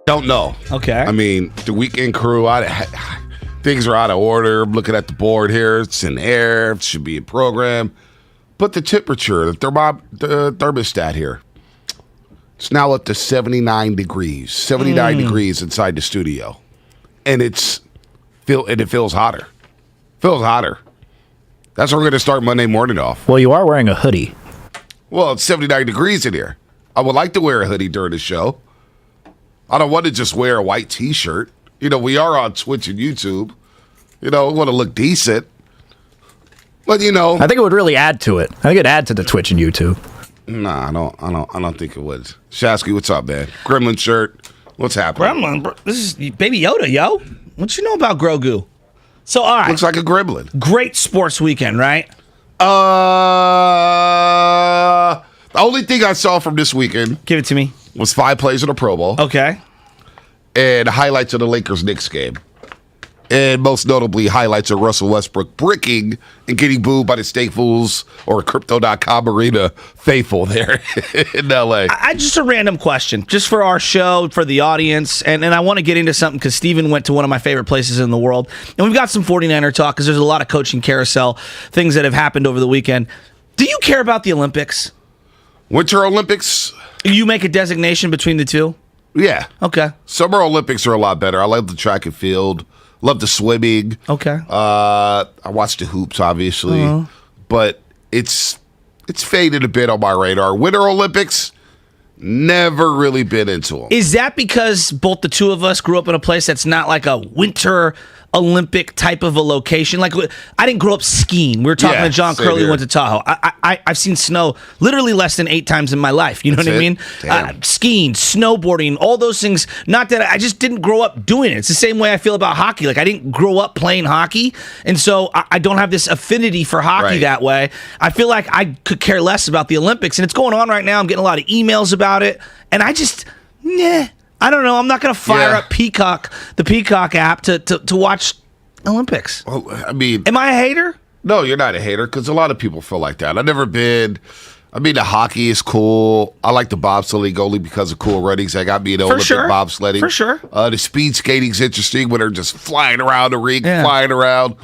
Don't know. Okay. I mean, the weekend crew, things are out of order. I'm looking at the board here. It's in air. It should be a program. But the temperature, the thermostat here, it's now up to 79 degrees. 79 degrees inside the studio. And it feels hotter. Feels hotter. That's where we're going to start Monday morning off. Well, you are wearing a hoodie. Well, it's 79 degrees in here. I would like to wear a hoodie during the show. I don't want to just wear a white T-shirt. We are on Twitch and YouTube. We want to look decent. But, I think it would really add to it. I think it'd add to the Twitch and YouTube. Nah, I don't think it would. Shasky, what's up, man? Gremlin shirt. What's happening? Gremlin, bro. This is Baby Yoda, yo. What you know about Grogu? So, all right. Looks like a gremlin. Great sports weekend, right? The only thing I saw from this weekend Give it to me. was 5 plays in the Pro Bowl. Okay. And highlights of the Lakers-Knicks game. And most notably, highlights of Russell Westbrook bricking and getting booed by the Staples or Crypto.com Arena faithful there in L.A. Just a random question, just for our show, for the audience, and I want to get into something because Steven went to one of my favorite places in the world. And we've got some 49er talk because there's a lot of coaching carousel things that have happened over the weekend. Do you care about the Olympics? Winter Olympics? You make a designation between the two? Yeah. Okay. Summer Olympics are a lot better. I love the track and field. Love the swimming. Okay. I watch the hoops, obviously. But it's faded a bit on my radar. Winter Olympics, never really been into them. Is that because both the two of us grew up in a place that's not like a winter Olympic type of a location? Like, I didn't grow up skiing. We were talking to John Curley who went to Tahoe. I've seen snow literally less than 8 times in my life. You know what I mean? Skiing, snowboarding, all those things. Not that I just didn't grow up doing it. It's the same way I feel about hockey. Like, I didn't grow up playing hockey, and so I don't have this affinity for hockey that way. I feel like I could care less about the Olympics, and it's going on right now. I'm getting a lot of emails about it, and I just, I don't know. I'm not going to fire up the Peacock app to watch Olympics. Well, I mean, am I a hater? No, you're not a hater because a lot of people feel like that. I've never been. I mean, the hockey is cool. I like the bobsled league only because of cool runnings. I got me in Olympic bobsledding. For sure. The speed skating's interesting when they're just flying around the rink, flying around.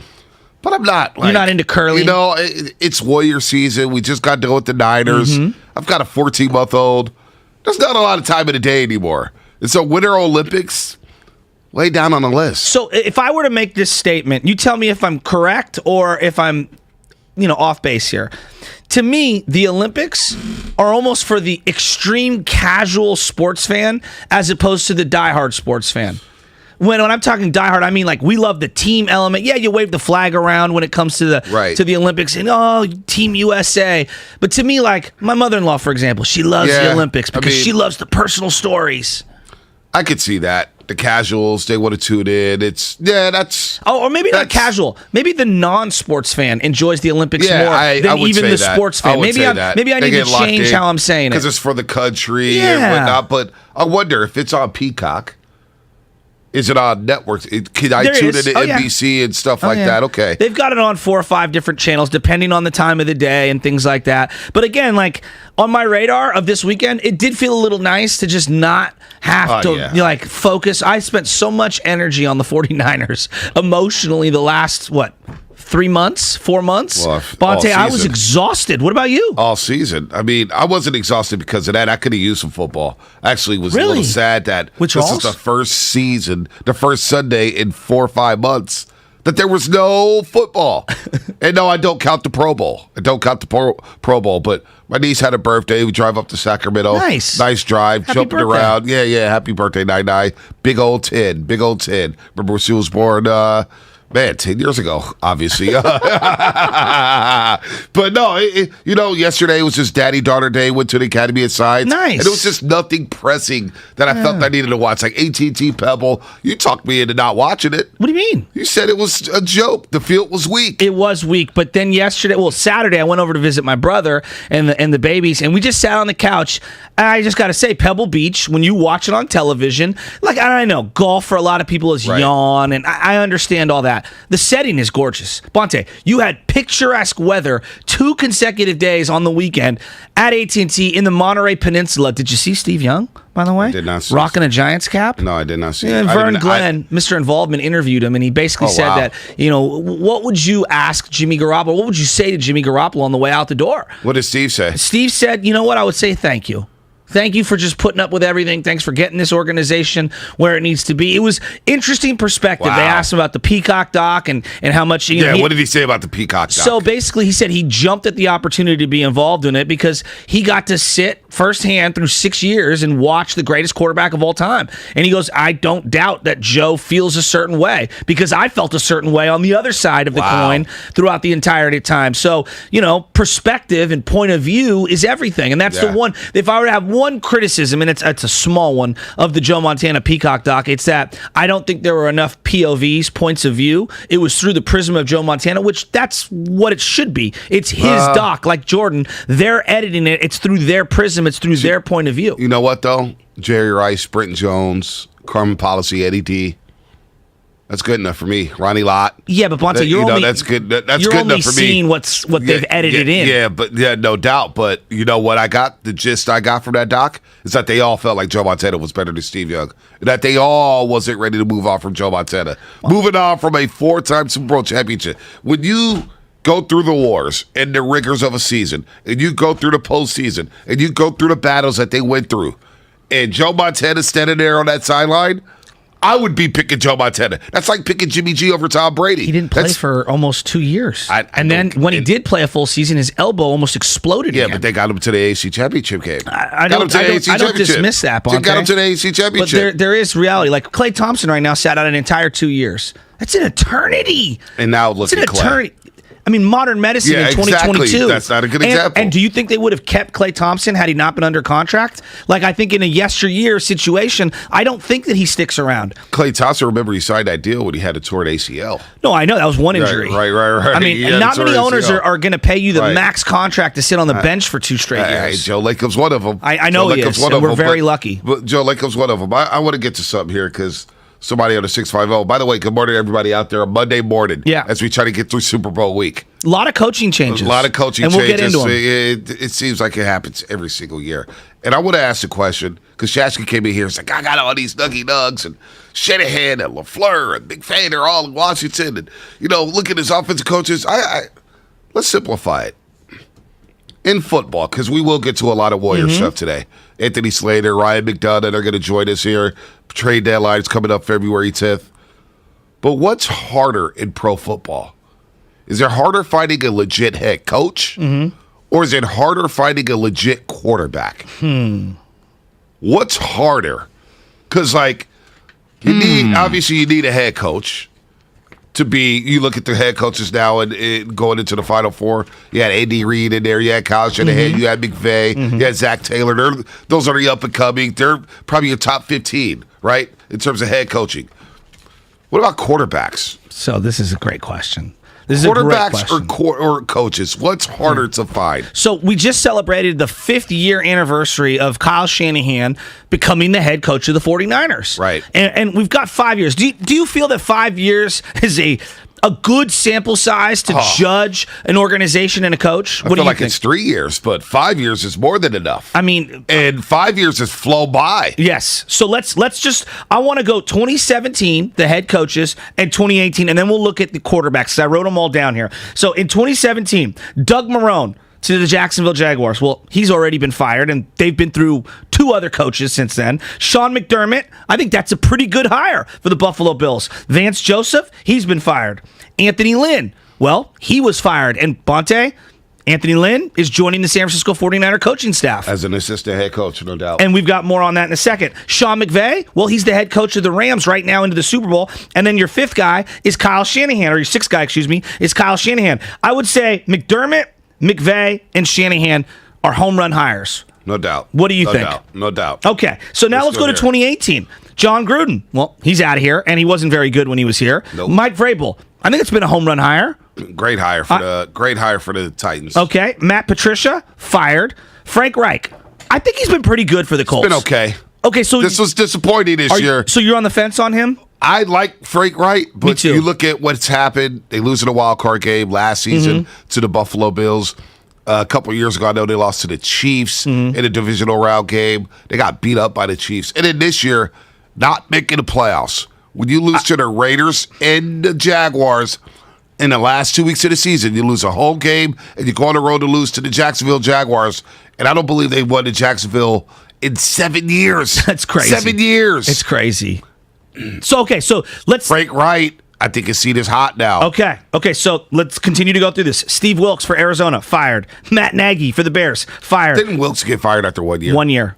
But I'm not. Like, you're not into curling? It's Warrior season. We just got done with the Niners. I've got a 14-month-old. There's not a lot of time in the day anymore. And so Winter Olympics, lay down on the list. So if I were to make this statement, you tell me if I'm correct or if I'm, off base here. To me, the Olympics are almost for the extreme casual sports fan as opposed to the diehard sports fan. When I'm talking diehard, I mean like we love the team element. Yeah, you wave the flag around when it comes to the Olympics and Team USA. But to me, like my mother-in-law, for example, she loves the Olympics because she loves the personal stories. I could see that. The casuals, they want to tune in. That's... Oh, or maybe not casual. Maybe the non-sports fan enjoys the Olympics more than even the sports fan. Maybe I need to change how I'm saying it. Because it's for the country and whatnot. But I wonder if it's on Peacock. Is it on networks? Can I tune into NBC and stuff like that? Okay. They've got it on 4 or 5 different channels, depending on the time of the day and things like that. But again, like on my radar of this weekend, it did feel a little nice to just not have to focus. I spent so much energy on the 49ers emotionally the last, 3 months, 4 months? Well, Bonte, I was exhausted. What about you? All season. I mean, I wasn't exhausted because of that. I could have used some football. Actually, was a little sad that this is the first season, the first Sunday in 4 or 5 months that there was no football. And no, I don't count the Pro Bowl. I don't count the Pro Bowl, but my niece had a birthday. We drive up to Sacramento. Nice drive, jumping around. Yeah, happy birthday, Nine. Big old 10. Remember she was born... 10 years ago, obviously. But no, yesterday was just Daddy-Daughter Day, went to the Academy of Science. Nice. And it was just nothing pressing that I felt I needed to watch. Like AT&T Pebble, you talked me into not watching it. What do you mean? You said it was a joke. The field was weak. It was weak, but then Saturday, I went over to visit my brother and the babies, and we just sat on the couch. And I just got to say, Pebble Beach, when you watch it on television, like I know, golf for a lot of people is yawn, and I understand all that. that. The setting is gorgeous. Bonte, you had picturesque weather 2 consecutive days on the weekend at AT&T in the Monterey Peninsula. Did you see Steve Young, by the way? I did not see rocking a Giants cap? No, I did not see it. Vern Glenn, Mr. Involvement, interviewed him, and he basically said that, what would you ask Jimmy Garoppolo? What would you say to Jimmy Garoppolo on the way out the door? What did Steve say? Steve said, you know what? I would say thank you. Thank you for just putting up with everything. Thanks for getting this organization where it needs to be. It was interesting perspective. Wow. They asked him about the Peacock doc and how much... what did he say about the Peacock doc? So basically, he said he jumped at the opportunity to be involved in it because he got to sit firsthand through 6 years and watch the greatest quarterback of all time. And he goes, I don't doubt that Joe feels a certain way because I felt a certain way on the other side of the coin throughout the entirety of time. So, perspective and point of view is everything. And that's the one... If I were to have one criticism, and it's a small one, of the Joe Montana Peacock doc, it's that I don't think there were enough POVs, points of view. It was through the prism of Joe Montana, which that's what it should be. It's his doc, like Jordan. They're editing it. It's through their prism. It's through their point of view. You know what, though? Jerry Rice, Britton Jones, Carmen Policy, Eddie D. That's good enough for me. Ronnie Lott. Yeah, but Bonte, that's good. That's you're good only enough for me. Seeing what they've edited in. Yeah, no doubt. But you know what I got? The gist I got from that doc is that they all felt like Joe Montana was better than Steve Young. That they all wasn't ready to move on from Joe Montana. Moving on from a 4-time Super Bowl championship. When you go through the wars and the rigors of a season, and you go through the postseason, and you go through the battles that they went through, and Joe Montana standing there on that sideline, I would be picking Joe Montana. That's like picking Jimmy G over Tom Brady. He didn't play for almost 2 years. Then when he did play a full season, his elbow almost exploded again. But they got him to the AC Championship game. I don't dismiss that, Bonte. They got him to the AC Championship. But there is reality. Like Klay Thompson right now sat out an entire 2 years. That's an eternity. And now look at Klay. I mean, modern medicine in 2022. Exactly. That's not a good example. And do you think they would have kept Klay Thompson had he not been under contract? Like, I think in a yesteryear situation, I don't think that he sticks around. Klay Thompson, remember, he signed that deal when he had a torn ACL. No, I know. That was one injury. Right. I mean, not many owners are going to pay you the max contract to sit on the bench for 2 straight years. Joe Lacob's one of them. I know he is, and we're very lucky. But Joe Lacob's one of them. I want to get to something here because somebody on the 650. By the way, good morning to everybody out there on Monday morning as we try to get through Super Bowl week. A lot of coaching changes. And we'll get into them. It seems like it happens every single year. And I want to ask a question because Shashky came in here and said, I got all these Nuggy Nugs and Shanahan and LaFleur and McVay, they're all in Washington. And, look at his offensive coaches. Let's simplify it. In football, because we will get to a lot of Warrior stuff today. Anthony Slater, Ryan McDonough, they're going to join us here. Trade deadline's coming up February 10th. But what's harder in pro football? Is it harder finding a legit head coach? Or is it harder finding a legit quarterback? What's harder? Because, you need a head coach to be. You look at the head coaches now and going into the Final Four. You had Andy Reid in there. You had Kyle Shanahan. You had McVay. You had Zach Taylor. Those are the up and coming. They're probably your top 15, right, in terms of head coaching. What about quarterbacks? So this is a great question. Quarterbacks or coaches, what's harder to find? So we just celebrated the 5th year anniversary of Kyle Shanahan becoming the head coach of the 49ers. Right. And we've got 5 years. Do you feel that 5 years is a good sample size to judge an organization and a coach? I feel like it's 3 years, but 5 years is more than enough. I mean, and 5 years has flown by. Yes. So let's just. I want to go 2017, the head coaches, and 2018, and then we'll look at the quarterbacks. I wrote them all down here. So in 2017, Doug Marrone to the Jacksonville Jaguars. Well, he's already been fired, and they've been through 2 other coaches since then. Sean McDermott, I think that's a pretty good hire for the Buffalo Bills. Vance Joseph, he's been fired. Anthony Lynn, well, he was fired. And Bonte, Anthony Lynn is joining the San Francisco 49er coaching staff. As an assistant head coach, no doubt. And we've got more on that in a second. Sean McVay, well, he's the head coach of the Rams right now into the Super Bowl. And then your 5th guy is Kyle Shanahan, or your 6th guy, is Kyle Shanahan. I would say McDermott, McVay, and Shanahan are home run hires. No doubt. What do you think? No doubt. Okay, so now let's go to 2018. John Gruden. Well, he's out of here, and he wasn't very good when he was here. Nope. Mike Vrabel. I think it's been a home run hire. Great hire for the Titans. Okay, Matt Patricia fired. Frank Reich. I think he's been pretty good for the Colts. It's been okay. Okay, so this was disappointing this year. So you're on the fence on him? I like Frank Wright, Me but too. you look at what's happened. They lose in a wild card game last season to the Buffalo Bills. A couple of years ago, I know they lost to the Chiefs in a divisional round game. They got beat up by the Chiefs. And then this year, not making the playoffs. When you lose to the Raiders and the Jaguars in the last 2 weeks of the season, you lose a home game and you go on the road to lose to the Jacksonville Jaguars. And I don't believe they won in Jacksonville in 7 years. That's crazy. 7 years. It's crazy. So let's. Frank Wright, I think his seat is hot now. Okay, so let's continue to go through this. Steve Wilkes for Arizona, fired. Matt Nagy for the Bears, fired. Didn't Wilkes get fired after 1 year? 1 year.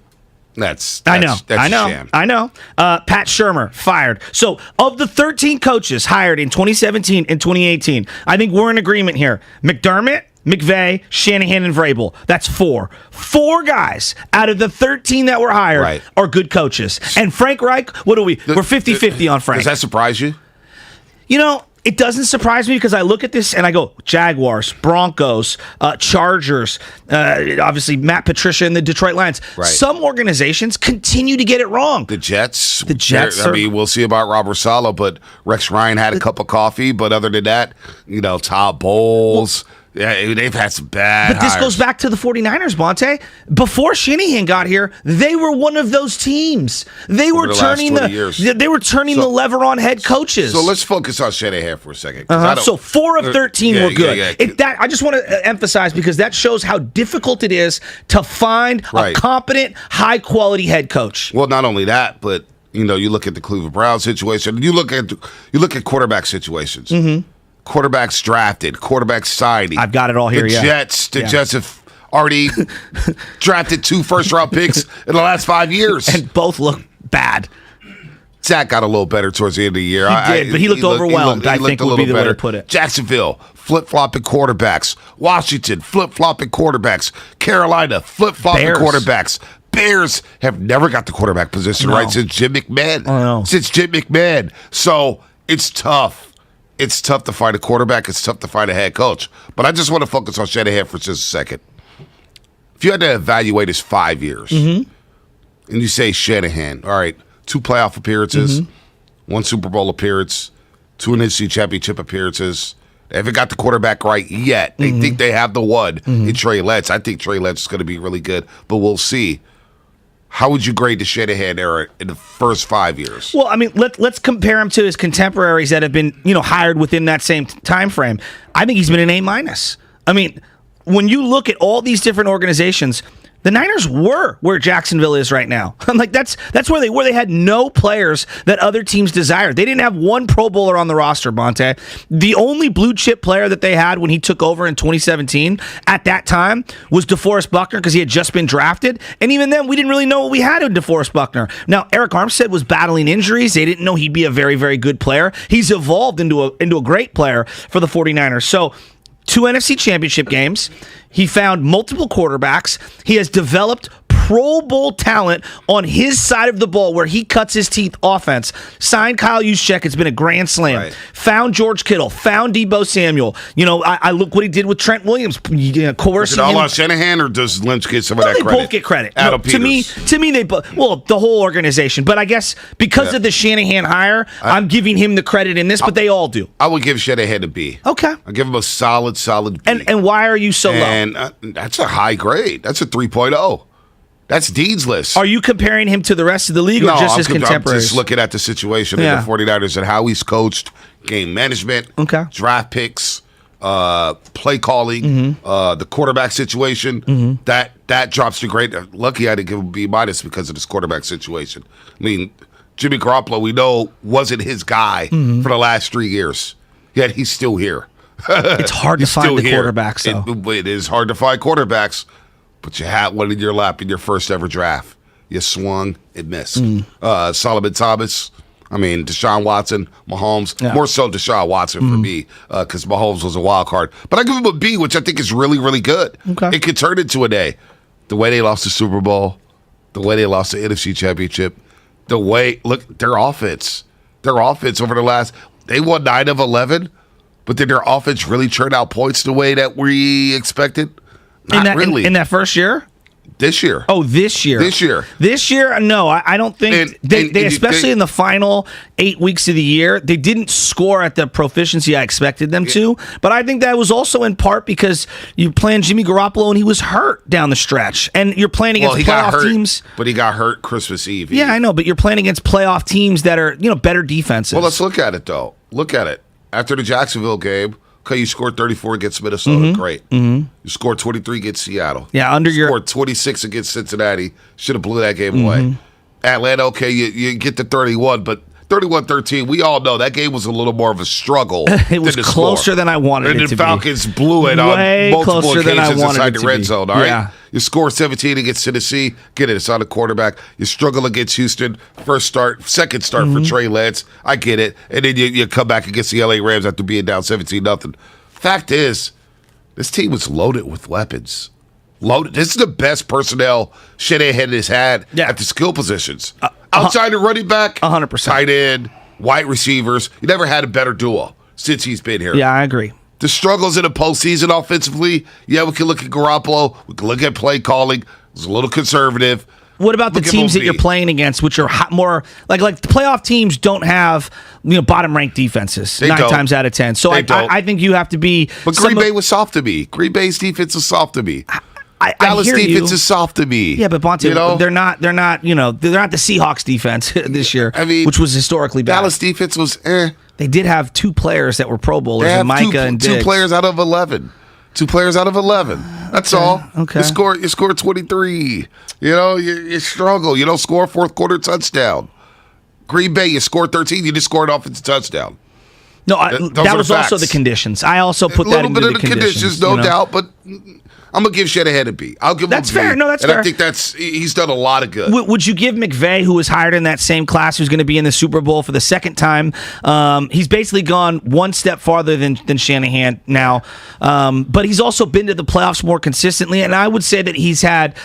That's I know. a sham. I know. Pat Shurmur, fired. So, of the 13 coaches hired in 2017 and 2018, I think we're in agreement here. McDermott, McVay, Shanahan, and Vrabel. That's 4. 4 guys out of the 13 that were hired are good coaches. And Frank Reich, what are we? We're 50-50 on Frank. Does that surprise you? You know, it doesn't surprise me because I look at this and I go, Jaguars, Broncos, Chargers, obviously Matt Patricia and the Detroit Lions. Right. Some organizations continue to get it wrong. The Jets. I mean, we'll see about Robert Saleh, but Rex Ryan had a cup of coffee. But other than that, Todd Bowles. Yeah, they've had some bad But this hires. goes back to the 49ers, Bonte. Before Shanahan got here, they were one of those teams. They were turning the lever on head coaches. So let's focus on Shanahan for a second. So 4 of 13 were good. I just want to emphasize because that shows how difficult it is to find a competent, high-quality head coach. Well, not only that, but you look at the Cleveland Browns situation. You look at quarterback situations. Mm-hmm. Quarterbacks drafted, quarterbacks signing. I've got it all here. The Jets have already drafted 2 first-round picks in the last 5 years, and both look bad. Zach got a little better towards the end of the year. He did, but he looked overwhelmed. I think would be the way to put it. Jacksonville, flip-flopping quarterbacks. Washington, flip-flopping quarterbacks. Carolina, flip-flopping quarterbacks. Bears have never got the quarterback position right since Jim McMahon. Since Jim McMahon. So it's tough. It's tough to find a quarterback. It's tough to find a head coach. But I just want to focus on Shanahan for just a second. If you had to evaluate his 5 years, and you say Shanahan, all right, 2 playoff appearances, 1 Super Bowl appearance, 2 NFC Championship appearances. They haven't got the quarterback right yet. They think they have the one in Trey Lance. I think Trey Lance is going to be really good, but we'll see. How would you grade the Shanahan era in the first 5 years? Well, I mean, let's compare him to his contemporaries that have been, hired within that same time frame. I think he's been an A-. I mean, when you look at all these different organizations, the Niners were where Jacksonville is right now. I'm like, that's where they were. They had no players that other teams desired. They didn't have 1 Pro Bowler on the roster, Bonte. The only blue chip player that they had when he took over in 2017 at that time was DeForest Buckner because he had just been drafted. And even then, we didn't really know what we had in DeForest Buckner. Now, Eric Armstead was battling injuries. They didn't know he'd be a very, very good player. He's evolved into a great player for the 49ers. So 2 NFC Championship games. He found multiple quarterbacks. He has developed Pro Bowl talent on his side of the ball where he cuts his teeth offense. Signed Kyle Juszczyk. It's been a grand slam. Right. Found George Kittle. Found Deebo Samuel. I look what he did with Trent Williams. Coercing Is it all him. on Shanahan, or does Lynch get some of that They credit? both get credit. Adam To me, they both. Well, the whole organization. But I guess because of the Shanahan hire, I'm giving him the credit in this. But they all do. I would give Shanahan a B. Okay. I'll give him a solid B. And why are you so low? And that's a high grade. That's a 3.0. That's Dean's list. Are you comparing him to the rest of the league or just his contemporaries? I'm just looking at the situation in the 49ers and how he's coached, game management, draft picks, play calling, the quarterback situation. That drops to grade. Lucky I didn't give him B- because of this quarterback situation. I mean, Jimmy Garoppolo, we know, wasn't his guy for the last 3 years, yet he's still here. It's hard to find the quarterbacks, though. It is hard to find quarterbacks, but you had one in your lap in your first ever draft. You swung, it missed. Solomon Thomas, Deshaun Watson, Mahomes, more so Deshaun Watson for me, because Mahomes was a wild card. But I give him a B, which I think is really, really good. Okay. It could turn into an A. The way they lost the Super Bowl, the way they lost the NFC Championship, their offense over the last, they won 9 of 11, but did their offense really churn out points the way that we expected? Not really. In that first year? This year. Oh, this year. This year, no, I don't think they especially in the final 8 weeks of the year, they didn't score at the proficiency I expected them to. But I think that was also in part because you're playing Jimmy Garoppolo and he was hurt down the stretch, and you're playing against playoff teams. But he got hurt Christmas Eve. Yeah, I know, but you're playing against playoff teams that are better defenses. Well, let's look at it though. Look at it after the Jacksonville game. Okay, you scored 34 against Minnesota. Great. You scored 23 against Seattle. Yeah, you scored 26 against Cincinnati. Should have blew that game away. Atlanta, okay, you get to 31, but 31-13, we all know that game was a little more of a struggle. It was closer than I wanted it to be. And the Falcons blew it on multiple occasions inside the red zone, all right? Yeah. You score 17 against Tennessee. Get it. It's on the quarterback. You struggle against Houston. Second start for Trey Lance. I get it. And then you come back against the LA Rams after being down 17-0. Fact is, this team was loaded with weapons. Loaded. This is the best personnel Shanahan has had at the skill positions. Outside the running back, 100%. Tight end, wide receivers. You never had a better duo since he's been here. Yeah, I agree. The struggles in the postseason offensively, we can look at Garoppolo. We can look at play calling. It was a little conservative. What about the teams that you're playing against, which are more like the playoff teams don't have bottom ranked defenses 9 times out of 10. So I think you have to be. But Green Bay was soft to me. Green Bay's defense was soft to me. Dallas defense is soft to me. Yeah, but Bonte, they're not the Seahawks defense this year, which was historically bad. Dallas defense was They did have 2 players that were Pro Bowlers, and Micah and Diggs. 2 players out of 11. 2 players out of 11. That's all. Okay. You scored 23. You struggle. You don't score a fourth quarter touchdown. Green Bay, you scored 13. You just scored an offensive touchdown. No, that was also the conditions. I also put that into the conditions. No doubt, but I'm going to give Shanahan a B. I'll give him that's a B. Fair. No, that's fair. And I think he's done a lot of good. Would you give McVay, who was hired in that same class, who's going to be in the Super Bowl for the second time, he's basically gone one step farther than Shanahan now, but he's also been to the playoffs more consistently, and I would say that he's had...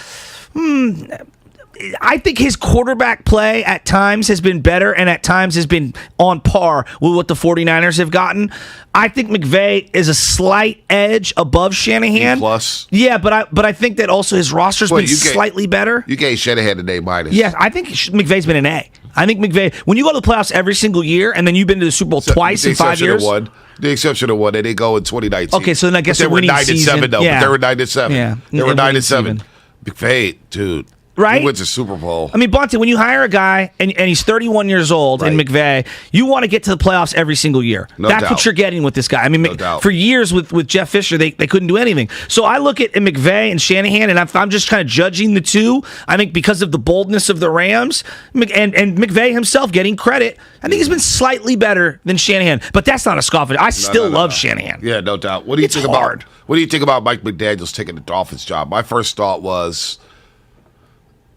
I think his quarterback play at times has been better and at times has been on par with what the 49ers have gotten. I think McVay is a slight edge above Shanahan. Plus. Yeah, but I think that also his roster's been slightly better. You gave Shanahan an A-. Yeah, I think McVay's been an A. I think McVay, when you go to the playoffs every single year and then you've been to the Super Bowl twice in 5 years. The exception of one, they didn't go in 2019. Okay, so then I guess they were 9-7 though. Yeah. But they were 9-7. Yeah, they were 9-7. McVay, dude. Right? He wins a Super Bowl. I mean, Bonte, when you hire a guy and he's 31 years old in McVay, you want to get to the playoffs every single year. That's what you're getting with this guy. I mean, for years with Jeff Fisher, they couldn't do anything. So I look at McVay and Shanahan, and I'm just kind of judging the two. I think because of the boldness of the Rams and McVay himself getting credit, I think he's been slightly better than Shanahan. But that's not a scoff. I still love Shanahan. Yeah, no doubt. What do you think about Mike McDaniels taking the Dolphins job? My first thought was,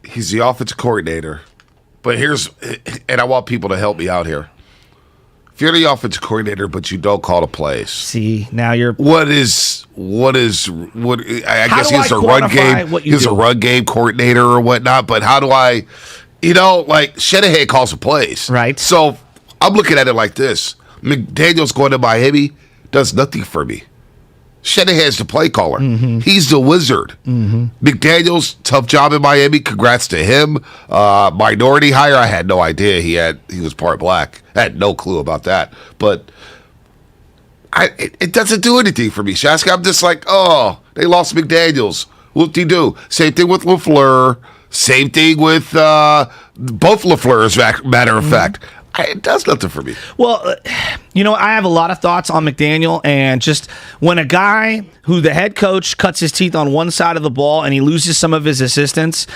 he's the offensive coordinator, but and I want people to help me out here. If you're the offensive coordinator, but you don't call the plays, see, now you're what? I guess he's a run game. He's a run game coordinator or whatnot. But how do I, like Shanahan calls the plays, right? So I'm looking at it like this: McDaniel's going to Miami does nothing for me. Shanahan's the play caller. Mm-hmm. He's the wizard. Mm-hmm. McDaniels, tough job in Miami. Congrats to him. Minority hire. I had no idea he was part black. I had no clue about that. But it doesn't do anything for me, Shasky. I'm just like, oh, they lost McDaniels. Whoop-de-doo. Same thing with LaFleur. Same thing with both LaFleurs, matter of fact. It does nothing for me. Well, I have a lot of thoughts on McDaniel, and just when a guy who the head coach cuts his teeth on one side of the ball and he loses some of his assistants,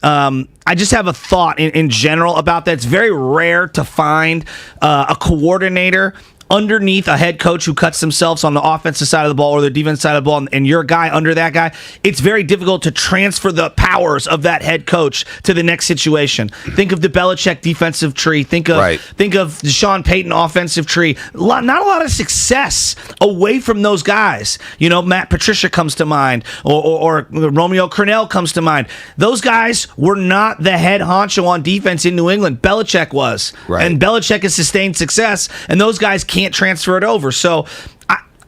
I just have a thought in general about that. It's very rare to find a coordinator underneath a head coach who cuts themselves on the offensive side of the ball or the defensive side of the ball, and you're a guy under that guy. It's very difficult to transfer the powers of that head coach to the next situation. Think of the Belichick defensive tree. Think of the Sean Payton offensive tree. Not a lot of success away from those guys. Matt Patricia comes to mind, or Romeo Crennel comes to mind. Those guys were not the head honcho on defense in New England. Belichick was. Right. And Belichick has sustained success, and those guys can't transfer it over. So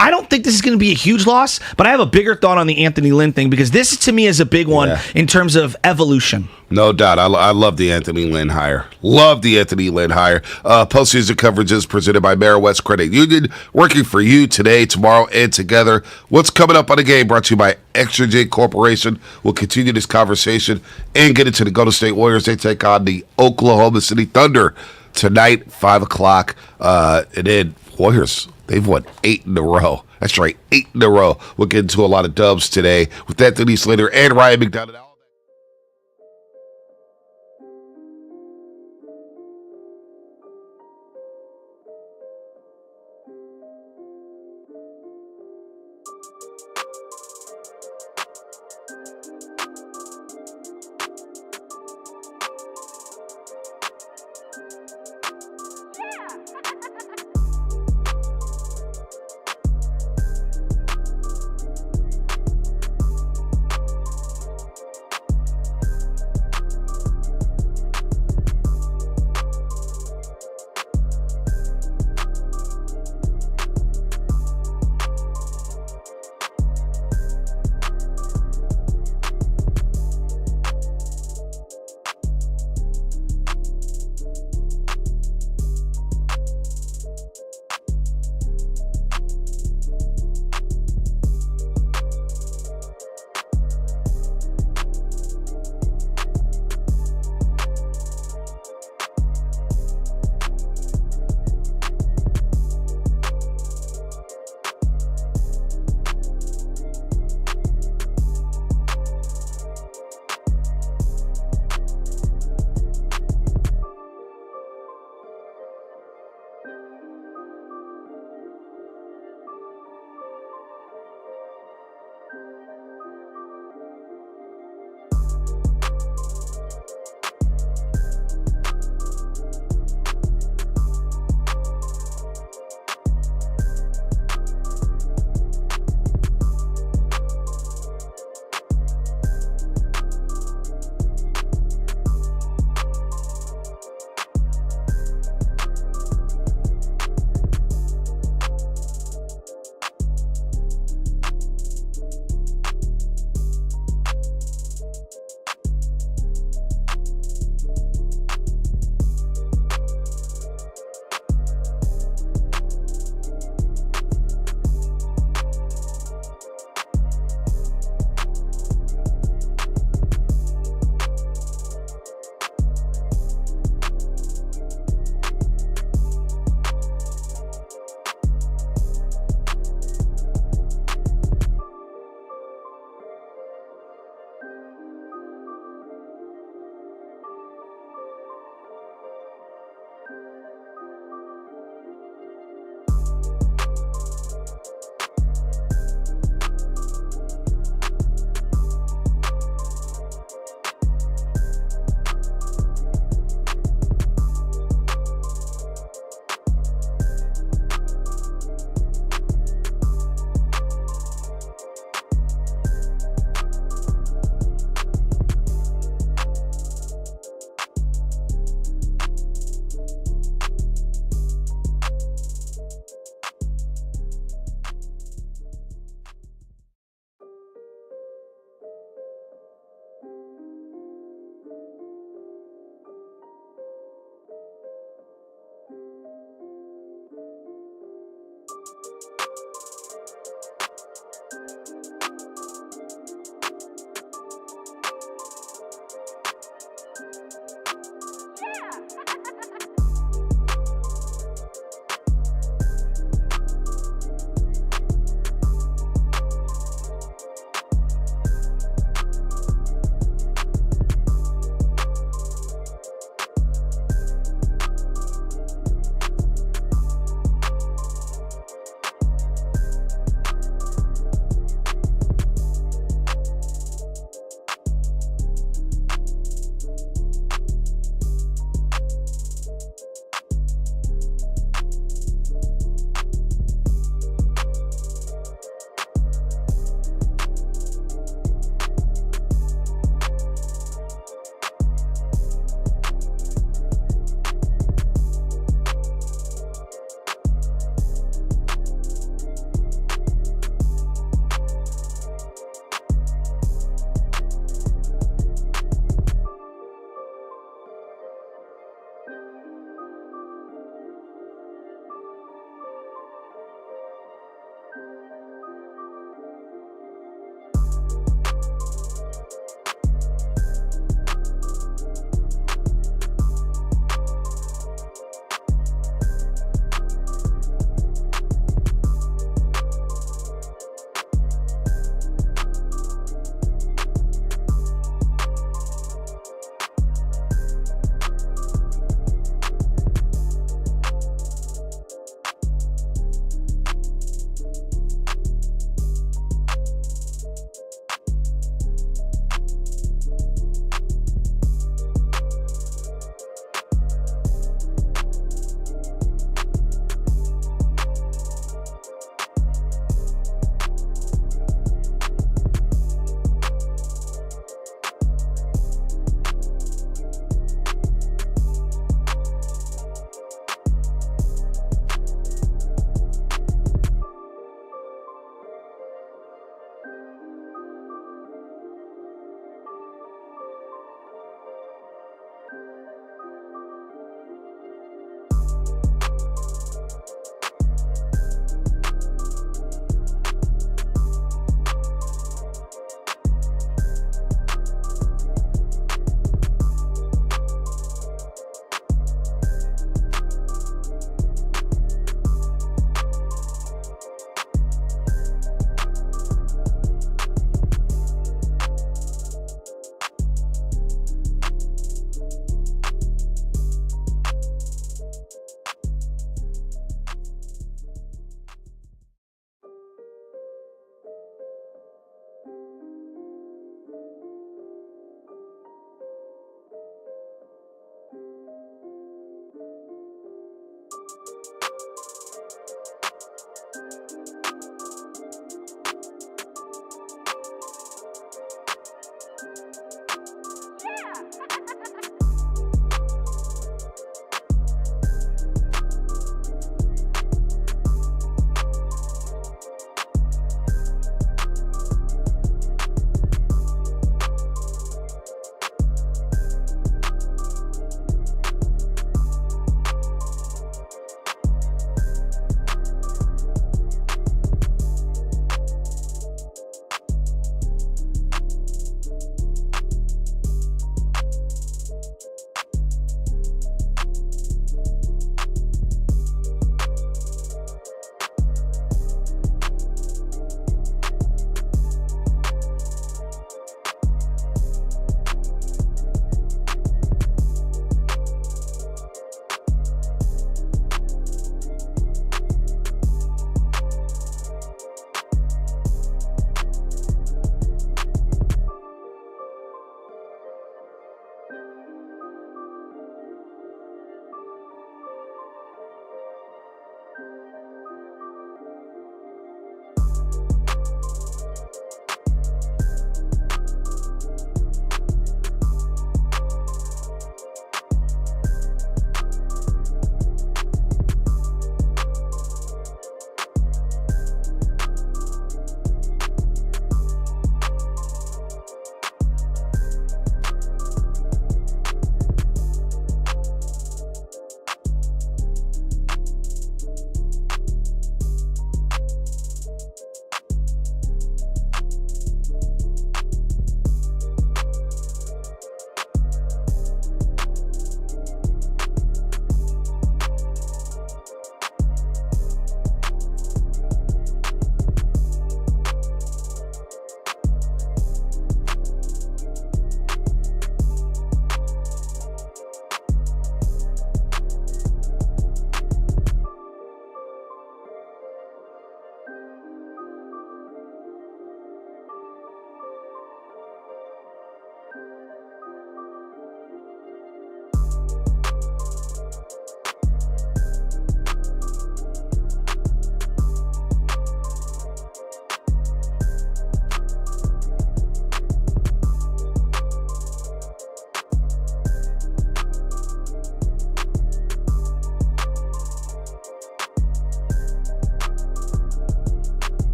I don't think this is going to be a huge loss, but I have a bigger thought on the Anthony Lynn thing because this, to me, is a big one in terms of evolution. No doubt. I love the Anthony Lynn hire. Love the Anthony Lynn hire. Postseason coverage is presented by West Credit Union, working for you today, tomorrow, and together. What's coming up on the game brought to you by Extra J Corporation. We'll continue this conversation and get into the Golden State Warriors. They take on the Oklahoma City Thunder tonight, 5 o'clock. And then Warriors, they've won 8 in a row. That's right, 8 in a row. We'll get into a lot of dubs today with Anthony Slater and Ryan McDonough.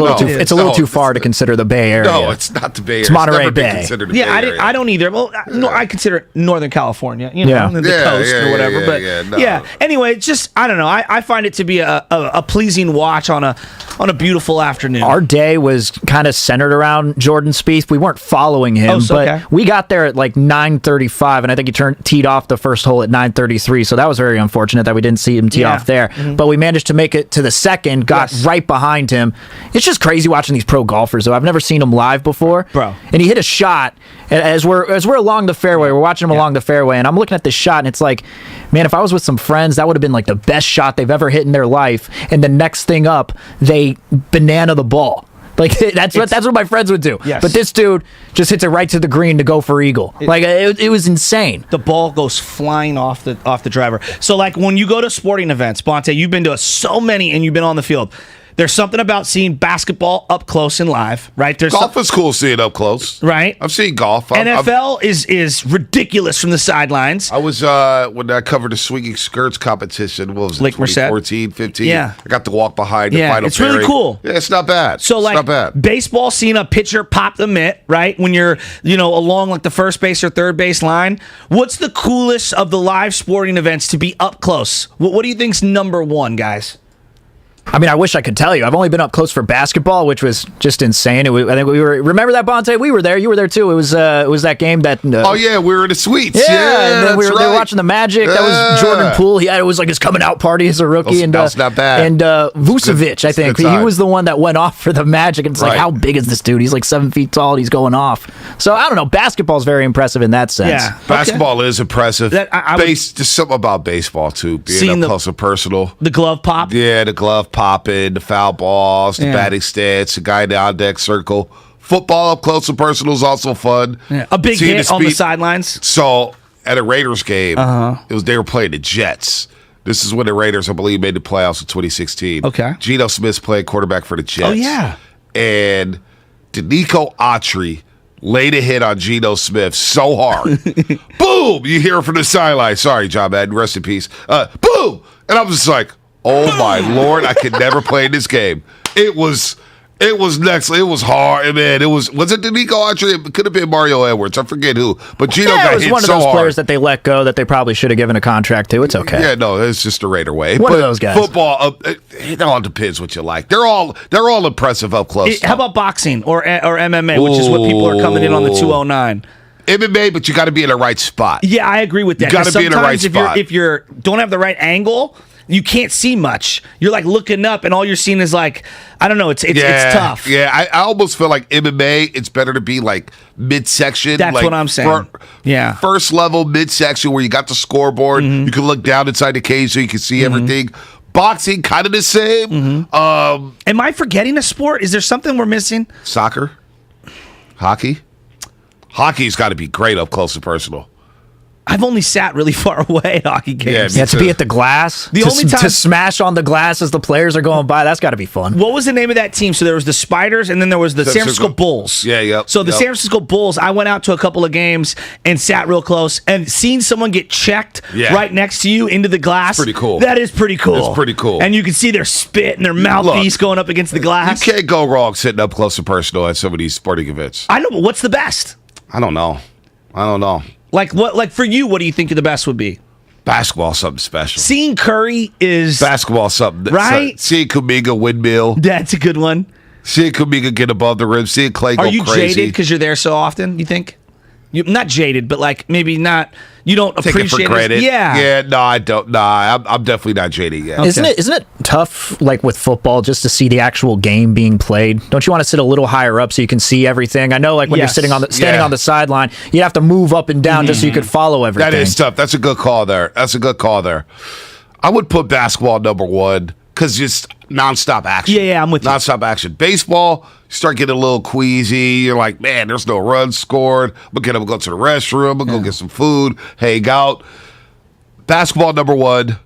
it's a little too far to consider the Bay Area. No, it's not the Bay Area. It's Monterey Bay. I don't either. Well, no, I consider it Northern California, the coast or whatever. But anyway, just I don't know. I find it to be a pleasing watch on a beautiful afternoon. Our day was kind of centered around Jordan Spieth. We weren't following him, but we got there at like 9:35, and I think he teed off the first hole at 9:33. So that was very unfortunate that we didn't see him tee off there. Mm-hmm. But we managed to make it to the second, got right behind him. It's just crazy watching these pro golfers, though. I've never seen him live before. Bro. And he hit a shot as we're along the fairway. We're watching him along the fairway, and I'm looking at this shot, and it's like, man, if I was with some friends, that would have been like the best shot they've ever hit in their life. And the next thing up, they banana the ball. Like that's what my friends would do. Yes. But this dude just hits it right to the green to go for eagle. It was insane. The ball goes flying off the driver. So like when you go to sporting events, Bonte, you've been to so many and you've been on the field. There's something about seeing basketball up close and live, right? Golf is cool seeing up close. Right. I've seen golf. NFL is ridiculous from the sidelines. I was, when I covered the swinging skirts competition, what was it, Lake 2014, 15? Yeah. I got to walk behind the final it's really pairing. cool. Yeah, it's not bad. So, like, not bad. Baseball, seeing a pitcher pop the mitt, right, when you're, along, like, the first base or third base line. What's the coolest of the live sporting events to be up close? What do you think's number one, guys? I mean, I wish I could tell you. I've only been up close for basketball, which was just insane. I think we were. Remember that, Bonte? We were there. You were there too. It was that game that. Oh yeah, we were in the suites. Yeah, and then they were watching the Magic. That was Jordan Poole. It was like his coming out party as a rookie. That's not bad. And Vucevic, I think he was the one that went off for the Magic. And it's like, how big is this dude? He's like 7 feet tall. And he's going off. So I don't know. Basketball's very impressive in that sense. Yeah, basketball is impressive. Just something about baseball too, being up close and personal. The glove pop. Yeah, the glove popping, the foul balls, the batting stance, the guy in the on-deck circle. Football up close and personal is also fun. Yeah. A big hit on the sidelines. So, at a Raiders game, they were playing the Jets. This is when the Raiders, I believe, made the playoffs in 2016. Okay. Geno Smith's playing quarterback for the Jets. Oh, yeah. And Danico Autry laid a hit on Geno Smith so hard. Boom! You hear it from the sideline. Sorry, John Madden. Rest in peace. Boom! And I was just like, oh my Lord, I could never play this game. It was next. It was hard, man. Was it Danico Autry? It could have been Mario Edwards. I forget who. But Geno got hit so hard. It was one of those players that they let go that they probably should have given a contract to. It's okay. Yeah, no, it's just a Raider way. One of those guys. Football, it all depends what you like. They're all impressive up close. How about boxing or MMA, which is what people are coming in on the 209? MMA, but you got to be in the right spot. Yeah, I agree with that. You got to be in the right spot. If you don't have the right angle, you can't see much. You're like looking up, and all you're seeing is like, I don't know. It's tough. Yeah, I almost feel like MMA. It's better to be like midsection. That's like what I'm saying. First level midsection where you got the scoreboard. Mm-hmm. You can look down inside the cage so you can see everything. Boxing, kind of the same. Mm-hmm. Am I forgetting a sport? Is there something we're missing? Soccer, hockey. Hockey's got to be great up close and personal. I've only sat really far away at hockey games. Yeah, to be at the glass. To smash on the glass as the players are going by, that's got to be fun. What was the name of that team? So there was the Spiders, and then there was the San Francisco Bulls. Yeah, yep. So the San Francisco Bulls, I went out to a couple of games and sat real close, and seeing someone get checked right next to you into the glass. That's pretty cool. That is pretty cool. That's pretty cool. And you can see their spit and their mouthpiece going up against the glass. You can't go wrong sitting up close and personal at some of these sporting events. I know, but what's the best? I don't know. Like what? Like for you, what do you think the best would be? Basketball, something special. Seeing Curry is basketball, something right. Seeing Kuminga windmill, that's a good one. Seeing Kuminga get above the rim, seeing Clay go crazy. Are you jaded because you're there so often? You think? You're not jaded, but like maybe not. You don't appreciate it for granted. Yeah. No, I don't. Nah, I'm definitely not jaded yet. Okay. Isn't it tough, like with football, just to see the actual game being played? Don't you want to sit a little higher up so you can see everything? I know, like when you're standing on the sideline, you have to move up and down just so you could follow everything. That is tough. That's a good call there. I would put basketball number one because just nonstop action. Yeah, I'm with you. Nonstop action. Baseball, you start getting a little queasy. You're like, man, there's no runs scored. I'm going to go to the restroom. I'm going to go get some food, hang out. Basketball number one.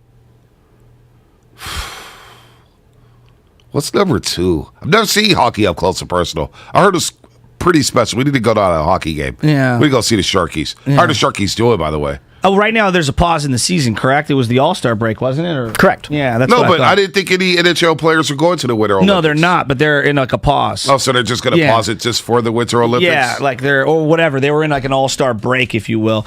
What's number two? I've never seen hockey up close and personal. I heard it's pretty special. We need to go to a hockey game. Yeah. We need to go see the Sharkies. Yeah. How are the Sharkies doing, by the way? Oh, right now there's a pause in the season, correct? It was the All-Star break, wasn't it? Or? Correct. Yeah, that's no, what but I didn't think any NHL players were going to the Winter Olympics. No, they're not, but they're in like a pause. Oh, so they're just going to pause it just for the Winter Olympics? Yeah, like or whatever. They were in like an All-Star break, if you will.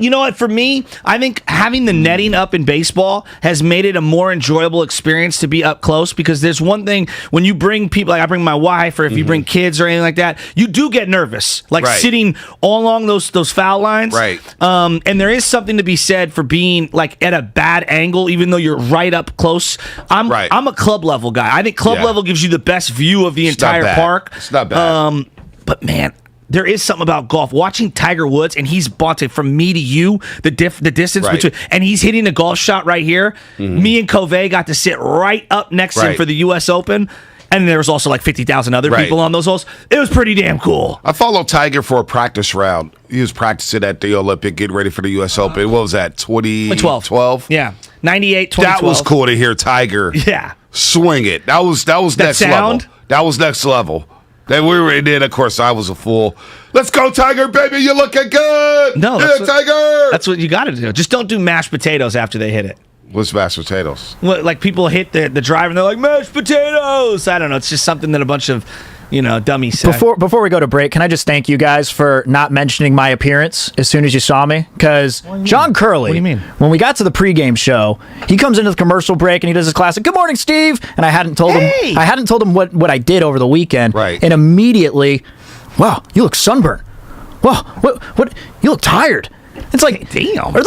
You know what? For me, I think having the netting up in baseball has made it a more enjoyable experience to be up close, because there's one thing when you bring people, like I bring my wife, or if you bring kids or anything like that, you do get nervous, like sitting all along those foul lines. Right. And there is something to be said for being like at a bad angle, even though you're right up close. I'm a club level guy. I think club level gives you the best view of the entire park. It's not bad. But man, there is something about golf. Watching Tiger Woods, and he's bunted from me to you, the distance between, and he's hitting a golf shot right here. Me and Covey got to sit right up next to him for the U.S. Open. And there was also like 50,000 other people on those holes. It was pretty damn cool. I followed Tiger for a practice round. He was practicing at the Olympic, getting ready for the U.S. Open. What was that, 2012? Yeah, 98, 2012. That was cool to hear Tiger swing it. That was next level. That was next level. Then we were, and then of course I was a fool. Let's go, Tiger, baby! You're looking good. No, Tiger. That's what you got to do. Just don't do mashed potatoes after they hit it. What's mashed potatoes? Well, like people hit the drive and they're like, mashed potatoes. I don't know. It's just something that a bunch of dummies say. Before we go to break, can I just thank you guys for not mentioning my appearance as soon as you saw me? Because John Curley, what do you mean? When we got to the pregame show, he comes into the commercial break and he does his classic, "Good morning, Steve," and I hadn't told him what I did over the weekend. Right. And immediately, wow, you look sunburned. Wow, what? You look tired. It's like, damn. Those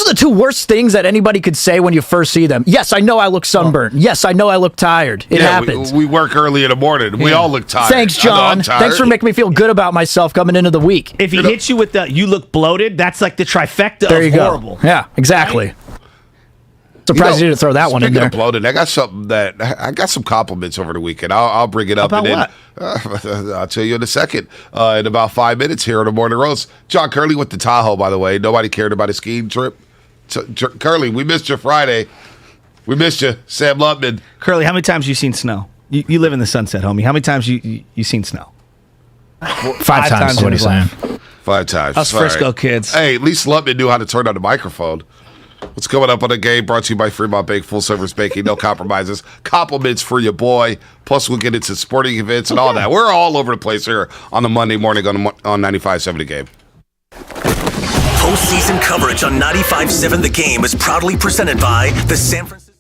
are the two worst things that anybody could say when you first see them. Yes, I know I look sunburned. Yes, I know I look tired. It happens. We work early in the morning. We all look tired. Thanks, John. Thanks for making me feel good about myself coming into the week. If he hits you with the "you look bloated," that's like the trifecta there you of horrible. Go. Yeah, exactly. Right? Surprised you didn't throw that one in there. Speaking of bloated, I got some compliments over the weekend. I'll bring it up. About what? I'll tell you in a second. In about 5 minutes here on the Morning Roast. John Curley went to Tahoe, by the way. Nobody cared about his skiing trip. Curley, we missed you Friday. We missed you, Sam Lutman. Curley, how many times you seen snow? You live in the Sunset, homie. How many times you seen snow? 5 times. What he's saying. 5 times. Us Frisco kids. Hey, at least Lutman knew how to turn on the microphone. What's coming up on the game? Brought to you by Fremont Bank, full service banking, no compromises. Compliments for your boy. Plus, we'll get into sporting events and all that. We're all over the place here on the Monday morning on 95.7 The Game. Postseason coverage on 95.7 The Game is proudly presented by the San Francisco.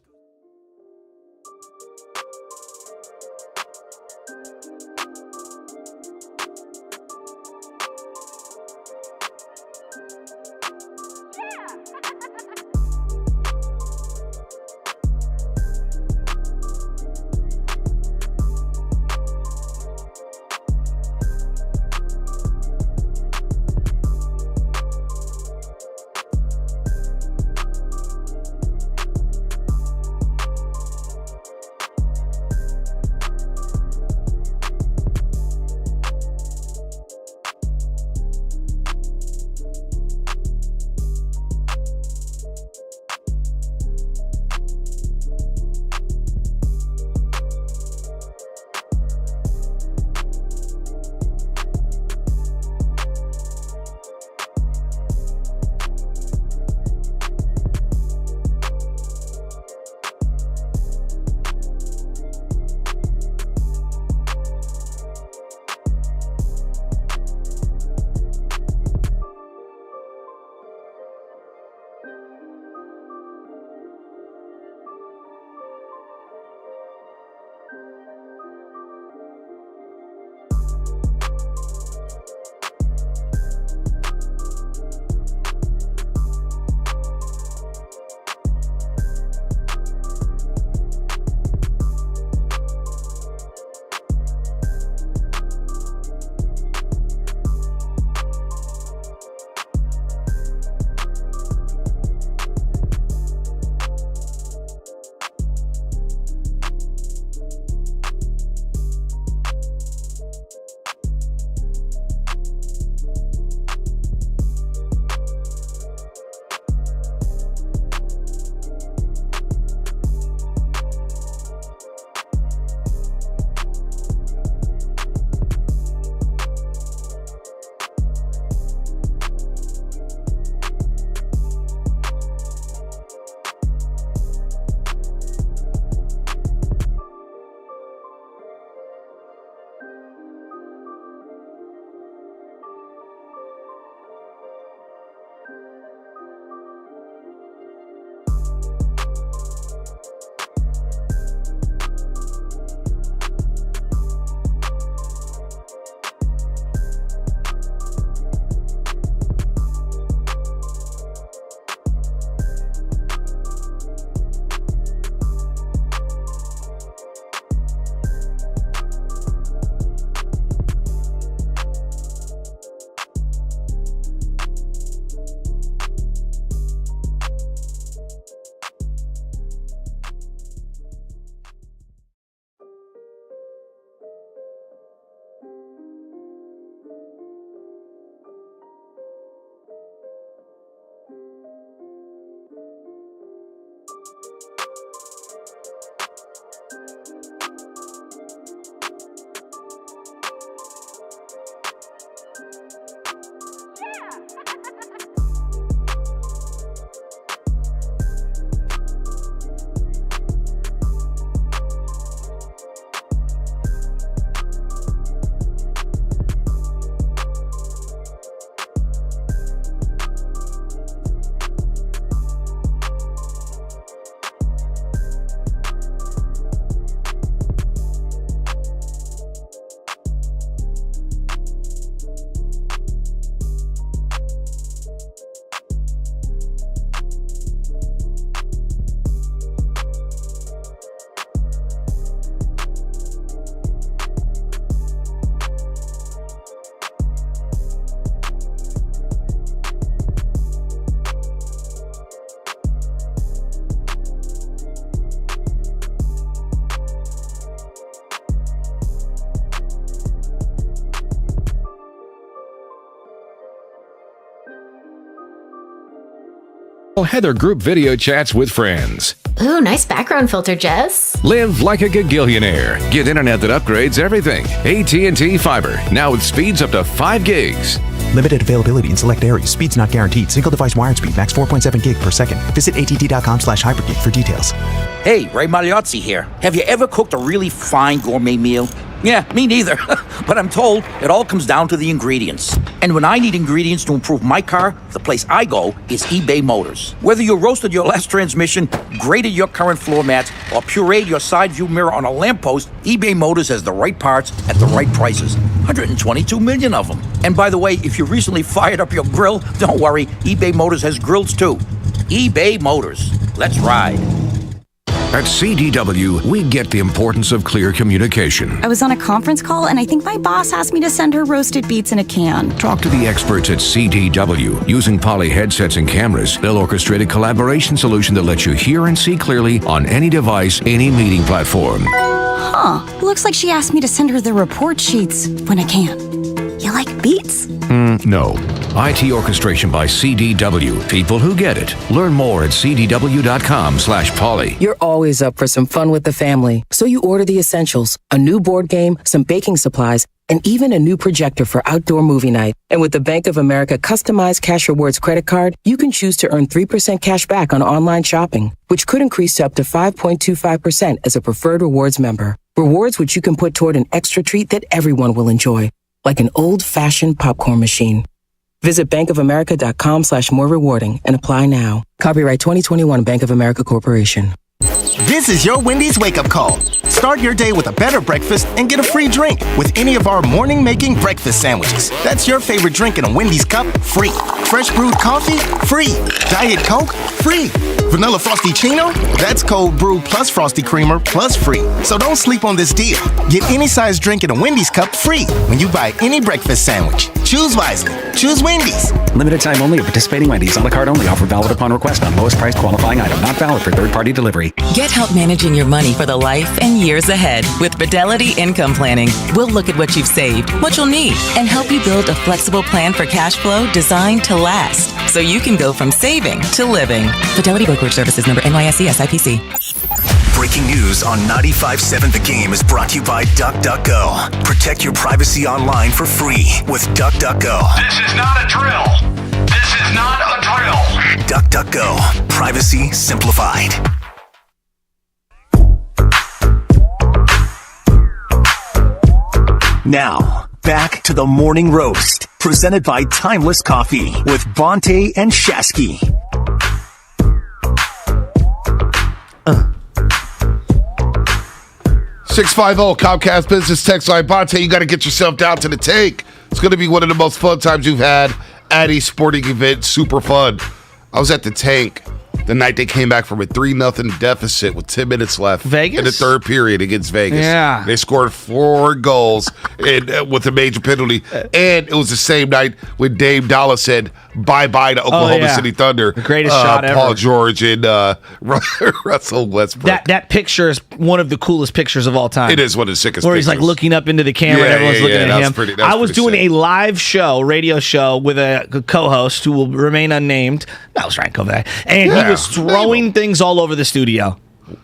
Heather group video chats with friends. Ooh, nice background filter, Jess. Live like a gagillionaire. Get internet that upgrades everything. AT&T Fiber, now with speeds up to 5 gigs. Limited availability in select areas. Speeds not guaranteed. Single device wired speed. Max 4.7 gig per second. Visit att.com/hypergig for details. Hey, Ray Magliozzi here. Have you ever cooked a really fine gourmet meal? Yeah, me neither. But I'm told it all comes down to the ingredients. And when I need ingredients to improve my car, the place I go is eBay Motors. Whether you roasted your last transmission, graded your current floor mats, or pureed your side view mirror on a lamppost, eBay Motors has the right parts at the right prices. 122 million of them. And by the way, if you recently fired up your grill, don't worry, eBay Motors has grills too. eBay Motors. Let's ride. At CDW, we get the importance of clear communication. I was on a conference call, and I think my boss asked me to send her roasted beets in a can. Talk to the experts at CDW. Using Poly headsets and cameras, they'll orchestrate a collaboration solution that lets you hear and see clearly on any device, any meeting platform. Huh. Looks like she asked me to send her the report sheets when I can. You like beets? No. IT orchestration by CDW. People who get it. Learn more at cdw.com/poly. You're always up for some fun with the family, so you order the essentials: a new board game, some baking supplies, and even a new projector for outdoor movie night. And with the Bank of America customized Cash Rewards credit card, you can choose to earn 3% cash back on online shopping, which could increase to up to 5.25% as a preferred rewards member. Rewards which you can put toward an extra treat that everyone will enjoy, like an old-fashioned popcorn machine. Visit bankofamerica.com/more rewarding and apply now. Copyright 2021 Bank of America Corporation. This is your Wendy's wake-up call. Start your day with a better breakfast and get a free drink with any of our morning-making breakfast sandwiches. That's your favorite drink in a Wendy's cup, free. Fresh brewed coffee, free. Diet Coke, free. Vanilla Frosty-Chino, that's cold brew plus Frosty Creamer plus free. So don't sleep on this deal. Get any size drink in a Wendy's cup free when you buy any breakfast sandwich. Choose wisely. Choose Wendy's. Limited time only at participating Wendy's. A la carte only. Offer valid upon request on lowest price qualifying item. Not valid for third-party delivery. Get help managing your money for the life and years ahead with Fidelity Income Planning. We'll look at what you've saved, what you'll need, and help you build a flexible plan for cash flow designed to last, so you can go from saving to living. Fidelity Brokerage Services, number NYSE SIPC. Breaking news on 95.7 The Game is brought to you by DuckDuckGo. Protect your privacy online for free with DuckDuckGo. This is not a drill. This is not a drill. DuckDuckGo. Privacy simplified. Now, back to the Morning Roast, presented by Timeless Coffee with Bonte and Shasky. 650 Comcast Business Text Line. Bonte, you got to get yourself down to the tank. It's going to be one of the most fun times you've had at a sporting event. Super fun. I was at the tank the night they came back from a 3-0 deficit with 10 minutes left. Vegas? In the third period against Vegas. Yeah. They scored 4 goals with a major penalty. And it was the same night when Dame Dollar said bye-bye to Oklahoma City Thunder. The greatest shot ever. Paul George and Russell Westbrook. That picture is one of the coolest pictures of all time. It is one of the sickest Where pictures. he's like looking up into the camera and everyone's looking at him. I was doing a live show, radio show, with a co-host who will remain unnamed. That was Ryan Covey. And he was throwing things all over the studio.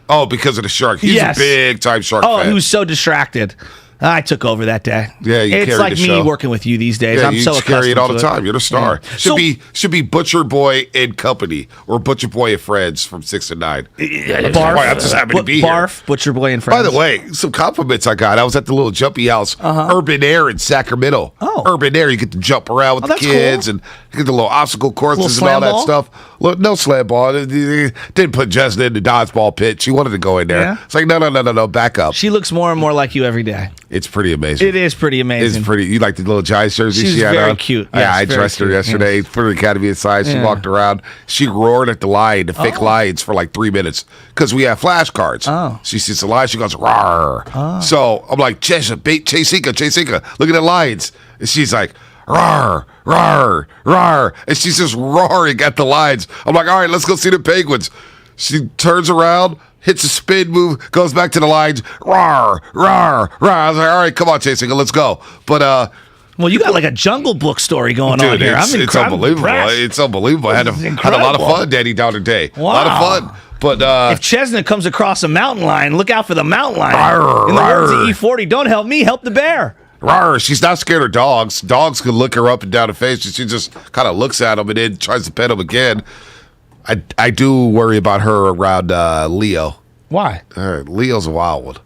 Oh, because of the shark. He's a big-time shark fan. He was so distracted. I took over that day. Yeah, you it's like me working with you these days. I'm so accustomed to it. You carry it all the time. You're the star. Yeah. Should be Butcher Boy and Company or Butcher Boy and Friends from 6 to 9. Barf. I'm just happy to be Barf, here. Butcher Boy and Friends. By the way, some compliments I got. I was at the little jumpy house, Urban Air in Sacramento. Urban Air, you get to jump around with the kids and you get the little obstacle courses and all that stuff. No slam ball. Didn't put Jessica in the dodgeball pit. She wanted to go in there. Yeah. It's like, no, back up. She looks more and more like you every day. It's pretty amazing. It is pretty amazing. It's pretty. You like the little Giants jersey she had very on? Cute. Yes, I dressed her yesterday for the Academy of Science. She walked around. She roared at the lion, the fake lions, for like 3 minutes because we have flashcards. She sees the lion. She goes, rawr. So I'm like, Chasika, look at the lions. And she's like, rawr, rawr, rawr. And she's just roaring at the lions. I'm like, all right, let's go see the penguins. She turns around, hits a spin move, goes back to the lines, rawr, rawr, rawr. I was like, all right, come on, Chasing, let's go. But Well, you got like a Jungle Book story going on here. It's unbelievable. It's unbelievable. I had a lot of fun, Danny, down today. Wow. A lot of fun. But if Chesna comes across a mountain lion, look out for the mountain lion. In the words of E40, don't help me, help the bear. Rawr, she's not scared of dogs. Dogs can look her up and down the face, and she just kind of looks at them and then tries to pet them again. I do worry about her around Leo. Why? Leo's a wild one.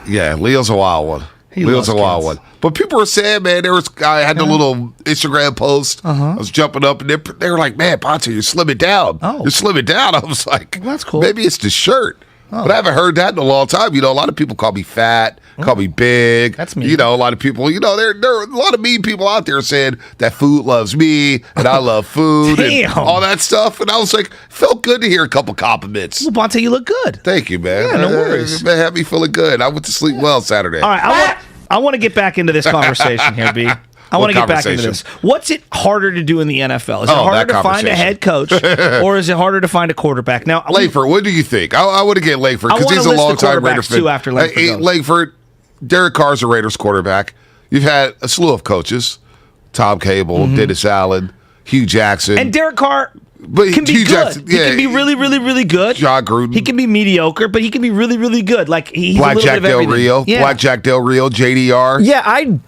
Yeah, Leo's a wild one. Leo's a wild one. But people were saying, man, I had the little Instagram post. I was jumping up, and they were like, man, Ponte, you're slimming down. Oh. You're slimming down. I was like, well, that's cool. Maybe it's the shirt. Oh. But I haven't heard that in a long time. You know, a lot of people call me fat, call me big. That's me. You know, a lot of people, there are a lot of mean people out there saying that food loves me and I love food and all that stuff. And I was like, felt good to hear a couple compliments. Well, Bonte, you look good. Thank you, man. Yeah, no worries. Man, had me feeling good. I went to sleep well Saturday. All right, I want to get back into this conversation here, B. I want to get back into this. What's it harder to do in the NFL? Is it harder to find a head coach, or is it harder to find a quarterback? Now, Langford, what do you think? I want to get Langford because he's a long-time Raider fan. After Langford, Langford, Derek Carr's a Raiders quarterback. You've had a slew of coaches: Tom Cable, Dennis Allen, Hugh Jackson, and Derek Carr. But can be good. Jackson, he can be really, really, really good. John Gruden. He can be mediocre, but he can be really, really good. Like he's Blackjack Del Rio. Yeah. Blackjack Del Rio, JDR. Yeah, I'd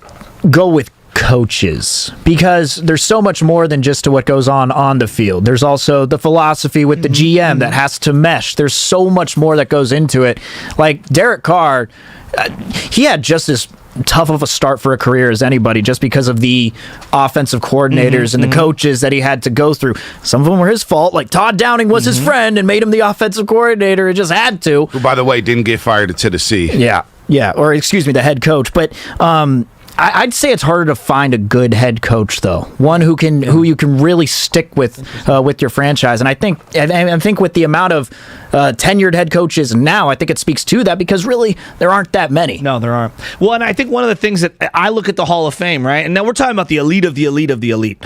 go with coaches because there's so much more than just to what goes on the field. There's also the philosophy with the GM that has to mesh. There's so much more that goes into it. Like Derek Carr, he had just as tough of a start for a career as anybody just because of the offensive coordinators and the coaches that he had to go through. Some of them were his fault. Like Todd Downing was his friend and made him the offensive coordinator. It just had to. Who, by the way, didn't get fired at Tennessee. Yeah. Or excuse me, the head coach. But I'd say it's harder to find a good head coach, though. One who you can really stick with your franchise. And I think with the amount of tenured head coaches now, I think it speaks to that because really there aren't that many. No, there aren't. Well, and I think one of the things that I look at the Hall of Fame, right? And now we're talking about the elite of the elite of the elite.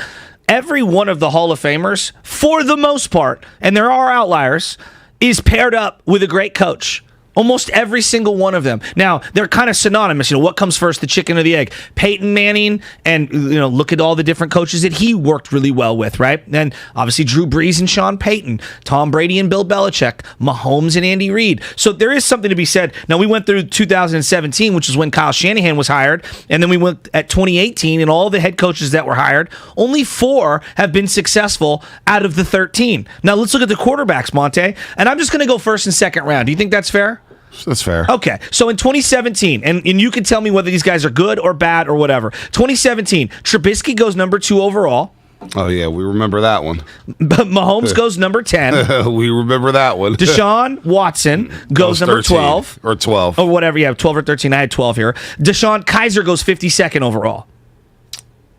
Every one of the Hall of Famers, for the most part, and there are outliers, is paired up with a great coach. Almost every single one of them. Now, they're kind of synonymous. What comes first, the chicken or the egg? Peyton Manning, and look at all the different coaches that he worked really well with, right? And obviously Drew Brees and Sean Payton, Tom Brady and Bill Belichick, Mahomes and Andy Reid. So there is something to be said. Now, we went through 2017, which is when Kyle Shanahan was hired, and then we went at 2018, and all the head coaches that were hired, only 4 have been successful out of the 13. Now, let's look at the quarterbacks, Monte, and I'm just going to go first and second round. Do you think that's fair? That's fair. Okay, so in 2017, and you can tell me whether these guys are good or bad or whatever. 2017, Trubisky goes number 2 overall. Oh, yeah, we remember that one. Mahomes goes number 10. We remember that one. Deshaun Watson goes number 12. Or 12. Or whatever, yeah, 12 or 13. I had 12 here. Deshaun Kaiser goes 52nd overall.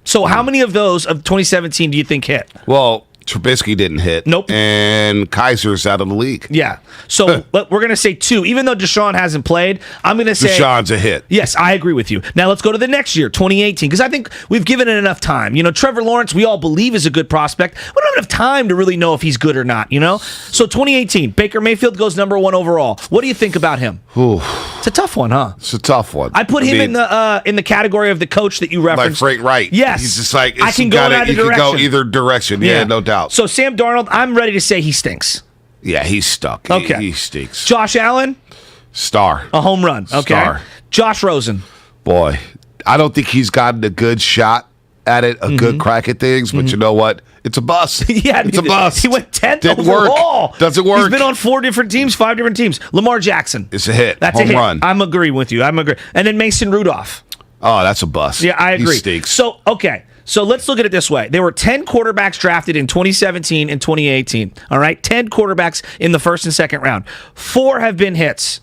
So how many of those of 2017 do you think hit? Well, Trubisky didn't hit. Nope. And Kaiser's out of the league. Yeah. So we're going to say 2. Even though Deshaun hasn't played, I'm going to say Deshaun's a hit. Yes, I agree with you. Now let's go to the next year, 2018, because I think we've given it enough time. Trevor Lawrence, we all believe is a good prospect. We don't have enough time to really know if he's good or not, So 2018, Baker Mayfield goes number 1 overall. What do you think about him? Ooh. It's a tough one, huh? It's a tough one. I put him in the category of the coach that you referenced. Like Frank Wright. Yes. He's just like, I can go in either direction. Can go either direction. Yeah, no doubt. So Sam Darnold, I'm ready to say he stinks. Yeah, he's stuck. Okay. He stinks. Josh Allen? Star. A home run. Okay. Star. Josh Rosen? Boy, I don't think he's gotten a good shot at it, a good crack at things, but you know what? It's a bust. Yeah, it's a bust. He went 10th Didn't overall. Work. Doesn't work. He's been on 4 different teams, 5 different teams. Lamar Jackson. It's a hit. That's home a hit. Run. I'm agreeing with you. And then Mason Rudolph. Oh, that's a bust. Yeah, I agree. He stinks. So, okay. So let's look at it this way. There were 10 quarterbacks drafted in 2017 and 2018. All right? 10 quarterbacks in the first and second round. 4 have been hits.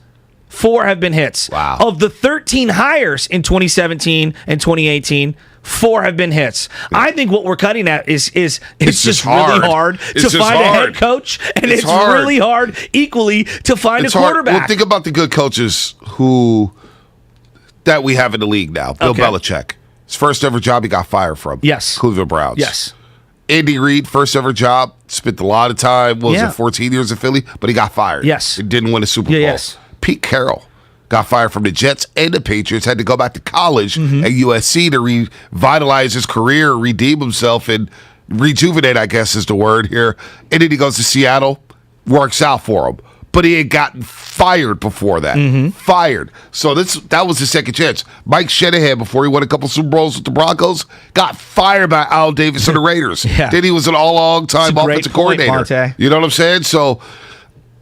4 have been hits. Wow. Of the 13 hires in 2017 and 2018, 4 have been hits. I think what we're cutting at is it's just really hard to find a head coach, and it's really hard equally to find a quarterback. Well, think about the good coaches that we have in the league now. Bill Belichick. His first ever job he got fired from. Yes. Cleveland Browns. Yes. Andy Reid, first ever job, spent a lot of time, 14 years in Philly, but he got fired. Yes. He didn't win a Super Bowl. Yes. Pete Carroll got fired from the Jets and the Patriots, had to go back to college at USC to revitalize his career, redeem himself, and rejuvenate, I guess is the word here. And then he goes to Seattle, works out for him. But he had gotten fired before that. Fired. So that was his second chance. Mike Shanahan, before he won a couple Super Bowls with the Broncos, got fired by Al Davis and the Raiders. Then he was an all-long-time offensive coordinator. Monte. You know what I'm saying? So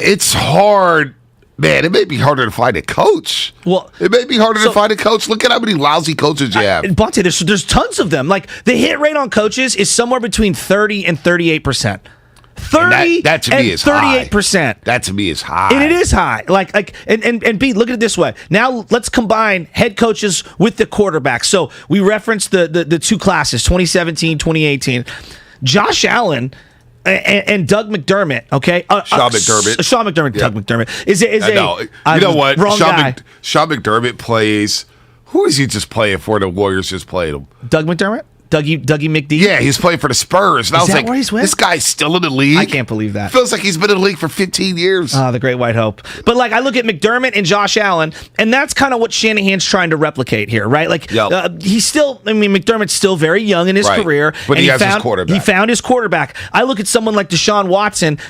it's hard. Man, it may be harder to find a coach. Well, it may be harder to find a coach. Look at how many lousy coaches you have. Bonte, there's tons of them. Like, the hit rate on coaches is somewhere between 30 and 38%. 30 that to me is 38%. High. That to me is high. And it is high. And Pete, look at it this way. Now let's combine head coaches with the quarterback. So we referenced the two classes, 2017, 2018. Josh Allen and Doug McDermott, okay? Sean McDermott. Doug McDermott. No, you know what? Wrong guy. Sean McDermott plays. Who is he just playing for? The Warriors just played him. Doug McDermott? Dougie McD? Yeah, he's playing for the Spurs. And I was like, where he's with? This guy's still in the league? I can't believe that. Feels like he's been in the league for 15 years. The Great White Hope. But, I look at McDermott and Josh Allen, and that's kind of what Shanahan's trying to replicate here, right? He's still, McDermott's still very young in his career. But he has his quarterback. He found his quarterback. I look at someone like Deshaun Watson.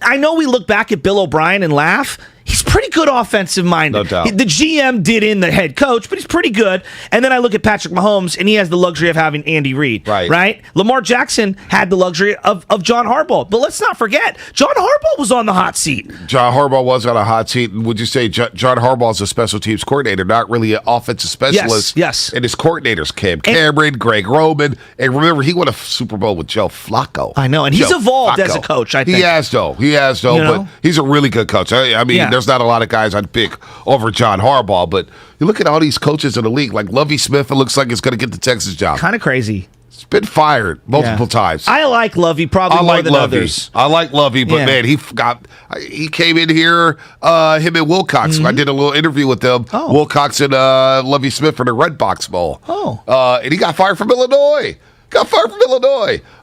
I know we look back at Bill O'Brien and laugh. He's pretty good offensive-minded. No doubt. The GM did in the head coach, but he's pretty good. And then I look at Patrick Mahomes, and he has the luxury of having Andy Reid. Right? Lamar Jackson had the luxury of John Harbaugh. But let's not forget, John Harbaugh was on the hot seat. John Harbaugh was on a hot seat. And would you say John Harbaugh is a special teams coordinator, not really an offensive specialist? Yes. And his coordinators, Cameron, Greg Roman. And remember, he won a Super Bowl with Joe Flacco. I know, and he's evolved as a coach, I think. He has, though. But he's a really good coach. I mean, there's not a lot of guys I'd pick over John Harbaugh, but you look at all these coaches in the league, like Lovie Smith, it looks like he's going to get the Texas job. Kind of crazy. He's been fired multiple times. I like Lovie probably more than others. I like Lovie, but man, he came in here, him and Wilcox. I did a little interview with them. Wilcox and Lovie Smith for the Red Box Bowl. And he got fired from Illinois.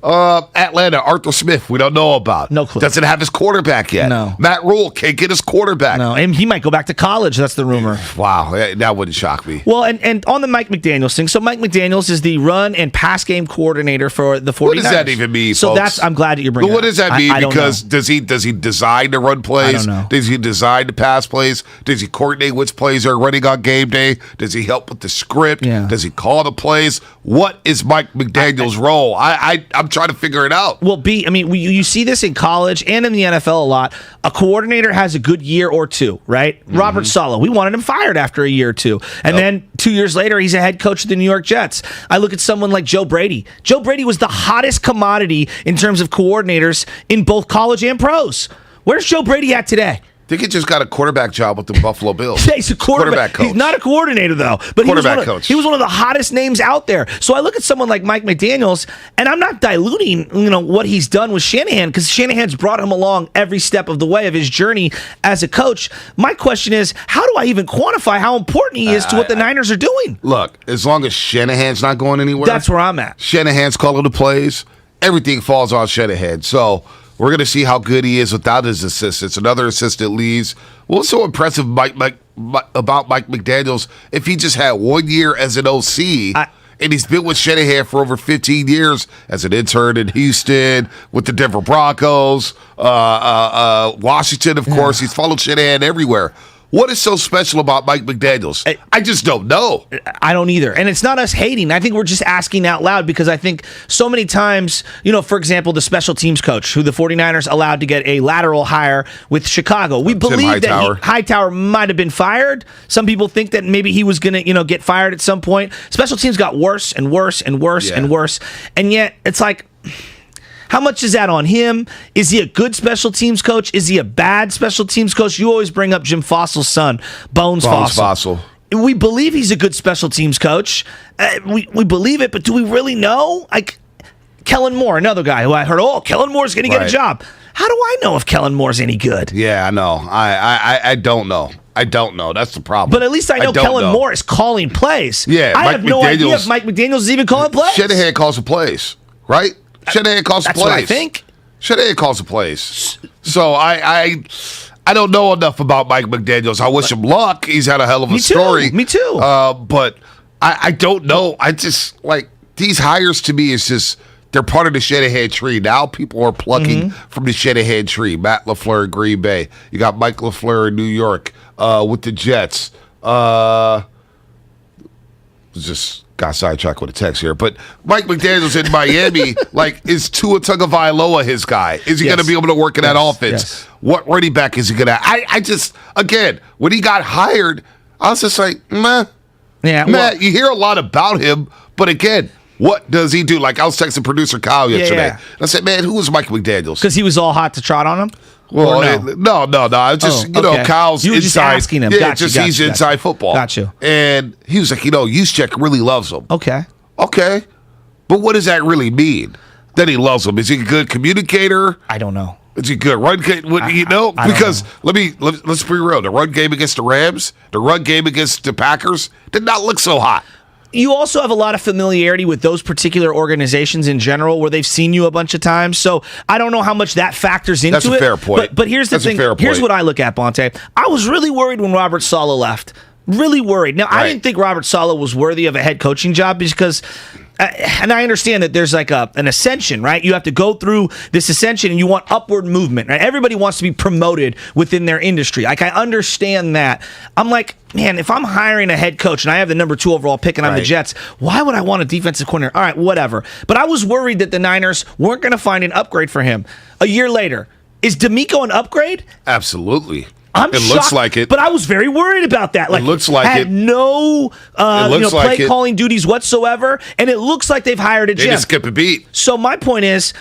Atlanta, Arthur Smith, we don't know about. No clue. Doesn't have his quarterback yet. No. Matt Rule can't get his quarterback. No, and he might go back to college. That's the rumor. Wow, that wouldn't shock me. Well, and on the Mike McDaniels thing, so Mike McDaniels is the run and pass game coordinator for the 49ers. What does that even mean, so folks? I'm glad that you're bringing But what does that mean? Because does he design the run plays? I don't know. Does he design the pass plays? Does he coordinate which plays are running on game day? Does he help with the script? Yeah. Does he call the plays? What is Mike McDaniels' role? I'm trying to figure it out. Well, you see this in college and in the NFL a lot. A coordinator has a good year or two, right? Robert Saleh, we wanted him fired after a year or two. And then 2 years later, he's a head coach of the New York Jets. I look at someone like Joe Brady. Joe Brady was the hottest commodity in terms of coordinators in both college and pros. Where's Joe Brady at today? I think he just got a quarterback job with the Buffalo Bills. Yeah, he's a quarterback coach. He's not a coordinator, though. But he was one of the hottest names out there. So I look at someone like Mike McDaniels, and I'm not diluting, what he's done with Shanahan, because Shanahan's brought him along every step of the way of his journey as a coach. My question is, how do I even quantify how important he is to what the Niners are doing? Look, as long as Shanahan's not going anywhere. That's where I'm at. Shanahan's calling the plays. Everything falls on Shanahan. So we're going to see how good he is without his assistants. Another assistant leaves. What's so impressive about Mike McDaniels, if he just had 1 year as an OC, and he's been with Shanahan for over 15 years as an intern in Houston, with the Denver Broncos, Washington, of course. He's followed Shanahan everywhere. What is so special about Mike McDaniels? I just don't know. I don't either. And it's not us hating. I think we're just asking out loud because I think so many times, for example, the special teams coach who the 49ers allowed to get a lateral hire with Chicago. We believe that Hightower might have been fired. Some people think that maybe he was going to, get fired at some point. Special teams got worse and worse and worse and worse. And yet it's like, how much is that on him? Is he a good special teams coach? Is he a bad special teams coach? You always bring up Jim Fossil's son, Bones Fossil. We believe he's a good special teams coach. We believe it, but do we really know? Like Kellen Moore, another guy who I heard, Kellen Moore's going to get a job. How do I know if Kellen Moore's any good? Yeah, I know. I don't know. I don't know. That's the problem. But at least I know Kellen Moore is calling plays. Yeah, I have no idea if Mike McDaniels is even calling plays. Shanahan calls the plays, right? Shanahan calls the plays. That's what I think. Shanahan calls the plays. So I I don't know enough about Mike McDaniels. I wish him luck. He's had a hell of a story. Me too. But I don't know. I just, like, these hires to me is just, they're part of the Shanahan tree. Now people are plucking from the Shanahan tree. Matt LaFleur in Green Bay. You got Mike LaFleur in New York with the Jets. Just got sidetracked with a text here. But Mike McDaniels in Miami, like, is Tua Tagovailoa his guy? Is he going to be able to work in that offense? Yes. What running back is he going to? I just, again, when he got hired, I was just like, meh. Yeah, Matt, you hear a lot about him, but again, what does he do? Like, I was texting producer Kyle yesterday. And I said, man, who was Mike McDaniels? Because he was all hot to trot on him? Well, no. It's just, Kyle's you were inside. Just asking him. Yeah, he's inside football. Got you. And he was like, Juszczyk really loves him. Okay. But what does that really mean? That he loves him? Is he a good communicator? I don't know. Is he good run game? Because let's be real. The run game against the Rams, the run game against the Packers did not look so hot. You also have a lot of familiarity with those particular organizations in general where they've seen you a bunch of times. So I don't know how much that factors into it. That's a fair point. But here's the thing. Here's what I look at, Bonte. I was really worried when Robert Saleh left. Really worried. Now, I didn't think Robert Saleh was worthy of a head coaching job because, and I understand that there's like an ascension, right? You have to go through this ascension and you want upward movement, right? Everybody wants to be promoted within their industry. Like, I understand that. I'm like, man, if I'm hiring a head coach and I have the number 2 overall pick and I'm the Jets, why would I want a defensive coordinator? All right, whatever. But I was worried that the Niners weren't going to find an upgrade for him. A year later, is D'Amico an upgrade? Absolutely. It looks like it, but I was very worried about that. Like, it looks like had no play calling duties whatsoever, and it looks like they've hired a GM. They just skip a beat. So my point is,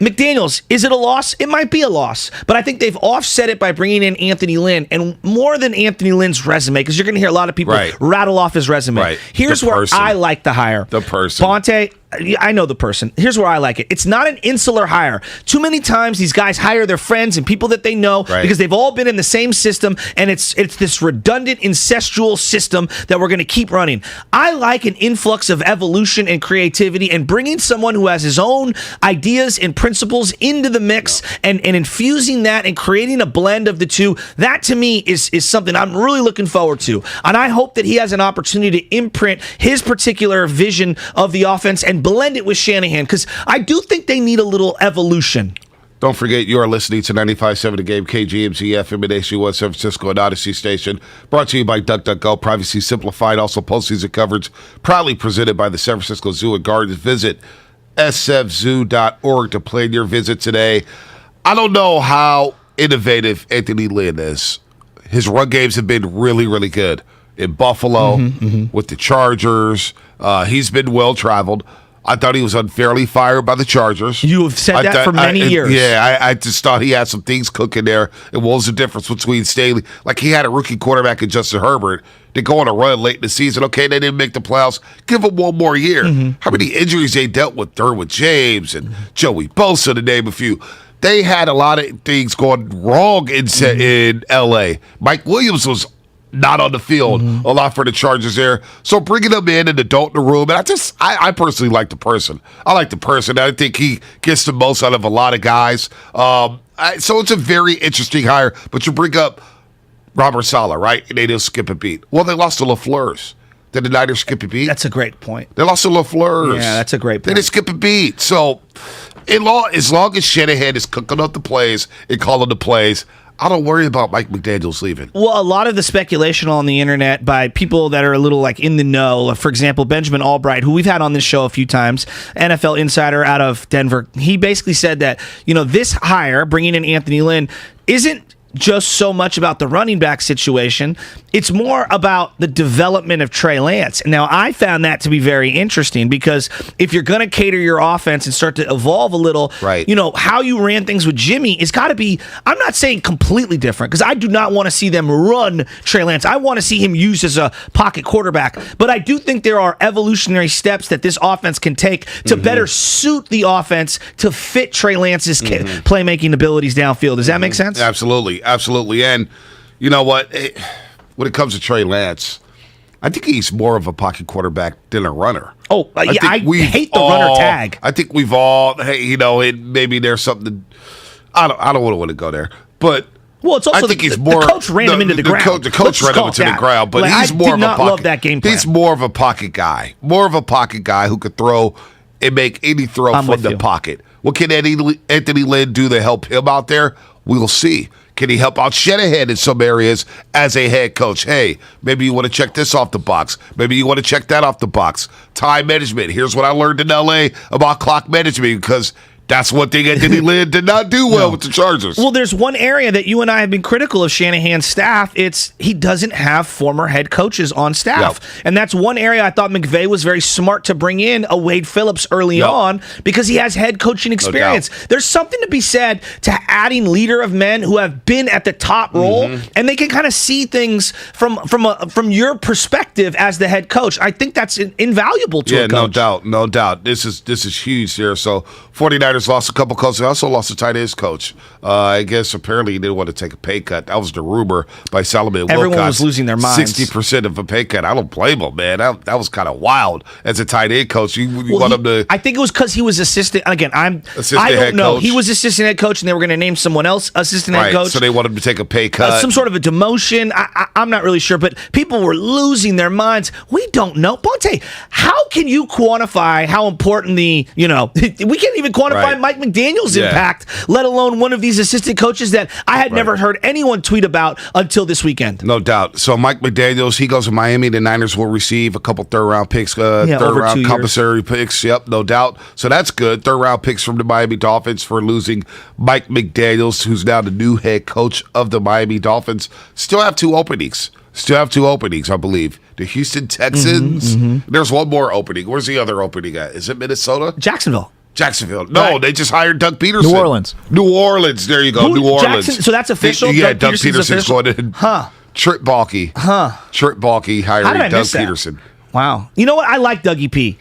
McDaniels, is it a loss? It might be a loss, but I think they've offset it by bringing in Anthony Lynn, and more than Anthony Lynn's resume, because you're going to hear a lot of people rattle off his resume. Right. Here's where I like the hire. The person. Bonte, I know the person. Here's where I like it. It's not an insular hire. Too many times these guys hire their friends and people that they know because they've all been in the same system, and it's this redundant, incestual system that we're going to keep running. I like an influx of evolution and creativity and bringing someone who has his own ideas and principles into the mix and infusing that and creating a blend of the two. That, to me, is something I'm really looking forward to. And I hope that he has an opportunity to imprint his particular vision of the offense and blend it with Shanahan, because I do think they need a little evolution. Don't forget, you are listening to 95.7 The Game, KGMZ FM and HG1 San Francisco and Odyssey Station. Brought to you by DuckDuckGo, Privacy Simplified. Also, postseason coverage proudly presented by the San Francisco Zoo and Gardens. Visit sfzoo.org to plan your visit today. I don't know how innovative Anthony Lynn is. His run games have been really, really good. In Buffalo, with the Chargers, he's been well-traveled. I thought he was unfairly fired by the Chargers. You have said that for many years. Yeah, I just thought he had some things cooking there. And what was the difference between Staley? Like, he had a rookie quarterback in Justin Herbert. They go on a run late in the season. Okay, they didn't make the playoffs. Give them one more year. How many injuries they dealt with? Derwin James and Joey Bosa, to name a few. They had a lot of things going wrong in L.A. Mike Williams was not on the field a lot for the Chargers there. So bringing them in and adult in the room, and I personally like the person. I like the person. I think he gets the most out of a lot of guys. So it's a very interesting hire. But you bring up Robert Saleh, right? And they didn't skip a beat. Well, they lost to LaFleur's. Did the Niners skip a beat? That's a great point. They lost to LaFleur's. Yeah, that's a great point. They didn't skip a beat. So as long as Shanahan is cooking up the plays and calling the plays, I don't worry about Mike McDaniels leaving. Well, a lot of the speculation on the internet by people that are a little like in the know, for example, Benjamin Albright, who we've had on this show a few times, NFL insider out of Denver, he basically said that, this hire, bringing in Anthony Lynn, isn't just so much about the running back situation. It's more about the development of Trey Lance. Now, I found that to be very interesting because if you're going to cater your offense and start to evolve a little, how you ran things with Jimmy is got to be, I'm not saying completely different, because I do not want to see them run Trey Lance. I want to see him used as a pocket quarterback. But I do think there are evolutionary steps that this offense can take to better suit the offense to fit Trey Lance's playmaking abilities downfield. Does that make sense? Absolutely. And you know what? When it comes to Trey Lance, I think he's more of a pocket quarterback than a runner. Oh, I hate the runner tag. I think we've all, maybe there's something. I don't want to go there, but Well, it's also I think he's more. The coach ran him into the ground. The coach ran him into the ground, but he's more of a pocket. Love that game plan. He's more of a pocket guy. More of a pocket guy who could throw and make any throw from the pocket. What can Anthony Lynn do to help him out there? We'll see. Can he help out Shanahan in some areas as a head coach? Hey, maybe you want to check this off the box. Maybe you want to check that off the box. Time management. Here's what I learned in L.A. about clock management, because that's one thing Anthony Lynn did not do well with the Chargers. Well, there's one area that you and I have been critical of Shanahan's staff. It's he doesn't have former head coaches on staff. Yep. And that's one area I thought McVay was very smart to bring in a Wade Phillips early on, because he has head coaching experience. There's something to be said to adding leader of men who have been at the top role, and they can kind of see things from your perspective as the head coach. I think that's invaluable to a coach. No doubt. This is huge here. So 49ers lost a couple coaches. They also lost a tight ends coach. I guess apparently he didn't want to take a pay cut. That was the rumor by Solomon Wilcox. Everyone was losing their minds. 60% of a pay cut. I don't blame him, man. That was kind of wild as a tight end coach. You want him to. I think it was because he was assistant. Again, I don't know. He was assistant head coach, and they were going to name someone else assistant head coach. So they wanted him to take a pay cut. Some sort of a demotion. I'm not really sure, but people were losing their minds. We don't know. Bonte, how can you quantify how important we can't even quantify Mike McDaniel's impact, let alone one of these assistant coaches that I had never heard anyone tweet about until this weekend. No doubt. So Mike McDaniels, he goes to Miami. The Niners will receive a couple third-round picks, third-round compensatory picks. Yep, no doubt. So that's good. Third-round picks from the Miami Dolphins for losing Mike McDaniels, who's now the new head coach of the Miami Dolphins. Still have two openings, I believe. The Houston Texans. There's one more opening. Where's the other opening at? Is it Minnesota? Jacksonville. No, they just hired Doug Peterson. New Orleans. There you go. New Orleans. So that's official? Doug Peterson's going in. Trip Baalke. Trip Baalke hiring Doug Peterson. Wow. You know what? I like Dougie P.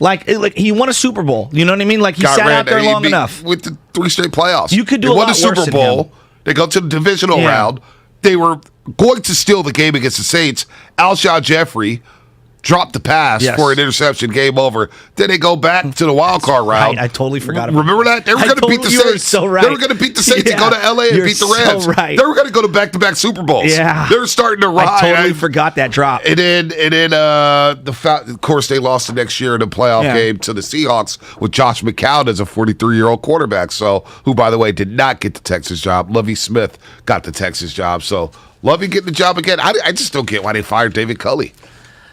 Like he won a Super Bowl. You know what I mean? Like he sat out there long enough. With the 3 straight playoffs. You could do a lot worse than him. They won the Super Bowl. They go to the divisional round. They were going to steal the game against the Saints. Alshon Jeffrey dropped the pass for an interception, game over. Then they go back to the wild card round. I totally forgot about Remember that? They were going to beat the Saints. So right. They were going to beat the Saints and go to LA and beat the Rams. So right. They were going to go to back-to-back Super Bowls. Yeah. They're starting to ride. I totally forgot that drop. And then of course, they lost the next year in the playoff game to the Seahawks with Josh McCown as a 43-year-old quarterback, who, by the way, did not get the Texas job. Lovie Smith got the Texas job. So Lovie getting the job again. I just don't get why they fired David Culley.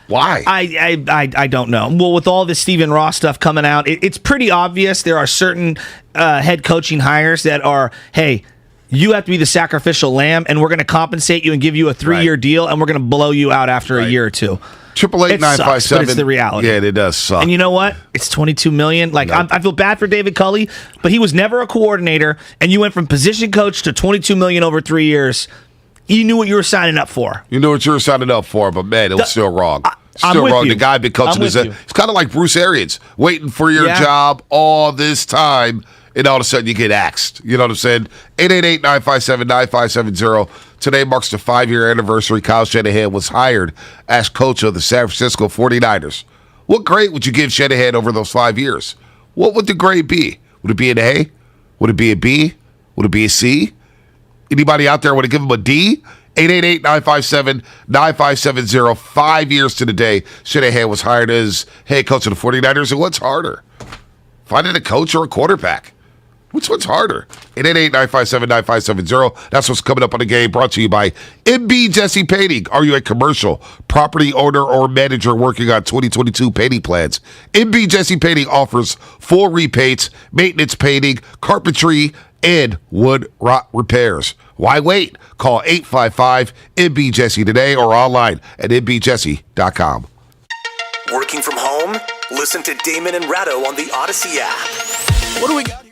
Why? I don't know. Well, with all this Stephen Ross stuff coming out, it's pretty obvious there are certain head coaching hires that are, hey, you have to be the sacrificial lamb, and we're going to compensate you and give you a 3-year deal, and we're going to blow you out after a year or two. 888-957. But it's the reality. Yeah, it does suck. And you know what? It's $22 million. Like I feel bad for David Culley, but he was never a coordinator, and you went from position coach to $22 million over 3 years. You knew what you were signing up for. You knew what you were signing up for, but man, it was still wrong. Still wrong. The guy been coaching it's kind of like Bruce Arians, waiting for your job all this time, and all of a sudden you get axed. You know what I'm saying? 888-957-9570. Today marks the 5-year anniversary Kyle Shanahan was hired as coach of the San Francisco 49ers. What grade would you give Shanahan over those 5 years? What would the grade be? Would it be an A? Would it be a B? Would it be a C? Anybody out there want to give him a D? 888-957-9570. 5 years to the day Shanahan was hired as head coach of the 49ers. And what's harder? Finding a coach or a quarterback? Which one's harder? 888-957-9570. That's what's coming up on the game, brought to you by MB Jesse Painting. Are you a commercial property owner or manager working on 2022 painting plans? MB Jesse Painting offers full repaints, maintenance painting, carpentry, and wood rot repairs. Why wait? Call 855-MB-JESSE today or online at mbjesse.com. Working from home? Listen to Damon and Ratto on the Odyssey app. What do we got here?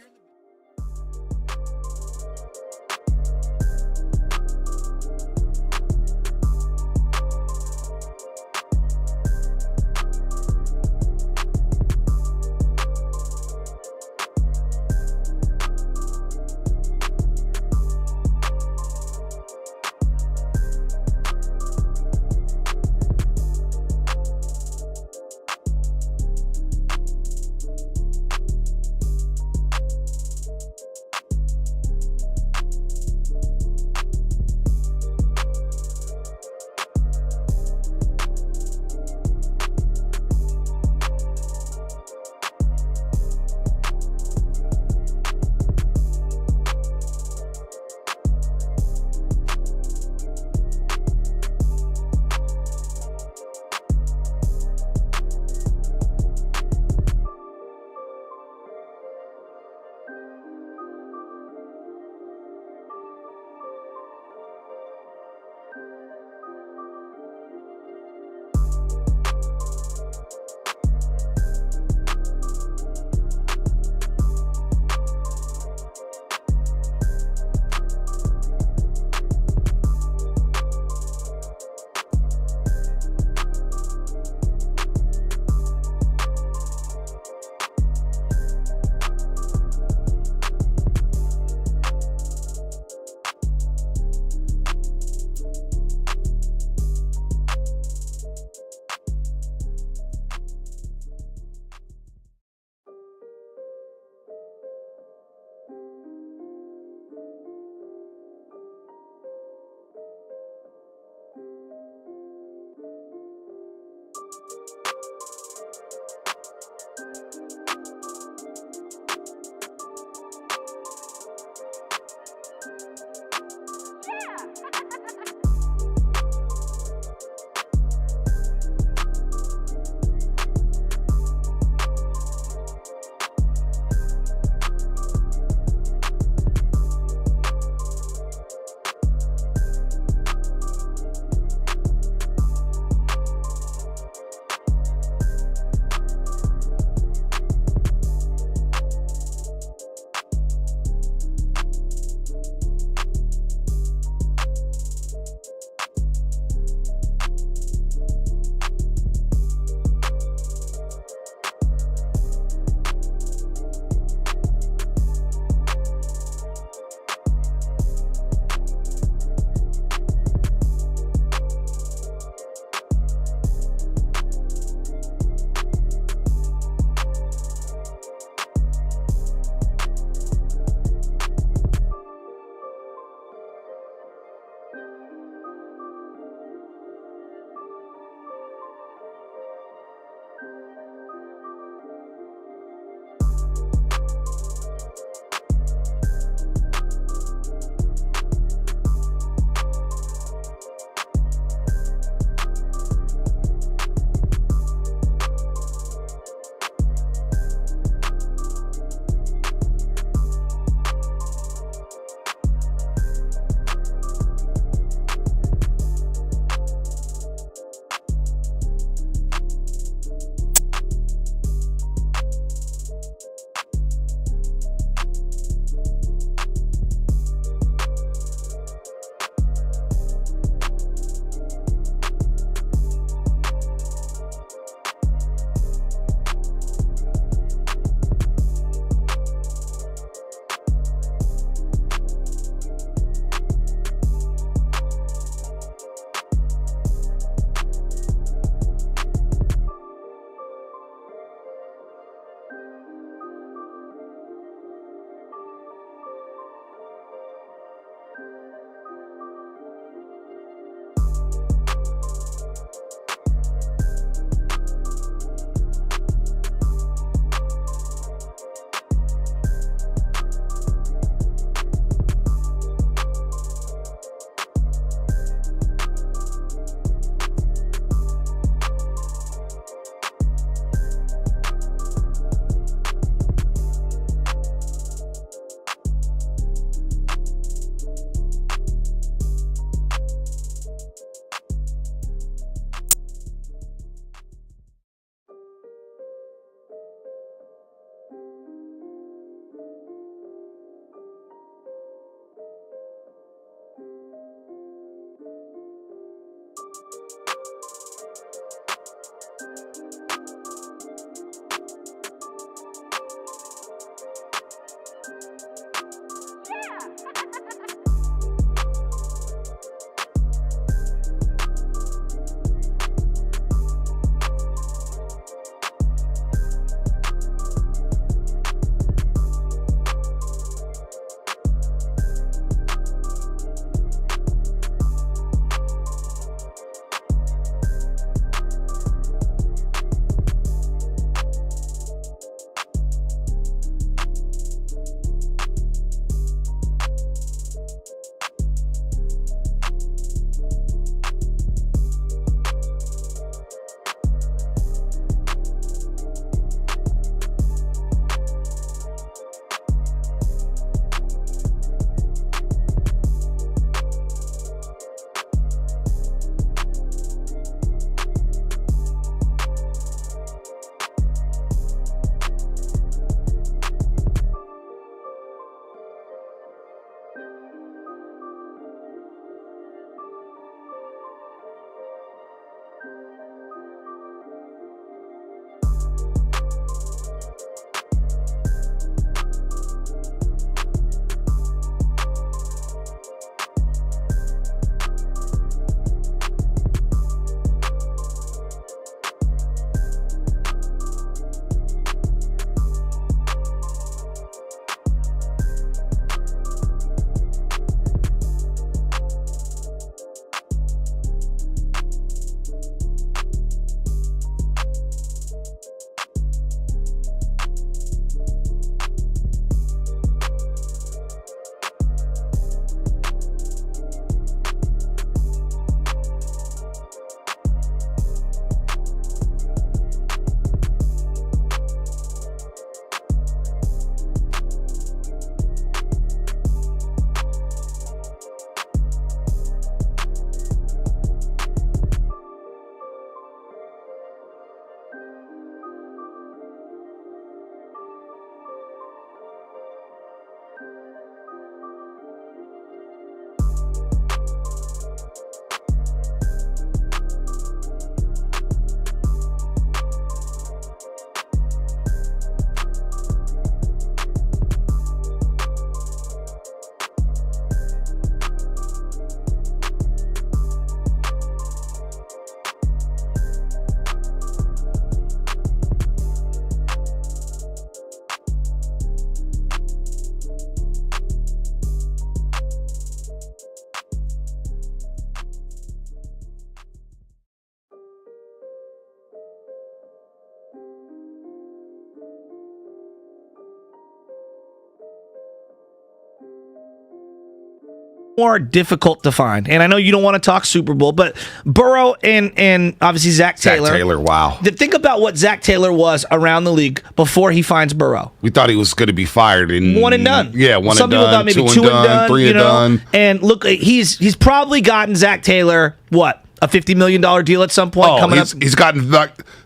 more difficult to find. And I know you don't want to talk Super Bowl, but Burrow and obviously Zach Taylor. Zach Taylor, wow. Think about what Zach Taylor was around the league before he finds Burrow. We thought he was going to be fired in one and done. Yeah, one Some and done. Some people thought maybe two and done, 3 and done. And look, he's probably gotten Zach Taylor, what? A $50 million deal at some point coming up? He's gotten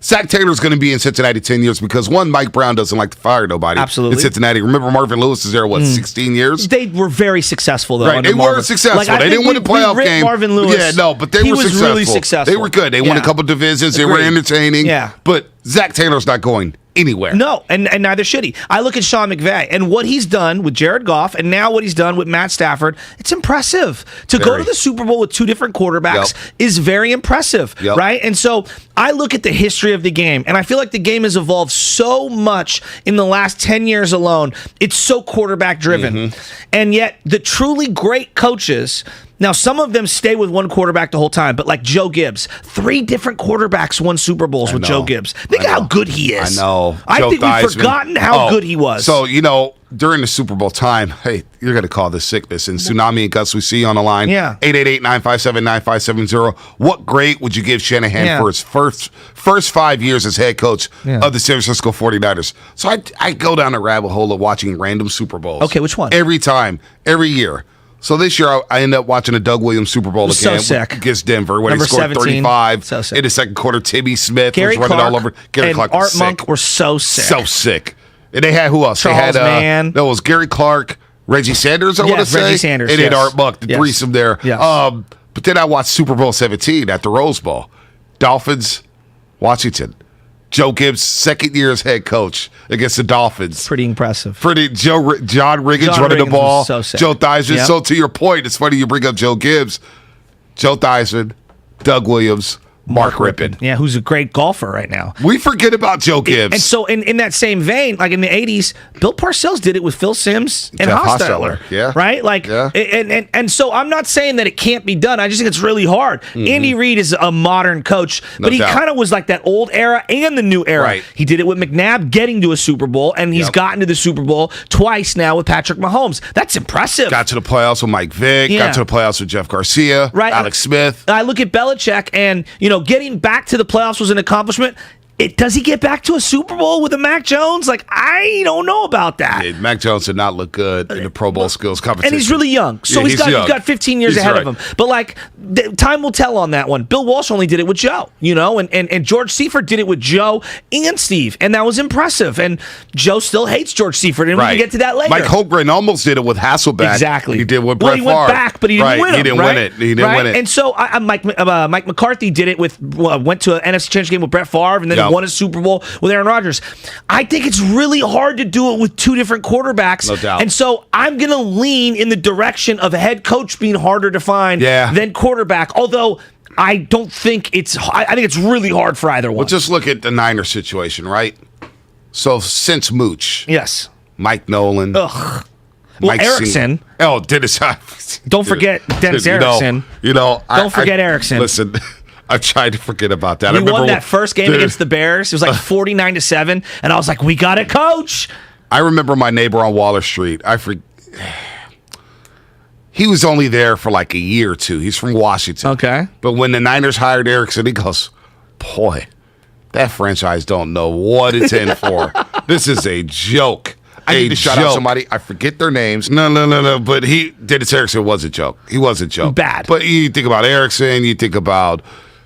Zach Taylor's going to be in Cincinnati 10 years because, one, Mike Brown doesn't like to fire nobody. Absolutely. In Cincinnati. Remember Marvin Lewis is there, 16 years? They were very successful, though. Right, they were successful. They didn't win a playoff game. Marvin Lewis. Yeah, no, but they were successful. He was really successful. They were good. They won a couple divisions. Agreed. They were entertaining. Yeah. But Zach Taylor's not going anywhere. No, and neither should he. I look at Sean McVay and what he's done with Jared Goff and now what he's done with Matt Stafford. It's impressive. To go to the Super Bowl with two different quarterbacks is very impressive, right? And so I look at the history of the game, and I feel like the game has evolved so much in the last 10 years alone. It's so quarterback driven. And yet the truly great coaches, now, some of them stay with one quarterback the whole time, but like Joe Gibbs, 3 different quarterbacks won Super Bowls with Joe Gibbs. Think of how good he is. I know. I think we've forgotten how good he was. So, during the Super Bowl time, hey, you're going to call this sickness. And Tsunami and Gus, we see you on the line. Yeah. 888-957-9570. What grade would you give Shanahan for his first 5 years as head coach of the San Francisco 49ers? So I go down a rabbit hole of watching random Super Bowls. Okay, which one? Every time, every year. So this year, I ended up watching a Doug Williams Super Bowl again against Denver when he scored 35 in the second quarter. Timmy Smith was running all over. Gary Clark was Art sick. Monk were so sick. So sick. And they had who else? Charles Mann. That was Gary Clark, Reggie Sanders, I want to say. Reggie Sanders, and then Art Monk, the threesome there. Yes. But then I watched Super Bowl 17 at the Rose Bowl. Dolphins, Washington. Joe Gibbs, second year as head coach against the Dolphins. Pretty impressive. John Riggins running the ball. So sick. Joe Theismann. So to your point, it's funny you bring up Joe Gibbs. Joe Theismann, Doug Williams, Mark Rippon. Yeah, who's a great golfer right now. We forget about Joe Gibbs. And so in that same vein, like in the 80s, Bill Parcells did it with Phil Simms and Hostetler. Yeah. Right? Like, and so I'm not saying that it can't be done. I just think it's really hard. Andy Reid is a modern coach, but he kind of was like that old era and the new era. Right. He did it with McNabb getting to a Super Bowl, and he's gotten to the Super Bowl twice now with Patrick Mahomes. That's impressive. Got to the playoffs with Mike Vick. Got to the playoffs with Jeff Garcia. Right. Alex Smith. I look at Belichick, and, getting back to the playoffs was an accomplishment. Does he get back to a Super Bowl with a Mac Jones? Like, I don't know about that. Yeah, Mac Jones did not look good in the Pro Bowl skills competition. And he's really young. So he's got 15 years ahead of him. But, like, time will tell on that one. Bill Walsh only did it with Joe, and George Seifert did it with Joe and Steve, and that was impressive. And Joe still hates George Seifert, and we can get to that later. Mike Holmgren almost did it with Hasselbeck. Exactly. He did with Brett Favre. He went back, but he didn't win it. He didn't win it. He didn't win it. And so Mike McCarthy did it went to an NFC Championship game with Brett Favre, and then he won a Super Bowl with Aaron Rodgers. I think it's really hard to do it with 2 different quarterbacks. No doubt. And so I'm going to lean in the direction of a head coach being harder to find than quarterback. Although I don't think I think it's really hard for either one. Well, just look at the Niners situation, right? So since Mooch. Yes. Mike Nolan. Ugh. Well, Erickson. Dennis. Don't forget Dennis Erickson. Don't forget Erickson. Listen. I tried to forget about that. We won that first game against the Bears. It was like 49-7, and I was like, "We got it, coach." I remember my neighbor on Waller Street. He was only there for like a year or two. He's from Washington. Okay. But when the Niners hired Erickson, he goes, "Boy, that franchise don't know what it's in for. This is a joke." I need to shout out somebody. I forget their names. No. But Dennis Erickson was a joke. He was a joke. Bad. But you think about Erickson, you think about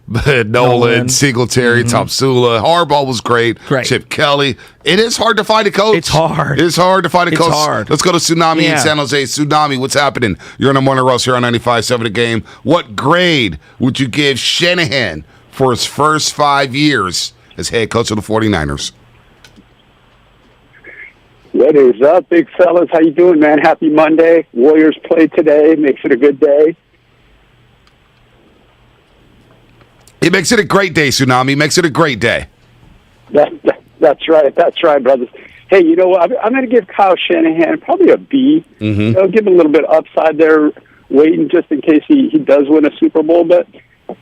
Nolan, Singletary, Tom Sula. Harbaugh was great. Chip Kelly. It is hard to find a coach. It's hard. It's hard to find a coach. It's hard. Let's go to Tsunami in San Jose. Tsunami, what's happening? You're on the Morning Roast here on 95.7 The Game. What grade would you give Shanahan for his first 5 years as head coach of the 49ers? What is up, big fellas? How you doing, man? Happy Monday. Warriors play today. Makes it a good day. It makes it a great day, Tsunami. Makes it a great day. That's right. That's right, brothers. Hey, you know what? I'm going to give Kyle Shanahan probably a B. I'll give him a little bit of upside there, waiting just in case he does win a Super Bowl. But,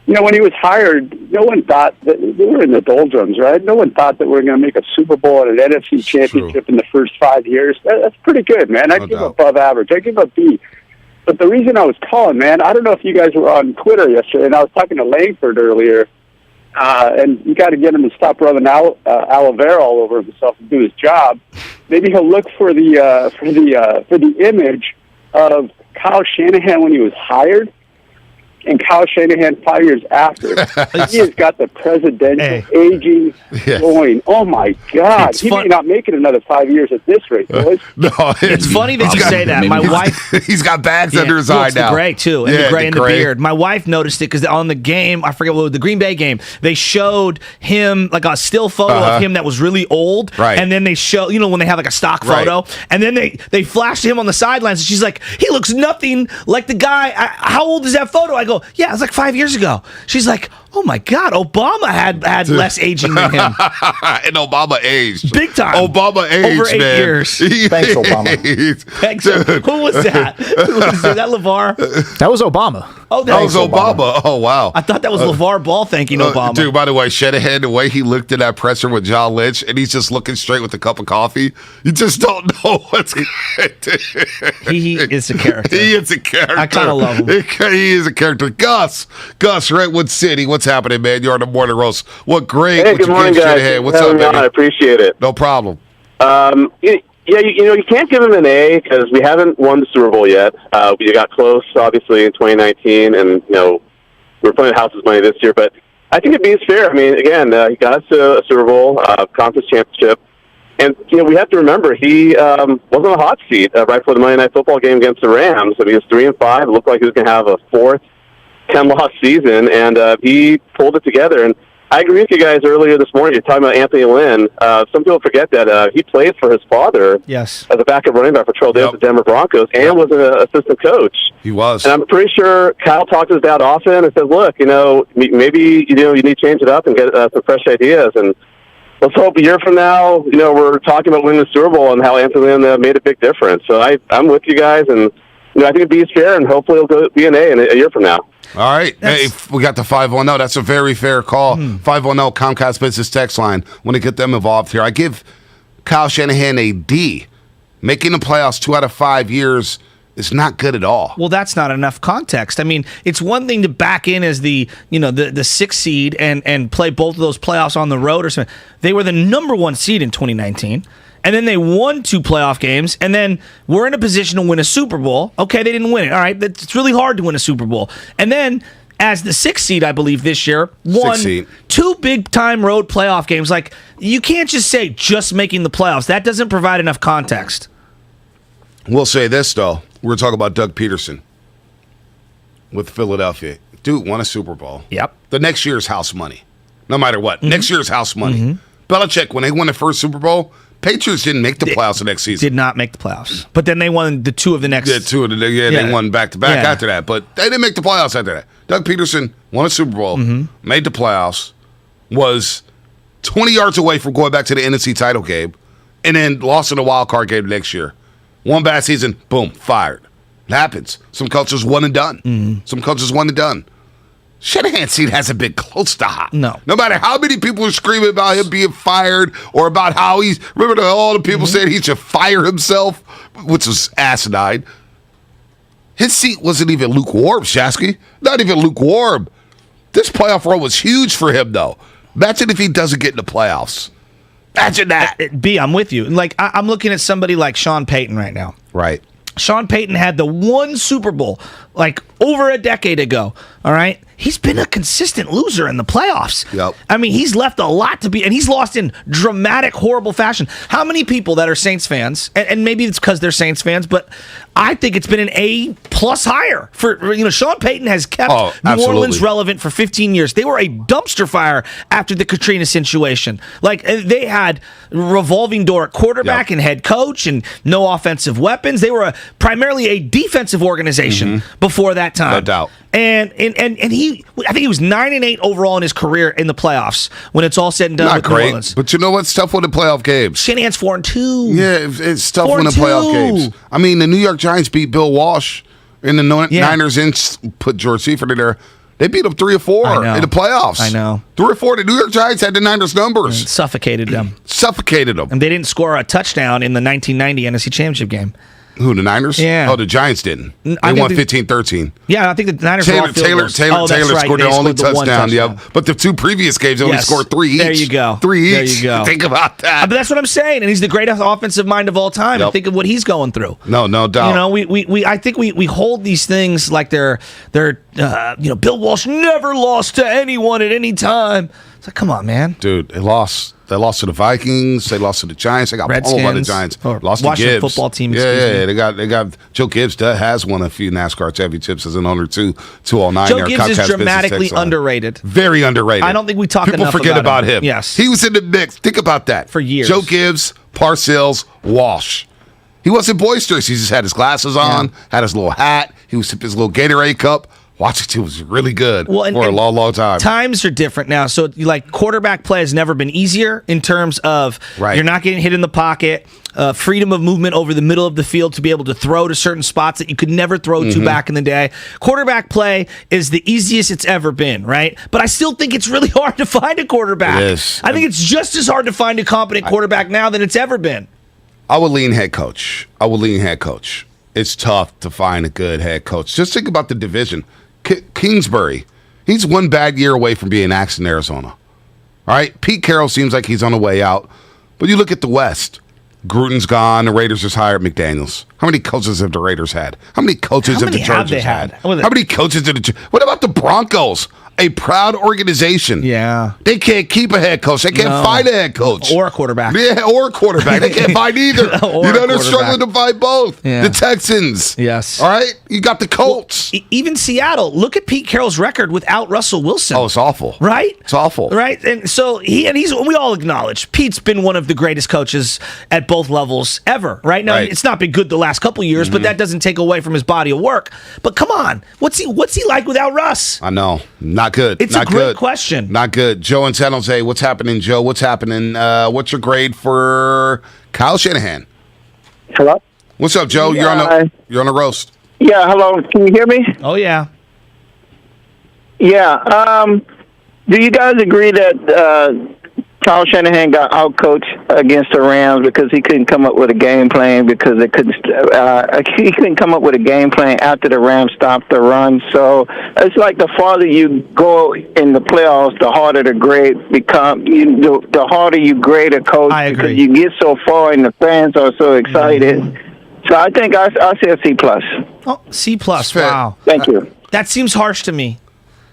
when he was hired, no one thought that we were in the doldrums, right? No one thought that we were going to make a Super Bowl and an NFC championship in the first 5 years. That's pretty good, man. I'd give above average. I'd give a B. But the reason I was calling, man, I don't know if you guys were on Twitter yesterday, and I was talking to Langford earlier, and you got to get him to stop rubbing aloe vera all over himself and do his job. Maybe he'll look for the image of Kyle Shanahan when he was hired, and Kyle Shanahan 5 years after. He has got the presidential aging going. Oh, my God. He may not make it another 5 years at this rate, boys. No, it's funny that you say that. My wife... He's got bags under his eye now. The gray, too, and the gray and the beard. My wife noticed it because on the game, I forget what, the Green Bay game, they showed him, like a still photo of him that was really old, and then they show, when they have like a stock photo, and then they flashed him on the sidelines, and she's like, he looks nothing like the guy. How old is that photo? I go, yeah, it was like 5 years ago. She's like, oh my God, Obama had less aging than him. And Obama aged. Big time. Obama aged, over 8 years. Thanks, Obama. Thanks. Who was that? Was that LeVar? That was Obama. Oh, that was Obama. Oh, wow. I thought that was LeVar Ball thanking Obama. Dude, by the way, Shanahan, the way he looked at that presser with John Lynch, and he's just looking straight with a cup of coffee, you just don't know what's going to He is a character. He is a character. I kind of love him. He is a character. Gus, Redwood City, what's happening, man? You're on the morning roast. What great. Hey, good morning, guys. Shanahan. What's up, man? I appreciate it. No problem. You can't give him an A because we haven't won the Super Bowl yet. We got close, obviously, in 2019, and, we're playing house's money this year. But I think a B is fair. I mean, again, he got us to a Super Bowl, conference championship. And, we have to remember, he was on a hot seat right before the Monday Night Football game against the Rams. I mean, he was 3-5. It looked like he was going to have a fourth 10-loss season, and he pulled it together. And I agree with you guys earlier this morning. You're talking about Anthony Lynn. Some people forget that he played for his father as a backup running back for Terrell Davis, the Denver Broncos, and was an assistant coach. He was. And I'm pretty sure Kyle talked to his dad often and said, look, maybe you need to change it up and get some fresh ideas. And let's hope a year from now, we're talking about winning the Super Bowl and how Anthony Lynn made a big difference. So I'm with you guys, and I think B is fair, and hopefully it'll go be an A in a year from now. All right. Hey, we got the 510. That's a very fair call. 510 Comcast Business Text Line. Want to get them involved here. I give Kyle Shanahan a D. Making the playoffs 2 out of 5 years is not good at all. Well, that's not enough context. I mean, it's one thing to back in as the 6th seed and play both of those playoffs on the road or something. They were the number 1 seed in 2019. And then they won 2 playoff games, and then we're in a position to win a Super Bowl. Okay, they didn't win it. All right, it's really hard to win a Super Bowl. And then, as the 6th seed, I believe, this year, won 2 big-time road playoff games. Like, you can't just say just making the playoffs. That doesn't provide enough context. We'll say this, though. We're talking about Doug Peterson with Philadelphia. Dude won a Super Bowl. Yep. The next year's house money. No matter what. Next year's house money. Belichick, when they won the first Super Bowl, Patriots didn't make the playoffs the next season. Did not make the playoffs. But then they won the 2 of the next. They won back-to-back after that. But they didn't make the playoffs after that. Doug Peterson won a Super Bowl, made the playoffs, was 20 yards away from going back to the NFC title game, and then lost in the wild card game next year. One bad season, boom, fired. It happens. Some coaches one and done. Some coaches one and done. Shanahan's seat hasn't been close to hot. No. No matter how many people are screaming about him being fired or about how he's... Remember all the people saying he should fire himself, which was asinine. His seat wasn't even lukewarm, Shasky. Not even lukewarm. This playoff run was huge for him, though. Imagine if he doesn't get in the playoffs. Imagine that. B, I'm with you. Like, I'm looking at somebody like Sean Payton right now. Right. Sean Payton had the 1 Super Bowl like over a decade ago. All right. He's been a consistent loser in the playoffs. Yep. I mean, he's left a lot to be, and he's lost in dramatic, horrible fashion. How many people that are Saints fans, and maybe it's because they're Saints fans, but I think it's been an A+ higher for, Sean Payton has kept New Orleans relevant for 15 years. They were a dumpster fire after the Katrina situation. Like, they had revolving door at quarterback and head coach and no offensive weapons. They were primarily a defensive organization before that time. No doubt. And he, I think he was 9-8 overall in his career in the playoffs when it's all said and done. Not with great, New Orleans. but you know what's tough winning playoff games? Shanahan's 4-2. Yeah, it's tough winning playoff games. I mean, the New York Giants beat Bill Walsh, and the Niners put George Seifert in there. They beat them 3 or 4 in the playoffs. I know. 3 or 4. The New York Giants had the Niners numbers. And suffocated them. Suffocated them. And they didn't score a touchdown in the 1990 NFC Championship game. Who, the Niners? Yeah. Oh, the Giants didn't. They won 15-13. Yeah, I think the Niners Taylor scored their only touchdown. Yeah, but the 2 previous games only scored 3 each. There you go. 3 each. There you go. Think about that. But that's what I'm saying, and he's the greatest offensive mind of all time. And think of what he's going through. No doubt. You know, I think we hold these things like they're Bill Walsh never lost to anyone at any time. It's like, come on, man. Dude, they lost. They lost to the Vikings. They lost to the Giants. They got pummeled by the Giants. Lost to Washington Gibbs. Football team. Yeah. They got Joe Gibbs. That has won a few NASCAR championships as an owner too. 209. Joe Gibbs is dramatically underrated. Very underrated. I don't think we talk enough about him. People forget about him. Yes, he was in the mix. Think about that for years. Joe Gibbs, Parcells, Walsh. He wasn't boisterous. He just had his glasses on, had his little hat. He was sipping his little Gatorade cup. Washington was really good for a long time. Times are different now. So, quarterback play has never been easier in terms of you're not getting hit in the pocket, freedom of movement over the middle of the field to be able to throw to certain spots that you could never throw to back in the day. Quarterback play is the easiest it's ever been, right? But I still think it's really hard to find a quarterback. It is. I think it's just as hard to find a competent quarterback now than it's ever been. I would lean head coach. It's tough to find a good head coach. Just think about the division. Kingsbury, he's one bad year away from being axed in Arizona. All right? Pete Carroll seems like he's on the way out. But you look at the West. Gruden's gone. The Raiders just hired McDaniels. How many coaches have the Raiders had? How many coaches have the Chargers had? How many coaches did the What about the Broncos? A proud organization. Yeah. They can't keep a head coach. They can't find a head coach. Or a quarterback. Yeah, or a quarterback. They can't find either. They're struggling to find both. Yeah. The Texans. Yes. All right? You got the Colts. Well, even Seattle. Look at Pete Carroll's record without Russell Wilson. Oh, it's awful. Right? It's awful. Right? And so we all acknowledge Pete's been one of the greatest coaches at both levels ever. Right? Now, it's not been good the last couple years, but that doesn't take away from his body of work. But come on. What's he like without Russ? I know. Not good. It's not a great good. question. Not good. Joe in San Jose, what's happening, Joe? What's happening? What's your grade for Kyle Shanahan? Hello? What's up, Joe? Yeah. You're on a roast. Yeah, hello. Can you hear me? Oh, yeah. Yeah. Do you guys agree that Kyle Shanahan got outcoached against the Rams because he couldn't come up with a game plan he couldn't come up with a game plan after the Rams stopped the run. So it's like the farther you go in the playoffs, the harder the grade become. The harder you grade a coach because you get so far and the fans are so excited. So I think I say a C+. Oh, C+. Wow. Thank you. That seems harsh to me.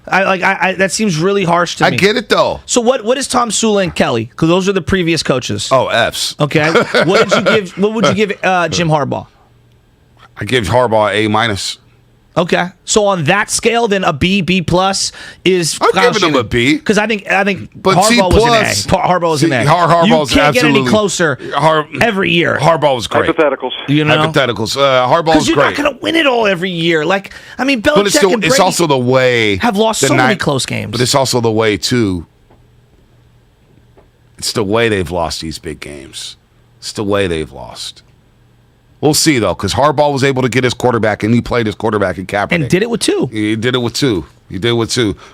That seems really harsh to me. I get it though. So what is Tom Sula and Kelly? Because those are the previous coaches. Oh, Fs. Okay. What would you give Jim Harbaugh? I give Harbaugh A-. Okay. So on that scale, then a B, B+ is. I'm giving him a B because I think but Harbaugh was an A. Harbaugh was an A. Harbaugh's you can't get any closer every year. Harbaugh was great. Hypotheticals. Hypotheticals. Harbaugh was great. Because you're not going to win it all every year. Belichick and Brady it's also the way have lost so many close games. But it's also the way too. It's the way they've lost these big games. It's the way they've lost. We'll see, though, because Harbaugh was able to get his quarterback, and he played his quarterback in Kaepernick. And did it with two. He did it with two.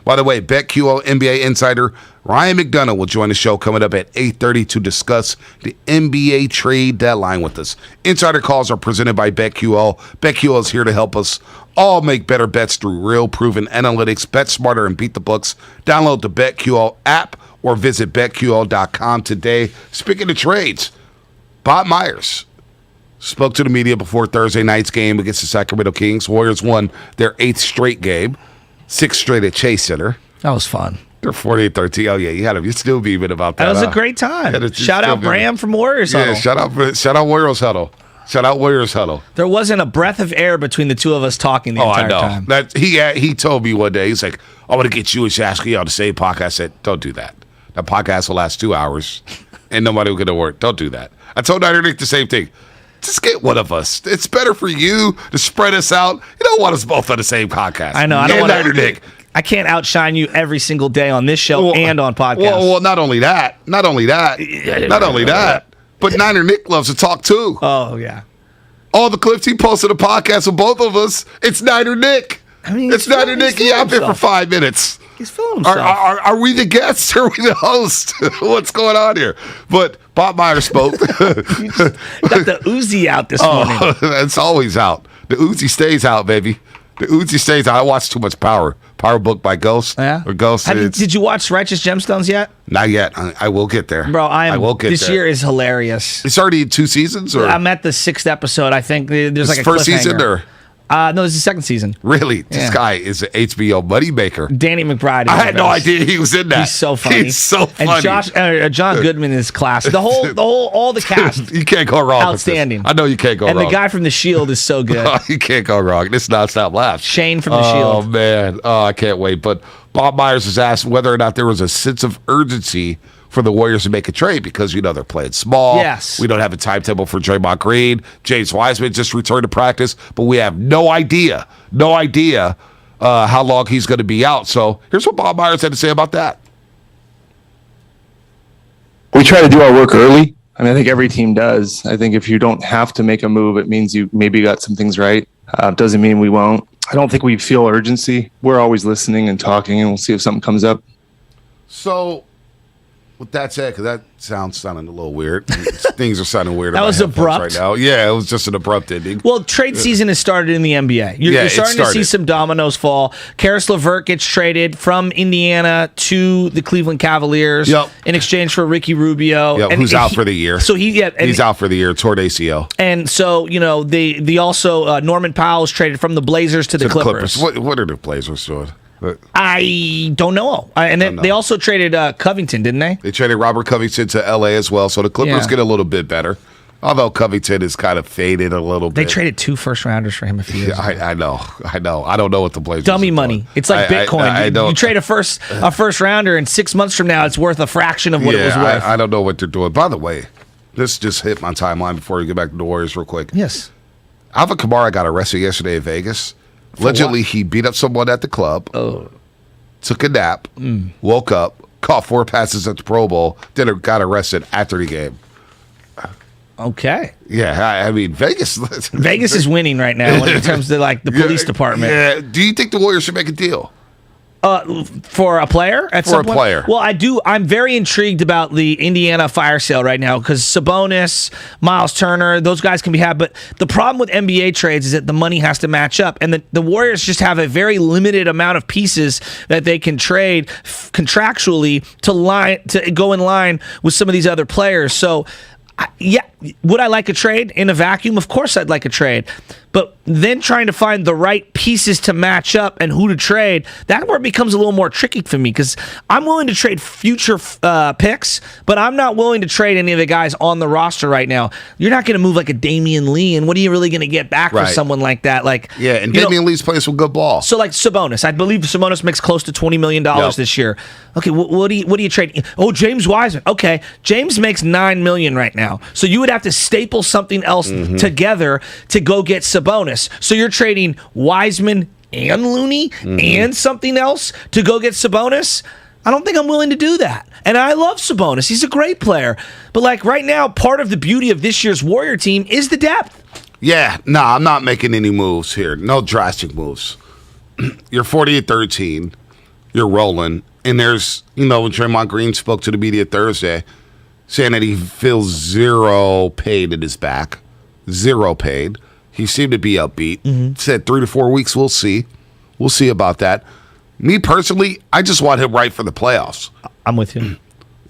By the way, BetQL NBA insider Ryan McDonough will join the show coming up at 8:30 to discuss the NBA trade deadline with us. Insider calls are presented by BetQL. BetQL is here to help us all make better bets through real proven analytics. Bet smarter and beat the books. Download the BetQL app or visit BetQL.com today. Speaking of trades, Bob Myers spoke to the media before Thursday night's game against the Sacramento Kings. Warriors won their 8th straight game, 6th straight at Chase Center. That was fun. They're 48-13. Oh, yeah, you're still beaming about that. That was a great time. Shout out Bram from Warriors Huddle. Yeah, shout out Warriors Huddle. Shout out Warriors Huddle. There wasn't a breath of air between the two of us talking the entire time. That he told me one day, he's like, I want to get you and Shasky on the same podcast. I said, don't do that. That podcast will last 2 hours, and nobody will get to work. Don't do that. I told Niner Nick the same thing. Just get one of us. It's better for you to spread us out. You don't want us both on the same podcast. I know. I don't want Nick. I can't outshine you every single day on this show and on podcasts. Well, not only that. But Niner Nick loves to talk too. Oh, yeah. All the clips he posted a podcast with both of us, it's Niner Nick. I mean, it's Niner Nick. He out there for 5 minutes. He's feeling himself. Are we the guests or are we the host? What's going on here? But Bob Myers spoke. You got the Uzi out this morning. It's always out. The Uzi stays out, baby. The Uzi stays out. I watch too much Power. Power book by Ghost. Yeah. Or Ghost. Did you watch Righteous Gemstones yet? Not yet. I will get there. Bro, I will get there. This year is hilarious. It's already in 2 seasons? Or? I'm at the 6th episode. I think there's like a first cliffhanger. season or? No, this is the 2nd season. Really? This guy is an HBO moneymaker. Danny McBride. I had no idea he was in that. He's so funny. He's so funny. And John Goodman is classic. All the cast. You can't go wrong. Outstanding. I know you can't go wrong. And the guy from The Shield is so good. You can't go wrong. This nonstop laughs. Shane from The Shield. Oh man. Oh, I can't wait. But Bob Myers was asked whether or not there was a sense of urgency for the Warriors to make a trade because, they're playing small. Yes. We don't have a timetable for Draymond Green. James Wiseman just returned to practice, but we have no idea how long he's going to be out. So here's what Bob Myers had to say about that. We try to do our work early. I think every team does. I think if you don't have to make a move, it means you maybe got some things right. Doesn't mean we won't. I don't think we feel urgency. We're always listening and talking, and we'll see if something comes up. So, with that said, because that sounding a little weird. Things are sounding weird. That was abrupt right now. Yeah, it was just an abrupt ending. Well, trade season has started in the NBA. You're starting to see some dominoes fall. Karis LeVert gets traded from Indiana to the Cleveland Cavaliers in exchange for Ricky Rubio. Yep, who's out for the year. So he's out for the year, torn ACL. And so, they also Norman Powell was traded from the Blazers to the Clippers. What are the Blazers doing? I don't know. And then they also traded Covington, didn't they? They traded Robert Covington to L.A. as well, so the Clippers get a little bit better. Although Covington is kind of faded a little bit. They traded 2 first-rounders for him a few years ago. I know. I don't know what the Blazers Dummy money. It's like Bitcoin. You trade a first-rounder, and 6 months from now, it's worth a fraction of what it was worth. I don't know what they're doing. By the way, this just hit my timeline before we get back to the Warriors real quick. Yes. Alvin Kamara got arrested yesterday in Vegas. Allegedly, he beat up someone at the club, took a nap, woke up, caught 4 passes at the Pro Bowl, then got arrested after the game. Okay. Yeah, Vegas. Vegas is winning right now in terms of the police department. Yeah. Do you think the Warriors should make a deal? For a player? For a player. Well, I do. I'm very intrigued about the Indiana fire sale right now because Sabonis, Miles Turner, those guys can be had. But the problem with NBA trades is that the money has to match up. And the Warriors just have a very limited amount of pieces that they can trade contractually to go in line with some of these other players. So, would I like a trade in a vacuum? Of course I'd like a trade. But then trying to find the right pieces to match up and who to trade, that's where it becomes a little more tricky for me because I'm willing to trade future picks, but I'm not willing to trade any of the guys on the roster right now. You're not going to move like a Damian Lee, and what are you really going to get back for someone like that? And Damian Lee's playing some good ball. So like Sabonis, I believe Sabonis makes close to $20 million this year. Okay, what do you trade? Oh, James Wiseman. Okay, James makes $9 million right now. So you would have to staple something else together to go get Sabonis. So you're trading Wiseman and Looney and something else to go get Sabonis? I don't think I'm willing to do that. And I love Sabonis. He's a great player. But right now, part of the beauty of this year's Warrior team is the depth. Yeah, I'm not making any moves here. No drastic moves. You're 40-13. You're rolling. And there's, when Draymond Green spoke to the media Thursday, saying that he feels zero pain in his back. Zero pain. He seemed to be upbeat. Said 3 to 4 weeks, we'll see. We'll see about that. Me personally, I just want him right for the playoffs. I'm with you.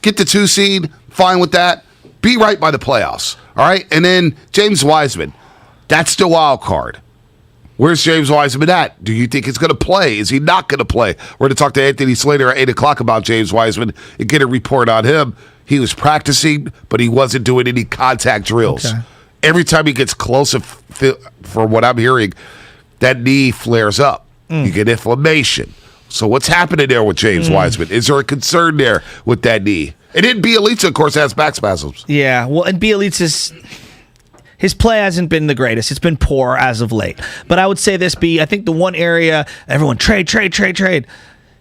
Get the 2 seed, fine with that. Be right by the playoffs, all right? And then James Wiseman, that's the wild card. Where's James Wiseman at? Do you think he's going to play? Is he not going to play? We're going to talk to Anthony Slater at 8 o'clock about James Wiseman and get a report on him. He was practicing, but he wasn't doing any contact drills. Okay. Every time he gets close, from what I'm hearing, that knee flares up. You get inflammation. So what's happening there with James Wiseman? Is there a concern there with that knee? And then Bielitsa, of course, has back spasms. Yeah, well, and Bielitsa's his play hasn't been the greatest. It's been poor as of late. But I would say this, I think the one area everyone trade.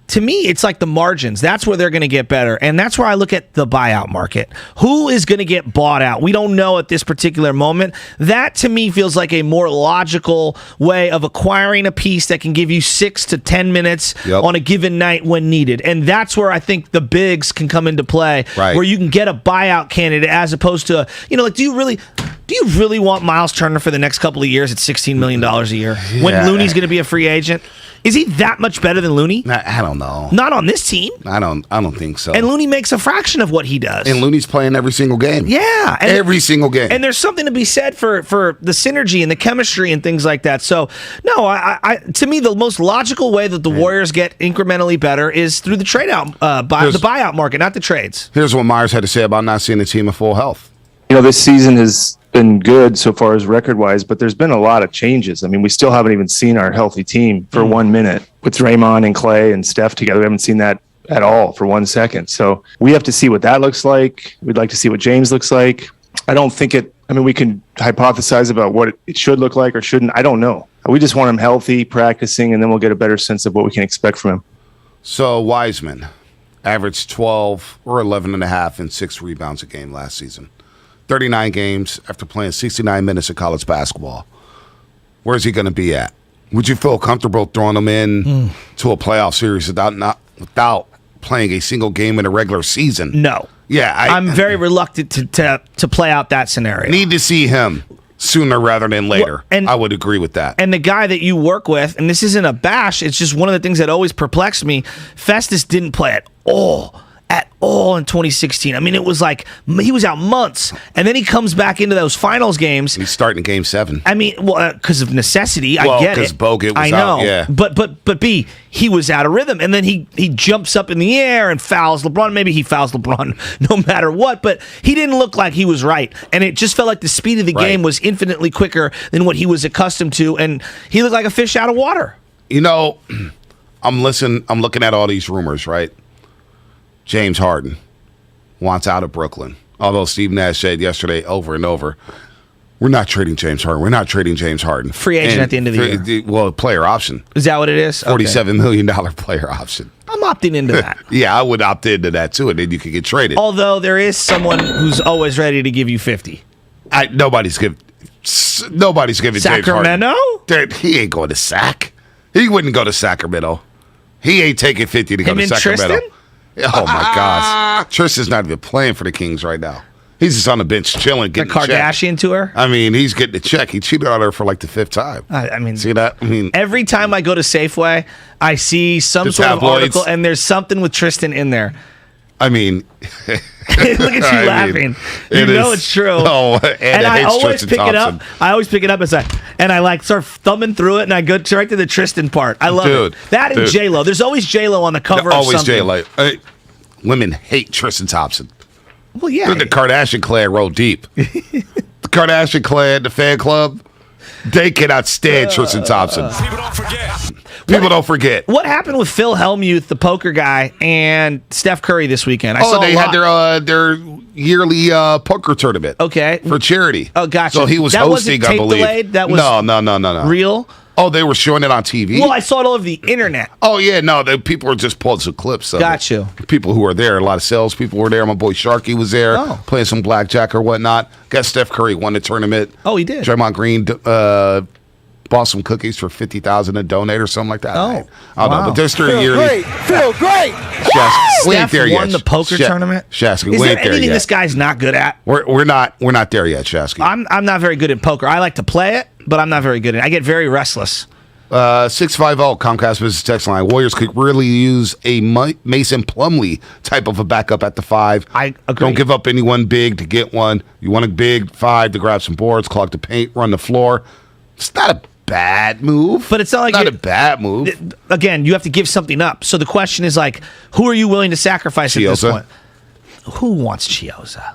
to me, it's like the margins. That's where they're going to get better. And that's where I look at the buyout market. Who is going to get bought out? We don't know at this particular moment. That, to me, feels like a more logical way of acquiring a piece that can give you 6 to 10 minutes on a given night when needed. And that's where I think the bigs can come into play, where you can get a buyout candidate as opposed to, do you really want Miles Turner for the next couple of years at $16 million a year when Looney's going to be a free agent? Is he that much better than Looney? I don't know. Not on this team. I don't think so. And Looney makes a fraction of what he does. And Looney's playing every single game. Yeah. Every single game. And there's something to be said for the synergy and the chemistry and things like that. So, no, I to me, the most logical way that the Warriors get incrementally better is through the the buyout market, not the trades. Here's what Myers had to say about not seeing the team in full health. This season has been good so far as record-wise, but there's been a lot of changes. I mean, we still haven't even seen our healthy team for 1 minute. With Draymond and Clay and Steph together, we haven't seen that at all for 1 second. So we have to see what that looks like. We'd like to see what James looks like. I don't think we can hypothesize about what it should look like or shouldn't. I don't know. We just want him healthy, practicing, and then we'll get a better sense of what we can expect from him. So Wiseman averaged 12 or 11.5 and 6 rebounds a game last season. 39 games after playing 69 minutes of college basketball. Where's he going to be at? Would you feel comfortable throwing him in to a playoff series without playing a single game in a regular season? No. Yeah, I'm very reluctant to play out that scenario. Need to see him sooner rather than later. And I would agree with that. And the guy that you work with, and this isn't a bash, it's just one of the things that always perplexed me, Festus didn't play at all in 2016. I mean, it was like he was out months, and then he comes back into those finals games. He's starting Game 7. I mean, because of necessity, I get it. Because Bogut was out, yeah. But B, he was out of rhythm, and then he jumps up in the air and fouls LeBron. Maybe he fouls LeBron no matter what, but he didn't look like he was right, and it just felt like the speed of the game was infinitely quicker than what he was accustomed to, and he looked like a fish out of water. I'm looking at all these rumors, right? James Harden wants out of Brooklyn. Although Steve Nash said yesterday over and over, we're not trading James Harden. We're not trading James Harden. Free agent at the end of the year. Well, player option. Is that what it is? $47 million player option. I'm opting into that. Yeah, I would opt into that too, and then you could get traded. Although there is someone who's always ready to give you 50. Nobody's giving Sacramento? James Harden. He ain't going to Sac. He wouldn't go to Sacramento. He ain't taking 50 to go to Sacramento. Tristan? Oh my gosh. Tristan's not even playing for the Kings right now. He's just on the bench chilling, getting the Kardashian tour. I mean, he's getting a check. He cheated on her for like the 5th time. I mean, see that? I mean, every time I go to Safeway, I see some sort of article, and there's something with Tristan in there. I mean, look at you laughing. It's true. Oh, and I always pick it up. I always pick it up and I like start thumbing through it, and I go right to the Tristan part. I love it. That and J-Lo. There's always J-Lo on the cover. Always of something. J-Lo. Women hate Tristan Thompson. Well, yeah. The Kardashian clan roll deep. The Kardashian clan, the fan club, they cannot stand Tristan Thompson. People don't forget. What happened with Phil Hellmuth, the poker guy, and Steph Curry this weekend? They had their yearly poker tournament. Okay. For charity. Oh, gotcha. So he was hosting, I believe. Delayed? That was no. Real? Oh, they were showing it on TV? Well, I saw it all over the internet. Oh, yeah, no, people were just pulling some clips of Got you. People who were there, a lot of salespeople were there. My boy Sharky was there, playing some blackjack or whatnot. Guess Steph Curry won the tournament. Oh, he did. Draymond Green bought some cookies for $50,000 to donate or something like that. I don't know, but there's their yearly. Feel great. Steph won the poker tournament. Shasky, is there anything this guy's not good at? We're not there yet, Shasky. I'm not very good at poker. I like to play it, but I'm not very good at it. I get very restless. 650 Comcast Business Text Line. Warriors could really use a Mason Plumlee type of a backup at the 5. I agree. Don't give up anyone big to get one. You want a big 5 to grab some boards, clog the paint, run the floor. It's not a bad move, but it's not like a bad move. Again, you have to give something up. So the question is who are you willing to sacrifice at this point? Who wants Chiozza?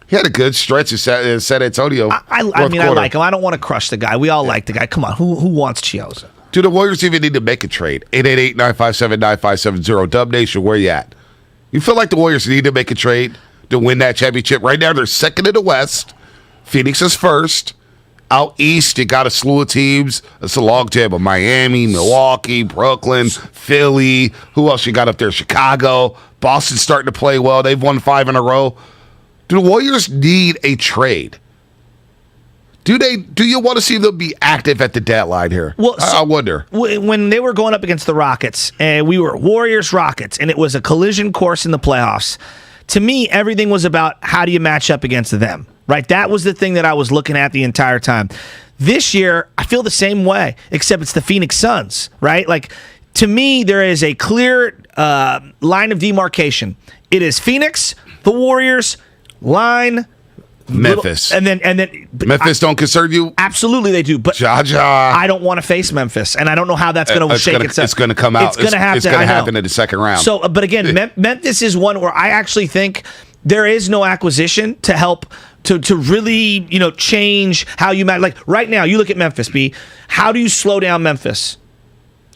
He had a good stretch at San Antonio. I like him. I don't want to crush the guy. We all like the guy. Come on, who wants Chiozza? Do the Warriors even need to make a trade? 888-957-9570. Dub Nation, where you at? You feel like the Warriors need to make a trade to win that championship? Right now, they're second in the West. Phoenix is first. Out east, you got a slew of teams. It's a logjam of Miami, Milwaukee, Brooklyn, Philly. Who else you got up there? Chicago. Boston's starting to play well. They've won 5 in a row. Do the Warriors need a trade? Do you want to see them be active at the deadline here? Well, I wonder. When they were going up against the Rockets, and we were Warriors-Rockets, and it was a collision course in the playoffs, to me, everything was about how do you match up against them, right? That was the thing that I was looking at the entire time. This year, I feel the same way, except it's the Phoenix Suns, right? Like, to me, there is a clear line of demarcation. It is Phoenix, the Warriors, line, Memphis. And then Memphis don't concern you? Absolutely they do. But I don't want to face Memphis, and I don't know how that's going to shake itself. It's going to come out. It's going to happen in the second round. So, but again, Memphis is one where I actually think there is no acquisition to help to really, change how you match. Like right now, you look at Memphis, B. How do you slow down Memphis?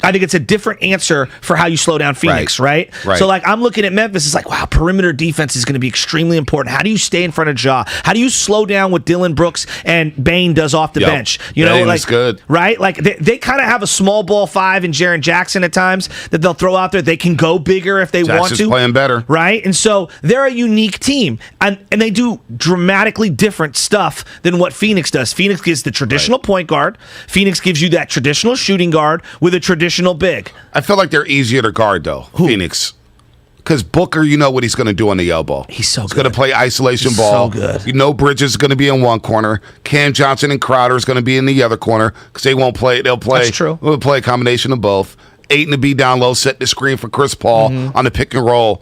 I think it's a different answer for how you slow down Phoenix, right? So, I'm looking at Memphis. It's like, wow, perimeter defense is going to be extremely important. How do you stay in front of Ja? How do you slow down what Dylan Brooks and Bane does off the bench? Bane is good. Right? Like, they kind of have a small ball 5 in Jaren Jackson at times that they'll throw out there. They can go bigger if they want to. Playing better. Right? And so, they're a unique team. And they do dramatically different stuff than what Phoenix does. Phoenix gives the traditional point guard. Phoenix gives you that traditional shooting guard with a traditional big. I feel like they're easier to guard, though, Phoenix. Because Booker, you know what he's going to do on the elbow. He's He's going to play isolation ball. So good. You know Bridges is going to be in one corner. Cam Johnson and Crowder is going to be in the other corner because they won't play. They'll play. That's true. They'll play a combination of both. Ayton to be down low, set the screen for Chris Paul on the pick and roll.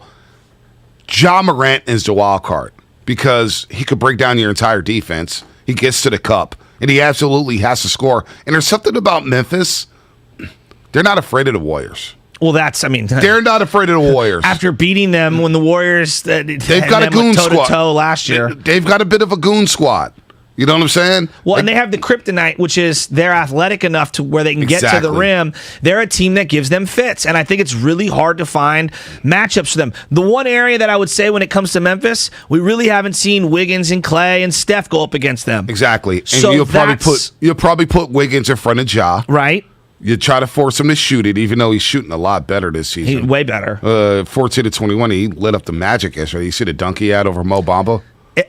Ja Morant is the wild card because he could break down your entire defense. He gets to the cup, and he absolutely has to score. And there's something about Memphis. They're not afraid of the Warriors. Well, they're not afraid of the Warriors. After beating them when the Warriors, they've got a goon squad toe last year. They've got a bit of a goon squad. You know what I'm saying? Well, and they have the kryptonite, which is they're athletic enough to where they can get to the rim. They're a team that gives them fits, and I think it's really hard to find matchups for them. The one area that I would say when it comes to Memphis, we really haven't seen Wiggins and Clay and Steph go up against them. Exactly. And so you'll probably put Wiggins in front of Ja. Right. You try to force him to shoot it, even though he's shooting a lot better this season. He's way better. 14 to 21, he lit up the Magic yesterday. You see the dunk he had over Mo Bamba?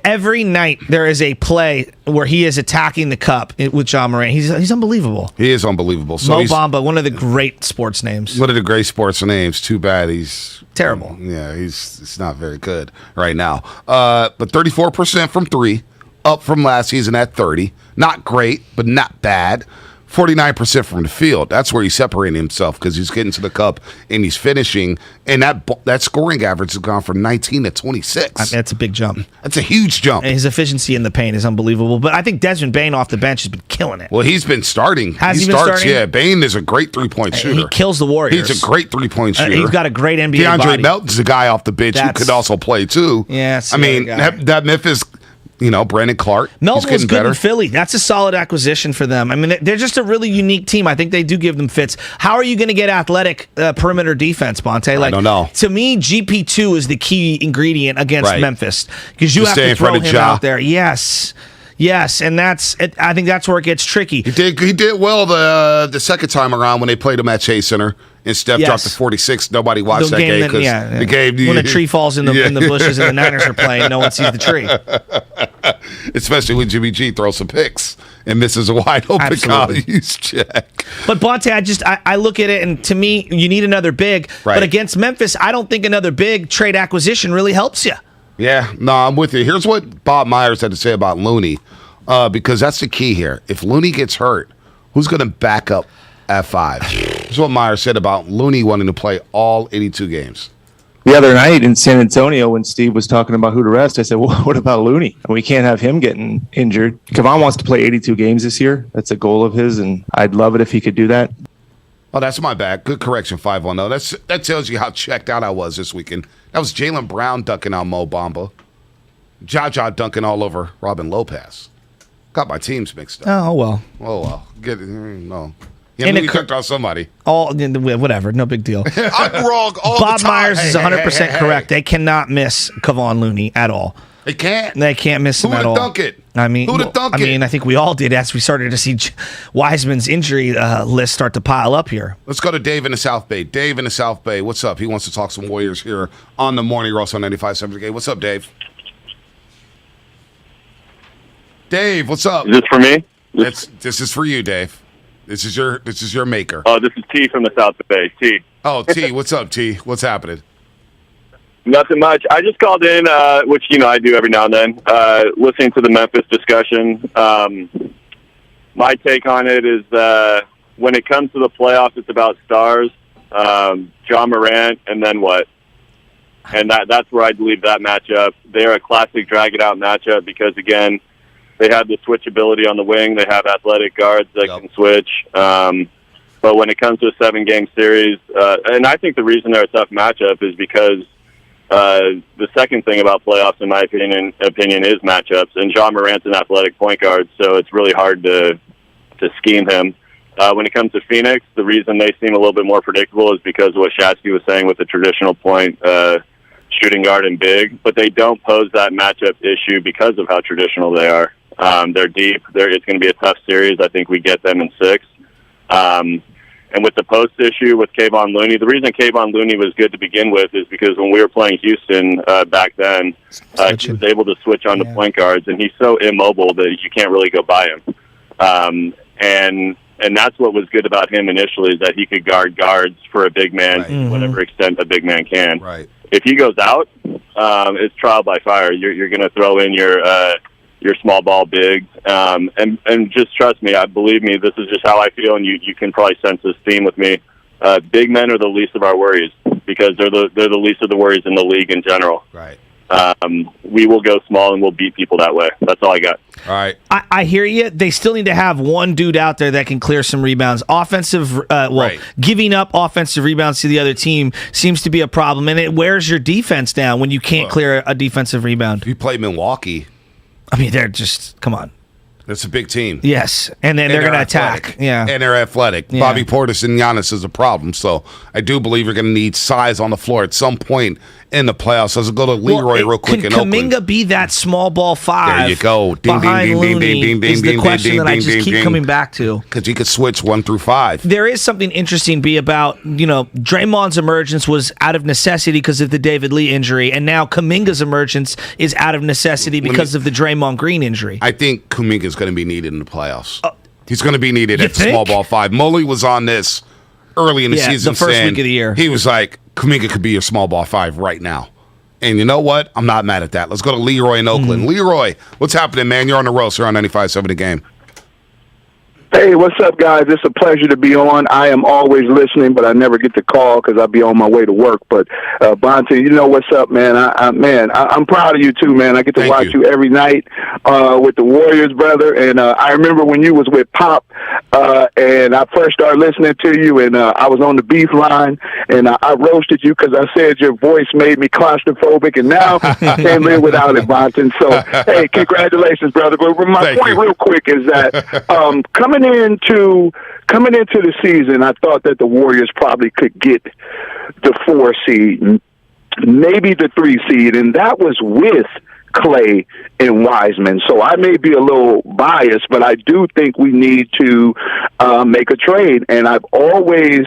Every night there is a play where he is attacking the cup with Ja Morant. He's unbelievable. He is unbelievable. So Mo Bamba, one of the great sports names. One of the great sports names. Too bad he's terrible. Yeah, he's not very good right now. But 34% from 3, up from last season at 30. Not great, but not bad. 49% from the field. That's where he's separating himself because he's getting to the cup and he's finishing. And that scoring average has gone from 19 to 26. That's a big jump. That's a huge jump. And his efficiency in the paint is unbelievable. But I think Desmond Bane off the bench has been killing it. Well, he's been starting. Has he been starting? Yeah, Bane is a great three-point shooter. He kills the Warriors. He's a great three-point shooter. He's got a great NBA DeAndre body. Melton's a guy off the bench who could also play too. Yeah, that Memphis. Brandon Clark. Melton was good better. in Philly. That's a solid acquisition for them. I mean, they're just a really unique team. I think they do give them fits. How are you going to get athletic perimeter defense, Bonte? I don't know. To me, GP2 is the key ingredient against Memphis because you have to throw him out there. Yes, and I think that's where it gets tricky. He did well the second time around when they played him at Chase Center. And Steph dropped to 46. Nobody watched that game because the game. When a tree falls in the bushes and the Niners are playing, no one sees the tree. Especially when Jimmy G throws some picks and misses a wide open college check. But Bonte, I look at it, and to me, you need another big. Right. But against Memphis, I don't think another big trade acquisition really helps you. Yeah, no, I'm with you. Here's what Bob Myers had to say about Looney, because that's the key here. If Looney gets hurt, who's going to back up at 5? That's what Myers said about Looney wanting to play all 82 games. The other night in San Antonio, when Steve was talking about who to rest, I said, well, what about Looney? We can't have him getting injured. Kevon wants to play 82 games this year. That's a goal of his, and I'd love it if he could do that. Oh, that's my bad. Good correction, 5-1-0. That tells you how checked out I was this weekend. That was Jaylen Brown dunking on Mo Bamba. Ja dunking all over Robin Lopez. Got my teams mixed up. Oh, well. Oh, well. No. Yeah, Looney dunked on somebody. Whatever. No big deal. I'm wrong all Bob the time. Myers is 100% correct. They cannot miss Kevon Looney at all. They can't. They can't miss him at all. Who would dunk it? I mean, I think we all did as we started to see Wiseman's injury list start to pile up here. Let's go to Dave in the South Bay. Dave in the South Bay, what's up? He wants to talk some Warriors here on the morning. You're also on 95.7 Game. What's up, Dave? Dave, what's up? Is this for me? This is for you, Dave. This is your maker. Oh, this is T from the South Bay. T. Oh, T. What's up, T? What's happening? Nothing much. I just called in, which I do every now and then, listening to the Memphis discussion. My take on it is when it comes to the playoffs, it's about stars, John Morant, and then what? And that's where I believe that matchup. They're a classic drag-it-out matchup because, again, they have the switchability on the wing. They have athletic guards that can switch. But when it comes to a 7-game series, and I think the reason they're a tough matchup is because the second thing about playoffs, in my opinion, is matchups. And John Morant's an athletic point guard, so it's really hard to scheme him. When it comes to Phoenix, the reason they seem a little bit more predictable is because of what Shasky was saying with the traditional point shooting guard and big. But they don't pose that matchup issue because of how traditional they are. They're deep. It's going to be a tough series. I think we get them in 6. And with the post issue with Kayvon Looney, the reason Kayvon Looney was good to begin with is because when we were playing Houston back then, he was able to switch on to point guards, and he's so immobile that you can't really go by him. And that's what was good about him initially, is that he could guard guards for a big man to whatever extent a big man can. Right. If he goes out, it's trial by fire. You're going to throw in your small ball bigs, and just trust me, believe me, this is just how I feel, and you can probably sense this theme with me. Big men are the least of our worries because they're the least of the worries in the league in general. Right. We will go small and we'll beat people that way. That's all I got. All right. I hear you. They still need to have one dude out there that can clear some rebounds. Giving up offensive rebounds to the other team seems to be a problem, and it wears your defense down when you can't clear a defensive rebound. You play Milwaukee. I mean, they're just, come on. That's a big team. Yes, and then they're going to attack. Yeah, and they're athletic. Yeah. Bobby Portis and Giannis is a problem, so I do believe you're going to need size on the floor at some point in the playoffs. Let's go to Leroy real quick in Oakland. Can Kuminga be that small ball 5? There you go. Ding, behind Looney is the question that I just keep coming back to. Because he could switch 1 through 5. There is something interesting, B, about, Draymond's emergence was out of necessity because of the David Lee injury, and now Kuminga's emergence is out of necessity because of the Draymond Green injury. I think Kuminga's going to be needed in the playoffs. He's going to be needed at small ball 5. Mully was on this early in the season. The first week of the year. He was like, Kuminga could be your small ball 5 right now. And you know what? I'm not mad at that. Let's go to Leroy in Oakland. Leroy, what's happening, man? You're on the roast. You're on 95.7 The Game. Hey, what's up, guys? It's a pleasure to be on. I am always listening, but I never get to call because I'll be on my way to work. But, Bonte, you know what's up, man. I'm proud of you, too, man. I get to watch you every night with the Warriors, brother. And I remember when you was with Pop, and I first started listening to you, and I was on the beef line, and I roasted you because I said your voice made me claustrophobic, and now I can't live without it, Bonte. So, hey, congratulations, brother. But my point real quick is that coming into the season, I thought that the Warriors probably could get the 4 seed, maybe the 3 seed, and that was with Clay and Wiseman. So I may be a little biased, but I do think we need to make a trade. And I've always,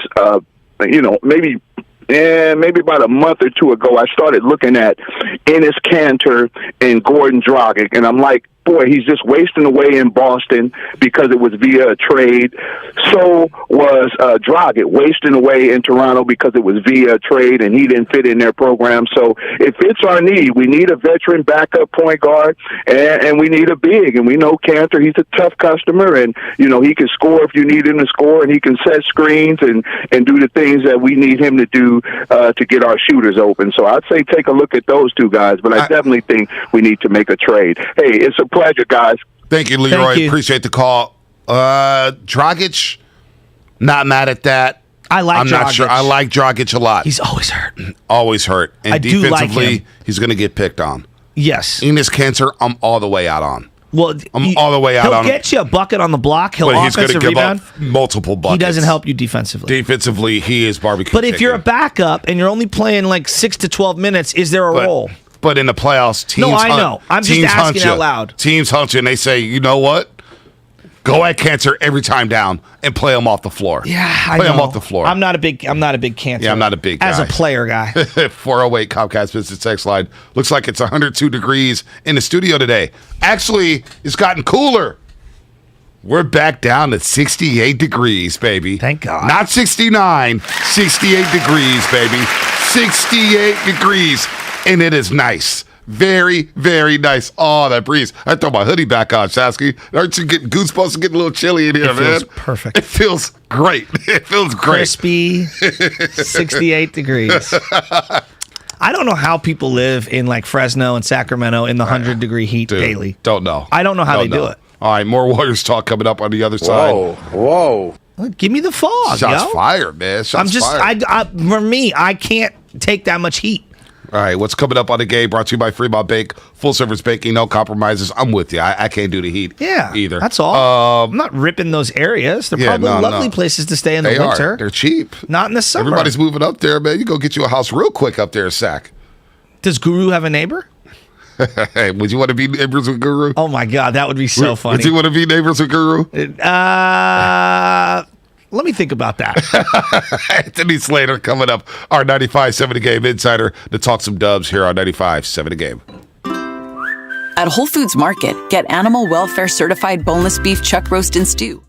maybe about a month or 2 ago, I started looking at Enes Kanter and Gordon Dragic, and I'm like, boy, he's just wasting away in Boston because it was via a trade. So was Dragic wasting away in Toronto because it was via a trade and he didn't fit in their program. So it fits our need. We need a veteran backup point guard and we need a big. And we know Kanter, he's a tough customer, and he can score if you need him to score, and he can set screens and do the things that we need him to do to get our shooters open. So I'd say take a look at those 2 guys, but I definitely think we need to make a trade. Hey, it's a pleasure, guys. Thank you, Leroy. Appreciate the call. Dragic, not mad at that. I'm Dragic. not sure. I like Dragic a lot. He's always hurt. Always hurt. And I do like him. He's going to get picked on. Yes. Enes Kanter, I'm all the way out on. Well, I'm all the way out on. He'll get you a bucket on the block. He'll offensive rebound. Up multiple buckets. He doesn't help you defensively. Defensively, he is barbecue. But if you're a backup and you're only playing like 6 to 12 minutes, is there a role? But in the playoffs, teams I know. I'm just asking out loud. Teams hunt you, and they say, you know what? Go at Cancer every time down and play them off the floor. Yeah, play them off the floor. I'm not a big Cancer. Yeah, I'm not a big guy. As a player guy. 408 Comcast Business Text Line. Looks like it's 102 degrees in the studio today. Actually, it's gotten cooler. We're back down to 68 degrees, baby. Thank God. Not 69, 68 degrees, baby. 68 degrees. And it is nice. Very, very nice. Oh, that breeze. I throw my hoodie back on, Shasky. Aren't you getting goosebumps and getting a little chilly in here, man? It feels perfect. It feels great. It feels great. Crispy, 68 degrees. I don't know how people live in like Fresno and Sacramento in the 100-degree heat daily. Don't know. I don't know how they do it. All right, more Warriors talk coming up on the other side. Whoa. Give me the fog, Shots fired, man. Shots fired. For me, I can't take that much heat. All right, what's coming up on the game? Brought to you by Fremont Bake. Full-service baking, no compromises. I'm with you. I can't do the heat either. That's all. I'm not ripping those areas. They're probably lovely places to stay in the winter. They're cheap. Not in the summer. Everybody's moving up there, man. You go get you a house real quick up there, Sac. Does Guru have a neighbor? Hey, would you want to be neighbors with Guru? Oh, my God. That would be so funny. Would you want to be neighbors with Guru? Let me think about that. Anthony Slater coming up, our 95.7 The Game insider, to talk some Dubs here on 95.7 The Game. At Whole Foods Market, get animal welfare certified boneless beef chuck roast and stew.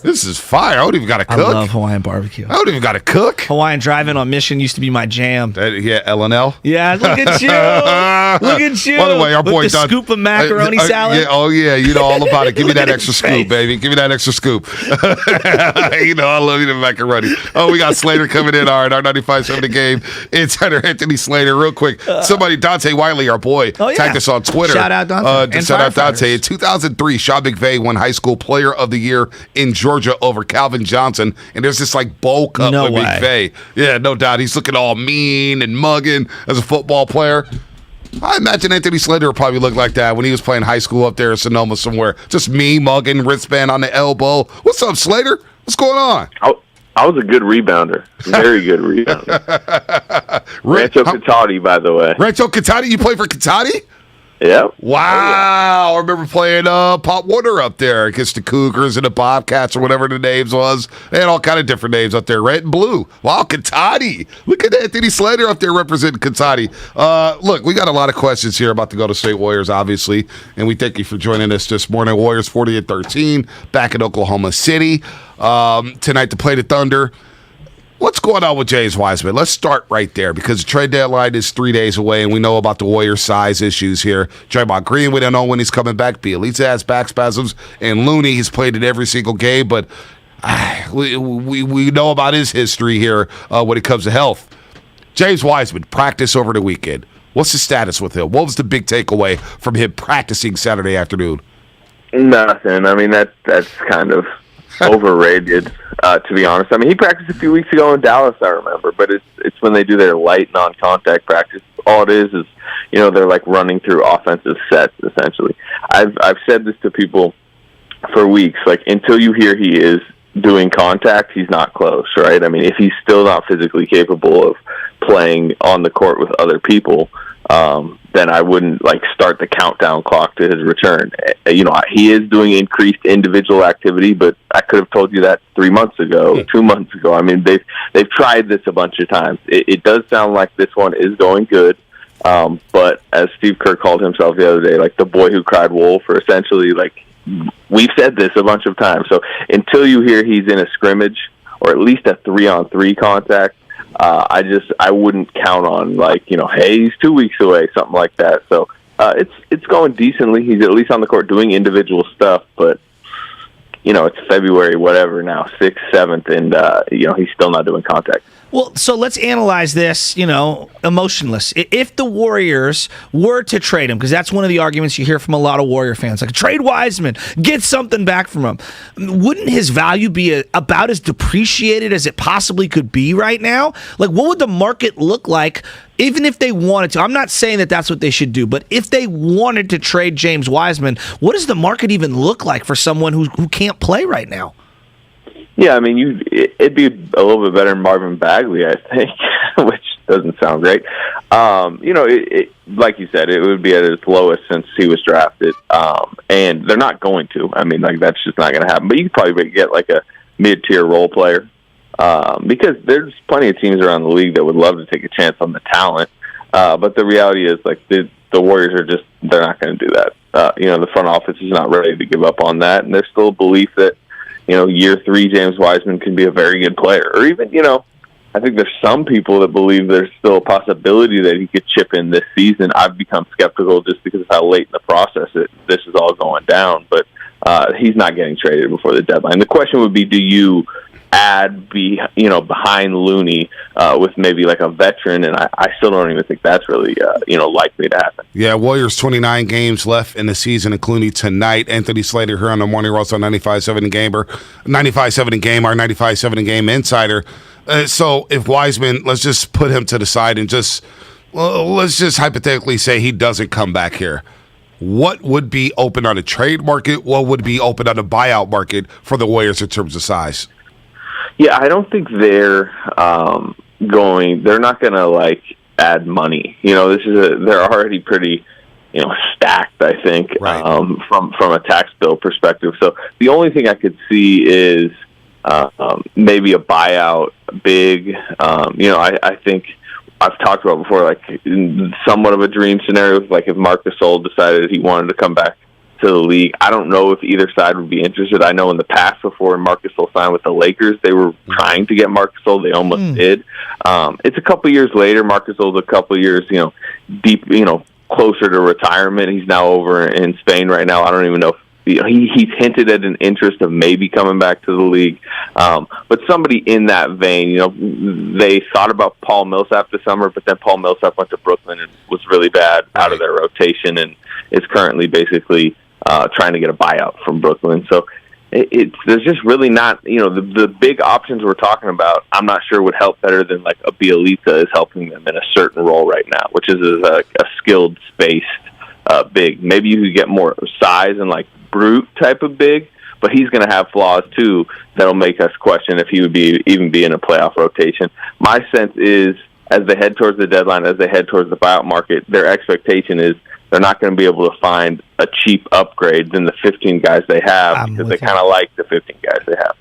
This is fire. I don't even got to cook. I love Hawaiian barbecue. I don't even got to cook. Hawaiian drive-in on Mission used to be my jam. Yeah, L&L. Yeah, look at you. Look at you. By the way, our boy with the Don, scoop of macaroni salad. Yeah, oh, yeah. You know all about it. Give me that extra his scoop, face. baby. Give me that extra scoop. You know, I love you, the macaroni. Oh, we got Slater coming in. All right, our 95.7 The Game. Insider Anthony Slater. Real quick, somebody, Dante Wiley, our boy, tagged us on Twitter. Shout out Dante. Shout out Dante. In 2003, Sean McVay won High School Player of the Year in Georgia over Calvin Johnson. And there's this like bulk up with McVay. Yeah, no doubt. He's looking all mean and mugging as a football player. I imagine Anthony Slater would probably look like that when he was playing high school up there in Sonoma somewhere. Just me mugging, wristband on the elbow. What's up, Slater? What's going on? I was a good rebounder. Very good rebounder. Rancho Cotati, by the way. Rancho Cotati? You play for Cotati? Yeah. Wow. I remember playing Pop Warner up there against the Cougars and the Bobcats or whatever the names was. They had all kind of different names up there, red and blue. Wow, Cotati. Look at Anthony Slater up there representing Cotati. Look, we got a lot of questions here about the Golden State Warriors, obviously, and we thank you for joining us this morning. Warriors 40-13, back in Oklahoma City tonight to play the Thunder. What's going on with James Wiseman? Let's start right there because the trade deadline is 3 days away, and we know about the Warriors' size issues here. Draymond Green, we don't know when he's coming back. Bielitsa has back spasms, and Looney, he's played in every single game, but we know about his history here when it comes to health. James Wiseman, practice over the weekend. What's the status with him? What was the big takeaway from him practicing Saturday afternoon? Nothing. I mean, that's kind of overrated, to be honest. I mean, he practiced a few weeks ago in Dallas, I remember, but it's when they do their light non-contact practice. All it is, they're like running through offensive sets, essentially. I've said this to people for weeks, like, until you hear he is doing contact, he's not close, right? I mean, if he's still not physically capable of playing on the court with other people, then I wouldn't start the countdown clock to his return. He is doing increased individual activity, but I could have told you that 3 months ago, 2 months ago. I mean, they've tried this a bunch of times. It does sound like this one is going good, but as Steve Kerr called himself the other day, like the boy who cried wolf, or essentially, we've said this a bunch of times. So until you hear he's in a scrimmage or at least a 3-on-3 contact, I wouldn't count on hey, he's 2 weeks away, something like that. So it's going decently. He's at least on the court doing individual stuff, but it's February, whatever now, 6th, 7th, and he's still not doing contact. Well, so let's analyze this, emotionless. If the Warriors were to trade him, because that's one of the arguments you hear from a lot of Warrior fans, like, trade Wiseman, get something back from him. Wouldn't his value be about as depreciated as it possibly could be right now? Like, what would the market look like even if they wanted to? I'm not saying that that's what they should do, but if they wanted to trade James Wiseman, what does the market even look like for someone who can't play right now? Yeah, I mean, it'd be a little bit better than Marvin Bagley, I think, which doesn't sound great. Like you said, it would be at its lowest since he was drafted, and they're not going to. I mean, that's just not going to happen. But you could probably get a mid-tier role player because there's plenty of teams around the league that would love to take a chance on the talent. But the reality is, the Warriors are they're not going to do that. The front office is not ready to give up on that, and there's still a belief that year 3, James Wiseman can be a very good player. Or even, I think there's some people that believe there's still a possibility that he could chip in this season. I've become skeptical just because of how late in the process this is all going down. But he's not getting traded before the deadline. The question would be, do you add behind Looney with maybe a veteran? And I still don't even think that's really likely to happen. Yeah, Warriors 29 games left in the season, including tonight. Anthony Slater here on the Morning Roast on 95.7 The Game, or 95.7 The Game, our 95.7 The Game insider. So if Wiseman, let's just put him to the side and let's just hypothetically say he doesn't come back here. What would be open on the trade market? What would be open on the buyout market for the Warriors in terms of size? Yeah, I don't think they're they're not going to add money. They're already pretty, stacked, I think, right. From a tax bill perspective. So the only thing I could see is maybe a buyout big. I think I've talked about before, somewhat of a dream scenario, if Marc Gasol decided he wanted to come back to the league. I don't know if either side would be interested. I know in the past, before Marc Gasol signed with the Lakers, they were trying to get Marc Gasol. They almost did. It's a couple years later. Marc Gasol's a couple years, deep, closer to retirement. He's now over in Spain right now. I don't even know if he's hinted at an interest of maybe coming back to the league. But somebody in that vein, they thought about Paul Millsap this summer, but then Paul Millsap went to Brooklyn and was really bad out of their rotation and is currently basically trying to get a buyout from Brooklyn. So there's just really not, the big options we're talking about, I'm not sure would help better than like a Bielitsa is helping them in a certain role right now, which is a skilled, spaced big. Maybe you could get more size and like brute type of big, but he's going to have flaws too that'll make us question if he would even be in a playoff rotation. My sense is, as they head towards the deadline, as they head towards the buyout market, their expectation is they're not going to be able to find a cheap upgrade than the 15 guys they have because they kind of like the 15 guys they have.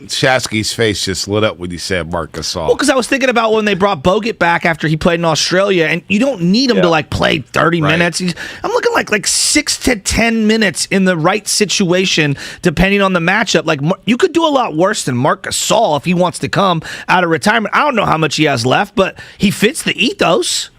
Shasky's face just lit up when you said Marc Gasol. Well, because I was thinking about when they brought Bogut back after he played in Australia, and you don't need him to play 30 minutes. I'm looking like 6 to 10 minutes in the right situation, depending on the matchup. Like, you could do a lot worse than Marc Gasol if he wants to come out of retirement. I don't know how much he has left, but he fits the ethos.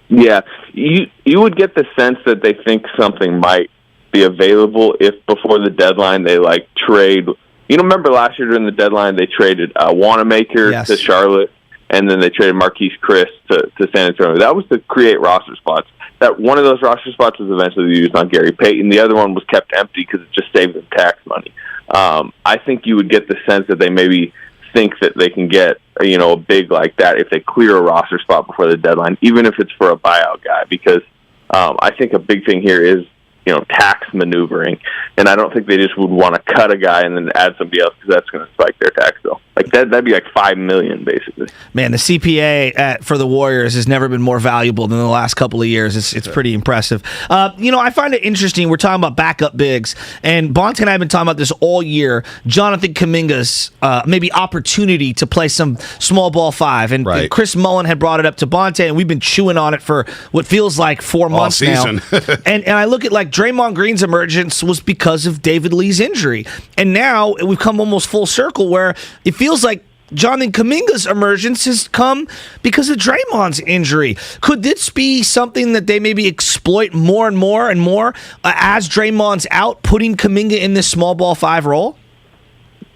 Yeah, you would get the sense that they think something might be available if before the deadline they trade. Remember last year during the deadline they traded Wanamaker to Charlotte, and then they traded Marquise Chris to San Antonio. That was to create roster spots. That one of those roster spots was eventually used on Gary Payton. The other one was kept empty because it just saved them tax money. I think you would get the sense that they maybe think that they can get a big like that if they clear a roster spot before the deadline, even if it's for a buyout guy, because I think a big thing here is tax maneuvering, and I don't think they just would want to cut a guy and then add somebody else because that's going to spike their tax bill. That'd be like $5 million basically. Man, the CPA for the Warriors has never been more valuable than the last couple of years. It's pretty impressive. I find it interesting. We're talking about backup bigs, and Bonte and I have been talking about this all year. Jonathan Kuminga's maybe opportunity to play some small ball five, and Chris Mullen had brought it up to Bonte, and we've been chewing on it for what feels like 4 months now. and I look at Draymond Green's emergence was because of David Lee's injury, and now we've come almost full circle where it feels like Jonathan Kuminga's emergence has come because of Draymond's injury. Could this be something that they maybe exploit more and more and more as Draymond's out, putting Kuminga in this small ball five role?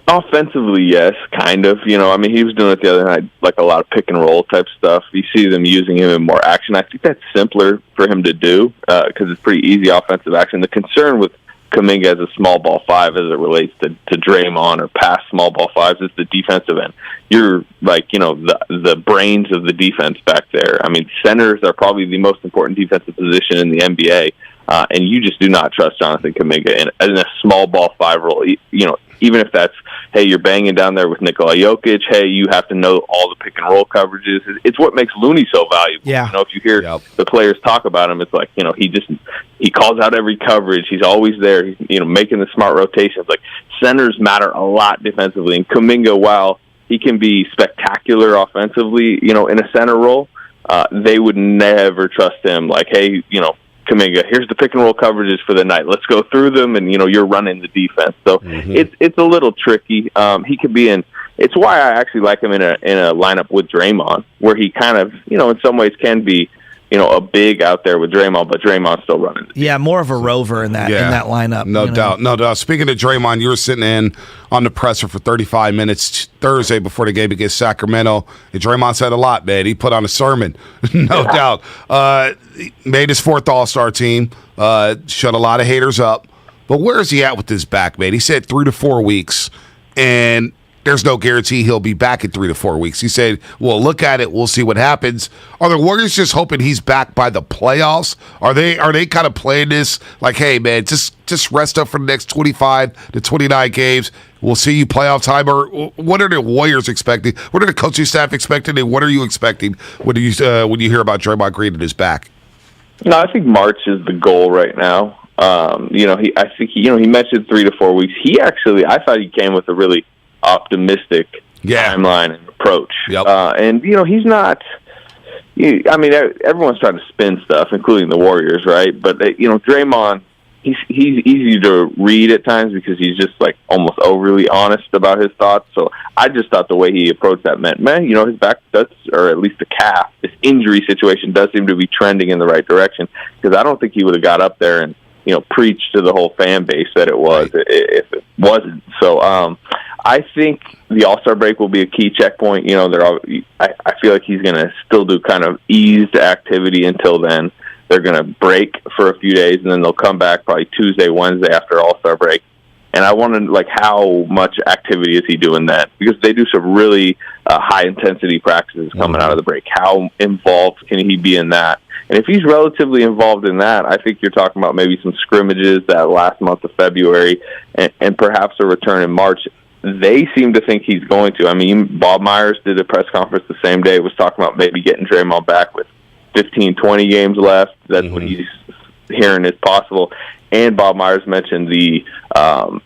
Offensively, yes, kind of. He was doing it the other night, like a lot of pick and roll type stuff. You see them using him in more action. I think that's simpler for him to do because it's pretty easy offensive action. The concern with Kuminga as a small ball five as it relates to Draymond or past small ball fives is the defensive end. You're the brains of the defense back there. Centers are probably the most important defensive position in the NBA, and you just do not trust Jonathan Kuminga in a small ball five role. Even if that's, hey, you're banging down there with Nikola Jokic, hey, you have to know all the pick and roll coverages. It's what makes Looney so valuable. Yeah. If you hear the players talk about him, it's like, he calls out every coverage. He's always there. He's, making the smart rotations. Centers matter a lot defensively. And Kuminga, while he can be spectacular offensively, in a center role, they would never trust him. Hey, Kuminga, here's the pick and roll coverages for the night. Let's go through them, and you're running the defense. So it's a little tricky. He could be in. It's why I actually like him in a lineup with Draymond, where he kind of in some ways can be a big out there with Draymond, but Draymond's still running the defense. Yeah, more of a rover in that lineup. No doubt. Speaking of Draymond, you were sitting in on the presser for 35 minutes Thursday before the game against Sacramento, and Draymond said a lot, man. He put on a sermon, no doubt. Made his 4th All-Star team, shut a lot of haters up. But where is he at with his back, man? He said 3 to 4 weeks, and there's no guarantee he'll be back in 3 to 4 weeks. He said, "We'll look at it. We'll see what happens." Are the Warriors just hoping he's back by the playoffs? Are they kind of playing this like, "Hey, man, just rest up for the next 25 to 29 games. We'll see you playoff time"? Or what are the Warriors expecting? What are the coaching staff expecting? And what are you expecting when you hear about Draymond Green and his back? No, I think March is the goal right now. He mentioned 3 to 4 weeks. I thought he came with a really optimistic timeline and approach. And he's not. Everyone's trying to spin stuff, including the Warriors, right? But Draymond he's easy to read at times because he's just like almost overly honest about his thoughts. So I just thought the way he approached that meant, man, you know, his back does, or at least the calf, this injury situation does seem to be trending in the right direction, because I don't think he would have got up there and, you know, preached to the whole fan base that it was if it wasn't. So I think the All-Star break will be a key checkpoint. You know, I feel like he's going to still do kind of eased activity until then. They're going to break for a few days, and then they'll come back probably Tuesday, Wednesday after All-Star break. And I wonder, like, how much activity is he doing then? Because they do some really high-intensity practices coming out of the break. How involved can he be in that? And if he's relatively involved in that, I think you're talking about maybe some scrimmages that last month of February and perhaps a return in March. They seem to think he's going to. I mean, Bob Myers did a press conference the same day, was talking about maybe getting Draymond back with 15, 20 games left. That's what he's hearing is possible. And Bob Myers mentioned the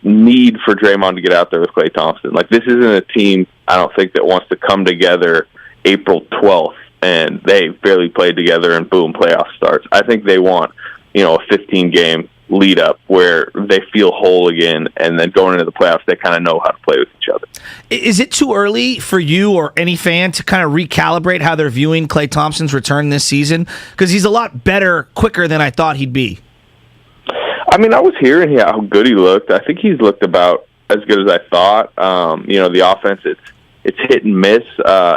need for Draymond to get out there with Klay Thompson. Like, this isn't a team, I don't think, that wants to come together April 12th and they barely played together and boom, playoff starts. I think they want, you know, a 15-game lead up where they feel whole again, and then going into the playoffs, they kind of know how to play with each other. Is it too early for you or any fan to kind of recalibrate how they're viewing Klay Thompson's return this season? Because he's a lot better quicker than I thought he'd be. I mean, I was hearing how good he looked. I think he's looked about as good as I thought. You know, the offense, it's hit and miss.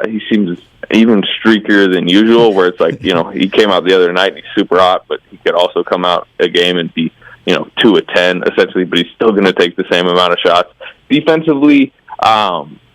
He seems even streakier than usual, where it's like, you know, he came out the other night and he's super hot, but he could also come out a game and be, you know, 2 of 10 essentially, but he's still going to take the same amount of shots. Defensively,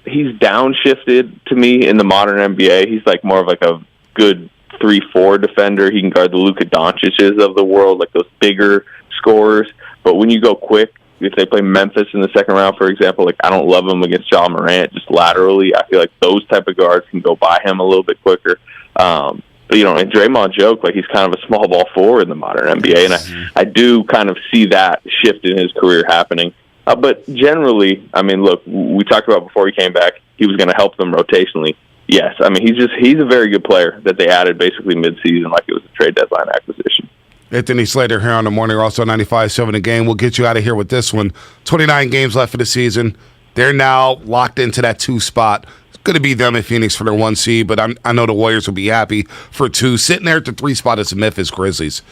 he's downshifted to me in the modern NBA. He's like more of like a good 3-4 defender. He can guard the Luka Doncic's of the world, like those bigger scorers. But when you go quick, if they play Memphis in the second round, for example, like, I don't love him against Ja Morant just laterally. I feel like those type of guards can go by him a little bit quicker. But, you know, and Draymond joked, like, he's kind of a small ball forward in the modern NBA, and I do kind of see that shift in his career happening. But generally, I mean, look, we talked about before he came back, he was going to help them rotationally. Yes, I mean, he's a very good player that they added basically mid-season like it was a trade deadline acquisition. Anthony Slater here on the morning, also 95.7 a game. We'll get you out of here with this one. 29 games left for the season. They're now locked into that 2 spot. It's going to be them and Phoenix for their 1 seed, but I know the Warriors will be happy for 2. Sitting there at the 3 spot is the Memphis Grizzlies.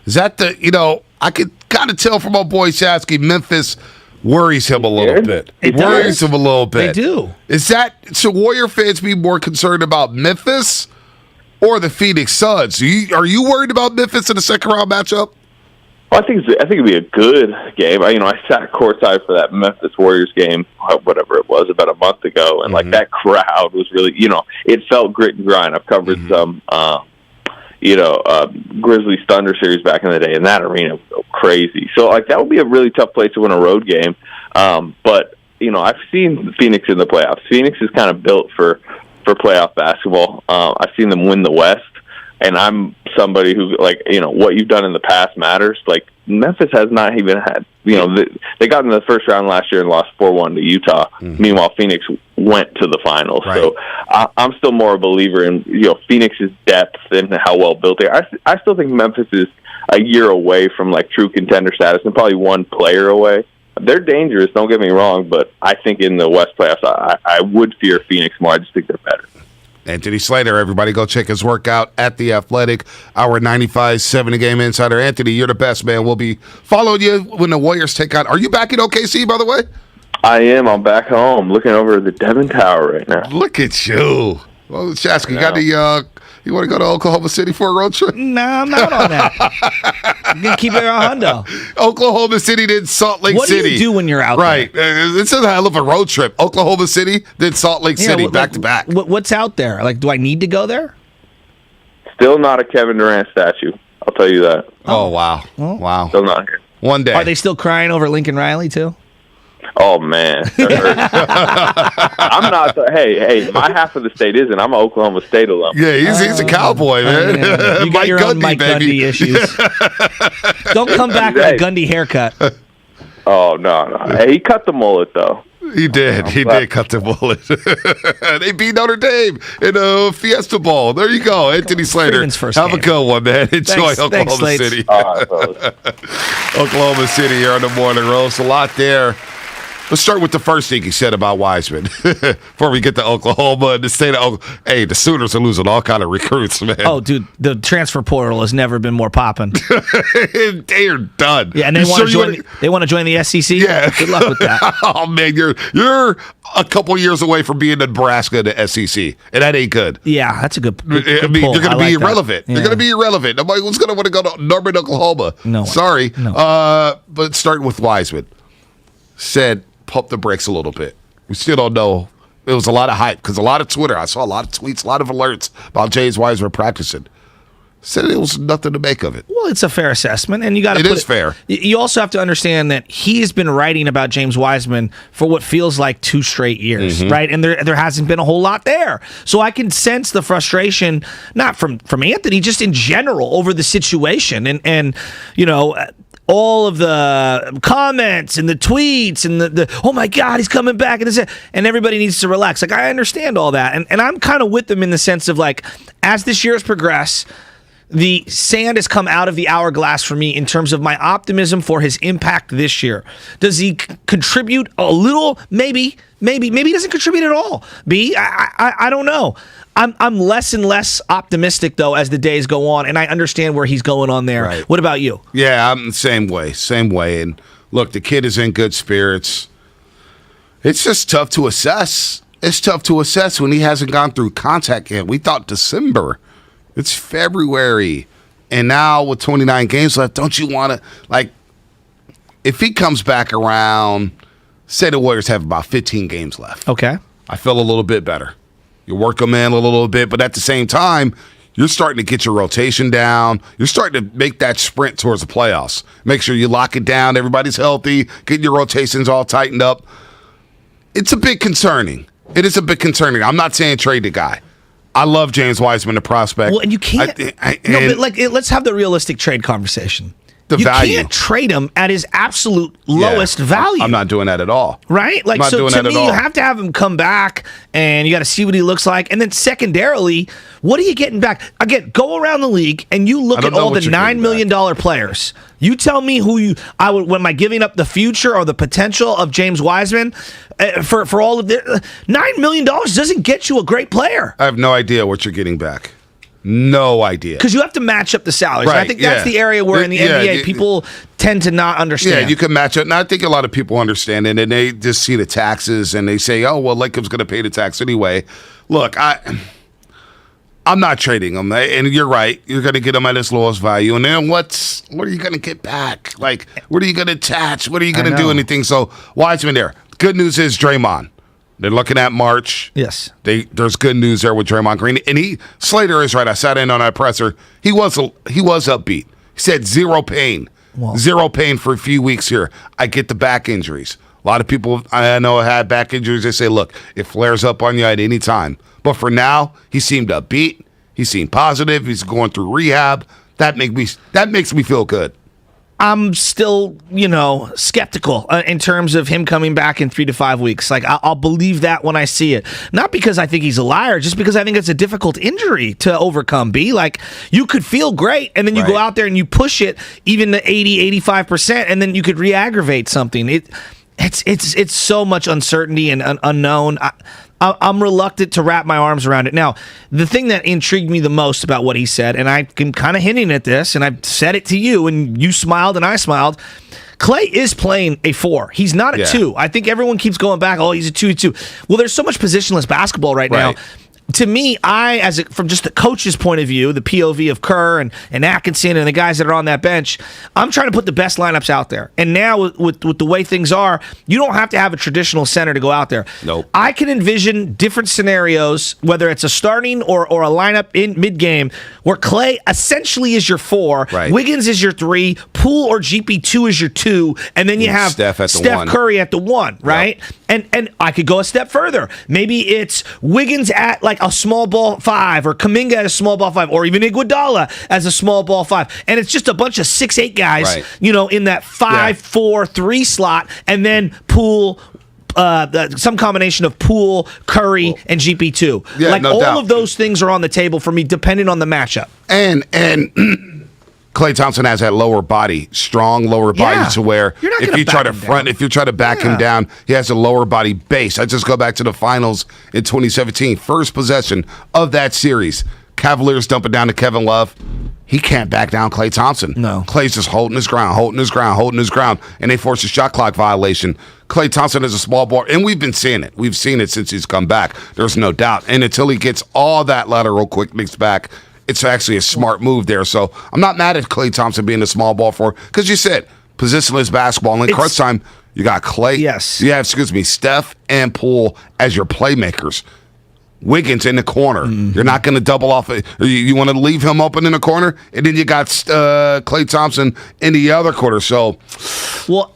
Is that the, you know, I could kind of tell from our boy Shasky, Memphis worries him a little bit. It worries him a little bit. They do. Is that, should Warrior fans be more concerned about Memphis or the Phoenix Suns? Are you worried about Memphis in the second round matchup? Well, I think it'd be a good game. I sat courtside for that Memphis Warriors game, whatever it was, about a month ago, and like that crowd was really, you know, it felt grit and grind. I've covered some, Grizzlies Thunder series back in the day, and that arena would go crazy. So like that would be a really tough place to win a road game. But you know, I've seen Phoenix in the playoffs. Phoenix is kind of built for playoff basketball. I've seen them win the West, and I'm somebody who, like, you know, what you've done in the past matters. Like, Memphis has not even had, you know, they got in the first round last year and lost 4-1 to Utah. Meanwhile, Phoenix went to the finals. Right. So I'm still more a believer in, you know, Phoenix's depth and how well built they are. I still think Memphis is a year away from, like, true contender status and probably one player away. They're dangerous, don't get me wrong, but I think in the West playoffs, I would fear Phoenix more. I just think they're better. Anthony Slater, everybody go check his workout at The Athletic, our 95.7 Game Insider. Anthony, you're the best, man. We'll be following you when the Warriors take on. Are you back in OKC, by the way? I am. I'm back home looking over the Devon Tower right now. Look at you. Well, Shasky, you got the... You want to go to Oklahoma City for a road trip? Nah, I'm not on that. I'm going to keep it around Hondo. Oklahoma City, then Salt Lake City. What do you do when you're out there? Right. This is a hell of a road trip. Oklahoma City, then Salt Lake City, back to back. What's out there? Like, do I need to go there? Still not a Kevin Durant statue. I'll tell you that. Oh, wow. Oh. Wow. Still not here. One day. Are they still crying over Lincoln Riley, too? Oh, man. I'm not. Hey, my half of the state isn't. I'm an Oklahoma State alum. Yeah, he's a cowboy, man. Yeah. You got your own Mike Gundy issues. Don't come back with a Gundy haircut. Oh, no. Hey, he cut the mullet, though. He did. He did cut the bullet. They beat Notre Dame in a Fiesta Bowl. There you go. Anthony Slater. Have a good one, man. Enjoy Oklahoma City. Oklahoma City here on the Morning Roast. A lot there. Let's start with the first thing he said about Wiseman before we get to Oklahoma and the state of Oklahoma. Hey, the Sooners are losing all kind of recruits, man. Oh, dude, the transfer portal has never been more popping. They are done. Yeah, and they want to join the SEC. Yeah, good luck with that. Oh man, you're a couple years away from being in Nebraska in the SEC, and that ain't good. Yeah, that's a good. I mean, you're going to be irrelevant. Yeah. You're going to be irrelevant. Nobody was going to want to go to Norman, Oklahoma. No, sorry. No. But starting with Wiseman, said pump the brakes a little bit. We still don't know. It was a lot of hype because a lot of Twitter. I saw a lot of tweets, a lot of alerts about James Wiseman practicing. Said it was nothing to make of it. Well, it's a fair assessment, and you got to. It is fair. You also have to understand that he's been writing about James Wiseman for what feels like 2 straight years, right? And there hasn't been a whole lot there. So I can sense the frustration, not from Anthony, just in general over the situation, and you know. All of the comments and the tweets and the oh my God, he's coming back and everybody needs to relax. Like, I understand all that. And I'm kind of with them in the sense of, like, as this year has progressed, the sand has come out of the hourglass for me in terms of my optimism for his impact this year. Does he contribute a little? Maybe he doesn't contribute at all. I don't know. I'm less and less optimistic, though, as the days go on, and I understand where he's going on there. Right. What about you? Yeah, I'm the same way. And look, the kid is in good spirits. It's just tough to assess. It's tough to assess when he hasn't gone through contact yet. We thought December. It's February. And now with 29 games left, don't you want to, like, if he comes back around, say the Warriors have about 15 games left. Okay. I feel a little bit better. You work them in a little bit, but at the same time, you're starting to get your rotation down. You're starting to make that sprint towards the playoffs. Make sure you lock it down. Everybody's healthy. Get your rotations all tightened up. It's a bit concerning. It is a bit concerning. I'm not saying trade the guy. I love James Wiseman, the prospect. Well, and you can't. But like, let's have the realistic trade conversation. The value. You can't trade him at his absolute lowest value. I'm not doing that at all. Right? Like, so to me, you have to have him come back, and you got to see what he looks like. And then secondarily, what are you getting back? Again, go around the league, and you look at all the $9 million players. You tell me am I giving up the future or the potential of James Wiseman for all of the $9 million doesn't get you a great player. I have no idea what you're getting back. No idea. Because you have to match up the salaries. Right, I think that's the area where in the NBA people tend to not understand. Yeah, you can match it. And I think a lot of people understand it, and they just see the taxes, and they say, oh, well, Lacob's going to pay the tax anyway. Look, I'm not trading him. And you're right. You're going to get him at his lowest value. And then what are you going to get back? Like, what are you going to attach? What are you going to do anything? So Wiseman there. Good news is Draymond. They're looking at March. Yes. There's good news there with Draymond Green. And Slater is right. I sat in on that presser. He was upbeat. He said zero pain. Wow. Zero pain for a few weeks here. I get the back injuries. A lot of people I know had back injuries. They say, look, it flares up on you at any time. But for now, he seemed upbeat. He seemed positive. He's going through rehab. That makes me feel good. I'm still, skeptical in terms of him coming back in 3 to 5 weeks. Like, I'll believe that when I see it. Not because I think he's a liar, just because I think it's a difficult injury to overcome, B. Like, you could feel great, and then you go out there and you push it even to 80, 85%, and then you could re-aggravate something. It's so much uncertainty and unknown. I'm reluctant to wrap my arms around it. Now, the thing that intrigued me the most about what he said, and I've been kind of hinting at this, and I've said it to you, and you smiled and I smiled, Klay is playing a 4. He's not a 2. I think everyone keeps going back, oh, he's a 2. Well, there's so much positionless basketball right now. To me, from just the coach's point of view, the POV of Kerr and Atkinson and the guys that are on that bench, I'm trying to put the best lineups out there. And now with the way things are, you don't have to have a traditional center to go out there. Nope. I can envision different scenarios, whether it's a starting or a lineup in mid-game, where Klay essentially is your 4, Wiggins is your 3, Poole or GP2 is your 2, and then you have Steph Curry at the 1, right? Yep. And I could go a step further. Maybe it's Wiggins at like a small ball 5, or Kuminga at a small ball 5, or even Iguodala as a small ball 5, and it's just a bunch of 6'8" guys, in that 5-4-3 slot, and then Poole, some combination of Poole, Curry, and GP2. Yeah, like no all doubt. of those things are on the table for me, depending on the matchup. And Klay Thompson has that lower body, strong lower body, to where if you try to front, if you try to back him down, he has a lower body base. I just go back to the finals in 2017, first possession of that series. Cavaliers dump it down to Kevin Love. He can't back down Klay Thompson. No. Klay's just holding his ground, and they force a shot clock violation. Klay Thompson is a small ball, and we've been seeing it. We've seen it since he's come back. There's no doubt. And until he gets all that lateral quickness back, it's actually a smart move there. So I'm not mad at Klay Thompson being a small ball forward, because you said positionless basketball. And in crunch time, you got Klay. Yes. You have, Steph and Poole as your playmakers. Wiggins in the corner. You're not going to double off. You want to leave him open in the corner, and then you got Klay Thompson in the other corner. So,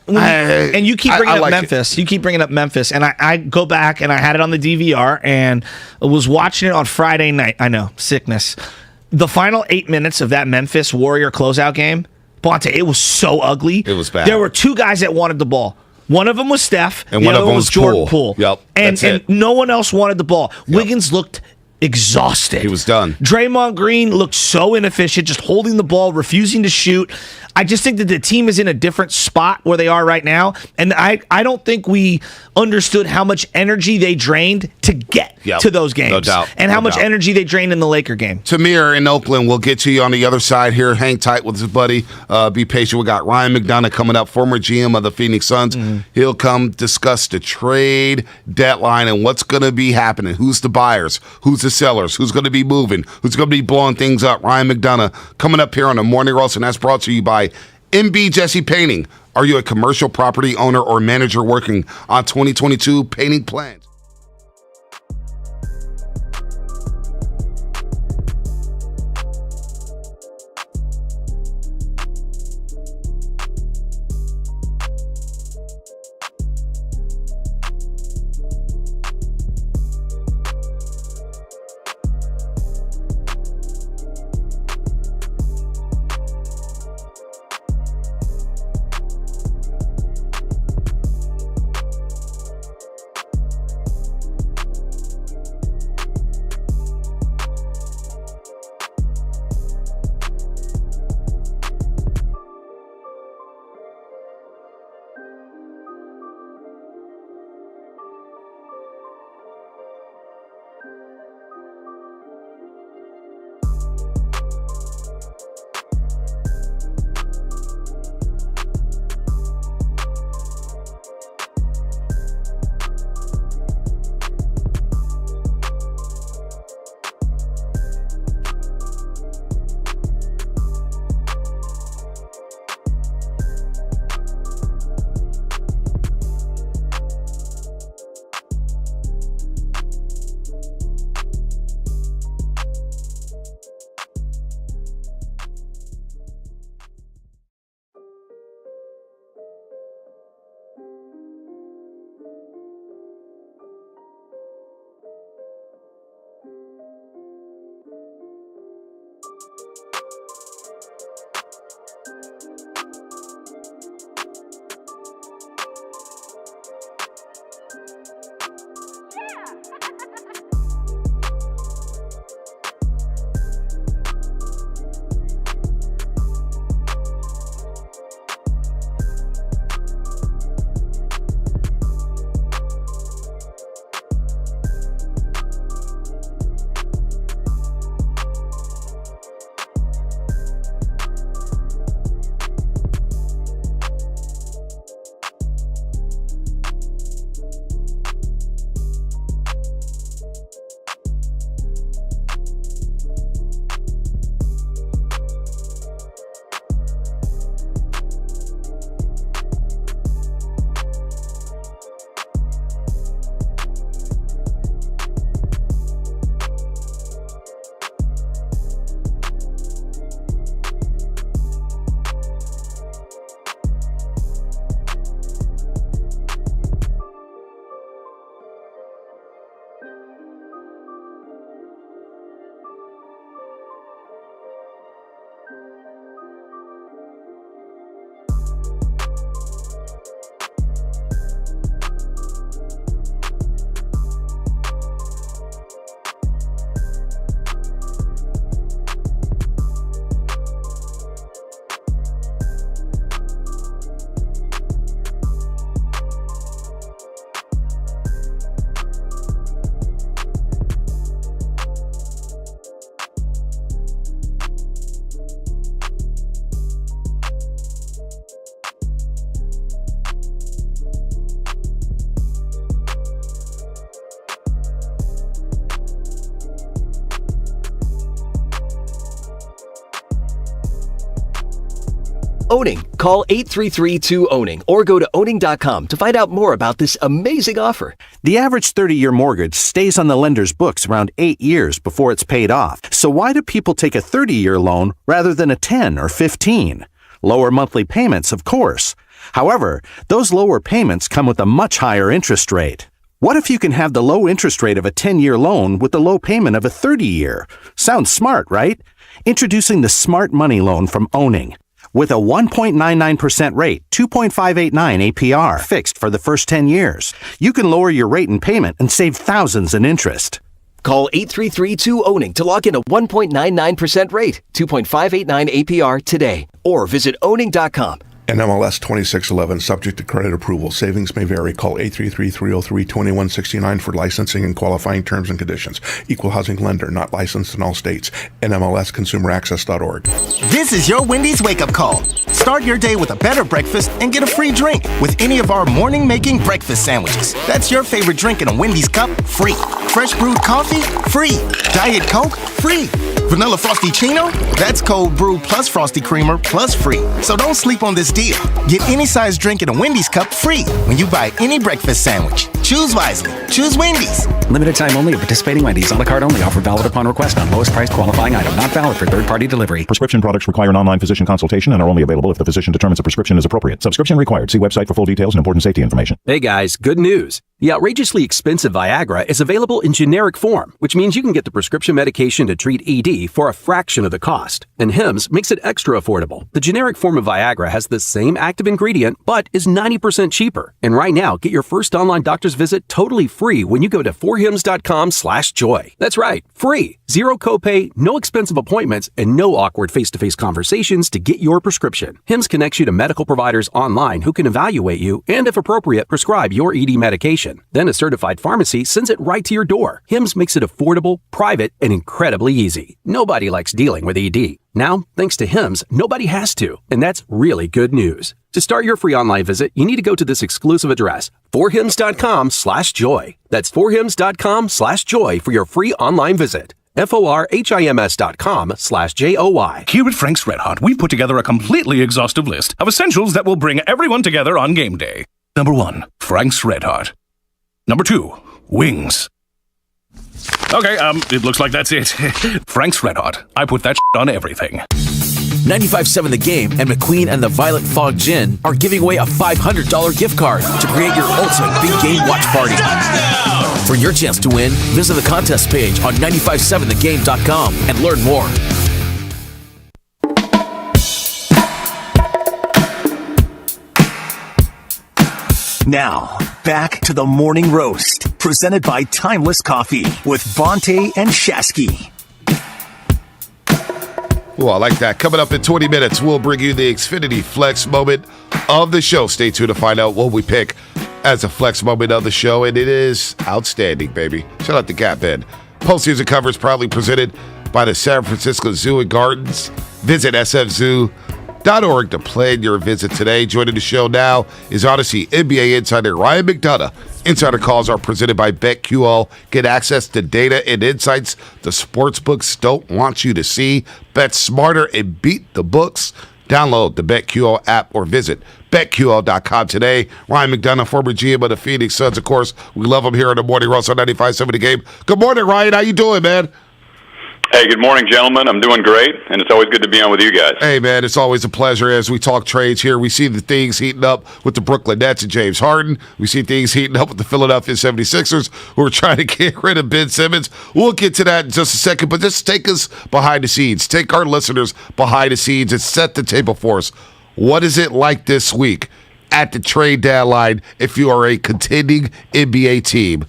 and you keep bringing up like Memphis. You keep bringing up Memphis, and I go back and I had it on the DVR and was watching it on Friday night. I know, sickness. The final 8 minutes of that Memphis Warrior closeout game, Bonte, it was so ugly. It was bad. There were two guys that wanted the ball. One of them was Steph, and the one other of them was Jordan Poole. Yep, and no one else wanted the ball. Yep. Wiggins looked exhausted. He was done. Draymond Green looked so inefficient, just holding the ball, refusing to shoot. I just think that the team is in a different spot where they are right now, and I don't think we understood how much energy they drained to get to those games. No doubt. And how much energy they drained in the Laker game. Tamir in Oakland, we'll get to you on the other side here. Hang tight with his buddy. Be patient. We got Ryan McDonough coming up, former GM of the Phoenix Suns. He'll come discuss the trade deadline and what's going to be happening. Who's the buyers? Who's the sellers? Who's going to be moving? Who's going to be blowing things up? Ryan McDonough coming up here on the Morning Roast, and that's brought to you by MB Jesse Painting. Are you a commercial property owner or manager working on 2022 painting plans? Owning. Call 833-2-OWNING or go to owning.com to find out more about this amazing offer. The average 30-year mortgage stays on the lender's books around 8 years before it's paid off. So why do people take a 30-year loan rather than a 10 or 15? Lower monthly payments, of course. However, those lower payments come with a much higher interest rate. What if you can have the low interest rate of a 10-year loan with the low payment of a 30-year? Sounds smart, right? Introducing the Smart Money Loan from Owning. With a 1.99% rate, 2.589 APR, fixed for the first 10 years. You can lower your rate and payment and save thousands in interest. Call 833-2-OWNING to lock in a 1.99% rate, 2.589 APR today. Or visit owning.com. NMLS 2611, subject to credit approval. Savings may vary. Call 833-303-2169 for licensing and qualifying terms and conditions. Equal housing lender, not licensed in all states. NMLSconsumeraccess.org. This is your Wendy's wake-up call. Start your day with a better breakfast and get a free drink with any of our morning-making breakfast sandwiches. That's your favorite drink in a Wendy's cup, free. Fresh brewed coffee, free. Diet Coke, free. Vanilla Frosty-Chino? That's cold brew plus Frosty Creamer plus free. So don't sleep on this deal. Get any size drink in a Wendy's cup free when you buy any breakfast sandwich. Choose wisely. Choose Wendy's. Limited time only at participating Wendy's. A la carte only. Offer valid upon request on lowest priced qualifying item. Not valid for third-party delivery. Prescription products require an online physician consultation and are only available if the physician determines a prescription is appropriate. Subscription required. See website for full details and important safety information. Hey guys, good news. The outrageously expensive Viagra is available in generic form, which means you can get the prescription medication to treat ED for a fraction of the cost. And Hims makes it extra affordable. The generic form of Viagra has the same active ingredient, but is 90% cheaper. And right now, get your first online doctor's visit totally free when you go to forhims.com/joy. That's right, free. Zero copay, no expensive appointments, and no awkward face-to-face conversations to get your prescription. Hims connects you to medical providers online who can evaluate you and, if appropriate, prescribe your ED medication. Then a certified pharmacy sends it right to your door. Hims makes it affordable, private, and incredibly easy. Nobody likes dealing with ED. Now, thanks to Hims, nobody has to, and that's really good news. To start your free online visit, you need to go to this exclusive address, forhims.com/joy. That's forhims.com/joy for your free online visit. forhims.com/joy. Here at Frank's Red Hot, we put together a completely exhaustive list of essentials that will bring everyone together on game day. Number 1, Frank's Red Hot. Number 2, wings. Okay, it looks like that's it. Frank's Red Hot. I put that on everything. 95.7 The Game and McQueen and the Violet Fog Gin are giving away a $500 gift card to create your ultimate big game watch party. For your chance to win, visit the contest page on 957thegame.com and learn more. Now, back to the Morning Roast, presented by Timeless Coffee with Vontae and Shasky. Oh, I like that. Coming up in 20 minutes, we'll bring you the Xfinity Flex moment of the show. Stay tuned to find out what we pick as a Flex moment of the show, and it is outstanding, baby. Shout out to Catman. Postseason coverage proudly presented by the San Francisco Zoo and Gardens. Visit sfzoo.org to plan your visit today. Joining the show now is Odyssey NBA insider Ryan McDonough. Insider calls are presented by BetQL. Get access to data and insights the sportsbooks don't want you to see. Bet smarter and beat the books. Download the BetQL app or visit BetQL.com today. Ryan McDonough, former GM of the Phoenix Suns, of course. We love him here on the Morning Roast on 95.7 The Game. Good morning, Ryan. How you doing, man? Hey, good morning, gentlemen. I'm doing great, and it's always good to be on with you guys. Hey, man, it's always a pleasure as we talk trades here. We see the things heating up with the Brooklyn Nets and James Harden. We see things heating up with the Philadelphia 76ers who are trying to get rid of Ben Simmons. We'll get to that in just a second, but just take us behind the scenes. Take our listeners behind the scenes and set the table for us. What is it like this week at the trade deadline if you are a contending NBA team?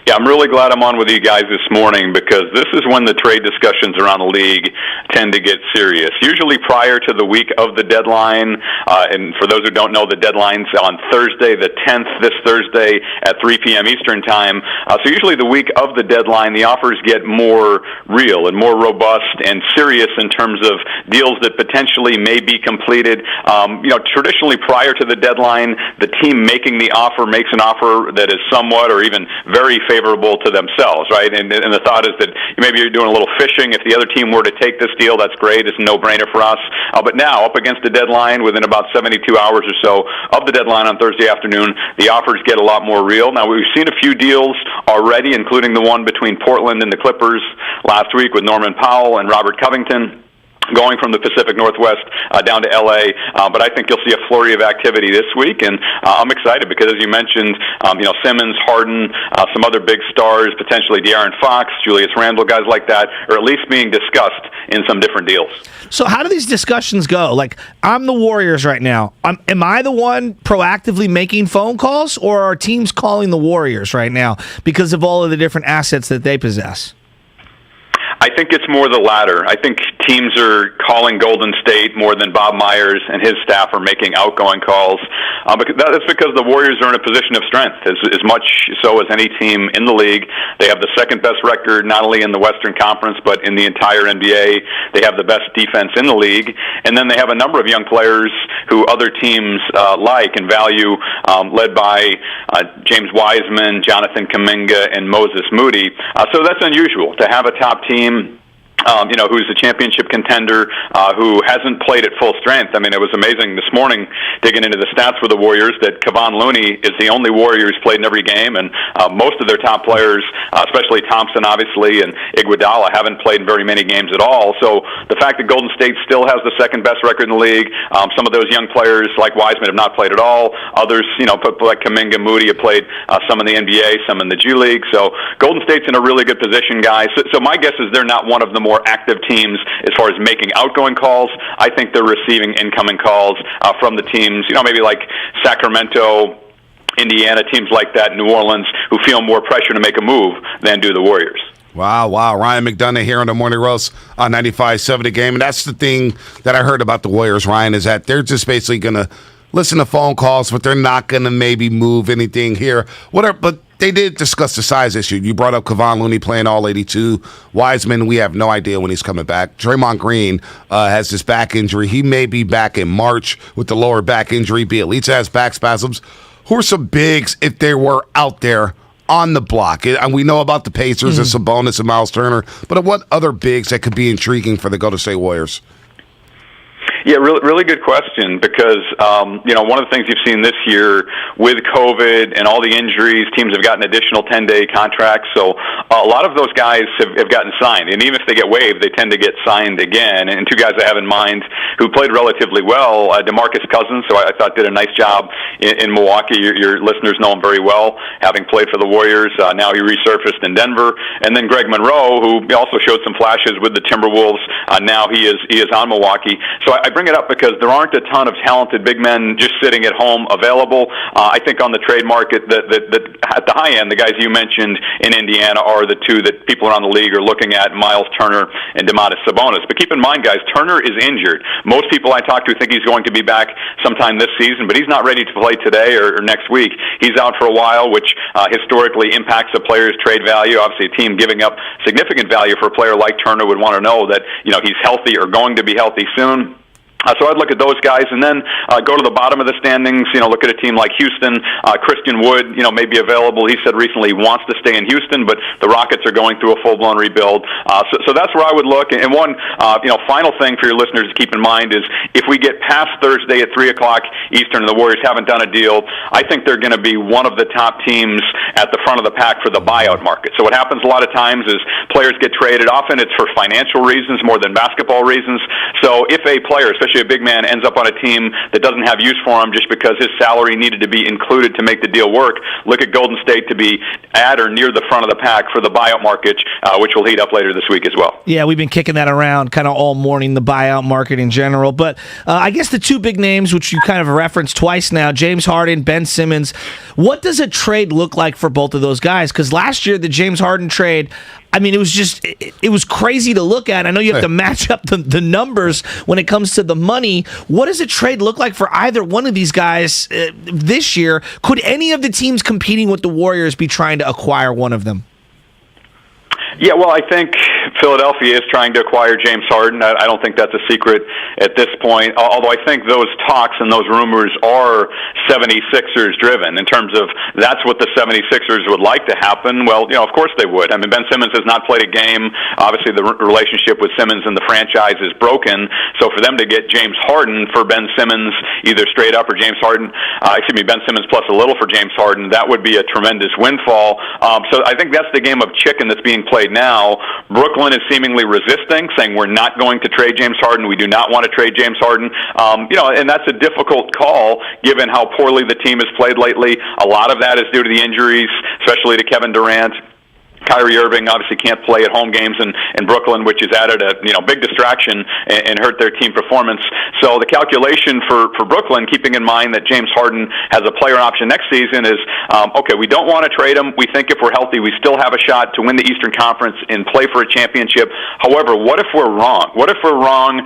Yeah, I'm really glad I'm on with you guys this morning because this is when the trade discussions around the league tend to get serious. Usually prior to the week of the deadline, and for those who don't know, the deadline's on Thursday, the 10th, this Thursday at 3 p.m. Eastern Time. So usually the week of the deadline, the offers get more real and more robust and serious in terms of deals that potentially may be completed. Traditionally prior to the deadline, the team making the offer makes an offer that is somewhat or even very favorable favorable to themselves, right? And the thought is that maybe you're doing a little fishing. If the other team were to take this deal, that's great. It's a no-brainer for us. But now, up against the deadline, within about 72 hours or so of the deadline on Thursday afternoon, the offers get a lot more real. Now, we've seen a few deals already, including the one between Portland and the Clippers last week with Norman Powell and Robert Covington, going from the Pacific Northwest down to L.A., but I think you'll see a flurry of activity this week, and I'm excited because, as you mentioned, Simmons, Harden, some other big stars, potentially De'Aaron Fox, Julius Randle, guys like that, are at least being discussed in some different deals. So how do these discussions go? Like, I'm the Warriors right now. Am I the one proactively making phone calls, or are teams calling the Warriors right now because of all of the different assets that they possess? I think it's more the latter. I think teams are calling Golden State more than Bob Myers and his staff are making outgoing calls. That's because the Warriors are in a position of strength, as much so as any team in the league. They have the second best record, not only in the Western Conference, but in the entire NBA. They have the best defense in the league. And then they have a number of young players who other teams like and value, led by James Wiseman, Jonathan Kuminga, and Moses Moody. So that's unusual to have a top team who's a championship contender, who hasn't played at full strength. I mean, it was amazing this morning digging into the stats for the Warriors that Kevon Looney is the only Warrior who's played in every game, and most of their top players, especially Thompson, obviously, and Iguodala, haven't played in very many games at all. So the fact that Golden State still has the second best record in the league, some of those young players like Wiseman have not played at all. Others, like Kuminga, Moody have played some in the NBA, some in the G League. So Golden State's in a really good position, guys. So my guess is they're not one of the more active teams as far as making outgoing calls. I think they're receiving incoming calls from the teams, maybe like Sacramento, Indiana, teams like that, New Orleans, who feel more pressure to make a move than do the Warriors. Wow. Ryan McDonough here on the Morning Roast on 95.7 The Game. And that's the thing that I heard about the Warriors, Ryan, is that they're just basically going to listen to phone calls, but they're not going to maybe move anything here. Whatever, but they did discuss the size issue. You brought up Kevon Looney playing all 82. Wiseman, we have no idea when he's coming back. Draymond Green has this back injury. He may be back in March with the lower back injury. Bielitsa has back spasms. Who are some bigs if they were out there on the block? And we know about the Pacers and Sabonis and Miles Turner, but what other bigs that could be intriguing for the Golden State Warriors? Yeah, really good question, because one of the things you've seen this year with COVID and all the injuries, teams have gotten additional 10-day contracts. So a lot of those guys have gotten signed, and even if they get waived, they tend to get signed again. And two guys I have in mind who played relatively well, DeMarcus Cousins, who I thought did a nice job in Milwaukee. Your listeners know him very well, having played for the Warriors. Now he resurfaced in Denver. And then Greg Monroe, who also showed some flashes with the Timberwolves. Now he is on Milwaukee. So I bring it up because there aren't a ton of talented big men just sitting at home available. I think on the trade market, that at the high end, the guys you mentioned in Indiana are the two that people around the league are looking at, Miles Turner and Domantas Sabonis. But keep in mind, guys, Turner is injured. Most people I talk to think he's going to be back sometime this season, but he's not ready to play today or next week. He's out for a while, which historically impacts a player's trade value. Obviously, a team giving up significant value for a player like Turner would want to know that he's healthy or going to be healthy soon. So I'd look at those guys and then go to the bottom of the standings, look at a team like Houston. Christian Wood, may be available. He said recently he wants to stay in Houston, but the Rockets are going through a full-blown rebuild. So that's where I would look. And one, final thing for your listeners to keep in mind is if we get past Thursday at 3 o'clock Eastern and the Warriors haven't done a deal, I think they're going to be one of the top teams at the front of the pack for the buyout market. So what happens a lot of times is players get traded. Often it's for financial reasons more than basketball reasons. So if a player, especially a big man, ends up on a team that doesn't have use for him just because his salary needed to be included to make the deal work, look at Golden State to be at or near the front of the pack for the buyout market, which will heat up later this week as well. Yeah, we've been kicking that around kind of all morning, the buyout market in general. But I guess the two big names, which you kind of referenced twice now, James Harden, Ben Simmons, what does a trade look like for both of those guys? Because last year, the James Harden trade, I mean, it was crazy to look at. I know you have to match up the numbers when it comes to the money. What does a trade look like for either one of these guys this year? Could any of the teams competing with the Warriors be trying to acquire one of them? Yeah, well, I think Philadelphia is trying to acquire James Harden. I don't think that's a secret at this point, although I think those talks and those rumors are 76ers driven in terms of that's what the 76ers would like to happen. Well, of course they would. I mean, Ben Simmons has not played a game. Obviously, the relationship with Simmons and the franchise is broken. So for them to get James Harden for Ben Simmons, either straight up or Ben Simmons plus a little for James Harden, that would be a tremendous windfall. So I think that's the game of chicken that's being played now. Brooklyn is seemingly resisting, saying we're not going to trade James Harden. We do not want to trade James Harden. And that's a difficult call given how poorly the team has played lately. A lot of that is due to the injuries, especially to Kevin Durant. Kyrie Irving obviously can't play at home games in Brooklyn, which has added a big distraction and hurt their team performance. So the calculation for Brooklyn, keeping in mind that James Harden has a player option next season, is okay. We don't want to trade him. We think if we're healthy, we still have a shot to win the Eastern Conference and play for a championship. However, what if we're wrong? What if we're wrong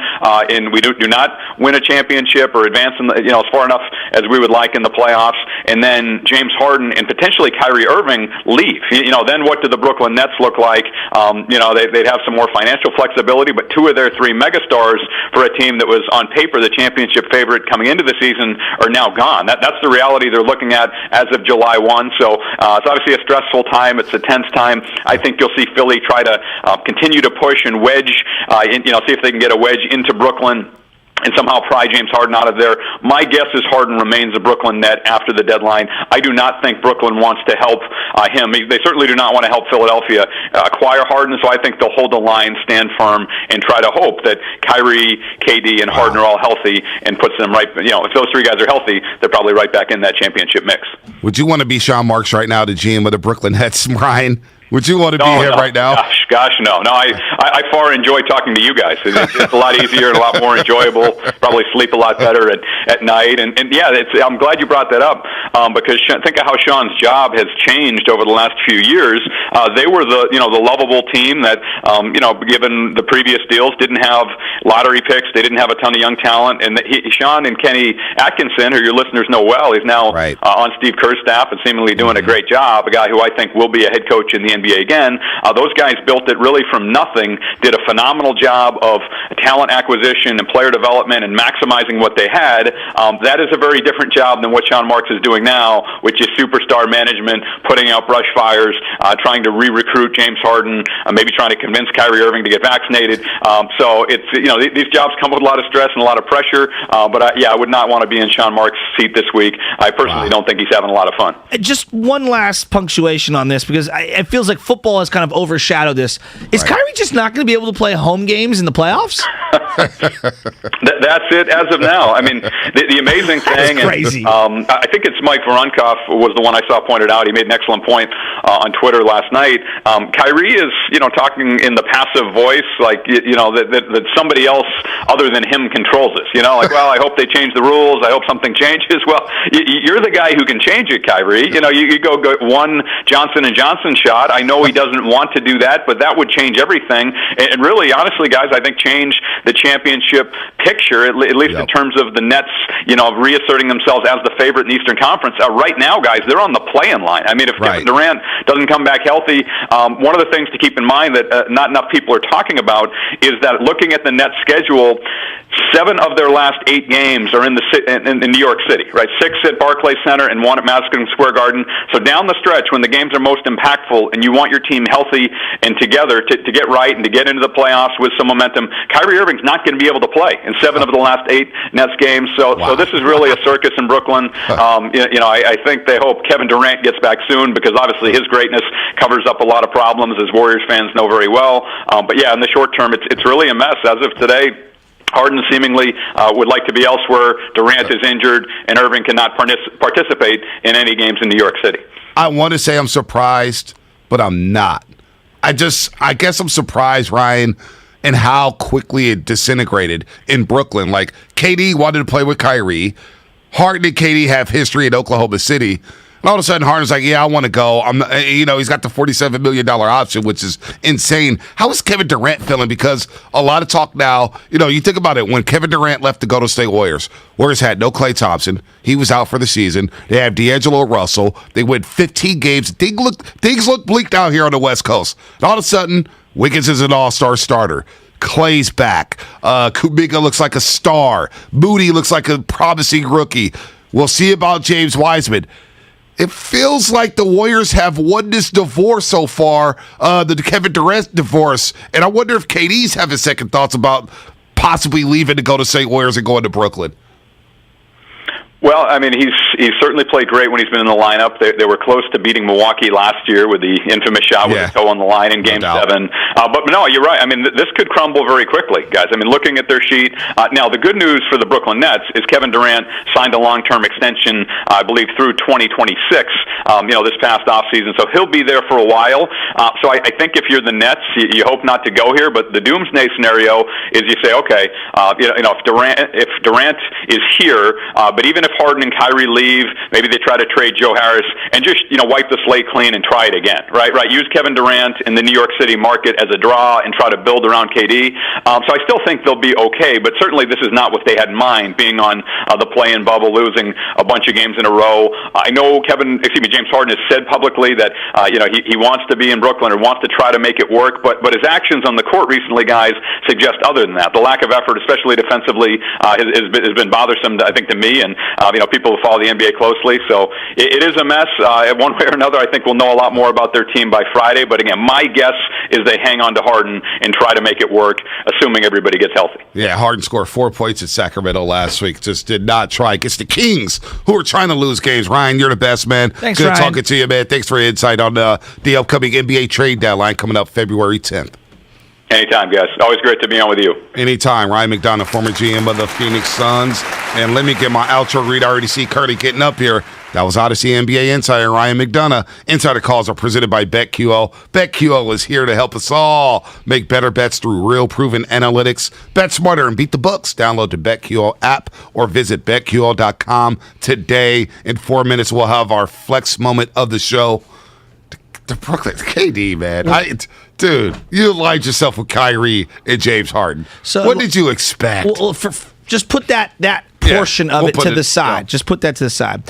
and we do not win a championship or advance as far enough as we would like in the playoffs, and then James Harden and potentially Kyrie Irving leave? Then what do the Brooklyn Nets look like? They'd have some more financial flexibility, but two of their three megastars for a team that was on paper the championship favorite coming into the season are now gone. That's the reality they're looking at as of July 1. So it's obviously a stressful time. It's a tense time. I think you'll see Philly try to continue to push and wedge, see if they can get a wedge into Brooklyn and somehow pry James Harden out of there. My guess is Harden remains a Brooklyn Net after the deadline. I do not think Brooklyn wants to help him. They certainly do not want to help Philadelphia acquire Harden, so I think they'll hold the line, stand firm, and try to hope that Kyrie, KD, and Harden are all healthy and puts them right, if those three guys are healthy, they're probably right back in that championship mix. Would you want to be Sean Marks right now, the GM of the Brooklyn Nets, Ryan? Would you want to be here right now? Gosh, no. I far enjoy talking to you guys. It's a lot easier and a lot more enjoyable. Probably sleep a lot better at night. And yeah, I'm glad you brought that up because think of how Sean's job has changed over the last few years. They were the lovable team that given the previous deals didn't have lottery picks. They didn't have a ton of young talent. And Sean and Kenny Atkinson, who your listeners know well, he's now on Steve Kerr's staff and seemingly doing a great job. A guy who I think will be a head coach in the NBA again. Those guys built it really from nothing, did a phenomenal job of talent acquisition and player development and maximizing what they had. That is a very different job than what Sean Marks is doing now, which is superstar management, putting out brush fires, trying to re-recruit James Harden, maybe trying to convince Kyrie Irving to get vaccinated. So it's these jobs come with a lot of stress and a lot of pressure. But I would not want to be in Sean Marks' seat this week. I personally don't think he's having a lot of fun. Just one last punctuation on this because it feels like football has kind of overshadowed this. Is Kyrie just not going to be able to play home games in the playoffs? That's it as of now. I mean, the amazing thing, crazy. And, I think it's Mike Voronkoff was the one I saw pointed out. He made an excellent point on Twitter last night. Kyrie is, talking in the passive voice, like, that somebody else other than him controls this. Well, I hope they change the rules. I hope something changes. Well, you're the guy who can change it, Kyrie. You go one Johnson & Johnson shot. I know he doesn't want to do that, but that would change everything. And really, honestly, guys, I think change the championship picture, at least in terms of the Nets, reasserting themselves as the favorite in the Eastern Conference. Right now, guys, they're on the play-in line. I mean, if Kevin Durant doesn't come back healthy, one of the things to keep in mind that not enough people are talking about is that looking at the Nets schedule, 7 of their last 8 games are in New York City, right? 6 at Barclays Center and 1 at Madison Square Garden. So down the stretch, when the games are most impactful and you want your team healthy and together to get right and to get into the playoffs with some momentum, Kyrie Irving's not going to be able to play in 7 of the last 8 Nets games. So this is really a circus in Brooklyn. I think they hope Kevin Durant gets back soon because obviously his greatness covers up a lot of problems, as Warriors fans know very well. But yeah, in the short term, it's really a mess. As of today, Harden seemingly would like to be elsewhere. Durant is injured, and Irving cannot participate in any games in New York City. I want to say I'm surprised, but I'm not. I guess I'm surprised, Ryan, in how quickly it disintegrated in Brooklyn. Like, KD wanted to play with Kyrie. Harden and KD have history in Oklahoma City. And all of a sudden, Harden's like, yeah, I want to go. He's got the $47 million option, which is insane. How is Kevin Durant feeling? Because a lot of talk now, you think about it. When Kevin Durant left the Golden State Warriors had no Klay Thompson. He was out for the season. They have D'Angelo Russell. They win 15 games. Things look bleak down here on the West Coast. And all of a sudden, Wiggins is an all-star starter. Clay's back. Kuminga looks like a star. Moody looks like a promising rookie. We'll see about James Wiseman. It feels like the Warriors have won this divorce so far, the Kevin Durant divorce, and I wonder if KD's having second thoughts about possibly leaving to go to St. Warriors and going to Brooklyn. Well, I mean, he's certainly played great when he's been in the lineup. They were close to beating Milwaukee last year with the infamous shot with his toe on the line in Game 7. But no, you're right. I mean, this could crumble very quickly, guys. I mean, looking at their sheet. Now, the good news for the Brooklyn Nets is Kevin Durant signed a long-term extension, I believe, through 2026, this past offseason. So he'll be there for a while. So I think if you're the Nets, you hope not to go here. But the doomsday scenario is you say, okay, if Durant is here, but even if Harden and Kyrie leave, maybe they try to trade Joe Harris and just wipe the slate clean and try it again, right? Use Kevin Durant in the New York City market as a draw and try to build around KD. So I still think they'll be okay, but certainly this is not what they had in mind, being on the play-in bubble, losing a bunch of games in a row. I know James Harden has said publicly that he wants to be in Brooklyn or wants to try to make it work, but his actions on the court recently, guys, suggest other than that. The lack of effort, especially defensively, has been bothersome, I think, to me and people who follow the NBA closely. So it is a mess. One way or another, I think we'll know a lot more about their team by Friday. But again, my guess is they hang on to Harden and try to make it work, assuming everybody gets healthy. Yeah, Harden scored 4 points at Sacramento last week. Just did not try against the Kings, who are trying to lose games. Ryan, you're the best, man. Thanks, Good Ryan. talking to you, man. Thanks for your insight on the upcoming NBA trade deadline coming up February 10th. Anytime, guys. Always great to be on with you. Anytime. Ryan McDonough, former GM of the Phoenix Suns. And let me get my outro read. I already see Curdy getting up here. That was Odyssey NBA Insider Ryan McDonough. Insider calls are presented by BetQL. BetQL is here to help us all make better bets through real proven analytics. Bet smarter and beat the books. Download the BetQL app or visit BetQL.com today. In 4 minutes, we'll have our flex moment of the show. The Brooklyn KD, man. Dude, you aligned yourself with Kyrie and James Harden. So what did you expect? Well, just put that portion of it to the side. Yeah. Just put that to the side.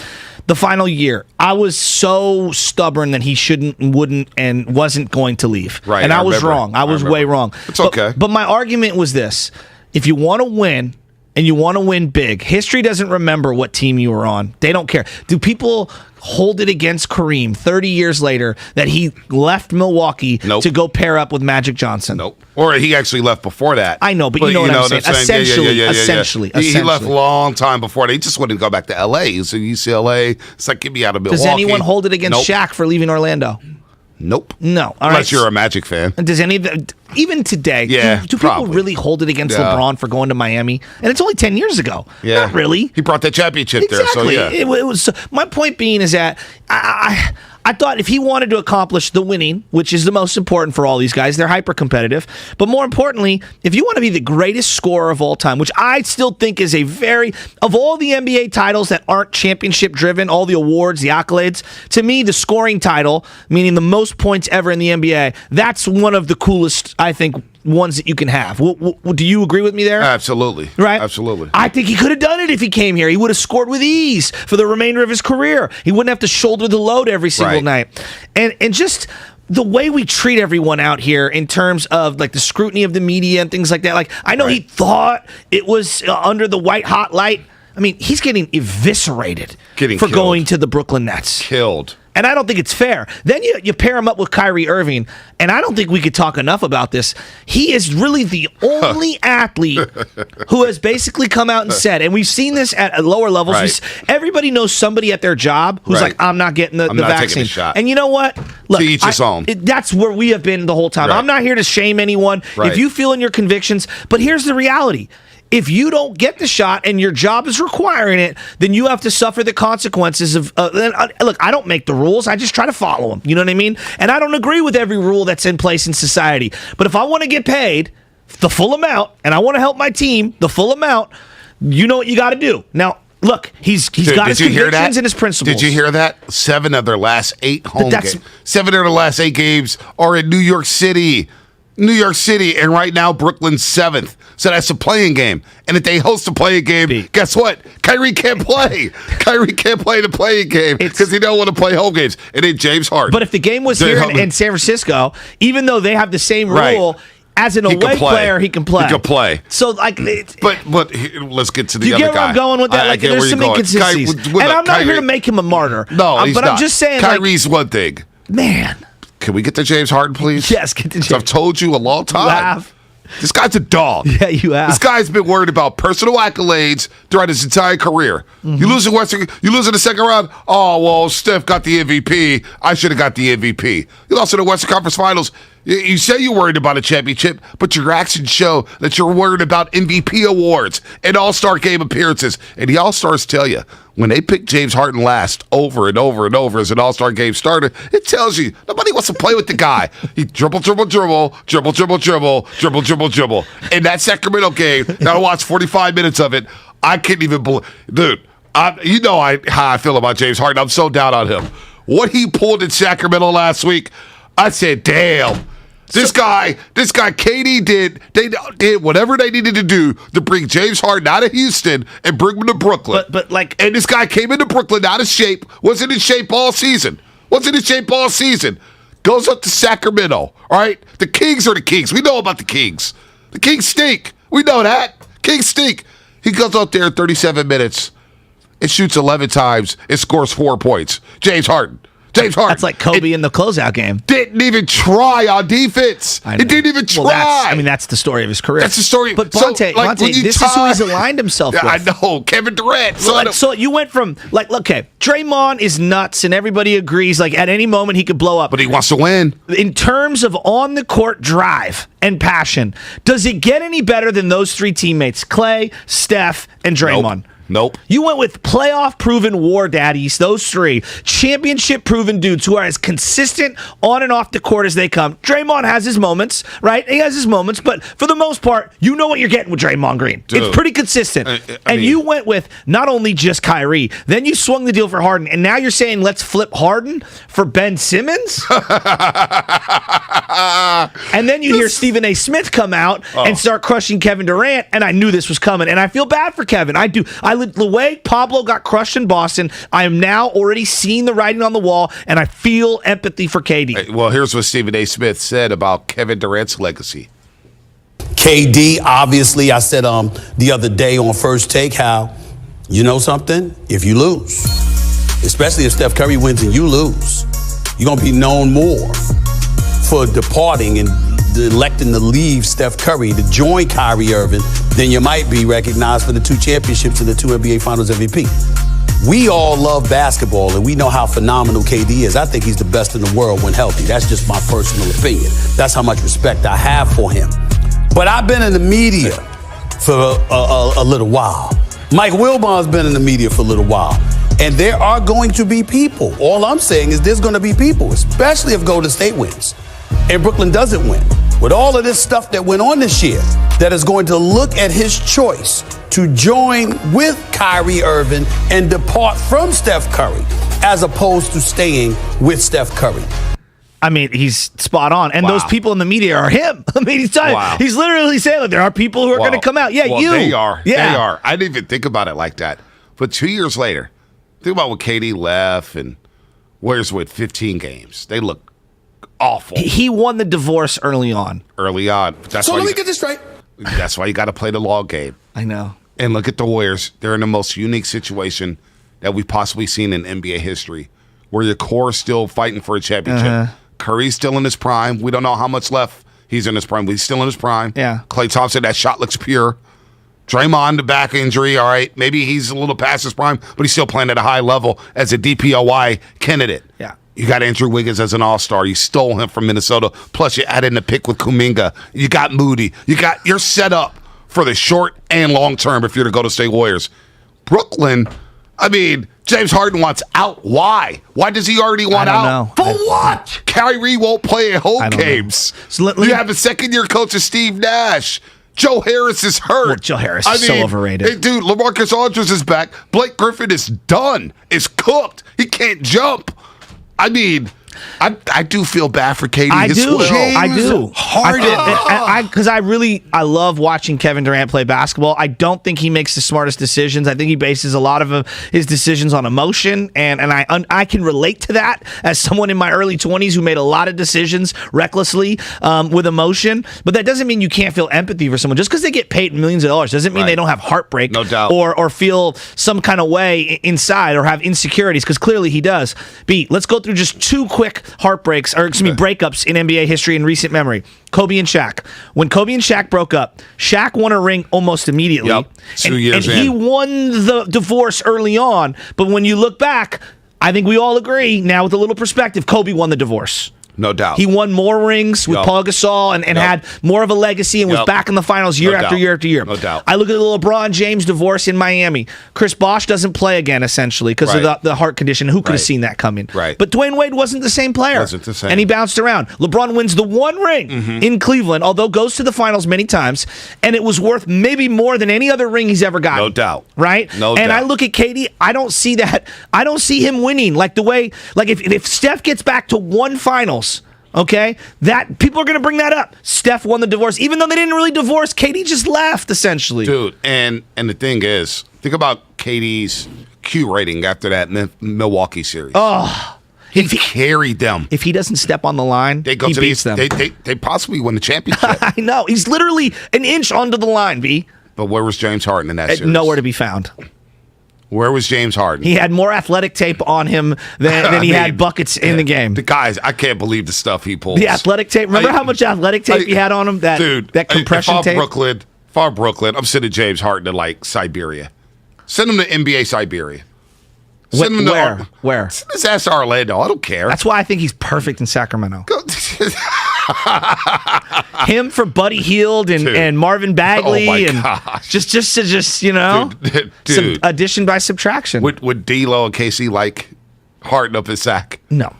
The final year, I was so stubborn that he wouldn't, and wasn't going to leave. Right, and I was wrong. I was way wrong. It's okay. But my argument was this. If you want to win, and you want to win big, history doesn't remember what team you were on. They don't care. Do people hold it against Kareem 30 years later that he left Milwaukee to go pair up with Magic Johnson? Nope. Or he actually left before that. I know, but you know what I'm saying. Essentially. He left a long time before that. He just wouldn't go back to L.A. He was in UCLA. It's like, get me out of Milwaukee. Does anyone hold it against Shaq for leaving Orlando? Nope. No. Unless you're a Magic fan. And does any of the, even today, do people really hold it against LeBron for going to Miami? And it's only 10 years ago. Yeah. Not really. He brought that championship there. So yeah. It was. My point being is that I thought if he wanted to accomplish the winning, which is the most important for all these guys, they're hyper competitive. But more importantly, if you want to be the greatest scorer of all time, which I still think is of all the NBA titles that aren't championship driven, all the awards, the accolades, to me, the scoring title, meaning the most points ever in the NBA, that's one of the coolest, I think, ones that you can have. Do you agree with me there? Absolutely. Right? Absolutely. I think he could have done it if he came here. He would have scored with ease for the remainder of his career. He wouldn't have to shoulder the load every single night. And just the way we treat everyone out here in terms of like the scrutiny of the media and things like that. Like, I know he thought it was under the white hot light. I mean, he's getting eviscerated for going to the Brooklyn Nets. Killed. And I don't think it's fair. Then you pair him up with Kyrie Irving, and I don't think we could talk enough about this. He is really the only athlete who has basically come out and said, and we've seen this at lower levels, everybody knows somebody at their job who's like, I'm not getting the vaccine. Taking a shot. And you know what? Look, to each his own. That's where we have been the whole time. I'm not here to shame anyone. If you feel in your convictions, but here's the reality. If you don't get the shot and your job is requiring it, then you have to suffer the consequences of. Look, I don't make the rules. I just try to follow them. You know what I mean? And I don't agree with every rule that's in place in society. But if I want to get paid the full amount and I want to help my team the full amount, you know what you got to do. Now, look, he's got his convictions and his principles. Did you hear that? 7 of their last 8 home games. 7 of their last 8 games are in New York City. New York City, and right now Brooklyn's 7th. So that's a playing game. And if they host a playing game, guess what? Kyrie can't play. Kyrie can't play the playing game because he don't want to play home games. And then James Harden. But if the game was here in San Francisco, even though they have the same rule, as an away player, he can play. He can play. So, like, but let's get to the you other guy. get where I'm going with that? Like, there's some inconsistencies. And I'm not here to make him a martyr. No, he's but not. I'm just saying, Kyrie's one thing. Man. Can we get to James Harden, please? Yes, get to James. I've told you a long time. You have. This guy's a dog. Yeah, you have. This guy's been worried about personal accolades throughout his entire career. Mm-hmm. You lose in the second round. Oh, well, Steph got the MVP. I should have got the MVP. You lost in the Western Conference Finals. You say you're worried about a championship, but your actions show that you're worried about MVP awards and All-Star game appearances. And the All-Stars tell you, when they pick James Harden last over and over and over as an All-Star game starter, it tells you nobody wants to play with the guy. He dribble. In that Sacramento game, now I watched 45 minutes of it. I couldn't even believe, dude. You know how I feel about James Harden. I'm so down on him. What he pulled in Sacramento last week, I said, damn. This guy, KD they did whatever they needed to do to bring James Harden out of Houston and bring him to Brooklyn. And this guy came into Brooklyn out of shape, wasn't in shape all season. Goes up to Sacramento, all right? The Kings are the Kings. We know about the Kings. The Kings stink. We know that. Kings stink. He goes up there in 37 minutes and shoots 11 times and scores 4 points. James Harden. That's like Kobe in the closeout game. Didn't even try on defense. He didn't even try. Well, that's the story of his career. That's the story. But Bonte, this is who he's aligned himself with. I know, Kevin Durant. So you went from, okay, Draymond is nuts and everybody agrees, at any moment he could blow up. But he wants to win. In terms of on-the-court drive and passion, does it get any better than those 3 teammates, Clay, Steph, and Draymond? Nope. You went with playoff-proven war daddies, those 3. Championship-proven dudes who are as consistent on and off the court as they come. Draymond has his moments, right? He has his moments, but for the most part, you know what you're getting with Draymond Green. Dude. It's pretty consistent. You went with not only just Kyrie, then you swung the deal for Harden, and now you're saying let's flip Harden for Ben Simmons? And then you hear Stephen A. Smith come out and start crushing Kevin Durant, and I knew this was coming, and I feel bad for Kevin. I do. The way Pablo got crushed in Boston, I am now already seeing the writing on the wall, and I feel empathy for KD. Well, here's what Stephen A. Smith said about Kevin Durant's legacy. KD, obviously, I said the other day on First Take how, you know something? If you lose, especially if Steph Curry wins and you lose, you're going to be known more for departing and electing to leave Steph Curry to join Kyrie Irving than you might be recognized for the 2 championships and the 2 NBA Finals MVP. We all love basketball, and we know how phenomenal KD is. I think he's the best in the world when healthy. That's just my personal opinion. That's how much respect I have for him. But I've been in the media for a little while. Mike Wilbon's been in the media for a little while. And there are going to be people. All I'm saying is there's going to be people, especially if Golden State wins and Brooklyn doesn't win, with all of this stuff that went on this year, that is going to look at his choice to join with Kyrie Irving and depart from Steph Curry as opposed to staying with Steph Curry. I mean, he's spot on. And those people in the media are him. I mean, he's literally saying there are people who are going to come out. Yeah, well, you. They are. Yeah. They are. I didn't even think about it like that. But 2 years later, think about when KD left and Warriors went 15 games. They look awful. He won the divorce early on. Let me get this straight. That's why you got to play the long game. I know. And look at the Warriors. They're in the most unique situation that we've possibly seen in NBA history, where your core is still fighting for a championship. Uh-huh. Curry's still in his prime. We don't know how much left he's in his prime, but he's still in his prime. Yeah. Klay Thompson, that shot looks pure. Draymond, the back injury, all right. Maybe he's a little past his prime, but he's still playing at a high level as a DPOY candidate. Yeah. You got Andrew Wiggins as an all-star. You stole him from Minnesota. Plus, you added in the pick with Kuminga. You got Moody. You're set up for the short and long term if you're to go to State Warriors. Brooklyn, I mean, James Harden wants out. Why? Why does he already want out? Know. For what? Kyrie won't play at home games. So you have a second-year coach of Steve Nash. Joe Harris is hurt. Well, Joe Harris is so overrated. Hey, dude, LaMarcus Aldridge is back. Blake Griffin is done. Is cooked. He can't jump. I mean, I do feel bad for KD. I do. James Harden. Because I love watching Kevin Durant play basketball. I don't think he makes the smartest decisions. I think he bases a lot of his decisions on emotion, and I can relate to that as someone in my early 20s who made a lot of decisions recklessly with emotion. But that doesn't mean you can't feel empathy for someone. Just because they get paid millions of dollars doesn't mean they don't have heartbreak, no doubt, or feel some kind of way inside or have insecurities, because clearly he does. B, let's go through just two quick breakups in NBA history in recent memory. Kobe and Shaq. When Kobe and Shaq broke up, Shaq won a ring almost immediately. Yep. 2 years and he won the divorce early on. But when you look back, I think we all agree now with a little perspective, Kobe won the divorce. No doubt. He won more rings with Paul Gasol and had more of a legacy and was back in the finals year after year after year. No doubt. I look at the LeBron James divorce in Miami. Chris Bosh doesn't play again, essentially, because of the heart condition. Who could have seen that coming? Right. But Dwayne Wade wasn't the same player. Wasn't the same. And he bounced around. LeBron wins the one ring in Cleveland, although goes to the finals many times, and it was worth maybe more than any other ring he's ever gotten. No doubt. Right? No doubt. And I look at KD, I don't see that. I don't see him winning. Like the way, like if Steph gets back to one finals, okay, that people are going to bring that up. Steph won the divorce, even though they didn't really divorce. KD just left, essentially. Dude, and the thing is, think about KD's Q rating after that Milwaukee series. Oh, he carried them. If he doesn't step on the line, he beats them. They possibly win the championship. I know. He's literally an inch onto the line, B. But where was James Harden in that series? Nowhere to be found. Where was James Harden? He had more athletic tape on him than he had buckets in the game. The guys, I can't believe the stuff he pulls. The athletic tape. Remember how much athletic tape he had on him? That compression tape? If I'm Brooklyn, I'm sending James Harden to, like, Siberia. Send him to NBA Siberia. Send him to Where? Send his ass to Orlando. I don't care. That's why I think he's perfect in Sacramento. Him for Buddy Hield and Marvin Bagley and just you know, some addition by subtraction. Would D'Lo and KC like Harden up his sack? No.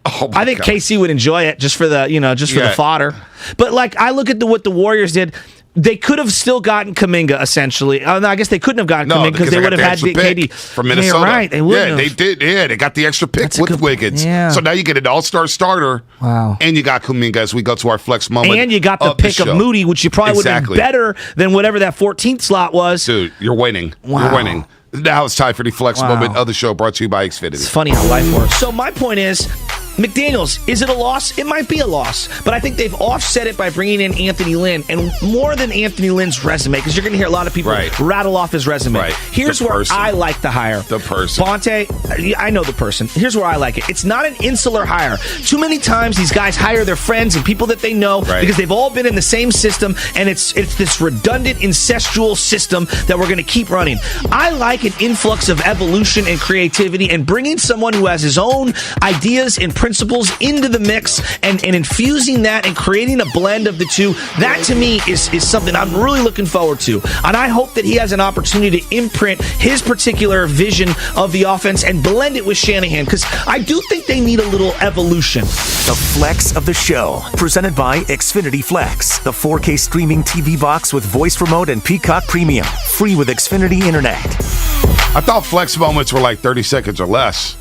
Oh I think God. KC would enjoy it just for the for the fodder. But like I look at what the Warriors did. They could have still gotten Kuminga, essentially. No, I guess they couldn't have gotten Kuminga because they would have had KD from Minnesota. Yeah, right. They would. They did. Yeah, they got the extra pick with Wiggins. Yeah. So now you get an all-star starter. Wow. And you got Kuminga as we go to our flex moment. And you got the pick of Moody, which you probably would have been better than whatever that 14th slot was. Dude, you're winning. Wow. You're winning. Now it's time for the flex moment of the show, brought to you by Xfinity. It's funny how life works. So my point is, McDaniels, is it a loss? It might be a loss, but I think they've offset it by bringing in Anthony Lynn, and more than Anthony Lynn's resume, because you're going to hear a lot of people rattle off his resume. Right. Here's where I like the hire. The person. Bonte, I know the person. Here's where I like it. It's not an insular hire. Too many times these guys hire their friends and people that they know because they've all been in the same system, and it's this redundant, incestual system that we're going to keep running. I like an influx of evolution and creativity and bringing someone who has his own ideas and principles into the mix and infusing that and creating a blend of the two. That to me is something I'm really looking forward to. And I hope that he has an opportunity to imprint his particular vision of the offense and blend it with Shanahan, because I do think they need a little evolution. The Flex of the Show, presented by Xfinity Flex, the 4K streaming TV box with voice remote and Peacock Premium, free with Xfinity Internet. I thought flex moments were like 30 seconds or less.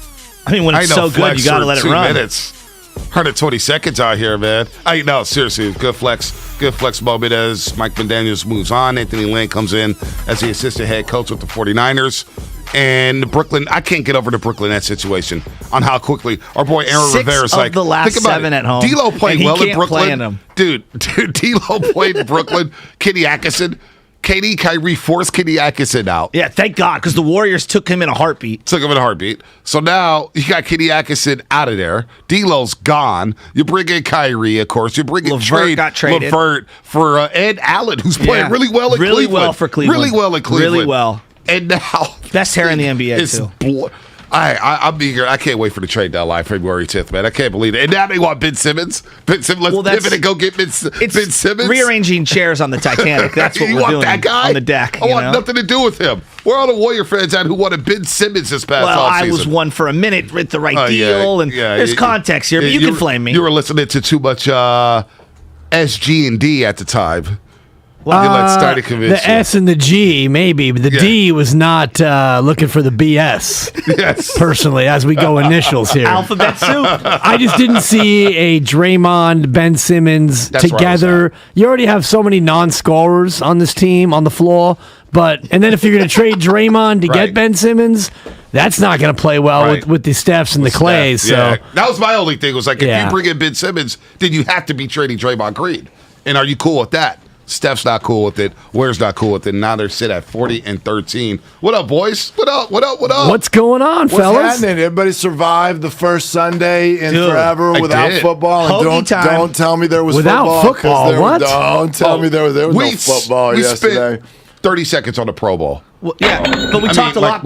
I mean, when it's so good, you got to let it run. 2 minutes. 120 seconds out here, man. No, seriously, good flex moment as Mike McDaniels moves on. Anthony Lynn comes in as the assistant head coach with the 49ers. And Brooklyn, I can't get over the Brooklyn Nets situation on how quickly our boy Aaron Rivera's like. 6 of the last 7 at home. D'Lo played well in Brooklyn. Dude, D'Lo played in Brooklyn. Kenny Atkinson. KD, Kyrie forced Kenny Atkinson out. Yeah, thank God, because the Warriors took him in a heartbeat. So now you got Kenny Atkinson out of there. D'Lo's gone. You bring in Kyrie, of course. You bring in got traded. LeVert for Ed Allen, who's playing really well in Cleveland. Really well for Cleveland. Really well in Cleveland. Really well. And now best hair in the NBA too. I'm eager. I can't wait for the trade deadline February 10th, man. I can't believe it. And now they want Ben Simmons. Let's pivot and go get Ben Simmons. Rearranging chairs on the Titanic. That's what you we're want doing that guy? On the deck. I want nothing to do with him. Where are all the Warrior fans at who wanted Ben Simmons this past offseason? Well, I was one for a minute with the right deal, and there's context here, but you can flame me. You were listening to too much SG&D at the time. Steiny convince the you. S and the G, maybe, but the D was not looking for the BS. Yes. Personally, as we go initials here. Alphabet soup. I just didn't see a Draymond, Ben Simmons together. You already have so many non-scorers on this team on the floor, and then if you're going to trade Draymond to get Ben Simmons, that's not going to play well with the Stephs and the Clays. So that was my only thing. Was like, if you bring in Ben Simmons, then you have to be trading Draymond Green. And are you cool with that? Steph's not cool with it. Ware's not cool with it. Now they're sit at 40-13. What up, boys? What up? What's going on, fellas? What's happening? Everybody survived the first Sunday in forever without football. And don't tell me there was without football. What? Don't tell me there was no football yesterday. Spent 30 seconds on the Pro Bowl. Well, yeah, but we talked a lot.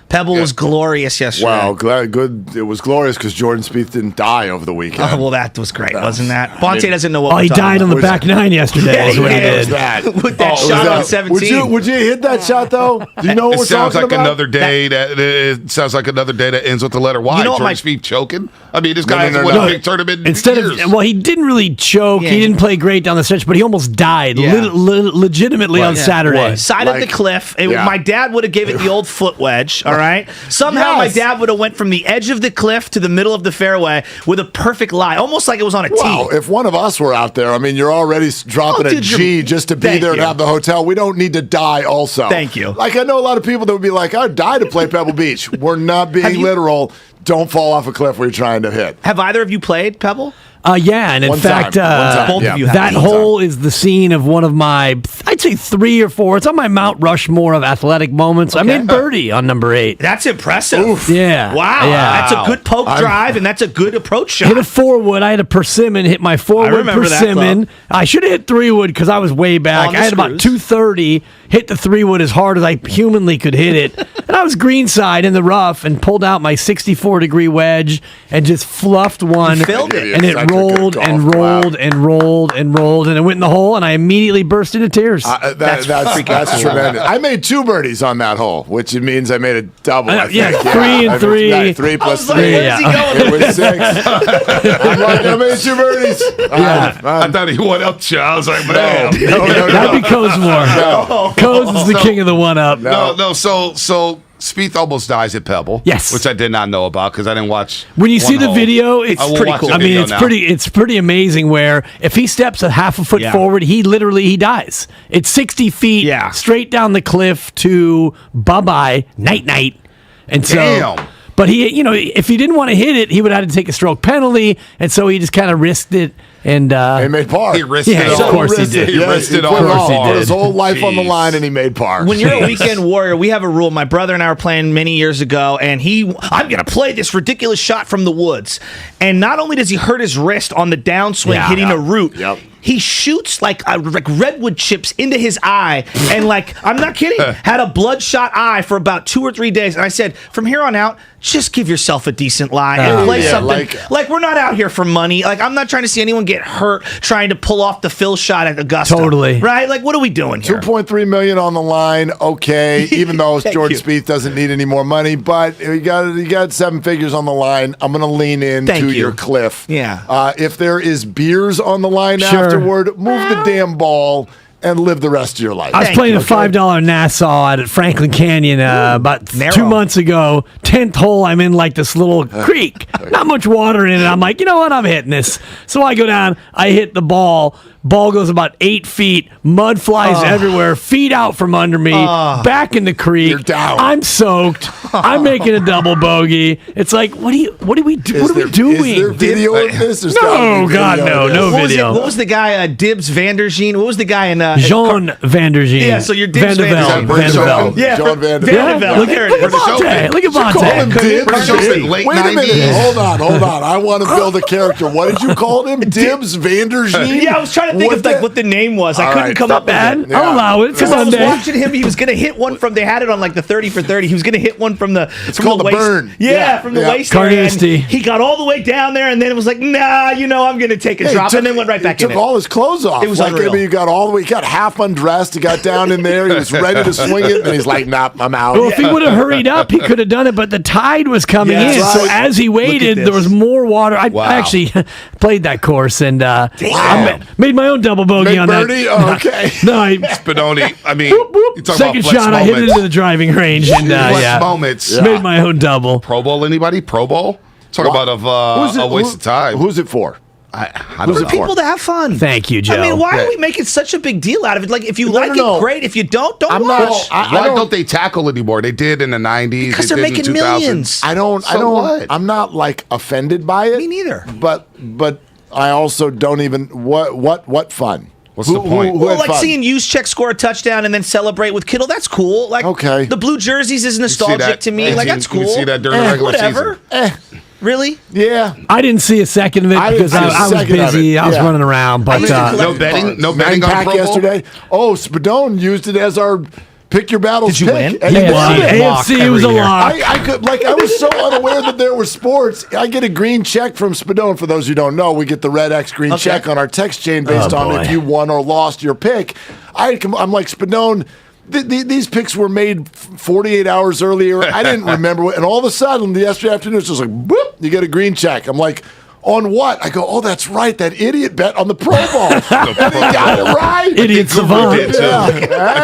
Pebble was glorious yesterday. Wow, good. It was glorious because Jordan Spieth didn't die over the weekend. Oh, well, that was great, wasn't that? Bonte doesn't know what he died on the back nine yesterday. Yeah, is what he did. With that shot on 17. Would you hit that shot, though? Do you know what we're talking about? It sounds like another day that ends with the letter Y. You know Jordan Spieth choking? I mean, this guy hasn't won a big tournament Instead in years. he didn't really choke. He didn't play great down the stretch, but he almost died legitimately on Saturday. Side of the cliff. My dad would have gave it the old foot wedge, all right? Somehow my dad would have went from the edge of the cliff to the middle of the fairway with a perfect lie, almost like it was on a tee. Well, if one of us were out there, I mean, you're already dropping a G just to be there and have the hotel. We don't need to die also. Thank you. Like, I know a lot of people that would be like, I'd die to play Pebble Beach. We're not being literal. Don't fall off a cliff where you're trying to hit. Have either of you played Pebble? Yeah, and in fact, both of you have that hole is the scene of one of my, I'd say 3 or 4. It's on my Mount Rushmore of athletic moments. I made birdie on number 8. That's impressive. Oof. Yeah. Wow. Yeah. That's a good poke drive, and that's a good approach shot. Hit a 4-wood. I had a persimmon, hit my 4-wood persimmon. I should have hit 3-wood because I was way back. I had about 230, hit the 3-wood as hard as I humanly could hit it. And I was greenside in the rough and pulled out my 64-degree wedge and just fluffed one. You filled it. And it rolled and rolled and rolled and rolled, and it went in the hole, and I immediately burst into tears. That's tremendous. I made 2 birdies on that hole, which means I made a double. I think. 3 and 3. Right, 3 plus 3. It was 6. I'm like, I made 2 birdies. I thought he went up, Charles. I was like, man. No. That'd be Coesmore. Coes is the king of the one-up. No. So Spieth almost dies at Pebble. Yes, which I did not know about because I didn't watch. When you see the video, it's pretty cool. I mean, it's pretty amazing. Where if he steps a half a foot forward, he dies. It's 60 feet straight down the cliff to bye night. And so, but he, if he didn't want to hit it, he would have had to take a stroke penalty, and so he just kind of risked it. And he made par. He risked it all. Of course he did. He risked it all. Of course he did. His whole life on the line, and he made par. When you're a weekend warrior, we have a rule. My brother and I were playing many years ago, and I'm going to play this ridiculous shot from the woods. And not only does he hurt his wrist on the downswing, hitting a root, he shoots like redwood chips into his eye, and I'm not kidding, had a bloodshot eye for about 2 or 3 days. And I said, from here on out, just give yourself a decent lie and play something. Like we're not out here for money. Like, I'm not trying to see anyone get hurt trying to pull off the Phil shot at Augusta. Totally. Right? Like, what are we doing here? $2.3 million on the line. Okay, even though Jordan Spieth doesn't need any more money, but you got 7 figures on the line. I'm going to lean in to your cliff. Yeah. If there is beers on the line afterward, move the damn ball and live the rest of your life. I was playing a $5 Nassau at Franklin Canyon about 2 months ago. 10th hole, I'm in this little creek. Not much water in it. I'm like, you know what? I'm hitting this. So I go down. I hit the ball. Ball goes about 8 feet. Mud flies everywhere. Feet out from under me. Back in the creek. You're down. I'm soaked. I'm making a double bogey. It's like, what are we doing? Is there video of this? No, God, no video. What was the guy, Dibs Vandergeen? What was the guy in... Jean Vandergeen. Yeah, so you're Dibs Vandervelde. Yeah, Jean Vandervelde. Look at Bonte. Wait a minute. Hold on. I want to build a character. What did you call him? Dibs Vandergeen? Yeah, I was trying to think of what the name was. I couldn't come up with it. I'll allow it. Because I was watching him. He was going to hit one from... They had it on the 30 for 30. He was going to hit one from the waist. Burn. Yeah, from the waist area. He got all the way down there, and then it was like, nah, I'm going to take a drop, and then went right back in. He took all his clothes off. It was unreal. He got half undressed. He got down in there. He was ready to swing it, and he's like, nah, I'm out. Well, if he would have hurried up, he could have done it, but the tide was coming in. Right. So as he waited, there was more water. I actually played that course, and I made my own double bogey on birdie? that. Oh, okay. No, Spinoni, I mean, second shot, I hit it into the driving range, and moments. Made my own double. Pro Bowl, anybody? Pro Bowl? Talk about a waste of time. Who's it for? For people to have fun. Thank you, Joe. I mean, why are we making such a big deal out of it? Like, if you like it, great. If you don't watch. Why don't they tackle anymore? They did in the 90s. Because they're making millions. I'm not like offended by it. Me neither. But I also don't even what fun. What's the point? Well, like seeing Juszczyk score a touchdown and then celebrate with Kittle, that's cool. Like, the blue jerseys is nostalgic to me. Like, that's cool. You see that during the regular season. Really? Yeah. I didn't see a second of it because I was busy. I was running around. But no betting on Pro Bowl? Yesterday. Oh, Spadone used it as our pick your battles. Did you win? And he won. AFC was a lock. I was so unaware that there were sports. I get a green check from Spadone. For those who don't know, we get the red X green check on our text chain based on if you won or lost your pick. I'm like, Spadone, these picks were made 48 hours earlier. I didn't remember. And all of a sudden, yesterday afternoon, it's just like, boop, you get a green check. I'm like, on what? I go, oh, that's right. That idiot bet on the Pro Bowl. And he got it right. Idiot savant. Did too. I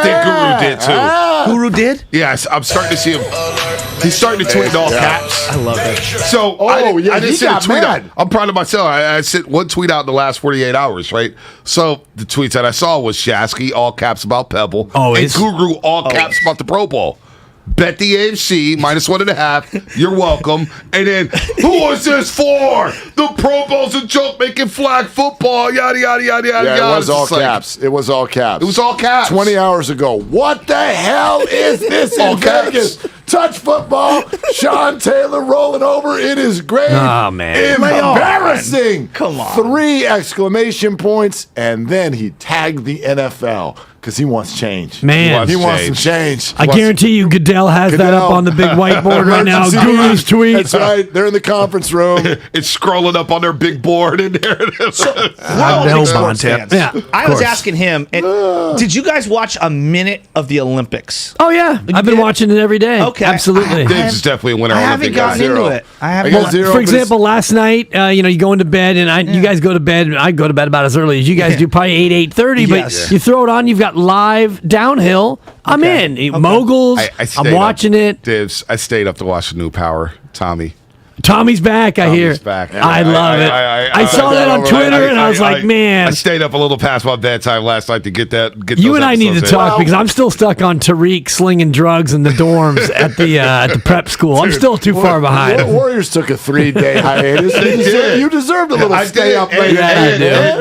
think Guru did too. Guru did? Yes, I'm starting to see him. He's starting to tweet in all caps. I love it. So I didn't send a tweet out. I'm proud of myself. I sent one tweet out in the last 48 hours, right? So the tweets that I saw was Shasky, all caps about Pebble. And Guru, all caps about the Pro Bowl. Bet the AFC -1.5. You're welcome. And then, who was this for? The Pro Bowl's a joke, making flag football. Yada yada yada yada. Yeah, it was all caps. It was all caps. It was all caps. 20 hours ago. What the hell is this in Vegas? Touch football. Sean Taylor rolling over in his grave. Oh, man. Embarrassing. Come on. 3 exclamation points, and then he tagged the NFL. Because he wants change. Man. He wants some change. I guarantee you Goodell has that up on the big whiteboard right now. Guru's tweet. That's right. They're in the conference room. It's scrolling up on their big board in there. I was asking him, did you guys watch a minute of the Olympics? Oh, yeah. I've been watching it every day. Okay. Absolutely. Dibs is definitely a winner. I haven't gotten into it. For example, last night, you go into bed, and you guys go to bed, and I go to bed about as early as you guys do, probably 8:30, but you throw it on, you've got live downhill. I'm in. Moguls. I'm watching it. Dibs, I stayed up to watch the new Power. Tommy's back, I hear. Back. I love it. I saw that on Twitter, and I was like, man. I stayed up a little past my bedtime last night to get that. You and I need to talk because I'm still stuck on Tariq slinging drugs in the dorms at the prep school. I'm still too far behind. Warriors took a 3-day hiatus. You deserved a little stay up late.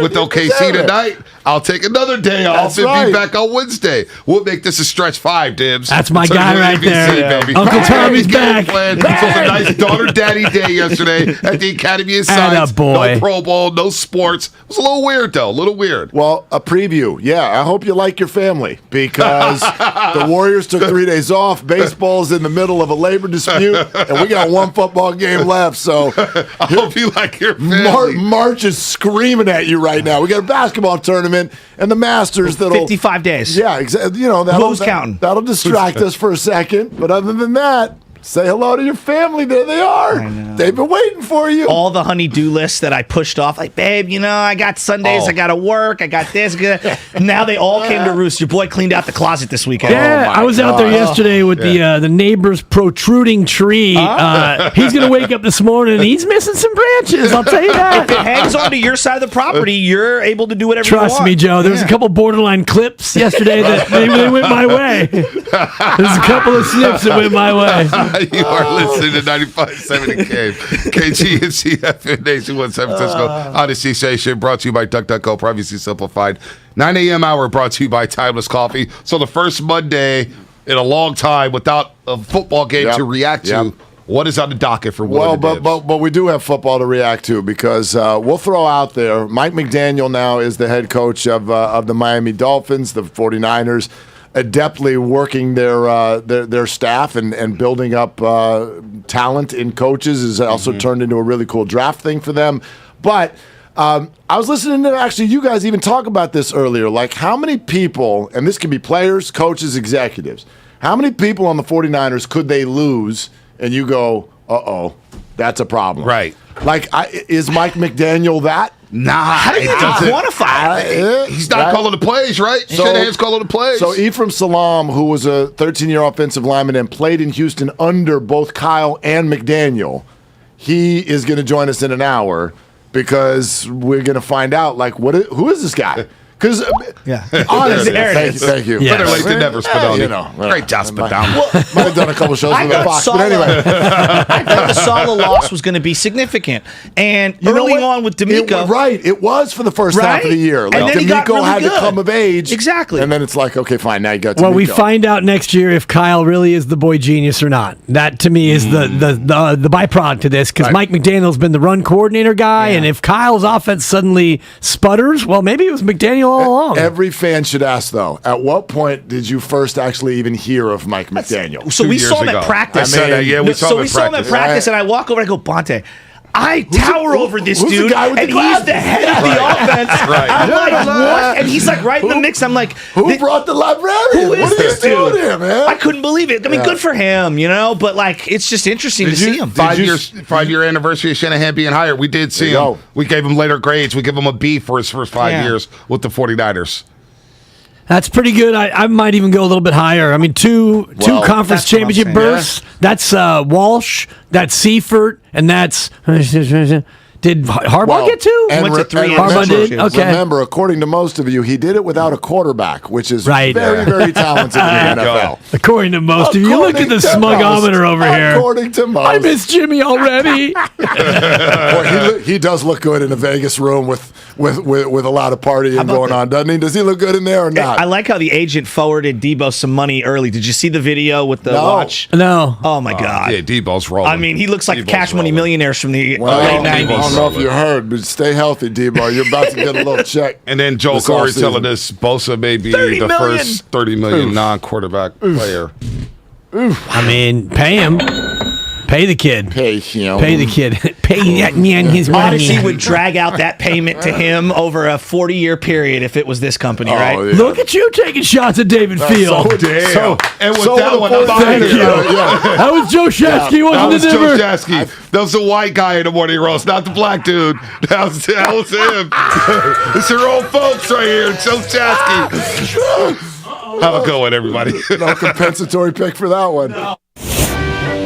With OKC tonight, I'll take another day off and be back on Wednesday. We'll make this a stretch 5, Dibs. That's my guy right there. Baby. Uncle Tommy's back. It was a nice daughter-daddy day yesterday at the Academy of Science. No Pro Bowl, no sports. It was a little weird, though. A little weird. Well, a preview. Yeah, I hope you like your family because the Warriors took 3 days off. Baseball's in the middle of a labor dispute, and we got 1 football game left. So I hope you like your family. March is screaming at you right now. We got a basketball tournament and the Masters. 55 days. Yeah, exactly. Who's counting? That'll distract us for a second. But other than that, say hello to your family. There they are. They've been waiting for you. All the honey-do lists that I pushed off, like, babe, I got Sundays, I got to work, I got this. Now they all came to roost. Your boy cleaned out the closet this weekend. Yeah, I was out there yesterday with the neighbor's protruding tree. He's going to wake up this morning and he's missing some branches. I'll tell you that. If it hangs onto your side of the property, you're able to do whatever you want. Trust me, Joe. There was a couple borderline clips yesterday that they went my way. There's a couple of snips that went my way. You are listening to 95.7 The Game. KGNC FM Nation 1 San Francisco. Odyssey Station brought to you by DuckDuckGo, Privacy Simplified. 9 a.m. hour brought to you by Timeless Coffee. So the first Monday in a long time without a football game to react to. What is on the docket for Willard Dibs? But we do have football to react to because we'll throw out there, Mike McDaniel now is the head coach of the Miami Dolphins, the 49ers. adeptly working their staff and building up talent in coaches has also turned into a really cool draft thing for them. But I was listening to actually you guys even talk about this earlier, like how many people, and this can be players, coaches, executives, how many people on the 49ers could they lose and you go, uh-oh, that's a problem. Right. Like, is Mike McDaniel that? Nah. How do you quantify it? He's not calling the plays, right? Shanahan's calling the plays. So Ephraim Salaam, who was a 13-year offensive lineman and played in Houston under both Kyle and McDaniel, he is going to join us in an hour because we're going to find out, like, who is this guy? Because, honestly, thank you. Better late than never, Spadoni. Great job, Spadoni. Might have done a couple shows with the Fox, but anyway. I thought the Saleh loss was going to be significant. And early on with D'Amico. It was for the first half of the year. Like, D'Amico had to come of age. Exactly. And then it's like, okay, fine, now you got D'Amico. Well, we find out next year if Kyle really is the boy genius or not. That, to me, is the byproduct of this, because Mike McDaniel's been the run coordinator guy, and if Kyle's offense suddenly sputters, well, maybe it was McDaniel all along. Every fan should ask, though, at what point did you first actually even hear of Mike McDaniel? So we saw him at practice. We saw him at practice, and I walk over and I go, Bonte, I tower over this dude, and he's the head of the offense. Right. I'm like, what? And he's like right in the mix. I'm like, who brought the librarian? Who is this dude? Here, man? I couldn't believe it. I mean, good for him, but like, it's just interesting to see him. 5-year anniversary of Shanahan being hired. We did see him. We gave him later grades. We give him a B for his first 5 years with the 49ers. That's pretty good. I might even go a little bit higher. I mean, two conference championship berths. Yeah. That's Walsh, that's Seifert, and that's... Did Harbaugh get two? Went to 3. Harbaugh did? Okay. Remember, according to most of you, he did it without a quarterback, which is very, very talented in the NFL. According to most of you. Look at the smugometer over here. According to most. I miss Jimmy already. Boy, he does look good in a Vegas room with a lot of partying going on, doesn't he? Does he look good in there or not? I like how the agent forwarded Debo some money early. Did you see the video with the watch? No. Oh, my God. Yeah, Debo's rolling. I mean, he looks like Cash Money millionaires from the late 90s. I don't know if you heard, but stay healthy, Debo. You're about to get a little check. And then Joel Corey telling us Bosa may be the first $30 million non-quarterback player. I mean, pay him. Pay the kid. Pay him. Pay the kid. Pay that man his money. Odyssey would drag out that payment to him over a 40-year period if it was this company, right? Yeah. Look at you taking shots at David Field. And with that one, thank you. That was Joe Shasky, wasn't it? That was Joe Shasky. That was the white guy in the morning roast, not the black dude. That was him. It's your old folks right here. Joe Shasky. Have a good one, everybody. No compensatory pick for that one.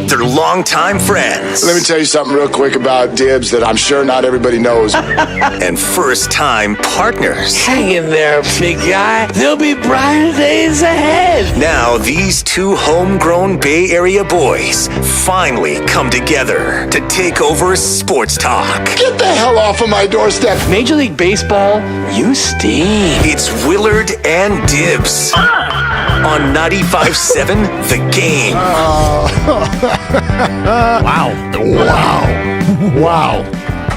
They're longtime friends. Let me tell you something real quick about Dibs that I'm sure not everybody knows. And first-time partners. Hang in there, big guy. There'll be brighter days ahead. Now, these two homegrown Bay Area boys finally come together to take over sports talk. Get the hell off of my doorstep. Major League Baseball, you stink. It's Willard and Dibs on 95.7 The Game. Wow.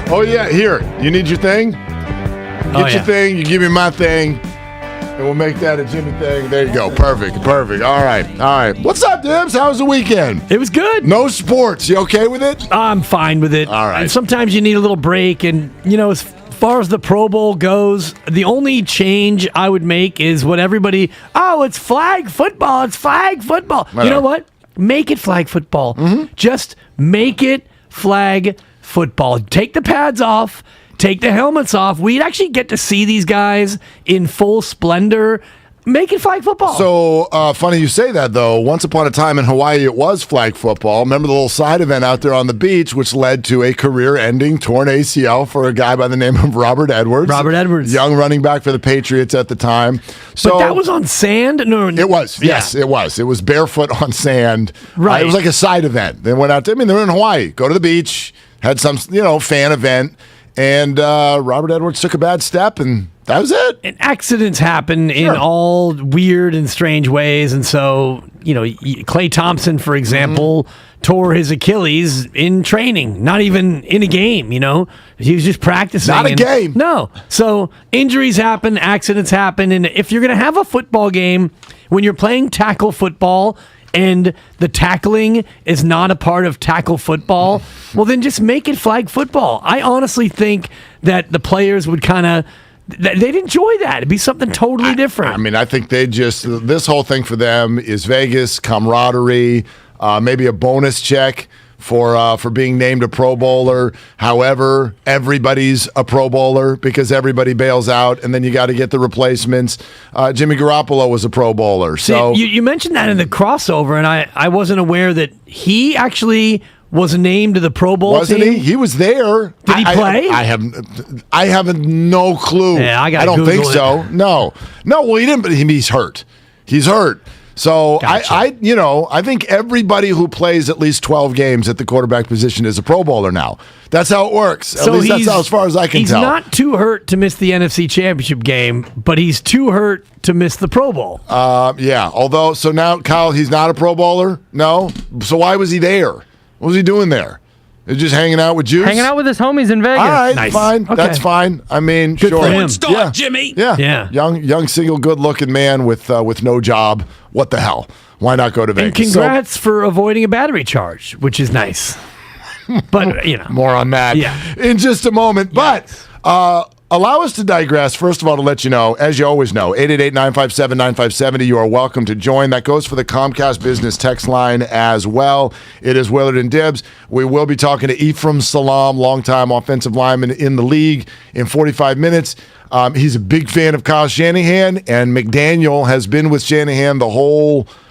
Oh, yeah, here. You need your thing? Get your thing. You give me my thing. And we'll make that a Jimmy thing. There you go. Perfect. All right. What's up, Dibs? How was the weekend? It was good. No sports. You okay with it? I'm fine with it. All right. And sometimes you need a little break. And, as far as the Pro Bowl goes, the only change I would make is what everybody, it's flag football. It's flag football. You know what? Make it flag football. Mm-hmm. Just make it flag football. Take the pads off. Take the helmets off. We'd actually get to see these guys in full splendor. Make it flag football. So, funny you say that, though. Once upon a time in Hawaii, it was flag football. Remember the little side event out there on the beach, which led to a career-ending torn ACL for a guy by the name of Robert Edwards. Young running back for the Patriots at the time. So, but that was on sand? No, it was. Yes, it was. It was barefoot on sand. Right. It was like a side event. They went out there. They were in Hawaii. Go to the beach. Had some, fan event. And Robert Edwards took a bad step, and that was it. And accidents happen in all weird and strange ways. And so, Klay Thompson, for example, tore his Achilles in training, not even in a game, He was just practicing. Not a game. No. So injuries happen, accidents happen. And if you're going to have a football game when you're playing tackle football and the tackling is not a part of tackle football, well, then just make it flag football. I honestly think that the players would kind of, they'd enjoy that. It'd be something totally different. I mean, I think this whole thing for them is Vegas, camaraderie, maybe a bonus check for being named a Pro Bowler. However, everybody's a Pro Bowler because everybody bails out, and then you got to get the replacements. Jimmy Garoppolo was a Pro Bowler. So you mentioned that in the crossover, and I wasn't aware that he actually was named to the Pro Bowl Wasn't team. he? He was there. Did he play? I have no clue. Yeah, I don't think so. No. Well, he didn't. But he's hurt. He's hurt. So Gotcha. I think everybody who plays at least 12 games at the quarterback position is a Pro Bowler now. That's how it works. At least that's how, as far as I can tell. He's not too hurt to miss the NFC Championship game, but he's too hurt to miss the Pro Bowl. Yeah. Although, so now, Kyle, he's not a Pro Bowler? No? So why was he there? What was he doing there? He's just hanging out with Juice? Hanging out with his homies in Vegas. All right, Nice. fine. Okay. That's fine. I mean, Good sure. for him. Start, Jimmy. Yeah. Young, single, good-looking man with no job. What the hell? Why not go to Vegas? And congrats for avoiding a battery charge, which is nice. But, more on that in just a moment. Yes. But allow us to digress. First of all, to let you know, as you always know, 888-957-9570. You are welcome to join. That goes for the Comcast Business text line as well. It is Willard and Dibs. We will be talking to Ephraim Salaam, longtime offensive lineman in the league, in 45 minutes. He's a big fan of Kyle Shanahan, and McDaniel has been with Shanahan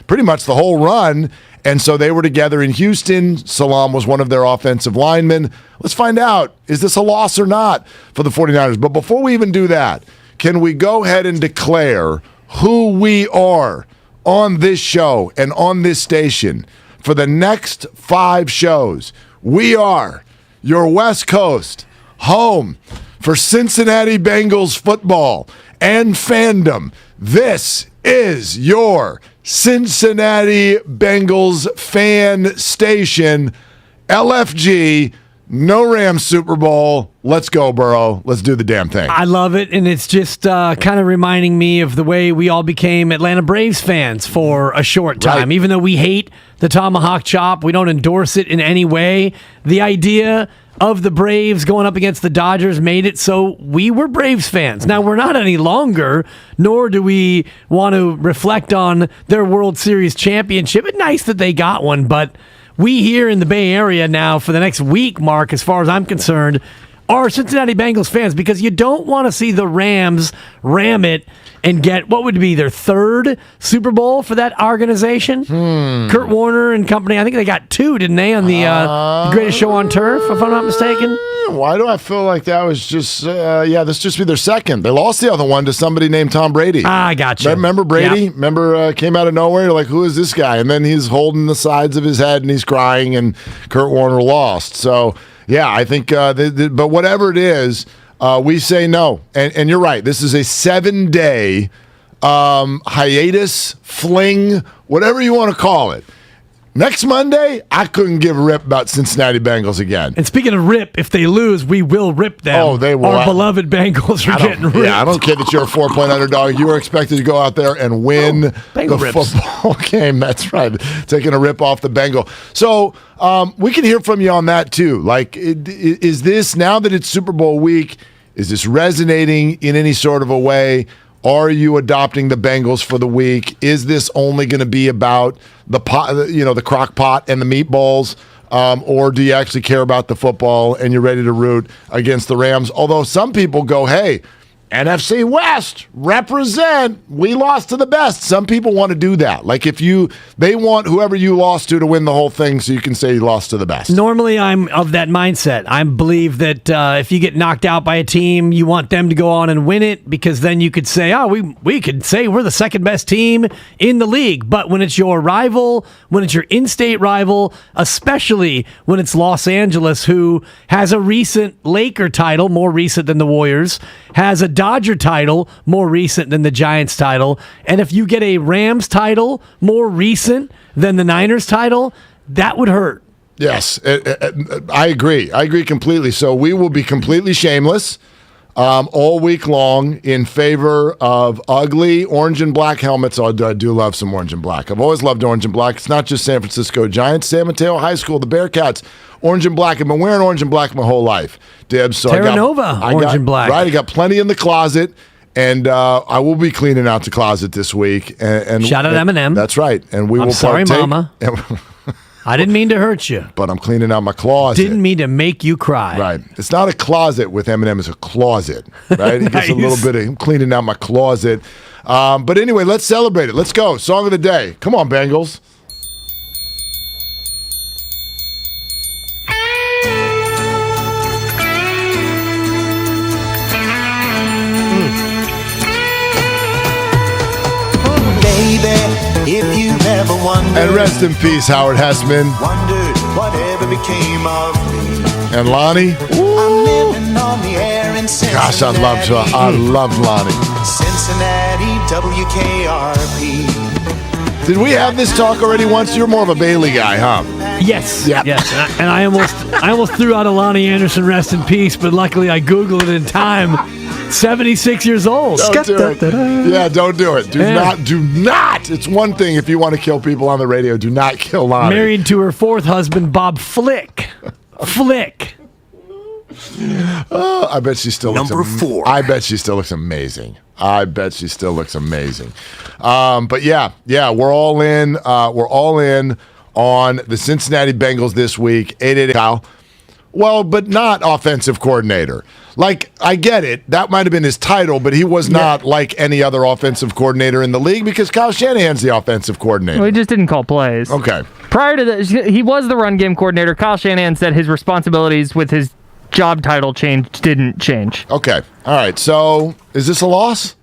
pretty much the whole run. And so they were together in Houston. Salaam was one of their offensive linemen. Let's find out, is this a loss or not for the 49ers? But before we even do that, can we go ahead and declare who we are on this show and on this station for the next 5 shows? We are your West Coast home for Cincinnati Bengals football and fandom. This is your Cincinnati Bengals fan station, LFG, no Rams Super Bowl. Let's go, Burrow. Let's do the damn thing. I love it, and it's just kind of reminding me of the way we all became Atlanta Braves fans for a short time. Right. Even though we hate the tomahawk chop, we don't endorse it in any way. The idea of the Braves going up against the Dodgers made it so we were Braves fans. Now, we're not any longer, nor do we want to reflect on their World Series championship. It's nice that they got one, but we here in the Bay Area now for the next week, Mark, as far as I'm concerned, are Cincinnati Bengals fans, because you don't want to see the Rams ram it and get what would be their 3rd Super Bowl for that organization. Kurt Warner and company, I think they got 2, didn't they, on the Greatest Show on Turf, if I'm not mistaken? Why do I feel like that was just, this just be their 2nd? They lost the other one to somebody named Tom Brady. I got you. Remember Brady? Yep. Remember came out of nowhere? You're like, who is this guy? And then he's holding the sides of his head and he's crying, and Kurt Warner lost. So, yeah, I think, but whatever it is, we say no. And you're right. This is a 7-day hiatus, fling, whatever you want to call it. Next Monday, I couldn't give a rip about Cincinnati Bengals again. And speaking of rip, if they lose, we will rip them. Oh, they will. Our beloved Bengals are getting ripped. Yeah, I don't care that you're a 4-point underdog. You are expected to go out there and win the football game. That's right. Taking a rip off the Bengal. So we can hear from you on that, too. Like, is this, now that it's Super Bowl week, is this resonating in any sort of a way? Are you adopting the Bengals for the week? Is this only going to be about the pot, the crock pot and the meatballs, or do you actually care about the football and you're ready to root against the Rams? Although some people go, hey, NFC West, represent. We lost to the best. Some people want to do that. Like they want whoever you lost to win the whole thing so you can say you lost to the best. Normally, I'm of that mindset. I believe that if you get knocked out by a team, you want them to go on and win it, because then you could say, we could say we're the 2nd best team in the league. But when it's your rival, when it's your in-state rival, especially when it's Los Angeles, who has a recent Laker title, more recent than the Warriors, has a Dodger title, more recent than the Giants title, and if you get a Rams title, more recent than the Niners title, that would hurt. Yes, I agree. I agree completely. So we will be completely shameless. all week long in favor of ugly orange and black helmets. I do love some orange and black. I've always loved orange and black. It's not just San Francisco Giants. San Mateo High School, the Bearcats, orange and black. I've been wearing orange and black my whole life. Dibs. So Terra Nova, orange and black. Right, I got plenty in the closet. And I will be cleaning out the closet this week. And shout out Eminem. That's right. And I'm sorry, Mama. I didn't mean to hurt you. But I'm cleaning out my closet. Didn't mean to make you cry. Right. It's not a closet with Eminem. It's a closet. Right? It gets a little bit of him cleaning out my closet. But anyway, let's celebrate it. Let's go. Song of the day. Come on, Bengals. If you never wondered, and rest in peace, Howard Hessman. Wondered whatever became of me. And Lonnie. I'm living on the air in Cincinnati. Gosh, I loved Lonnie. Cincinnati, WKRP. Did we have this talk already once? You're more of a Bailey guy, huh? Yes. Yep. Yes. And I almost threw out a Lonnie Anderson, rest in peace, but luckily I Googled it in time. 76 years old. Don't do it. Yeah, don't do it. Do not. It's one thing if you want to kill people on the radio. Do not kill Lonnie. Married to her fourth husband, Bob Flick. Flick. I bet she still Number 4. I bet she still looks amazing. But yeah, we're all in. We're all in on the Cincinnati Bengals this week. 888 Kyle. Well, but not offensive coordinator. Like, I get it. That might have been his title, but he was not like any other offensive coordinator in the league because Kyle Shanahan's the offensive coordinator. Well, he just didn't call plays. Okay. Prior to that, he was the run game coordinator. Kyle Shanahan said his responsibilities with his job title didn't change. Okay. All right. So, is this a loss?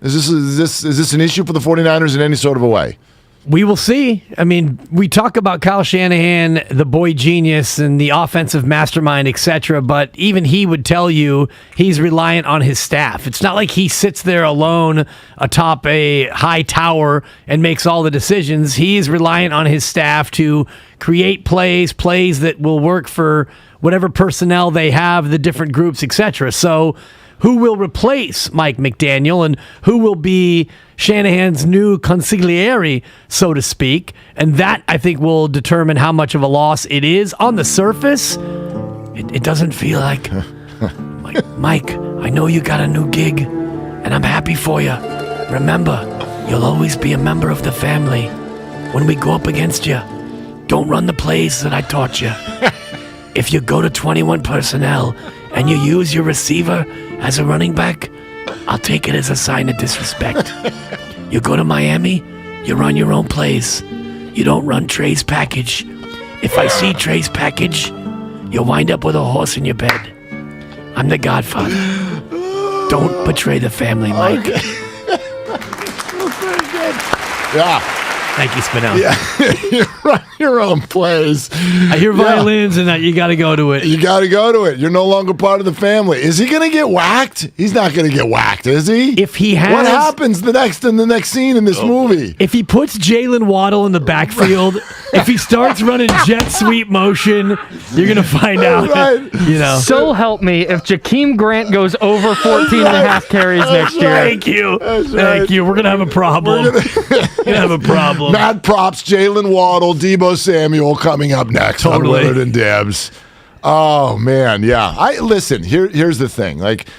Is this an issue for the 49ers in any sort of a way? We will see. I mean, we talk about Kyle Shanahan, the boy genius and the offensive mastermind, etc., but even he would tell you he's reliant on his staff. It's not like he sits there alone atop a high tower and makes all the decisions. He's reliant on his staff to create plays that will work for whatever personnel they have, the different groups, etc. So who will replace Mike McDaniel and who will be Shanahan's new consigliere, so to speak? And that, I think, will determine how much of a loss it is. On the surface, it doesn't feel like, Mike, I know you got a new gig, and I'm happy for you. Remember, you'll always be a member of the family. When we go up against you, don't run the plays that I taught you. If you go to 21 personnel and you use your receiver as a running back, I'll take it as a sign of disrespect. You go to Miami, you run your own plays. You don't run Trey's package. If I see Trey's package, you'll wind up with a horse in your bed. I'm the Godfather. Don't betray the family, Mike. Yeah. Thank you, Spinell. Yeah, you run your own plays. I hear violins and that you got to go to it. You got to go to it. You're no longer part of the family. Is he going to get whacked? He's not going to get whacked, is he? If he has, what happens in the next scene in this movie? If he puts Jalen Waddle in the backfield, if he starts running jet sweep motion, you're going to find out. Right. So help me if Jakeem Grant goes over 14 and a half carries next year. Thank you. Thank you. We're going to have a problem. We're going to have a problem. Mad props, Jalen Waddle, Deebo Samuel coming up next on Willard and Dibs. Oh, man, yeah. Listen, here's the thing. Like,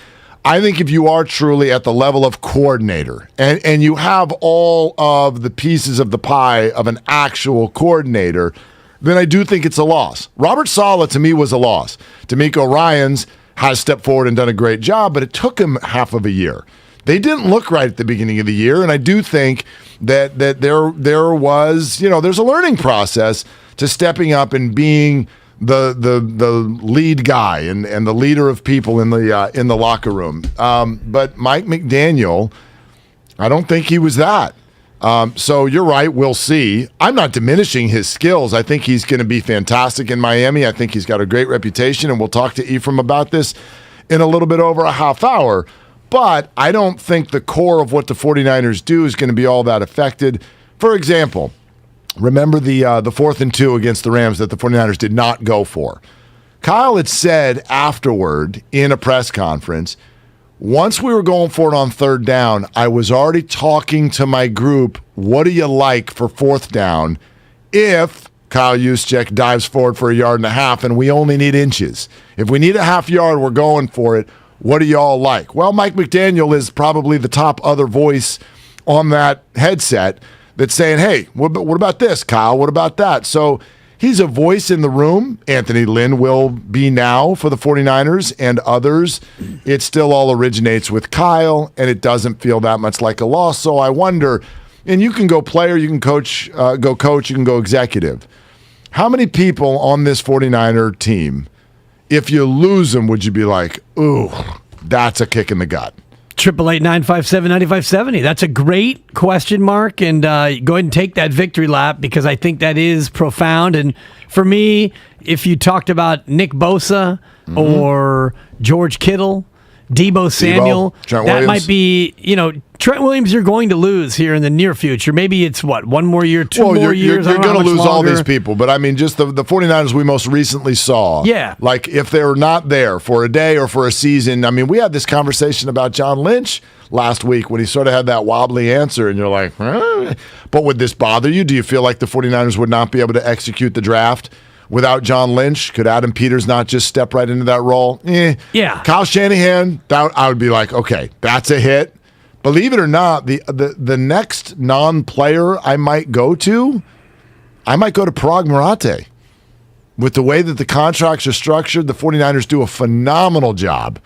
I think if you are truly at the level of coordinator and you have all of the pieces of the pie of an actual coordinator, then I do think it's a loss. Robert Saleh, to me, was a loss. D'Amico Ryans has stepped forward and done a great job, but it took him half of a year. They didn't look right at the beginning of the year, and I do think that there was, there's a learning process to stepping up and being the lead guy and the leader of people in the locker room. But Mike McDaniel, I don't think he was that. So you're right. We'll see. I'm not diminishing his skills. I think he's going to be fantastic in Miami. I think he's got a great reputation, and we'll talk to Ephraim about this in a little bit over a half hour. But I don't think the core of what the 49ers do is going to be all that affected. For example, remember the 4th and 2 against the Rams that the 49ers did not go for. Kyle had said afterward in a press conference, Once we were going for it on third down, I was already talking to my group, what do you like for fourth down if Kyle Juszczyk dives forward for 1.5 yards and we only need inches? If we need a half yard, we're going for it. What do y'all like? Well, Mike McDaniel is probably the top other voice on that headset that's saying, hey, what about this, Kyle? What about that? So he's a voice in the room. Anthony Lynn will be now for the 49ers and others. It still all originates with Kyle, and it doesn't feel that much like a loss. So I wonder, and you can go player, you can coach, you can go executive. How many people on this 49er team, if you lose them, would you be like, ooh, that's a kick in the gut? 888-957-9570. That's a great question mark, and go ahead and take that victory lap because I think that is profound. And for me, if you talked about Nick Bosa or George Kittle, Deebo Samuel, Trent that Williams. Might be, Trent Williams you're going to lose here in the near future. Maybe it's, one more year, two more years? You're going to lose all these people, but I mean, just the 49ers we most recently saw. Yeah. Like, if they're not there for a day or for a season, I mean, we had this conversation about John Lynch last week when he sort of had that wobbly answer, and you're like, huh? But would this bother you? Do you feel like the 49ers would not be able to execute the draft without John Lynch? Could Adam Peters not just step right into that role? Yeah. Kyle Shanahan, I would be like, okay, that's a hit. Believe it or not, the next non-player I might go to Parag Marate. With the way that the contracts are structured, the 49ers do a phenomenal job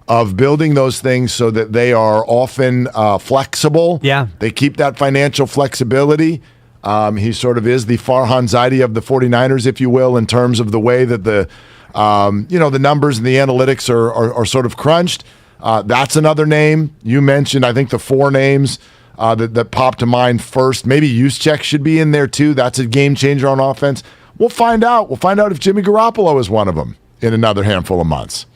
of building those things so that they are often flexible. Yeah. They keep that financial flexibility. He sort of is the Farhan Zaidi of the 49ers, if you will, in terms of the way that the numbers and the analytics are sort of crunched. That's another name. You mentioned, I think, the 4 names that popped to mind first. Maybe Juszczyk should be in there, too. That's a game changer on offense. We'll find out. We'll find out if Jimmy Garoppolo is one of them in another handful of months.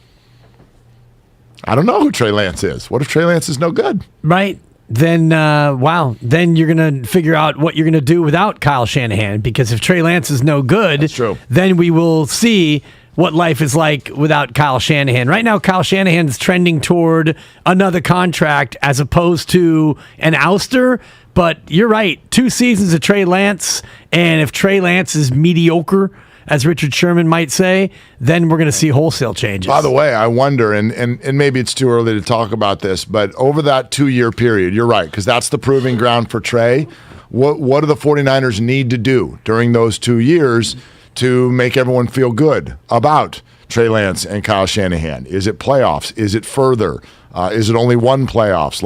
I don't know who Trey Lance is. What if Trey Lance is no good? Right. Then, then you're going to figure out what you're going to do without Kyle Shanahan, because if Trey Lance is no good, that's true. Then we will see what life is like without Kyle Shanahan. Right now, Kyle Shanahan is trending toward another contract as opposed to an ouster. But you're right. 2 seasons of Trey Lance, and if Trey Lance is mediocre, as Richard Sherman might say, then we're going to see wholesale changes. By the way, I wonder, and maybe it's too early to talk about this, but over that 2-year period, you're right, because that's the proving ground for Trey. What do the 49ers need to do during those 2 years to make everyone feel good about Trey Lance and Kyle Shanahan? Is it playoffs? Is it further? Is it only one playoffs?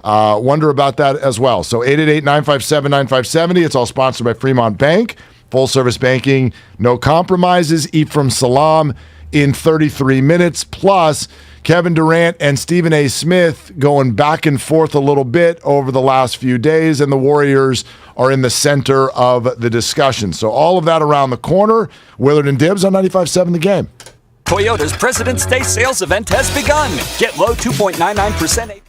Wonder about that as well. So 888-957-9570. It's all sponsored by Fremont Bank. Full-service banking, no compromises. Eat from Salam in 33 minutes. Plus, Kevin Durant and Stephen A. Smith going back and forth a little bit over the last few days, and the Warriors are in the center of the discussion. So all of that around the corner. Willard and Dibs on 95.7 The Game. Toyota's President's Day sales event has begun. Get low 2.99% APR.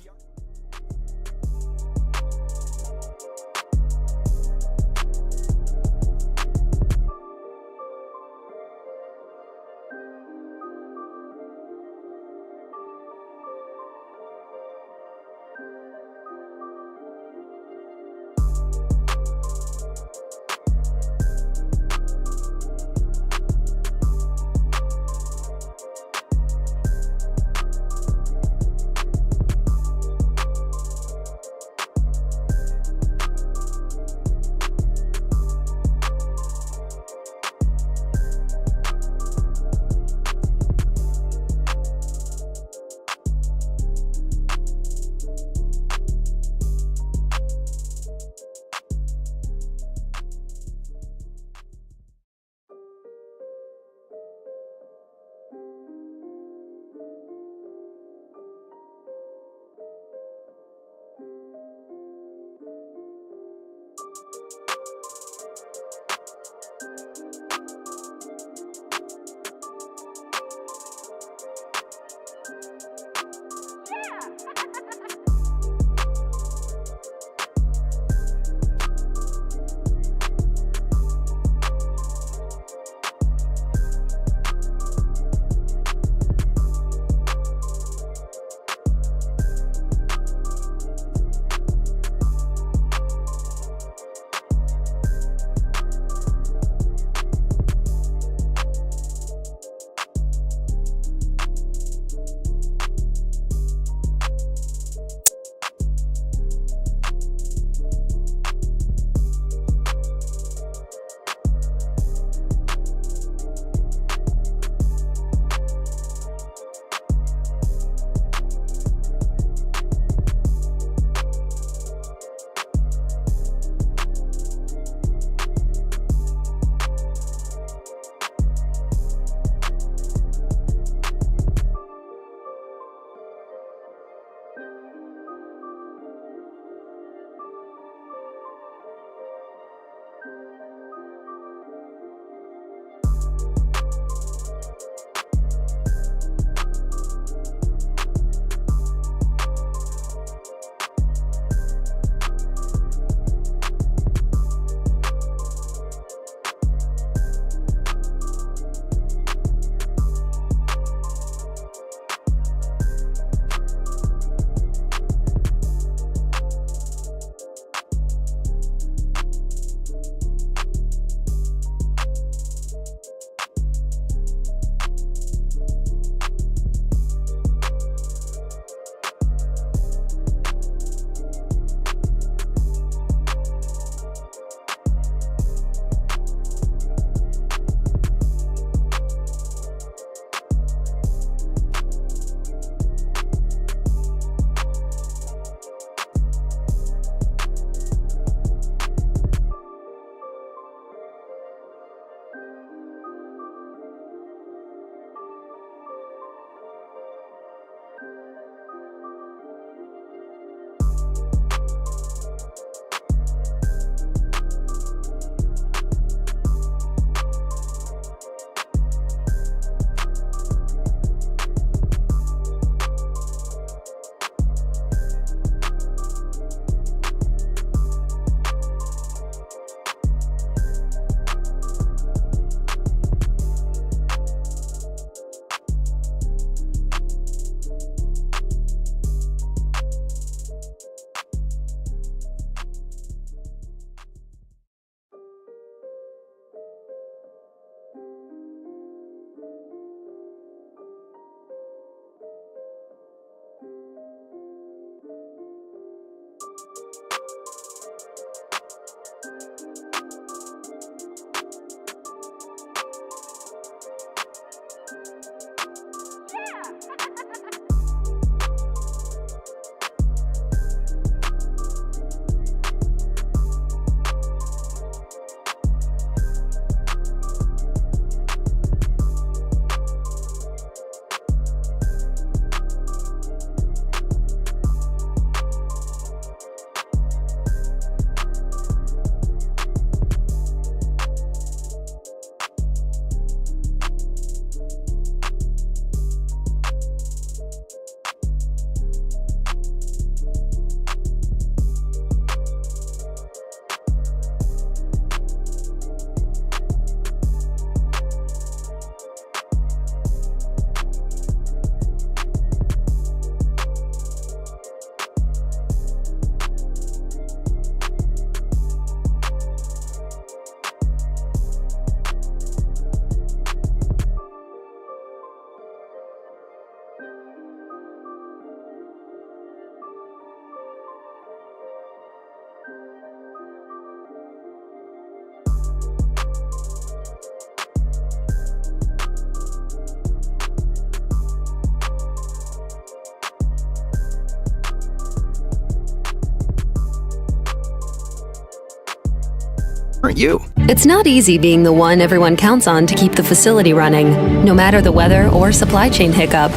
aren't you? It's not easy being the one everyone counts on to keep the facility running, no matter the weather or supply chain hiccup.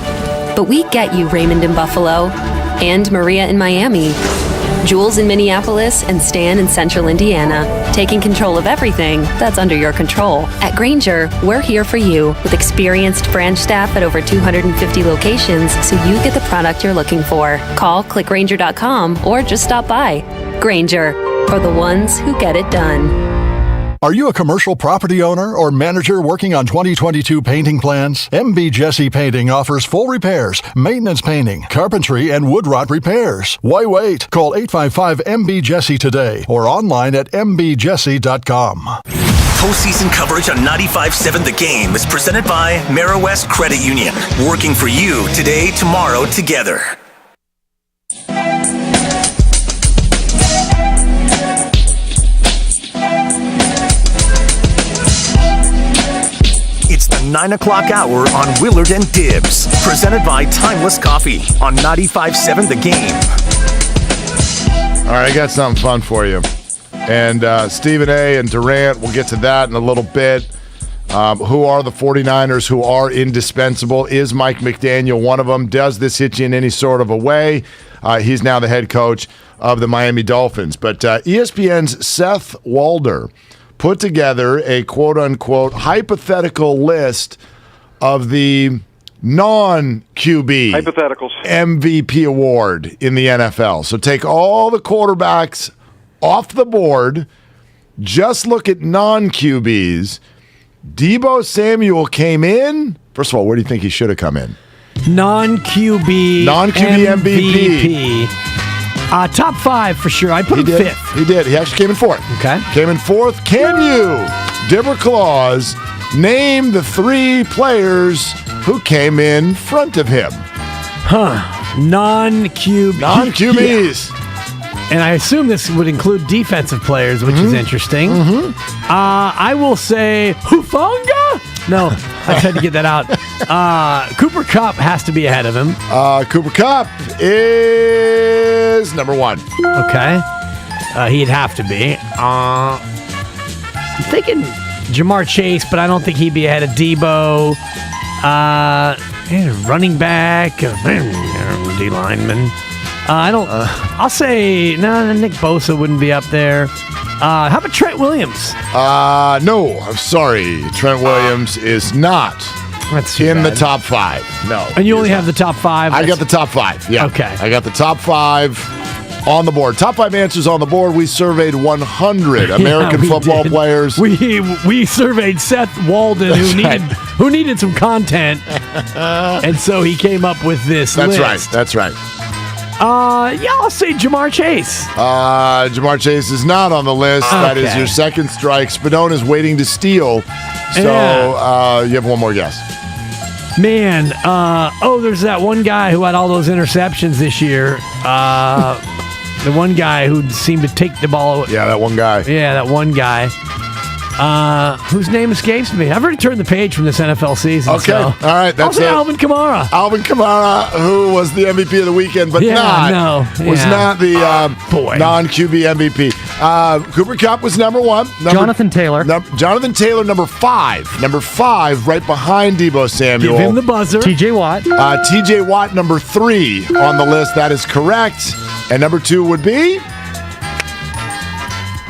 But we get you, Raymond in Buffalo, and Maria in Miami, Jules in Minneapolis, and Stan in Central Indiana, taking control of everything that's under your control. At Grainger, we're here for you with experienced branch staff at over 250 locations so you get the product you're looking for. Call, click Grainger.com, or just stop by. Grainger, for the ones who get it done. Are you a commercial property owner or manager working on 2022 painting plans? MB Jesse Painting offers full repairs, maintenance painting, carpentry, and wood rot repairs. Why wait? Call 855-MB-JESSE today or online at mbjesse.com. Postseason coverage on 95.7 The Game is presented by Marawest Credit Union. Working for you today, tomorrow, together. It's the 9 o'clock hour on Willard and Dibs, presented by Timeless Coffee on 95.7 The Game. All right, I got something fun for you. And Stephen A. and Durant, we'll get to that in a little bit. Who are the 49ers who are indispensable? Is Mike McDaniel one of them? Does this hit you in any sort of a way? He's now the head coach of the Miami Dolphins. But ESPN's Seth Walder put together a quote-unquote hypothetical list of the non-QB hypotheticals MVP award in the NFL. So take all the quarterbacks off the board, just look at non-QBs. Deebo Samuel came in. First of all, where do you think he should have come in? Non-QB MVP. Top 5 for sure. I put him 5th. He did. He actually came in 4th. Okay. Came in 4th. Can you, Dibber Claus, name the 3 players who came in front of him? Non-QB. Non-QBs. Yeah. And I assume this would include defensive players, which is interesting. I will say Hufanga? No, I tried to get that out. Cooper Kupp has to be ahead of him. Cooper Kupp is number 1. Okay. He'd have to be. I'm thinking Jamar Chase, but I don't think he'd be ahead of Debo. Running back, D lineman. I'll say Nick Bosa wouldn't be up there. How about Trent Williams? No, I'm sorry. Trent Williams is not in the top 5. No. And you only have the top 5? I got the top 5. Yeah. Okay. I got the top 5 on the board. Top 5 answers on the board. We surveyed 100 American football players. We surveyed Seth Walden, who needed some content, and so he came up with this list. That's right. I'll say Jamar Chase. Jamar Chase is not on the list. Okay. That is your second strike. Spadone is waiting to steal. So you have one more guess. Man, there's that one guy who had all those interceptions this year. The one guy who seemed to take the ball. Yeah, that one guy. Yeah, that one guy. Whose name escapes me. I've already turned the page from this NFL season. Okay, so. all right. That's Alvin Kamara. Alvin Kamara, who was the MVP of the weekend, but was not the non-QB MVP. Cooper Kupp was number 1. Jonathan Taylor. Jonathan Taylor, number 5. Number 5, right behind Deebo Samuel. Give him the buzzer. TJ Watt. TJ Watt, number 3 on the list. That is correct. And number 2 would be?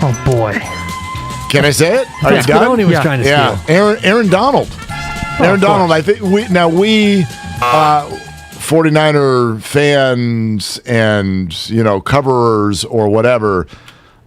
Oh, boy. Can I say it? Are you done? He was trying to steal. Aaron Donald. Aaron Donald. I think we 49er fans and coverers or whatever,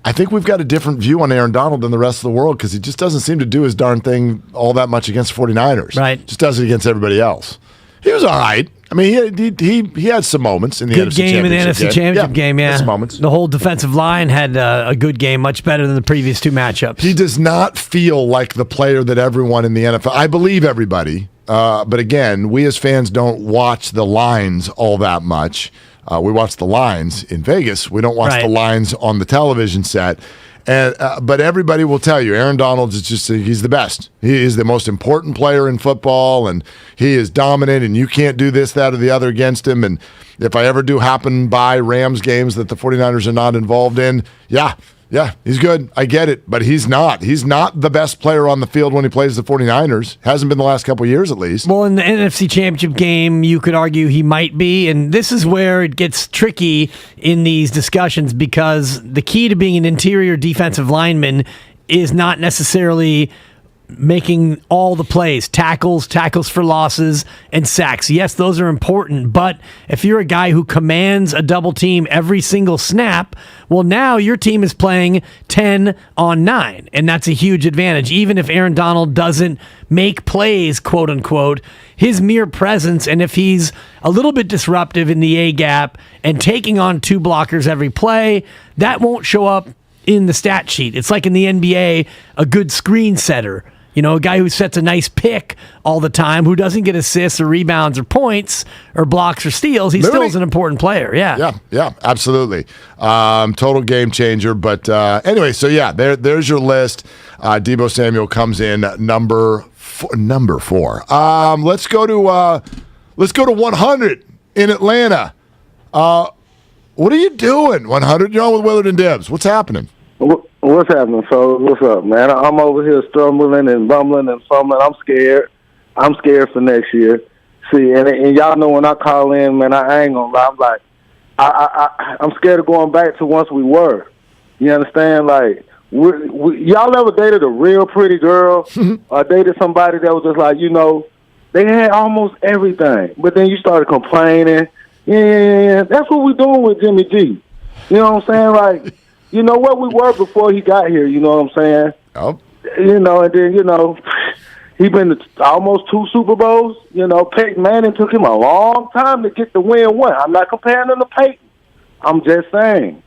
I think we've got a different view on Aaron Donald than the rest of the world because he just doesn't seem to do his darn thing all that much against 49ers. Right. Just does it against everybody else. He was all right. I mean, he had some moments in the good NFC game in the Championship NFC Championship game. Yeah, some moments. The whole defensive line had a good game, much better than the previous 2 matchups. He does not feel like the player that everyone in the NFL. I believe everybody, but again, we as fans don't watch the lines all that much. We watch the lines in Vegas. We don't watch the lines on the television set. But everybody will tell you, Aaron Donald is he's the best. He is the most important player in football, and he is dominant, and you can't do this, that, or the other against him. And if I ever do happen by Rams games that the 49ers are not involved in, Yeah, he's good. I get it, but he's not. He's not the best player on the field when he plays the 49ers. Hasn't been the last couple of years, at least. Well, in the NFC Championship game, you could argue he might be, and this is where it gets tricky in these discussions because the key to being an interior defensive lineman is not necessarily making all the plays, tackles for losses, and sacks. Yes, those are important, but if you're a guy who commands a double team every single snap, well, now your team is playing 10 on 9, and that's a huge advantage. Even if Aaron Donald doesn't make plays, quote unquote, his mere presence, and if he's a little bit disruptive in the A-gap and taking on 2 blockers every play, that won't show up in the stat sheet. It's like in the NBA, a good screen setter. You know, a guy who sets a nice pick all the time, who doesn't get assists or rebounds or points or blocks or steals. He still is an important player. Yeah, absolutely. Total game changer. But anyway, so yeah, there's your list. Deebo Samuel comes in number 4. Let's go to 100 in Atlanta. What are you doing? 100. You're on with Willard and Dibs. What's happening? What's happening, fellas? What's up, man? I'm over here stumbling and bumbling and fumbling. I'm scared. I'm scared for next year. See, and y'all know when I call in, man, I ain't gonna lie. I'm like, I'm scared of going back to once we were. You understand? Like, y'all ever dated a real pretty girl or dated somebody that was just like, you know, they had almost everything, but then you started complaining. Yeah. That's what we're doing with Jimmy G. You know what I'm saying? Like, you know what we were before he got here, you know what I'm saying? Oh. You know, and then, you know, he been to almost 2 Super Bowls. You know, Peyton Manning took him a long time to get the win one. I'm not comparing him to Peyton. I'm just saying.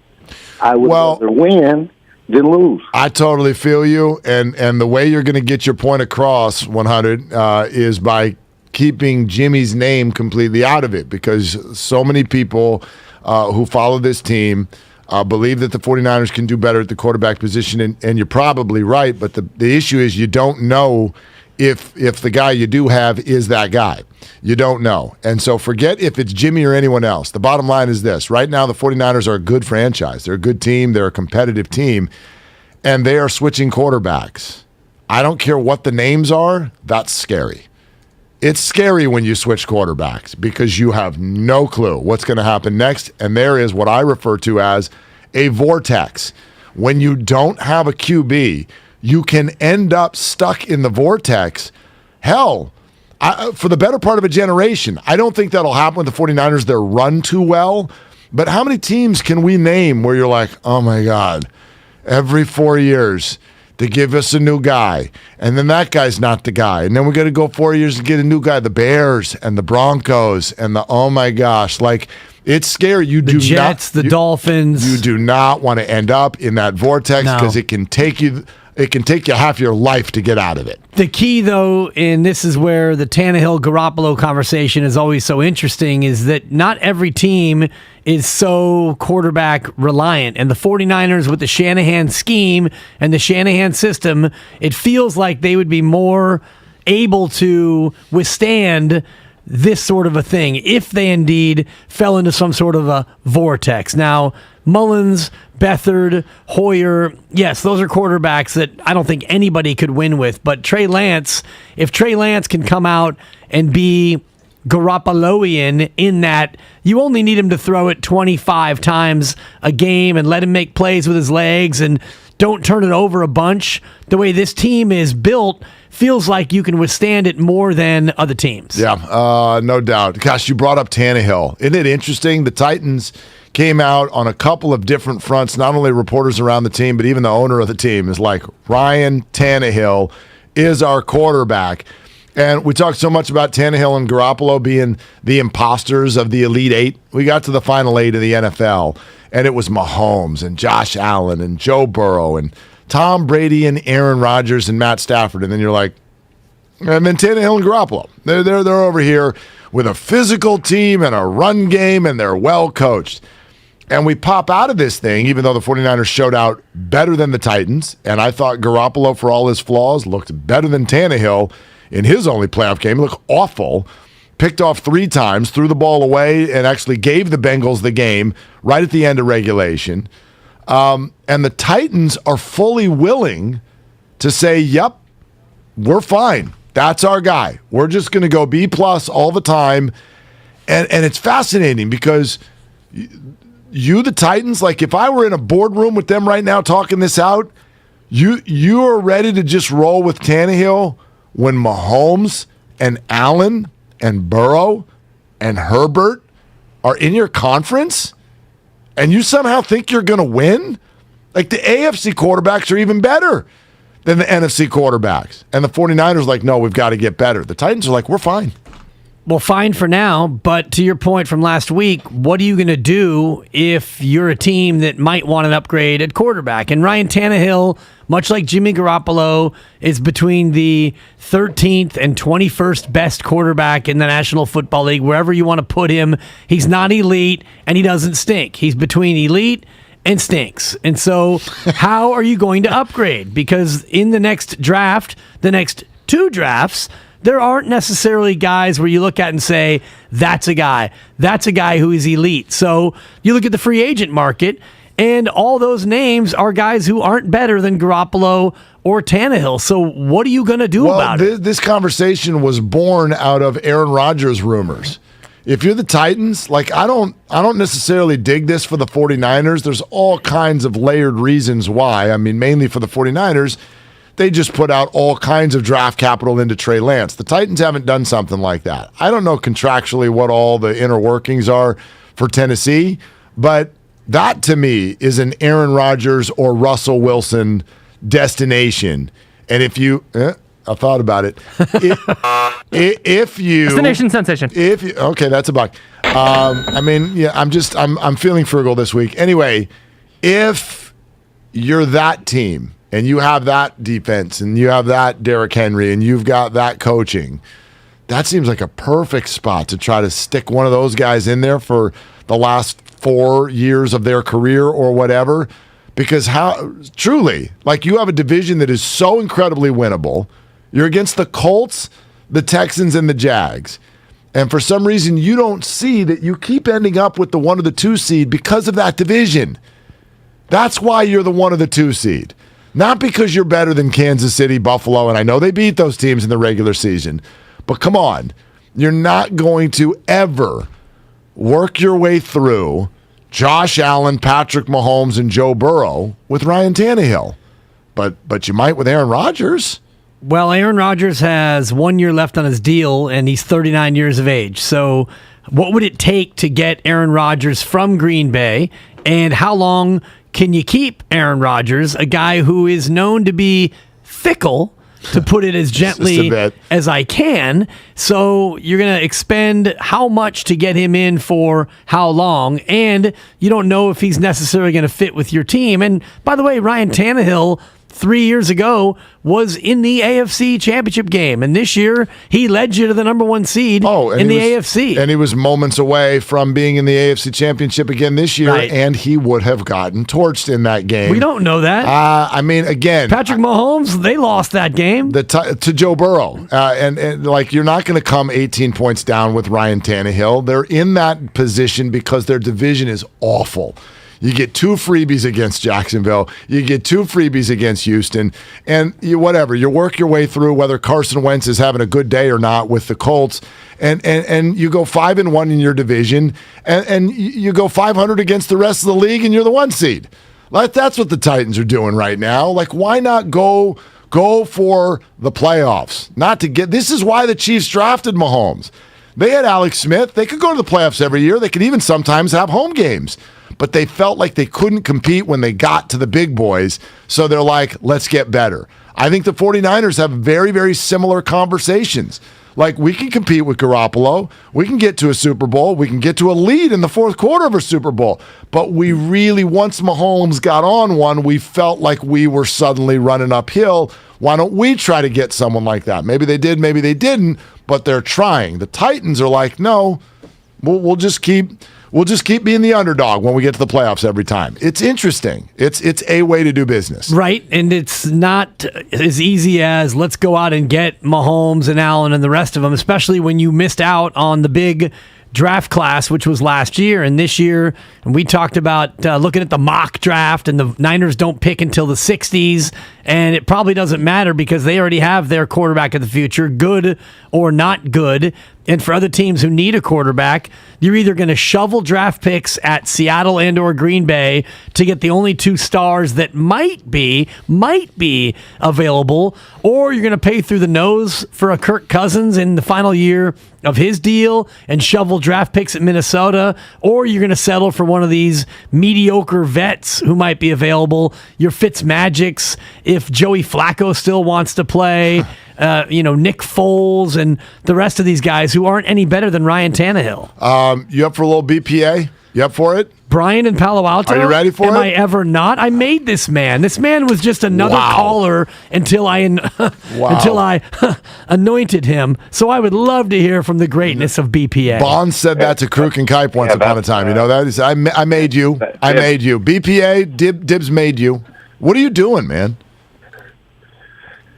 I would rather win than lose. I totally feel you, and the way you're going to get your point across, 100, is by keeping Jimmy's name completely out of it, because so many people who follow this team believe that the 49ers can do better at the quarterback position, and you're probably right, but the issue is you don't know if the guy you do have is that guy. You don't know. And so forget if it's Jimmy or anyone else. The bottom line is this. Right now, the 49ers are a good franchise. They're a good team. They're a competitive team, and they are switching quarterbacks. I don't care what the names are. That's scary. It's scary when you switch quarterbacks because you have no clue what's going to happen next. And there is what I refer to as a vortex. When you don't have a QB, you can end up stuck in the vortex. Hell, for the better part of a generation. I don't think that'll happen with the 49ers. They're run too well. But how many teams can we name where you're like, oh my God, every 4 years they give us a new guy, and then that guy's not the guy, and then we got to go 4 years to get a new guy. The Bears and the Broncos and the oh my gosh, like it's scary. The Jets, the Dolphins. You do not want to end up in that vortex because it can take you. It can take you half your life to get out of it. The key, though, and this is where the Tannehill-Garoppolo conversation is always so interesting, is that not every team is so quarterback reliant. And the 49ers with the Shanahan scheme and the Shanahan system, it feels like they would be more able to withstand this sort of a thing if they indeed fell into some sort of a vortex. Now, Mullins, Beathard, Hoyer, yes, those are quarterbacks that I don't think anybody could win with. But Trey Lance, if Trey Lance can come out and be Garoppoloian in that you only need him to throw it 25 times a game and let him make plays with his legs and don't turn it over a bunch, the way this team is built feels like you can withstand it more than other teams. Yeah, no doubt. Gosh, you brought up Tannehill. Isn't it interesting? The Titans came out on a couple of different fronts, not only reporters around the team, but even the owner of the team is like, Ryan Tannehill is our quarterback. And we talked so much about Tannehill and Garoppolo being the imposters of the Elite Eight. We got to the Final Eight of the NFL, and it was Mahomes and Josh Allen and Joe Burrow and Tom Brady and Aaron Rodgers and Matt Stafford. And then you're like, and then Tannehill and Garoppolo. They're over here with a physical team and a run game, and they're well coached. And we pop out of this thing, even though the 49ers showed out better than the Titans, and I thought Garoppolo, for all his flaws, looked better than Tannehill in his only playoff game. He looked awful. Picked off 3 times, threw the ball away, and actually gave the Bengals the game right at the end of regulation. And the Titans are fully willing to say, yep, we're fine. That's our guy. We're just going to go B+ all the time. And it's fascinating because you, the Titans, like if I were in a boardroom with them right now talking this out, you are ready to just roll with Tannehill when Mahomes and Allen and Burrow and Herbert are in your conference and you somehow think you're going to win? Like the AFC quarterbacks are even better than the NFC quarterbacks. And the 49ers are like, no, we've got to get better. The Titans are like, we're fine. Well, fine for now, but to your point from last week, what are you going to do if you're a team that might want an upgrade at quarterback? And Ryan Tannehill, much like Jimmy Garoppolo, is between the 13th and 21st best quarterback in the National Football League, wherever you want to put him. He's not elite, and he doesn't stink. He's between elite and stinks. And so how are you going to upgrade? Because in the next draft, the next 2 drafts, there aren't necessarily guys where you look at and say, that's a guy who is elite. So you look at the free agent market, and all those names are guys who aren't better than Garoppolo or Tannehill. So what are you going to do about it? This conversation was born out of Aaron Rodgers rumors. If you're the Titans, like I don't necessarily dig this for the 49ers. There's all kinds of layered reasons why. I mean, mainly for the 49ers, they just put out all kinds of draft capital into Trey Lance. The Titans haven't done something like that. I don't know contractually what all the inner workings are for Tennessee, but that to me is an Aaron Rodgers or Russell Wilson destination. And if you, I thought about it. If you destination sensation. If you, okay, that's a buck. I mean, yeah, I'm feeling frugal this week. Anyway, if you're that team and you have that defense and you have that Derrick Henry and you've got that coaching, that seems like a perfect spot to try to stick one of those guys in there for the last 4 years of their career or whatever. Because truly, like you have a division that is so incredibly winnable. You're against the Colts, the Texans, and the Jags. And for some reason, you don't see that you keep ending up with the 1 or the 2 seed because of that division. That's why you're the 1 or the 2 seed. Not because you're better than Kansas City, Buffalo, and I know they beat those teams in the regular season. But come on, you're not going to ever work your way through Josh Allen, Patrick Mahomes, and Joe Burrow with Ryan Tannehill. But you might with Aaron Rodgers. Well, Aaron Rodgers has 1 year left on his deal, and he's 39 years of age. So what would it take to get Aaron Rodgers from Green Bay, and how long can you keep Aaron Rodgers, a guy who is known to be fickle, to put it as gently as I can? So you're going to expend how much to get him in for how long, and you don't know if he's necessarily going to fit with your team. And by the way, Ryan Tannehill 3 years ago was in the AFC Championship game, and this year he led you to the number 1 seed in the AFC. And he was moments away from being in the AFC Championship again this year, and he would have gotten torched in that game. We don't know that. I mean, again, Patrick Mahomes, they lost that game to Joe Burrow, and like you're not going to come 18 points down with Ryan Tannehill. They're in that position because their division is awful. You get 2 freebies against Jacksonville. You get 2 freebies against Houston. And you work your way through whether Carson Wentz is having a good day or not with the Colts. And you go 5-1 in your division. And you go 500 against the rest of the league, and you're the 1 seed. Like, that's what the Titans are doing right now. Like, why not go for the playoffs? This is why the Chiefs drafted Mahomes. They had Alex Smith. They could go to the playoffs every year. They could even sometimes have home games. But they felt like they couldn't compete when they got to the big boys. So they're like, let's get better. I think the 49ers have very, very similar conversations. Like, we can compete with Garoppolo. We can get to a Super Bowl. We can get to a lead in the 4th quarter of a Super Bowl. But we really, once Mahomes got on one, we felt like we were suddenly running uphill. Why don't we try to get someone like that? Maybe they did, maybe they didn't, but they're trying. The Titans are like, no, we'll just keep being the underdog when we get to the playoffs every time. It's interesting. It's a way to do business. Right, and it's not as easy as let's go out and get Mahomes and Allen and the rest of them, especially when you missed out on the big draft class, which was last year and this year. And we talked about looking at the mock draft, and the Niners don't pick until the 60s. And it probably doesn't matter because they already have their quarterback of the future, good or not good. And for other teams who need a quarterback, you're either going to shovel draft picks at Seattle and or Green Bay to get the only 2 stars that might be available, or you're going to pay through the nose for a Kirk Cousins in the final year of his deal and shovel draft picks at Minnesota, or you're going to settle for one of these mediocre vets who might be available, your Fitzmagics, if Joey Flacco still wants to play, Nick Foles and the rest of these guys who aren't any better than Ryan Tannehill. You up for a little BPA? You up for it? Brian in Palo Alto. Are you ready for it? Am I ever not? I made this man. This man was just another caller until I anointed him. So I would love to hear from the greatness of BPA. Bond said that to Kruk and Kipe once upon a time. You know that? He said, I made you. I made you. BPA, Dibs made you. What are you doing, man?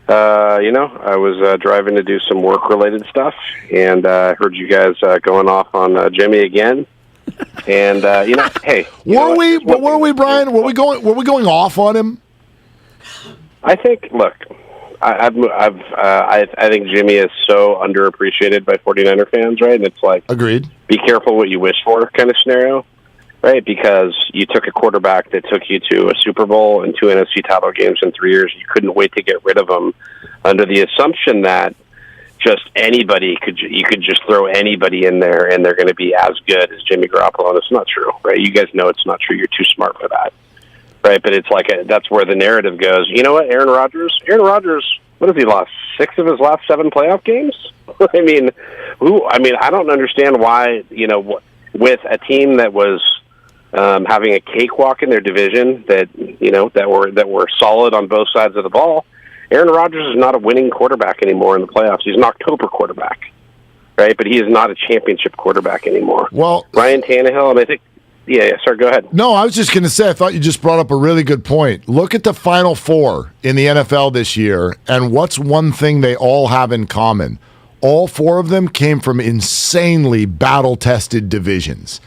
I was driving to do some work-related stuff, and I heard you guys going off on Jimmy again. And hey, were we, Brian? Were we going off on him? I think. Look, I think Jimmy is so underappreciated by 49er fans, right? And it's like, agreed. Be careful what you wish for, kind of scenario, right? Because you took a quarterback that took you to a Super Bowl and 2 NFC title games in 3 years. You couldn't wait to get rid of him, under the assumption that just anybody you could just throw anybody in there and they're going to be as good as Jimmy Garoppolo. And it's not true, right? You guys know it's not true. You're too smart for that, right? But it's like that's where the narrative goes. You know what? Aaron Rodgers, what has he lost? 6 of his last 7 playoff games? I mean, I don't understand why, with a team that was having a cakewalk in their division that were solid on both sides of the ball. Aaron Rodgers is not a winning quarterback anymore in the playoffs. He's an October quarterback, right? But he is not a championship quarterback anymore. Well, Ryan Tannehill, and I think, sorry, go ahead. No, I was just going to say, I thought you just brought up a really good point. Look at the Final Four in the NFL this year, and what's one thing they all have in common? All 4 of them came from insanely battle-tested divisions.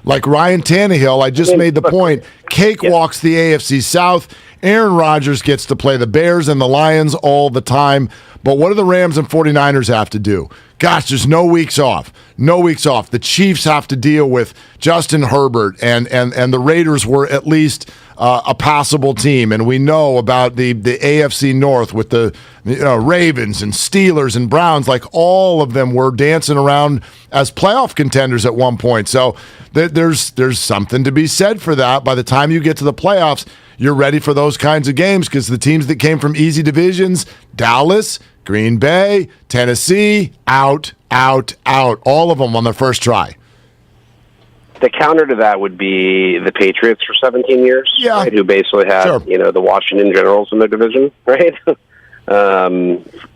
Like Ryan Tannehill, I just made the point, cakewalks the AFC South. Aaron Rodgers gets to play the Bears and the Lions all the time. But what do the Rams and 49ers have to do? Gosh, there's no weeks off. No weeks off. The Chiefs have to deal with Justin Herbert, and the Raiders were at least a passable team. And we know about the AFC North with the Ravens and Steelers and Browns. Like, all of them were dancing around as playoff contenders at one point. So there's something to be said for that. By the time you get to the playoffs, you're ready for those kinds of games, because the teams that came from easy divisions, Dallas, Green Bay, Tennessee, out, all of them on their first try. The counter to that would be the Patriots for 17 years, right, who basically had the Washington Generals in their division, right?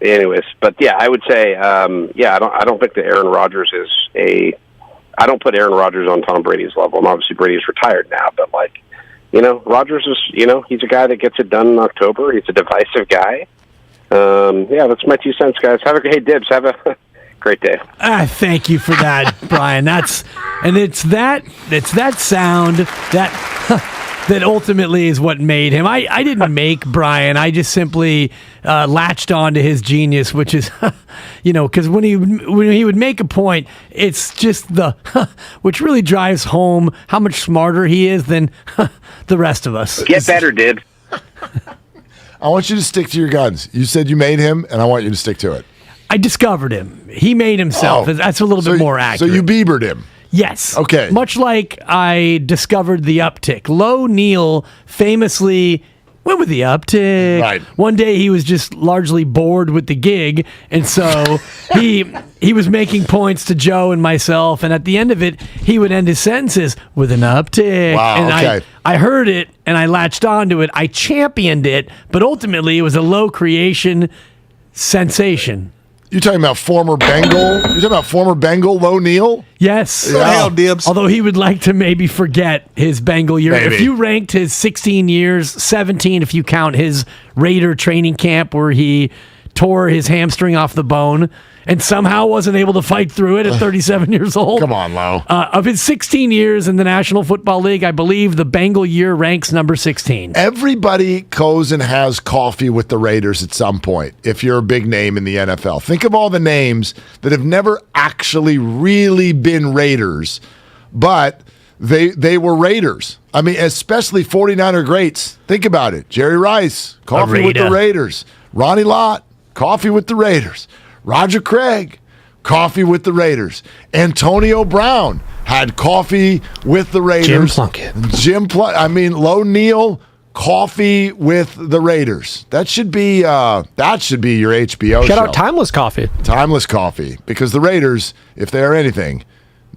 Anyways, but I would say, I don't think that Aaron Rodgers I don't put Aaron Rodgers on Tom Brady's level, and obviously Brady's retired now, but Rodgers is, he's a guy that gets it done in October. He's a divisive guy. That's my 2 cents, guys. Hey, Dibs, have a great day. Thank you for that, Brian. It's that sound that ultimately is what made him. I didn't make Brian. I just simply latched on to his genius, which is, because when he would make a point, it's just which really drives home how much smarter he is than the rest of us. Get better, Dibs. I want you to stick to your guns. You said you made him, and I want you to stick to it. I discovered him. He made himself. That's a little bit more accurate. So you Biebered him. Yes. Okay. Much like I discovered the uptick. Low Neal famously went with the uptick. Right. One day he was just largely bored with the gig, and so he was making points to Joe and myself, and at the end of it, he would end his sentences with an uptick. Wow, and okay. I heard it, and I latched onto it. I championed it, but ultimately it was a low creation sensation. You're talking about former Bengal? You're talking about former Bengal Low Neal? Yes. Yeah. Hell, Dibs. Although he would like to maybe forget his Bengal year. Maybe. If you ranked his 16 years, 17 if you count his Raider training camp where he tore his hamstring off the bone and somehow wasn't able to fight through it at 37 years old. Come on, Lo. Of his 16 years in the National Football League, I believe the Bengal year ranks number 16. Everybody goes and has coffee with the Raiders at some point, if you're a big name in the NFL. Think of all the names that have never actually really been Raiders, but they were Raiders. I mean, especially 49er greats. Think about it. Jerry Rice, coffee with the Raiders. Ronnie Lott, coffee with the Raiders. Roger Craig, coffee with the Raiders. Antonio Brown had coffee with the Raiders. Jim Plunkett. Lo Neal, coffee with the Raiders. That should be your HBO show. Shout out Timeless Coffee. Timeless Coffee. Because the Raiders, if they are anything,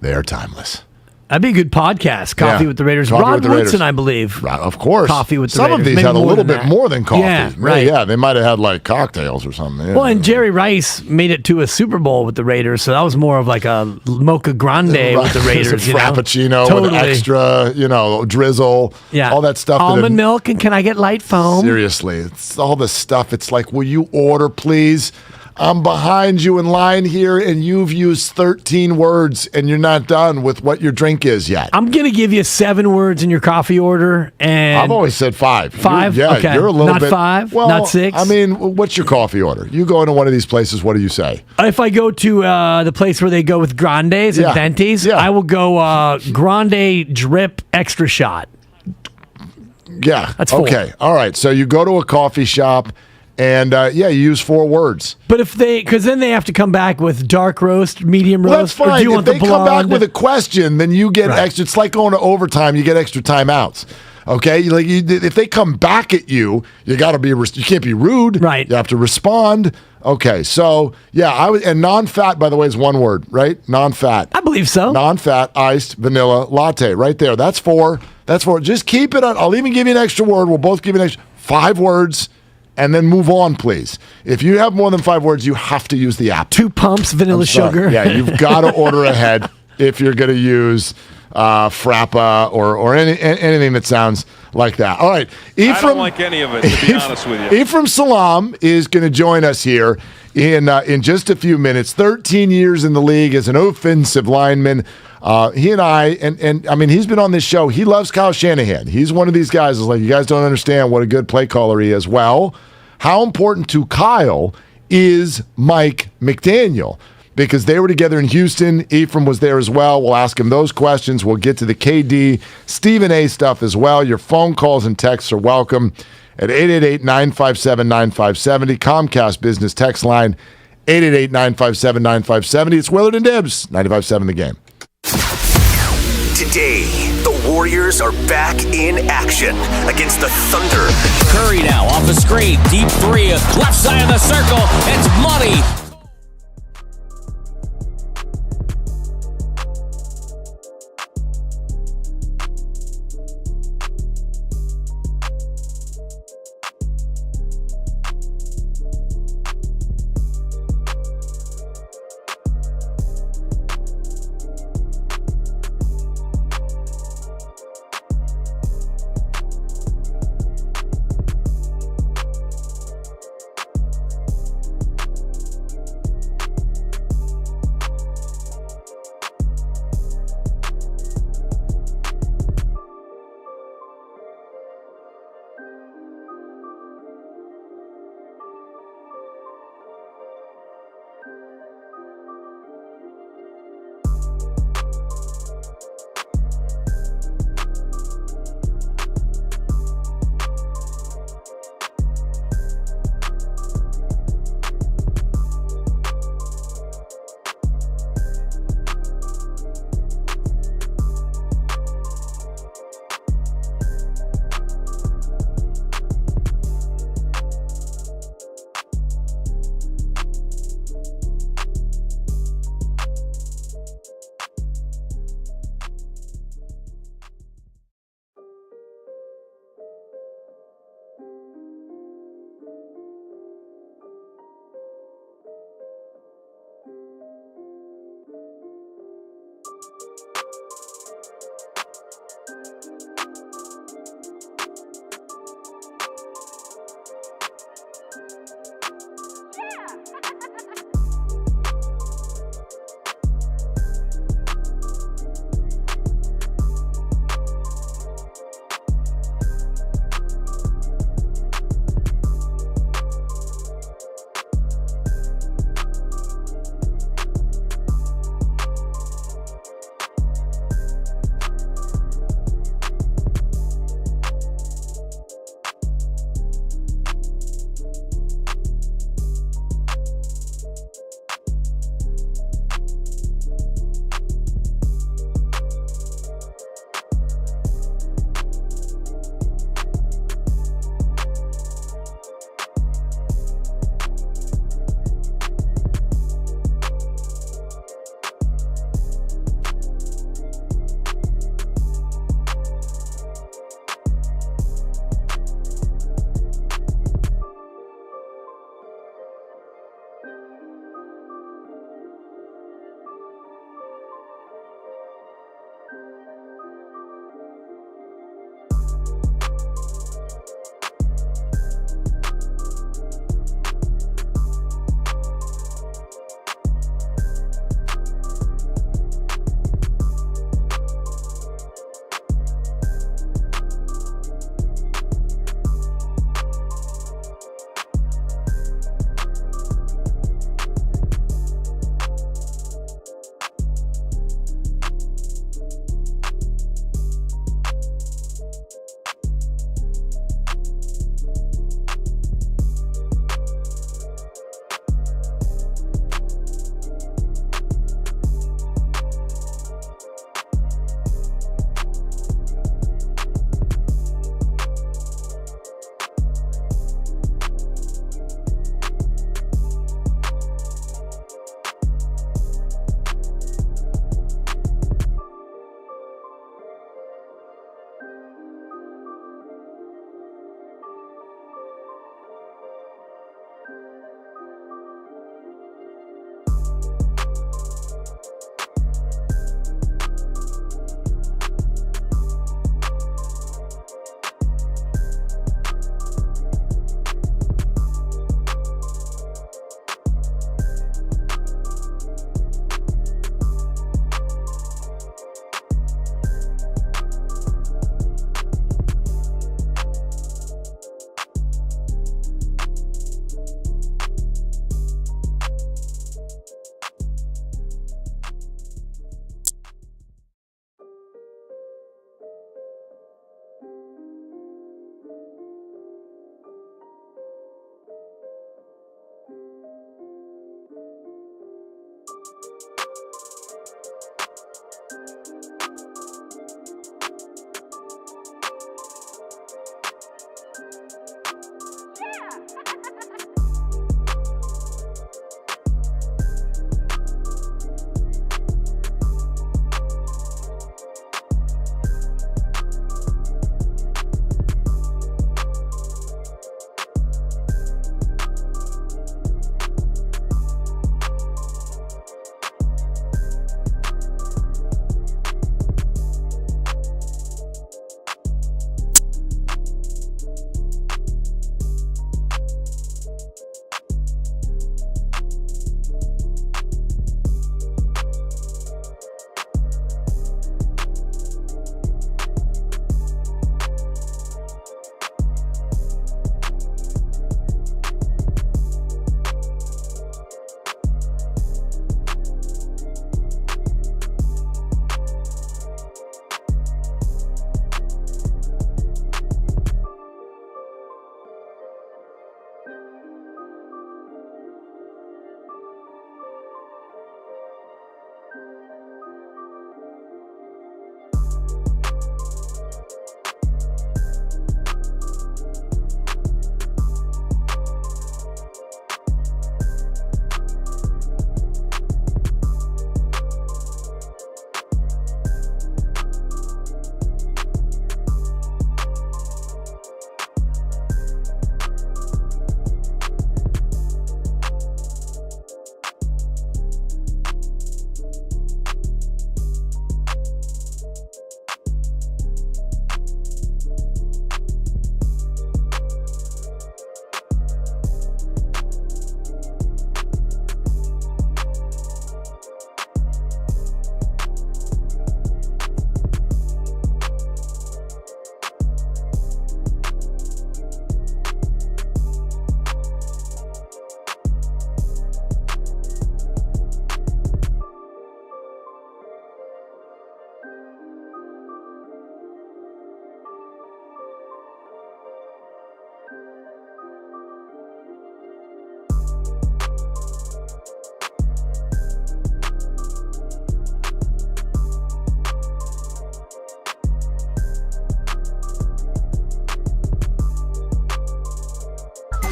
they are timeless. That'd be a good podcast. Coffee with the Raiders. Rod Woodson, I believe. Of course. Coffee with the Some Raiders. of these Maybe had a little bit more than coffee. Yeah, right. Yeah, they might have had like cocktails or something. Yeah. Well, and Jerry Rice made it to a Super Bowl with the Raiders, so that was more of like a Mocha Grande with the Raiders. A Frappuccino with extra, drizzle. Yeah. All that stuff. Almond milk, and can I get light foam? Seriously. It's all the stuff. It's like, will you order, please? I'm behind you in line here, and you've used 13 words, and you're not done with what your drink is yet. I'm going to give you 7 words in your coffee order. And I've always said 5. 5? Okay. You're a little not bit. Not 5? Well, not 6? I mean, what's your coffee order? You go into one of these places, what do you say? If I go to the place where they go with grandes and ventis, I will go grande drip extra shot. Yeah. That's 4. Okay. All right. So you go to a coffee shop. And, you use 4 words. But because then they have to come back with dark roast, medium roast. That's fine. Or do you if want they the come back blonde? with a question, then you get extra. It's like going to overtime. You get extra timeouts. Okay? If they come back at you, you got to be. You can't be rude. Right. You have to respond. Okay. So, and non-fat, by the way, is 1 word, right? Non-fat. I believe so. Non-fat, iced, vanilla, latte. Right there. That's 4. That's 4. Just keep it on. I'll even give you an extra word. We'll both give you an extra 5 words. And then move on, please. If you have more than 5 words, you have to use the app. 2 pumps vanilla sugar. Yeah, you've got to order ahead if you're going to use Frappa or anything that sounds like that. All right. I don't like any of it, to be honest with you. Ephraim Salaam is going to join us here in just a few minutes. 13 years in the league as an offensive lineman. He and I mean, he's been on this show. He loves Kyle Shanahan. He's one of these guys who's like, you guys don't understand what a good play caller he is. Well, how important to Kyle is Mike McDaniel? Because they were together in Houston. Ephraim was there as well. We'll ask him those questions. We'll get to the KD, Stephen A stuff as well. Your phone calls and texts are welcome at 888-957-9570. Comcast Business Text Line, 888-957-9570. It's Willard and Dibs, 95.7 The Game. Today, the Warriors are back in action against the Thunder. Curry now off the screen, deep 3, left side of the circle, it's money.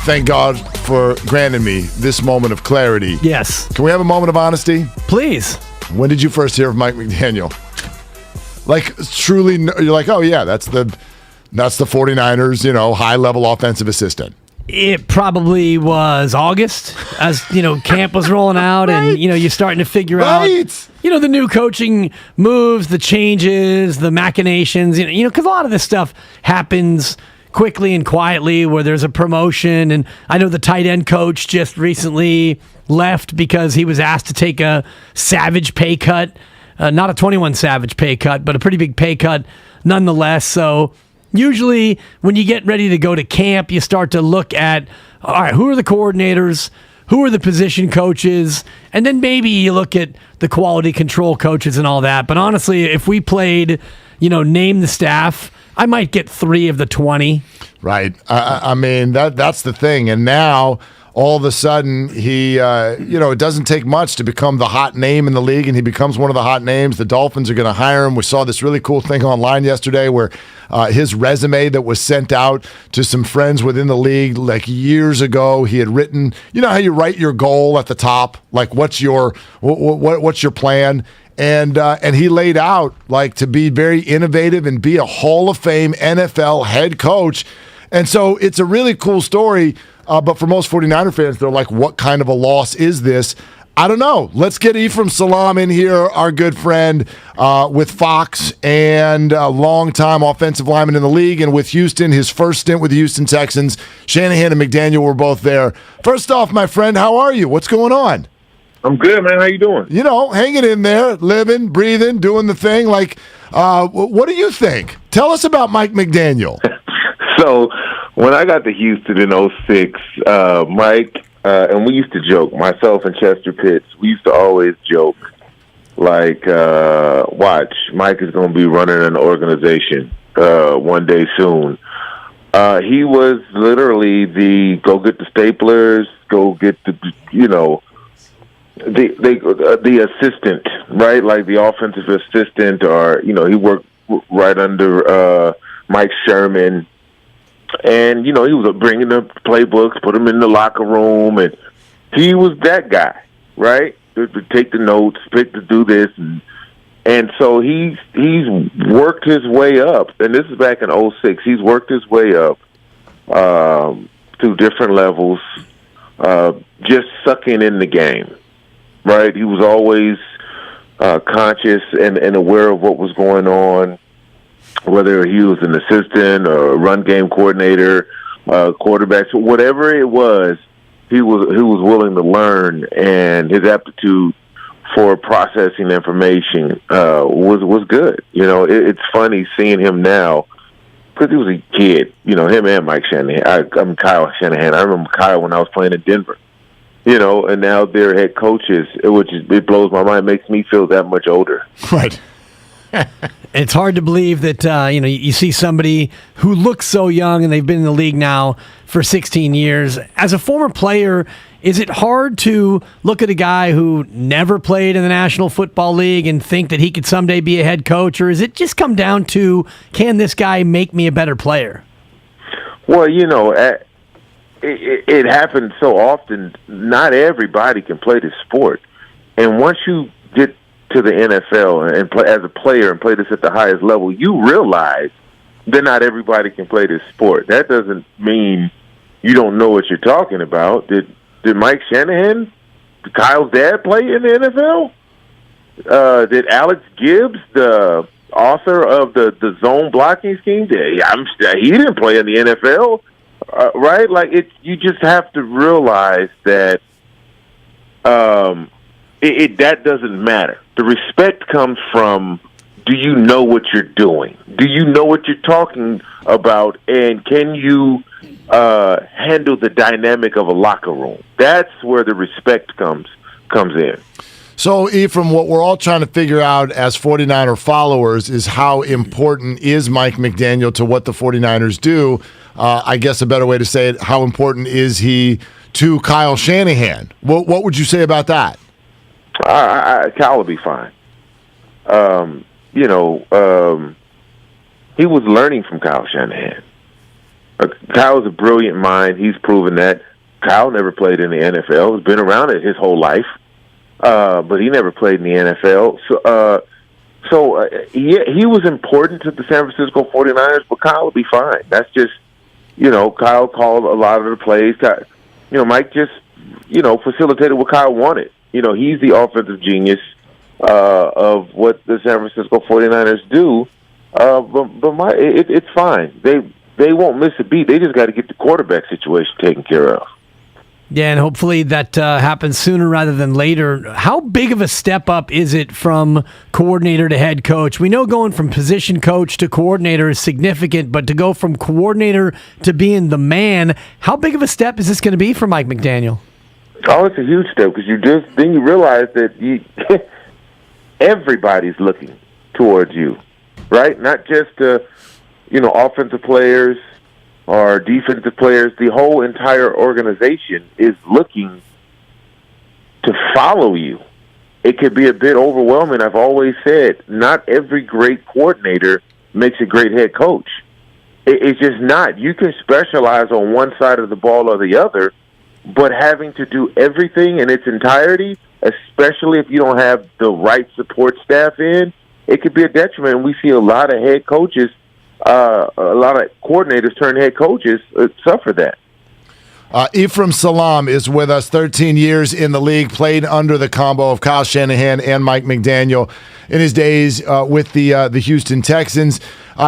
thank God for granting me this moment of clarity. Yes. Can we have a moment of honesty? Please. When did you first hear of Mike McDaniel? Like, truly, you're like, oh, yeah, that's the 49ers, high-level offensive assistant. It probably was August as, camp was rolling out and, you're starting to figure out, the new coaching moves, the changes, the machinations, because a lot of this stuff happens quickly and quietly where there's a promotion. And I know the tight end coach just recently left because he was asked to take a savage pay cut, not a 21 savage pay cut, but a pretty big pay cut nonetheless. So usually when you get ready to go to camp, you start to look at, all right, who are the coordinators? Who are the position coaches? And then maybe you look at the quality control coaches and all that. But honestly, if we played, name the staff, I might get 3 of the 20. Right. I mean, that's the thing. And now all of a sudden, he, it doesn't take much to become the hot name in the league, and he becomes one of the hot names. The Dolphins are going to hire him. We saw this really cool thing online yesterday where his resume that was sent out to some friends within the league, like years ago, he had written, how you write your goal at the top, like what's your plan? And he laid out like to be very innovative and be a Hall of Fame NFL head coach. And so it's a really cool story. But for most 49er fans, they're like, what kind of a loss is this? I don't know. Let's get Ephraim Salaam in here, our good friend with Fox and a longtime offensive lineman in the league. And with Houston, his first stint with the Houston Texans, Shanahan and McDaniel were both there. First off, my friend, how are you? What's going on? I'm good, man. How you doing? Hanging in there, living, breathing, doing the thing. Like, what do you think? Tell us about Mike McDaniel. So when I got to Houston in 2006, Mike, and we used to joke, myself and Chester Pitts, we used to always joke, like, watch, Mike is going to be running an organization one day soon. He was literally the go get the staplers, go get the assistant, right? Like the offensive assistant, or, he worked right under Mike Sherman. And, he was bringing the playbooks, put them in the locker room, and he was that guy, right? To take the notes, pick to do this. And so he's worked his way up, and this is back in 2006. He's worked his way up to different levels, just sucking in the game, right? He was always conscious and aware of what was going on, whether he was an assistant or a run game coordinator, quarterbacks, whatever it was, he was willing to learn, and his aptitude for processing information was good. It's funny seeing him now because he was a kid. Him and Mike Shanahan. I'm Kyle Shanahan. I remember Kyle when I was playing in Denver. And now they're head coaches, it blows my mind. It makes me feel that much older. Right. It's hard to believe that, you see somebody who looks so young and they've been in the league now for 16 years. As a former player, is it hard to look at a guy who never played in the National Football League and think that he could someday be a head coach? Or is it just come down to, can this guy make me a better player? Well, it happens so often. Not everybody can play this sport. And once you get to the NFL and play as a player and play this at the highest level, you realize that not everybody can play this sport. That doesn't mean you don't know what you're talking about. Did Mike Shanahan, Kyle's dad, play in the NFL? Did Alex Gibbs, the author of the zone blocking scheme, he didn't play in the NFL, right? Like, you just have to realize that that doesn't matter. The respect comes from, do you know what you're doing? Do you know what you're talking about? And can you handle the dynamic of a locker room? That's where the respect comes in. So, Ephraim, what we're all trying to figure out as 49er followers is how important is Mike McDaniel to what the 49ers do. I guess a better way to say it, how important is he to Kyle Shanahan? What would you say about that? Kyle would be fine. He was learning from Kyle Shanahan. Kyle's a brilliant mind. He's proven that. Kyle never played in the NFL. He's been around it his whole life, but he never played in the NFL. So he was important to the San Francisco 49ers, but Kyle will be fine. That's just, Kyle called a lot of the plays. Mike just, facilitated what Kyle wanted. He's the offensive genius of what the San Francisco 49ers do. But it's fine. They won't miss a beat. They just got to get the quarterback situation taken care of. Yeah, and hopefully that happens sooner rather than later. How big of a step up is it from coordinator to head coach? We know going from position coach to coordinator is significant, but to go from coordinator to being the man, how big of a step is this going to be for Mike McDaniel? Oh, it's a huge step because then you realize that everybody's looking towards you, right? Not just offensive players or defensive players. The whole entire organization is looking to follow you. It could be a bit overwhelming. I've always said not every great coordinator makes a great head coach. It's just not. You can specialize on one side of the ball or the other, but having to do everything in its entirety, especially if you don't have the right support staff in, it could be a detriment. And we see a lot of head coaches, a lot of coordinators turn head coaches suffer that. Ephraim Salam is with us, 13 years in the league, played under the combo of Kyle Shanahan and Mike McDaniel in his days with the Houston Texans.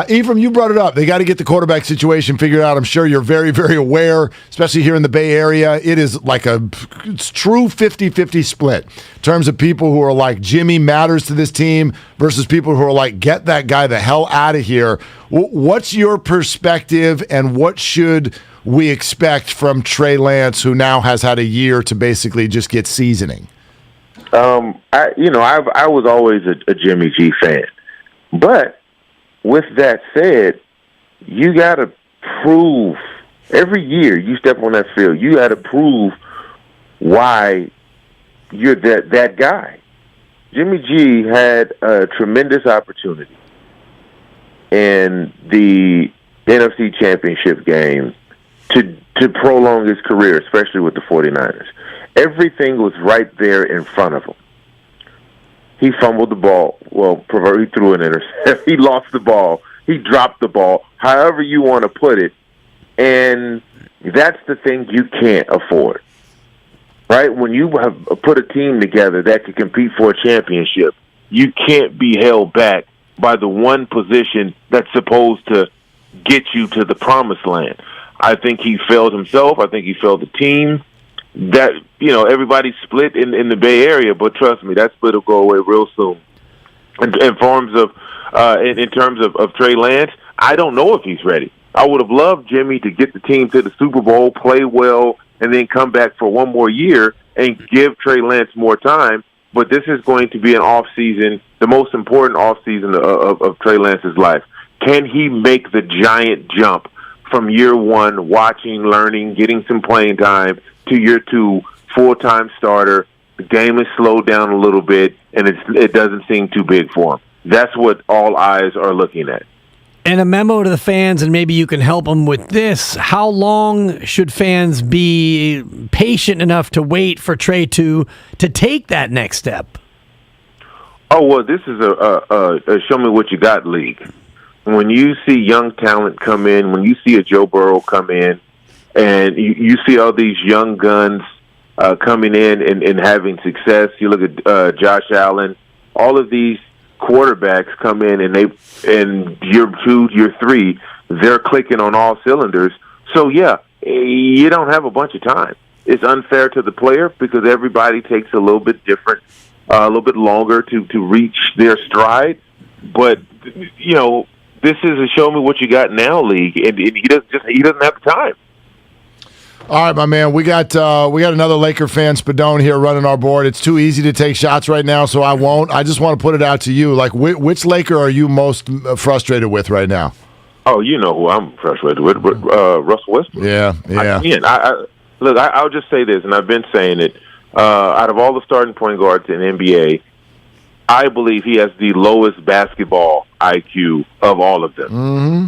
Ephraim, you brought it up. They got to get the quarterback situation figured out. I'm sure you're very, very aware, especially here in the Bay Area. It is like it's true 50-50 split in terms of people who are like, Jimmy matters to this team versus people who are like, get that guy the hell out of here. What's your perspective, and what should we expect from Trey Lance, who now has had a year to basically just get seasoning? I was always a Jimmy G fan, but with that said, you got to prove every year you step on that field. You got to prove why you're that guy. Jimmy G had a tremendous opportunity in the NFC Championship game to prolong his career, especially with the 49ers. Everything was right there in front of him. He fumbled the ball. Well, he threw an interception. He lost the ball. He dropped the ball, however you want to put it. And that's the thing you can't afford, right? When you have put a team together that can compete for a championship, you can't be held back by the one position that's supposed to get you to the promised land. I think he failed himself. I think he failed the team. That everybody's split in the Bay Area, but trust me, that split will go away real soon. In terms of Trey Lance, I don't know if he's ready. I would have loved Jimmy to get the team to the Super Bowl, play well, and then come back for one more year and give Trey Lance more time. But this is going to be an off season, the most important off season of Trey Lance's life. Can he make the giant jump from year one, watching, learning, getting some playing time, to year two, full-time starter? The game is slowed down a little bit, and it doesn't seem too big for him. That's what all eyes are looking at. And a memo to the fans, and maybe you can help them with this. How long should fans be patient enough to wait for Trey to take that next step? Oh, well, this is a show me what you got league. When you see young talent come in, when you see a Joe Burrow come in, and you see all these young guns coming in and having success. You look at Josh Allen. All of these quarterbacks come in, and in year 2, year 3, they're clicking on all cylinders. So, yeah, you don't have a bunch of time. It's unfair to the player because everybody takes a little bit different, a little bit longer to reach their stride. But, this is a show me what you got now league, and he doesn't have the time. All right, my man. We got another Laker fan, Spadone, here running our board. It's too easy to take shots right now, so I won't. I just want to put it out to you. Like, which Laker are you most frustrated with right now? Oh, you know who I'm frustrated with, Russell Westbrook. Yeah. I'll just say this, and I've been saying it. Out of all the starting point guards in NBA, I believe he has the lowest basketball IQ of all of them. Mm-hmm.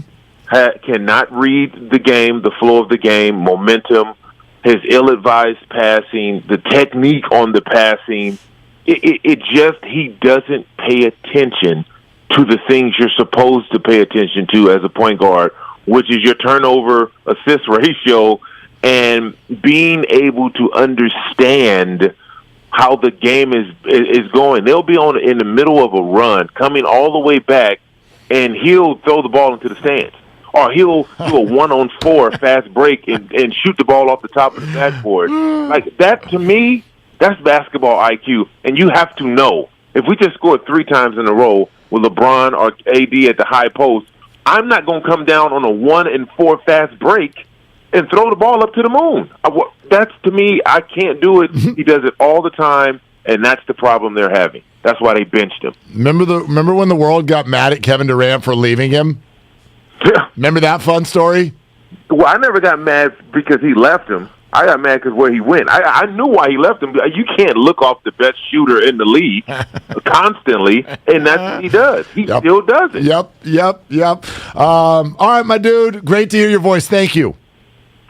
cannot read the game, the flow of the game, momentum, his ill-advised passing, the technique on the passing. He doesn't pay attention to the things you're supposed to pay attention to as a point guard, which is your turnover assist ratio and being able to understand how the game is going. They'll be in the middle of a run, coming all the way back, and he'll throw the ball into the stands. Or he'll do a 1-on-4 fast break and shoot the ball off the top of the backboard. Like that, to me, that's basketball IQ. And you have to know, if we just scored 3 times in a row with LeBron or AD at the high post, I'm not going to come down on a 1-and-4 fast break and throw the ball up to the moon. That's, to me, I can't do it. He does it all the time, and that's the problem they're having. That's why they benched him. Remember when the world got mad at Kevin Durant for leaving him? Yeah. Remember that fun story? Well, I never got mad because he left him. I got mad because where he went. I knew why he left him. You can't look off the best shooter in the league constantly, and that's what he does. He still does it. Yep. All right, my dude. Great to hear your voice. Thank you.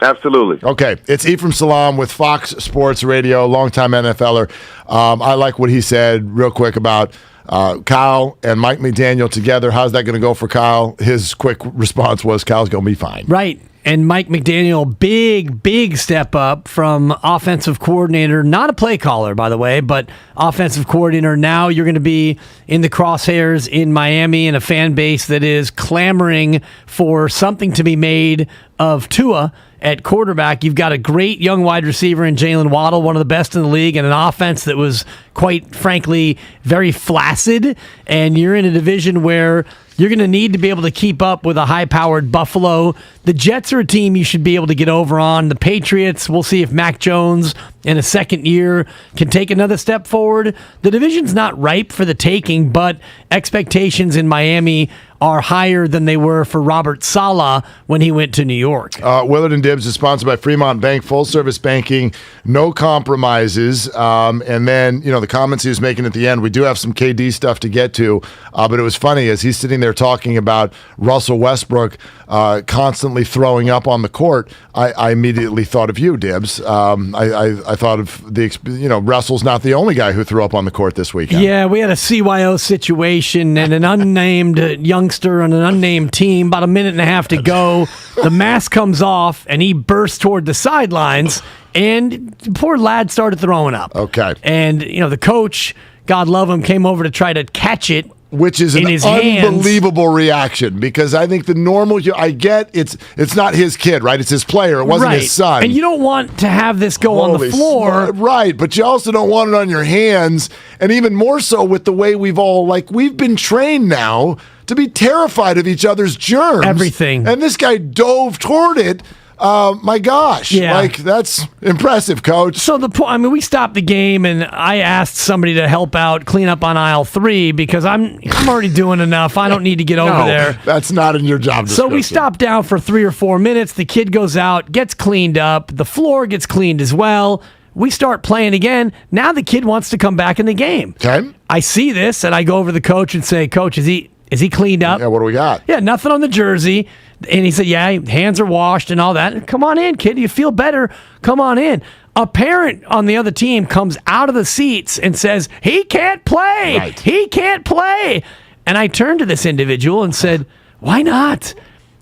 Absolutely. Okay, it's Ephraim Salaam with Fox Sports Radio, longtime NFLer. I like what he said real quick about Kyle and Mike McDaniel together. How's that going to go for Kyle? His quick response was, Kyle's going to be fine. Right. And Mike McDaniel, big step up from offensive coordinator, not a play caller, by the way, but offensive coordinator. Now you're going to be in the crosshairs in Miami and a fan base that is clamoring for something to be made of Tua at quarterback. You've got a great young wide receiver in Jalen Waddle, one of the best in the league, and an offense that was, quite frankly, very flaccid. And you're in a division where you're going to need to be able to keep up with a high-powered Buffalo. The Jets are a team you should be able to get over on. The Patriots, we'll see if Mac Jones in a second year can take another step forward. The division's not ripe for the taking, but expectations in Miami are higher than they were for Robert Saleh when he went to New York. Willard and Dibs is sponsored by Fremont Bank, full-service banking, no compromises. And then, the comments he was making at the end, we do have some KD stuff to get to, but it was funny as he's sitting there talking about Russell Westbrook constantly throwing up on the court. I immediately thought of you, Dibs. I thought of Russell's not the only guy who threw up on the court this weekend. Yeah, we had a CYO situation and an unnamed youngster on an unnamed team. About a minute and a half to go. The mask comes off, and he bursts toward the sidelines, and the poor lad started throwing up. Okay. And, the coach, God love him, came over to try to catch it. Which is an unbelievable reaction, because I think the normal, I get it's not his kid, right? It's his player. It wasn't his son. And you don't want to have this go on the floor. Right, but you also don't want it on your hands. And even more so with the way we've been trained now to be terrified of each other's germs. Everything. And this guy dove toward it. My gosh. Yeah. That's impressive, Coach. So we stopped the game, and I asked somebody to help out clean up on aisle 3 because I'm already doing enough. I don't need to get over there. That's not in your job description. So we stopped down for 3 or 4 minutes. The kid goes out, gets cleaned up. The floor gets cleaned as well. We start playing again. Now the kid wants to come back in the game. Okay. I see this, and I go over to the coach and say, Coach, is he cleaned up? Yeah, what do we got? Yeah, nothing on the jersey. And he said, yeah, hands are washed and all that. Come on in, kid. You feel better. Come on in. A parent on the other team comes out of the seats and says, he can't play. Right. He can't play. And I turned to this individual and said, why not?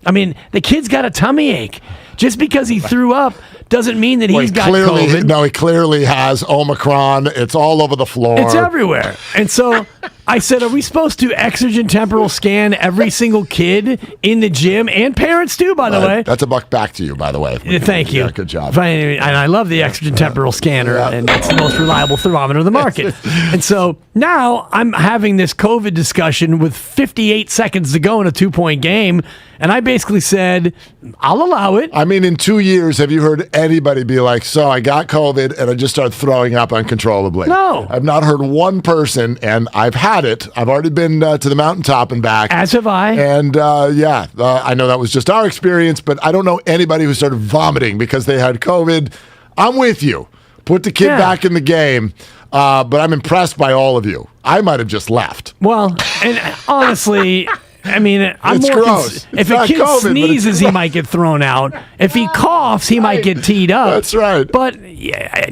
I mean, the kid's got a tummy ache. Just because he threw up doesn't mean that he's got COVID. No, he clearly has Omicron. It's all over the floor. It's everywhere. And so I said, are we supposed to exogen temporal scan every single kid in the gym? And parents too, by the way. That's a buck back to you, by the way. Thank you. Yeah, good job. And I love the exogen temporal scanner, and it's the most reliable thermometer in the market. And so now I'm having this COVID discussion with 58 seconds to go in a 2-point game, and I basically said, I'll allow it. I mean, in 2 years, have you heard anybody be like, so I got COVID and I just started throwing up uncontrollably? No. I've not heard one person, and I've had it. I've already been to the mountaintop and back. As have I. And I know that was just our experience, but I don't know anybody who started vomiting because they had COVID. I'm with you. Put the kid back in the game. But I'm impressed by all of you. I might have just left. Well, and honestly, I mean, I'm it's more gross. If a kid sneezes, he might get thrown out. If he coughs, he might get teed up. That's right. But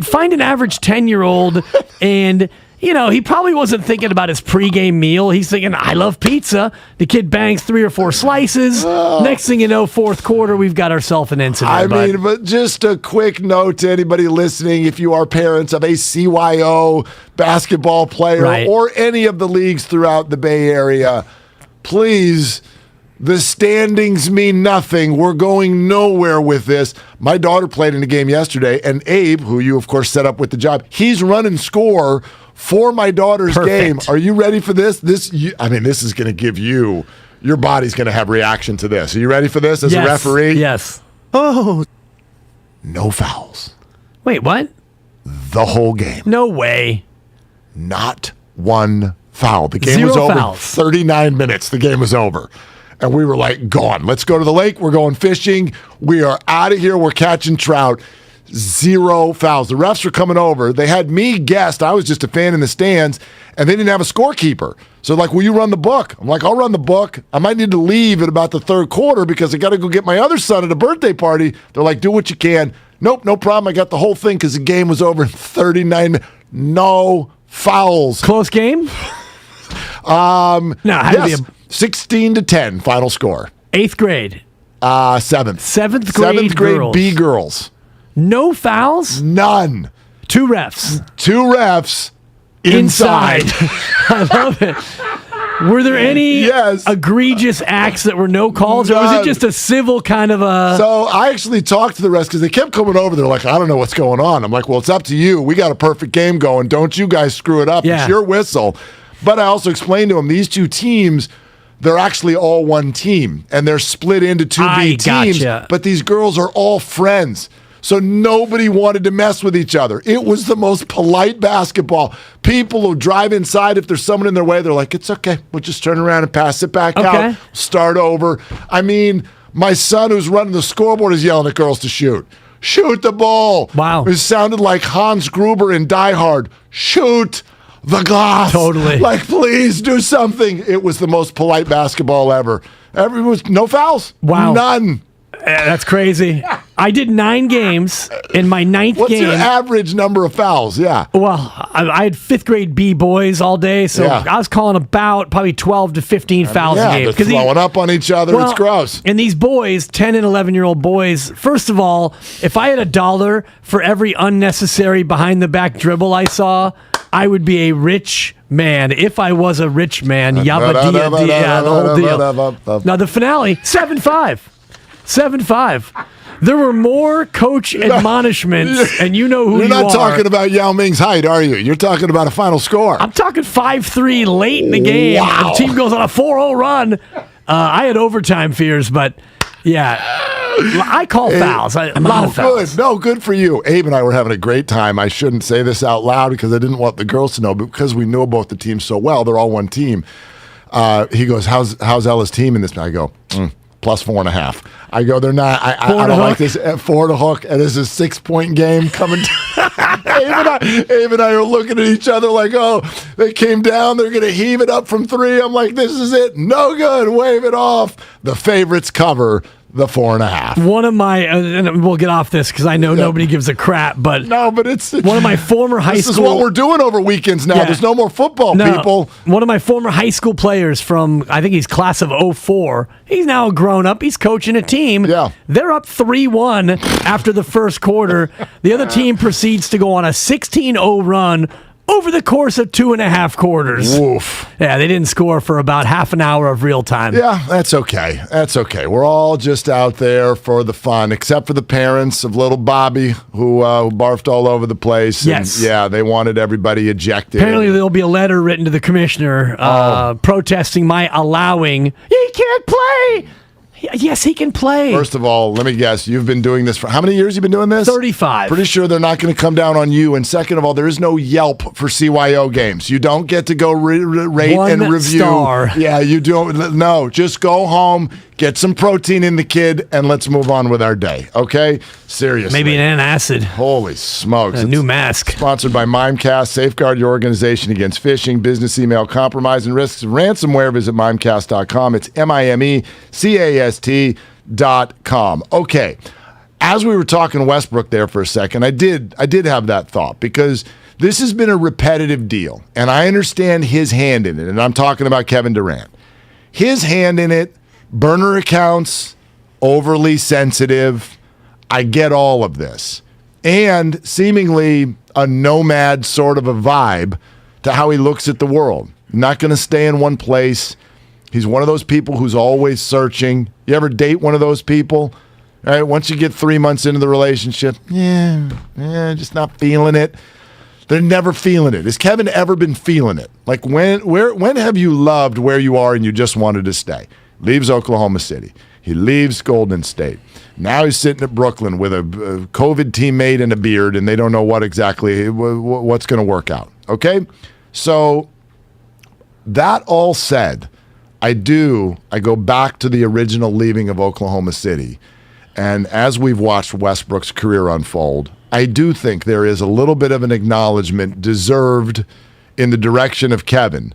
find an average 10-year-old and... he probably wasn't thinking about his pregame meal. He's thinking, I love pizza. The kid bangs 3 or 4 slices. Next thing you know, fourth quarter, we've got ourselves an incident. But just a quick note to anybody listening, if you are parents of a CYO basketball player or any of the leagues throughout the Bay Area, please, the standings mean nothing. We're going nowhere with this. My daughter played in a game yesterday, and Abe, who you, of course, set up with the job, he's running score for my daughter's game. Are you ready for this? This is going to give you, your body's going to have reaction to this. Are you ready for this as a referee? Yes. Oh, no fouls. Wait, what? The whole game. No way. Not one foul. The game was over in 39 minutes. The game was over. And we were like, gone. Let's go to the lake. We're going fishing. We are out of here. We're catching trout. 0 fouls. The refs were coming over. They had me guessed. I was just a fan in the stands, and they didn't have a scorekeeper. So like, will you run the book? I'm like, I'll run the book. I might need to leave at about the third quarter because I got to go get my other son at a birthday party. They're like, do what you can. Nope, no problem. I got the whole thing because the game was over in 39. No fouls. Close game? No, yes, 16-10 final score. 8th grade. 7th. 7th grade. 7th grade girls. B girls. No fouls? None. 2 refs. 2 refs inside. I love it. Were there any egregious acts that were no calls, or was it just a civil kind of a... So I actually talked to the refs because they kept coming over. They're like, I don't know what's going on. I'm like, well, it's up to you. We got a perfect game going. Don't you guys screw it up. Yeah. It's your whistle. But I also explained to them, these 2 teams... They're actually all one team, and they're split into 2 B teams. But these girls are all friends. So nobody wanted to mess with each other. It was the most polite basketball. People who drive inside, if there's someone in their way, they're like, it's okay. We'll just turn around and pass it back out. Start over. I mean, my son who's running the scoreboard is yelling at girls to shoot. Shoot the ball. Wow. It sounded like Hans Gruber in Die Hard. Shoot the glass. Totally. Like, please do something. It was the most polite basketball ever. No fouls. Wow. None. That's crazy. I did 9 games. In my 9th game... What's your average number of fouls? Yeah. Well, I had 5th grade B boys all day, so I was calling about probably 12 to 15 fouls a game. They're throwing up on each other. It's gross. And these boys, 10 and 11-year-old boys, first of all, if I had $1 for every unnecessary behind-the-back dribble I saw, I would be a rich man. If I was a rich man, the whole deal. Now, the finale, 7-5. 7-5. There were more coach admonishments, and you know who you are. You're not talking about Yao Ming's height, are you? You're talking about a final score. I'm talking 5-3 late in the game. Wow. The team goes on a 4-0 run. I had overtime fears, but yeah, I call fouls. A lot of fouls. Good. No, good for you. Abe and I were having a great time. I shouldn't say this out loud because I didn't want the girls to know, but because we know both the teams so well, they're all one team. He goes, how's Ella's team in this? I go, plus 4.5. I go, they're not. I don't like this. 4 to hook, and this is a 6-point game coming. Abe and I are looking at each other like, oh, they came down. They're going to heave it up from 3. I'm like, this is it. No good. Wave it off. The favorites cover the 4.5. One of my, and we'll get off this because I know nobody gives a crap, but it's one of my former high school. This is what we're doing over weekends now. There's no more football, people. One of my former high school players from, I think he's class of 04. He's now grown up. He's coaching a team. Yeah. They're up 3-1 after the first quarter. The other team proceeds to go on a 16-0 run over the course of 2.5 quarters. Woof. Yeah, they didn't score for about half an hour of real time. Yeah, that's okay. That's okay. We're all just out there for the fun, except for the parents of little Bobby who barfed all over the place. Yes. And, yeah, they wanted everybody ejected. Apparently there'll be a letter written to the commissioner protesting my allowing, he can't play. Yes, he can play. First of all, let me guess. You've been doing this for how many years? You've been doing this? 35. Pretty sure they're not going to come down on you. And second of all, there is no Yelp for CYO games. You don't get to go rate and review. Star. Yeah, you don't. No, just go home, get some protein in the kid, and let's move on with our day. Okay? Seriously. Maybe an antacid. Holy smokes. A new mask. Sponsored by Mimecast. Safeguard your organization against phishing, business email compromise, and risks of ransomware. Visit mimecast.com. It's MIMECAST.com. Okay. As we were talking Westbrook there for a second, I did have that thought because this has been a repetitive deal, and I understand his hand in it, and I'm talking about Kevin Durant. His hand in it, burner accounts, overly sensitive. I get all of this. And seemingly a nomad sort of a vibe to how he looks at the world. Not going to stay in one place. He's one of those people who's always searching. You ever date one of those people? All right, once you get 3 months into the relationship, just not feeling it. They're never feeling it. Has Kevin ever been feeling it? Like when have you loved where you are and you just wanted to stay? Leaves Oklahoma City. He leaves Golden State. Now he's sitting at Brooklyn with a COVID teammate and a beard, and they don't know what's going to work out. Okay? So that all said, I go back to the original leaving of Oklahoma City. And as we've watched Westbrook's career unfold, I do think there is a little bit of an acknowledgement deserved in the direction of Kevin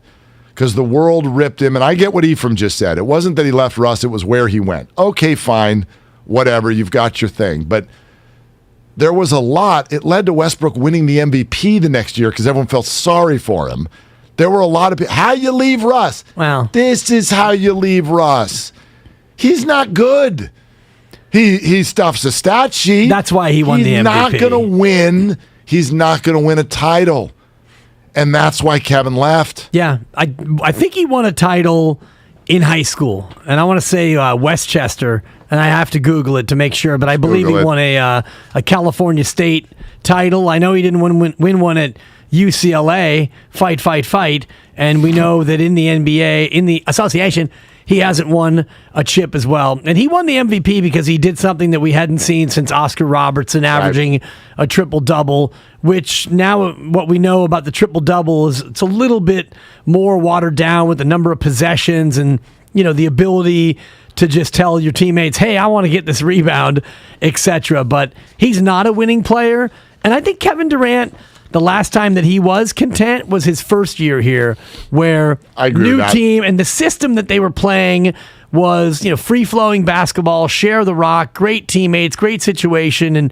because the world ripped him. And I get what Ephraim just said. It wasn't that he left Russ. It was where he went. Okay, fine, whatever. You've got your thing. But there was a lot. It led to Westbrook winning the MVP the next year because everyone felt sorry for him. There were a lot of people. How you leave Russ? Wow. This is how you leave Russ. He's not good. He stuffs a stat sheet. That's why he won the MVP. He's not going to win a title. And that's why Kevin left. Yeah, I think he won a title in high school. And I want to say Westchester, and I have to Google it to make sure, but I believe he won a California State title. I know he didn't win one at UCLA, fight. And we know that in the NBA, in the association, he hasn't won a chip as well. And he won the MVP because he did something that we hadn't seen since Oscar Robertson, averaging a triple-double, which now what we know about the triple-double is it's a little bit more watered down with the number of possessions and, the ability to just tell your teammates, hey, I want to get this rebound, etc. But he's not a winning player. And I think Kevin Durant, the last time that he was content was his first year here, where new team and the system that they were playing was, free-flowing basketball, share the rock, great teammates, great situation. And,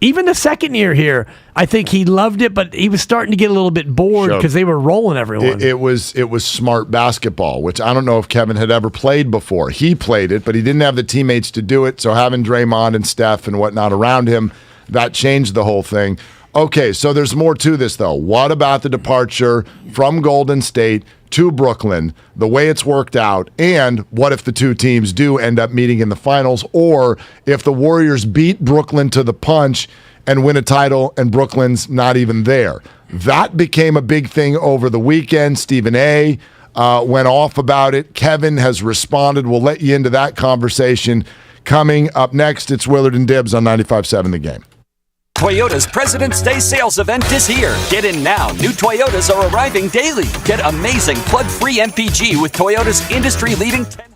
even the second year here, I think he loved it, but he was starting to get a little bit bored because they were rolling everyone. It was smart basketball, which I don't know if Kevin had ever played before. He played it, but he didn't have the teammates to do it. So having Draymond and Steph and whatnot around him, that changed the whole thing. Okay, so there's more to this, though. What about the departure from Golden State to Brooklyn, the way it's worked out, and what if the two teams do end up meeting in the finals, or if the Warriors beat Brooklyn to the punch and win a title and Brooklyn's not even there? That became a big thing over the weekend. Stephen A. Went off about it. Kevin has responded. We'll let you into that conversation. Coming up next, it's Willard and Dibs on 95.7 The Game. Toyota's President's Day sales event is here. Get in now. New Toyotas are arriving daily. Get amazing plug-free MPG with Toyota's industry-leading 10.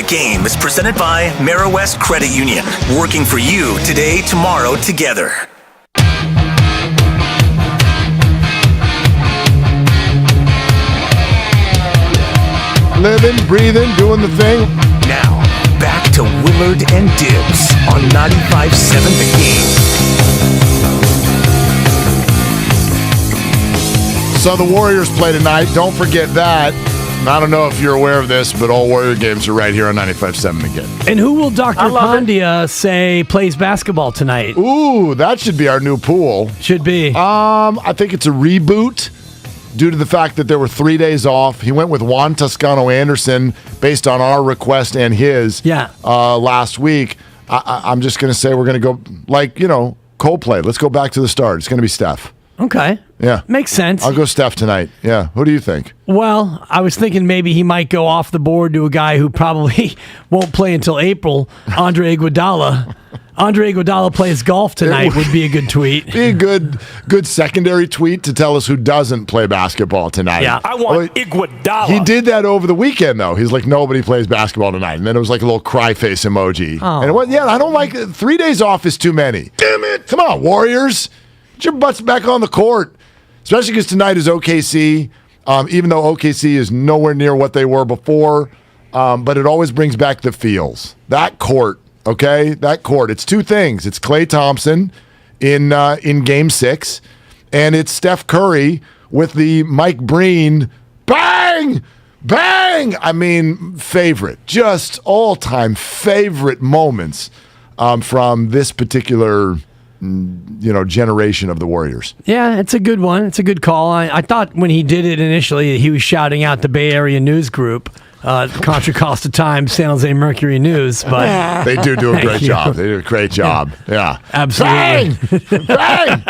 The Game is presented by Marawest Credit Union. Working for you today, tomorrow, together. Living, breathing, doing the thing. Now, back to Willard and Dibs on 95.7 The Game. So the Warriors play tonight. Don't forget that. I don't know if you're aware of this, but all Warrior games are right here on 95.7 The Game. And who will Dr. Pandya say plays basketball tonight? Ooh, that should be our new pool. Should be. I think it's a reboot due to the fact that there were 3 days off. He went with Juan Toscano Anderson based on our request and his last week. I'm just going to say we're going to go, Coldplay. Let's go back to the start. It's going to be Steph. Okay. Yeah. Makes sense. I'll go Steph tonight. Yeah. Who do you think? Well, I was thinking maybe he might go off the board to a guy who probably won't play until April, Andre Iguodala. Andre Iguodala plays golf tonight would be a good tweet. Be a good secondary tweet to tell us who doesn't play basketball tonight. Yeah. I want Iguodala. He did that over the weekend, though. He's like, nobody plays basketball tonight. And then it was like a little cry face emoji. Oh. And it was, I don't like it. 3 days off is too many. Damn it. Come on, Warriors. Get your butts back on the court. Especially because tonight is OKC. Even though OKC is nowhere near what they were before. But it always brings back the feels. That court. Okay, that court. It's two things. It's Klay Thompson in Game 6, and it's Steph Curry with the Mike Breen bang, bang. I mean, just all-time favorite moments from this particular generation of the Warriors. Yeah, it's a good one. It's a good call. I thought when he did it initially, he was shouting out the Bay Area News Group. Contra Costa Times, San Jose Mercury News, but they do a great job. They do a great job. Yeah, absolutely. Bang! Bang!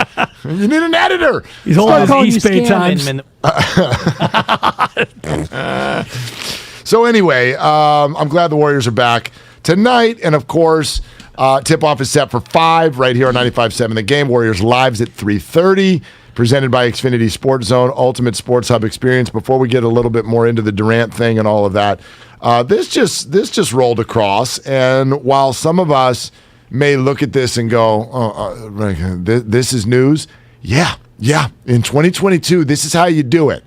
You need an editor. He's holding his East Bay Times. So anyway, I'm glad the Warriors are back tonight, and of course, tip-off is set for 5 right here on 95.7 The Game. Warriors lives at 3:30. Presented by Xfinity Sports Zone, Ultimate Sports Hub Experience. Before we get a little bit more into the Durant thing and all of that, this just rolled across. And while some of us may look at this and go, this is news. Yeah. In 2022, this is how you do it.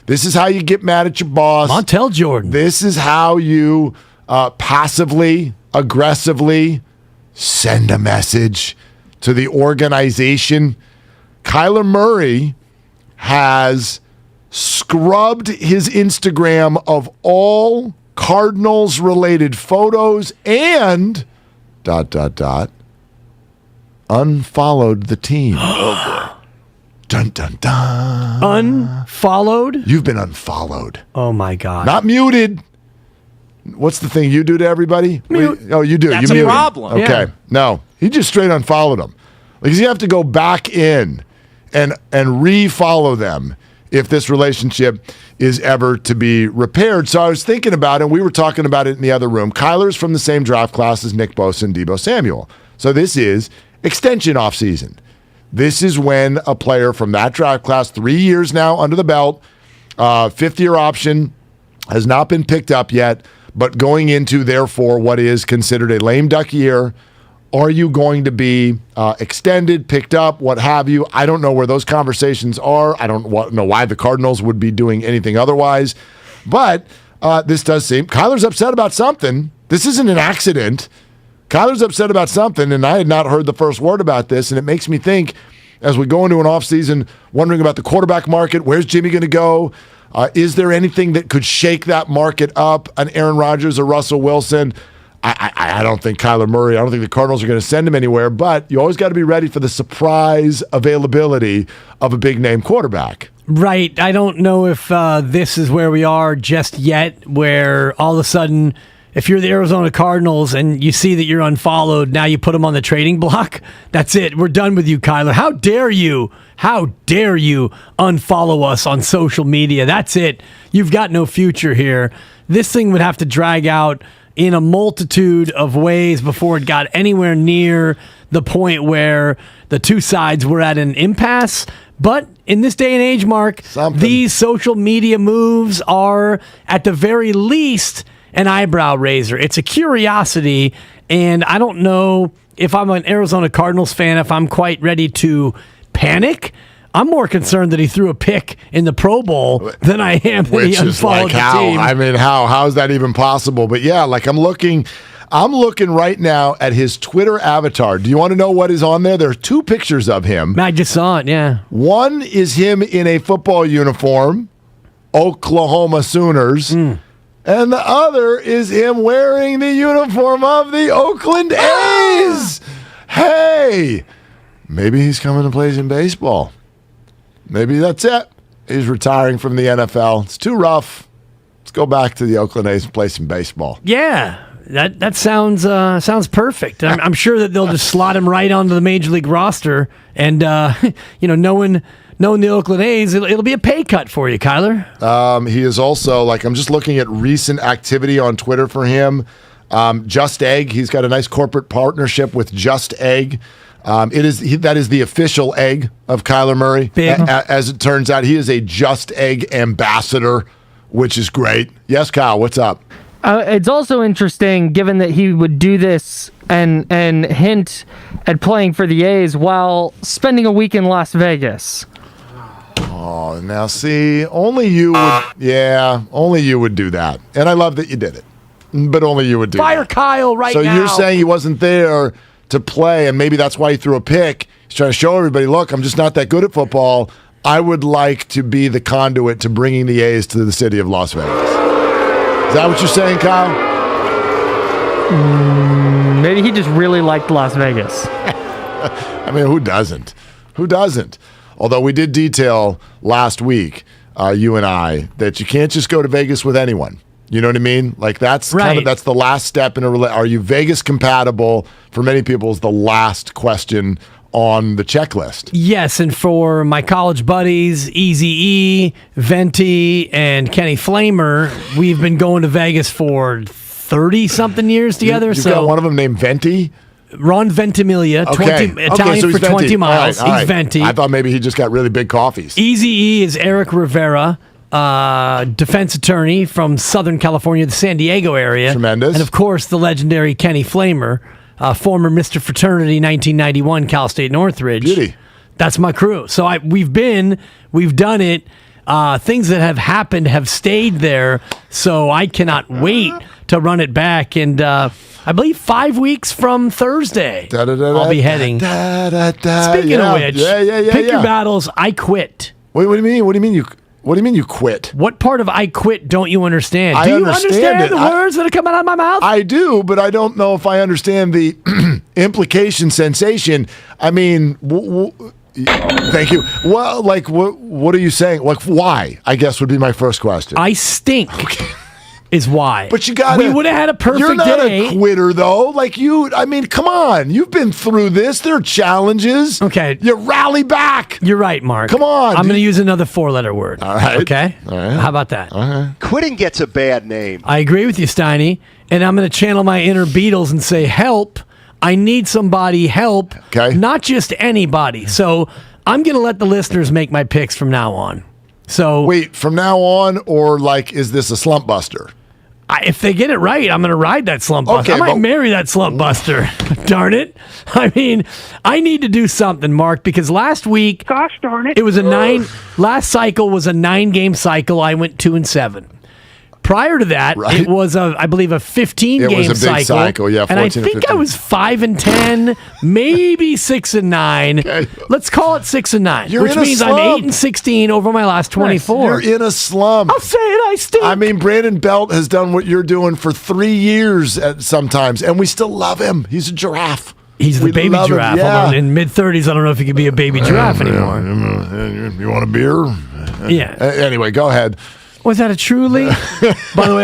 This is how you get mad at your boss. Montel Jordan. This is how you passively, aggressively send a message to the organization. Kyler Murray has scrubbed his Instagram of all Cardinals-related photos and ... unfollowed the team. Oh, boy. Dun, dun, dun. Unfollowed? You've been unfollowed. Oh, my God. Not muted. What's the thing you do to everybody? Mute. You do. That's you a mute problem. Him. Okay. Yeah. No. He just straight unfollowed them. Because you have to go back in and re-follow them if this relationship is ever to be repaired. So I was thinking about it, and we were talking about it in the other room. Kyler's from the same draft class as Nick Bosa and Deebo Samuel. So this is extension offseason. This is when a player from that draft class, 3 years now under the belt, fifth-year option, has not been picked up yet, but going into, therefore, what is considered a lame duck year. Are you going to be extended, picked up, what have you? I don't know where those conversations are. I don't know why the Cardinals would be doing anything otherwise. But this does seem Kyler's upset about something. This isn't an accident. Kyler's upset about something, and I had not heard the first word about this, and it makes me think as we go into an offseason, wondering about the quarterback market. Where's Jimmy going to go? Is there anything that could shake that market up? An Aaron Rodgers or Russell Wilson? I don't think Kyler Murray, I don't think the Cardinals are going to send him anywhere, but you always got to be ready for the surprise availability of a big-name quarterback. Right. I don't know if this is where we are just yet, where all of a sudden, if you're the Arizona Cardinals and you see that you're unfollowed, now you put them on the trading block. That's it. We're done with you, Kyler. How dare you? How dare you unfollow us on social media? That's it. You've got no future here. This thing would have to drag out in a multitude of ways before it got anywhere near the point where the two sides were at an impasse. But in this day and age, Mark, these social media moves are, at the very least, an eyebrow raiser. It's a curiosity, and I don't know if I'm an Arizona Cardinals fan, if I'm quite ready to panic. I'm more concerned that he threw a pick in the Pro Bowl than I am that he unfollowed the team. I mean, how is that even possible? But yeah, like I'm looking right now at his Twitter avatar. Do you want to know what is on there? There are 2 pictures of him. I just saw it, yeah. One is him in a football uniform, Oklahoma Sooners. And the other is him wearing the uniform of the Oakland A's. Hey, maybe he's coming to play some baseball. Maybe that's it. He's retiring from the NFL. It's too rough. Let's go back to the Oakland A's and play some baseball. Yeah, that sounds perfect. I'm sure that they'll just slot him right onto the Major League roster. And, knowing the Oakland A's, it'll be a pay cut for you, Kyler. He is also, I'm just looking at recent activity on Twitter for him. Just Egg, he's got a nice corporate partnership with Just Egg. That is the official egg of Kyler Murray. As it turns out, he is a Just Egg ambassador, which is great. Yes, Kyle, what's up? It's also interesting, given that he would do this and hint at playing for the A's while spending a week in Las Vegas. Oh, now see, only you would do that. And I love that you did it. But only you would do Fire that. Kyle right now. So you're saying he wasn't there to play, and maybe that's why he threw a pick. He's trying to show everybody, look, I'm just not that good at football. I would like to be the conduit to bringing the A's to the city of Las Vegas. Is that what you're saying, Kyle? Maybe he just really liked Las Vegas. I mean, who doesn't? Who doesn't? Although we did detail last week, you and I, that you can't just go to Vegas with anyone. You know what I mean? That's right. That's the last step in a relationship. Are you Vegas compatible? For many people, is the last question on the checklist. Yes, and for my college buddies, Eazy-E, Venti, and Kenny Flamer, we've been going to Vegas for 30-something years together. You've got one of them named Venti? Ron Ventimiglia, Italian so for 20 Venti. miles. All right. He's Venti. I thought maybe he just got really big coffees. Eazy-E is Eric Rivera, defense attorney from Southern California, the San Diego area. Tremendous. And, of course, the legendary Kenny Flamer, former Mr. Fraternity 1991 Cal State Northridge. Beauty. That's my crew. So we've done it. Things that have happened have stayed there, so I cannot wait to run it back. And I believe 5 weeks from Thursday, I'll be heading. Speaking of which, pick your battles. I quit. Wait, what do you mean? What do you mean you quit? What part of I quit don't you understand? Do you understand the words that are coming out of my mouth? I do, but I don't know if I understand the implication, sensation. I mean, thank you. Well, what are you saying? Why? I guess would be my first question. I stink. Okay. Is why. But you got. We would have had a perfect day. You're not a quitter, though. Come on. You've been through this. There are challenges. Okay. You rally back. You're right, Mark. Come on. I'm going to use another 4-letter word. All right. Okay? All right. How about that? All right. Quitting gets a bad name. I agree with you, Steiny. And I'm going to channel my inner Beatles and say, help. I need somebody help. Okay. Not just anybody. So I'm going to let the listeners make my picks from now on. So wait, from now on, or is this a slump buster? If they get it right, I'm going to ride that slump buster. Okay, I might marry that slump buster. Darn it. I mean, I need to do something, Mark, because last week, gosh darn it, it was last cycle was a 9-game cycle. I went 2-7. Prior to that, it was I believe a 15-game cycle. It was a big cycle, yeah. 14 and I think I was 5-10, maybe 6-9. Okay. Let's call it 6-9, which means I'm 8-16 over my last 24. You're in a slump. I'll say it. I stink. I mean, Brandon Belt has done what you're doing for 3 years sometimes, and we still love him. He's a giraffe. He's the baby giraffe. Yeah. Although in mid-30s, I don't know if he could be a baby giraffe anymore. You want a beer? Yeah. Anyway, go ahead. Was that a truly? By the way,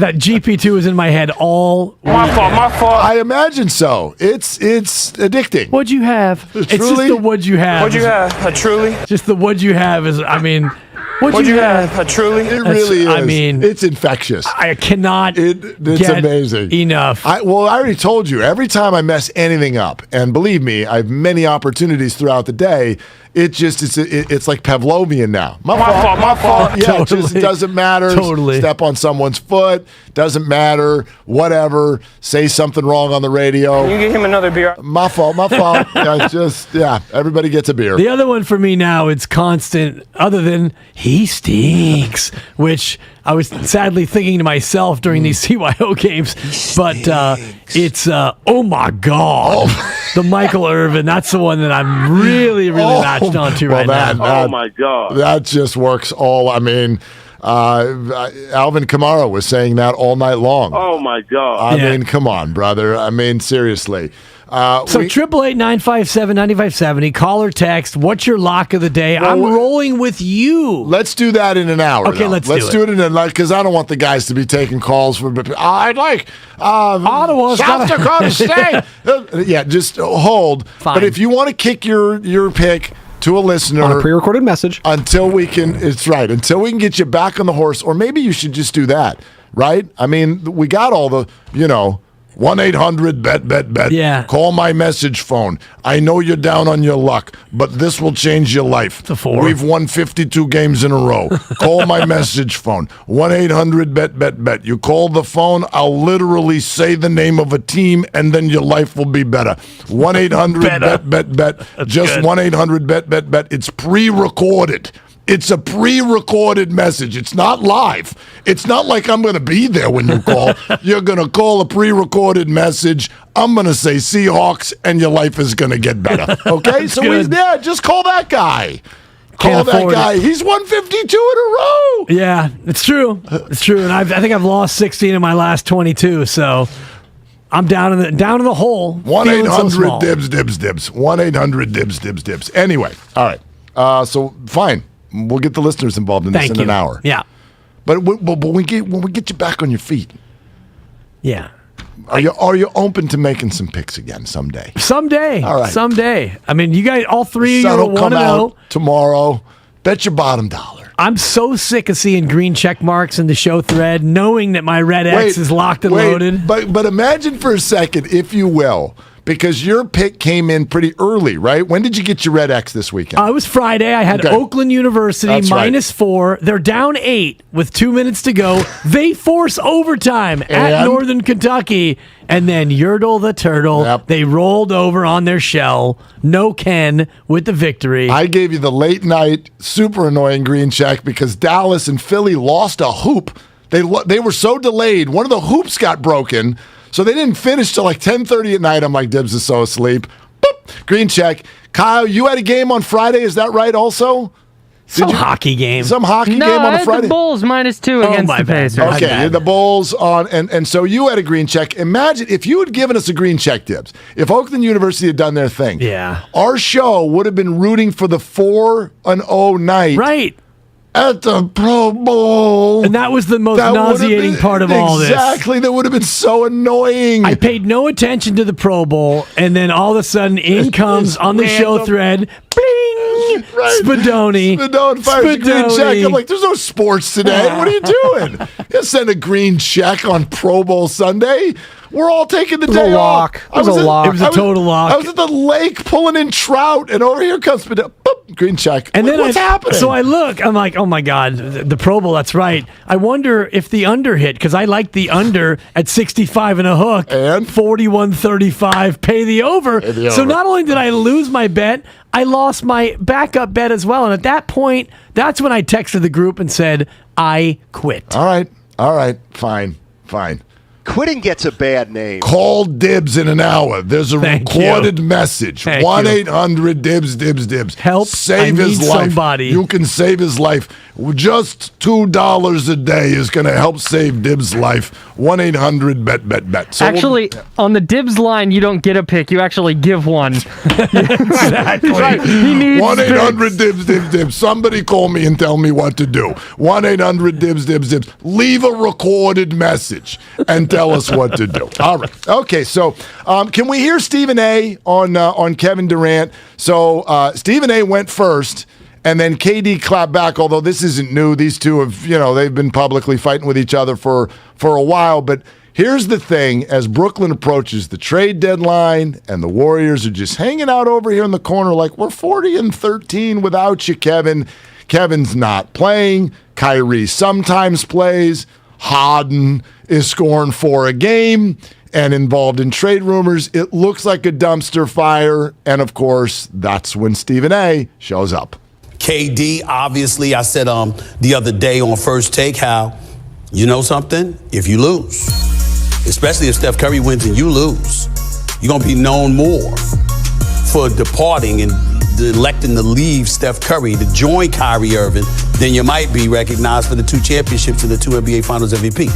that GP2 is in my head all week. My fault. I imagine so. It's addicting. What'd you have? It's just the what'd you have. What'd you have? A truly? Just the what'd you have is, what'd you have? A truly? It really is. It's infectious. I cannot It's amazing. Enough. I already told you, every time I mess anything up, and believe me, I have many opportunities throughout the day, it's like Pavlovian now. My fault. Yeah, totally. It doesn't matter. Totally. Step on someone's foot. Doesn't matter. Whatever. Say something wrong on the radio. Can you get him another beer? My fault. Everybody gets a beer. The other one for me now, it's constant, other than he stinks, which I was sadly thinking to myself during these CYO games. But it's, oh my God. The Michael Irvin. That's the one that I'm really latched onto right now. Oh my God. That just works Alvin Kamara was saying that all night long. Oh my God. I mean, come on, brother. I mean, seriously. So 888-957-9570. Call or text. What's your lock of the day? I'm rolling with you. Let's do that in an hour. Okay, let's do it in an hour because I don't want the guys to be taking calls from. I'd like Ottawa's South Dakota State. Yeah, just hold. Fine. But if you want to kick your pick to a listener on a pre-recorded message until we can get you back on the horse, or maybe you should just do that, right? I mean, we got all the 1-800-bet. Yeah. Call my message phone. I know you're down on your luck, but this will change your life. It's a 4. We've won 52 games in a row. Call my message phone. 1-800-bet. You call the phone, I'll literally say the name of a team, and then your life will be better. 1-800-bet. Just 1-800-bet. It's pre-recorded. It's a pre-recorded message. It's not live. It's not like I'm going to be there when you call. You're going to call a pre-recorded message. I'm going to say Seahawks, and your life is going to get better. Okay? So just call that guy. Call that guy. He's won 52 in a row. Yeah, it's true. It's true. And I think I've lost 16 in my last 22, so I'm down in the hole. 1-800-DIBS. 1-800-DIBS. Anyway, all right. So fine. We'll get the listeners involved in this in an hour. Yeah. But when we get you back on your feet. Yeah. Are you open to making some picks again someday? Someday. All right. Someday. I mean, you guys, all three of you will come out 1-0 tomorrow. Bet your bottom dollar. I'm so sick of seeing green check marks in the show thread, knowing that my red X is locked and loaded. But imagine for a second, if you will, because your pick came in pretty early, right? When did you get your red X this weekend? It was Friday. I had Oakland University -4. They're down 8 with 2 minutes to go. They force overtime at Northern Kentucky. And then Yertle the Turtle, they rolled over on their shell. No Ken with the victory. I gave you the late night, super annoying green check because Dallas and Philly lost a hoop. They were so delayed. One of the hoops got broken. So they didn't finish till like 10:30 at night. I'm like, Dibs is so asleep. Boop. Green check. Kyle, you had a game on Friday. Is that right also? Some hockey game. Some hockey game on a Friday? The Bulls -2 against the Pacers. Okay, the Bulls on, and so you had a green check. Imagine if you had given us a green check, Dibs. If Oakland University had done their thing. Yeah. Our show would have been rooting for the 4-0 night. Right. At the Pro Bowl. And that was the most nauseating part of all this. Exactly. That would have been so annoying. I paid no attention to the Pro Bowl, and then all of a sudden, in comes on the show thread, bling, Spadoni. Spadoni fires a green check. I'm like, there's no sports today. What are you doing? You send a green check on Pro Bowl Sunday? We're all taking the day off. It was a total lock. I was at the lake pulling in trout, and over here comes Boop, green check. And then what's happening? So I look, I'm like, oh my God, the Pro Bowl, that's right. I wonder if the under hit, because I like the under at 65 and a hook. And? 41-35, pay the over. So not only did I lose my bet, I lost my backup bet as well. And at that point, that's when I texted the group and said, I quit. All right, fine. Quitting gets a bad name. Call Dibs in an hour. There's a recorded message. 1-800-DIBS. Help. Save his life. Somebody. You can save his life. Just $2 a day is going to help save Dibs' life. 1-800-bet. So actually, on the Dibs line, you don't get a pick. You actually give one. Exactly. Right. He needs 1-800-DIBS. Somebody call me and tell me what to do. 1-800-DIBS. Leave a recorded message and tell us what to do. All right. Okay, so can we hear Stephen A. on Kevin Durant? So Stephen A. went first, and then KD clapped back, although this isn't new. These two have, they've been publicly fighting with each other for a while. But Here's the thing, as Brooklyn approaches the trade deadline and the Warriors are just hanging out over here in the corner like, we're 40-13 without you, Kevin. Kevin's not playing. Kyrie sometimes plays. Harden is scoring 4 a game and involved in trade rumors. It looks like a dumpster fire. And, of course, that's when Stephen A. shows up. KD, obviously, I said the other day on First Take how, you know something? If you lose, especially if Steph Curry wins and you lose, you're going to be known more for departing and electing to leave Steph Curry to join Kyrie Irving than you might be recognized for the 2 championships and the 2 NBA Finals MVP.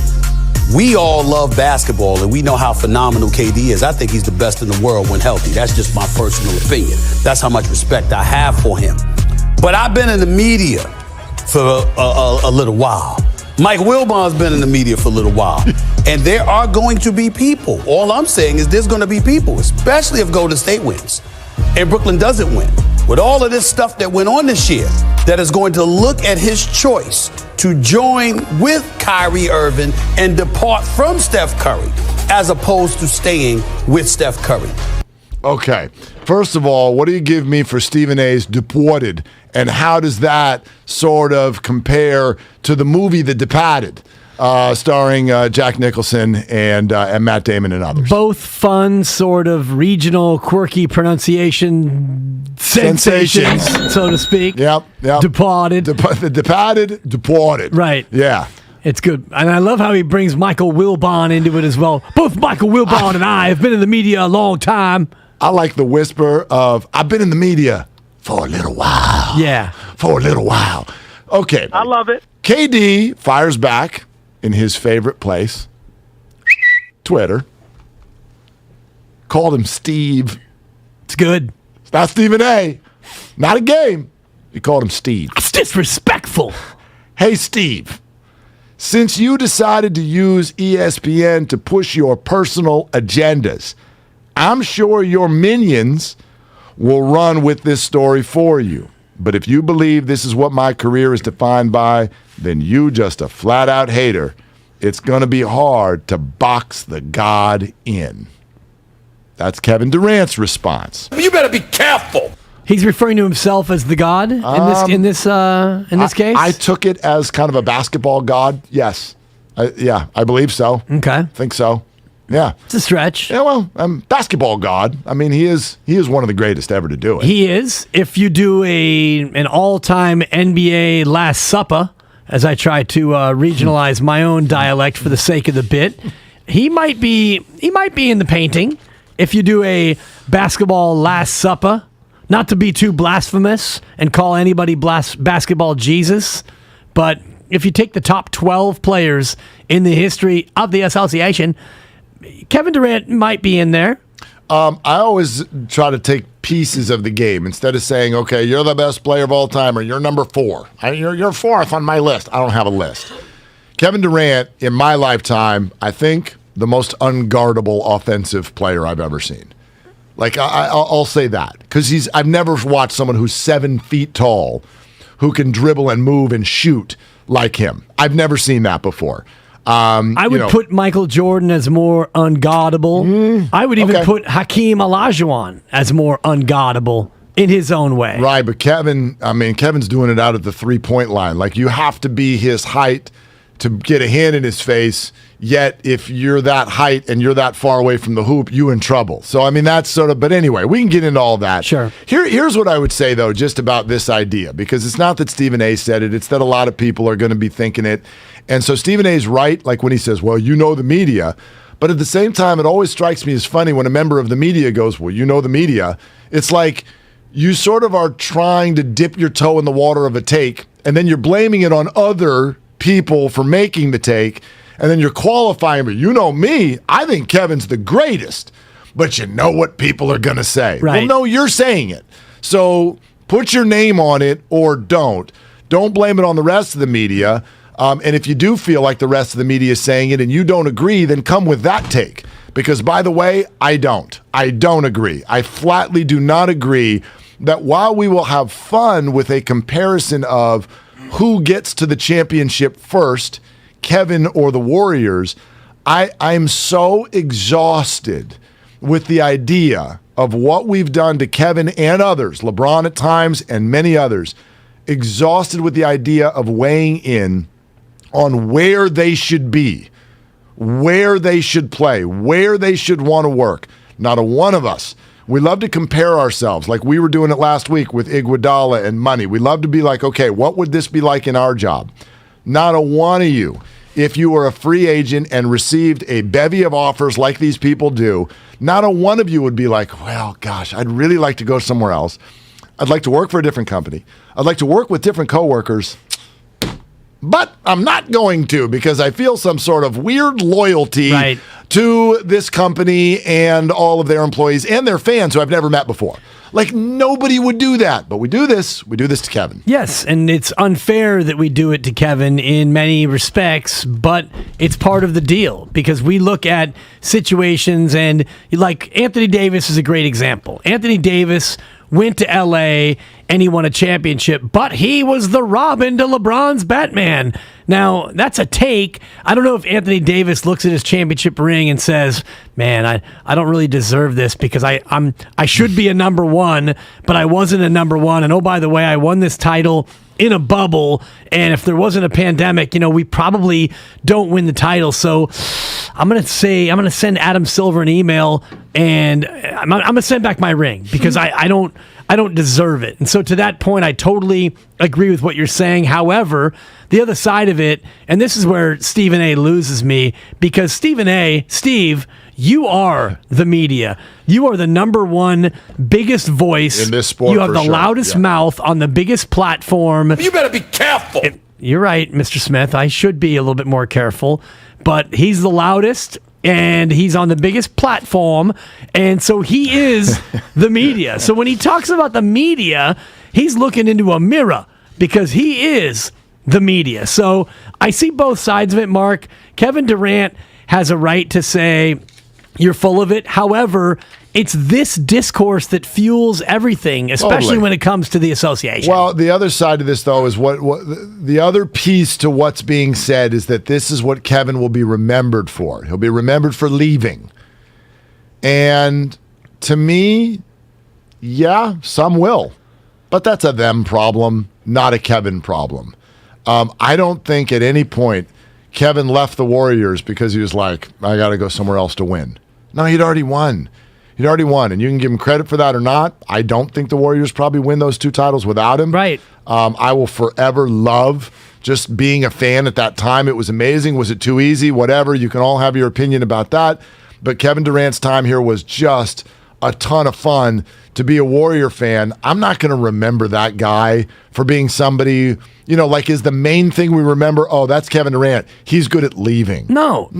We all love basketball, and we know how phenomenal KD is. I think he's the best in the world when healthy. That's just my personal opinion. That's how much respect I have for him. But I've been in the media for a little while. Mike Wilbon's been in the media for a little while. And there are going to be people. All I'm saying is there's going to be people, especially if Golden State wins and Brooklyn doesn't win, with all of this stuff that went on this year, that is going to look at his choice to join with Kyrie Irving and depart from Steph Curry as opposed to staying with Steph Curry. Okay. First of all, what do you give me for Stephen A's Deported? And how does that sort of compare to the movie The Departed, starring Jack Nicholson and Matt Damon and others? Both fun, sort of regional, quirky pronunciation sensations, so to speak. Yep. Departed. The Departed, Deported. Right. Yeah. It's good. And I love how he brings Michael Wilbon into it as well. Both Michael Wilbon and I have been in the media a long time. I like the whisper of, I've been in the media for a little while. Yeah. For a little while. Okay. I love it. KD fires back in his favorite place, Twitter. Called him Steve. It's good. It's not Stephen A. Not a game. He called him Steve. It's disrespectful. Hey, Steve. Since you decided to use ESPN to push your personal agendas, I'm sure your minions will run with this story for you. But if you believe this is what my career is defined by, then you just a flat-out hater. It's going to be hard to box the God in. That's Kevin Durant's response. You better be careful. He's referring to himself as the God in this case? I took it as kind of a basketball god. Yes. I believe so. Okay. I think so. Yeah. It's a stretch. Yeah, well, basketball god. I mean, he is one of the greatest ever to do it. He is. If you do an all-time NBA Last Supper, as I try to regionalize my own dialect for the sake of the bit, he might be in the painting. If you do a basketball Last Supper, not to be too blasphemous and call anybody basketball Jesus, but if you take the top 12 players in the history of the association, Kevin Durant might be in there. I always try to take pieces of the game instead of saying, okay, you're the best player of all time or you're number 4. You're 4th on my list. I don't have a list. Kevin Durant, in my lifetime, I think the most unguardable offensive player I've ever seen. Like, I'll say that because I've never watched someone who's 7 feet tall who can dribble and move and shoot like him. I've never seen that before. I would put Michael Jordan as more unguardable. I would even put Hakeem Olajuwon as more unguardable in his own way. Right, but Kevin's doing it out at the 3-point line. Like, you have to be his height to get a hand in his face, yet if you're that height and you're that far away from the hoop, you're in trouble. So, I mean, that's sort of, but anyway, we can get into all that. Sure. Here's what I would say, though, just about this idea, because it's not that Stephen A. said it, it's that a lot of people are going to be thinking it. And so Stephen A.'s right, like when he says, well, you know the media. But at the same time, it always strikes me as funny when a member of the media goes, well, you know the media. It's like you sort of are trying to dip your toe in the water of a take, and then you're blaming it on other people for making the take, and then you're qualifying, but you know me, I think Kevin's the greatest. But you know what people are going to say. Right. Well, no, you're saying it. So put your name on it or don't. Don't blame it on the rest of the media. And if you do feel like the rest of the media is saying it and you don't agree, then come with that take. Because, by the way, I don't. I don't agree. I flatly do not agree that while we will have fun with a comparison of who gets to the championship first, Kevin or the Warriors, I'm so exhausted with the idea of what we've done to Kevin and others, LeBron at times and many others, exhausted with the idea of weighing in on where they should be, where they should play, where they should want to work. Not a one of us. We love to compare ourselves like we were doing it last week with Iguodala and money. We love to be like, okay, what would this be like in our job? Not a one of you, if you were a free agent and received a bevy of offers like these people do, not a one of you would be like, well, gosh, I'd really like to go somewhere else. I'd like to work for a different company. I'd like to work with different coworkers. But I'm not going to because I feel some sort of weird loyalty to this company and all of their employees and their fans who I've never met before. Like, nobody would do that, but we do this. We do this to Kevin. Yes, and it's unfair that we do it to Kevin in many respects, but it's part of the deal because we look at situations and, like, Anthony Davis is a great example. Anthony Davis went to L.A. and he won a championship, but he was the Robin to LeBron's Batman. Now, that's a take. I don't know if Anthony Davis looks at his championship ring and says, man, I don't really deserve this because I should be a number one, but I wasn't a number one. And oh, by the way, I won this title in a bubble, and if there wasn't a pandemic, we probably don't win the title. So I'm going to send Adam Silver an email, and I'm going to send back my ring because I don't deserve it. And so to that point, I totally agree with what you're saying. However, the other side of it, and this is where Stephen A. loses me, because Steve, you are the media. You are the number one biggest voice. In this sport, you have the loudest mouth on the biggest platform. You better be careful. You're right, Mr. Smith. I should be a little bit more careful. But he's the loudest, and he's on the biggest platform, and so he is the media. So when he talks about the media, he's looking into a mirror because he is the media. So I see both sides of it, Mark. Kevin Durant has a right to say, you're full of it. However, it's this discourse that fuels everything, especially when it comes to the association. Well, the other side of this, though, is what the other piece to what's being said is that this is what Kevin will be remembered for. He'll be remembered for leaving. And to me, yeah, some will. But that's a them problem, not a Kevin problem. I don't think at any point Kevin left the Warriors because he was like, I got to go somewhere else to win. No, he'd already won. He'd already won, and you can give him credit for that or not. I don't think the Warriors probably win those 2 titles without him. Right. I will forever love just being a fan at that time. It was amazing. Was it too easy? Whatever. You can all have your opinion about that. But Kevin Durant's time here was just a ton of fun. To be a Warrior fan, I'm not going to remember that guy for being somebody, like is the main thing we remember, oh, that's Kevin Durant. He's good at leaving. No.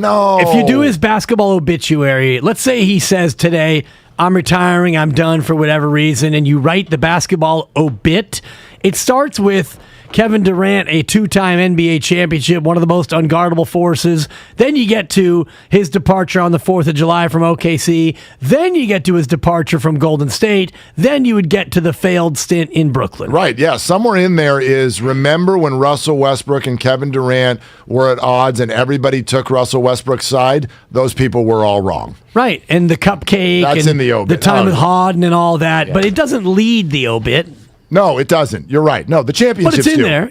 If you do his basketball obituary, let's say he says today, I'm retiring, I'm done for whatever reason, and you write the basketball obit, it starts with Kevin Durant, a 2-time NBA championship, one of the most unguardable forces. Then you get to his departure on the 4th of July from OKC. Then you get to his departure from Golden State. Then you would get to the failed stint in Brooklyn. Right, yeah. Somewhere in there is, remember when Russell Westbrook and Kevin Durant were at odds and everybody took Russell Westbrook's side? Those people were all wrong. Right, and the cupcake. That's and in the obit. The time with Harden and all that. Yeah. But it doesn't lead the obit. No, it doesn't. You're right. No, the championships do. But it's in do. there.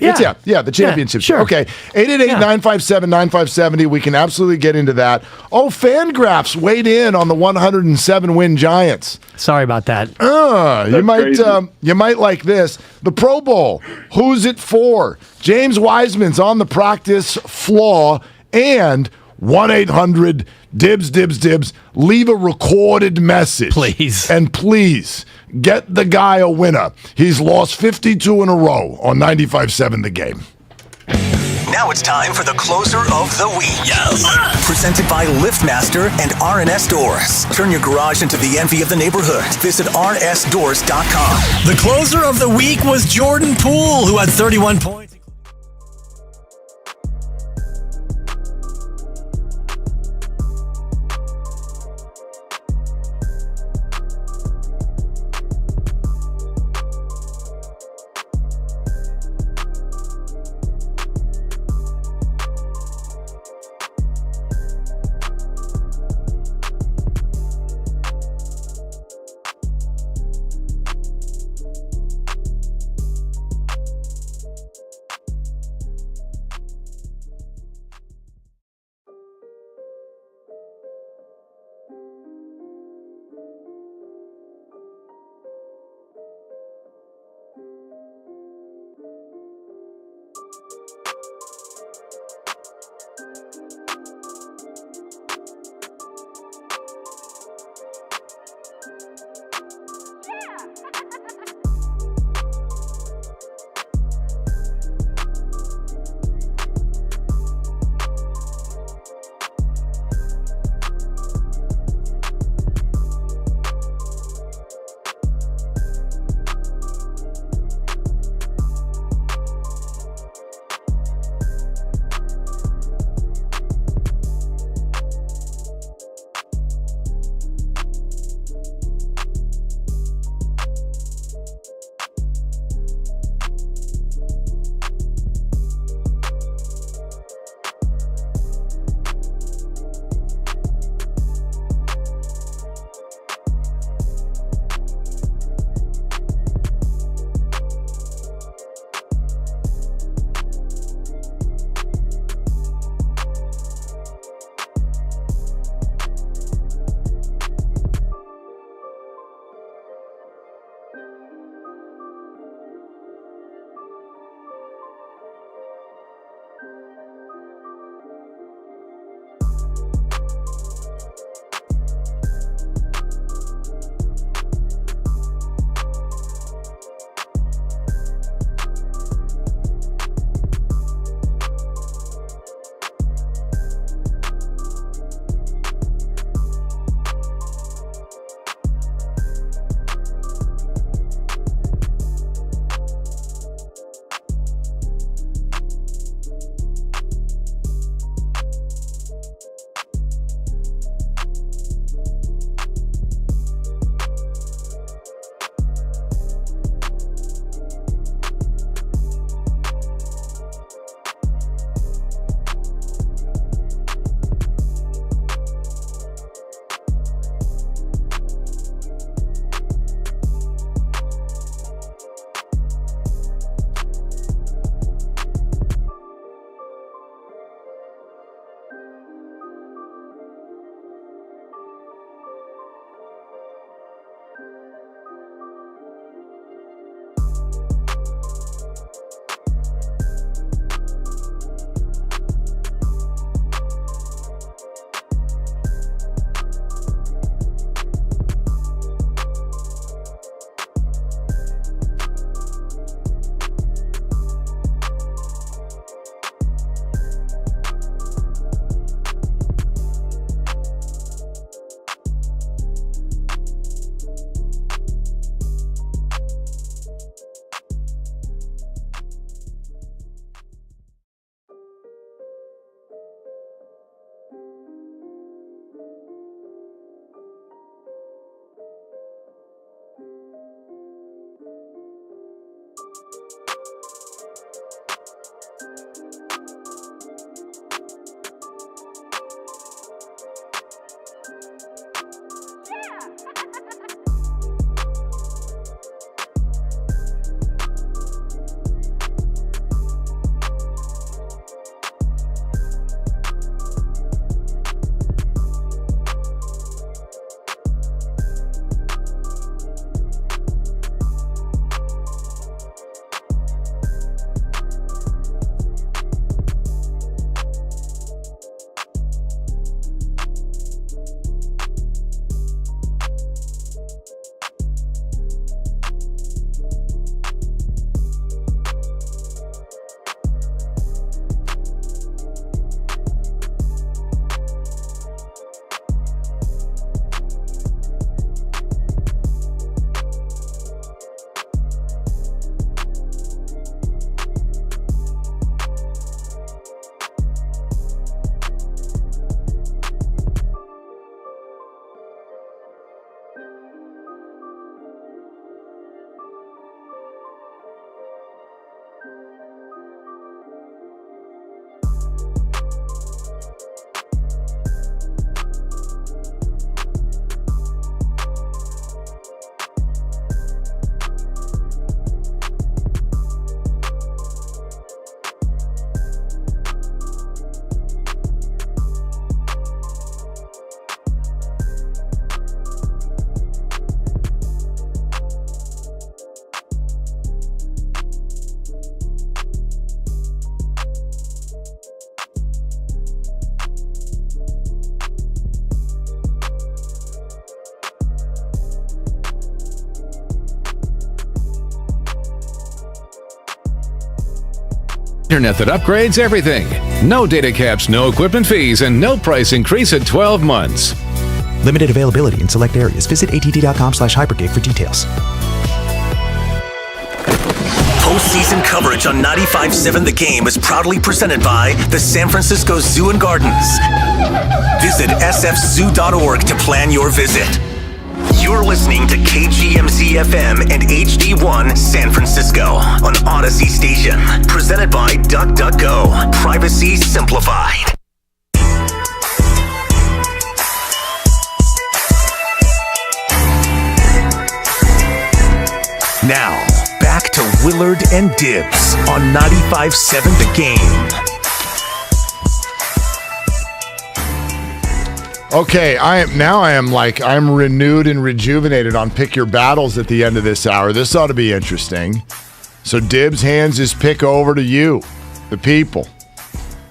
Yeah. The championships. Sure. Okay, 888-957-9570. We can absolutely get into that. Oh, Fangraphs weighed in on the 107-win Giants. Sorry about that. You might like this. The Pro Bowl. Who's it for? James Wiseman's on the practice floor, and 1-800-DIBS. Leave a recorded message. Please. And please get the guy a winner. He's lost 52 in a row on 95.7 The Game. Now it's time for the closer of the week. Yes. Presented by LiftMaster and R&S Doors. Turn your garage into the envy of the neighborhood. Visit rsdoors.com. The closer of the week was Jordan Poole, who had 31 points. Internet that upgrades everything. No data caps, no equipment fees, and no price increase at 12 months. Limited availability in select areas. Visit att.com/hypergig for details. Postseason coverage on 95.7 The Game is proudly presented by the San Francisco Zoo and Gardens. Visit sfzoo.org to plan your visit. You're listening to KGMZ-FM and HD1 San Francisco on Odyssey Station. Presented by DuckDuckGo. Privacy simplified. Now, back to Willard and Dibs on 95.7 The Game. Okay, I'm renewed and rejuvenated on Pick Your Battles at the end of this hour. This ought to be interesting. So Dibs hands his pick over to you, the people.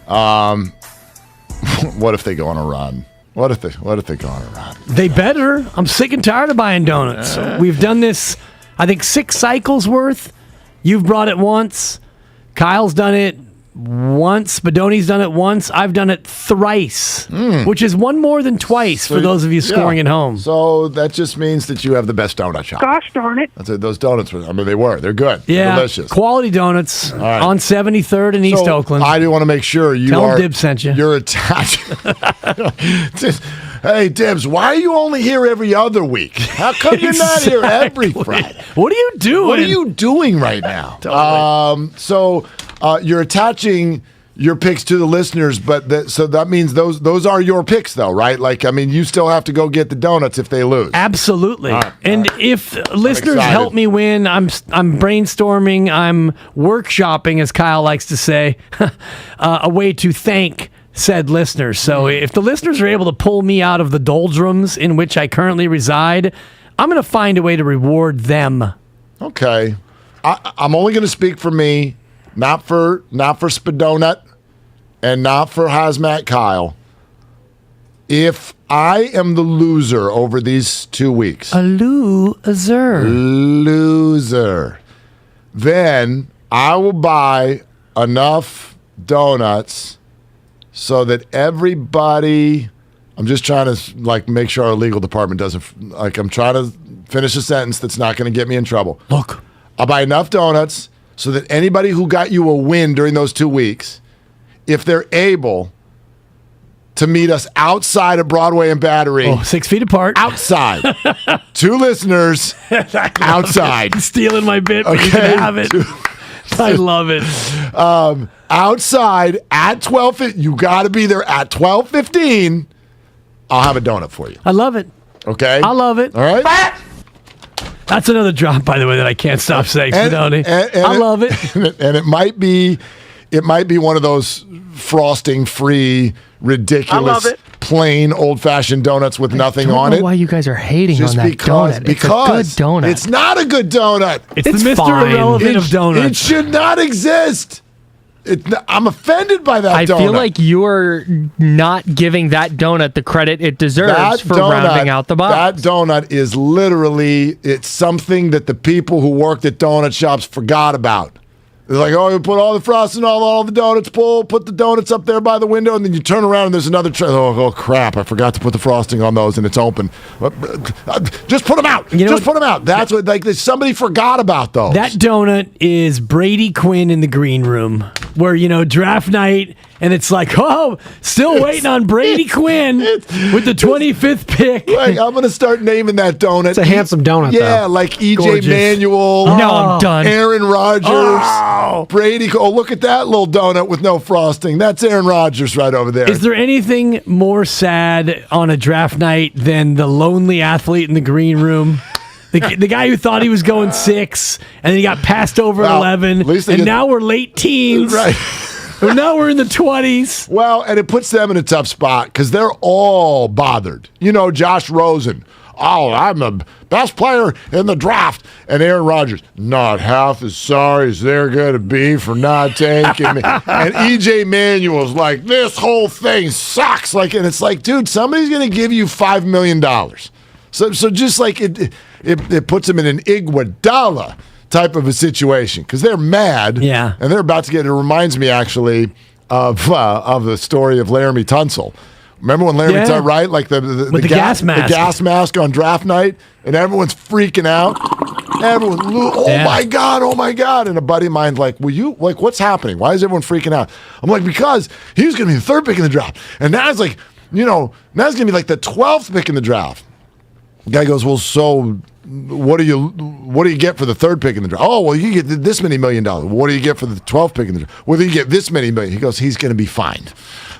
What if they go on a run? What if they go on a run? They better. I'm sick and tired of buying donuts. We've done this, I think, 6 cycles worth. You've brought it once. Kyle's done it once. Badoni's done it once. I've done it thrice, which is one more than twice for those of you scoring at home. So that just means that you have the best donut shop. Gosh darn it. Those donuts, they're good. Yeah, they're delicious. Quality donuts on 73rd in East Oakland. I do want to make sure Tell Dibs sent you. You're attached. Hey, Dibs, why are you only here every other week? How come you're not here every Friday? What are you doing? What are you doing right now? Totally. You're attaching your picks to the listeners, but so that means those are your picks, though, right? You still have to go get the donuts if they lose. Absolutely. If listeners help me win, I'm brainstorming, I'm workshopping, as Kyle likes to say, a way to thank said listeners. So if the listeners are able to pull me out of the doldrums in which I currently reside, I'm going to find a way to reward them. Okay. I'm only going to speak for me, not for Spadonut and not for Hazmat Kyle. If I am the loser over these 2 weeks. A loser. Then I will buy enough donuts so that everybody, I'm just trying to make sure our legal department doesn't, I'm trying to finish a sentence that's not going to get me in trouble. Look, I'll buy enough donuts so that anybody who got you a win during those 2 weeks, if they're able to meet us outside of Broadway and Battery. 6 feet apart. Outside. 2 listeners outside. Stealing my bit, but you can have it. I love it. Outside at 12, you got to be there at 12:15. I'll have a donut for you. I love it. Okay? I love it. All right? That's another drop, by the way, that I can't stop saying, Spadoni. I love it. And it might be one of those frosting-free, ridiculous, plain, old-fashioned donuts with nothing on it. I don't know why you guys are hating on that donut. Because it's a good donut. It's not a good donut. It's the Mr. fine. Irrelevant of donuts. It should not exist. I'm offended by that donut. I feel like you're not giving that donut the credit it deserves for rounding out the box. That donut is literally, it's something that the people who worked at donut shops forgot about. They're like, oh, you put all the frosting on all the donuts, put the donuts up there by the window, and then you turn around and there's another tray. Oh, crap, I forgot to put the frosting on those, and it's open. Just put them out. Put them out. That's what, somebody forgot about those. That donut is Brady Quinn in the green room, where, draft night, and it's like, oh, still waiting on Brady Quinn with the 25th pick. I'm going to start naming that donut. It's a handsome donut, yeah, though. like E.J. Gorgeous. Manuel. No, I'm done. Aaron Rodgers. Brady. Oh, look at that little donut with no frosting. That's Aaron Rodgers right over there. Is there anything more sad on a draft night than the lonely athlete in the green room? The guy who thought he was going 6, and then he got passed over at 11, and now we're late teens. Right. And now we're in the 20s. Well, and it puts them in a tough spot because they're all bothered. Josh Rosen. Oh, I'm the best player in the draft. And Aaron Rodgers, not half as sorry as they're going to be for not taking me. And E.J. Manuel's like, this whole thing sucks. And it's like, dude, somebody's going to give you $5 million. So just it puts him in an Iguodala type of a situation because they're mad. Yeah. And they're about to get, it reminds me actually of the story of Laramie Tunsil. Remember when Laramie Tunsil, right? Like the gas mask. The gas mask on draft night, and everyone's freaking out. My God. And a buddy of mine's like, what's happening? Why is everyone freaking out? I'm like, because he was going to be the third pick in the draft. And now it's like, now it's going to be like the 12th pick in the draft. The guy goes, well, so what do you get for the third pick in the draft? Oh, well, you get this many $1 million. What do you get for the 12th pick in the draft? Well, you get this many million. He goes, he's going to be fine.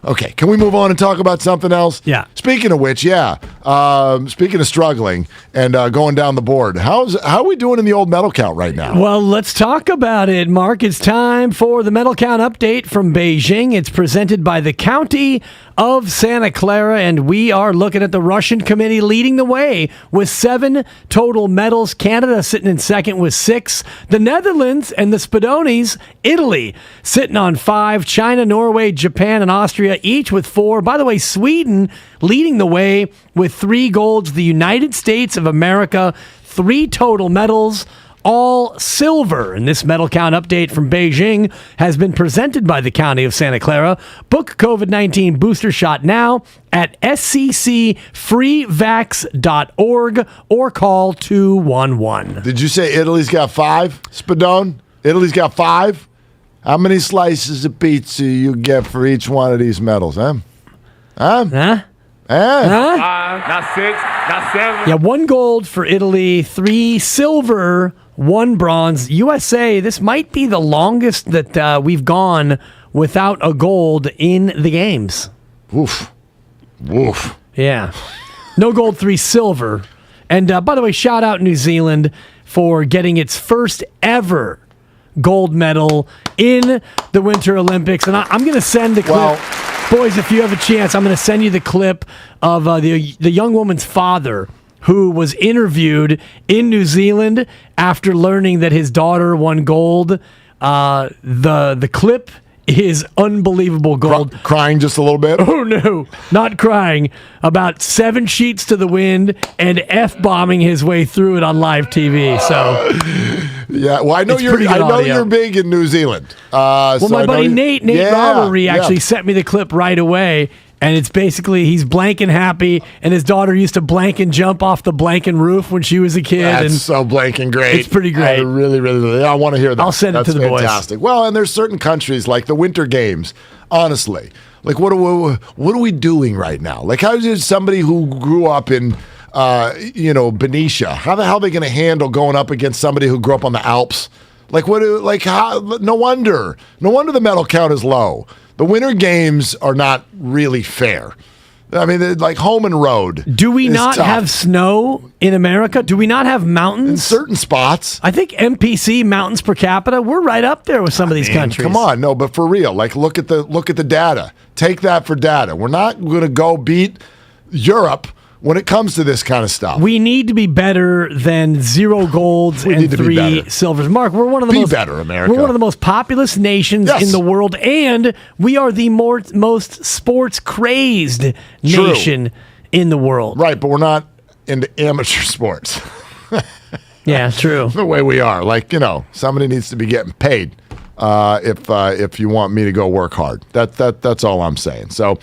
Okay, can we move on and talk about something else? Yeah. Speaking of which, speaking of struggling and going down the board, how are we doing in the old medal count right now? Well, let's talk about it, Mark. It's time for the medal count update from Beijing. It's presented by the County of Santa Clara, and we are looking at the Russian committee leading the way with 7 total medals. Canada sitting in second with 6. The Netherlands and the Spidonis, Italy, sitting on 5. China, Norway, Japan, and Austria each with 4. By the way, Sweden leading the way with 3 golds. The United States of America, 3 total medals, all silver. And this medal count update from Beijing has been presented by the County of Santa Clara. Book COVID-19 booster shot now at sccfreevax.org or call 211. Did you say Italy's got 5, Spadone? Italy's got 5? How many slices of pizza you get for each one of these medals, huh? Not 6, not 7. Yeah, 1 gold for Italy, 3 silver, 1 bronze. USA, this might be the longest that we've gone without a gold in the games. Woof. Yeah. No gold, 3 silver. And by the way, shout out New Zealand for getting its first ever gold medal in the Winter Olympics. And I'm going to send the clip. Boys, if you have a chance, I'm going to send you the clip of the young woman's father who was interviewed in New Zealand after learning that his daughter won gold. The clip is unbelievable gold. Crying just a little bit? Oh, no. Not crying. About 7 sheets to the wind and F-bombing his way through it on live TV. So, yeah, well, I know you're big in New Zealand. Well, my buddy Nate Robbery actually sent me the clip right away. And it's basically he's blanking happy, and his daughter used to blank and jump off the blanking roof when she was a kid. That's so blanking great. It's pretty great. I really, I want to hear that. I'll send it to the boys. That's fantastic. Well, and there's certain countries like the Winter Games. Honestly, like what are we doing right now? Like how is somebody who grew up in Benicia? How the hell are they going to handle going up against somebody who grew up on the Alps? Like no wonder the medal count is low. The Winter Games are not really fair. I mean, like home and road. Do we not have snow in America? Do we not have mountains? In certain spots. I think MPC, mountains per capita, we're right up there with some of these countries. Come on, no, but for real, like look at the data. Take that for data. We're not going to go beat Europe when it comes to this kind of stuff. We need to be better than 0 golds and 3 silvers. Mark, we're one of the America. We're one of the most populous nations in the world, and we are the most sports crazed nation in the world. Right, but we're not into amateur sports. Yeah, true. The way we are, like somebody needs to be getting paid if you want me to go work hard. That's all I'm saying. So.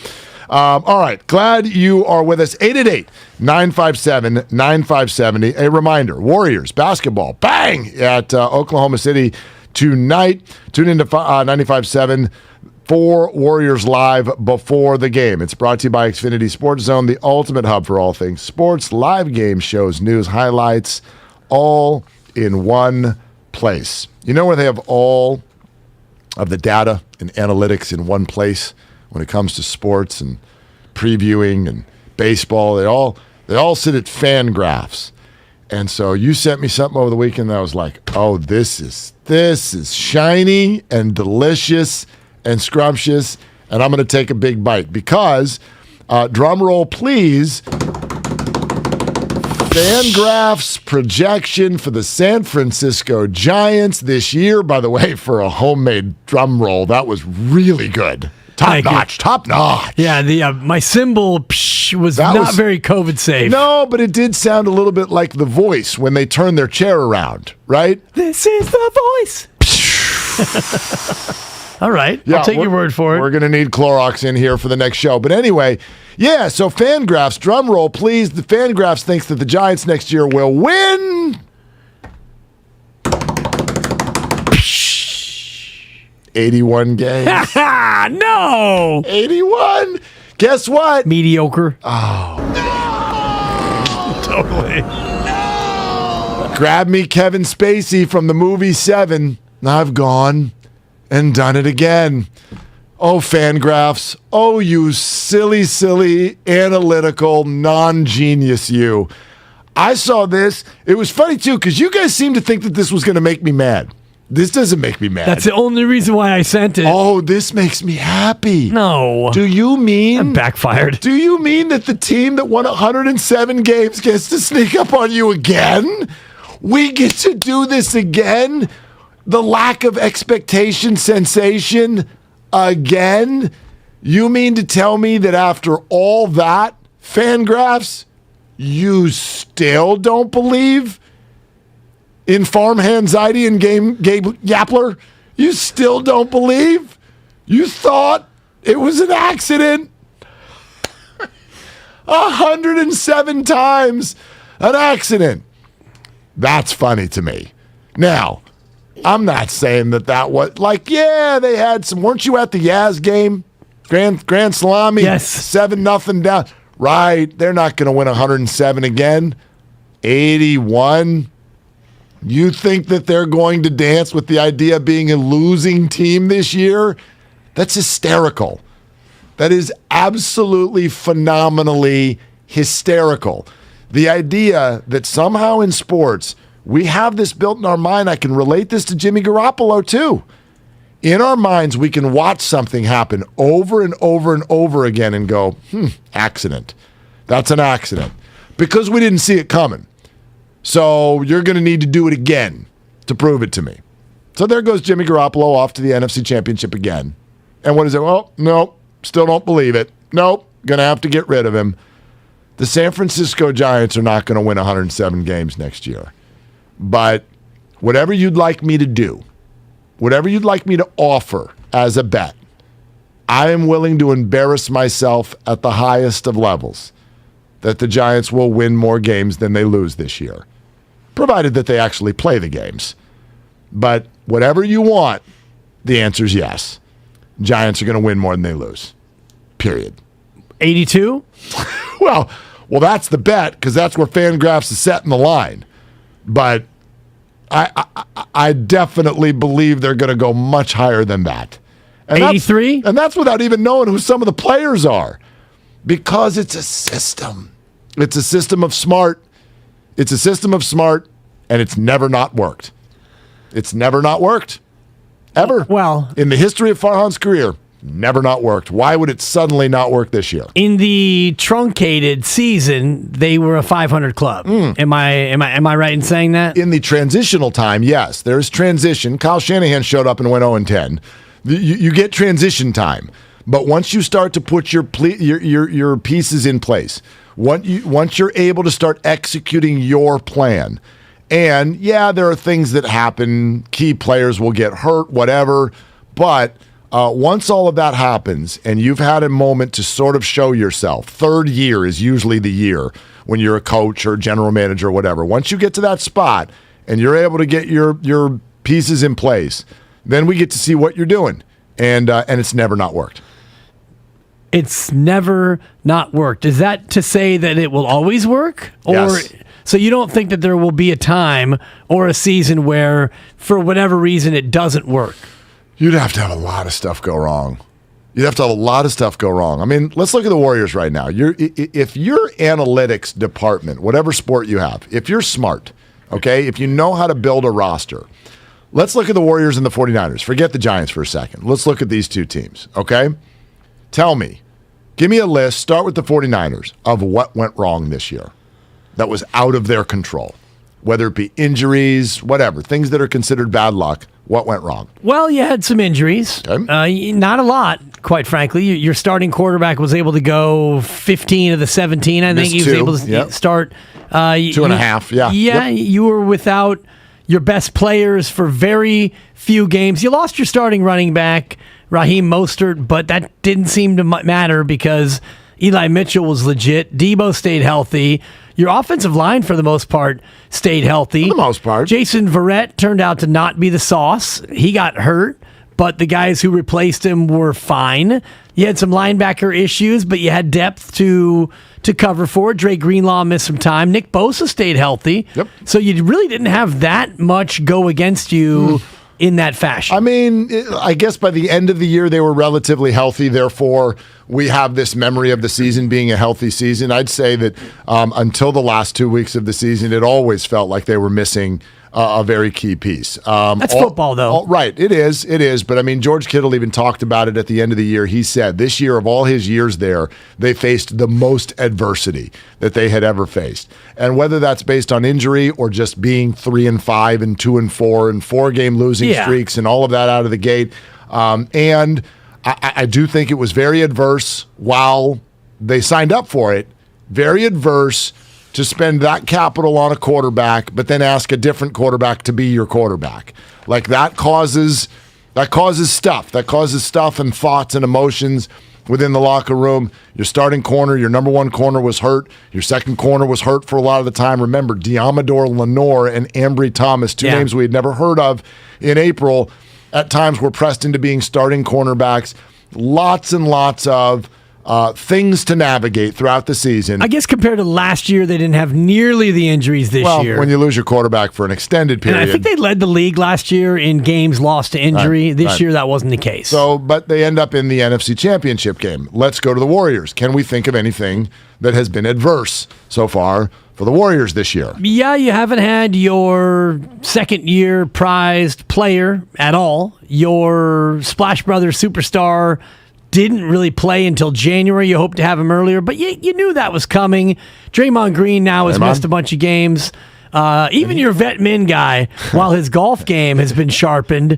All right. Glad you are with us. 888-957-9570. A reminder, Warriors basketball, bang, at Oklahoma City tonight. Tune into 95.7 for Warriors Live before the game. It's brought to you by Xfinity Sports Zone, the ultimate hub for all things sports, live game shows, news, highlights, all in one place. You know where they have all of the data and analytics in one place? When it comes to sports and previewing and baseball, they all sit at Fangraphs. And so you sent me something over the weekend that I was like, oh, this is shiny and delicious and scrumptious, and I'm going to take a big bite because, drum roll please, Fangraphs projection for the San Francisco Giants this year. By the way, for a homemade drum roll, that was really good. Top notch. Yeah, my symbol was not very COVID safe. No, but it did sound a little bit like The Voice when they turned their chair around, right? This is The Voice. All right, I'll take your word for it. We're going to need Clorox in here for the next show. But anyway, so Fangraphs, drum roll, please. The Fangraphs thinks that the Giants next year will win 81 games. No! 81? Guess what? Mediocre. Oh. No! Totally. No! Grab me Kevin Spacey from the movie Seven. I've gone and done it again. Oh, Fangraphs. Oh, you silly, analytical, non-genius you. I saw this. It was funny, too, because you guys seemed to think that this was going to make me mad. This doesn't make me mad. That's the only reason why I sent it. Oh, this makes me happy. No. Do you mean... I'm backfired. Do you mean that the team that won 107 games gets to sneak up on you again? We get to do this again? The lack of expectation sensation again? You mean to tell me that after all that, Fangraphs, you still don't believe in farm anxiety and Gabe Yapler? You still don't believe? You thought it was an accident? 107 times an accident. That's funny to me. Now, I'm not saying that was they had some. Weren't you at the Yaz game? Grand Salami? Yes. 7-0 down. Right. They're not going to win 107 again. 81. You think that they're going to dance with the idea of being a losing team this year? That's hysterical. That is absolutely phenomenally hysterical. The idea that somehow in sports we have this built in our mind. I can relate this to Jimmy Garoppolo too. In our minds, we can watch something happen over and over and over again and go, accident. That's an accident. Because we didn't see it coming. So you're going to need to do it again to prove it to me. So there goes Jimmy Garoppolo off to the NFC Championship again. And what is it? Well, nope, still don't believe it. Nope, going to have to get rid of him. The San Francisco Giants are not going to win 107 games next year. But whatever you'd like me to do, whatever you'd like me to offer as a bet, I am willing to embarrass myself at the highest of levels that the Giants will win more games than they lose this year, provided that they actually play the games. But whatever you want, the answer is yes. Giants are going to win more than they lose. Period. 82? Well, that's the bet because that's where Fangraphs is setting the line. But I definitely believe they're going to go much higher than that. And 83? And that's without even knowing who some of the players are. Because it's a system. It's a system of smart. It's a system of smart, and it's never not worked. It's never not worked. Ever. Well, in the history of Farhan's career, never not worked. Why would it suddenly not work this year? In the truncated season, they were a 500 club. Am I right in saying that? In the transitional time, yes. There's transition. Kyle Shanahan showed up and went 0-10. You get transition time. But once you start to put your pieces in place, once you're able to start executing your plan, and yeah, there are things that happen. Key players will get hurt, whatever. But once all of that happens and you've had a moment to sort of show yourself, third year is usually the year when you're a coach or general manager or whatever. Once you get to that spot and you're able to get your pieces in place, then we get to see what you're doing. And it's never not worked. It's never not worked. Is that to say that it will always work? Or yes. So you don't think that there will be a time or a season where, for whatever reason, it doesn't work? You'd have to have a lot of stuff go wrong. I mean, let's look at the Warriors right now. If your analytics department, whatever sport you have, if you're smart, okay, if you know how to build a roster, let's look at the Warriors and the 49ers. Forget the Giants for a second. Let's look at these two teams, okay? Tell me, give me a list, start with the 49ers, of what went wrong this year that was out of their control, whether it be injuries, whatever, things that are considered bad luck. What went wrong? Well, you had some injuries. Okay. Not a lot, quite frankly. Your starting quarterback was able to go 15 of the 17. I think he was able to start 2.5. Yeah. Yeah, you were without your best players for very few games. You lost your starting running back, Raheem Mostert, but that didn't seem to matter because Eli Mitchell was legit. Debo stayed healthy. Your offensive line, for the most part, stayed healthy. For the most part. Jason Verrett turned out to not be the sauce. He got hurt, but the guys who replaced him were fine. You had some linebacker issues, but you had depth to cover for it. Dre Greenlaw missed some time. Nick Bosa stayed healthy. Yep. So you really didn't have that much go against you in that fashion. I mean, I guess by the end of the year, they were relatively healthy. Therefore, we have this memory of the season being a healthy season. I'd say that until the last 2 weeks of the season, it always felt like they were missing a very key piece. That's football, though. Right. It is. But I mean, George Kittle even talked about it at the end of the year. He said this year, of all his years there, they faced the most adversity that they had ever faced. And whether that's based on injury or just being 3-5 and 2-4 and 4-game losing streaks and all of that out of the gate. And I do think it was very adverse while they signed up for it. Very adverse to spend that capital on a quarterback, but then ask a different quarterback to be your quarterback. Like that causes stuff. That causes stuff and thoughts and emotions within the locker room. Your starting corner, your number one corner was hurt. Your second corner was hurt for a lot of the time. Remember, Diamador Lenore and Ambry Thomas, two names we had never heard of in April, at times were pressed into being starting cornerbacks. Lots and lots of things to navigate throughout the season. I guess compared to last year, they didn't have nearly the injuries this year. When you lose your quarterback for an extended period. And I think they led the league last year in games lost to injury. This year, that wasn't the case. So, but they end up in the NFC Championship game. Let's go to the Warriors. Can we think of anything that has been adverse so far for the Warriors this year? Yeah, you haven't had your second-year prized player at all. Your Splash Brothers superstar didn't really play until January. You hoped to have him earlier, but you knew that was coming. Draymond Green now has missed a bunch of games. Even your vet min guy, while his golf game has been sharpened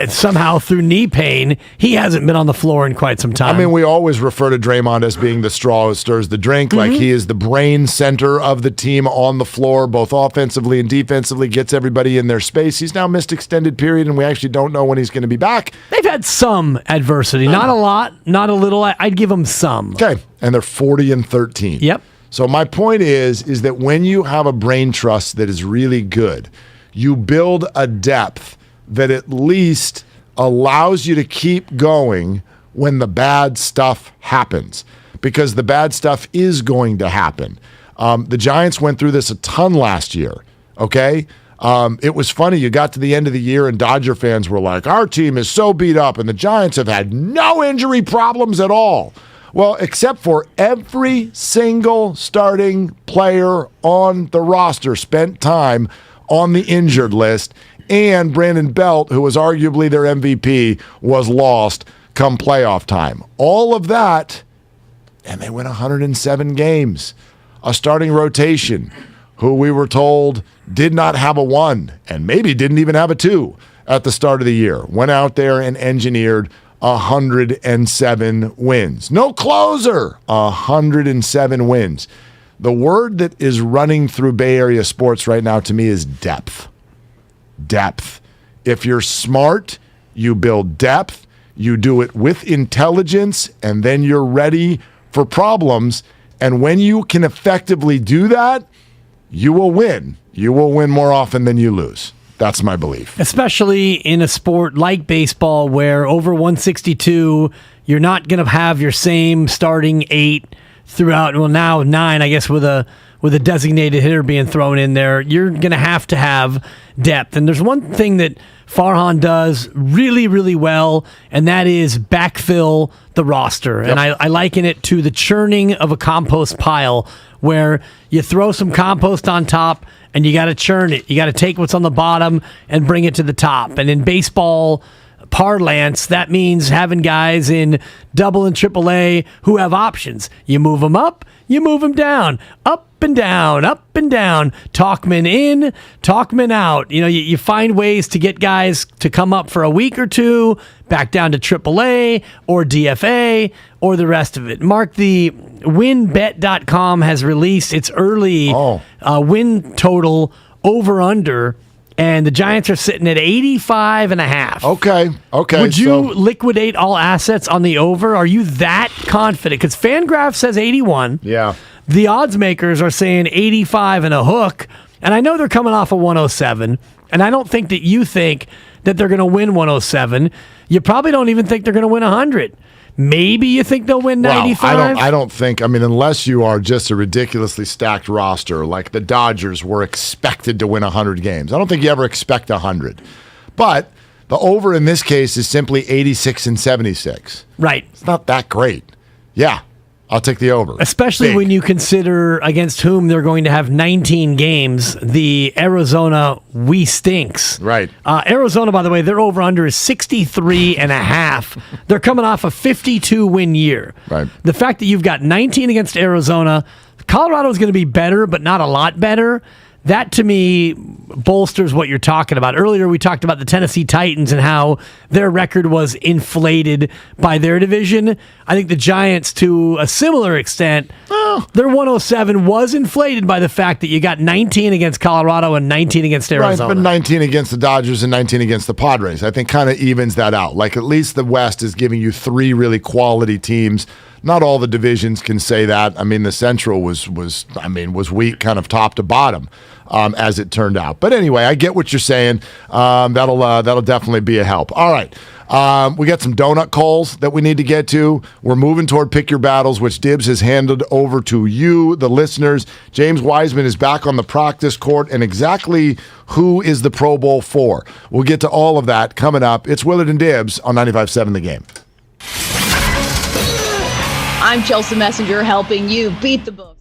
somehow through knee pain, he hasn't been on the floor in quite some time. I mean, we always refer to Draymond as being the straw who stirs the drink. Like he is the brain center of the team on the floor, both offensively and defensively, gets everybody in their space. He's now missed extended period, and we actually don't know when he's going to be back. They've had some adversity. Not a lot, not a little. I'd give them some. Okay, and they're 40-13. Yep. So my point is that when you have a brain trust that is really good, you build a depth that at least allows you to keep going when the bad stuff happens, because the bad stuff is going to happen. The Giants went through this a ton last year, okay? It was funny. You got to the end of the year and Dodger fans were like, our team is so beat up and the Giants have had no injury problems at all. Well, except for every single starting player on the roster spent time on the injured list, and Brandon Belt, who was arguably their MVP, was lost come playoff time. All of that, and they went 107 games. A starting rotation who we were told did not have a 1 and maybe didn't even have a 2 at the start of the year, went out there and engineered 107 wins. No closer, 107 wins. The word that is running through Bay Area sports right now to me is depth. Depth. If you're smart, you build depth, you do it with intelligence, and then you're ready for problems. And when you can effectively do that, you will win. You will win more often than you lose. That's my belief. Especially in a sport like baseball where over 162, you're not going to have your same starting 8 throughout, well, now 9, I guess, with a designated hitter being thrown in there. You're going to have depth. And there's one thing that Farhan does really, really well, and that is backfill the roster. Yep. And I liken it to the churning of a compost pile where you throw some compost on top and you got to churn it. You got to take what's on the bottom and bring it to the top. And in baseball, parlance, that means having guys in double and triple A who have options. You move them up, you move them down, up and down, up and down, Talkman in, Talkman out. You find ways to get guys to come up for a week or two, back down to AAA or DFA or the rest of it. Mark, the WinBet.com has released its early win total over-under, and the Giants are sitting at 85.5. Okay. Would you liquidate all assets on the over? Are you that confident? Because FanGraph says 81. Yeah. The odds makers are saying 85 and a hook, and I know they're coming off of 107, and I don't think that you think that they're going to win 107. You probably don't even think they're going to win 100. Maybe you think they'll win 95? Well, I don't think, unless you are just a ridiculously stacked roster, like the Dodgers were expected to win 100 games. I don't think you ever expect 100. But the over in this case is simply 86 and 76. Right. It's not that great. Yeah. I'll take the over. Especially when you consider against whom they're going to have 19 games, the Arizona We Stinks. Right. Arizona, by the way, their over-under is 63.5. They're coming off a 52-win year. Right. The fact that you've got 19 against Arizona, Colorado is going to be better, but not a lot better. That, to me, bolsters what you're talking about. Earlier, we talked about the Tennessee Titans and how their record was inflated by their division. I think the Giants, to a similar extent, their 107 was inflated by the fact that you got 19 against Colorado and 19 against Arizona. Right, but 19 against the Dodgers and 19 against the Padres. I think kind of evens that out. Like, at least the West is giving you three really quality teams. Not all the divisions can say that. The Central was weak, kind of top to bottom, as it turned out. But anyway, I get what you're saying. That'll definitely be a help. All right, we got some donut calls that we need to get to. We're moving toward Pick Your Battles, which Dibs has handed over to you, the listeners. James Wiseman is back on the practice court, and exactly who is the Pro Bowl for? We'll get to all of that coming up. It's Willard and Dibs on 95.7 The Game. I'm Chelsea Messenger, helping you beat the books.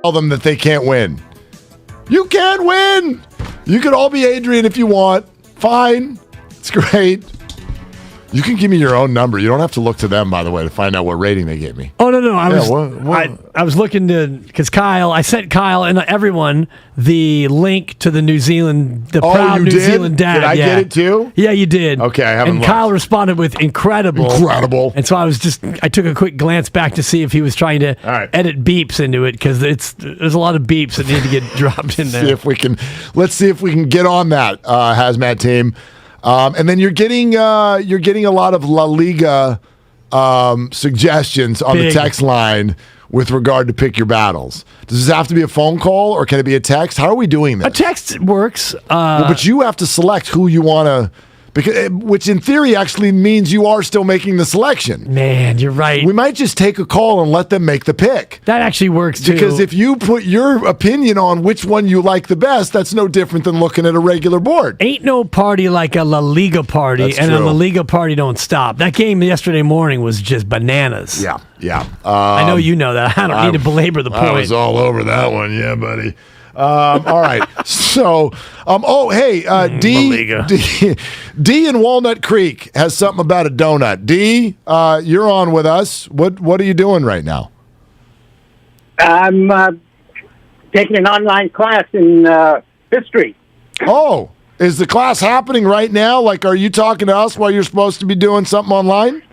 tell them that they can't win. You can't win. You could all be Adrian if you want. Fine. It's great. You can give me your own number. You don't have to look to them, by the way, to find out what rating they gave me. Oh, no. I was looking because I sent Kyle and everyone the link to the New Zealand, proud New Zealand dad. Did I get it too? Yeah, you did. Okay, I haven't looked. Kyle responded with incredible. Incredible. And so I took a quick glance back to see if he was trying to edit beeps into it because there's a lot of beeps that need to get dropped in there. Let's see if we can get on that, Hazmat team. And then you're getting a lot of La Liga suggestions on the text line with regard to pick your battles. Does this have to be a phone call or can it be a text? How are we doing this? A text works. But you have to select who you want to, which in theory actually means you are still making the selection. Man, you're right. We might just take a call and let them make the pick. That actually works too. Because if you put your opinion on which one you like the best, that's no different than looking at a regular board. Ain't no party like a La Liga party, That's and true. a La Liga party don't stop. That game yesterday morning was just bananas. Yeah. I know you know that. I don't need to belabor the point. I was all over that one, yeah, buddy. All right. So, D in Walnut Creek has something about a donut. D, you're on with us. What are you doing right now? I'm taking an online class in history. Oh, is the class happening right now? Like, are you talking to us while you're supposed to be doing something online?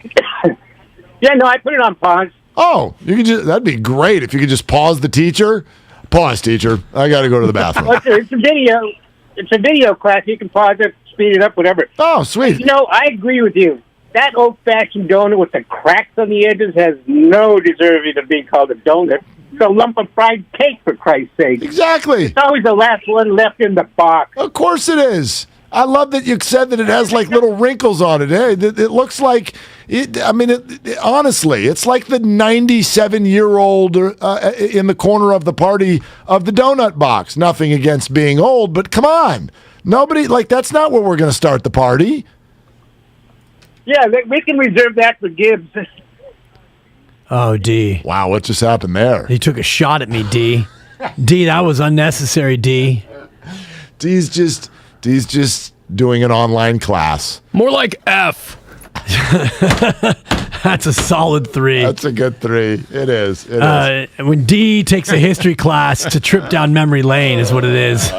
Yeah, no, I put it on pause. Oh, that'd be great if you could just pause the teacher. Pause, teacher. I got to go to the bathroom. Well, it's a video. It's a video class. You can pause it, speed it up, whatever. Oh, sweet. I agree with you. That old-fashioned donut with the cracks on the edges has no deserving of being called a donut. It's a lump of fried cake, for Christ's sake. Exactly. It's always the last one left in the box. Of course it is. I love that you said that it has like little wrinkles on it. It looks like honestly, it's like the 97-year-old in the corner of the party of the donut box. Nothing against being old, but come on. Nobody, that's not where we're going to start the party. Yeah, we can reserve that for Gibbs. Oh, D. Wow, what just happened there? He took a shot at me, D. D, that was unnecessary, D. D's just doing an online class. More like F. That's a solid 3. That's a good 3. It is. When D takes a history class to trip down memory lane is what it is.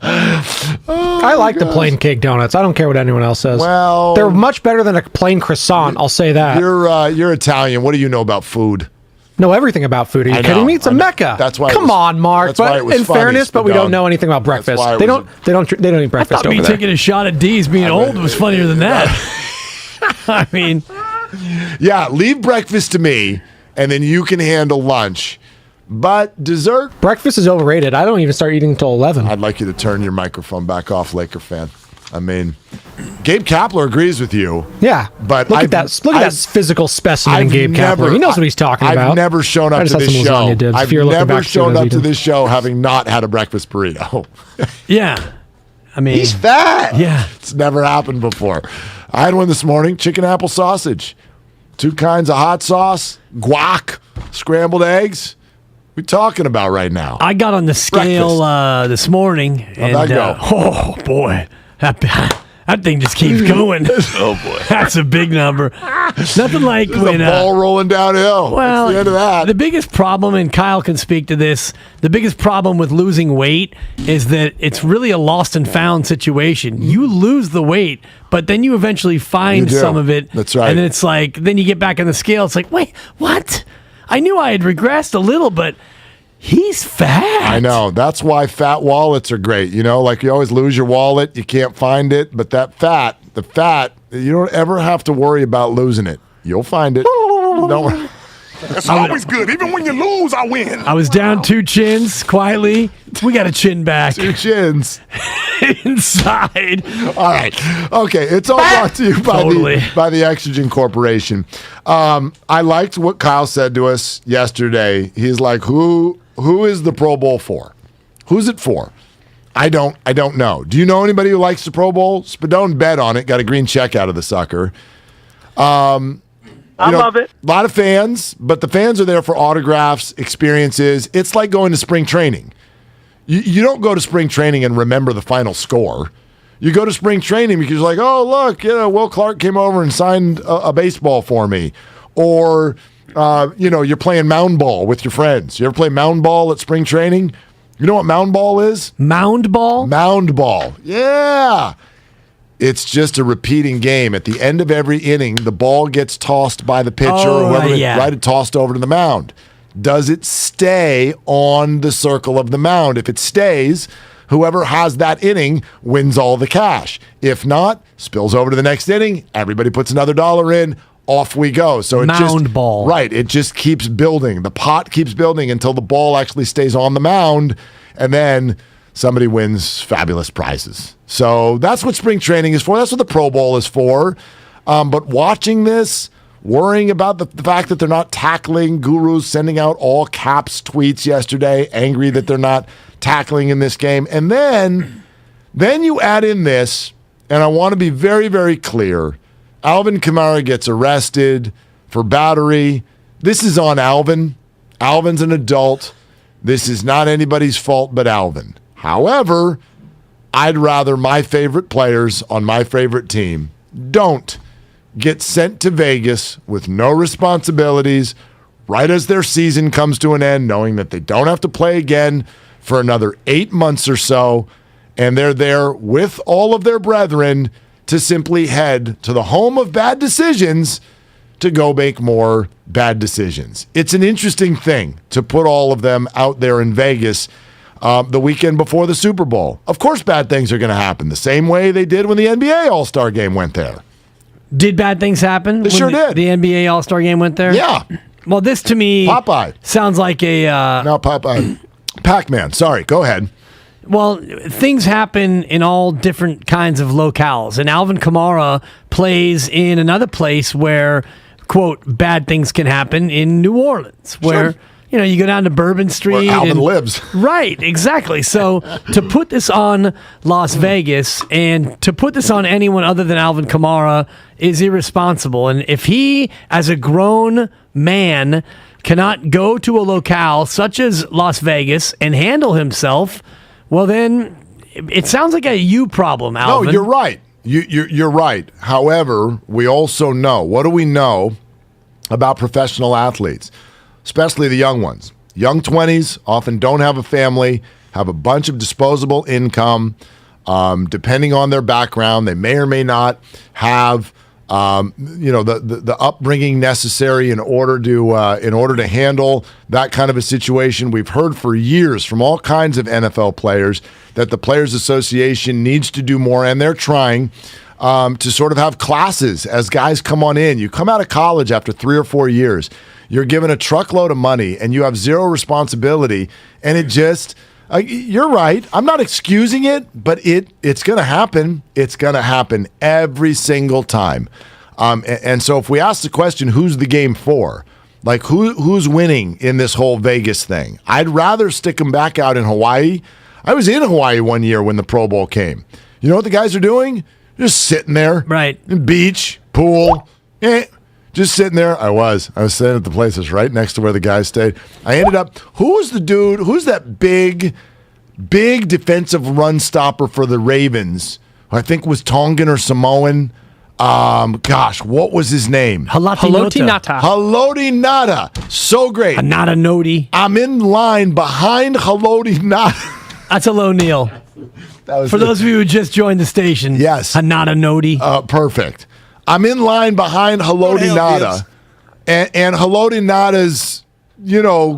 I like the plain cake donuts. I don't care what anyone else says. Well, they're much better than a plain croissant. I'll say that. You're Italian. What do you know about food? Know everything about food. Are you kidding me? It's a mecca. That's why. Come on, Mark. That's why it was in funny, fairness, but we don't know anything about breakfast. They don't eat breakfast I thought over me there. taking a shot at D's being old was funnier than that. I mean, yeah. Leave breakfast to me, and then you can handle lunch. But dessert? Breakfast is overrated. I don't even start eating until 11. I'd like you to turn your microphone back off, Laker fan. I mean, Gabe Kapler agrees with you. Yeah, but look at that physical specimen, Gabe Kapler. He knows what he's talking about. I've never shown up to this show. I've never shown up to this show having not had a breakfast burrito. Yeah, I mean, he's fat. Yeah, it's never happened before. I had one this morning: chicken apple sausage, 2 kinds of hot sauce, guac, scrambled eggs. What are we talking about right now? I got on the scale this morning, and How'd that go? Oh boy, that thing just keeps going. Oh boy, that's a big number. Nothing like when the ball rolling downhill. Well, that's the end of that. The biggest problem, and Kyle can speak to this, the biggest problem with losing weight is that it's really a lost and found situation. You lose the weight, but then you eventually find some of it. That's right. And then it's like, then you get back on the scale. It's like, wait, what? I knew I had regressed a little, but he's fat. I know. That's why fat wallets are great. You know, like you always lose your wallet, you can't find it, but the fat, you don't ever have to worry about losing it. You'll find it. Don't worry. It's always good. Even when you lose, I win. I was down 2 chins quietly. We got a chin back. 2 chins. Inside. All right. Okay. It's all brought to you by the Exogen Corporation. I liked what Kyle said to us yesterday. He's like, who is the Pro Bowl for? Who's it for? I don't know. Do you know anybody who likes the Pro Bowl? Spadone bet on it. Got a green check out of the sucker. I love it. A lot of fans, but the fans are there for autographs, experiences. It's like going to spring training. You don't go to spring training and remember the final score. You go to spring training because you're like, oh, look, Will Clark came over and signed a baseball for me. Or, you're playing mound ball with your friends. You ever play mound ball at spring training? You know what mound ball is? Mound ball? Mound ball. Yeah. It's just a repeating game. At the end of every inning, the ball gets tossed by the pitcher or whoever, right, tossed over to the mound. Does it stay on the circle of the mound? If it stays, whoever has that inning wins all the cash. If not, spills over to the next inning, everybody puts another $1 in, off we go. So it mound ball. Right, it just keeps building. The pot keeps building until the ball actually stays on the mound, and then somebody wins fabulous prizes. So that's what spring training is for. That's what the Pro Bowl is for. But watching this, worrying about the fact that they're not tackling, Guru's sending out all caps tweets yesterday, angry that they're not tackling in this game. And then you add in this, and I want to be very, very clear. Alvin Kamara gets arrested for battery. This is on Alvin. Alvin's an adult. This is not anybody's fault but Alvin. However, I'd rather my favorite players on my favorite team don't get sent to Vegas with no responsibilities right as their season comes to an end, knowing that they don't have to play again for another 8 months or so, and they're there with all of their brethren to simply head to the home of bad decisions to go make more bad decisions. It's an interesting thing to put all of them out there in Vegas the weekend before the Super Bowl. Of course bad things are going to happen, the same way they did when the NBA All-Star Game went there. Did bad things happen? They sure did. The NBA All-Star Game went there? Yeah. Well, this to me sounds like a... No, Popeye. Pac-Man. Sorry, go ahead. Well, things happen in all different kinds of locales, and Alvin Kamara plays in another place where, quote, bad things can happen in New Orleans, where, you go down to Bourbon Street. Where Alvin lives. Right, exactly. So to put this on Las Vegas and to put this on anyone other than Alvin Kamara is irresponsible. And if he, as a grown man, cannot go to a locale such as Las Vegas and handle himself, well, then it sounds like a you problem, Alvin. No, you're right. You're right. However, we also know, what do we know about professional athletes, especially the young ones? Young 20s often don't have a family, have a bunch of disposable income. Depending on their background, they may or may not have the upbringing necessary in order to handle that kind of a situation. We've heard for years from all kinds of NFL players that the Players Association needs to do more, and they're trying to sort of have classes as guys come on in. You come out of college after 3 or 4 years, you're given a truckload of money, and you have zero responsibility, and it just... you're right. I'm not excusing it, but it's going to happen. It's going to happen every single time. And so if we ask the question, who's the game for? Like, who's winning in this whole Vegas thing? I'd rather stick them back out in Hawaii. I was in Hawaii one year when the Pro Bowl came. You know what the guys are doing? Just sitting there. Right. Beach, pool, just sitting there. I was sitting at the place that's right next to where the guys stayed. I ended up, who's that big defensive run stopper for the Ravens? I think was Tongan or Samoan. What was his name? Haloti Ngata. So great. Nata Noti. I'm in line behind Haloti Ngata. That's a low Neil. For those of you who just joined the station. Yes. Nata Noti. Perfect. I'm in line behind Haloti Ngata, and Haloti Ngata's,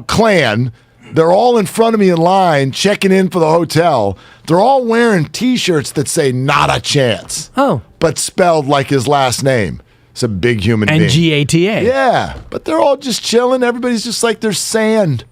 clan. They're all in front of me in line, checking in for the hotel. They're all wearing T-shirts that say "Not a Chance." Oh, but spelled like his last name. It's a big human being. Ngata. Yeah, but they're all just chilling. Everybody's just like there's sand,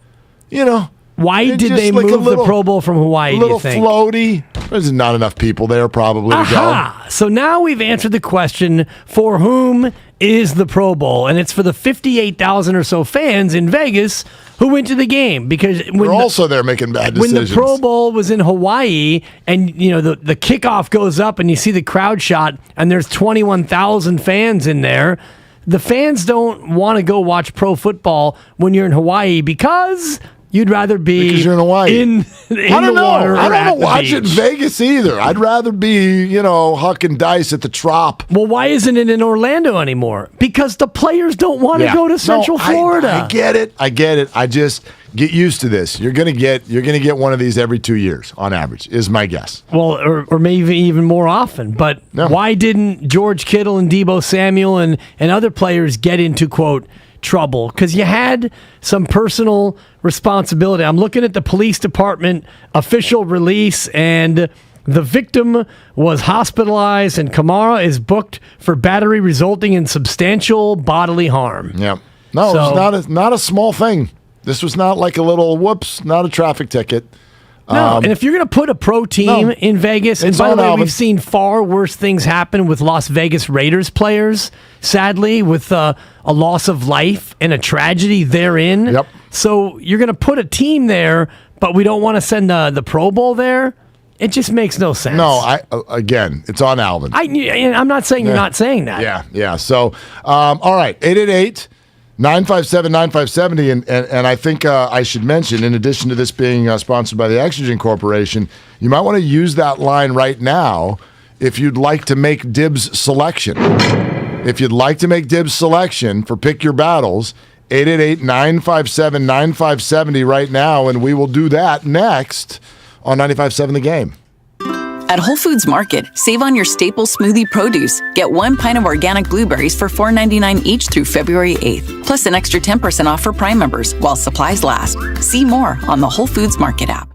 Why did they move the Pro Bowl from Hawaii, do you think? A little floaty. There's not enough people there probably to go. So now we've answered the question, for whom is the Pro Bowl? And it's for the 58,000 or so fans in Vegas who went to the game. Because they're also there making bad decisions. When the Pro Bowl was in Hawaii and the kickoff goes up and you see the crowd shot and there's 21,000 fans in there, the fans don't want to go watch pro football when you're in Hawaii because you'd rather be because you're in Hawaii. I don't know. I don't watch it in Vegas either. I'd rather be, hucking dice at the Trop. Well, why isn't it in Orlando anymore? Because the players don't want to go to Central Florida. I get it. I just get used to this. You're gonna get one of these every 2 years on average, is my guess. Well, or maybe even more often. But why didn't George Kittle and Deebo Samuel and other players get into, quote, trouble? Because you had some personal responsibility. I'm looking at the police department official release, and the victim was hospitalized, and Kamara is booked for battery resulting in substantial bodily harm. Yeah. No, it's not a small thing. This was not like a little whoops, not a traffic ticket. No, and if you're going to put a pro team in Vegas, and by the way, we've seen far worse things happen with Las Vegas Raiders players, sadly, with a loss of life and a tragedy therein. Yep. So you're going to put a team there, but we don't want to send the Pro Bowl there? It just makes no sense. No, again, it's on Alvin. I'm not saying you're not saying that. Yeah. So, all right, 888-957-9570, and I think I should mention, in addition to this being sponsored by the Exogen Corporation, you might want to use that line right now if you'd like to make Dibs selection. If you'd like to make Dibs selection for Pick Your Battles, 888-957-9570 right now, and we will do that next on 95.7 The Game. At Whole Foods Market, save on your staple smoothie produce. Get 1 pint of organic blueberries for $4.99 each through February 8th. Plus an extra 10% off for Prime members while supplies last. See more on the Whole Foods Market app.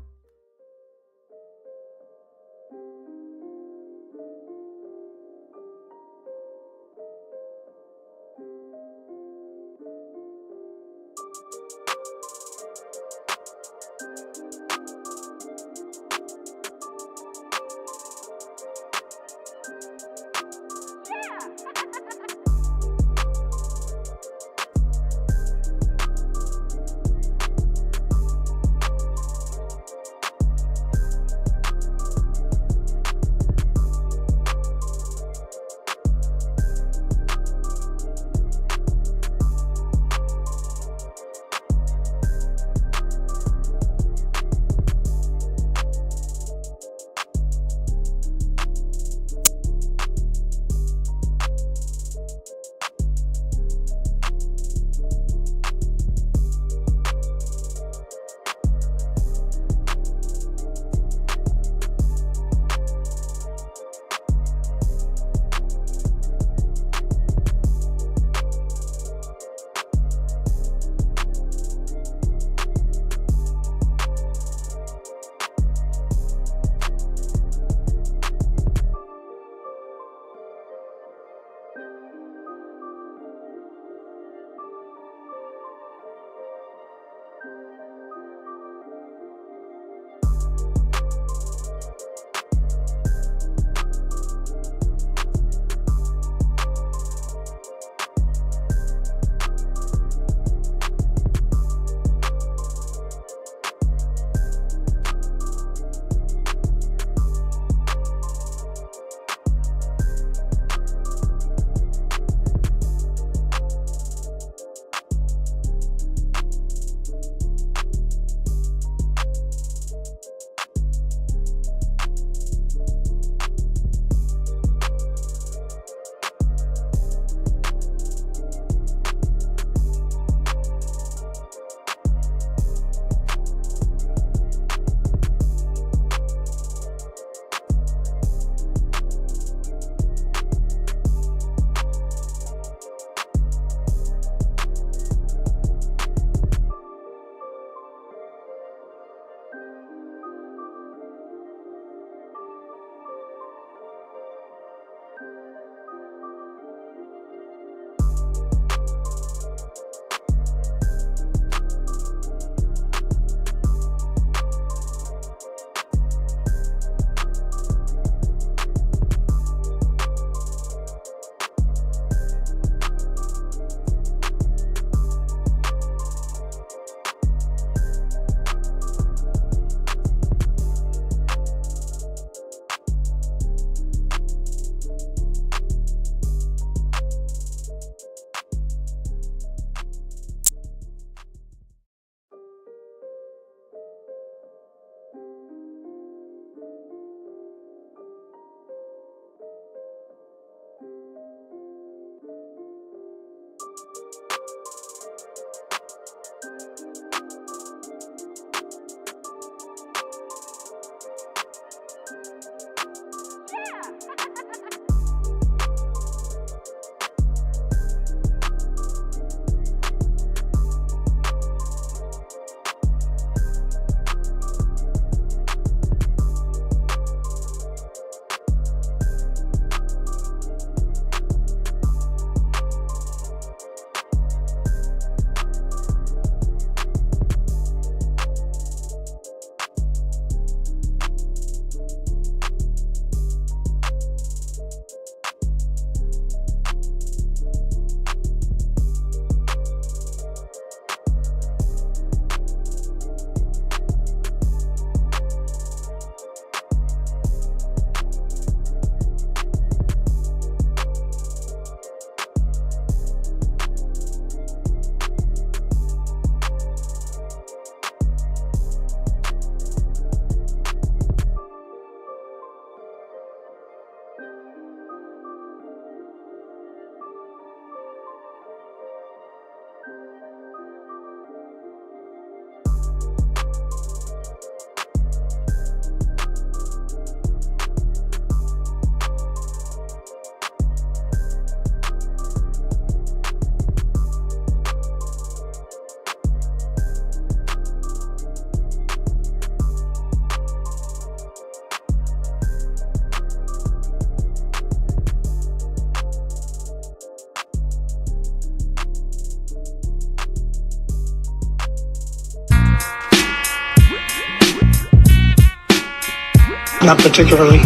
Not particularly.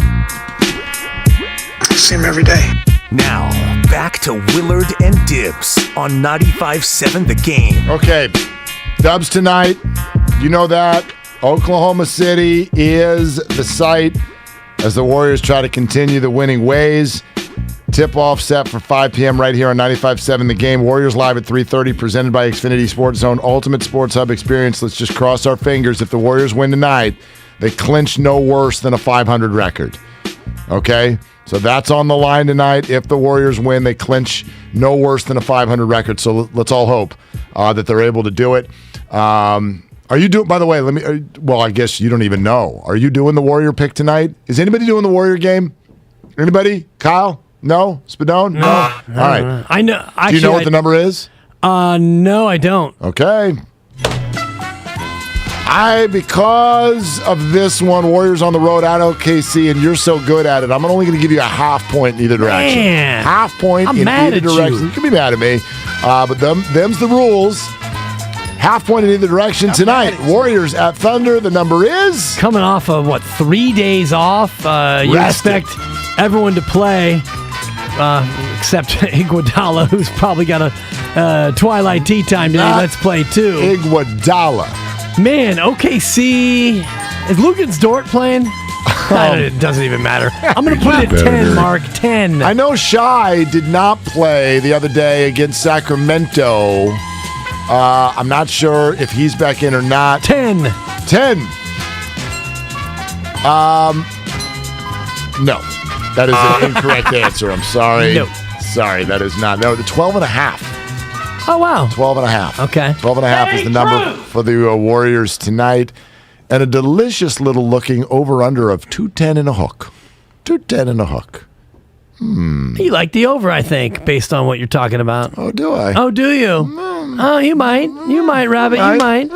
See him every day. Now, back to Willard and Dibs on 95.7 The Game. Okay, Dubs tonight. You know that. Oklahoma City is the site as the Warriors try to continue the winning ways. Tip-off set for 5 p.m. right here on 95.7 The Game. Warriors live at 3:30, presented by Xfinity Sports Zone, Ultimate Sports Hub experience. Let's just cross our fingers. If the Warriors win tonight, they clinch no worse than a 500 record. Okay? So that's on the line tonight. If the Warriors win, they clinch no worse than a 500 record. So let's all hope that they're able to do it. Are you doing, by the way, well, I guess you don't even know. Are you doing the Warrior pick tonight? Is anybody doing the Warrior game? Anybody? Kyle? No? Spadone? No. All right. I know. Actually, do you know what the number is? No, I don't. Okay. Because of this one, Warriors on the road at OKC, and you're so good at it, I'm only going to give you a half point in either direction. Man, half point I'm in mad either at direction. You can be mad at me, but them's the rules. Half point in either direction tonight. Warriors at Thunder. The number is coming off of 3 days off. You expect everyone to play, except Iguodala, who's probably got a twilight tea time today. Let's play too. Iguodala. Man, OKC. Is Lukas Dort playing? It doesn't even matter. I'm going to put it at 10, Mark. 10. I know Shai did not play the other day against Sacramento. I'm not sure if he's back in or not. 10. 10. No. That is an incorrect answer. I'm sorry. No. Sorry, that is not. No, the 12 and a half. Oh, wow. 12 and a half. Okay. 12 and a half is the number for the Warriors tonight. And a delicious little looking over-under of 210 and a hook. 210 and a hook. You like the over, I think, based on what you're talking about. Oh, do I? Oh, do you? Oh, you might. You might, Rabbit. You might.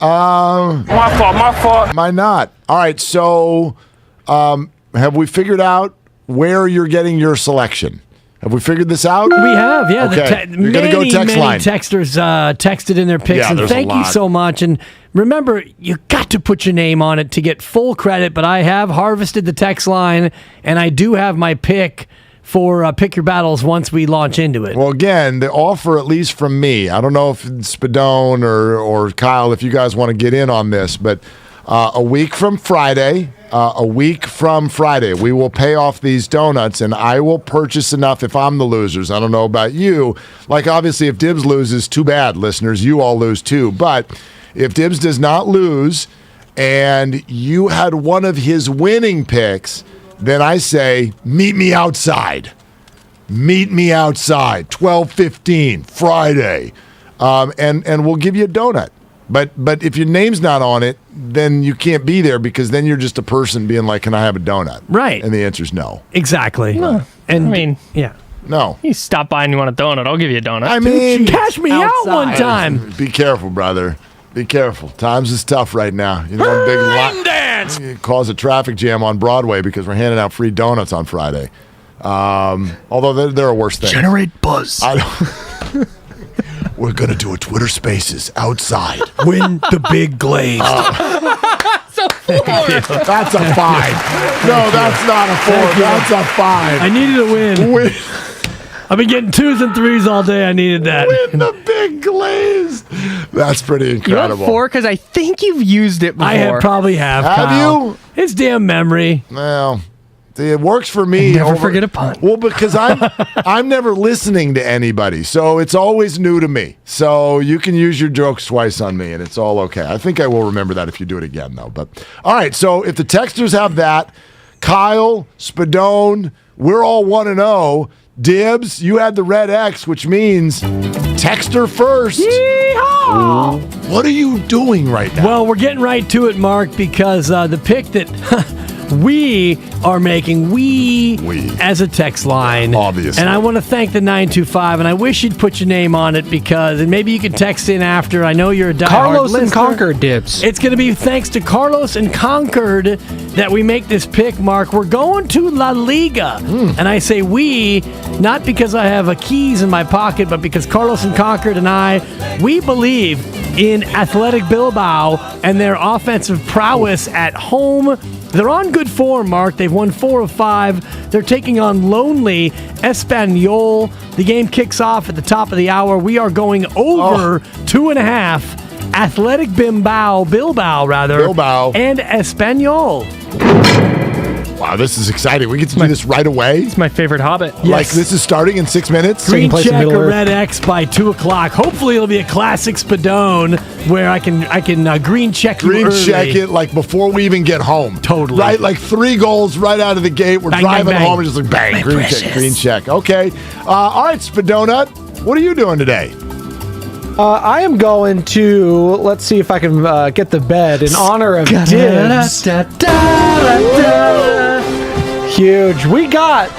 All right. My fault. Might not. All right, so have we figured out where you're getting your selection? Have we figured this out? We have, yeah. Okay. You're going to go text line. Many texters texted in their picks, Yeah, and there's thank a lot. you so much. And remember, you got to put your name on it to get full credit, but I have harvested the text line, and I do have my pick for Pick Your Battles once we launch into it. Well, again, the offer, at least from me, I don't know if Spadone or Kyle, if you guys want to get in on this, but a week from Friday, we will pay off these donuts, and I will purchase enough if I'm the losers. I don't know about you. Like, obviously, if Dibs loses, too bad, listeners. You all lose, too. But if Dibs does not lose and you had one of his winning picks, then I say, meet me outside. Meet me outside, 12:15, Friday. And we'll give you a donut. But if your name's not on it, then you can't be there because then you're just a person being like, can I have a donut? Right. And the answer is no. Exactly. No. And I mean, yeah. No. You stop by and you want a donut, I'll give you a donut. I mean, cash me out one time. Be careful, brother. Be careful. Times is tough right now. You know, one big dance. Cause a traffic jam on Broadway because we're handing out free donuts on Friday. Although there are worse things. Generate buzz. We're going to do a Twitter Spaces outside. Win the big glaze. That's a 4. That's a 5. No, that's not a 4. That's a 5. I needed a win. I've been getting 2s and 3s all day. I needed that. Win the big glaze. That's pretty incredible. You have 4 because I think you've used it before. Probably have. Have Kyle. you? It's damn memory. Well, it works for me. Never forget a pun. Well, because I'm never listening to anybody, so it's always new to me. So you can use your jokes twice on me, and it's all okay. I think I will remember that if you do it again, though. But all right, so if the texters have that, Kyle, Spadone, we're all 1-0. Dibs, you had the red X, which means texter first. Yeehaw! What are you doing right now? Well, we're getting right to it, Mark, because the pick that we are making, we as a text line. Obviously. And I want to thank the 925, and I wish you'd put your name on it because, and maybe you could text in after. I know you're a diehard Carlos listener. and Concord Dibs. It's going to be thanks to Carlos and Concord that we make this pick, Mark. We're going to La Liga. And I say we, not because I have keys in my pocket, but because Carlos and Concord and we believe in Athletic Bilbao and their offensive prowess at home They're on good form, Mark. They've won 4 of 5. They're taking on lonely Espanyol. The game kicks off at the top of the hour. We are going over 2.5. Athletic Bilbao, and Espanyol. Wow, this is exciting. We get to do this right away. It's my favorite Hobbit. Yes. Like this is starting in 6 minutes? Green check or red X by 2 o'clock. Hopefully it'll be a classic Spadone where I can green check you early. Green check it like before we even get home. Totally. Right? Like 3 goals right out of the gate. We're driving home and just like bang, green check. Okay. All right, Spadona, what are you doing today? I am going to, let's see if I can get the bed in honor of Dibs. Huge. We got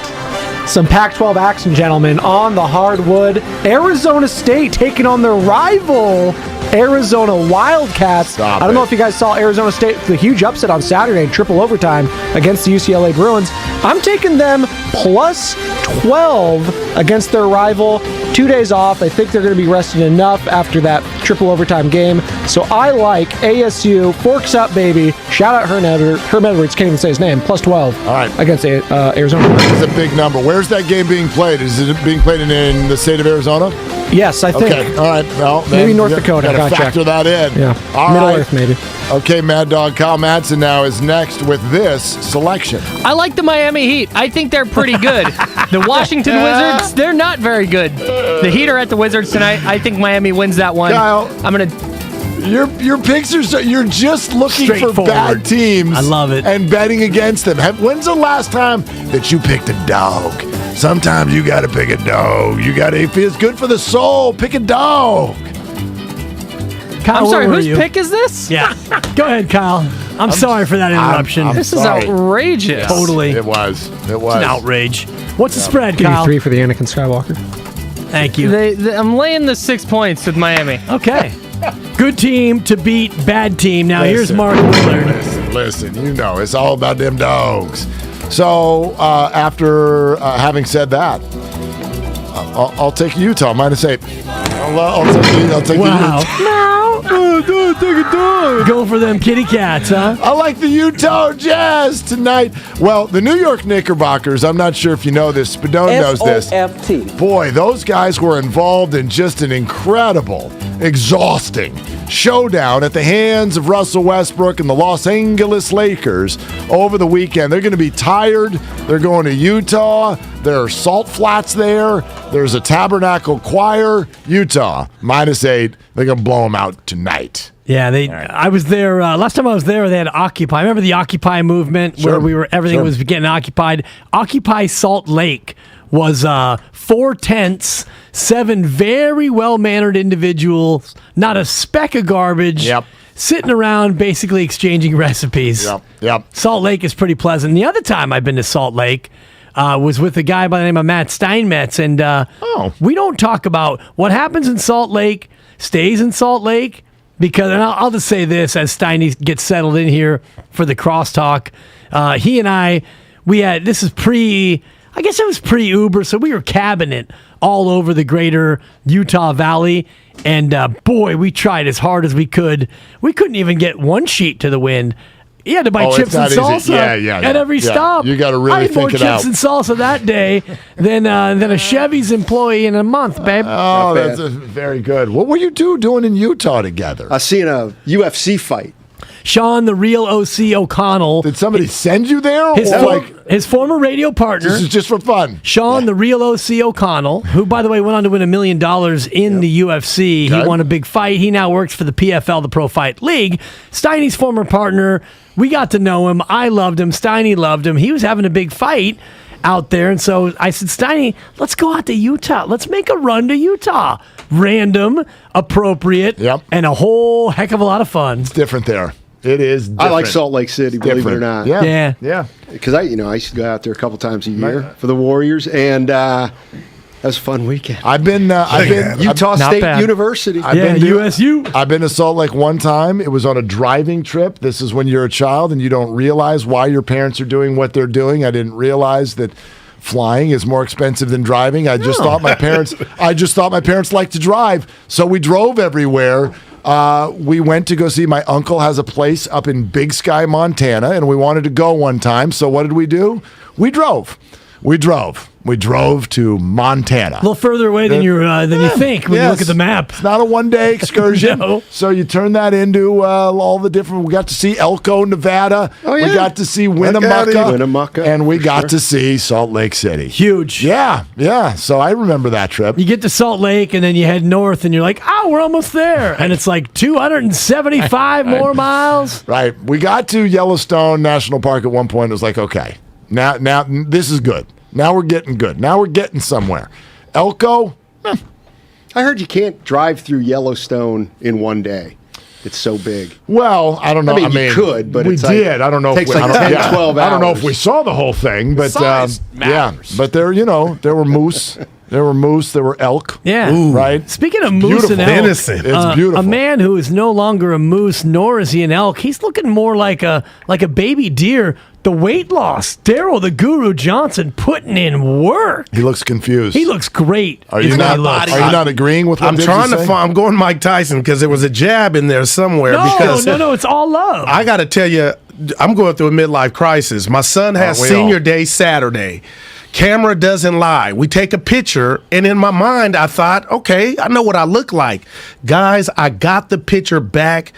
some Pac-12 action, gentlemen, on the hardwood. Arizona State taking on their rival Arizona Wildcats. I don't know if you guys saw Arizona State, the huge upset on Saturday in triple overtime against the UCLA Bruins. I'm taking them plus 12 against their rival. 2 days off. I think they're going to be rested enough after that triple overtime game. So I like ASU. Forks up, baby. Shout out Herm Edwards. Can't even say his name. Plus 12. All right. Against Arizona. This is a big number. Where's that game being played? Is it being played in the state of Arizona? Yes, I think. Okay. All right. Well, maybe North Dakota. Got to factor that in. Yeah. All Middle right. Earth, maybe. Okay, Mad Dog Kyle Madsen now is next with this selection. I like the Miami Heat. I think they're pretty good. The Washington Wizards, they're not very good. The Heat are at the Wizards tonight. I think Miami wins that one. Kyle, I'm gonna. Your picks are you're just looking for bad teams. I love it. And betting against them. When's the last time that you picked a dog? Sometimes you got to pick a dog. If it's good for the soul, pick a dog. Kyle, I'm sorry, whose pick is this? Yeah. Go ahead, Kyle. I'm sorry for that interruption. This is outrageous. Totally. It was. It's an outrage. What's the spread, Kyle? 3 for the Anakin Skywalker. Thank you. I'm laying the 6 points with Miami. Okay. Good team to beat bad team. Now here's Mark Willard. Listen, it's all about them dogs. So after having said that, I'll take Utah -8. I'll take wow. Take a dog. Go for them kitty cats, huh? I like the Utah Jazz tonight. Well, the New York Knickerbockers, I'm not sure if you know this, Spadone knows this. Boy, those guys were involved in just an incredible, exhausting showdown at the hands of Russell Westbrook and the Los Angeles Lakers over the weekend. They're going to be tired. They're going to Utah. There are salt flats there. There's a tabernacle choir. Utah, -8. They're going to blow them out tonight. Yeah, I was there last time I was there. They had Occupy. Remember the Occupy movement where everything was getting occupied. Occupy Salt Lake was 4 tents, 7 very well-mannered individuals, not a speck of garbage, sitting around basically exchanging recipes. Yep. Salt Lake is pretty pleasant. The other time I've been to Salt Lake was with a guy by the name of Matt Steinmetz, and we don't talk about what happens in Salt Lake stays in Salt Lake. Because, and I'll just say this as Steiny gets settled in here for the crosstalk, he and I, this is I guess it was pre-Uber, so we were cabbing it all over the greater Utah Valley, and boy, we tried as hard as we could. We couldn't even get one sheet to the wind. You had to buy chips and salsa at every stop. You got to really think it out. I had more chips and salsa that day than a Chevy's employee in a month, babe. Oh, that's very good. What were you doing in Utah together? I seen a UFC fight. Sean, the real OC O'Connell. Did somebody send you there? His former radio partner. This is just for fun. Sean, the real OC O'Connell, who, by the way, went on to win $1 million in the UFC. Okay. He won a big fight. He now works for the PFL, the Pro Fight League. Steiny's former partner. We got to know him. I loved him. Steiny loved him. He was having a big fight out there. And so I said, Steiny, let's go out to Utah. Let's make a run to Utah. Random, appropriate, and a whole heck of a lot of fun. It's different there. It is different. I like Salt Lake City, believe it or not. Yeah. Because I used to go out there a couple times a year for the Warriors, and that was a fun weekend. I've been Utah State University. USU. I've been to Salt Lake one time. It was on a driving trip. This is when you're a child and you don't realize why your parents are doing what they're doing. I didn't realize that flying is more expensive than driving. I just thought my parents liked to drive, so we drove everywhere. we went to go see my uncle has a place up in Big Sky, Montana, and we wanted to go one time. So what did we do? We drove. We drove to Montana. A little further away than you think when you look at the map. It's not a one-day excursion. No. So you turn that into all the different. We got to see Elko, Nevada. Oh, yeah. We got to see Winnemucca. And we got to see Salt Lake City. Huge. Yeah. So I remember that trip. You get to Salt Lake, and then you head north, and you're like, oh, we're almost there. And it's like 275 more miles. Right. We got to Yellowstone National Park at one point. It was like, okay, now this is good. Now we're getting good. Now we're getting somewhere. Elko? I heard you can't drive through Yellowstone in one day. It's so big. Well, I don't know. I mean, you could, but we it's did. I don't know. Takes if we, like 10, 12 hours. I don't know if we saw the whole thing, but But there were moose. There were elk. Yeah. Right? Speaking of moose and elk. Venison. It's beautiful. A man who is no longer a moose, nor is he an elk. He's looking more like a baby deer. The weight loss. Daryl the Guru Johnson putting in work. He looks confused. He looks great. Are you not agreeing with what I'm Dibs trying is to saying? find. I'm going Mike Tyson because there was a jab in there somewhere. No, it's all love. I got to tell you, I'm going through a midlife crisis. My son has senior day Saturday. Camera doesn't lie. We take a picture, and in my mind, I thought, okay, I know what I look like. Guys, I got the picture back,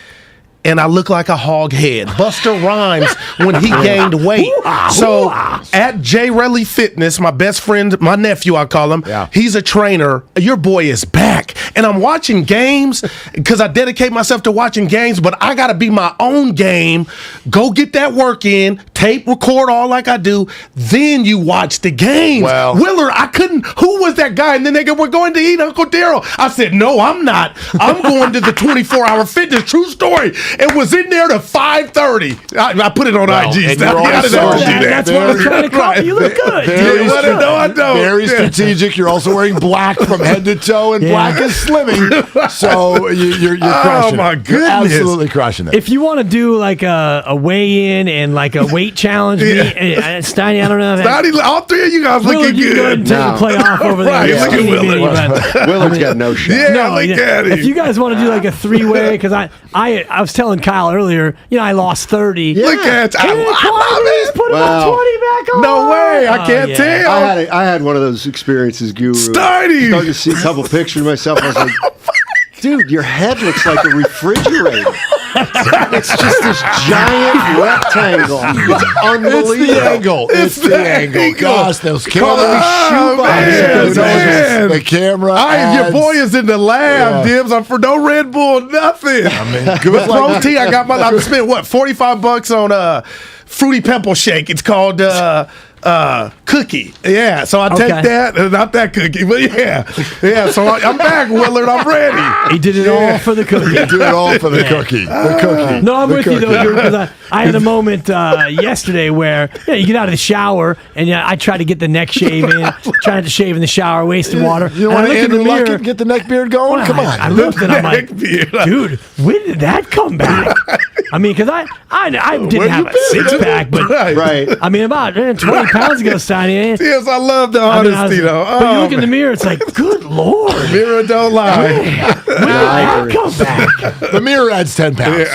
and I look like a hog head. Busta Rhymes when he gained weight. So at J. Relly Fitness, my best friend, my nephew, I call him, he's a trainer. Your boy is back. And I'm watching games because I dedicate myself to watching games, but I got to be my own game. Go get that work in, tape, record all like I do. Then you watch the games. Well, Willard, I couldn't. Who was that guy? And then they go, we're going to eat Uncle Daryl. I said, no, I'm not. I'm going to the 24-hour fitness. True story. It was in there to 5:30. I put it on IG. That's what I'm trying to call you. look good. Very strategic. You're also wearing black from head to toe, and black is slimming. So you're crushing it. Oh, my goodness. You're absolutely crushing it. If you want to do like a weigh-in and like a weight challenge, Steiny, I don't know. Steiny, all three of you guys looking You good. go ahead and take the play off over there. Right, look at Willard. Willard's got no shot. Yeah, look at him. If you guys want to do like a three-way, because I was telling Kyle earlier, I lost 30. Look at Put about 20 back on. No way. I can't tell. I had one of those experiences, Guru. Steiny! Started to see a couple pictures of myself. I was like, dude, your head looks like a refrigerator. It's just this giant rectangle. It's unbelievable. It's the angle. It's the angle. Gosh, those cameras. Man. The camera. Your boy is in the lab, Dibs. I'm for no Red Bull, nothing. Good protein. I spent $45 on Fruity Pebble Shake. It's called cookie. Yeah, so I take that. Not that cookie, but yeah. So I'm back, Willard. I'm ready. He did it all for the cookie. He did it all for the cookie. The cookie. No, I'm with you though, Drew, because I had a moment yesterday where you get out of the shower and I try to get the neck shave in, trying to shave in the shower, wasting water. You want to Andrew Luckett, get the neck beard going? Come on. I looked and I'm like, dude, when did that come back? I mean, because I didn't have a six-pack, but I mean, about 20 pounds ago, Steiny. Yes, I love the honesty, though. But you look in the mirror, it's like, good Lord. Mirror don't lie. When did that come back? The mirror adds 10 pounds.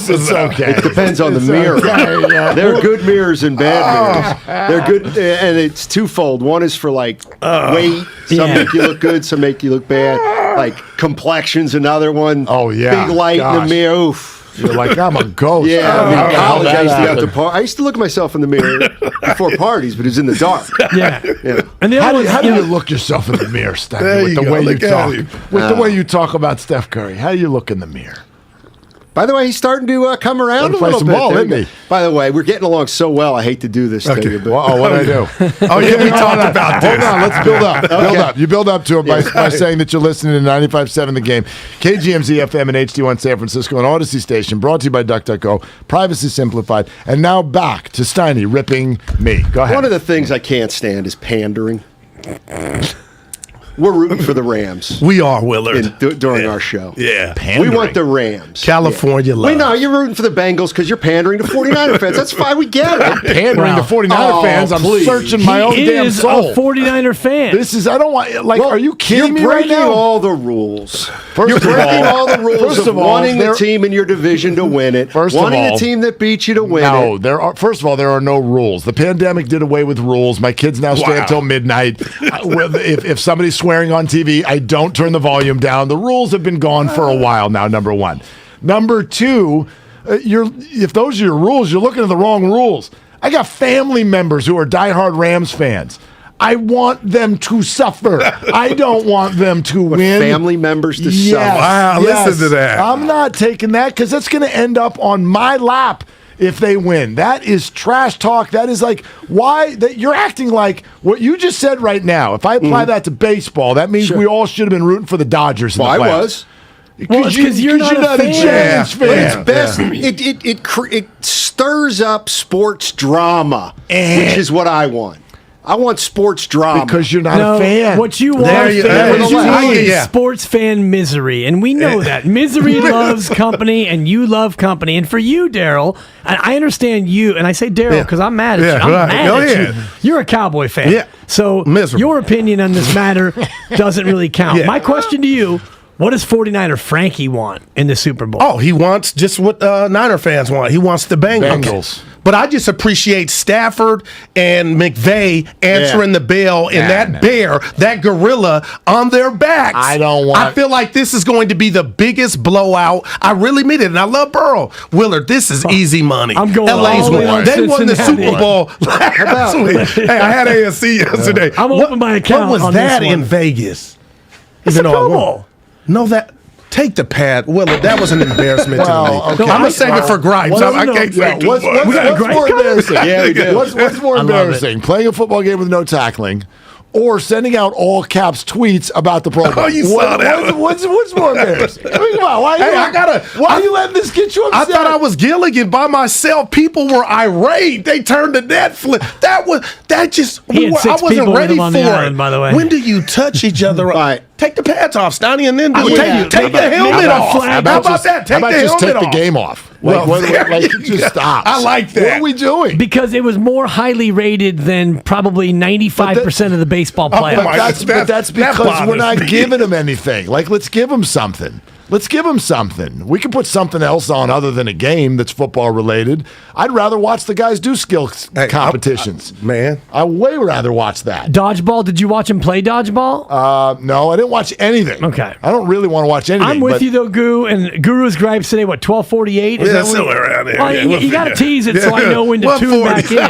It's okay. It depends on the mirror. There are good mirrors and bad mirrors. They're good, and it's twofold. One is for like weight. Some make you look good, some make you look bad. Like complexion's another one. Oh, yeah. Big light in the mirror. Oof. You're like, I'm a ghost. Yeah, in college, I used to look at myself in the mirror before parties, but it was in the dark. Yeah. And how do you look yourself in the mirror, Stephanie, with the way you talk? With the way you talk about Steph Curry, how do you look in the mirror? By the way, he's starting to come around a little bit. Ball, isn't he? By the way, we're getting along so well. I hate to do this to you. But what did I do? We talked about this. Hold on, let's build up. Build up. You build up to it by saying that you're listening to 95.7 The Game, KGMZ FM and HD1 San Francisco, and Odyssey Station, brought to you by DuckDuckGo, Privacy Simplified. And now back to Steiny ripping me. Go ahead. One of the things I can't stand is pandering. we're rooting for the Rams. We are, Willard. During our show. Yeah. We want the Rams. California love. Wait, no, you're rooting for the Bengals because you're pandering to 49er fans. That's fine. We get it. Pandering to 49er fans. I'm searching my own damn soul. He is a 49er fan. This is, I don't want, are you kidding me right now? You're breaking all the rules. You're breaking all the rules of wanting the team in your division to win it. Wanting the team that beats you to win it. No, first of all, there are no rules. The pandemic did away with rules. My kids now stay until midnight. If somebody's swearing on TV, I don't turn the volume down. The rules have been gone for a while now, number one. Number two, if those are your rules, you're looking at the wrong rules. I got family members who are diehard Rams fans. I want them to suffer. I don't want them to win. Family members to suffer. Wow, listen to that. I'm not taking that because that's going to end up on my lap if they win. That is trash talk. That is like, why that you're acting like what you just said right now. If I apply that to baseball, that means we all should have been rooting for the Dodgers. Well, I was. Because you're not a Giants fan. It's best. It stirs up sports drama, which is what I want. I want sports drama. Because you're not a fan. What you want is sports fan misery. And we know that. Misery loves company, and you love company. And for you, Daryl, and I understand you, and I say Daryl because I'm mad at you. I'm mad at you. You're a Cowboy fan. Yeah. So your opinion on this matter doesn't really count. My question to you, what does 49er Frankie want in the Super Bowl? Oh, he wants just what Niner fans want. He wants the Bengals. But I just appreciate Stafford and McVay answering the bell and that gorilla on their backs. I feel like this is going to be the biggest blowout. I really mean it. And I love Burrow. Willard, this is easy money. I'm going LA's won. They won the Super Bowl last week. Hey, I had AFC yesterday. I'm opening my account. What was that in Vegas? It's a Pro Bowl. No, take the pad. Willard, that was an embarrassment to me. Okay. I'm going to save it for gripes. I can't say too much. What's more embarrassing? What's more embarrassing? Playing a football game with no tackling, or sending out all caps tweets about the Pro Bowl? Oh, you saw that. What's more embarrassing? I mean, come on. Why are you letting this get you upset? I thought I was Gilligan by myself. People were irate. They turned to Netflix. I wasn't ready for it. By the way. When do you touch each other? Take the pads off, Steiny, and then take the helmet helmet off. How about that? Take the helmet off. The game off. Just stop. I like that. What are we doing? Because it was more highly rated than probably 95% of the baseball playoffs. But that's because we're not giving them anything. Let's give them something. Let's give them something. We can put something else on other than a game that's football related. I'd rather watch the guys do skill competitions. I'd way rather watch that. Dodgeball, did you watch him play dodgeball? No, I didn't watch anything. Okay. I don't really want to watch anything. I'm with you though, Guru, and Guru's gripes today, 12:48? Yeah, somewhere around there. Well, you got to tease it so I know when to tune back in.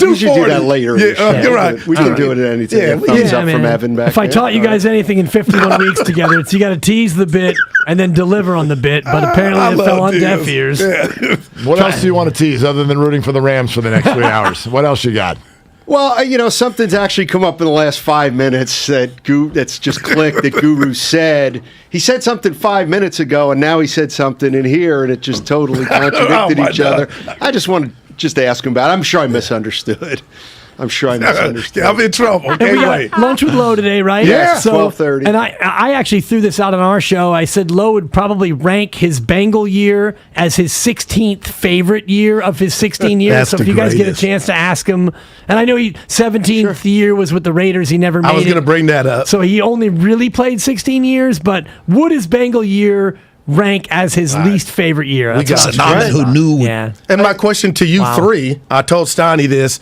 We should do that later. You're right. We can do it at any time. Thumbs up from Evan back If I taught you guys anything in 51 weeks together, it's you got to tease the bit and then deliver on the bit, but apparently it fell on deaf ears. What else do you want to tease other than rooting for the Rams for the next 3 hours? What else you got? Well, something's actually come up in the last 5 minutes that's just clicked that Guru said. He said something 5 minutes ago, and now he said something in here, and it just totally contradicted each other. I just want to ask him about it. I'm sure I misunderstood. I'm in trouble. And we got lunch with Lowe today, right? Yeah, so, 12:30. And I actually threw this out on our show. I said Lowe would probably rank his Bengal year as his 16th favorite year of his 16 years. That's so if you guys get a chance to ask him, and I know 17th year was with the Raiders. He never made it. I was going to bring that up. So he only really played 16 years, but would his Bengal year rank as his least favorite year? We got someone who knew. Yeah. And my question to you three, I told Steiny this.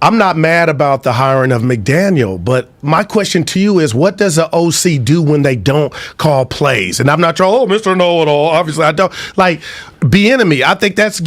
I'm not mad about the hiring of McDaniel, but my question to you is, what does the OC do when they don't call plays? And I'm not trying, Mr. Know-it-all. Obviously, I don't. Bieniemy, I think that's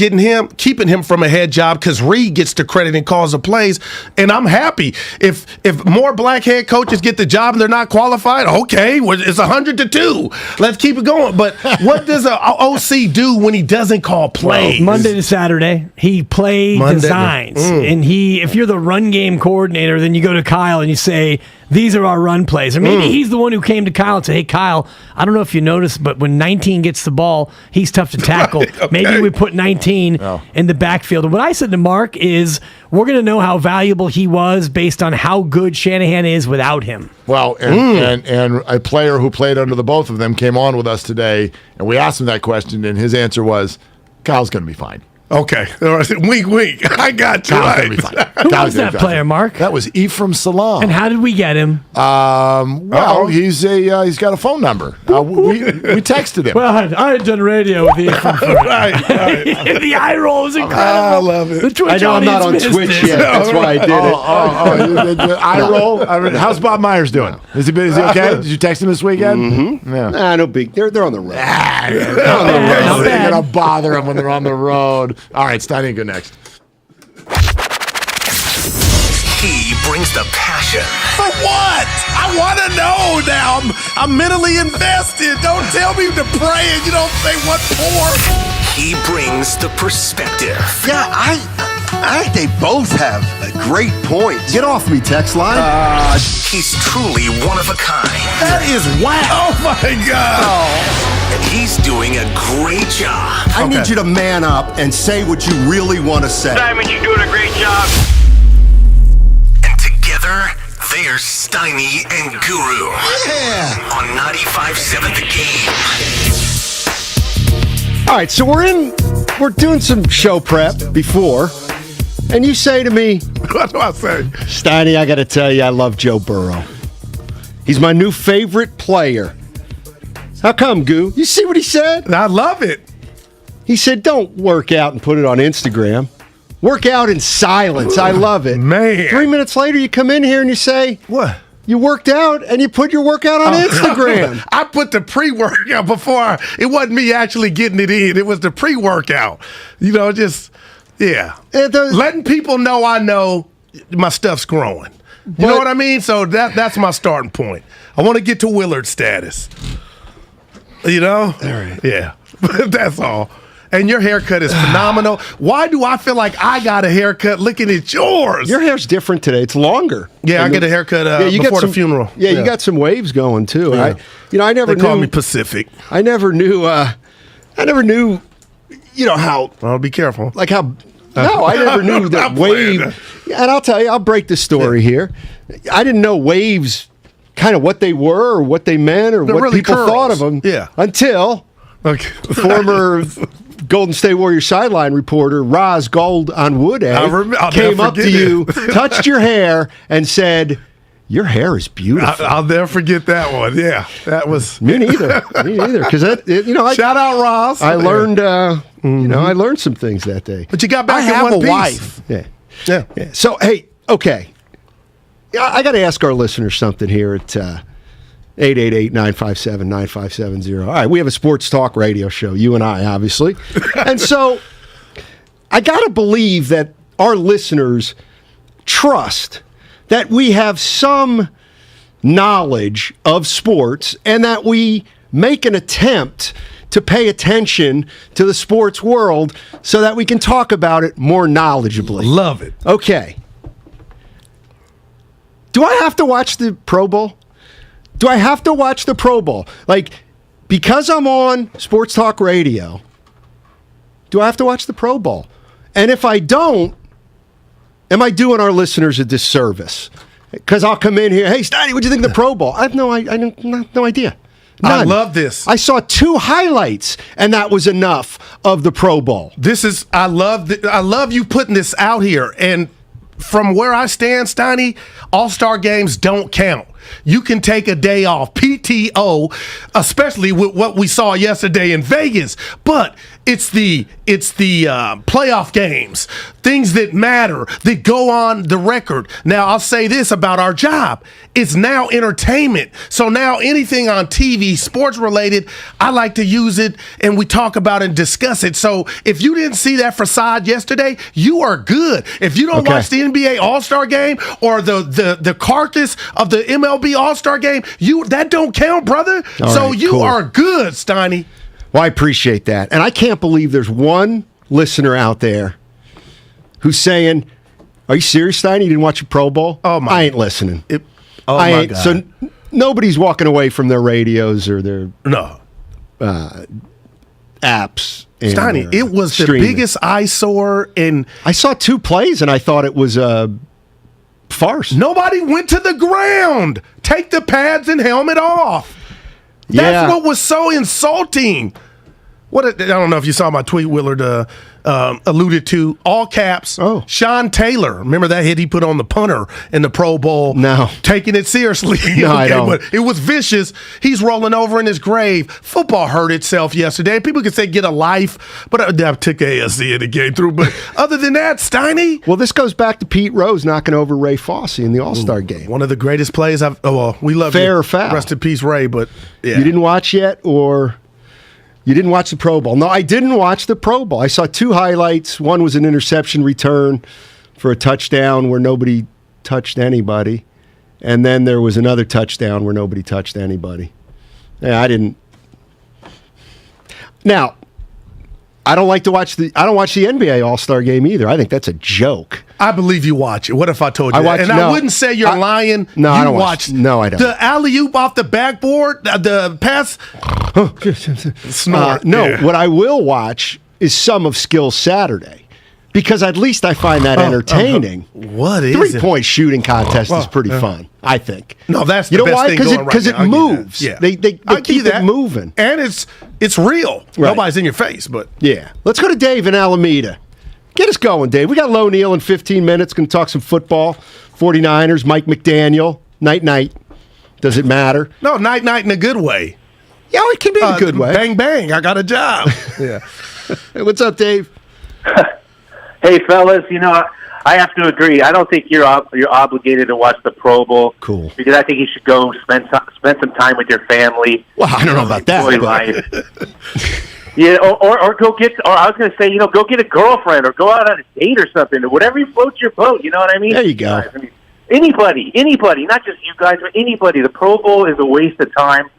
keeping him from a head job because Reed gets the credit and calls the plays. And I'm happy. If more black head coaches get the job and they're not qualified, okay, it's 100-2. Let's keep it going. But what does an OC do when he doesn't call plays? Well, Monday to Saturday, he play designs. And if you're the run game coordinator, then you go to Kyle and you say, these are our run plays. Or maybe he's the one who came to Kyle and said, hey, Kyle, I don't know if you noticed, but when 19 gets the ball, he's tough to tackle. Right, okay. Maybe we put 19 in the backfield. And what I said to Mark is we're going to know how valuable he was based on how good Shanahan is without him. Well, and a player who played under the both of them came on with us today, and we asked him that question, and his answer was, Kyle's going to be fine. Okay. Wink. I got you. Kyle's going to be fine. Who was that player, Mark? That was Ephraim Salam. And how did we get him? He's got a phone number. We texted him. Well, I had done radio with Ephraim. right. The eye roll was incredible. I love it. The Twitch I know I'm not on Twitch yet. That's why I did it. The eye roll. How's Bob Myers doing? Is he okay? Did you text him this weekend? Mm-hmm. Yeah. Nah, no big. They're on the road. They're on the road. They're going to bother them when they're on the road. All right, Steiny, go next. He brings the passion. For what? I want to know now. I'm mentally invested. Don't tell me to pray and you don't say what for. He brings the perspective. Yeah, I think they both have a great point. Get off me, text line. He's truly one of a kind. That is wow. Oh, my God. And he's doing a great job. I need you to man up and say what you really want to say. Simon, you're doing a great job. And together, they're Steiny and Guru. Yeah. On 95.7 The Game. All right, so we're doing some show prep before, and you say to me, what do I say? Steiny, I got to tell you, I love Joe Burrow. He's my new favorite player. How come, Goo? You see what he said? I love it. He said, don't work out and put it on Instagram. Work out in silence. I love it. Man. 3 minutes later, you come in here and you say, what? You worked out and you put your workout on Instagram. I put the pre-workout before. It wasn't me actually getting it in. It was the pre-workout. Letting people know I know my stuff's growing. You know what I mean? So that's my starting point. I want to get to Willard status. You know? All right. Yeah. That's all. And your haircut is phenomenal. Why do I feel like I got a haircut looking at yours? Your hair's different today. It's longer. Yeah, I get a haircut before the funeral. Yeah, you got some waves going too. Yeah. I never knew. They call me Pacific. I never knew. How. Well, be careful. Like how. No, I never knew that wave. And I'll tell you, I'll break the story here. I didn't know waves, kind of what they were or what they meant or what people thought of them. Yeah. Until former Golden State Warriors sideline reporter Roz Gold on Wood came up to you, touched your hair, and said, "Your hair is beautiful." I'll never forget that one. Yeah, that was me neither. Because shout out Roz. I learned, I learned some things that day. But you got back in one piece. Wife. Yeah. So hey, okay. I got to ask our listeners something here at 888-957-9570. All right, we have a sports talk radio show, you and I, obviously. And so I got to believe that our listeners trust that we have some knowledge of sports and that we make an attempt to pay attention to the sports world so that we can talk about it more knowledgeably. Love it. Okay. Do I have to watch the Pro Bowl? Do I have to watch the Pro Bowl? Like, because I'm on Sports Talk Radio, do I have to watch the Pro Bowl? And if I don't, am I doing our listeners a disservice? Because I'll come in here, hey, Steiny, what do you think of the Pro Bowl? I have no idea. None. I love this. I saw 2 highlights, and that was enough of the Pro Bowl. I love you putting this out here. And from where I stand, Steiny, all-star games don't count. You can take a day off, PTO, especially with what we saw yesterday in Vegas. But it's the playoff games, things that matter, that go on the record. Now, I'll say this about our job. It's now entertainment. So now anything on TV, sports related, I like to use it and we talk about it and discuss it. So if you didn't see that facade yesterday, you are good. If you don't watch the NBA All-Star game or the carcass of the MLB All-Star game, that don't count, brother. You are good, Steiny. Well, I appreciate that. And I can't believe there's one listener out there who's saying, are you serious, Steiny? You didn't watch a Pro Bowl? Oh, my. I ain't listening. Oh, my God. So nobody's walking away from their radios or their apps. Steiny, it was streaming. the biggest eyesore. I saw 2 plays, and I thought it was a farce. Nobody went to the ground. Take the pads and helmet off. That's what was so insulting. I don't know if you saw my tweet, Willard alluded to, all caps, Sean Taylor. Remember that hit he put on the punter in the Pro Bowl? No. Taking it seriously. No, I don't. But it was vicious. He's rolling over in his grave. Football hurt itself yesterday. People can say get a life, but I took ASC and it came through. But other than that, Steiny. Well, this goes back to Pete Rose knocking over Ray Fosse in the All-Star game. One of the greatest plays we love Fair you. or foul? Rest in peace, Ray, but yeah. You didn't watch yet, or... You didn't watch the Pro Bowl? No, I didn't watch the Pro Bowl. I saw 2 highlights. One was an interception return for a touchdown where nobody touched anybody. And then there was another touchdown where nobody touched anybody. Yeah, I didn't. Now, I don't watch the NBA All-Star game either. I think that's a joke. I believe you watch it. What if I told you that? I wouldn't say you're lying. No, I don't watch. No, I don't. The alley-oop off the backboard, the pass. Snort. What I will watch is some of Skills Saturday. Because at least I find that entertaining. What is 3-point shooting contest is pretty fun, I think. No, that's the best thing going right now. Because it moves. Yeah. They keep it moving. And it's real. Right. Nobody's in your face, but... Yeah. Let's go to Dave in Alameda. Get us going, Dave. We got Low Neal in 15 minutes. Going to talk some football. 49ers, Mike McDaniel. Night. Does it matter? No, night in a good way. Yeah, it can be a good way. Bang, bang. I got a job. Yeah. Hey, what's up, Dave? Hey, fellas, I have to agree. I don't think you're obligated to watch the Pro Bowl. Cool. Because I think you should go spend some time with your family. Well, I don't know about that. Enjoy life. Yeah, or go get. Or I was going to say, go get a girlfriend or go out on a date or something or whatever floats your boat. You know what I mean? There you go. I mean, anybody, not just you guys, but anybody. The Pro Bowl is a waste of time.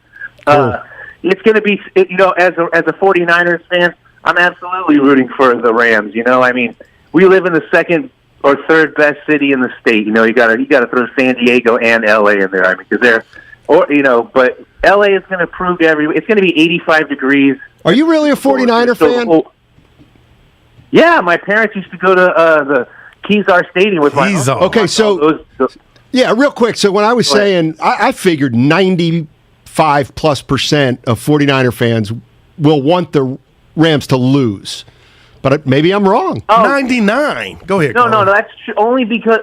Cool. It's going to be, as a 49ers fan, I'm absolutely rooting for the Rams. I mean, we live in the second or third best city in the state. You got to throw San Diego and LA in there. I mean, because but LA is going to prove it's going to be 85 degrees. Are you really a 49er fan? Yeah, my parents used to go to the Kezar Stadium with my uncle. Okay, so yeah, real quick. So when I was saying, I figured 95+% of 49er fans will want the Rams to lose, but maybe I'm wrong. 99. Go ahead. No, that's only because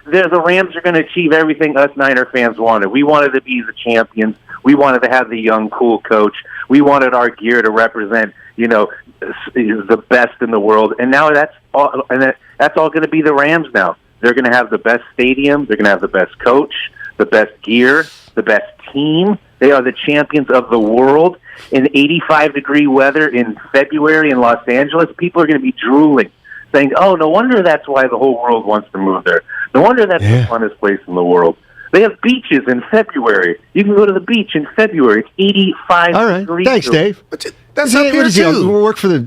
the Rams are going to achieve everything us Niner fans wanted. We wanted to be the champions. We wanted to have the young, cool coach. We wanted our gear to represent, the best in the world. And now that's all going to be the Rams now. They're going to have the best stadium. They're going to have the best coach, the best gear, the best team. They are the champions of the world. In 85-degree weather in February in Los Angeles, people are going to be drooling, saying, oh, no wonder that's why the whole world wants to move there. No wonder that's the funnest place in the world. They have beaches in February. You can go to the beach in February. It's 85 All right. degrees. Thanks, Dave. That's up here, too. We work for the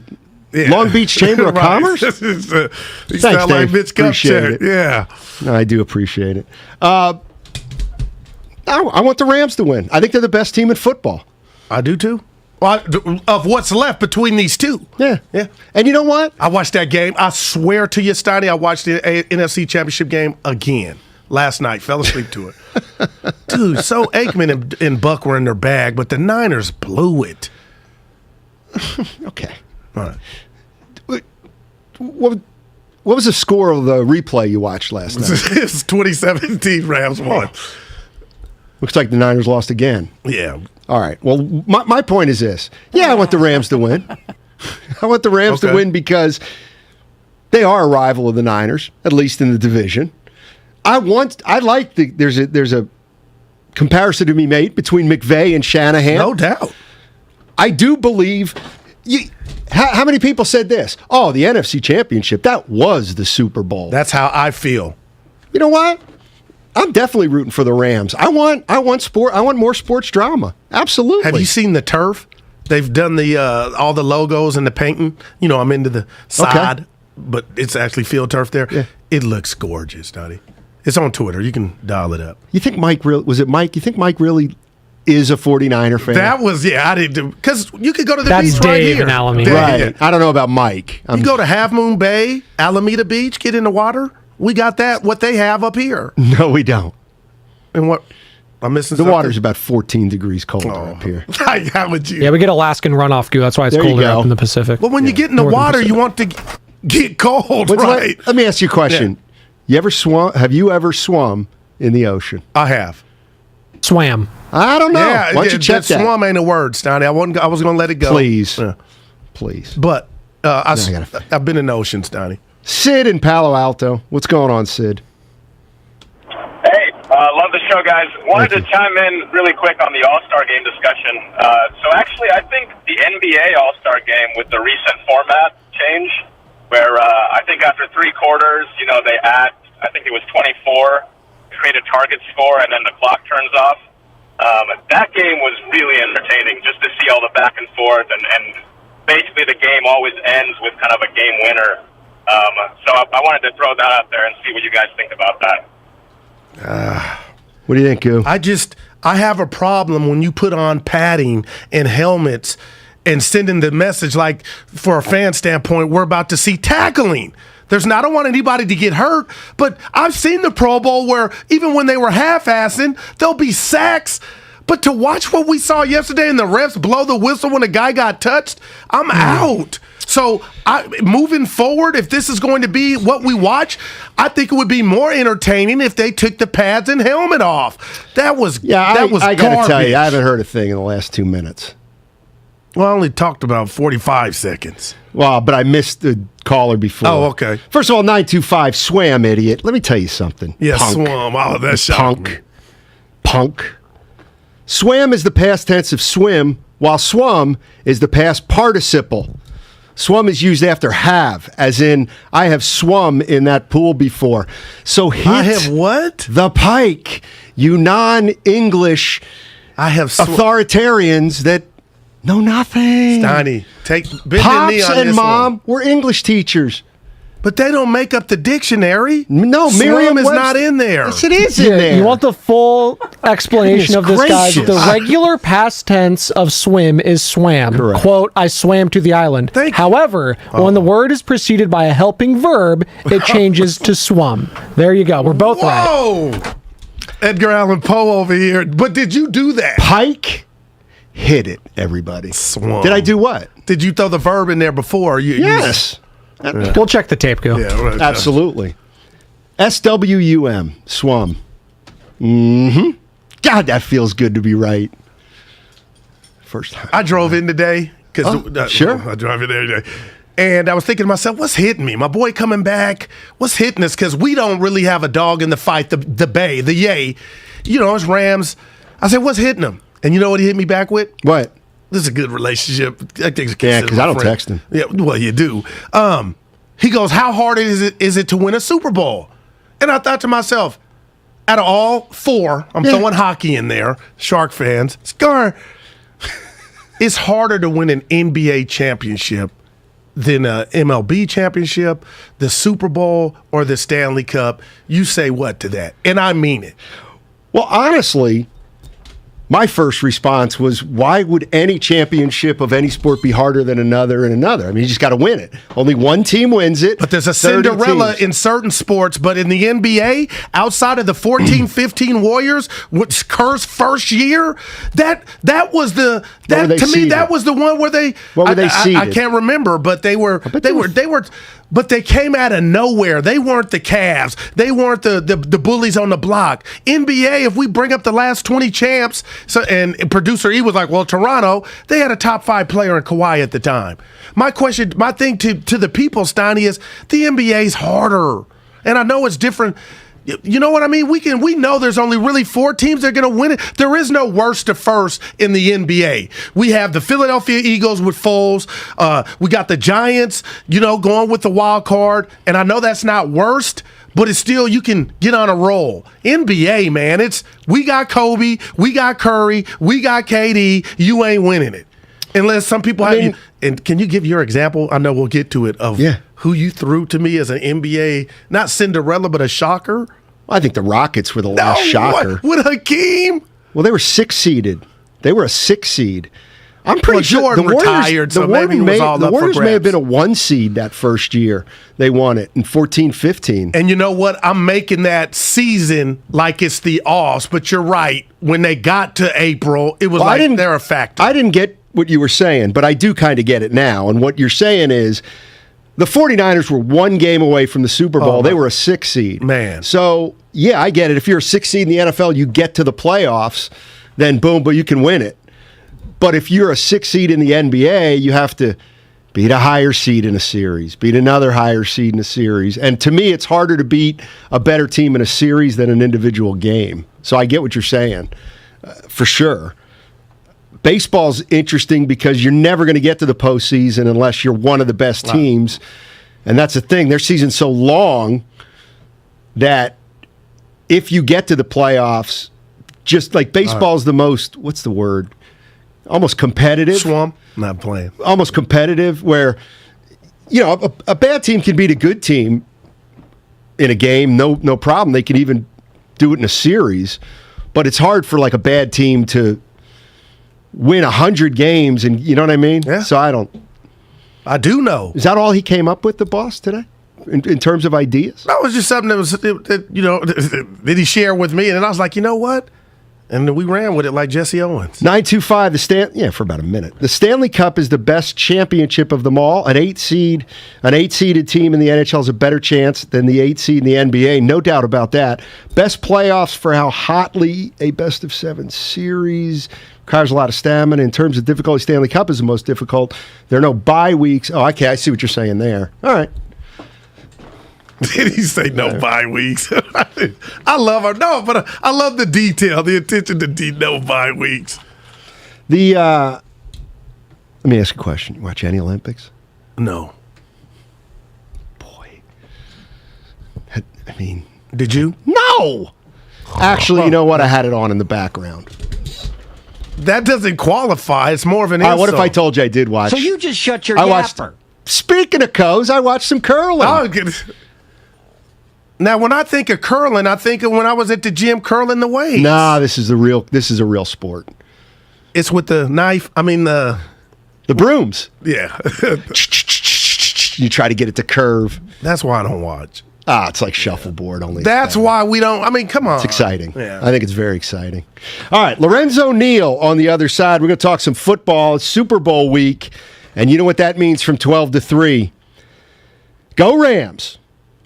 Long Beach Chamber of Commerce? You sound like Mitch Kupchak. Yeah. No, I do appreciate it. I want the Rams to win. I think they're the best team in football. I do, too. Well, of what's left between these two. Yeah. And you know what? I watched that game. I swear to you, Steiny, I watched the NFC Championship game again last night. Fell asleep to it. Dude, so Aikman and Buck were in their bag, but the Niners blew it. Okay. All right. What was the score of the replay you watched last night? It's 2017 Rams won. Looks like the Niners lost again. Yeah. All right. Well, my point is this. Yeah, I want the Rams to win. I want the Rams to win because they are a rival of the Niners, at least in the division. There's a comparison to be made between McVay and Shanahan. No doubt. I do believe. How many people said this? Oh, the NFC Championship, that was the Super Bowl. That's how I feel. You know what? I'm definitely rooting for the Rams. I want more sports drama. Absolutely. Have you seen the turf? They've done the all the logos and the painting. I'm into the sod, but it's actually field turf there. Yeah. It looks gorgeous, Dottie. It's on Twitter. You can dial it up. You think Mike was it Mike? You think Mike really is a 49er fan? That was, I didn't, because you could go to the That's beach Dave right here. in Alameda. Right. Yeah. I don't know about Mike. You go to Half Moon Bay, Alameda Beach, get in the water. We got that, what they have up here. No, we don't. And what? I'm missing the something? water's about 14 degrees colder up here. How would you? Yeah, we get Alaskan runoff goo. That's why it's There you colder go. up in the Pacific. But when you get in the water, you want to get cold, right? Let me ask you a question. You ever swum? Have you ever swum in the ocean? I have. Swam. I don't know. Yeah, Why don't you check that? Swum ain't a word, Steiny. I was going to let it go. Please. Please. But I've been in the ocean, Steiny. Sid in Palo Alto. What's going on, Sid? Hey, love the show, guys. Wanted to chime in really quick on the All-Star Game discussion. So actually, I think the NBA All-Star Game with the recent format change, where I think after 3 quarters, they add, I think it was 24, create a target score, and then the clock turns off. That game was really entertaining, just to see all the back and forth, and basically the game always ends with kind of a game winner. So I wanted to throw that out there and see what you guys think about that. What do you think, Goo? I have a problem when you put on padding and helmets and sending the message like, for a fan standpoint, we're about to see tackling. I don't want anybody to get hurt, but I've seen the Pro Bowl where even when they were half-assing, there'll be sacks. But to watch what we saw yesterday and the refs blow the whistle when a guy got touched, I'm out. So moving forward, if this is going to be what we watch, I think it would be more entertaining if they took the pads and helmet off. That was I got to tell you, I haven't heard a thing in the last 2 minutes. Well, I only talked about 45 seconds. Well, but I missed the caller before. Oh, okay. First of all, 925, swam, idiot. Let me tell you something. Yeah, Punk. swam. Oh, that's Punk. Swam is the past tense of swim, while swum is the past participle. Swum is used after have, as in, I have swum in that pool before. So hit I have what? The pike, you non-English authoritarians that know nothing. Steiny, bend Pops the knee on and this Mom one. were English teachers. But they don't make up the dictionary. No, Swim Merriam is not in there. Yes, it is in there. You want the full explanation of this, guys? gracious. The regular past tense of swim is swam. Correct. Quote, I swam to the island. However, when the word is preceded by a helping verb, it changes to swum. There you go. We're both right. Whoa! Edgar Allan Poe over here. But did you do that? Pike hit it, everybody. Swum. Did I do what? Did you throw the verb in there before? Yes. We'll check the tape, Go. Yeah, right. Absolutely. SWUM, swum. Mm-hmm. God, that feels good to be right. First time. I drove in today. Sure. I drove in there today. And I was thinking to myself, what's hitting me? My boy coming back. What's hitting us? Because we don't really have a dog in the fight, the Bay, the Yay. It's Rams. I said, what's hitting him? And you know what he hit me back with? What? This is a good relationship. Yeah, because I don't text him. Yeah, well, you do. He goes, how hard is it to win a Super Bowl? And I thought to myself, out of all 4, I'm throwing hockey in there, Shark fans, Scar, it's harder to win an NBA championship than a MLB championship, the Super Bowl, or the Stanley Cup. You say what to that? And I mean it. Well, honestly, my first response was, why would any championship of any sport be harder than another and another? I mean, you just got to win it. Only one team wins it. But there's a Cinderella in certain sports, but in the NBA, outside of the 14-15 Warriors, which Kerr's first year, that was the one where they What were they seeded? I can't remember, but they were but they came out of nowhere. They weren't the Cavs. They weren't the bullies on the block. NBA, if we bring up the last 20 champs, and producer E was like, well, Toronto, they had a top 5 player in Kawhi at the time. My thing to the people, Steiny, is the NBA's harder. And I know it's different. You know what I mean? We know there's only really 4 teams that are going to win it. There is no worst to first in the NBA. We have the Philadelphia Eagles with Foles. We got the Giants, going with the wild card. And I know that's not worst, but it's still, you can get on a roll. NBA, man, we got Kobe, we got Curry, we got KD. You ain't winning it. Unless some people and can you give your example? I know we'll get to it of who you threw to me as an NBA, not Cinderella, but a shocker. I think the Rockets were the last shocker. With Hakeem? Well, they were 6-seeded. They were a 6 seed. I'm pretty sure Jordan retired, so maybe it was all up for the Warriors grabs. may have been a 1 seed that first year. They won it in 14-15. And you know what? I'm making that season like it's the offs, but you're right. When they got to April, it was they're a factor. I didn't get what you were saying, but I do kind of get it now. And what you're saying is the 49ers were 1 game away from the Super Bowl. They were a 6 seed. Man. So, yeah, I get it. If you're a 6 seed in the NFL, you get to the playoffs, then boom, but you can win it. But if you're a 6 seed in the NBA, you have to beat a higher seed in a series, beat another higher seed in a series. And to me, it's harder to beat a better team in a series than an individual game. So I get what you're saying, for sure. Baseball's interesting because you're never going to get to the postseason unless you're one of the best teams. And that's the thing. Their season's so long that if you get to the playoffs, just like baseball's the most, what's the word? Almost competitive. Swamp. Not playing. Almost competitive where, a bad team can beat a good team in a game, no problem. They can even do it in a series. But it's hard for like a bad team to win 100 games, and you know what I mean? Yeah. So I do know. Is that all he came up with, the boss, today? In terms of ideas? That was just something that he shared with me, and I was like, you know what? And we ran with it like Jesse Owens. 925, for about a minute. The Stanley Cup is the best championship of them all. An 8-seeded team in the NHL has a better chance than the 8 seed in the NBA. No doubt about that. Best playoffs for how hotly a best-of-7 series requires a lot of stamina. In terms of difficulty, Stanley Cup is the most difficult. There are no bye weeks. Oh, okay, I see what you're saying there. All right. Did he say no bye weeks? I love her. No, but I love the detail, the attention to no bye weeks. Let me ask you a question. You watch any Olympics? No. Boy. I mean. Did you? No! Actually, you know what? I had it on in the background. That doesn't qualify. It's more of an insult. What if I told you I did watch? So you just shut your yapper. Speaking of co's, I watched some curling. Now, when I think of curling, I think of when I was at the gym curling the weights. Nah, this is a real sport. It's with the knife. I mean the brooms. Yeah. You try to get it to curve. That's why I don't watch. It's like shuffleboard only. That's why we don't. I mean, come on. It's exciting. Yeah. I think it's very exciting. All right, Lorenzo Neal on the other side. We're going to talk some football. It's Super Bowl week, and you know what that means from 12 to 3. Go Rams.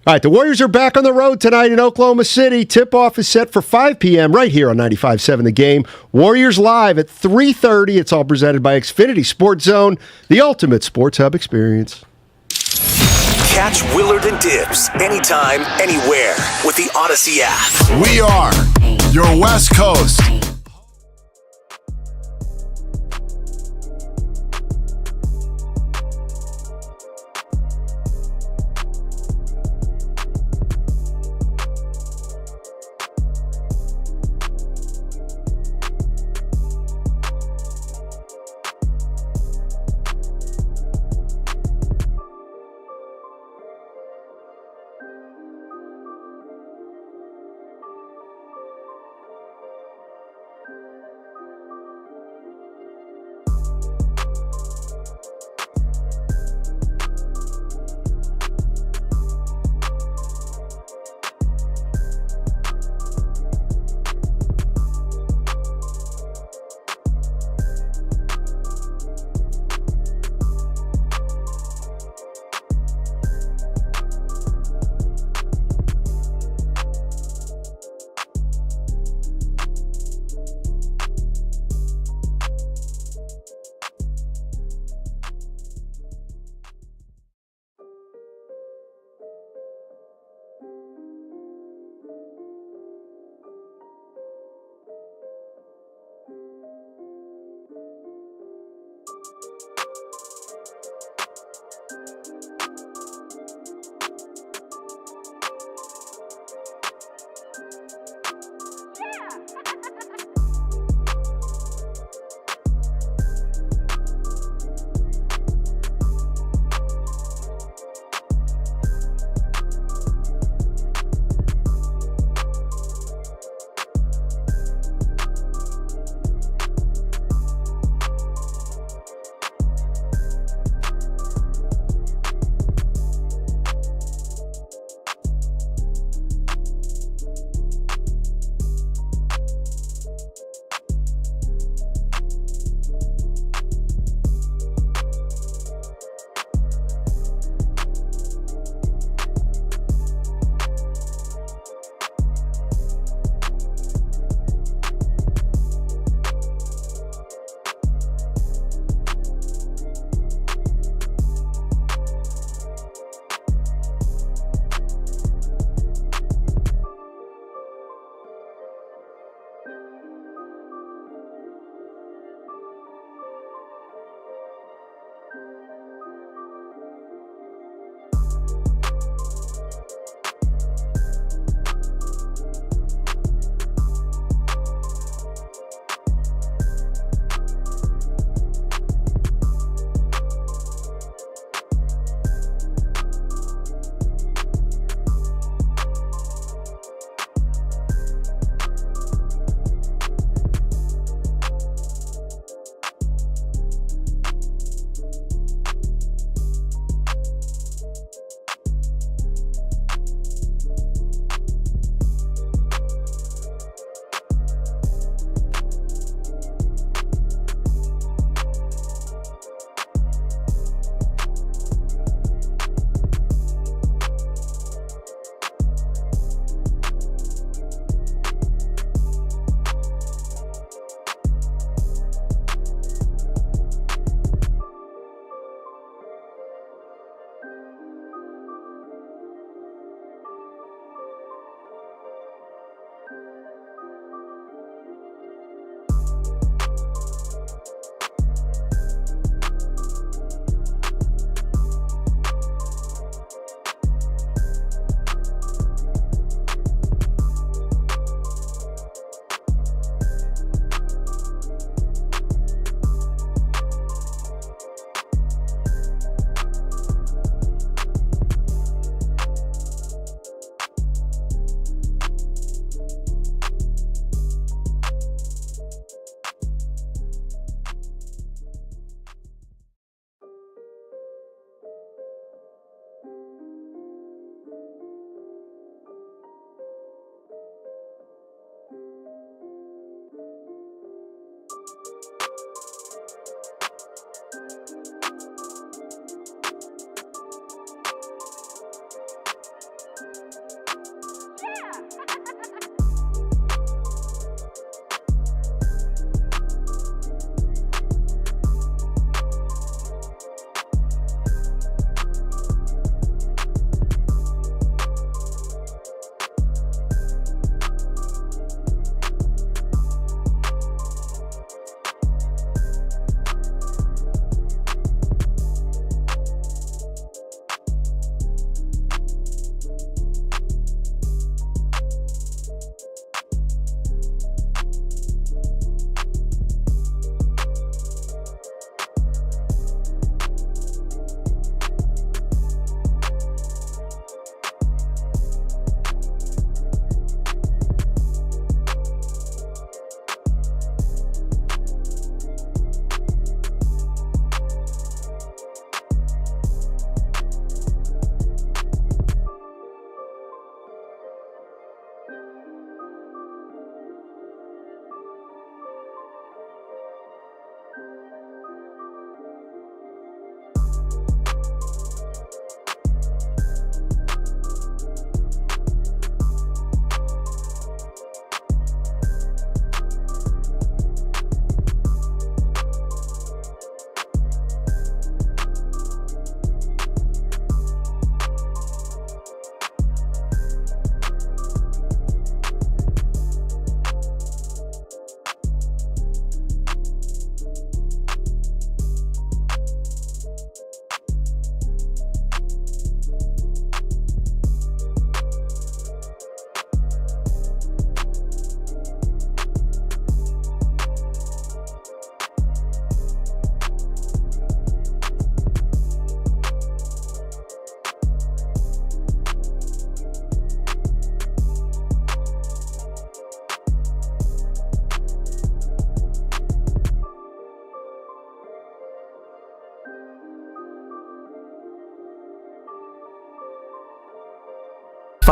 All right, the Warriors are back on the road tonight in Oklahoma City. Tip-off is set for 5 p.m. right here on 95.7 The Game. Warriors live at 3:30. It's all presented by Xfinity Sports Zone, the ultimate sports hub experience. Catch Willard and Dibs anytime, anywhere with the Odyssey app. We are your West Coast.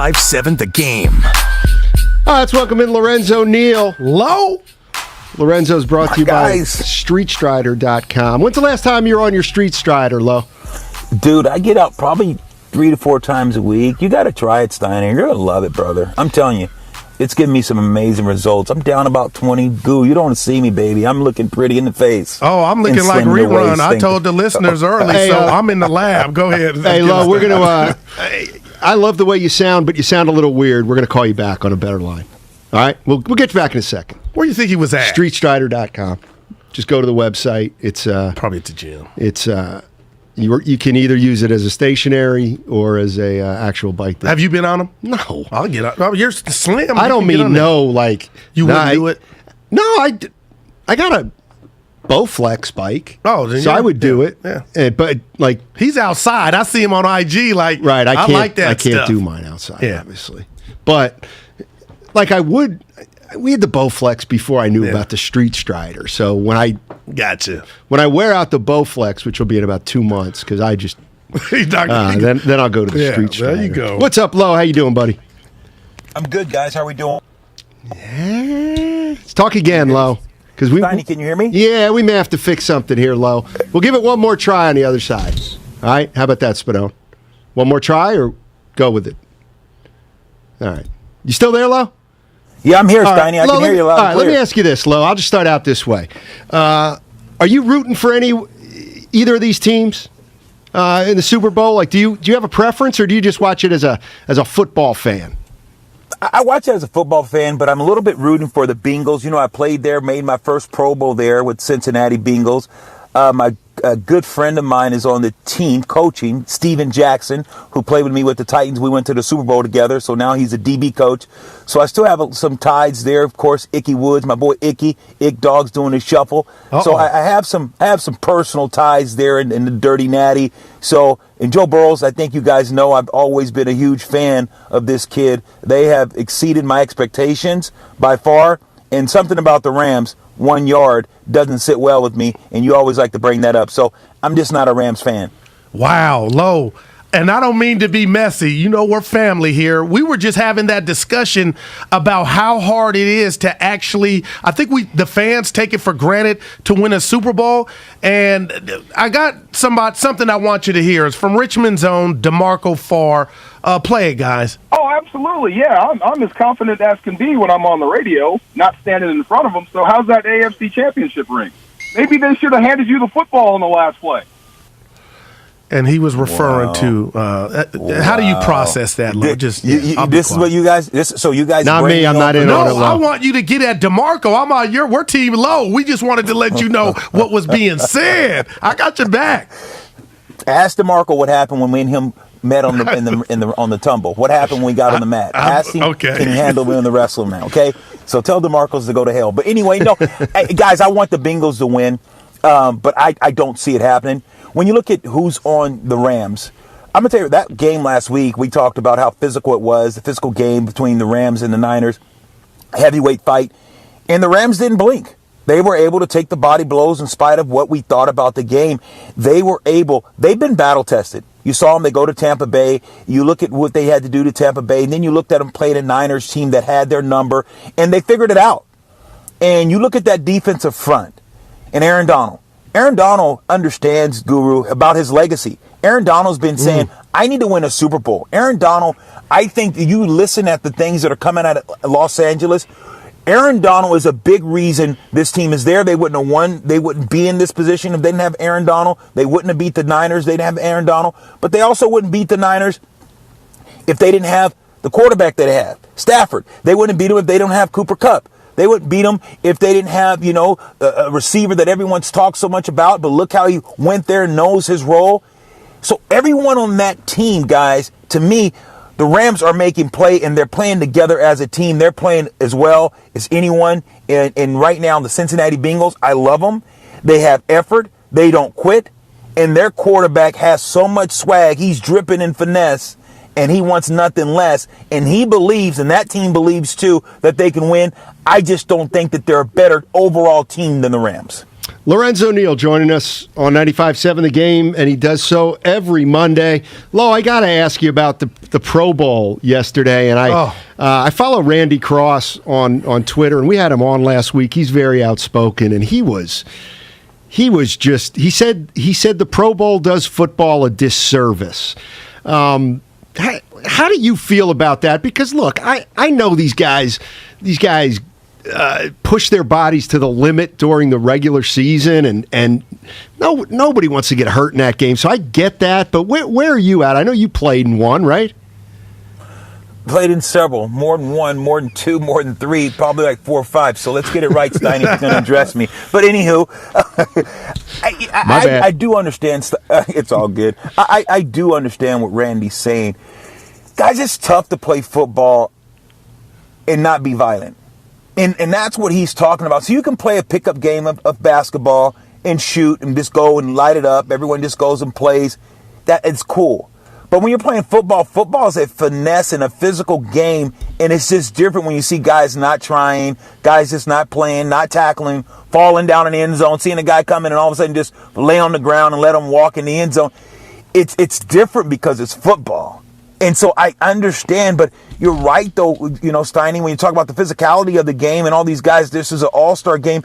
95.7 The Game. Let's welcome in Lorenzo Neal. Low. Lorenzo's brought to you by StreetStrider.com. When's the last time you were on your Street Strider, Lo? Dude, I get out probably 3 to 4 times a week. You got to try it, Steiny. You're going to love it, brother. I'm telling you. It's giving me some amazing results. I'm down about 20. Goo, you don't want to see me, baby. I'm looking pretty in the face. Oh, I'm looking like rerun. I told the listeners early, so I'm in the lab. Go ahead. Hey, Lo, we're going to I love the way you sound, but you sound a little weird. We're going to call you back on a better line. All right? We'll get you back in a second. Where do you think he was at? StreetStrider.com. Just go to the website. It's probably at the gym. It's you can either use it as a stationary or as a actual bike. Have you been on them? No. I'll get on. Oh, you're slim. I don't mean no, like you wouldn't do it. No, I got a Bowflex bike. Oh, then so I would do it. Yeah. But like he's outside. I see him on IG. Like right, I like that. I can't stuff. do mine outside, obviously. But like I would. We had the Bowflex before I knew about the Street Strider. So when I wear out the Bowflex, which will be in about 2 months, because I just then I'll go to the Street Strider. There you go. What's up, Lo? How you doing, buddy? I'm good, guys. How are we doing? Let's talk again, Lo. Steiny, can you hear me? Yeah, we may have to fix something here, Lo. We'll give it one more try on the other side. All right? How about that, Spadone? One more try or go with it? All right. You still there, Lo? Yeah, I'm here, Steiny. I can hear you loud and clear. Let me ask you this, Lo. I'll just start out this way. Are you rooting for either of these teams in the Super Bowl? Like, do you have a preference, or do you just watch it as a football fan? I watch it as a football fan, but I'm a little bit rooting for the Bengals. You know, I played there, made my first Pro Bowl there with Cincinnati Bengals. A good friend of mine is on the team coaching, Steven Jackson, who played with me with the Titans. We went to the Super Bowl together, so now he's a DB coach. So I still have some ties there. Of course, Icky Woods, my boy Ick Dog's doing his shuffle. So I have some personal ties there in the Dirty Natty. So, and Joe Burrows, I think you guys know I've always been a huge fan of this kid. They have exceeded my expectations by far. And something about the Rams, 1 yard, doesn't sit well with me, and you always like to bring that up. So I'm just not a Rams fan. Wow, Lo. And I don't mean to be messy. You know, we're family here. We were just having that discussion about how hard it is to actually, I think the fans take it for granted to win a Super Bowl. And I got something I want you to hear. It's from Richmond's own DeMarco Farr. Play it, guys. Oh, absolutely. Yeah, I'm as confident as can be when I'm on the radio, not standing in front of them. So how's that AFC Championship ring? Maybe they should have handed you the football on the last play. And he was referring to how do you process that? This is what you guys. So you guys. Not me. I'm not in on it. No, I want you to get at DeMarco. I'm on we're team Low. We just wanted to let you know what was being said. I got your back. Ask DeMarco what happened when me and him met on the tumble. What happened when we got on the mat? Ask him. Can he handle me on the wrestling now? Okay. So tell DeMarcos to go to hell. But anyway, no, guys, I want the Bengals to win, but I don't see it happening. When you look at who's on the Rams, I'm going to tell you, that game last week, we talked about how physical it was, the physical game between the Rams and the Niners, heavyweight fight, and the Rams didn't blink. They were able to take the body blows in spite of what we thought about the game. They've been battle tested. You saw them, they go to Tampa Bay. You look at what they had to do to Tampa Bay, and then you looked at them playing a Niners team that had their number, and they figured it out. And you look at that defensive front, and Aaron Donald. Aaron Donald understands, Guru, about his legacy. Aaron Donald's been saying, I need to win a Super Bowl. Aaron Donald, I think you listen at the things that are coming out of Los Angeles. Aaron Donald is a big reason this team is there. They wouldn't have won. They wouldn't be in this position if they didn't have Aaron Donald. They wouldn't have beat the Niners. They didn't have Aaron Donald. But they also wouldn't beat the Niners if they didn't have the quarterback that they have, Stafford. They wouldn't beat them if they don't have Cooper Kupp. They wouldn't beat them if they didn't have, a receiver that everyone's talked so much about. But look how he went there and knows his role. So everyone on that team, guys, to me, the Rams are making play, and they're playing together as a team. They're playing as well as anyone. And right now, the Cincinnati Bengals, I love them. They have effort. They don't quit. And their quarterback has so much swag. He's dripping in finesse, and he wants nothing less. And he believes, and that team believes too, that they can win. I just don't think that they're a better overall team than the Rams. Lorenzo Neal joining us on 95.7 The Game, and he does so every Monday. Lo, I got to ask you about the Pro Bowl yesterday, and I follow Randy Cross on Twitter, and we had him on last week. He's very outspoken, and he said the Pro Bowl does football a disservice. How do you feel about that? Because look, I know these guys push their bodies to the limit during the regular season, and nobody wants to get hurt in that game. So I get that, but where are you at? I know you played in one, right? Played in several, more than one, more than two, more than three, probably like 4 or 5. So let's get it right, Steiny, if you're going to address me. But anywho, I do understand. It's all good. I do understand what Randy's saying. Guys, it's tough to play football and not be violent. And that's what he's talking about. So you can play a pickup game of basketball and shoot and just go and light it up. Everyone just goes and plays. That it's cool. But when you're playing football, football is a finesse and a physical game, and it's just different when you see guys not trying, guys just not playing, not tackling, falling down in the end zone, seeing a guy come in and all of a sudden just lay on the ground and let him walk in the end zone. It's different because it's football. And so I understand, but you're right, though, Steiny, when you talk about the physicality of the game and all these guys, this is an all-star game,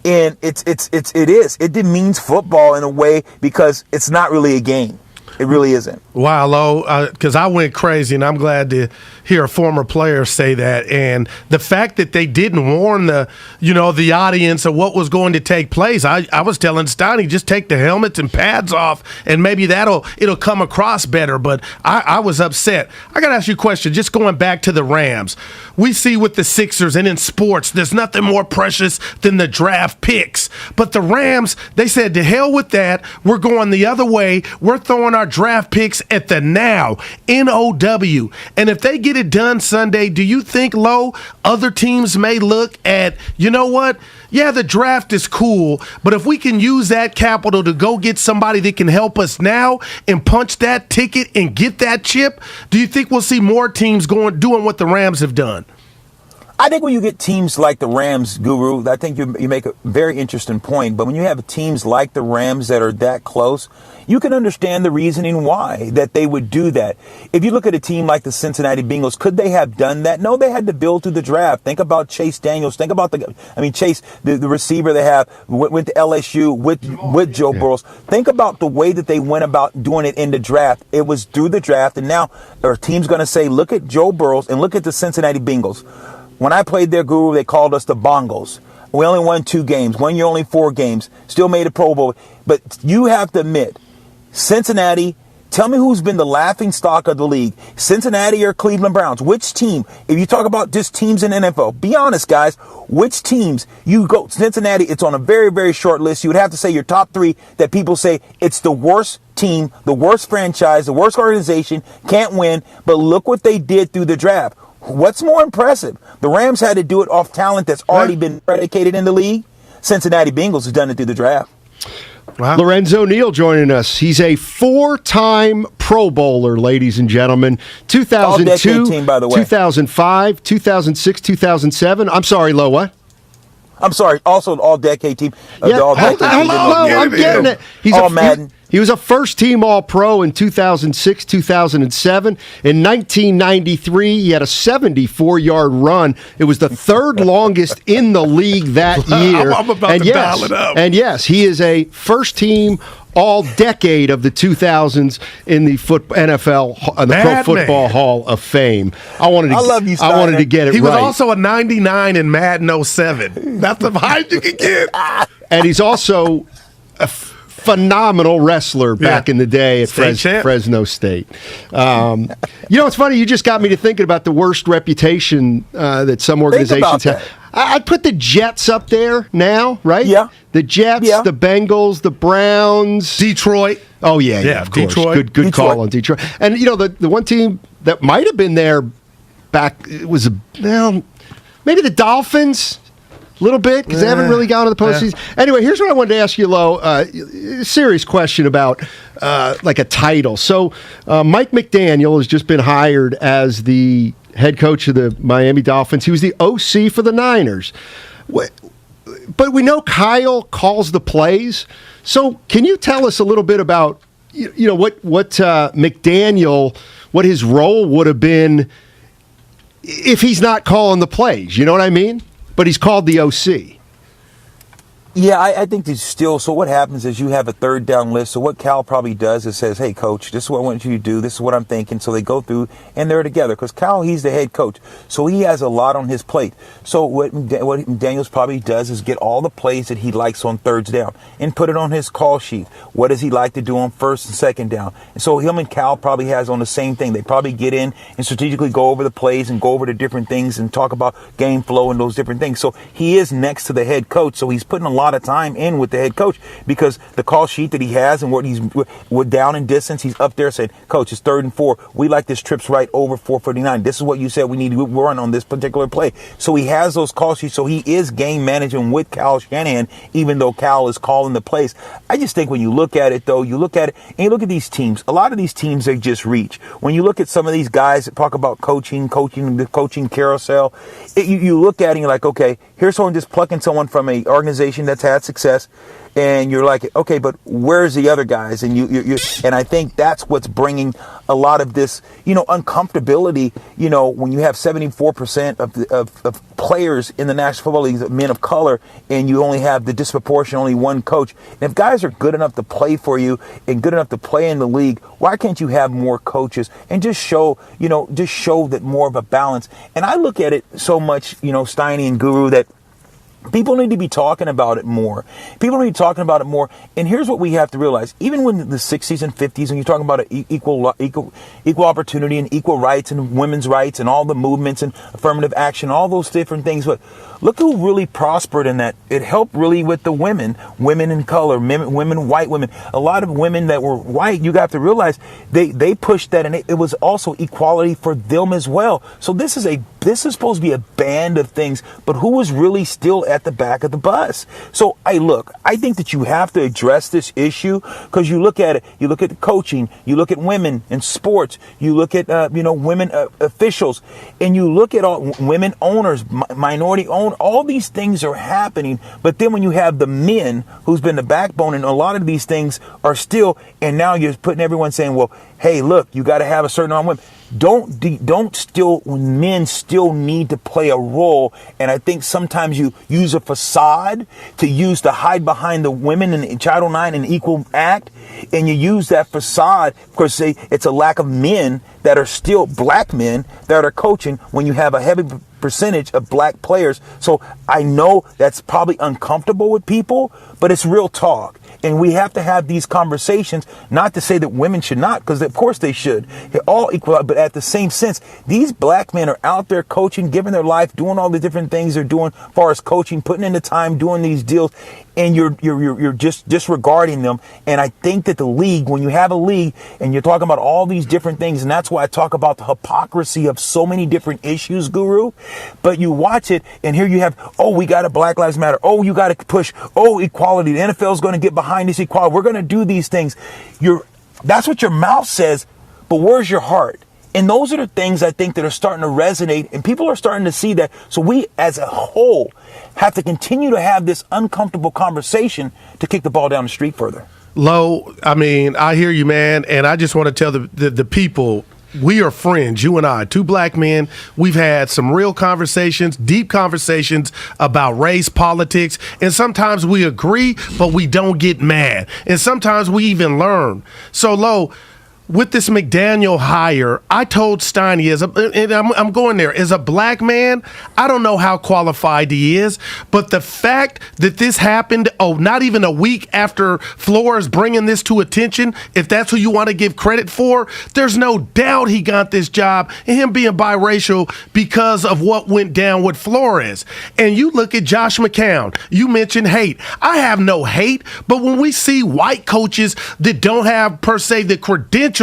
and it demeans football in a way because it's not really a game. It really isn't. Wow, Lo, because I went crazy, and I'm glad to hear a former player say that. And the fact that they didn't warn the audience of what was going to take place, I was telling Steiny, just take the helmets and pads off, and maybe it'll come across better. But I was upset. I got to ask you a question, just going back to the Rams. We see with the Sixers and in sports, there's nothing more precious than the draft picks. But the Rams, they said, to hell with that. We're going the other way. We're throwing our draft picks at the now, N-O-W. And if they get it done Sunday, do you think, Lo, other teams may look at, you know what? Yeah, the draft is cool, but if we can use that capital to go get somebody that can help us now and punch that ticket and get that chip, do you think we'll see more teams doing what the Rams have done? I think when you get teams like the Rams, Guru, I think you make a very interesting point. But when you have teams like the Rams that are that close, you can understand the reasoning why that they would do that. If you look at a team like the Cincinnati Bengals, could they have done that? No, they had to build through the draft. Think about Chase Daniels. Think about Chase, the receiver they have, went to LSU with Joe Burrows. Think about the way that they went about doing it in the draft. It was through the draft, and now our team's going to say, look at Joe Burrows and look at the Cincinnati Bengals. When I played their, Guru, they called us the Bongos. We only won 2 games. 1 year, only 4 games. Still made a Pro Bowl. But you have to admit, Cincinnati, tell me who's been the laughing stock of the league. Cincinnati or Cleveland Browns? Which team? If you talk about just teams in the NFL, be honest, guys. Which teams? You go Cincinnati, it's on a very, very short list. You would have to say your top 3 that people say it's the worst team, the worst franchise, the worst organization, can't win. But look what they did through the draft. What's more impressive? The Rams had to do it off talent that's already been predicated in the league. Cincinnati Bengals has done it through the draft. Wow. Lorenzo Neal joining us. He's a 4-time Pro Bowler, ladies and gentlemen. 2002, team, by the way. 2005, 2006, 2007. I'm sorry, Lo, what? I'm sorry, also an all-decade team. I'm getting it. He's Madden. He was a first-team All-Pro in 2006, 2007. In 1993, he had a 74-yard run. It was the 3rd longest in the league that year. I'm about to dial it up. And yes, he is a first-team all-decade of the 2000s in the NFL, the Pro Football Hall of Fame. I wanted to get it right. He was also a 99 in Madden 07. That's the height you can get. And he's also a phenomenal wrestler back in the day at Fresno State. It's funny. You just got me to thinking about the worst reputation that some organizations have. I'd put the Jets up there now, right? Yeah. The Jets, the Bengals, the Browns. Detroit. Oh, yeah, of course. Detroit. Good call on Detroit. And, the one team that might have been there back, it was, maybe the Dolphins. A little bit, because they haven't really gone to the postseason. Anyway, here's what I wanted to ask you, Lo. Serious question about like a title. So Mike McDaniel has just been hired as the head coach of the Miami Dolphins. He was the OC for the Niners. but we know Kyle calls the plays. So can you tell us a little bit about what McDaniel, what his role would have been if he's not calling the plays? You know what I mean? But he's called the OC. Yeah, I think there's still. So what happens is you have a third down list. So what Cal probably does is says, "Hey, coach, this is what I want you to do. This is what I'm thinking." So they go through and they're together because Cal, he's the head coach, so he has a lot on his plate. So what Daniels probably does is get all the plays that he likes on thirds down and put it on his call sheet. What does he like to do on first and second down? And so him and Cal probably has on the same thing. They probably get in and strategically go over the plays and go over the different things and talk about game flow and those different things. So he is next to the head coach, so he's putting a lot of time in with the head coach because the call sheet that he has and what he's down in distance, he's up there saying, "Coach, it's 3rd and 4. We like this trips right over 449. This is what you said we need to run on this particular play." So he has those call sheets. So he is game managing with Cal Shanahan, even though Cal is calling the plays. I just think when you look at it, though, you look at it and you look at these teams. A lot of these teams, they just reach. When you look at some of these guys that talk about the coaching carousel, you look at it and you're like, okay, here's someone just plucking someone from an organization that's had success, and you're like, okay, but where's the other guys? And you and I think that's what's bringing a lot of this, uncomfortability. When you have 74% of players in the National Football League, men of color, and you only have the disproportionate only one coach. And if guys are good enough to play for you and good enough to play in the league, why can't you have more coaches and just show that more of a balance? And I look at it so much, Steiny and Guru, that people need to be talking about it more. People need to be talking about it more. And here's what we have to realize. Even when the 60s and 50s, when you're talking about equal opportunity and equal rights and women's rights and all the movements and affirmative action, all those different things. But look who really prospered in that. It helped really with the women in color, women, white women. A lot of women that were white, you got to realize they pushed that, and it was also equality for them as well. So this is supposed to be a band of things, but who was really still at the back of the bus? So I think that you have to address this issue because you look at it, you look at the coaching, you look at women in sports, you look at women officials, and you look at all women owners, minority owners. All these things are happening, but then when you have the men who's been the backbone, and a lot of these things are still, and now you're putting everyone saying, well, hey, look, you got to have a certain amount of women. Men still need to play a role. And I think sometimes you use a facade to hide behind the women in Title IX and Equal Act. And you use that facade because say it's a lack of men that are still black men that are coaching when you have a heavy percentage of black players. So I know that's probably uncomfortable with people, but it's real talk. And we have to have these conversations, not to say that women should not, because of course they should. They're all equal, but at the same sense, these black men are out there coaching, giving their life, doing all the different things they're doing as far as coaching, putting in the time, doing these deals, and you're just disregarding them. And I think that the league, when you have a league and you're talking about all these different things, and that's why I talk about the hypocrisy of so many different issues, Guru, but you watch it and here you have, we got a Black Lives Matter. You got to push, equality. The NFL is going to get behind this equality. We're going to do these things. That's what your mouth says, but where's your heart? And those are the things I think that are starting to resonate, and people are starting to see that. So we as a whole have to continue to have this uncomfortable conversation to kick the ball down the street further. Lo, I hear you, man, and I just want to tell the people, we are friends, you and I, two black men. We've had some real conversations, deep conversations about race, politics, and sometimes we agree, but we don't get mad. And sometimes we even learn. So, Lo, with this McDaniel hire, I told Steiny, and I'm going there, as a black man, I don't know how qualified he is, but the fact that this happened, not even a week after Flores bringing this to attention, if that's who you want to give credit for, there's no doubt he got this job, and him being biracial because of what went down with Flores. And you look at Josh McCown, you mentioned hate. I have no hate, but when we see white coaches that don't have, per se, the credentials,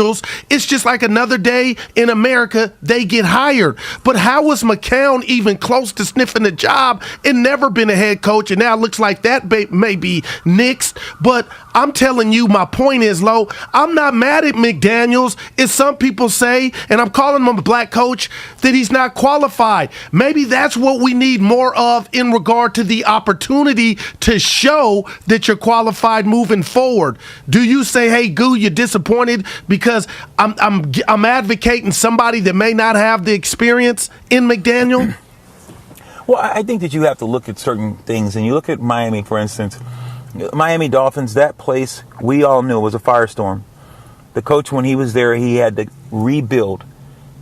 it's just like another day in America, they get hired. But how was McCown even close to sniffing the job and never been a head coach? And now it looks like that may be nixed. But I'm telling you, my point is, Lo, I'm not mad at McDaniels. As some people say, and I'm calling him a black coach, that he's not qualified. Maybe that's what we need more of in regard to the opportunity to show that you're qualified moving forward. Do you say, hey, Goo, you're disappointed because I'm advocating somebody that may not have the experience in McDaniel? Well, I think that you have to look at certain things, and you look at Miami, for instance. Miami Dolphins, that place we all knew was a firestorm. The coach, when he was there, he had to rebuild,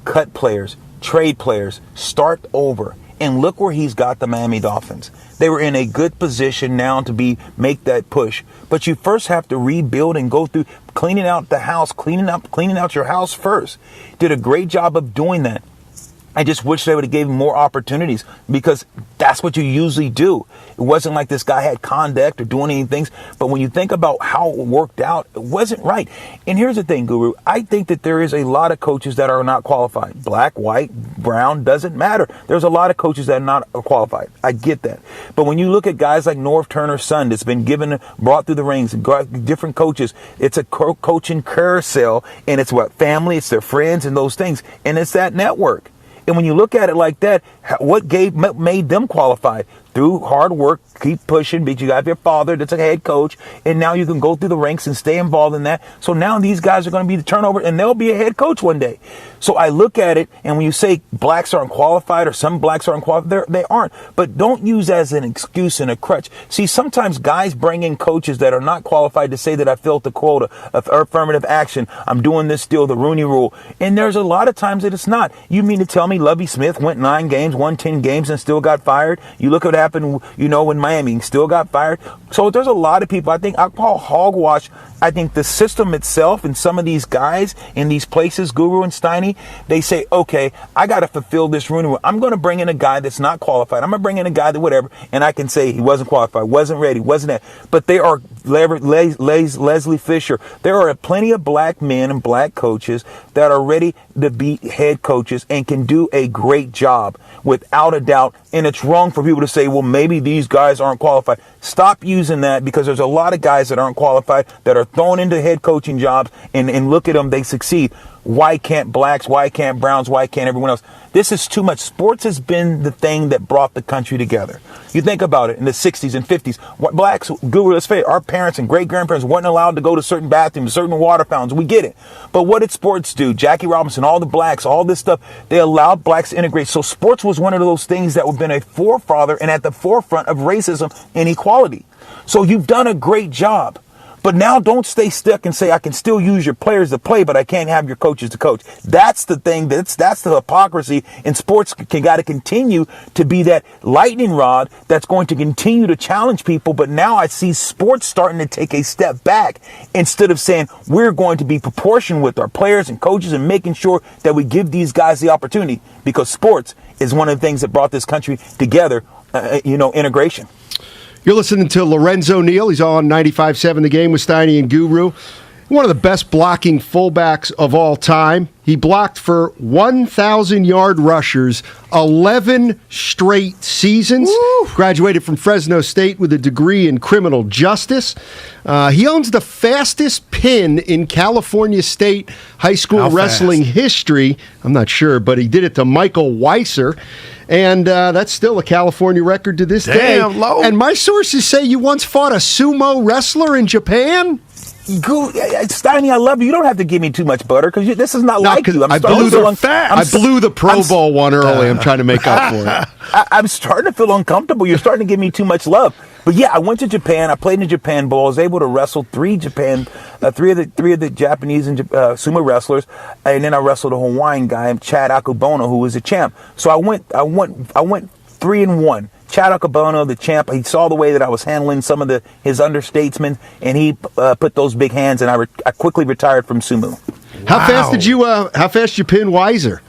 cut players, trade players, start over. And look where he's got the Miami Dolphins. They were in a good position now to make that push. But you first have to rebuild and go through cleaning out the house, cleaning out your house first. Did a great job of doing that. I just wish they would have given him more opportunities, because that's what you usually do. It wasn't like this guy had conduct or doing anything. But when you think about how it worked out, it wasn't right. And here's the thing, Guru. I think that there is a lot of coaches that are not qualified. Black, white, brown, doesn't matter. There's a lot of coaches that are not qualified. I get that. But when you look at guys like Norv Turner's son that's been brought through the rings, different coaches, it's a coaching carousel, and it's what? Family, it's their friends and those things. And it's that network. And when you look at it like that, what made them qualified? Through hard work, keep pushing, because you got your father that's a head coach, and now you can go through the ranks and stay involved in that. So now these guys are going to be the turnover, and they'll be a head coach one day. So I look at it, and when you say blacks aren't qualified or some blacks aren't qualified, they aren't. But don't use as an excuse and a crutch. See, sometimes guys bring in coaches that are not qualified to say that I filled the quota of affirmative action. I'm doing this still, the Rooney Rule. And there's a lot of times that it's not. You mean to tell me Lovie Smith went 9 games, won 10 games, and still got fired? You look at what happened, in Miami, still got fired. So there's a lot of people, I think, I call hogwash. I think the system itself and some of these guys in these places, Guru and Steiny, they say, okay, I got to fulfill this Rooney. I'm going to bring in a guy that's not qualified. I'm going to bring in a guy that whatever, and I can say he wasn't qualified, wasn't ready, wasn't that. But they are Leslie Fisher. There are plenty of black men and black coaches that are ready to be head coaches and can do a great job without a doubt. And it's wrong for people to say, well, maybe these guys aren't qualified. Stop using that, because there's a lot of guys that aren't qualified that are thrown into head coaching jobs, and look at them, they succeed. Why can't blacks? Why can't browns? Why can't everyone else? This is too much. Sports has been the thing that brought the country together. You think about it in the 60s and 50s. What blacks, Guru, let's face it, our parents and great-grandparents weren't allowed to go to certain bathrooms, certain water fountains. We get it. But what did sports do? Jackie Robinson, all the blacks, all this stuff, they allowed blacks to integrate. So sports was one of those things that have been a forefather and at the forefront of racism and equality. So you've done a great job. But now don't stay stuck and say, I can still use your players to play, but I can't have your coaches to coach. That's the thing. That's the hypocrisy. And sports got to continue to be that lightning rod that's going to continue to challenge people. But now I see sports starting to take a step back instead of saying we're going to be proportioned with our players and coaches and making sure that we give these guys the opportunity, because sports is one of the things that brought this country together, integration. You're listening to Lorenzo Neal. He's on 95.7 The Game with Steiny and Guru. One of the best blocking fullbacks of all time. He blocked for 1,000-yard rushers 11 straight seasons. Woo! Graduated from Fresno State with a degree in criminal justice. He owns the fastest pin in California State high school wrestling history. I'm not sure, but he did it to Michael Weiser. And that's still a California record to this day. Low. And my sources say you once fought a sumo wrestler in Japan? Steiny, I love you. You don't have to give me too much butter, because this is not like you. I blew the Pro Bowl one early. I'm trying to make up for it. I'm starting to feel uncomfortable. You're starting to give me too much love. But yeah, I went to Japan. I played in the Japan Bowl. I was able to wrestle three of the Japanese and sumo wrestlers, and then I wrestled a Hawaiian guy, Chad Akebono, who was a champ. So I went 3-1. Chad Akebono, the champ, he saw the way that I was handling some of his understatesmen, and he put those big hands, and I quickly retired from sumo. How fast did you pin Weiser?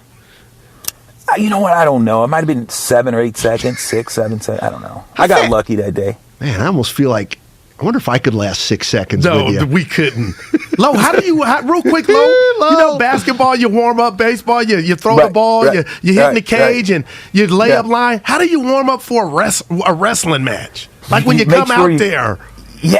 You know what? I don't know. It might have been 7 or 8 seconds, 6, 7 seconds. I don't know. I got lucky that day. Man, I almost feel like, I wonder if I could last 6 seconds with you. No, we couldn't. Lo, real quick, Lo, basketball, you warm up, baseball, you throw the ball, you hit in the cage, and you lay up line. How do you warm up for a wrestling match? Like when you come out there? Yeah,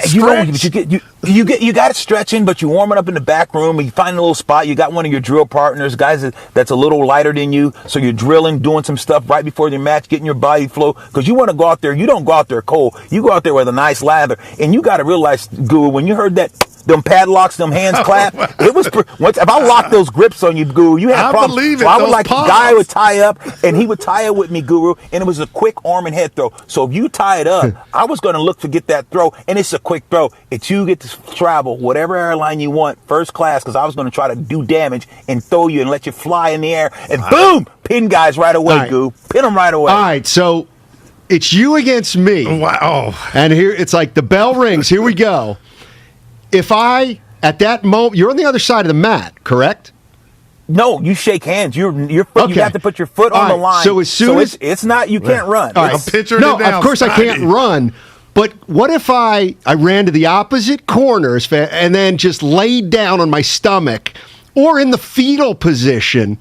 you got it stretching, but you warm it up in the back room. You find a little spot. You got one of your drill partners, guys that's a little lighter than you. So you're drilling, doing some stuff right before your match, getting your body flow. Because you want to go out there. You don't go out there cold. You go out there with a nice lather. And you got to realize, Guru, when you heard that, them padlocks, them hands clap. It was if I locked those grips on you, Guru, you had problems. Believe it, so I would guy would tie up, and he would tie it with me, Guru, and it was a quick arm and head throw. So if you tie it up, I was going to look to get that throw, and it's a quick throw. It's you get to travel whatever airline you want, first class, because I was going to try to do damage and throw you and let you fly in the air, and boom, pin guys right away, Guru. Pin them right away. All right, so it's you against me. Wow. And here it's like the bell rings. Here we go. If at that moment, you're on the other side of the mat, correct? No, you shake hands. Your foot. Okay. You have to put your foot on the line. So as soon as it's not, you can't run. All right. Of course I can't run. But what if I ran to the opposite corner and then just laid down on my stomach or in the fetal position?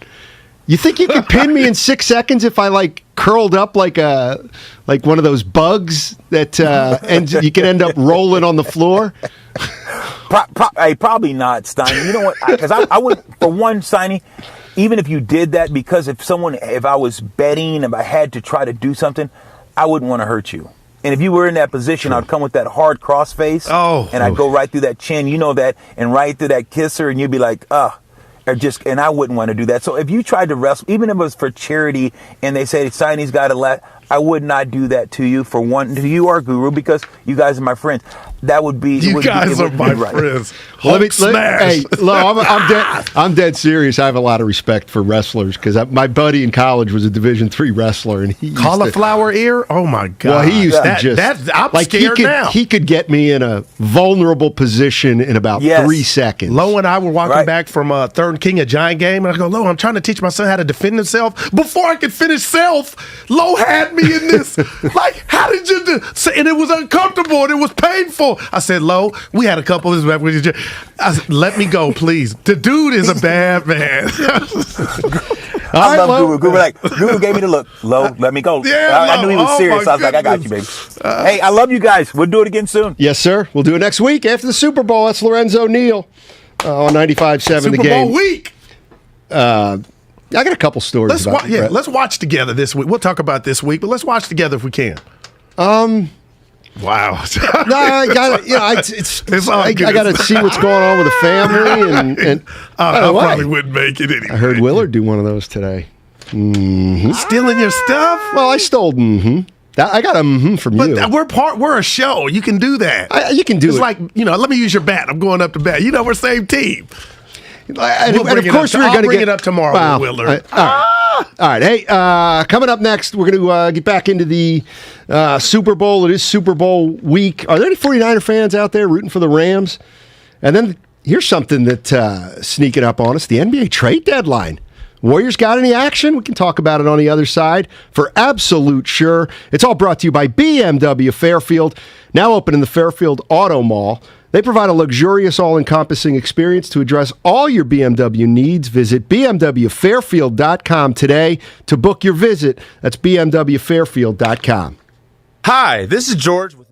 You think you could pin me in 6 seconds if I curled up like one of those bugs that and you can end up rolling on the floor? Probably not, Steiny. You know what? Because I would, for one, Steiny, even if you did that, because if I was betting, if I had to try to do something, I wouldn't want to hurt you. And if you were in that position, I'd come with that hard cross face, and I'd go right through that chin, and right through that kisser, and you'd be like, and I wouldn't want to do that. So if you tried to wrestle, even if it was for charity, and they say Steiny's got to let, I would not do that to you. For one, to you or Guru, because you guys are my friends. That would be. You guys are my friends. Hey, I'm dead serious. I have a lot of respect for wrestlers because my buddy in college was a Division III wrestler, and he cauliflower ear. Oh my god! Well, he used to just. I'm scared now. He could get me in a vulnerable position in about 3 seconds. Lo and I were walking back from Third King, a Giant game, and I go, Lo, I'm trying to teach my son how to defend himself. Before I could finish self, Lo had me in this. How did you do? And it was uncomfortable and it was painful. I said, Lo, we had a couple of this. I said, let me go, please. The dude is a bad man. I love Guru. Guru gave me the look. Lo, let me go. Yeah, I knew he was serious. I was like, I got you, baby. Hey, I love you guys. We'll do it again soon. Yes, sir. We'll do it next week after the Super Bowl. That's Lorenzo Neal on 95.7 The Game. Super Bowl week. I got a couple stories about it. Let's watch together this week. We'll talk about this week, but let's watch together if we can. Wow. No, I got to. I got to see what's going on with the family, and I probably wouldn't make it anyway. I heard Willard do one of those today. Mm-hmm. Stealing your stuff? Well, I stole. I got a from you. But we're a show. You can do that. You can do it's it. Like let me use your bat. I'm going up to bat. We're same team. And of course, we're going to bring it up tomorrow, Willard. All right. Hey, coming up next, we're going to get back into the Super Bowl. It is Super Bowl week. Are there any 49er fans out there rooting for the Rams? And then here's something that's sneaking up on us, the NBA trade deadline. Warriors got any action? We can talk about it on the other side for absolute sure. It's all brought to you by BMW Fairfield, now open in the Fairfield Auto Mall. They provide a luxurious, all-encompassing experience to address all your BMW needs. Visit BMWFairfield.com today to book your visit. That's BMWFairfield.com. Hi, this is George with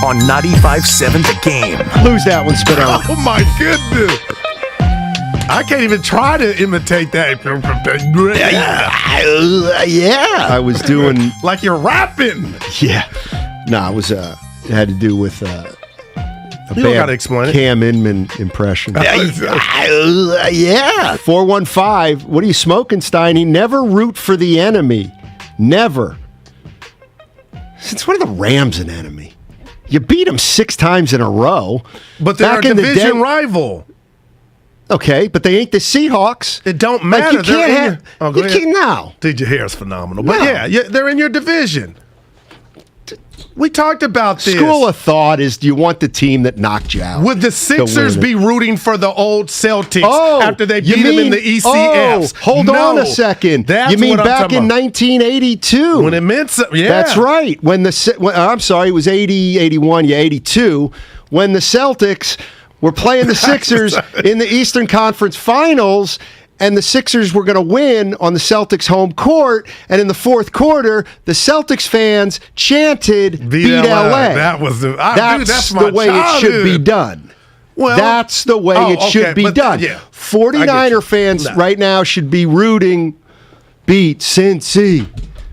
on 95.7 The Game. Lose that one, Spadone. Oh, my goodness. I can't even try to imitate that. Yeah. I was doing... like you're rapping. Yeah. No, it was... it had to do with... a you don't gotta explain it. Cam Inman impression. Yeah. 415. What are you smoking, Steiny? Never root for the enemy. Never. Since when are the Rams an enemy? You beat them 6 times in a row. But they're a division rival. Okay, but they ain't the Seahawks. It don't matter. Like you can't have... you can't now. DJ Harris phenomenal. But yeah, they're in your division. We talked about this. School of thought is, do you want the team that knocked you out? Would the Sixers be rooting for the old Celtics after they beat them in the ECFs? Hold on a second. That's you mean what I'm back in 1982? When it meant something, yeah. That's right. I'm sorry, it was 80, 81, 82. When the Celtics were playing the Sixers in the Eastern Conference Finals, and the Sixers were going to win on the Celtics' home court. And in the fourth quarter, the Celtics fans chanted, beat LA. That's the way it should be done. Well, that's the way it should be done. 49er fans right now should be rooting, beat Cincy.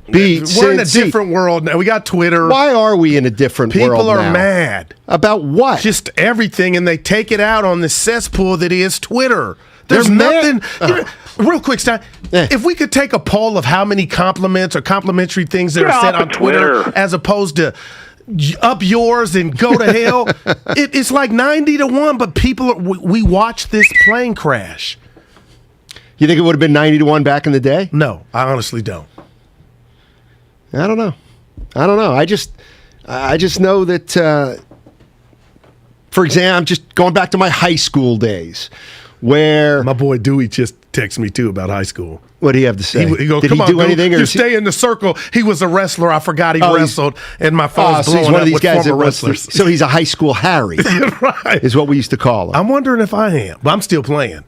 We're in a different world now. We got Twitter. Why are we in a different world now? People are mad. About what? Just everything, and they take it out on the cesspool that is Twitter. There's nothing. Real quick, Stein. If we could take a poll of how many compliments or complimentary things that are said on Twitter as opposed to up yours and go to hell, it's like 90-1. But we watch this plane crash. You think it would have been 90-1 back in the day? No, I honestly don't. I don't know. I just know that. For example, I'm just going back to my high school days. Where my boy Dewey just texted me too about high school. What do you have to say? He goes, Did he do anything? You stay in the circle. He was a wrestler. I forgot he wrestled, and my phone's blowing he's one up of these with guys former that wrestlers. So he's a high school Harry, right? Is what we used to call him. I'm wondering if I am, but I'm still playing.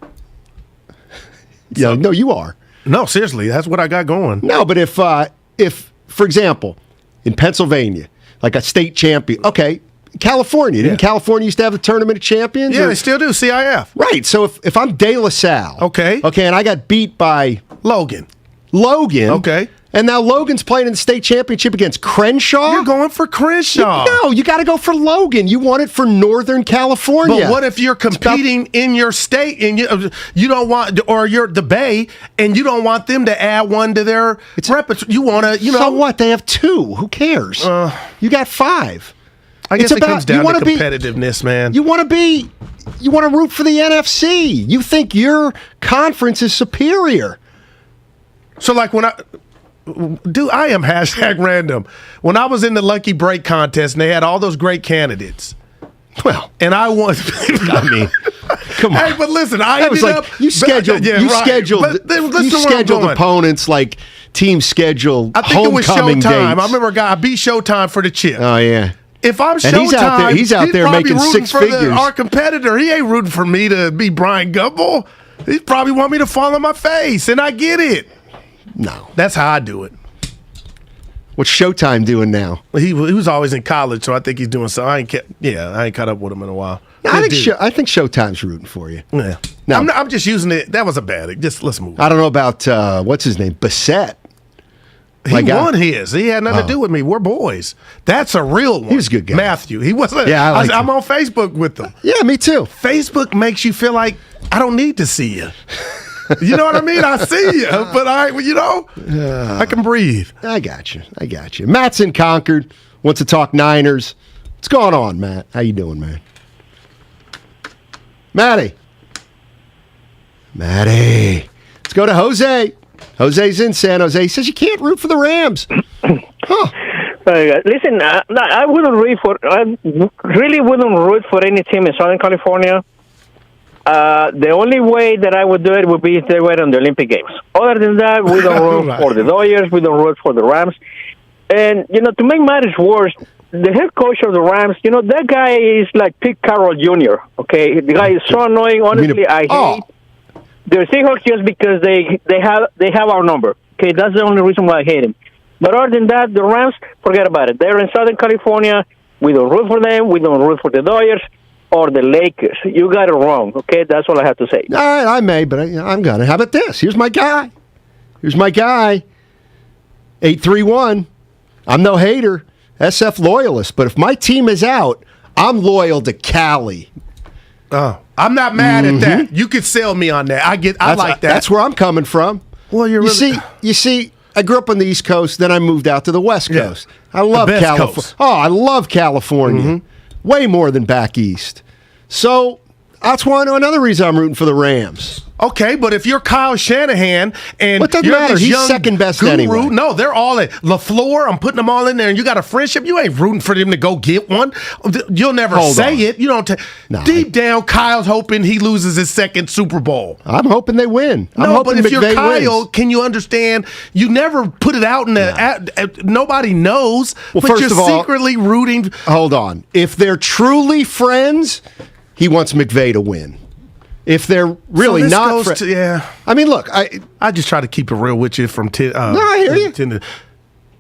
Yeah, no, you are. No, seriously, that's what I got going. No, but if for example, in Pennsylvania, like a state champion, okay. California. Didn't California used to have the Tournament of Champions? Yeah, they still do, CIF. Right. So if I'm De La Salle. Okay, and I got beat by Logan. Okay. And now Logan's playing in the state championship against Crenshaw? You're going for Crenshaw. No, you got to go for Logan. You want it for Northern California. But what if you're competing in your state and you don't want, or you're the Bay, and you don't want them to add one to their repertoire? You want to, So what? They have 2. Who cares? You got 5. I guess it comes down to competitiveness, man. You want to root for the NFC. You think your conference is superior. So like when I am #random. When I was in the Lucky Break contest and they had all those great candidates. Well, and I won. I mean, come on. Hey, but listen, I ended up. You scheduled opponents like team scheduled. I think it was Showtime. Dates. I remember I beat Showtime for the chip. Oh yeah. If I'm Showtime, he's out there making 6 figures. Our competitor, he ain't rooting for me to be Brian Gumble. He probably want me to fall on my face, and I get it. No, that's how I do it. What's Showtime doing now? He was always in college, so I think he's doing so. I ain't caught up with him in a while. I think Showtime's rooting for you. Yeah. No, I'm just using it. That was a bad. Just let's move on. I don't know about what's his name, Bissett. He won his. He had nothing to do with me. We're boys. That's a real one. He was a good guy. Matthew. He wasn't. Yeah, I'm on Facebook with him. Yeah, me too. Facebook makes you feel like I don't need to see you. You know what I mean? I see you, but I can breathe. I got you. Matt's in Concord. Wants to talk Niners. What's going on, Matt? How you doing, man? Matty. Let's go to Jose. Jose's in San Jose. He says you can't root for the Rams. Listen, I really wouldn't root for any team in Southern California. The only way that I would do it would be if they were on the Olympic Games. Other than that, we don't root for the Dodgers. We don't root for the Rams. And, to make matters worse, the head coach of the Rams, that guy is like Pete Carroll Jr., okay? The guy is so annoying. Honestly, I hate the Seahawks just because they have our number. Okay, that's the only reason why I hate him. But other than that, the Rams, forget about it. They're in Southern California. We don't root for them. We don't root for the Dodgers or the Lakers. You got it wrong, okay? That's all I have to say. All right, I may, but I'm going to. How about this? Here's my guy. 831. I'm no hater, SF loyalist, but if my team is out, I'm loyal to Cali. Oh, I'm not mad at that. You could sell me on that. I like that. That's where I'm coming from. Well, you see, I grew up on the East Coast, then I moved out to the West Coast. I love California. Oh, I love California. Way more than back east. So that's another reason I'm rooting for the Rams. Okay, but if you're Kyle Shanahan and what doesn't you're matter? this He's young second best guru, anyway. No, they're all at LaFleur. I'm putting them all in there, and you got a friendship. You ain't rooting for them to go get one. You'll never say it. You don't. Deep down, Kyle's hoping he loses his second Super Bowl. I'm hoping they win. I'm hoping but if McVay you're Kyle, wins. can you understand? You never put it out in the. Nobody knows. Well, but first you're of all, secretly rooting. Hold on. If they're truly friends, he wants McVay to win. If they're really not friends. I mean, look, I just try to keep it real with you from I hear you.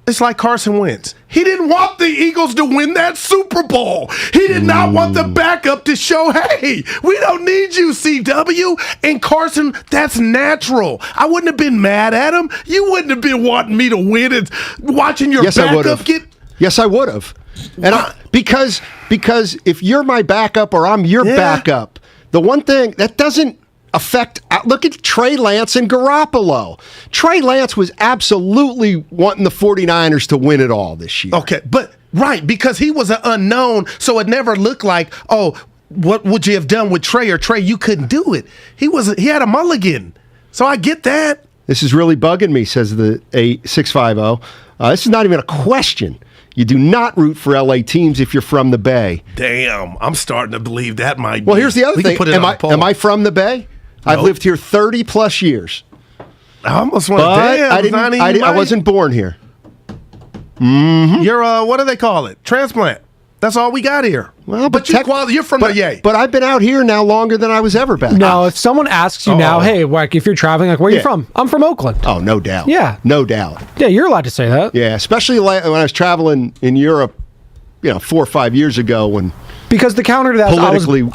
It's like Carson Wentz. He didn't want the Eagles to win that Super Bowl. He did not want the backup to show, hey, we don't need you, CW. And Carson, that's natural. I wouldn't have been mad at him. You wouldn't have been wanting me to win and watching your backup get. Yes, I would have. And because if you're my backup or I'm your backup, the one thing that doesn't affect. Look at Trey Lance and Garoppolo. Trey Lance was absolutely wanting the 49ers to win it all this year. Okay, but right, because he was an unknown, so it never looked like, oh, what would you have done with Trey? Or Trey, you couldn't do it. He had a mulligan. So I get that. This is really bugging me, says the 650. This is not even a question. You do not root for LA teams if you're from the Bay. Damn, I'm starting to believe that might be. Well, here's the other thing. Am I from the Bay? Nope. I've lived here 30 plus years. I almost want to. I wasn't born here. You're what do they call it? Transplant. That's all we got here. Well, you're from the Yay. But I've been out here now longer than I was ever back. No, if someone asks you now, hey, like if you're traveling, like where are you from? I'm from Oakland. Oh, no doubt. Yeah, no doubt. Yeah, you're allowed to say that. Yeah, especially when I was traveling in Europe, 4 or 5 years ago when. Because the counter to that,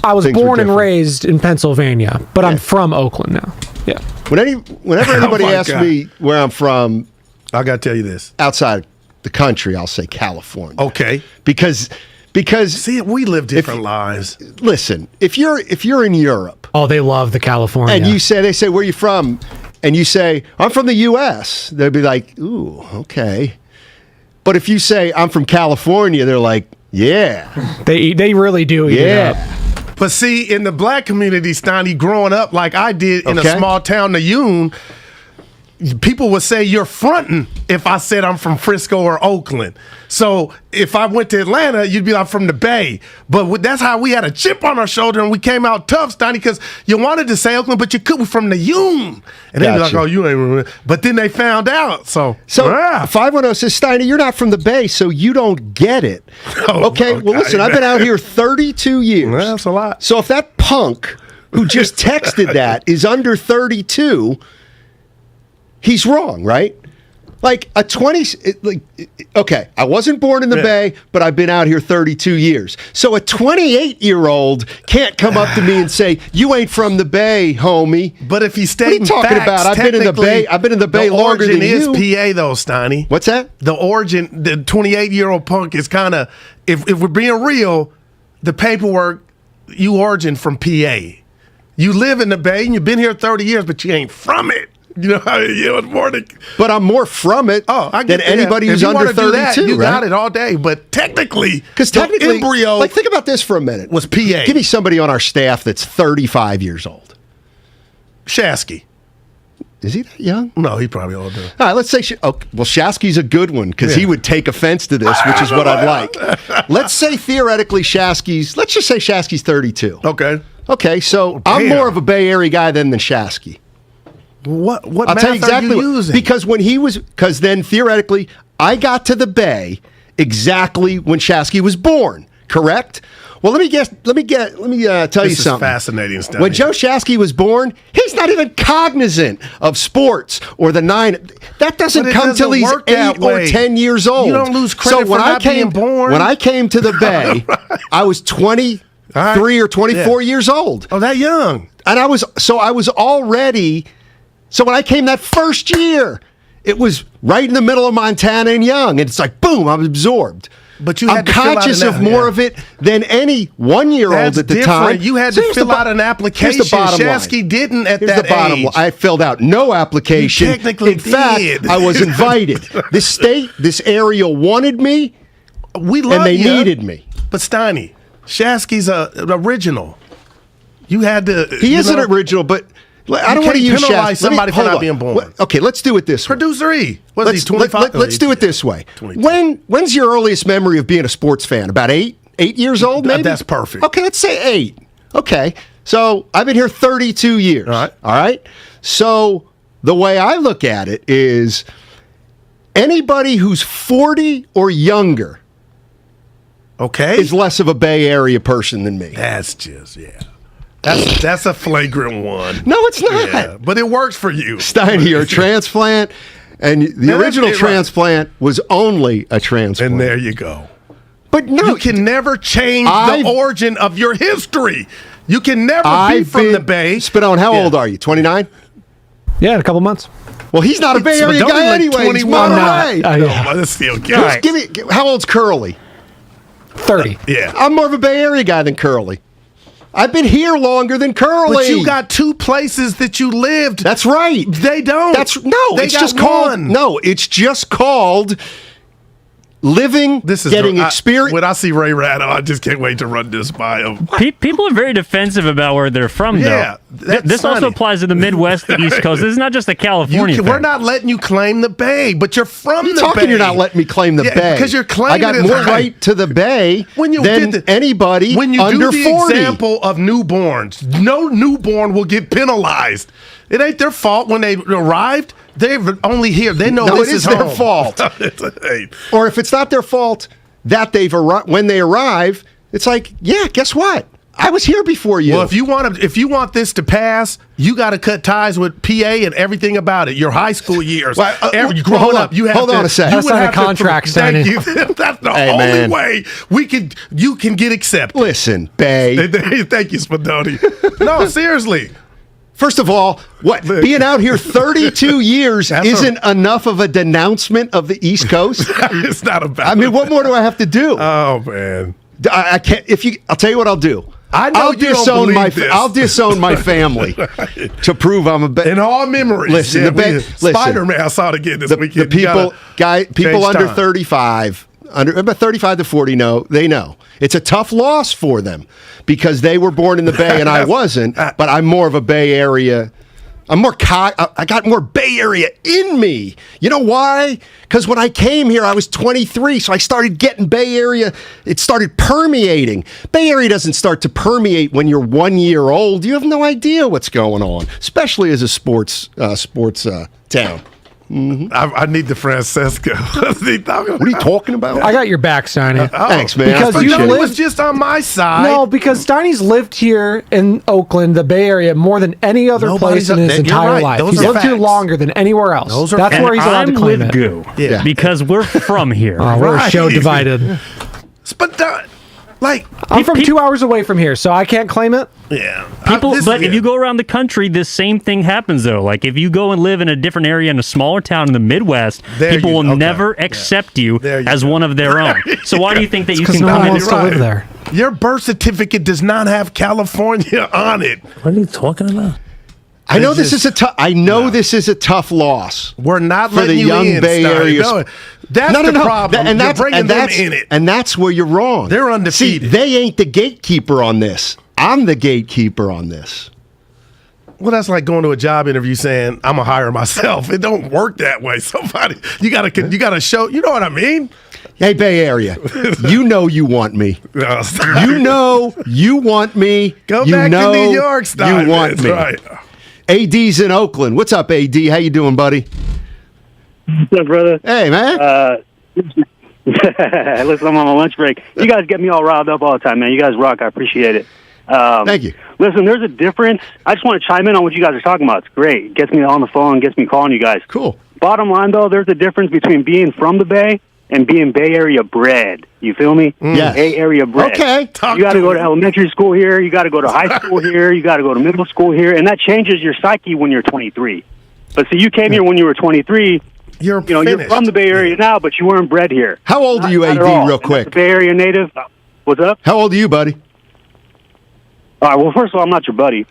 I was born and raised in Pennsylvania, but I'm from Oakland now. Yeah. Whenever anybody asks me where I'm from, I got to tell you this. Outside the country, I'll say California. Okay. Because see, we live different lives. Listen, if you're in Europe, they love the California, and they say where you from, and you say I'm from the U.S., they'll be like, ooh, okay. But if you say I'm from California, they're like, yeah, they really do eat it up. But see, in the black community, Steiny, growing up like I did in a small town, Nayoon, people would say you're fronting if I said I'm from Frisco or Oakland. So if I went to Atlanta, you'd be like, I'm from the Bay. But that's how we had a chip on our shoulder and we came out tough, Steiny, because you wanted to say Oakland, but you couldn't from Nayoon. And they'd be like, oh, you ain't. But then they found out. So 510 says, Steiny, you're not from the Bay, so you don't get it. Okay, well, listen, I've been out here 32 years. Well, that's a lot. So if that punk who just texted that is under 32, he's wrong, right? Like a 20, okay, I wasn't born in the Bay, but I've been out here 32 years. So a 28-year-old can't come up to me and say, you ain't from the Bay, homie. But if he's stating what are you talking facts, about? I've been in the Bay longer than you. The origin is PA, though, Steiny. What's that? The origin, the 28-year-old punk is kind of, if we're being real, the paperwork, you origin from PA. You live in the Bay, and you've been here 30 years, but you ain't from it. You know how it's more than. But I'm more from it than anybody who's under 32. You got it all day. But technically, because technically, embryo. Like, think about this for a minute. Was PA? Give me somebody on our staff that's 35 years old. Shasky. Is he that young? No, he probably older. All right, let's say. Shasky's a good one because he would take offense to this, which is what I'd like. Let's say theoretically Shasky's. Let's just say Shasky's 32. Okay. Okay, so I'm more of a Bay Area guy than Shasky. What I'll tell you exactly are you using? Because then theoretically I got to the Bay exactly when Shasky was born. correct? Well, let me tell you This is something. fascinating stuff. When Joe Shasky was born, he's not even cognizant of sports or the 9. That doesn't come till he's 8 or 10 years old. You don't lose credit for not being born. When I came to the Bay, I was 23 or 24 years old. Oh, that young. And I was already. So when I came that first year, it was right in the middle of Montana and Young, and it's like boom, I'm absorbed. But you I'm had to fill out conscious of more of it than any 1-year-old at the time. You had So to here's fill the out an application. Here's the bottom line. Shasky didn't at Here's that the bottom age. line. I filled out no application. You technically in fact, did. I was invited. This area wanted me. We love and they you, needed me. But Steiny, Shasky's an original. You had to. He is an original, but I don't want to use penalize Shasky. somebody for not being born. Okay, let's do it this way. Producer E. Was he 25? Let's do it this way. When's your earliest memory of being a sports fan? About 8 years old, maybe? That's perfect. Okay, let's say 8. Okay, so I've been here 32 years. All right? So the way I look at it is anybody who's 40 or younger is less of a Bay Area person than me. That's just, That's a flagrant one. No, it's not. Yeah, but it works for you. Steiny, you're a transplant, and the original transplant was only a transplant. And there you go. But no, you can never change the origin of your history. You can never be from the Bay. Spinone, how old are you? 29? Yeah, in a couple months. Well, he's not a Bay Area guy anyway. 21. Let's still how old's Curly? 30. Yeah. I'm more of a Bay Area guy than Curly. I've been here longer than Curly. But you got 2 places that you lived. That's right. They don't. It's just called. No, it's just called living, getting experience. When I see Ray Ratto, I just can't wait to run this by him. People are very defensive about where they're from, Yeah, though. This also applies to the Midwest, the East Coast. This is not just a California thing. We're not letting you claim the Bay, but you're from the Bay. You're not letting me claim the Bay. Because you're claiming I got more right to the Bay than anybody when you under do the 40. example of newborns, no newborn will get penalized. It ain't their fault when they arrived. They're only here. They know this it is home. their fault. Or if it's not their fault that when they arrive, it's like, yeah, guess what? I was here before you. Well, if you want this to pass, you got to cut ties with PA and everything about it. Your high school years, growing up, you have hold on a second. That's not a contract, Thank you. That's the only way you can get accepted. Listen, Bay. Thank you, Spadoni. No, seriously. First of all, being out here 32 years isn't enough of a denouncement of the East Coast? It's not about. I mean, what more do I have to do? Oh man, I can't. I'll tell you what I'll do. I'll disown my family to prove I'm a Bay. In all memories. Listen, Spider-Man. I saw it again this weekend. The people under 35. About 35 to 40 they know. It's a tough loss for them because they were born in the Bay and I wasn't, but I'm more of a Bay Area. I got more Bay Area in me. You know why? Because when I came here, I was 23, so I started getting Bay Area. It started permeating. Bay Area doesn't start to permeate when you're 1 year old. You have no idea what's going on, especially as a sports town. Mm-hmm. I need the Francesco. What are you talking about? I got your back, Steiny. Thanks, man. Because you was just on my side. No, because Steiny's lived here in Oakland, the Bay Area, more than any other place in his entire life. He's lived here longer than anywhere else. That's where he's allowed to claim it. I'm with Goo, because we're from here. We're a show divided. But I'm from 2 hours away from here, so I can't claim it. Yeah. If you go around the country, this same thing happens, though. Like, if you go and live in a different area in a smaller town in the Midwest, people will never accept you as one of their own. So why do you think that you can come in and live there? Your birth certificate does not have California on it. What are you talking about? I know this is a tough loss. We're not for the letting you young in, Bay Area. No, that's the problem. And you're bringing them in it. And that's where you're wrong. They're undefeated. See, they ain't the gatekeeper on this. I'm the gatekeeper on this. Well, that's like going to a job interview saying, I'm going to hire myself. It don't work that way. You gotta show, you know what I mean? Hey, Bay Area, you know you want me. You know you want me. Go back to New York, Stein. You want me. Right. AD's in Oakland. What's up, AD? How you doing, buddy? What's up, brother? Hey, man. Listen, I'm on my lunch break. You guys get me all riled up all the time, man. You guys rock. I appreciate it. Thank you. Listen, there's a difference. I just want to chime in on what you guys are talking about. It's great. It gets me on the phone, gets me calling you guys. Cool. Bottom line, though, there's a difference between being from the Bay and being Bay Area bred. You feel me? Yes. Bay Area bred. Okay. You got to go to elementary school here. You got to go to high school here. You got to go to middle school here. And that changes your psyche when you're 23. But see, you came here when you were 23. You're from the Bay Area now, but you weren't bred here. How old are you, AD, real quick? Bay Area native. What's up? How old are you, buddy? All right. Well, first of all, I'm not your buddy.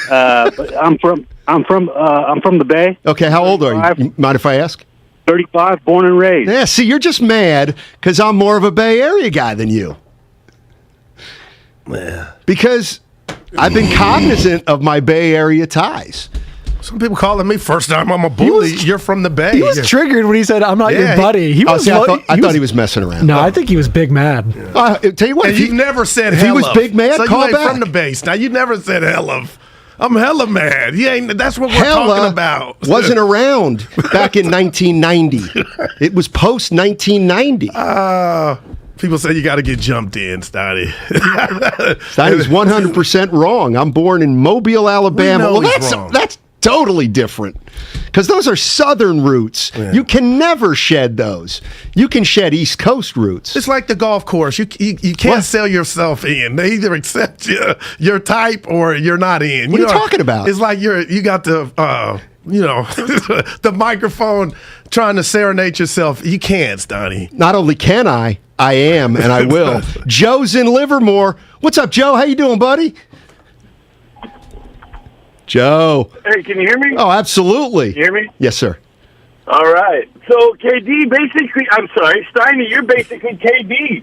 But I'm from the Bay. Okay. How old are you? Mind if I ask? 35, born and raised. Yeah. See, you're just mad because I'm more of a Bay Area guy than you. Yeah. Because I've been cognizant of my Bay Area ties. Some people calling me first time I'm a bully. You're from the Bay. He was triggered when he said, "I'm not your buddy." He was. I thought he was messing around. No, I think he was big mad. Tell you what, and you've never said if hell he was big mad, so call you ain't back. from the base. Now you never said hell of. I'm hella mad. You ain't. That's what we're talking about. Wasn't around back in 1990. It was post 1990. People say you got to get jumped in, Steiny. Steiny's 100% wrong. I'm born in Mobile, Alabama. We know he's wrong. That's totally different because those are southern roots. Yeah. You can never shed those. You can shed East Coast roots. It's like the golf course. You can't sell yourself in. They either accept your type or you're not in. What are you talking about? It's like you got the the microphone trying to serenade yourself. You can't, Steiny. Not only can I am, and I will. Joe's in Livermore. What's up, Joe? How you doing, buddy? Joe. Hey, can you hear me? Oh, absolutely. You hear me? Yes, sir. All right. So, KD, basically, I'm sorry, Steiny, you're basically KD. You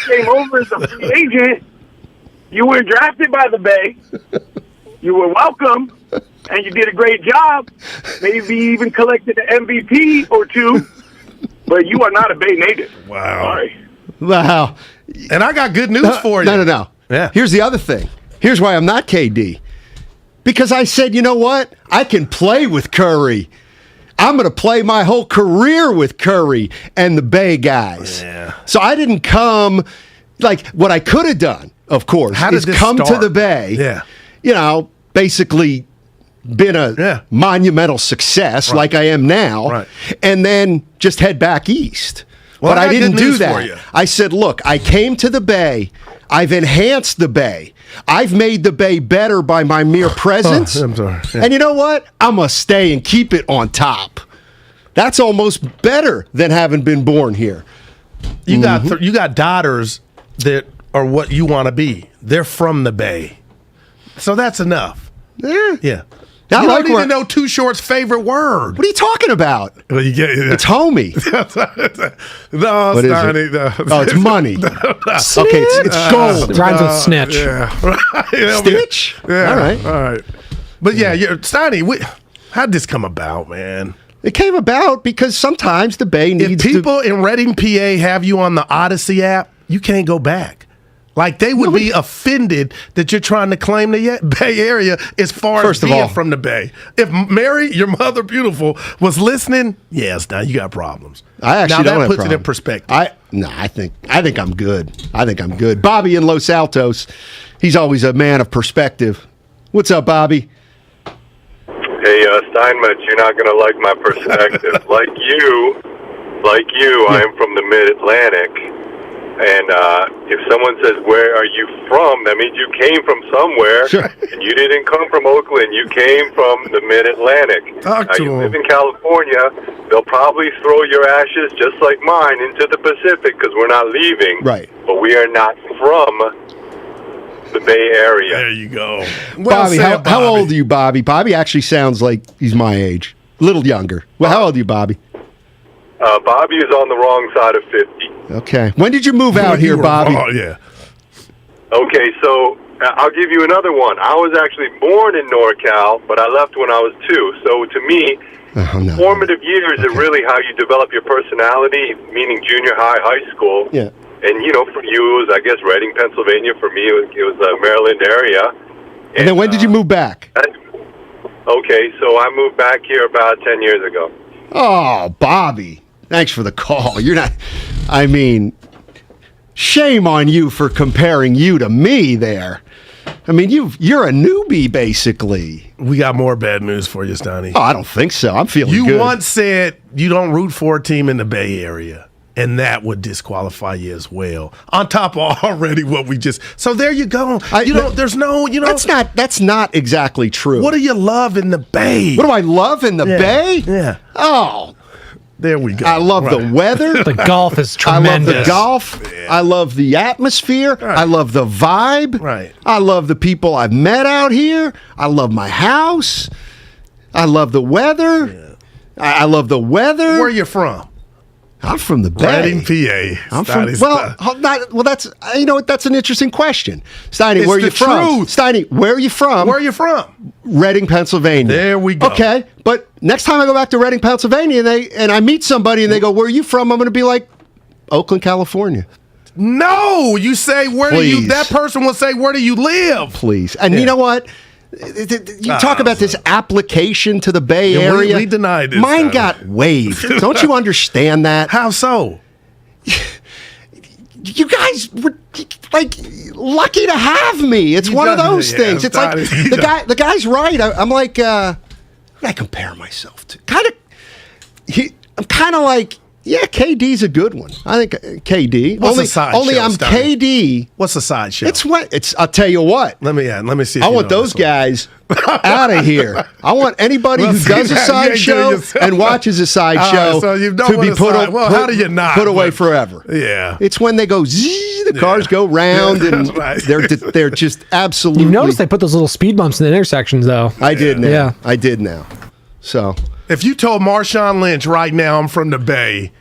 came over as a free agent. You were drafted by the Bay. You were welcome, and you did a great job. Maybe even collected an MVP or two, but you are not a Bay native. Wow. Sorry. Wow. And I got good news for you. No. Yeah. Here's the other thing. Here's why I'm not KD. Because I said, you know what? I can play with Curry. I'm going to play my whole career with Curry and the Bay guys. Yeah. So I didn't come, like, what I could have done, of course, is come to the Bay. Yeah. You know, basically been a monumental success like I am now, and then just head back east. Well, but I didn't do for that. you. I said, look, I came to the Bay. I've enhanced the Bay. I've made the Bay better by my mere presence. I'm sorry. Yeah. And you know what? I'm going to stay and keep it on top. That's almost better than having been born here. You got daughters that are what you want to be. They're from the Bay. So that's enough. Yeah. I You like don't even know Too Short's favorite word. What are you talking about? Well, It's homie. No, What is Steiny, it? no. Oh, it's money. Okay, it's gold. Rhymes with snitch. Yeah. Stitch? Yeah. All right. All right. But yeah, Steiny, how'd this come about, man? It came about because sometimes the Bay needs If people in Reading, PA have you on the Odyssey app, you can't go back. Like, they would be offended that you're trying to claim the Bay Area as far as being from the Bay. If Mary, your mother beautiful, was listening, yes, now you got problems. I actually now don't that have puts problem. it in perspective. I think I'm good. I think I'm good. Bobby in Los Altos, he's always a man of perspective. What's up, Bobby? Hey, Steinmetz, you're not going to like my perspective. like you, I am from the Mid-Atlantic. And if someone says, where are you from, that means you came from somewhere. Sure. And you didn't come from Oakland. You came from the Mid-Atlantic. Talk to you him. live in California. They'll probably throw your ashes, just like mine, into the Pacific because we're not leaving. Right. But we are not from the Bay Area. There you go. Bobby, how old are you, Bobby? Bobby actually sounds like he's my age. A little younger. Well, how old are you, Bobby? Bobby is on the wrong side of 50. Okay. When did you move out here, Bobby? Oh, yeah. Okay, so I'll give you another one. I was actually born in NorCal, but I left when I was 2. So to me, formative years are really how you develop your personality, meaning junior high, high school. Yeah. And, for you, it was, I guess, Reading, Pennsylvania. For me, it was the Maryland area. And then when did you move back? Okay, so I moved back here about 10 years ago. Oh, Bobby. Thanks for the call. You're not. I mean, shame on you for comparing you to me there. I mean, you're a newbie, basically. We got more bad news for you, Steiny. Oh, I don't think so. I'm feeling good. You once said you don't root for a team in the Bay Area, and that would disqualify you as well. On top of already what we just. So there you go. There's no. That's not exactly true. What do you love in the Bay? What do I love in the Bay? Yeah. Oh. There we go. I love the weather. The golf is tremendous. I love the golf. Yeah. I love the atmosphere. Right. I love the vibe. Right. I love the people I've met out here. I love my house. I love the weather. Yeah. I love the weather. Where are you from? I'm from the Bay. Reading, PA. I'm from. That's that's an interesting question. Steiny, where are you from? Steiny, where are you from? Where are you from? Reading, Pennsylvania. There we go. Okay, but next time I go back to Reading, Pennsylvania, and I meet somebody and they go, "Where are you from?" I'm going to be like, "Oakland, California." No, you say where do you? That person will say, "Where do you live?" Please, and you know what? You talk about this application to the Bay Area. We denied this. Mine got waived. Don't you understand that? How so? You guys were like lucky to have me. It's one of those things. It's like the guy's right. I'm like, what do I compare myself to? I'm kind of like, yeah, KD's a good one. I think KD. What's a sideshow? Only I'm KD. What's a sideshow? It's. I'll tell you what. Let me see. I want those guys out of here. I want anybody who does a sideshow and watches a sideshow to be how do you not put away forever? Yeah, it's when they go zzz, the cars go round and they're just absolutely. You notice they put those little speed bumps in the intersections, though. I did now. Yeah, I did now. So. If you told Marshawn Lynch right now I'm from the Bay,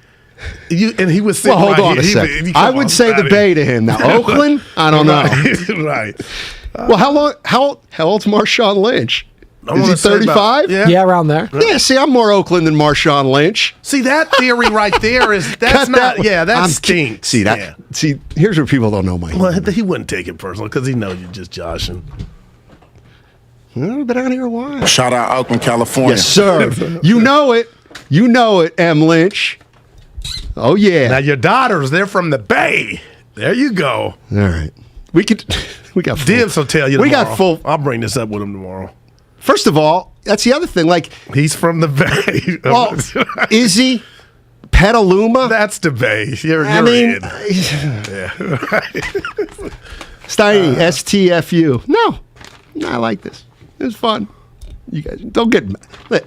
and he was sitting hold on a second. I would say the Bay to him. Now Oakland, I don't know. Right. Well, how old's Marshawn Lynch? Is he 35? Yeah, around there. Yeah, see, I'm more Oakland than Marshawn Lynch. See, that theory right there that stinks. See, here's where people don't know my Well, he wouldn't take it personally because he knows you're just joshing. I've been out here a while. Shout out Oakland, California. Yes, sir. You know it. You know it, M. Lynch. Oh, yeah. Now, your daughters, they're from the Bay. There you go. All right. We got full. Dibs will tell you tomorrow. We got full. I'll bring this up with him tomorrow. First of all, that's the other thing. Like, he's from the Bay. Well, is he? Petaluma? That's the Bay. You're in. Yeah. Steiny, STFU. No, I like this. It was fun. You guys don't get mad.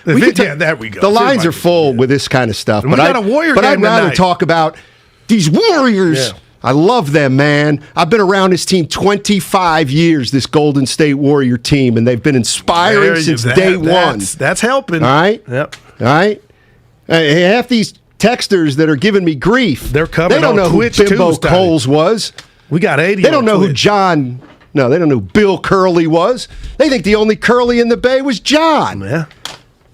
There we go. The lines are full with this kind of stuff. But I'd rather talk about these Warriors. Yeah. I love them, man. I've been around this team 25 years, this Golden State Warrior team, and they've been inspiring since day one. That's helping. All right? Yep. All right? Half these texters that are giving me grief, they're coming. They don't know Twitch who Bimbo Coles was. We got 80. They don't know who John. No, they don't know who Bill Curley was. They think the only Curley in the Bay was John. Yeah.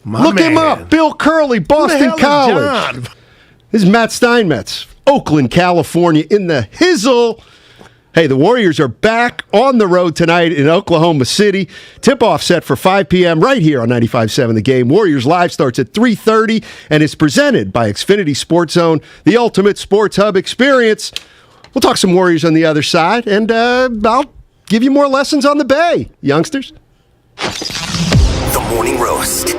Look him up. Bill Curley, Boston College. This is Matt Steinmetz, Oakland, California, in the Hizzle. Hey, the Warriors are back on the road tonight in Oklahoma City. Tip-off set for 5 p.m. right here on 95.7 The Game. Warriors Live starts at 3:30 and is presented by Xfinity Sports Zone, the ultimate sports hub experience. We'll talk some Warriors on the other side, and I'll give you more lessons on the Bay, youngsters. The Morning Roast.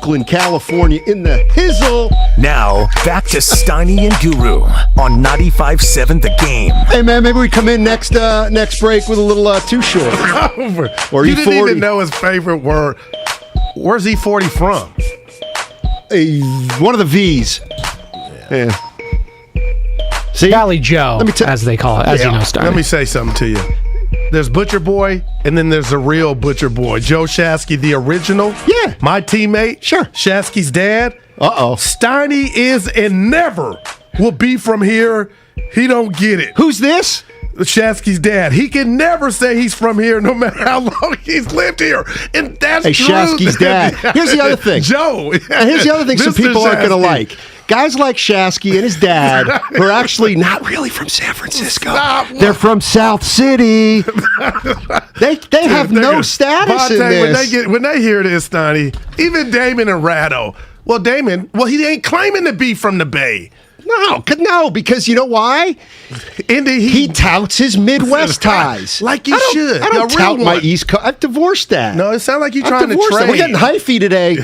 Oakland, California, in the hizzle. Now, back to Steiny and Guru on 95.7 The Game. Hey, man, maybe we come in next break with a little Too Short. Or you E40. didn't even know his favorite word. Where's E40 from? One of the V's. Yeah. See? Valley Joe, as they call it, as you know, Steiny. Let me say something to you. There's Butcher Boy, and then there's the real Butcher Boy. Joe Shasky, the original. Yeah. My teammate. Sure. Shasky's dad. Uh-oh. Steiny is and never will be from here. He don't get it. Who's this? Shasky's dad. He can never say he's from here no matter how long he's lived here. And that's true. Shasky's dad. Here's the other thing. Joe. Here's the other thing some people aren't going to like. Guys like Shasky and his dad who are actually not really from San Francisco. They're from South City. They have no status in this. When they hear this, Steiny, even Damon and Ratto. Well, Damon, he ain't claiming to be from the Bay. No, because you know why? He touts his Midwest ties. Like you should. I don't tout my East Coast. I've divorced that. No, it sounds like you're trying to trade. We're getting hyphy today.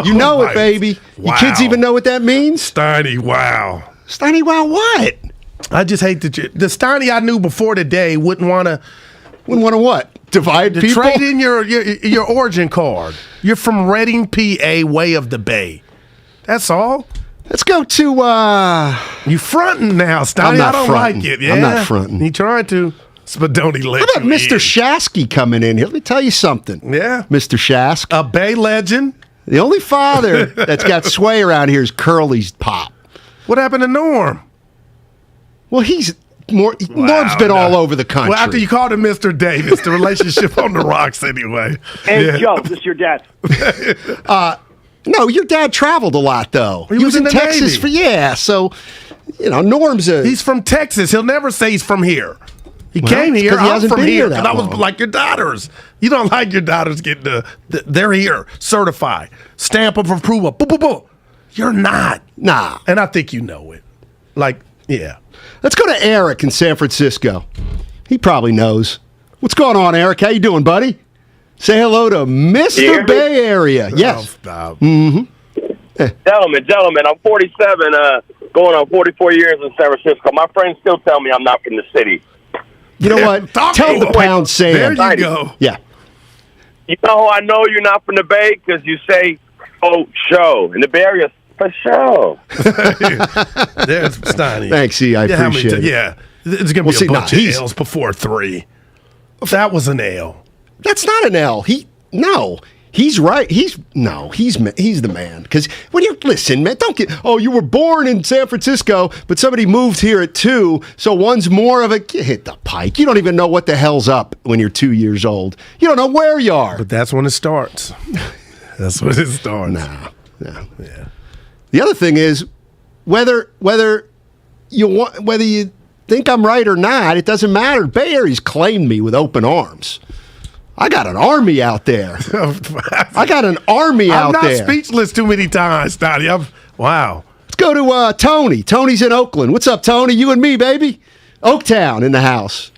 You know it, baby. Wow. You kids even know what that means? Steiny, wow. Steiny, wow, what? I just hate that the Steiny I knew before today wouldn't want to what? Divide people? Trade in your origin card. You're from Reading, PA, way of the Bay. That's all. Let's go to you fronting now, Steiny. I don't like it. Yeah, I'm not fronting. He tried to. Spadoni let How about Mr. Shasky coming in here? Let me tell you something. Yeah. Mr. Shask. A Bay legend. The only father that's got sway around here is Curly's pop. What happened to Norm? Well, he's more. Norm's been all over the country. Well, after you called him Mr. Davis, the relationship on the rocks anyway. Hey, Joe, this is your dad. No, your dad traveled a lot, though. He was in Texas Navy. So, Norm's He's from Texas. He'll never say he's from here. He came here. I'm from here. And I was like your daughters. You don't like your daughters getting they're here, certified, stamp of approval. Boop, boop, boop. You're not. Nah. And I think you know it. Yeah. Let's go to Eric in San Francisco. He probably knows. What's going on, Eric? How you doing, buddy? Say hello to Mr. Bay Area. Yes. Stop. Gentlemen, I'm 47, going on 44 years in San Francisco. My friends still tell me I'm not from the city. You know what? Tell the pound sand. There you go. Yeah. You know how I know you're not from the Bay? Because you say, show. In the Bay Area, for show. There's Steiny. Thanks, E. I appreciate it. Yeah. There's going to be a bunch of L's before 3. That was an L. That's not an L. He's right. He's the man. Because when you listen, man, don't get. You were born in San Francisco, but somebody moved here at 2, so one's more of a hit the pike. You don't even know what the hell's up when you're 2 years old. You don't know where you are. But that's when it starts. That's when it starts. No. Yeah. The other thing is whether you think I'm right or not, it doesn't matter. Bay Area's claimed me with open arms. I got an army out there. I'm not speechless too many times, Steiny. Wow. Let's go to Tony. Tony's in Oakland. What's up, Tony? You and me, baby. Oaktown in the house.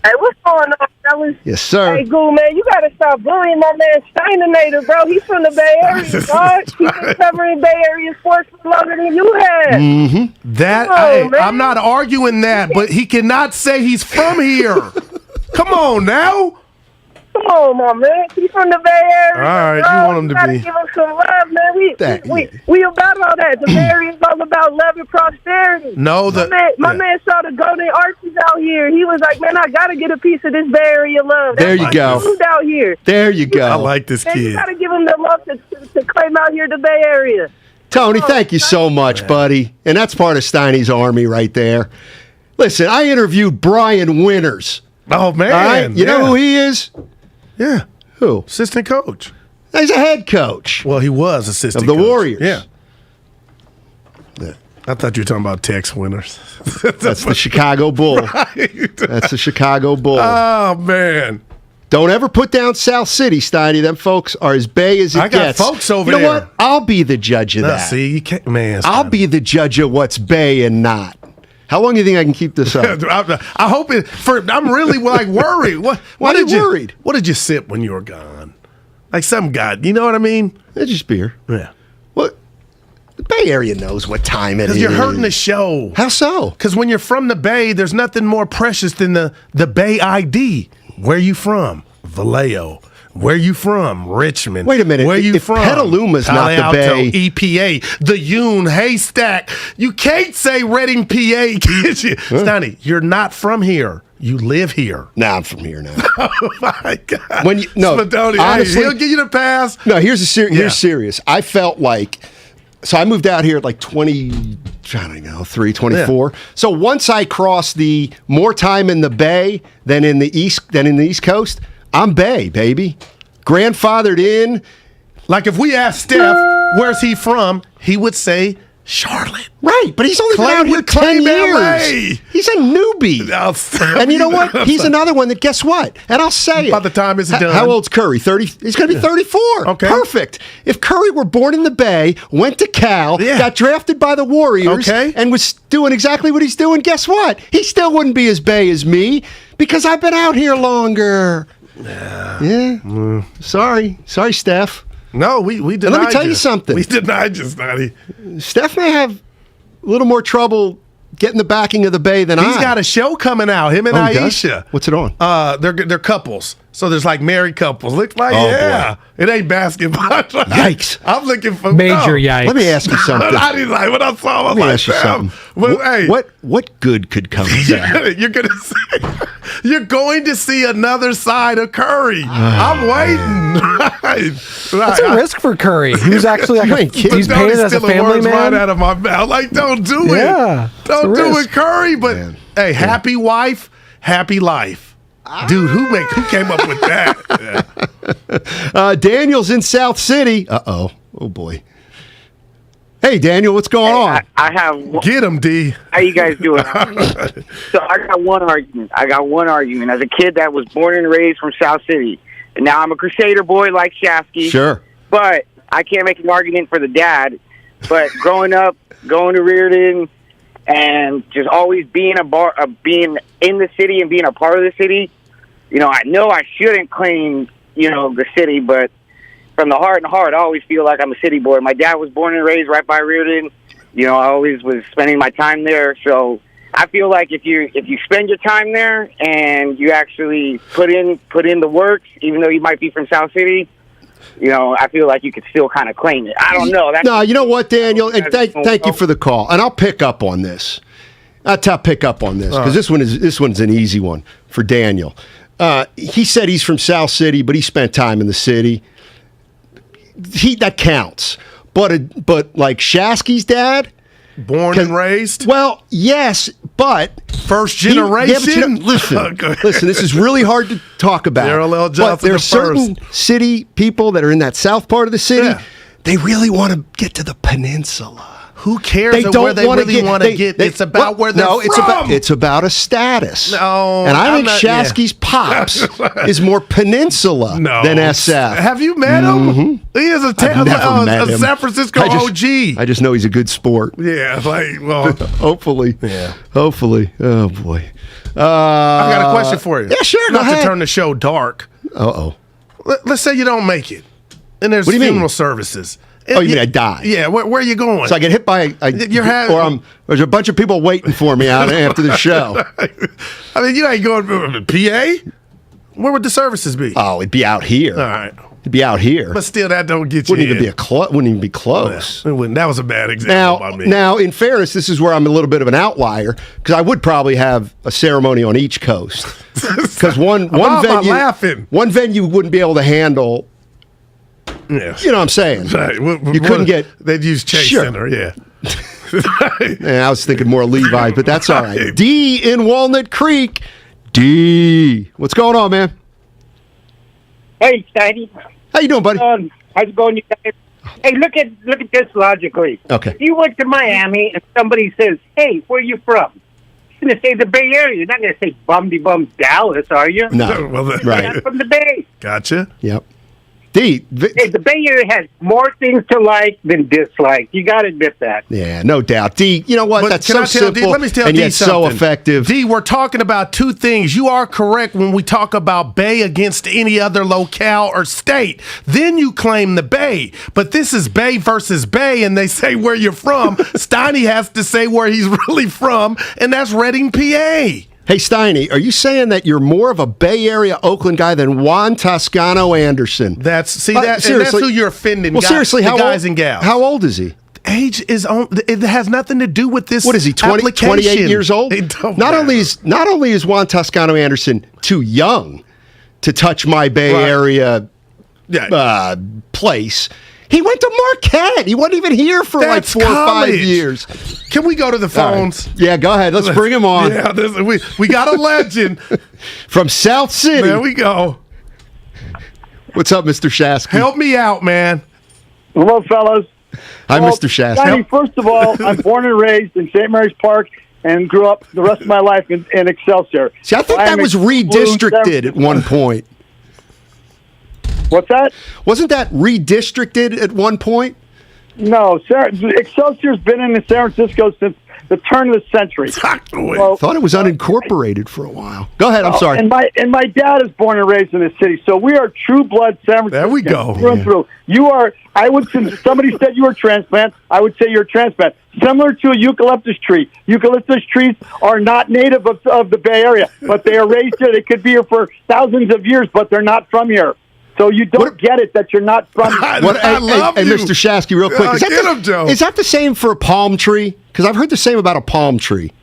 Hey, what's going on, fellas? Yes, sir. Hey, Goo, man, you got to stop bullying my man Steiner, bro. He's from the Bay Area, dog. He's been covering Bay Area sports for longer than you have. Mm-hmm. I'm not arguing that, but he cannot say he's from here. Come on now. Come on, my man. He's from the Bay Area. All right, bro. you want him to gotta be. Give him some love, man. We about all that. The Bay Area is all about love and prosperity. No, my man saw the Golden Arches out here. He was like, man, I got to get a piece of this Bay Area love. There you go. He moved out here. There you go. I like this Man, kid. you got to give him the love to claim out here the Bay Area. Tony, thank you so much, buddy. And that's part of Steiny's army right there. Listen, I interviewed Brian Winters. Oh, man. All right? You know who he is? Yeah. Who? Assistant coach. He's a head coach. Well, he was assistant of the coach. Warriors. Yeah. I thought you were talking about Tex Winters. That's the Chicago Bull. Right. That's the Chicago Bull. Oh, man. Don't ever put down South City, Steiny. Them folks are as bay as it gets. I got folks over there. there. You know what? I'll be the judge of that. See, you can't, man. I'll be the judge of what's bay and not. How long do you think I can keep this up? I hope I'm really worried. Why are you worried? What did you sip when you were gone? Like some guy. You know what I mean? It's just beer. Yeah. What? The Bay Area knows what time it is. Because you're hurting the show. How so? Because when you're from the Bay, there's nothing more precious than the Bay ID. Where you from? Vallejo. Where you from? Richmond. Wait a minute. Where you if from? Petaluma's not the Bay. EPA, the Yune, Haystack. You can't say Reading, PA. Can you? Steiny, you're not from here. You live here. Nah, I'm from here now. Oh my God. When you, no, honestly, he'll give you the pass. No, here's serious. I felt like, so I moved out here at like 3, 24. Yeah. So once I crossed the more time in the Bay than in the East Coast, I'm Bay, baby. Grandfathered in. Like if we asked Steph, where's he from? He would say Charlotte. Right, but he's only been out here 10 years. He's a newbie. And you know what? He's another one that, guess what? And I'll say By the time it's done. How old's Curry? 30? He's going to be 34. Okay. Perfect. If Curry were born in the Bay, went to Cal, got drafted by the Warriors, and was doing exactly what he's doing, guess what? He still wouldn't be as Bay as me because I've been out here longer. Yeah. Sorry, Steph. No, we denied you. Let me tell you something. We denied you, Snotty. Steph may have a little more trouble getting the backing of the Bay than He's got a show coming out, him and Aisha. What's it on? They're couples. So there's like married couples. Looks like, boy. It ain't basketball. Yikes. I'm looking for major yikes. Let me ask you something. I didn't like what I saw. Let me ask you something. What good could come of that? You're going to see another side of Curry. I'm waiting. That's a risk for Curry. He was actually he's painted as a family man. Right out of my mouth. Like, don't do it. Yeah, don't do it, Curry. But hey, happy wife, happy life. Dude, who came up with that? Daniel's in South City. Oh boy. Hey, Daniel, what's going on? I have. Get him, D. How you guys doing? So I got one argument. As a kid that was born and raised from South City, and now I'm a Crusader boy like Shafsky. Sure. But I can't make an argument for the dad. But growing up, going to Reardon, and just always being being in the city and being a part of the city, I know I shouldn't claim, the city, but from the heart and heart, I always feel like I'm a city boy. My dad was born and raised right by Reardon. I always was spending my time there. So I feel like if you spend your time there and you actually put in the work, even though you might be from South City, I feel like you could still kind of claim it. I don't know. No, you know what, Daniel? And thank you for the call. And I'll pick up on this. Because this one's an easy one for Daniel. He said he's from South City, but he spent time in the city. That counts. But like Shasky's dad, born and raised. Well, yes, but first generation. Listen, this is really hard to talk about. But there are certain city people that are in that south part of the city. Yeah. They really want to get to the peninsula. Who cares where they really want to get? It's about where they're from. It's about a status. No, and I think Shasky's pops is more peninsula than SF. Have you met him? He is a San Francisco OG. I just know he's a good sport. Yeah, hopefully. Yeah, hopefully. Oh boy. I got a question for you. Yeah, sure. Not to turn the show dark. Let's say you don't make it, and there's funeral services. Oh, you mean I die? Yeah, where are you going? So I get hit by there's a bunch of people waiting for me out after the show. I mean, you ain't going to PA? Where would the services be? Oh, it'd be out here. All right. It'd be out here. But still, that don't get you wouldn't even be close. It wouldn't. That was a bad example by me. Now, in fairness, this is where I'm a little bit of an outlier because I would probably have a ceremony on each coast. Because one venue wouldn't be able to handle. Yes. You know what I'm saying? Right. You couldn't get. They'd use Chase Center, yeah. I was thinking more Levi, but that's all right. D in Walnut Creek. D. What's going on, man? Hey, Steiny. How you doing, buddy? How's it going, you guys? Hey, look at this logically. Okay. If you went to Miami and somebody says, "Hey, where are you from?" You're going to say the Bay Area. You're not going to say bum-de-bum Dallas, are you? No. Right. I'm from the Bay. Gotcha. Yep. the Bay Area has more things to like than dislike. You got to admit that. Yeah, no doubt. D, you know what? But That's so simple D, let me tell and D yet something. so effective. D, we're talking about two things. You are correct when we talk about Bay against any other locale or state. Then you claim the Bay. But this is Bay versus Bay, and they say where you're from. Steiny has to say where he's really from, and that's Reading, PA. Hey, Steiny, are you saying that you're more of a Bay Area Oakland guy than Juan Toscano Anderson? That's who you're offending. Well, seriously, guys and gals. How old is he? Age is on. It has nothing to do with this. What is he? 28 years old. Not only is Juan Toscano Anderson too young to touch my Bay Area place. He went to Marquette. He wasn't even here for like 4 or 5 years. Can we go to the phones? Right. Yeah, go ahead. Let's bring him on. Yeah, we got a legend from South City. There we go. What's up, Mr. Shasky? Help me out, man. Hello, fellas. Hi, Mr. Shasky. First of all, I'm born and raised in St. Mary's Park and grew up the rest of my life in Excelsior. See, I think that was redistricted at one point. What's that? Wasn't that redistricted at one point? No, Excelsior's been in San Francisco since the turn of the century. Well, thought it was unincorporated for a while. Go ahead. I'm sorry. And my dad is born and raised in the city, so we are true blood San Francisco. There we go. Through and through. You are. I would. Somebody said you were a transplant. I would say you're a transplant. Similar to a eucalyptus tree. Eucalyptus trees are not native of the Bay Area, but they are raised here. They could be here for thousands of years, but they're not from here. So you don't get it that you're not from. Hey, Mr. Shasky, real quick. Is that the same for a palm tree? Because I've heard the same about a palm tree.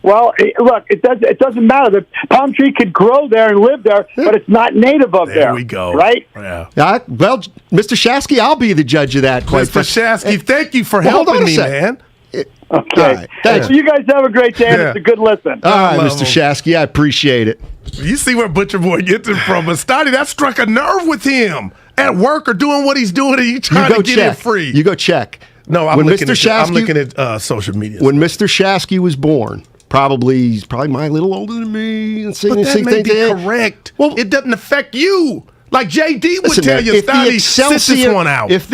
Well, look, it doesn't matter. The palm tree could grow there and live there, but it's not native of there. There we go. Right? Yeah. Well, Mr. Shasky, I'll be the judge of that. Mr. Shasky, thank you for helping me, man. Okay. Right, thanks. You guys have a great day. It's a good listen. All right, Mr. Shasky, I appreciate it. You see where Butcher Boy gets it from. But Steiny, that struck a nerve with him at work or doing what he's doing, and you trying to get it free. You go check. No, I'm looking at social media. When Mr. Shasky was born, he's probably my little older than me. But that may be correct. Well, it doesn't affect you. Like JD would tell you, Steiny, sit this one out. If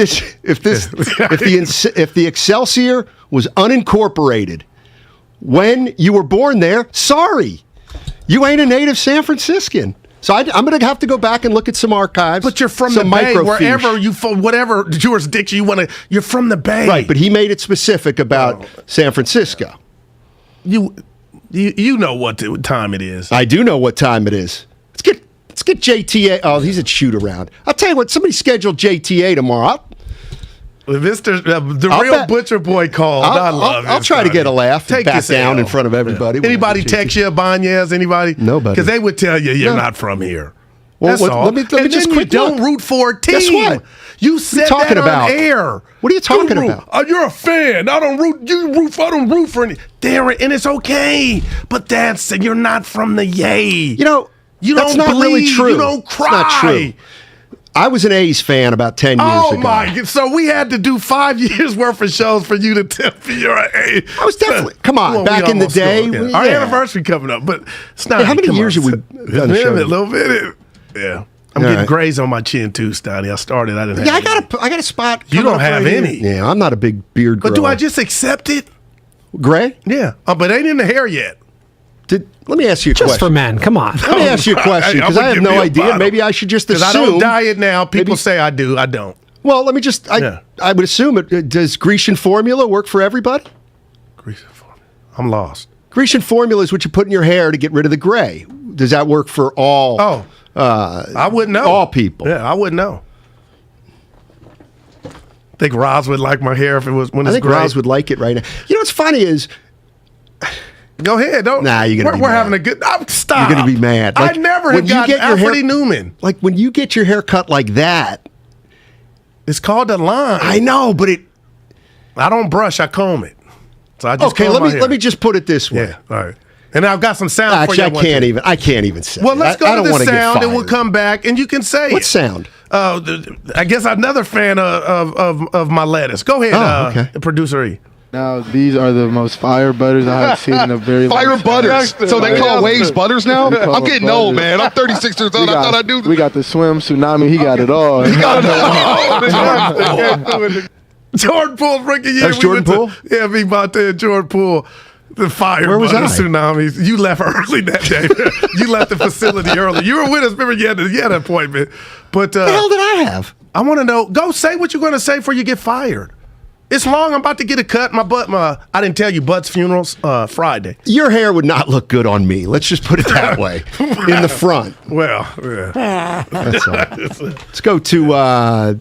the Excelsior was unincorporated when you were born there, sorry, you ain't a native San Franciscan. So I'm going to have to go back and look at some archives. But you're from the Bay, wherever you from, whatever jurisdiction you want to. You're from the Bay, right? But he made it specific about San Francisco. You know what time it is. I do know what time it is. Let's get JTA. Oh, he's at shoot around. I'll tell you what. Somebody scheduled JTA tomorrow. The real Butcher Boy called. I'll try to get a laugh. Take back down in front of everybody. Anybody text you, Banez? Anybody? Nobody. Because they would tell you you're not from here. Well, that's all. Let me just quick don't root for a team. Guess what? You said that on air. What are you talking about? You're a fan. I don't root for any. And it's okay. But you're not from the Yay. You know, that's not really true. You don't cry. It's not true. I was an A's fan about 10 years ago. Oh, my. So we had to do 5 years worth of shows for you to tell me you're an A. I was definitely. Come on. Back in the day. Our anniversary coming up. But it's not. How many years have we done the show? A little bit. Yeah. I'm getting grays on my chin, too, Steiny. I didn't have any. I got a spot. You don't have any. Yeah, I'm not a big beard grower. But do I just accept it? Gray? Yeah. But ain't in the hair yet. Let me ask you a question. Just for men, come on. Let me ask you a question, because I have no idea. Maybe I should just assume. Because I don't diet now. People say I do. I don't. Well, let me just. I would assume it. Does Grecian formula work for everybody? Grecian formula. I'm lost. Grecian formula is what you put in your hair to get rid of the gray. Does that work for all? I wouldn't know. All people. Yeah, I wouldn't know. I think Roz would like my hair if it was when it's gray. I think Roz would like it right now. You know what's funny is. Go ahead. Don't. Nah, you're gonna. We're having a good. Stop. You're gonna be mad. I never have gotten Alfred Newman. Like when you get your hair cut like that, it's called a line. I know, but I don't brush. I comb it. So I just comb my hair. Let me just put it this way. Yeah. All right. And I've got some sound for you. Actually, I can't even say. Well, let's go to the sound, and we'll come back, and you can say what sound? I guess another fan of my lettuce. Go ahead, producer E. Now, these are the most fire butters I have seen in a very long time. Fire butters. So they call waves butters now? I'm getting old, man. I'm 36 years old. I thought I knew. We got the swim tsunami. He got it all. He got it all. Jordan Poole's rookie year. That's Jordan Poole? Yeah, me, Monte, and Jordan Poole. The fire Where was I? tsunamis. You left early that day. You left the facility early. You were with us. Remember, you had an appointment. But What the hell did I have? I want to know. Go say what you're going to say before you get fired. It's long. I'm about to get a cut. I didn't tell you, Bud's funeral's Friday. Your hair would not look good on me. Let's just put it that way. In the front. Well, yeah. That's all. Let's go to...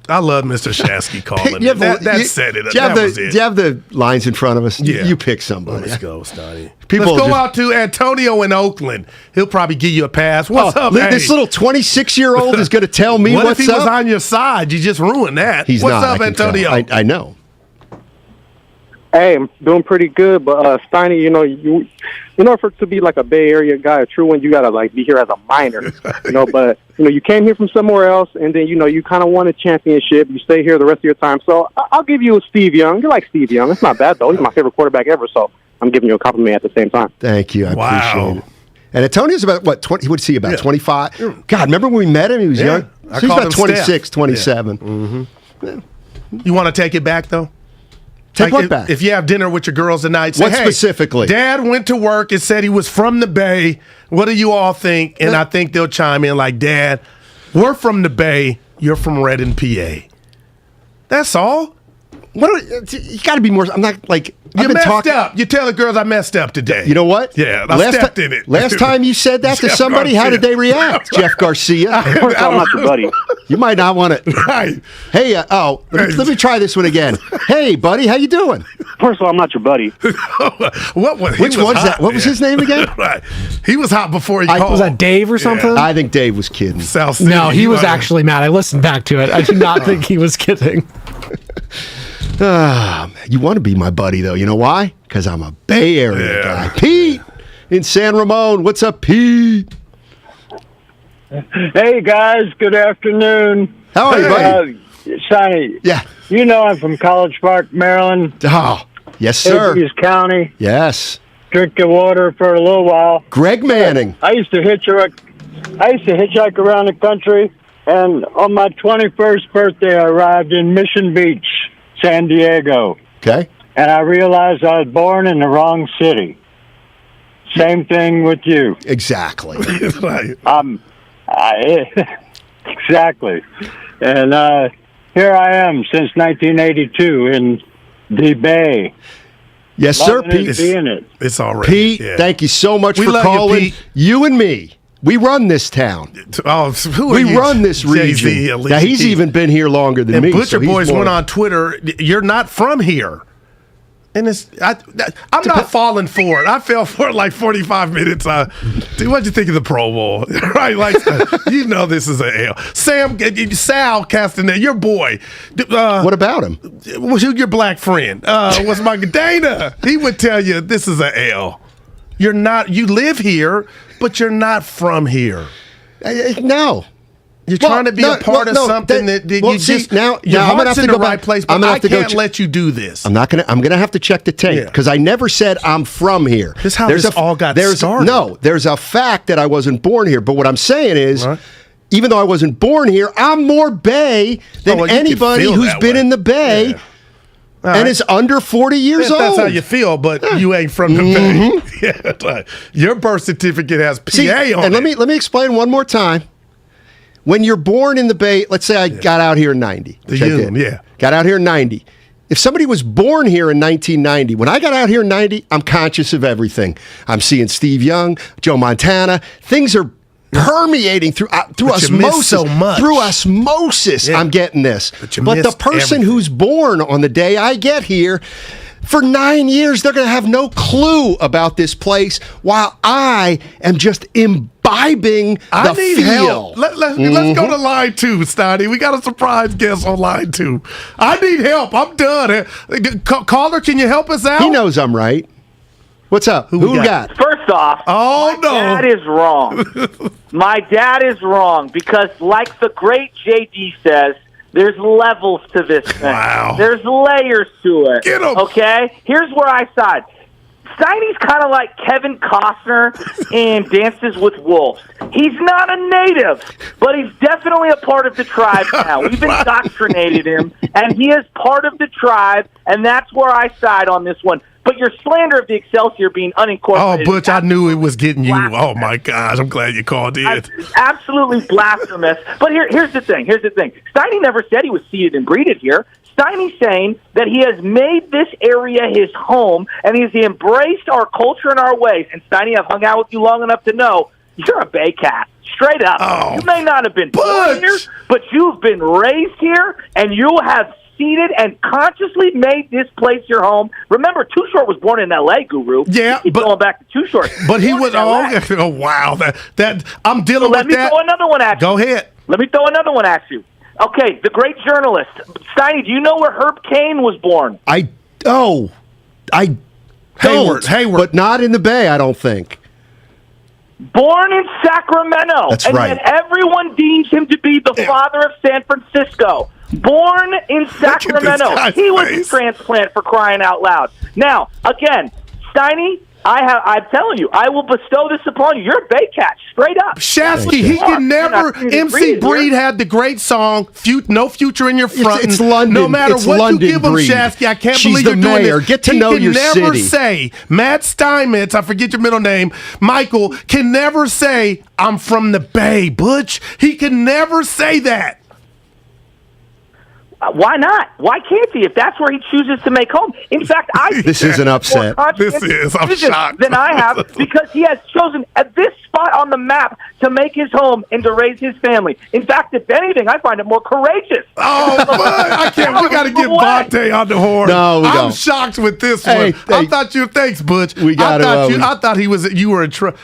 I love Mr. Shasky calling me. That said it. Do you have the lines in front of us? Yeah. You pick somebody. Let's go, Steiny. People Let's go out to Antonio in Oakland. He'll probably give you a pass. What's up, This little 26-year-old is going to tell me what what's if he up? was on your side? You just ruined that. He's what's not. up, I can Antonio? tell. I know. Hey, I'm doing pretty good, but Steiny, in order for it to be like a Bay Area guy, a true one, you gotta like be here as a minor, But you came here from somewhere else, and then you kind of won a championship. You stay here the rest of your time, so I'll give you Steve Young. You like Steve Young? It's not bad though. He's my favorite quarterback ever, so I'm giving you a compliment at the same time. Thank you. I appreciate it. And Antonio's about what? 20? What's he about? 25? God, remember when we met him? He was young. So he's about 26, 27. Yeah. Mm-hmm. Yeah. You want to take it back though? Take what back? If you have dinner with your girls tonight, say, what specifically? Dad went to work and said he was from the Bay. What do you all think? And I think they'll chime in like, Dad, we're from the Bay. You're from Reading, PA. That's all. You got to be more. I'm not like. You messed up. You tell the girls I messed up today. You know what? Yeah, I stepped in it. Last time you said that to somebody, how did they react? Jeff Garcia. I'm not your buddy. You might not want to. Right. Hey, let me try this one again. Hey, buddy, how you doing? First of all, I'm not your buddy. Which one's that? What was his name again? Right. He was hot before he called. Was that Dave or something? I think Dave was kidding. South City, no, he was actually mad. I listened back to it. I do not think he was kidding. You want to be my buddy, though. You know why? Because I'm a Bay Area guy. Pete in San Ramon. What's up, Pete? Hey, guys. Good afternoon. How are you, buddy? Sonny. Yeah. I'm from College Park, Maryland. Oh, yes, sir. Hughes County. Yes. Drink the water for a little while. Greg Manning. I used to hitchhike around the country, and on my 21st birthday, I arrived in Mission Beach, San Diego. Okay. And I realized I was born in the wrong city. Same thing with you. Exactly. Exactly. And here I am since 1982 in the Bay. Yes, sir, Pete. It's all right. Pete, thank you so much for calling. You and me. We run this town. We run this region. Now, he's even been here longer than me. Butcher Boys went on Twitter, you're not from here. And I'm not falling for it. I fell for it like 45 minutes. What'd you think of the Pro Bowl? Right? Like, this is an L. Sal Castanet, your boy. What about him? Who's your black friend? What's my Dana? He would tell you this is an L. You live here, but you're not from here. No. You're trying to be a part of something that you just now. Your I'm gonna heart's have in to the go right back. place, but I can't let you do this. I'm gonna have to check the tape because I never said I'm from here. This is how this all got started. No, there's a fact that I wasn't born here. But what I'm saying is, even though I wasn't born here, I'm more Bay than anybody who's been in the Bay. Yeah. And is under 40 years old. That's how you feel, but you ain't from the Bay. Your birth certificate has PA on it. And let me explain one more time. When you're born in the Bay, let's say I got out here in 90. Got out here in 90. If somebody was born here in 1990, when I got out here in 90, I'm conscious of everything. I'm seeing Steve Young, Joe Montana. Things are permeating through osmosis. So much. Through osmosis, I'm getting this. But the person who's born on the day I get here, for 9 years, they're going to have no clue about this place while I am just imbibing the need feel. Help. Let's go to line 2, Steiny. We got a surprise guest on line 2. I need help. I'm done. Caller, can you help us out? He knows I'm right. What's up? Who we got? First off, my dad is wrong. My dad is wrong because, like the great JD says, There's levels to this thing. Wow. There's layers to it. Get 'em. Okay? Here's where I side. Steiny's kind of like Kevin Costner in Dances with Wolves. He's not a native, but he's definitely a part of the tribe now. We've indoctrinated him, and he is part of the tribe, and that's where I side on this one. But your slander of the Excelsior being unincorporated. Oh, Butch, I knew it was getting you. Oh, my gosh. I'm glad you called in. Absolutely blasphemous. But here's the thing. Steiny never said he was seeded and breeded here. Steiny's saying that he has made this area his home, and he's embraced our culture and our ways. And Steiny, I've hung out with you long enough to know you're a Bay cat. Straight up. Oh, you may not have been born here, but you've been raised here, and you have seeded and consciously made this place your home. Remember, Too Short was born in L.A., Guru. Yeah, but going back to Too Short. But he was oh wow, that I'm dealing with that. Let me throw another one at you. Go ahead. Let me throw another one at you. Okay, the great journalist Steiny. Do you know where Herb Cain was born? I don't, Hayward, but not in the Bay. I don't think. Born in Sacramento. That's and right. yet everyone deems him to be the father of San Francisco. Born in Sacramento. He was a transplant, for crying out loud. Now, again, Steiny, I'm telling you, I will bestow this upon you. You're a Bay cat, straight up. Shasky, he can never. MC Breed had the great song, No Future in Your Front. It's London. No matter it's what London you give him, Breed. Shasky, I can't She's believe the you're doing mayor. this. Get to know your city. He can never say, Matt Steinmetz, I forget your middle name, Michael, can never say, I'm from the Bay, Butch. He can never say that. Why not? Why can't he if that's where he chooses to make home? In fact, I This is an upset. This is. I'm shocked. Than I have because he has chosen at this spot on the map to make his home and to raise his family. In fact, if anything, I find it more courageous. Oh, but I can't. We got to get Vontae on the horn. No, we I'm don't. shocked with this one. I thought you. Thanks, Butch. We got I thought you were in trouble.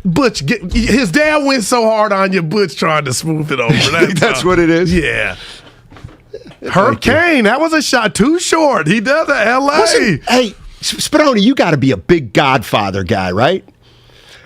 Butch, his dad went so hard on you. Butch trying to smooth it over. That's what it is. Yeah. Herb Cain, that was a shot. Too Short. He does it. L.A. Hey, Spadoni, you got to be a big Godfather guy, right?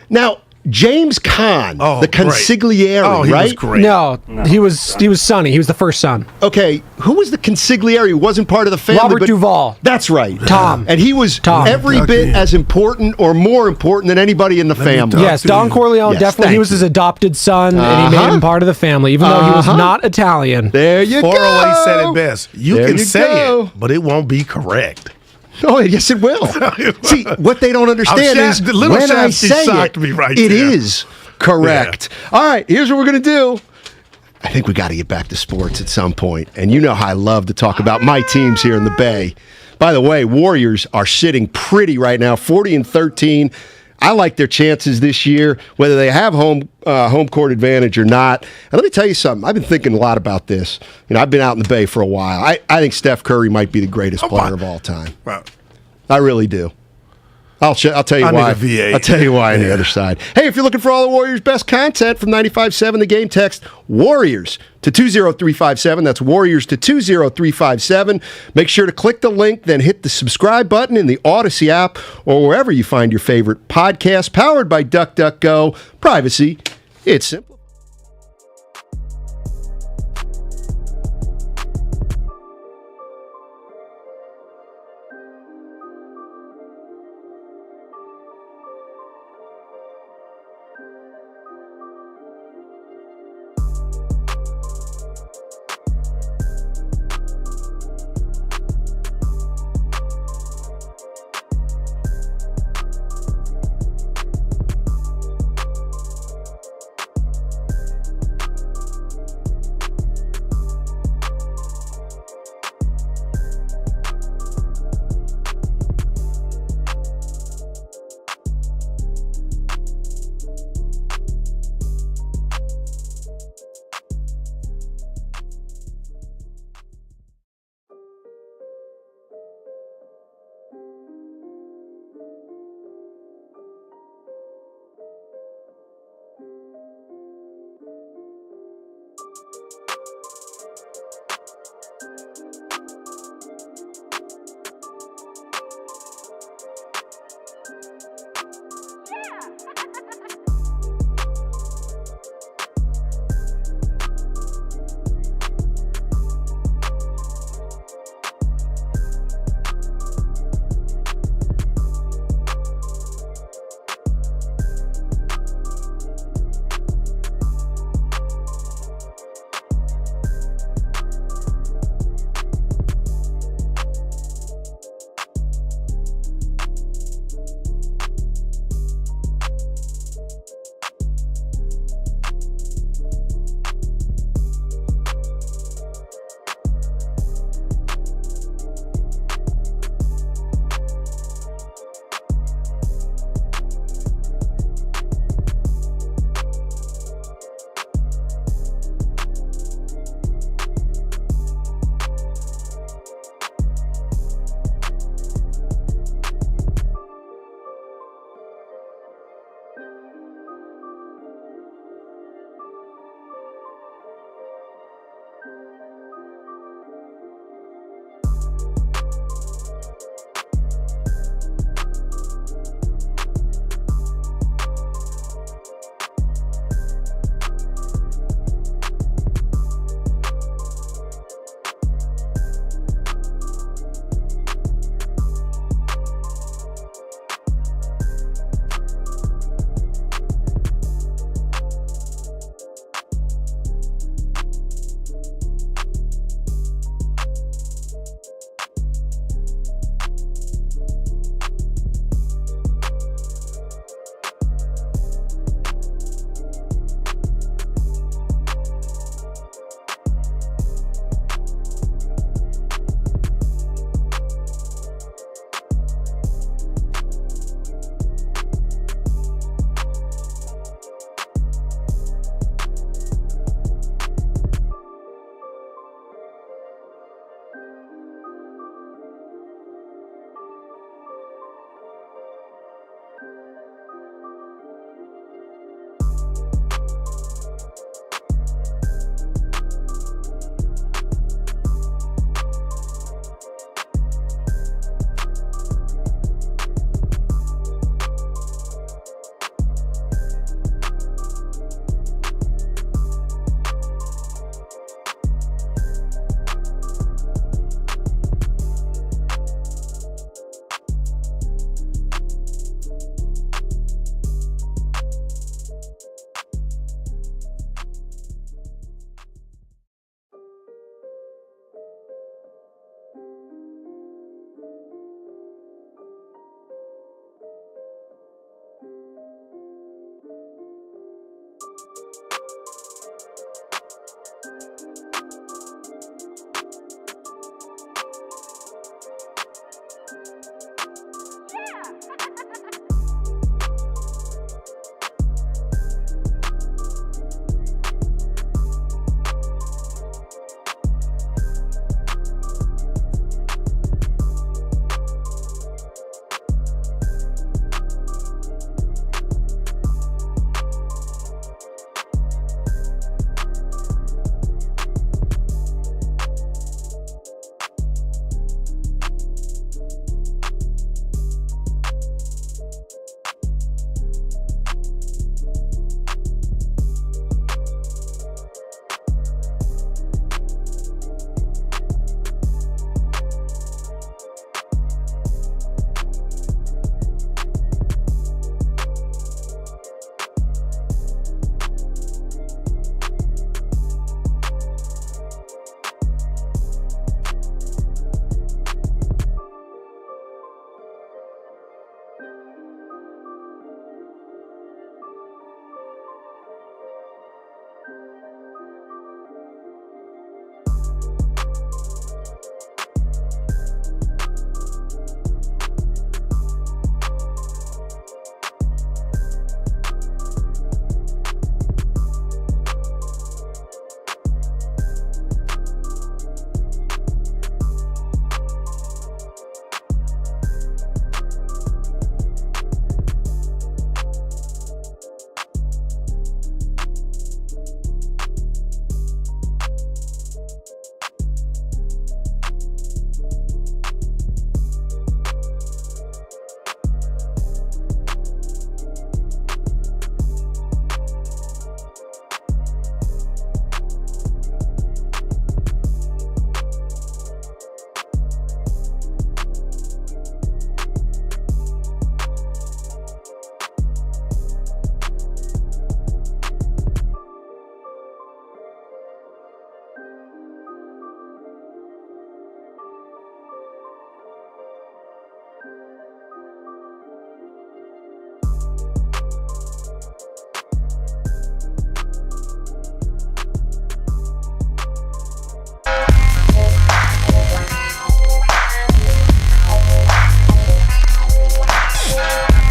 Now, James Caan, the consigliere, he right? was great. No, he was Sonny. He was the first son. Okay, who was the consigliere who wasn't part of the family? Robert Duvall. That's right. Tom. And he was every bit as important or more important than anybody in the family. Yes, Don Corleone, definitely. He was his adopted son, and he made him part of the family, even though he was not Italian. There you 408 go. said it best. You can say it, but it won't be correct. Oh, yes, it will. See, what they don't understand is when I say it is correct. Yeah. All right, here's what we're going to do. I think we got to get back to sports at some point. And you know how I love to talk about my teams here in the Bay. By the way, Warriors are sitting pretty right now, 40-13. I like their chances this year, whether they have home court advantage or not. And let me tell you something. I've been thinking a lot about this. You know, I've been out in the Bay for a while. I think Steph Curry might be the greatest player of all time. Wow. I really do. I'll tell you why. Need a V8. I'll tell you why on the other side. Hey, if you're looking for all the Warriors' best content from 95.7 The Game, text Warriors to 20357. That's Warriors to 20357. Make sure to click the link, then hit the subscribe button in the Odyssey app or wherever you find your favorite podcast. Powered by DuckDuckGo. Privacy, it's simple.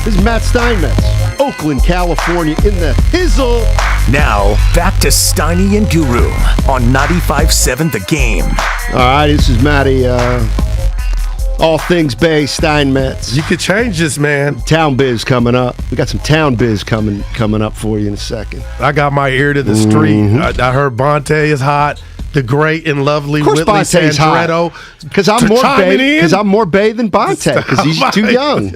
This is Matt Steinmetz, Oakland, California, in the hizzle. Now, back to Steiny and Guru on 95.7 The Game. All right, this is Matty. All things Bay, Steinmetz. You could change this, man. Town biz coming up. We got some town biz coming up for you in a second. I got my ear to the street. I heard Bonte is hot. The great and lovely Whitley Sandretto. Because I'm more Bay than Bonte. Because he's too young.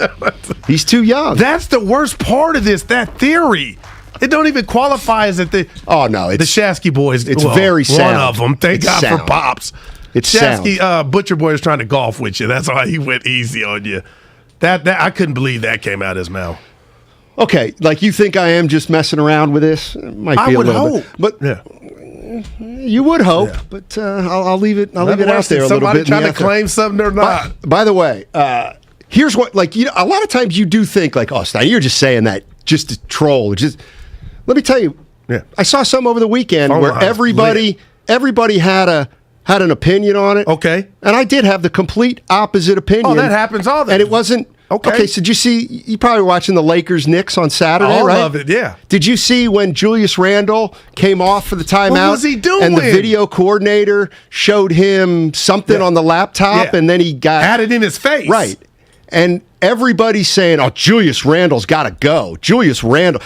He's too young. That's the worst part of this. That theory. It don't even qualify as the Shasky boys. It's very sound. One of them. Thank God for Pops. It's Shasky, Butcher Boy was trying to golf with you. That's why he went easy on you. That I couldn't believe that came out of his mouth. Okay, like you think I am just messing around with this? I would hope, but you would hope. Yeah. But I'll leave it. I'll leave it out there a little bit. Somebody trying to claim something or not? By the way, here's what. Like a lot of times you do think like, oh, Steiny, you're just saying that just to troll. Let me tell you. Yeah. I saw some over the weekend where everybody had an opinion on it. Okay. And I did have the complete opposite opinion. Oh, that happens all the time. And it wasn't. Okay, so did you see, you probably were watching the Lakers-Knicks on Saturday, right? I love it, yeah. Did you see when Julius Randle came off for the timeout? What was he doing? And the video coordinator showed him something on the laptop, and then he had it in his face. Right. And everybody's saying, oh, Julius Randle's got to go. Julius Randle,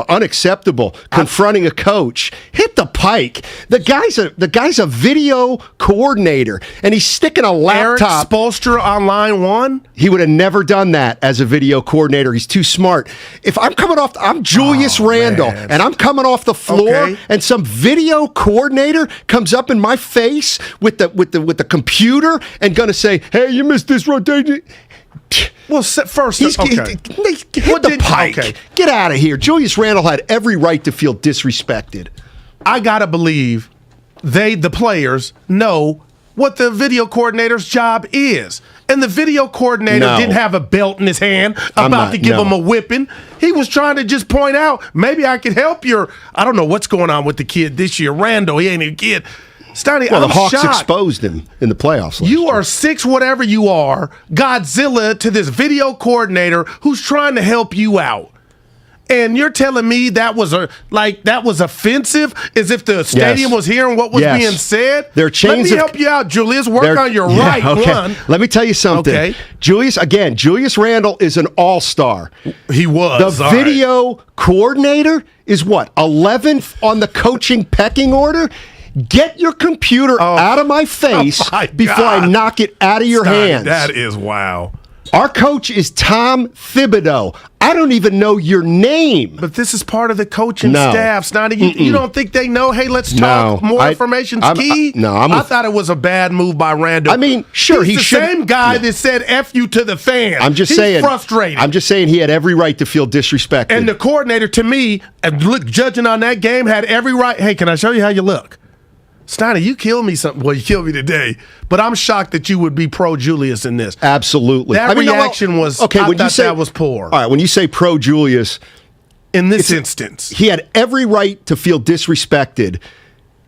unacceptable, confronting a coach. Hit the pike. The guy's a video coordinator, and he's sticking a laptop. Eric Spoelstra on line one? He would have never done that as a video coordinator. He's too smart. If I'm Julius Randle, and I'm coming off the floor, and some video coordinator comes up in my face with the computer and going to say, hey, you missed this rotation. Well, first, hit the pike. Okay. Get out of here. Julius Randle had every right to feel disrespected. I gotta believe the players, know what the video coordinator's job is. And the video coordinator didn't have a belt in his hand about to give him a whipping. He was trying to just point out, maybe I could help I don't know what's going on with the kid this year. Randle, he ain't a kid. Steiny, the Hawks shocked. exposed him in the playoffs. You are 6 whatever you are, Godzilla to this video coordinator who's trying to help you out. And you're telling me that was offensive, as if the stadium was hearing what was being said? Let me help you out, Julius. Work on your one. Let me tell you something. Okay. Julius Randle is an all-star. He was. The video coordinator is what? 11th on the coaching pecking order? Get your computer out of my face before I knock it out of your hands. That is wow. Our coach is Tom Thibodeau. I don't even know your name. But this is part of the coaching staff. Steiny, you don't think they know, hey, let's talk, more information's key? I thought it was a bad move by Randle. I mean, sure, he's the same guy that said F you to the fans. I'm just He's frustrated. I'm just saying he had every right to feel disrespected. And the coordinator, to me, judging on that game, had every right. Hey, can I show you how you look? Steiny, you killed me something. Well, you killed me today. But I'm shocked that you would be pro Julius in this. Absolutely. That reaction was, okay, that was poor. All right, when you say pro Julius, in this instance. He had every right to feel disrespected.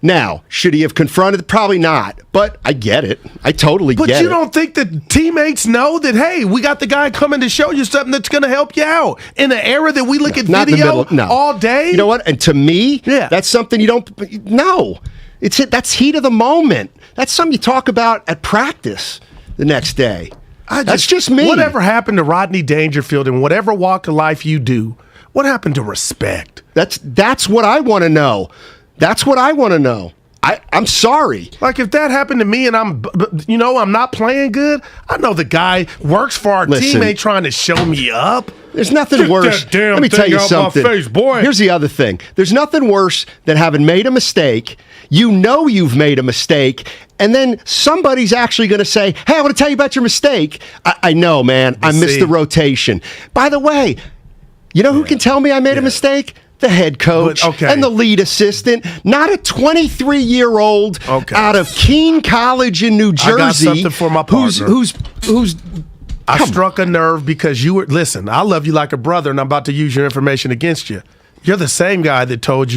Now, should he have confronted? Probably not. But I get it. I totally get it. But you don't think that teammates know that, hey, we got the guy coming to show you something that's going to help you out in an era that we look at video all day? You know what? And to me, that's something you don't. No, that's heat of the moment. That's something you talk about at practice the next day. That's just me. Whatever happened to Rodney Dangerfield in whatever walk of life you do? What happened to respect? That's what I want to know. That's what I want to know. I'm sorry. Like if that happened to me and I'm not playing good, I know the guy works for our team, ain't trying to show me up. There's nothing worse. Let me tell you something. Face, boy. Here's the other thing. There's nothing worse than having made a mistake. You know you've made a mistake, and then somebody's actually going to say, hey, I want to tell you about your mistake. I know, man. I missed the rotation. By the way, you know who can tell me I made a mistake? The head coach and the lead assistant, not a 23-year-old out of Keene College in New Jersey. I got something for my partner. Who's I struck a nerve because you were. Listen, I love you like a brother, and I'm about to use your information against you. You're the same guy that told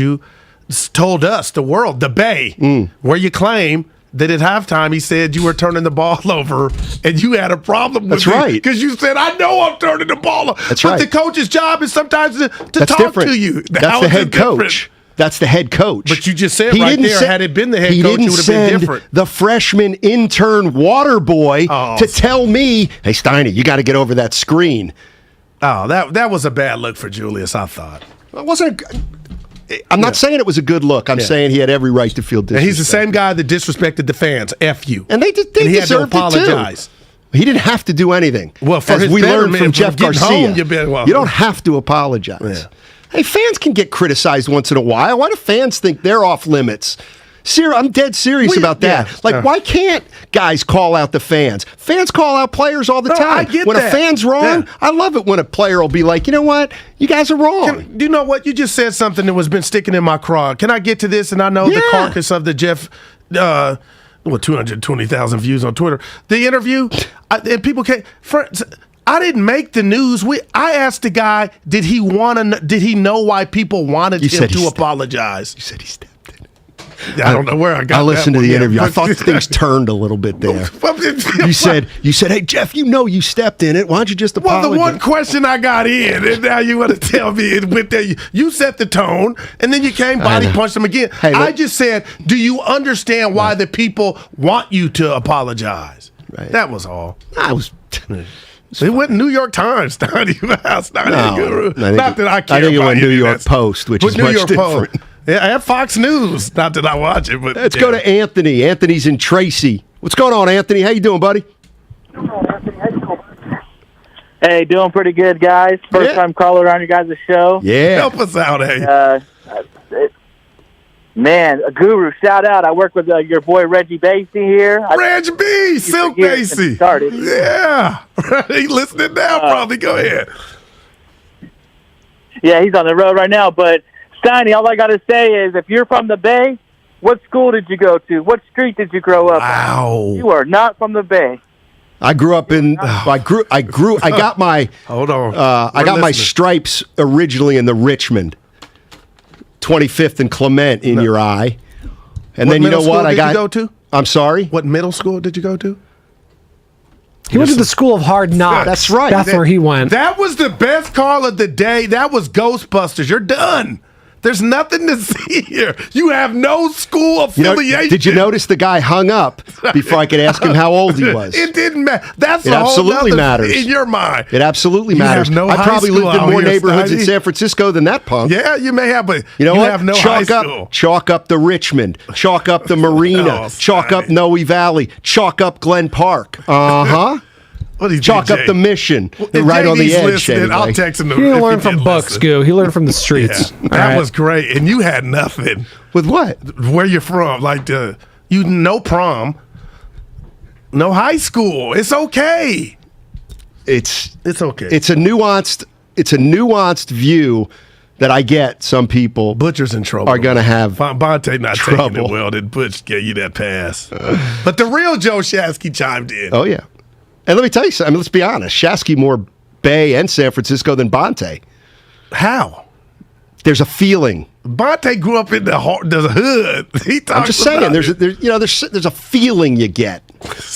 us, the world, the Bay, where you claim that at halftime he said you were turning the ball over and you had a problem with it. That's right. Because you said, I know I'm turning the ball over. That's but right. the coach's job is sometimes to talk different. to you. That's the head coach. That's the head coach. But you just said had it been the head coach, it would have been different. The freshman intern water boy to tell me, hey, Steiny, you got to get over that screen. Oh, that was a bad look for Julius, I thought. It wasn't I'm not saying it was a good look. I'm saying he had every right to feel disrespected. And he's the same guy that disrespected the fans. F you. And they he had to apologize. He didn't have to do anything. Well, for as we learned from Jeff Garcia, you don't have to apologize. Yeah. Hey, fans can get criticized once in a while. Why do fans think they're off limits? I'm dead serious about that. Why can't guys call out the fans? Fans call out players all the time. I get when that. A fan's wrong, I love it when a player will be like, you know what? You guys are wrong. Do you know what? You just said something that was been sticking in my craw. Can I get to this? And I know the carcass of the Jeff, 220,000 views on Twitter. The interview, and people can't. I didn't make the news. I asked the guy, did he know why people wanted him to apologize? You said he stepped in. I don't know where I got. I listened to the interview. I thought things turned a little bit there. You said, hey, Jeff, you know you stepped in it. Why don't you just apologize? Well, the one question I got in, and now you want to tell me it went there. You set the tone, and then you came body punched him again. Hey, I just said, do you understand why the people want you to apologize? Right. That was all. It went New York Times, Steiny Guru. Not that I care. I think it about went New York Post, which is New much York different. Post. Yeah, I have Fox News. Not that I watch it, but let's go to Anthony. Anthony's in Tracy. What's going on, Anthony? How you doing, buddy? Hey, doing pretty good, guys. First time caller on your guys' show. Yeah, help us out, hey. Man, a guru, shout out. I work with your boy Reggie Basie here. Reg B, Silk Basie. Started. Yeah. He's listening now, probably. Go ahead. Yeah, he's on the road right now. But, Steiny, all I got to say is if you're from the Bay, what school did you go to? What street did you grow up on? You are not from the Bay. I grew up in. I got my. Hold on. I got my stripes originally in the Richmond. 25th and Clement in your eye. And then you know what? Did you go to? I'm sorry? What middle school did you go to? He went to the School of Hard Knocks. That's right. That's where he went. That was the best call of the day. That was Ghostbusters. You're done. There's nothing to see here. You have no school affiliation. Did you notice the guy hung up before I could ask him how old he was? It didn't matter. That's it absolutely matters in your mind. It absolutely matters. I probably lived in more neighborhoods in San Francisco than that punk. Yeah, you may have, but you know what? Have no high school. Chalk up the Richmond. Chalk up the Marina. Chalk up Noe Valley. Chalk up Glen Park. Uh-huh. Chalk up the Mission. Right on the edge. Anyway. I'll text him. He didn't learn from books, Goo. He learned from the streets. Yeah, that was great. And you had nothing. With what? Where you're from. No prom. No high school. It's okay. It's okay. It's a nuanced view that I get. Some people Butcher's in trouble. Are going to have Bonte not trouble. Taking it well. Then Butch gave you that pass. But the real Joe Shasky chimed in. Oh, yeah. And let me tell you something. Let's be honest. Shasky more Bay and San Francisco than Bonte. How? There's a feeling. Bonte grew up in the hood. I'm just saying, there's a feeling you get.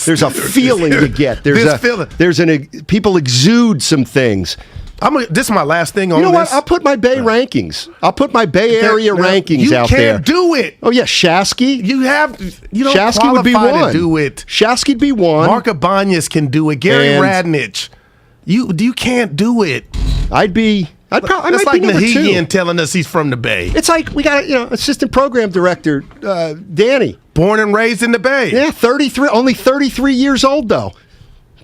There's a feeling you get. People exude some things. This is my last thing on this. You know what? I'll put my Bay rankings. I'll put my Bay Area rankings out there. You can't do it. Oh yeah, Shasky. You don't Shasky would be one. To do it. Shasky'd be one. Mark Ibanez can do it. Gary Radnich. You can't do it. It's like Nahigian telling us he's from the Bay. It's like we got assistant program director Danny, born and raised in the Bay. Yeah, only 33 years old though.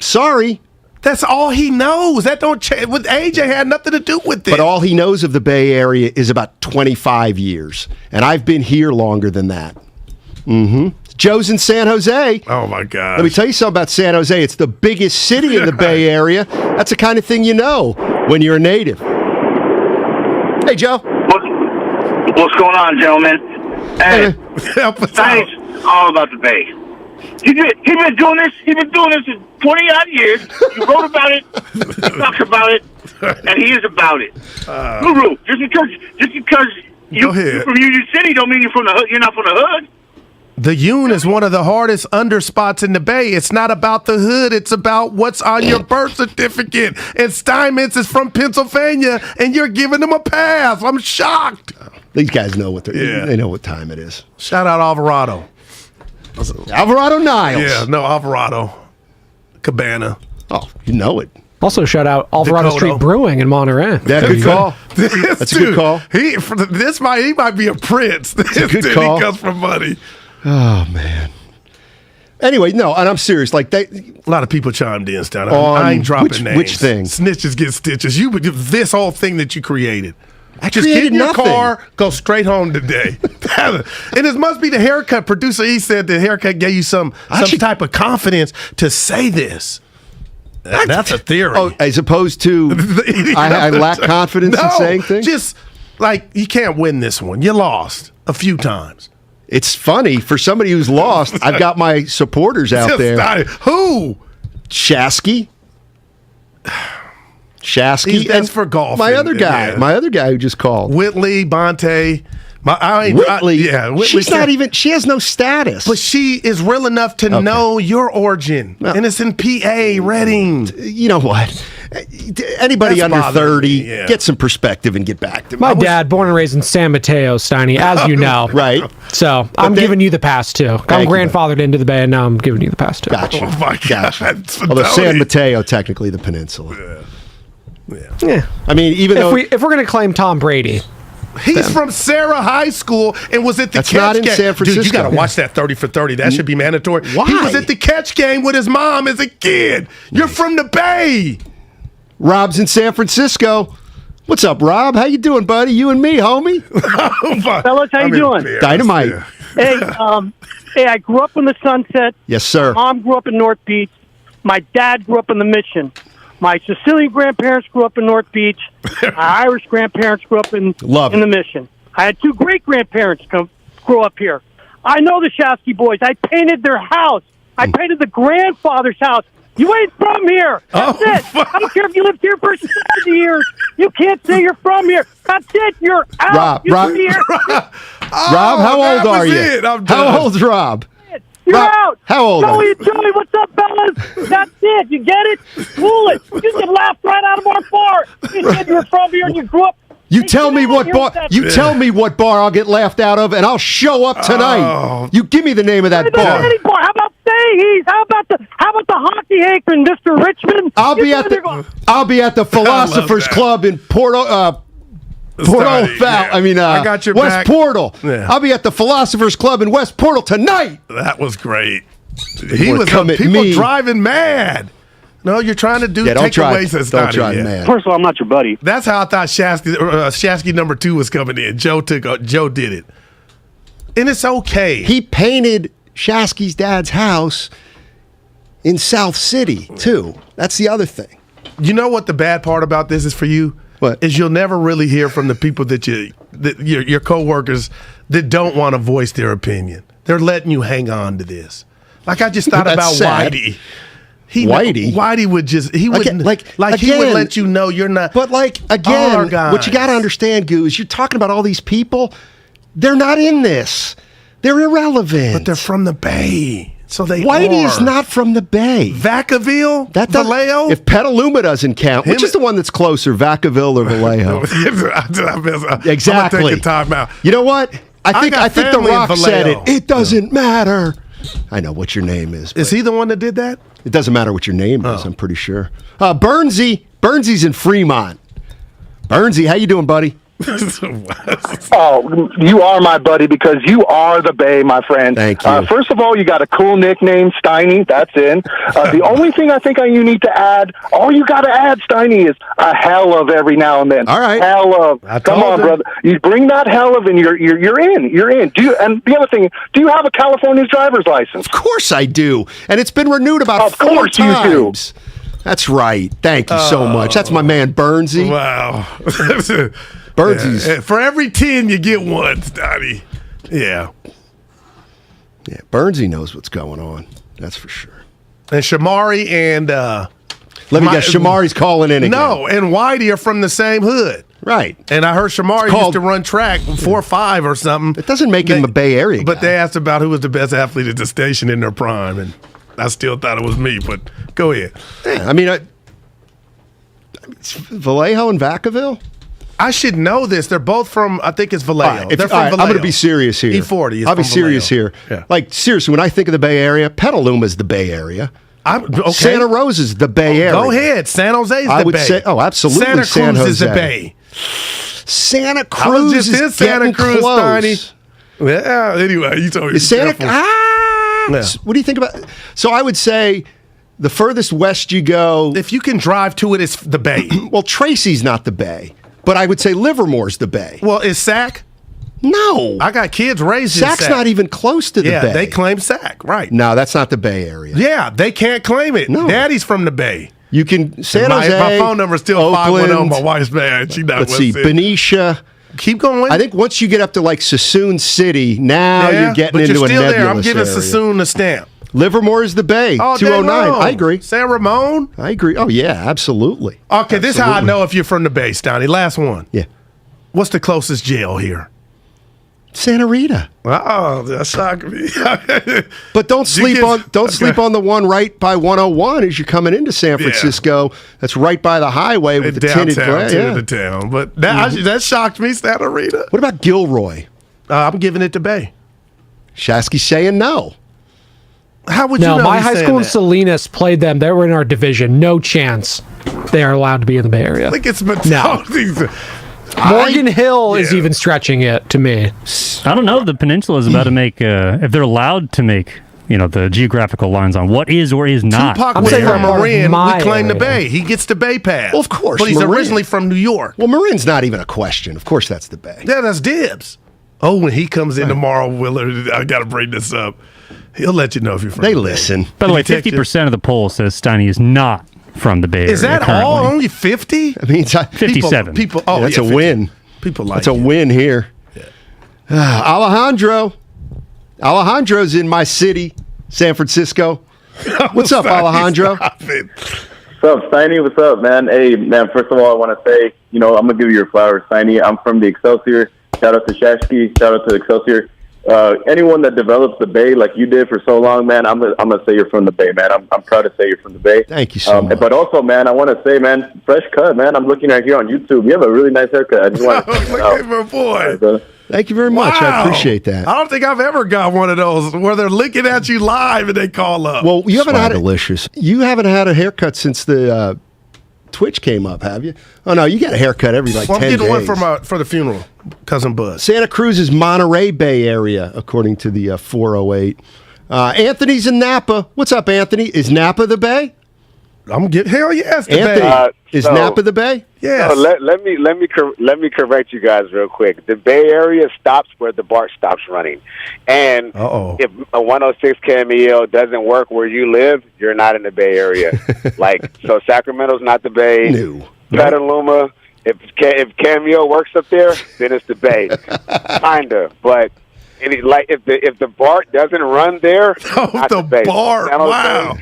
Sorry. That's all he knows. That don't change. With AJ had nothing to do with it. But all he knows of the Bay Area is about 25 years, and I've been here longer than that. Mm-hmm. Joe's in San Jose. Oh my God! Let me tell you something about San Jose. It's the biggest city in the Bay Area. That's the kind of thing you know when you're a native. Hey, Joe. What's going on, gentlemen? Hey, Steiny's all about the Bay. He's been doing this. He's been doing this for 20-odd years. He wrote about it, talks about it, and he is about it. Guru, just because you're from Union City, don't mean you're from the hood. You're not from the hood. The Union is one of the hardest underspots in the Bay. It's not about the hood. It's about what's on your birth certificate. And Steinmetz is from Pennsylvania, and you're giving him a pass. I'm shocked. These guys know they know what time it is. Shout out Alvarado. Alvarado Niles. Yeah, no, Alvarado. Cabana. Oh, you know it. Also, shout out Alvarado Dakota. Street Brewing in Monterey. Yeah, good call. That's a good call. He might be a prince. This a good dude, call. He comes from money. Oh, man. Anyway, no, and I'm serious. Like a lot of people chimed in, Stan. I ain't dropping names. Which thing? Snitches get stitches. This whole thing that you created. I just created get in your nothing. car, go straight home today. And it must be the haircut. Producer E said the haircut gave you some type of confidence to say this. That's a theory. Oh, as opposed to I lack confidence in saying things? Just like you can't win this one. You lost a few times. It's funny for somebody who's lost. I've got my supporters out there. Who? Shasky. Shasky. That's for golf. My other guy. My other guy who just called. Whitley, Bonte. Whitley. She's not even. She has no status. But she is real enough to know your origin, and it's in PA, Reading. You know what? Anybody under 30, get some perspective and get back to me. My dad, born and raised in San Mateo, Steiny, as you know. Right. So I'm giving you the pass, too. I'm grandfathered into the Bay, and now I'm giving you the pass, too. Gotcha. Oh, my God. Although San Mateo, technically the peninsula. Yeah. I mean, even though... If we're going to claim Tom Brady... He's from Sarah High School and was at the That's catch not in game. San Francisco. Dude, you got to watch that 30 for 30. That should be mandatory. Why? He was at the catch game with his mom as a kid. You're from the Bay. Rob's in San Francisco. What's up, Rob? How you doing, buddy? You and me, homie. Fellas, how you doing? Dynamite. Hey, I grew up in the Sunset. Yes, sir. My mom grew up in North Beach. My dad grew up in the Mission. My Sicilian grandparents grew up in North Beach. My Irish grandparents grew up in the Mission. I had two great-grandparents grow up here. I know the Shasky boys. I painted their house. I painted the grandfather's house. You ain't from here. That's it. I don't care if you lived here for 70 years. You can't say you're from here. That's it. You're out. Rob, Rob, how old are you? How old's Rob? You're out. How old are you? Joey, what's up, fellas? That's it. You get it? Fool it. You get laughed right out of our bar. You said you were from here and you grew up. You tell me what bar. You tell me what bar I'll get laughed out of, and I'll show up tonight. You give me the name of that bar. Any bar. How about Fahey's? How about the hockey apron, Mr. Richmond? I'll be at the Philosophers Club in Porto. I got your West back. Portal. Yeah. I'll be at the Philosophers Club in West Portal tonight. That was great. He was people driving mad. No, you're trying to take away. Don't drive mad. First of all, I'm not your buddy. That's how I thought Shasky number 2 was coming in. Joe did it, and it's okay. He painted Shasky's dad's house in South City too. That's the other thing. You know what the bad part about this is for you? What? Is you'll never really hear from the people that your coworkers that don't want to voice their opinion. They're letting you hang on to this. Like I just thought about sad. Whitey. Whitey would just he wouldn't he would let you know you're not. But again, what you got to understand, Goo, is you're talking about all these people. They're not in this. They're irrelevant. But they're from the Bay. So Whitey is not from the Bay. Vacaville? Vallejo? If Petaluma doesn't count, which is the one that's closer, Vacaville or Vallejo? Exactly. I'm gonna take a timeout. You know what? I think The Rock said it. It doesn't matter. I know what your name is. Is he the one that did that? It doesn't matter what your name is, I'm pretty sure. Burnsy's in Fremont. Burnsy, how you doing, buddy? Oh, you are my buddy because you are the Bay, my friend. Thank you. First of all, you got a cool nickname, Steiny. That's in. The only thing I think you need to add, all you got to add, Steiny, is a hell of every now and then. All right. Hell of. Come on, brother. You bring that hell of, and you're in. You're in. And the other thing, do you have a California driver's license? Of course I do, and it's been renewed about 4 times. You do. That's right. Thank you so much. That's my man, Burnsy. Wow. Birdsies. Yeah. For every 10, you get one, Steiny. Yeah. Yeah, Burnsy knows what's going on. That's for sure. And Shamari and... Let me guess, Shamari's calling in again. No, and Whitey are from the same hood. Right. And I heard Shamari used to run track 4 or 5 or something. It doesn't make him a Bay Area But guy. they asked about who was the best athlete at the station in their prime, and I still thought it was me, but go ahead. Yeah, I mean, it's Vallejo and Vacaville? I should know this. They're both from, I think it's Vallejo. They're from Vallejo. I'm going to be serious here. E40 is I'll be from serious Vallejo. here. Yeah. Seriously, when I think of the Bay Area, Petaluma's the Bay Area. Okay. Santa Rosa's the Bay Area. Go ahead. San Jose's the I would Bay. say, absolutely. Santa Cruz is the Bay. Santa Cruz is Santa Cruz, Steiny. Yeah, anyway, you told me. Is Santa What do you think about? So I would say the furthest west you go. If you can drive to it, it's the Bay. Well, Tracy's not the Bay. But I would say Livermore's the Bay. Well, is Sac? No. I got kids raised in Sac. Sac's not even close to the Bay. Yeah, they claim Sac, right. No, that's not the Bay Area. Yeah, they can't claim it. No. Daddy's from the Bay. You can, San Jose, my phone number's still Oakland, 510. My wife's bad. She not let's see, Benicia. Keep going. I think once you get up to like Sassoon City, now you're getting into a nebulous there. I'm giving area. Sassoon a stamp. Livermore is the Bay, 209. I agree. San Ramon? I agree. Oh, yeah, absolutely. Okay, this is how I know if you're from the Bay, Steiny. Last one. Yeah. What's the closest jail here? Santa Rita. Oh, that shocked me. But don't sleep on the one right by 101 as you're coming into San Francisco. That's right by the highway with the tinted glass. The town. But that shocked me, Santa Rita. What about Gilroy? I'm giving it to Bay. Shasky's saying no. How would you know? No, my high school in Salinas played them. They were in our division. No chance they are allowed to be in the Bay Area. I think it's no. Morgan Hill is even stretching it to me. I don't know if the peninsula is about to make, if they're allowed to make, the geographical lines on what is or is not. Tupac was from Marin. We claim the Bay. He gets the Bay pass. Well, of course. But he's originally from New York. Well, Marin's not even a question. Of course that's the Bay. Yeah, that's Dibs. Oh, when he comes in tomorrow, Willard, I got to bring this up. He'll let you know if you're from the Bay. Listen. By the way, 50% of the poll says Steiny is not from the Bay Area. Is that currently. all? Only 50? I mean, 57. People, that's a win. People like That's a win here. Yeah. Alejandro's in my city, San Francisco. What's up, Alejandro? What's up, Steiny? What's up, man? Hey, man, first of all, I want to say, I'm going to give you your flowers, Steiny. I'm from the Excelsior. Shout out to Shashki. Shout out to Excelsior. Anyone that develops the Bay like you did for so long, man, I'm gonna say you're from the Bay, man. I'm proud to say you're from the Bay. Thank you so much. But also, man, I want to say, man, fresh cut, man. I'm looking at here on YouTube. You have a really nice haircut. I just want to look at my boy. Thank you very much. Wow. I appreciate that. I don't think I've ever got one of those where they're looking at you live and they call up. Well, you haven't had delicious. You haven't had a haircut since the Twitch came up, have you? Oh no, you get a haircut every 10 days. I'm getting one for the funeral, cousin Bud. Santa Cruz is Monterey Bay area, according to the 408. Anthony's in Napa. What's up, Anthony? Is Napa the Bay? I'm getting hell yes. Anthony, Bay. Is Napa the Bay? Yes. So let me correct you guys real quick. The Bay Area stops where the BART stops running, and if a 106 KMEL doesn't work where you live, you're not in the Bay Area. So Sacramento's not the Bay. No. Petaluma. If KMEL works up there, then it's the Bay. Kinda, but. If the BART doesn't run there, not the Bay. BART, wow.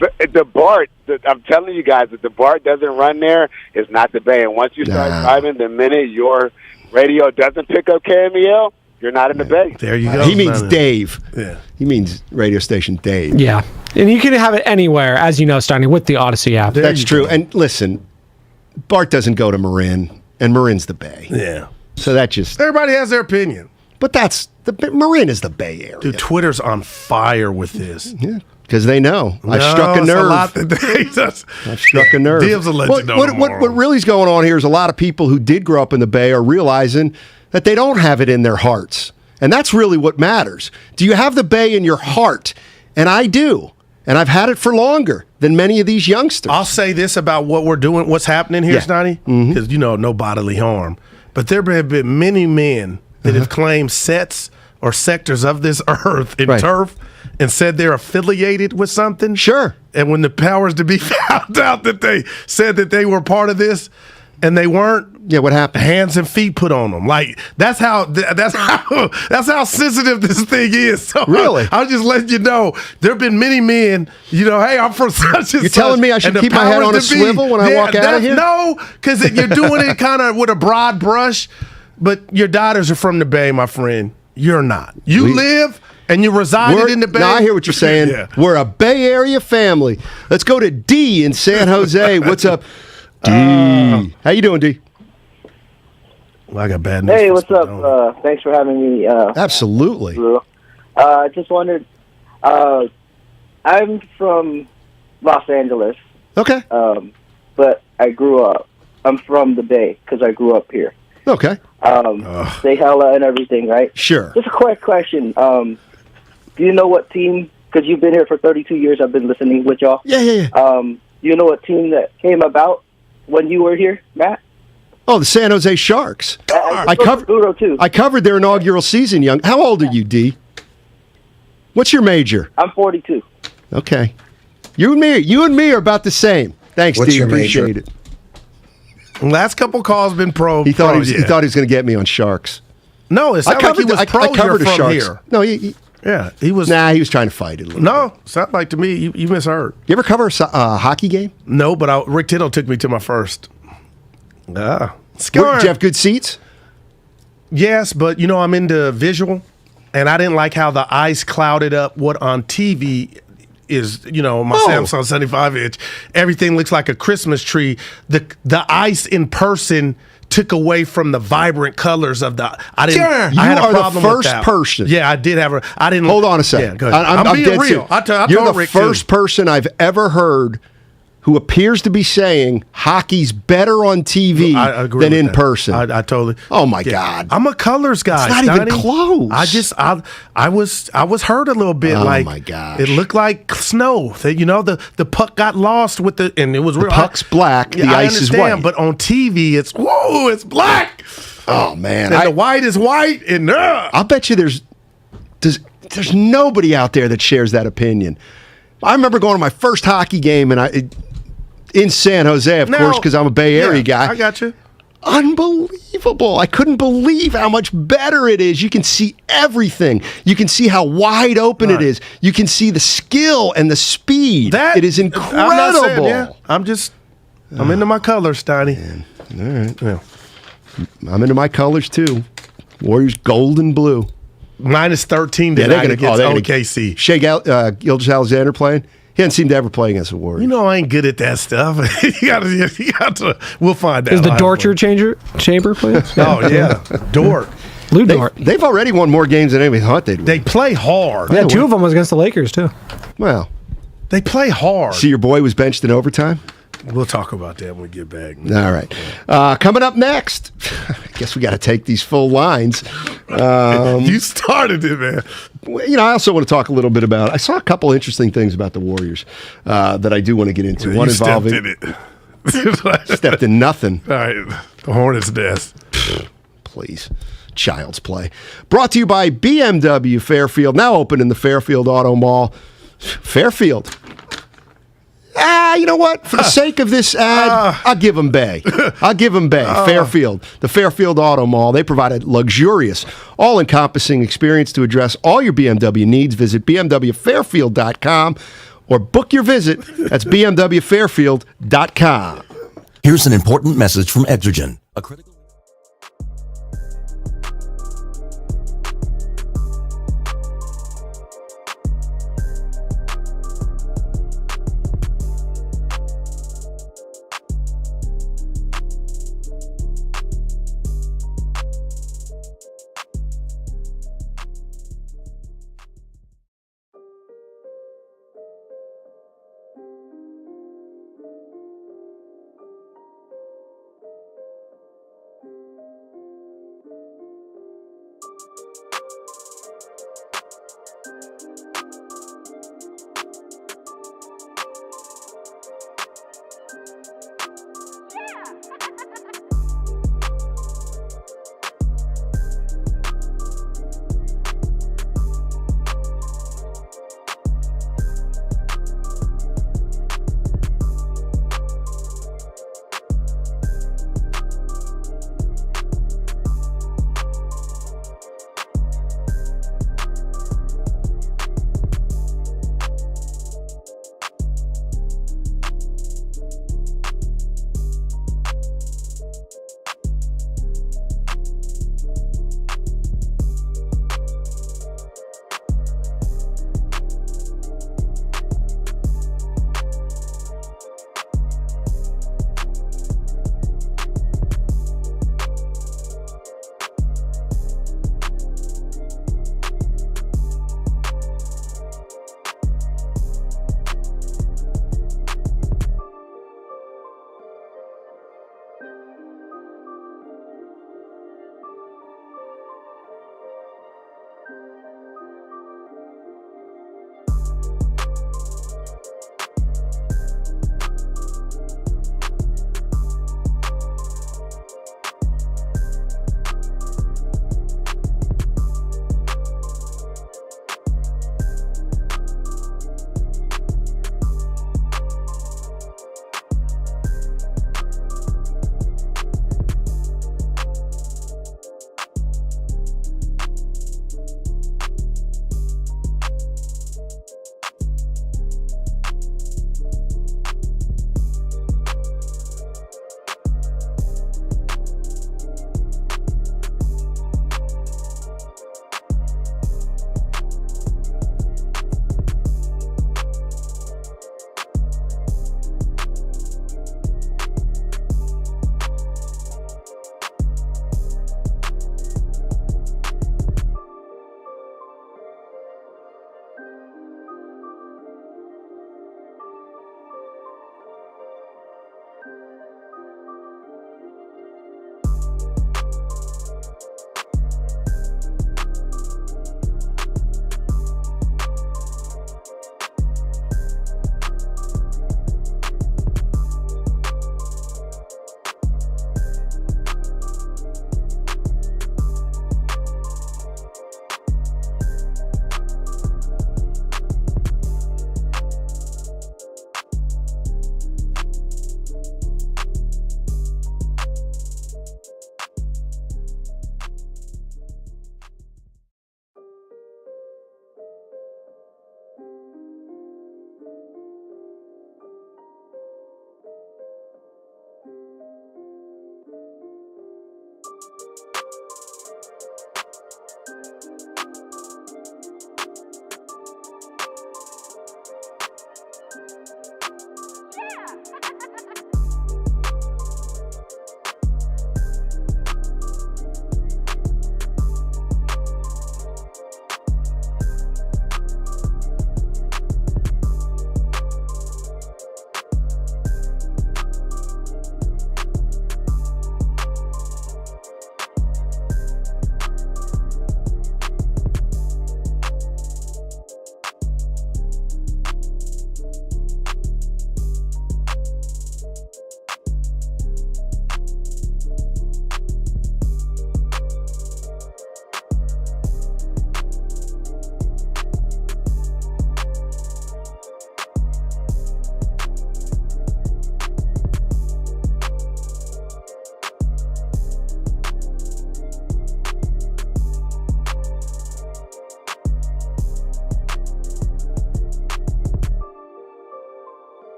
the BART. I'm telling you guys, if the BART doesn't run there, it's not the Bay. And once you start driving, the minute your radio doesn't pick up KMEL, you're not in the Bay. There you go. He means Dave. Yeah. He means radio station Dave. Yeah. And you can have it anywhere, as you know, Steiny, with the Odyssey app. That's true. And listen, Bart doesn't go to Marin, and Marin's the Bay. Yeah. So that just... Everybody has their opinion. But Marin is the Bay Area. Dude, Twitter's on fire with this. Yeah. Because they know. I've struck a nerve. I've struck a nerve. Dibs will let you know what really's going on here is a lot of people who did grow up in the Bay are realizing that they don't have it in their hearts. And that's really what matters. Do you have the Bay in your heart? And I do. And I've had it for longer than many of these youngsters. I'll say this about what we're doing, what's happening here, Steiny, because, no bodily harm. But there have been many men that have claimed sets or sectors of this earth in turf and said they're affiliated with something. Sure. And when the powers to be found out that they said that they were part of this and they weren't, what happened? Hands and feet put on them. Like that's how sensitive this thing is. So really, I'll just let you know there have been many men. Hey, I'm from such and such. You're telling me I should keep my head on a swivel when I walk out of here? No, because you're doing it kind of with a broad brush. But your daughters are from the Bay, my friend. You're not. You live and you resided in the Bay. Now I hear what you're saying. Yeah. We're a Bay Area family. Let's go to D in San Jose. What's up, D? How you doing, D? Well, I got bad news. Hey, what's up? Thanks for having me. Absolutely. I just wondered. I'm from Los Angeles. Okay. But I'm from the Bay because I grew up here. Okay. Say hella and everything, right? Sure. Just a quick question. Do you know what team? Because you've been here for 32 years. I've been listening with y'all. Yeah. Do you know what team that came about when you were here, Matt? Oh, the San Jose Sharks. I covered their inaugural season, young. How old are you, D? What's your major? I'm 42. Okay. You and me are about the same. Thanks, What's D. your Appreciate major? it. Last couple calls been pro. He thought he was going to get me on Sharks. No, it's not like he was pro. I covered You're the from Sharks. here. No, he was. Nah, he was trying to fight it a little No, sound like to me you misheard. You ever cover a hockey game? No, but Rick Tittle took me to my first. Did you have good seats? Yes, but I'm into visual, and I didn't like how the ice clouded up what on TV is, my Samsung 75-inch. Everything looks like a Christmas tree. The ice in person took away from the vibrant colors of the. I didn't. Sure. I had You a are problem the with first that. person. Yeah, I did have I didn't. Hold on a second. Yeah, go ahead. I'm being dead real. serious. You're the Rick first person I've ever heard who appears to be saying hockey's better on TV than in person. I totally. Oh my God! I'm a colors guy. It's not even Steiny. close. I was hurt a little bit. Oh like, my gosh! It looked like snow. The puck got lost with and it was real. The puck's black. The ice is white. But on TV, it's black. Oh man! And the white is white. And I'll bet you there's nobody out there that shares that opinion. I remember going to my first hockey game in San Jose, of course, because I'm a Bay Area guy. I got you. Unbelievable. I couldn't believe how much better it is. You can see everything. You can see how wide open it is. You can see the skill and the speed. It is incredible. I'm not saying, I'm into my colors, Steiny. All right. Well, I'm into my colors, too. Warriors gold and blue. Minus 13 tonight against OKC. Shea Gilgeous-Alexander playing? He doesn't seem to ever play against the Warriors. I ain't good at that stuff. you got to. We'll find out. Is the Dortcher chamber playing? Oh yeah, Dort. Lou Dort. They've already won more games than anybody thought they'd win. They play hard. Yeah, two of them was against the Lakers too. Well, they play hard. See, your boy was benched in overtime. We'll talk about that when we get back. All right. Coming up next, I guess we got to take these full lines. You started it, man. I also want to talk a little bit about. I saw a couple interesting things about the Warriors that I do want to get into. One involving. Stepped in nothing. All right. The Hornets' nest. Please. Child's play. Brought to you by BMW Fairfield, now open in the Fairfield Auto Mall. Fairfield. You know what? For the sake of this ad, I'll give them Bay. Fairfield. The Fairfield Auto Mall. They provide a luxurious, all-encompassing experience to address all your BMW needs. Visit bmwfairfield.com or book your visit. That's bmwfairfield.com. Here's an important message from Exergen. A critical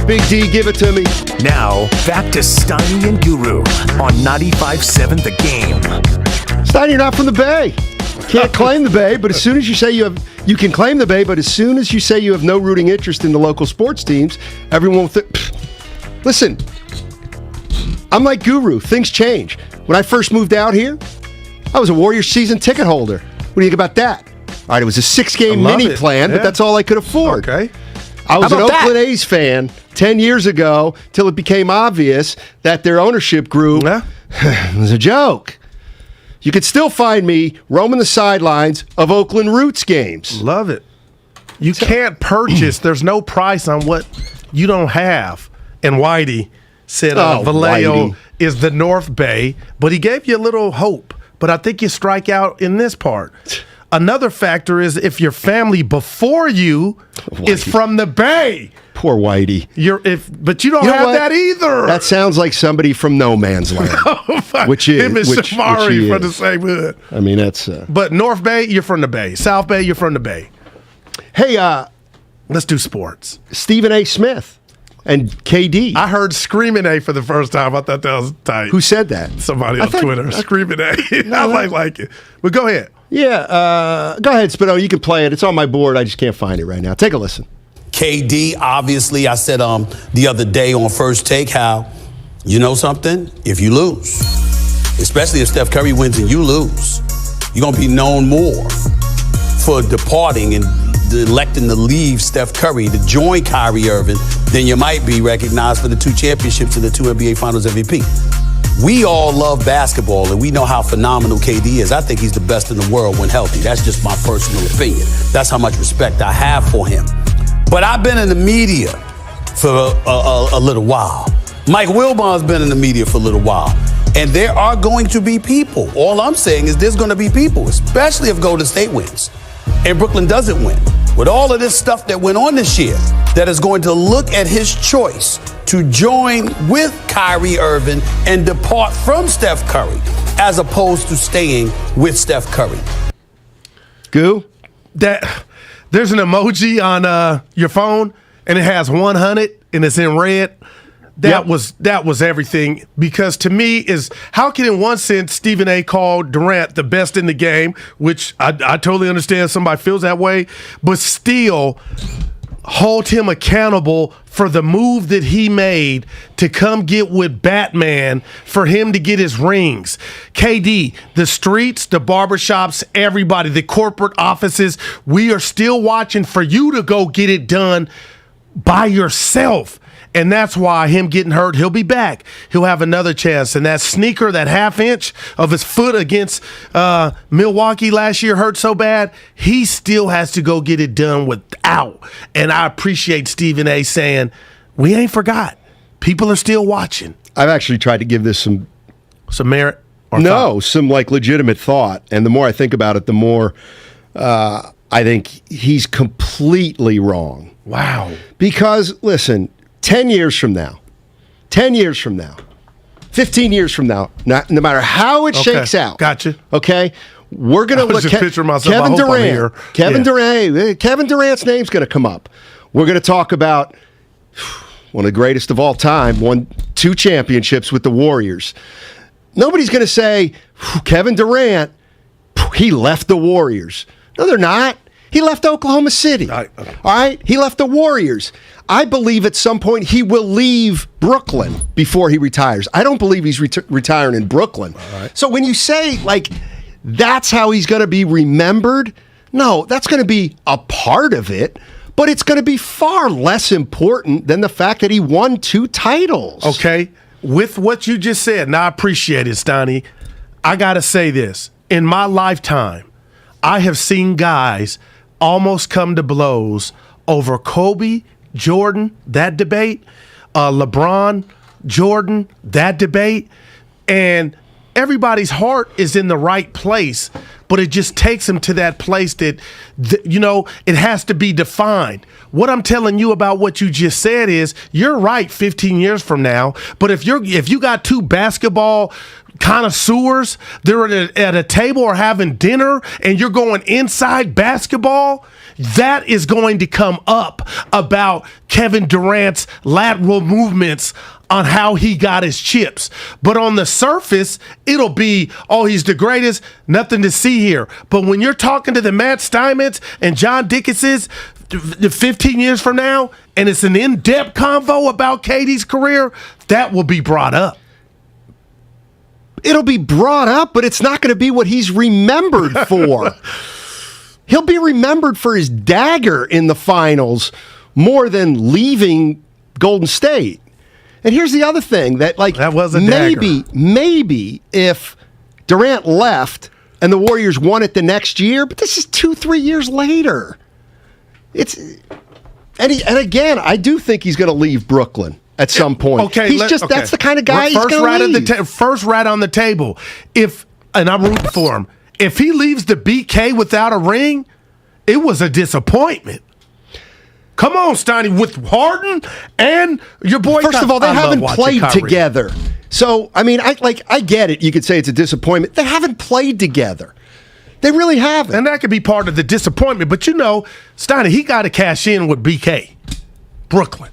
Big D, give it to me. Now, back to Steiny and Guru on 95.7 The Game. Steiny, you're not from the Bay. Can't claim the Bay, but as soon as you say you can claim the Bay, but as soon as you say you have no rooting interest in the local sports teams, everyone will think, listen, I'm like Guru. Things change. When I first moved out here, I was a Warriors season ticket holder. What do you think about that? All right, it was a 6-game mini plan, but that's all I could afford. Okay. I was an Oakland A's fan 10 years ago till it became obvious that their ownership group was a joke. You could still find me roaming the sidelines of Oakland Roots games. Love it. You can't purchase. There's no price on what you don't have. And Whitey said Vallejo is the North Bay, but he gave you a little hope. But I think you strike out in this part. Another factor is if your family before you is from the Bay. Poor Whitey. But you don't have that either. That sounds like somebody from no man's land. Which is him and Shamari from the same hood. I mean, that's. But North Bay, you're from the Bay. South Bay, you're from the Bay. Hey, let's do sports. Stephen A. Smith and KD. I heard Screaming A for the first time. I thought that was tight. Who said that? Somebody on Twitter. Screaming A. I like it. But go ahead. Yeah, go ahead, Spino. You can play it. It's on my board. I just can't find it right now. Take a listen. KD, obviously, I said the other day on First Take how, you know something? If you lose, especially if Steph Curry wins and you lose, you're going to be known more for departing and electing to leave Steph Curry to join Kyrie Irving than you might be recognized for the 2 championships and the 2 NBA Finals MVP. We all love basketball, and we know how phenomenal KD is. I think he's the best in the world when healthy. That's just my personal opinion. That's how much respect I have for him. But I've been in the media for a little while. Mike Wilbon's been in the media for a little while. And there are going to be people. All I'm saying is there's going to be people, especially if Golden State wins and Brooklyn doesn't win, with all of this stuff that went on this year, that is going to look at his choice to join with Kyrie Irving and depart from Steph Curry as opposed to staying with Steph Curry. Goo? There's an emoji on your phone, and it has 100, and it's in red. That was everything, because to me is how can in one sense Stephen A. called Durant the best in the game, which I totally understand somebody feels that way, but still hold him accountable for the move that he made to come get with Batman for him to get his rings. KD, the streets, the barbershops, everybody, the corporate offices, we are still watching for you to go get it done by yourself. And that's why him getting hurt, he'll be back. He'll have another chance. And that sneaker, that half-inch of his foot against Milwaukee last year hurt so bad, he still has to go get it done without. And I appreciate Stephen A. saying, we ain't forgot. People are still watching. I've actually tried to give this some merit? Some like legitimate thought. And the more I think about it, the more I think he's completely wrong. Wow. Because, listen, 10 years from now, 15 years from now, no matter how it shakes out. Gotcha. Okay? We're going to look at Kevin Durant. Kevin Durant's name's going to come up. We're going to talk about one of the greatest of all time, 2 championships with the Warriors. Nobody's going to say, Kevin Durant, he left the Warriors. No, they're not. He left Oklahoma City. All right? He left the Warriors. I believe at some point he will leave Brooklyn before he retires. I don't believe he's retiring in Brooklyn. So when you say, like, that's how he's going to be remembered, no, that's going to be a part of it, but it's going to be far less important than the fact that he won 2 titles. Okay. With what you just said, and I appreciate it, Steiny, I got to say this. In my lifetime, I have seen guys almost come to blows over Kobe, Jordan, that debate, LeBron, Jordan, that debate, and everybody's heart is in the right place, but it just takes them to that place that, it has to be defined. What I'm telling you about what you just said is you're right 15 years from now, but if you got 2 basketball connoisseurs, they're at a table or having dinner and you're going inside basketball, that is going to come up about Kevin Durant's lateral movements on how he got his chips. But on the surface, it'll be, oh, he's the greatest, nothing to see here. But when you're talking to the Matt Steimans and John Dickinses 15 years from now, and it's an in-depth convo about KD's career, that will be brought up. It'll be brought up, but it's not going to be what he's remembered for. He'll be remembered for his dagger in the finals more than leaving Golden State. And here's the other thing that was a dagger. Maybe if Durant left and the Warriors won it the next year, but this is 2-3 years later. And again, I do think he's going to leave Brooklyn at some point. Okay, that's the kind of guy he's going to leave. First rat on the table. And I'm rooting for him. If he leaves the BK without a ring, it was a disappointment. Come on, Steiny, with Harden and your boy. First of all, they haven't played together. So, I mean, I get it. You could say it's a disappointment. They haven't played together. They really haven't. And that could be part of the disappointment. But, Steiny, he got to cash in with BK. Brooklyn.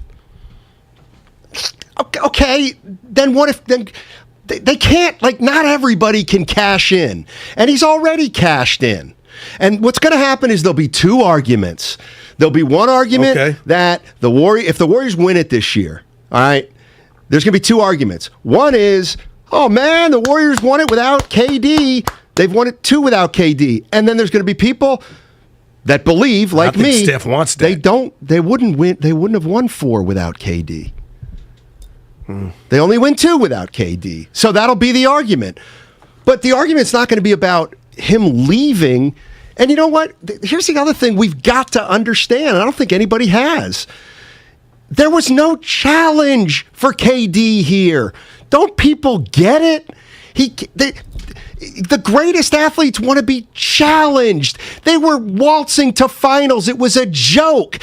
Okay, then what if they can't, not everybody can cash in. And he's already cashed in. And what's going to happen is there'll be 2 arguments. There'll be one argument that if the Warriors win it this year, all right, there's going to be 2 arguments. One is, oh man, the Warriors won it without KD. They've won it 2 without KD. And then there's going to be people that believe, like I think me, Steph wants that. They wouldn't have won 4 without KD. They only win 2 without KD. So that'll be the argument. But the argument's not going to be about him leaving. And you know what? Here's the other thing we've got to understand, and I don't think anybody has. There was no challenge for KD here. Don't people get it? The greatest athletes want to be challenged. They were waltzing to finals. It was a joke.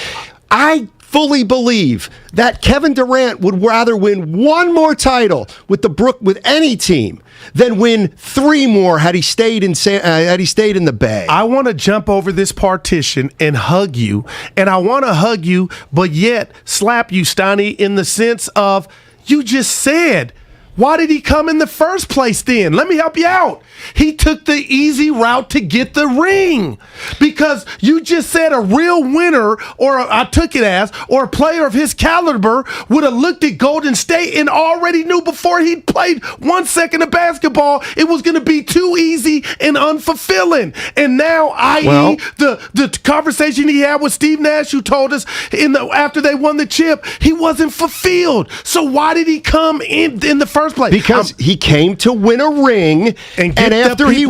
I fully believe that Kevin Durant would rather win 1 more title with any team than win 3 more had he stayed in the Bay. I want to jump over this partition and hug you, and I want to hug you, but yet slap you, Steiny, in the sense of you just said, why did he come in the first place then? Let me help you out. He took the easy route to get the ring because you just said a real winner, or I took it as, or a player of his caliber would have looked at Golden State and already knew before he played 1 second of basketball it was going to be too easy and unfulfilling. And now, the conversation he had with Steve Nash, who told us after they won the chip, he wasn't fulfilled. So why did he come in the first place? Because he came to win a ring, and after he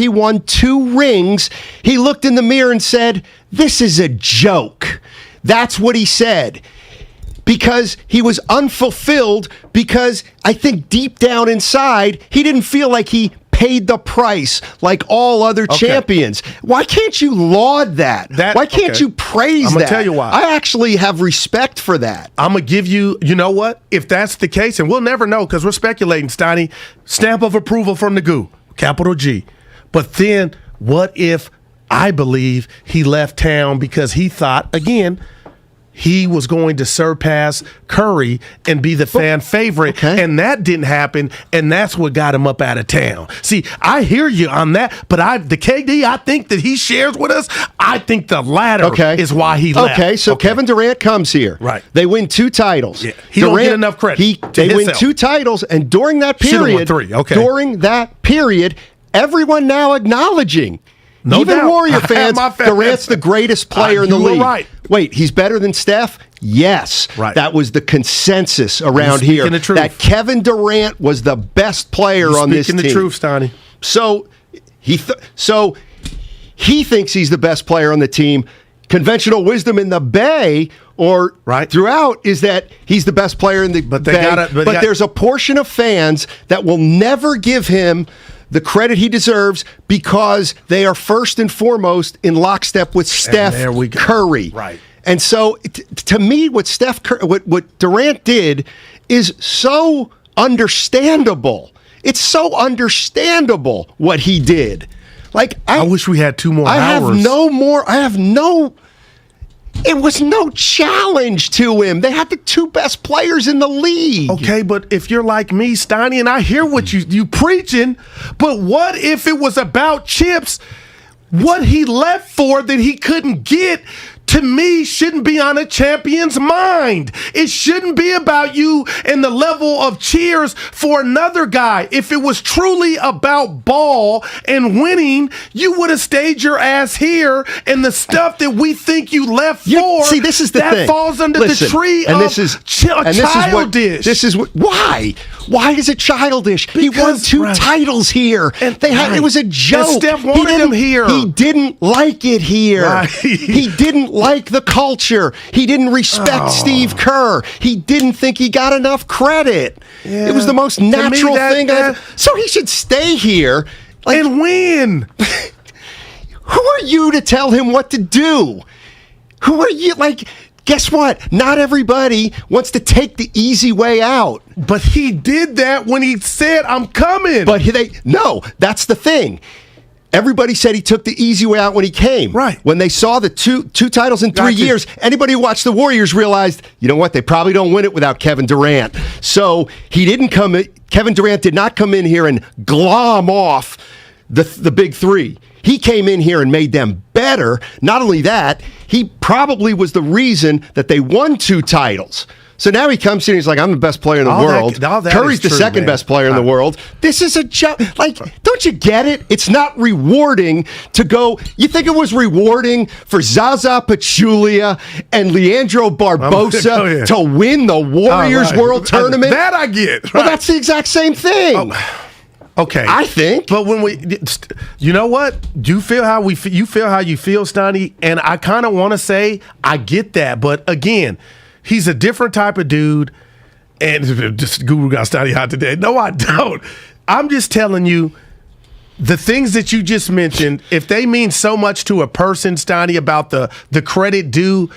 won 2 rings, he looked in the mirror and said, "This is a joke." That's what he said. Because he was unfulfilled, because I think deep down inside, he didn't feel like he paid the price like all other champions. Why can't you laud that? Why can't you praise that? I'm going to tell you why. I actually have respect for that. I'm going to give you know what? If that's the case, and we'll never know because we're speculating, Steiny, stamp of approval from the Goo, capital G. But then what if I believe he left town because he thought, again, he was going to surpass Curry and be the fan favorite, and that didn't happen, and that's what got him up out of town. See, I hear you on that, but the KD I think that he shares with us, I think the latter is why he left. Okay, so Kevin Durant comes here. Right. They win 2 titles. Yeah. He don't get enough credit. They win 2 titles, and during that period, everyone now acknowledging, no even doubt. Warrior fans, Durant's the greatest player in the league. Right. Wait, he's better than Steph? Yes. Right. That was the consensus around here. That Kevin Durant was the best player on this team. Speaking the truth, Steiny. So he thinks he's the best player on the team. Conventional wisdom in the Bay or throughout is that he's the best player in the Bay. But there's a portion of fans that will never give him the credit he deserves because they are first and foremost in lockstep with Steph Curry. Right. And so, to me, what Durant did is so understandable. It's so understandable what he did. Like I wish we had 2 more hours. It was no challenge to him. They had the 2 best players in the league. Okay, but if you're like me, Steiny, and I hear what you preaching, but what if it was about chips? What he left for that he couldn't get, to me, shouldn't be on a champion's mind. It shouldn't be about you and the level of cheers for another guy. If it was truly about ball and winning, you would have stayed your ass here, and the stuff that we think you left for, see, this is the that thing. falls under the tree of childish. Why? Why is it childish? He won 2 titles here. And it was a joke. And Steph wanted him here. He didn't like it here. Right. He didn't like the culture. He didn't respect Steve Kerr. He didn't think he got enough credit. Yeah. It was the most natural thing. So he should stay here and win. Who are you to tell him what to do? Who are you? Guess what? Not everybody wants to take the easy way out. But he did that when he said, I'm coming. But no, that's the thing. Everybody said he took the easy way out when he came. Right. When they saw the two titles in 3 years, anybody who watched the Warriors realized, you know what, they probably don't win it without Kevin Durant. So Kevin Durant did not come in here and glom off the big 3. He came in here and made them better. Not only that, he probably was the reason that they won 2 titles. So now he comes in and he's like, I'm the best player in the world. Curry's the second best player in the world. This is a joke. Don't you get it? It's not rewarding to go. You think it was rewarding for Zaza Pachulia and Leandro Barbosa to win the Warriors World Tournament? That I get. Right. Well, that's the exact same thing. Okay, I think. But when you know what? You feel how you feel, Steiny, and I kind of want to say I get that, but again, he's a different type of dude. And just Guru got Steiny hot today. No, I don't. I'm just telling you the things that you just mentioned. If they mean so much to a person, Steiny, about the credit due.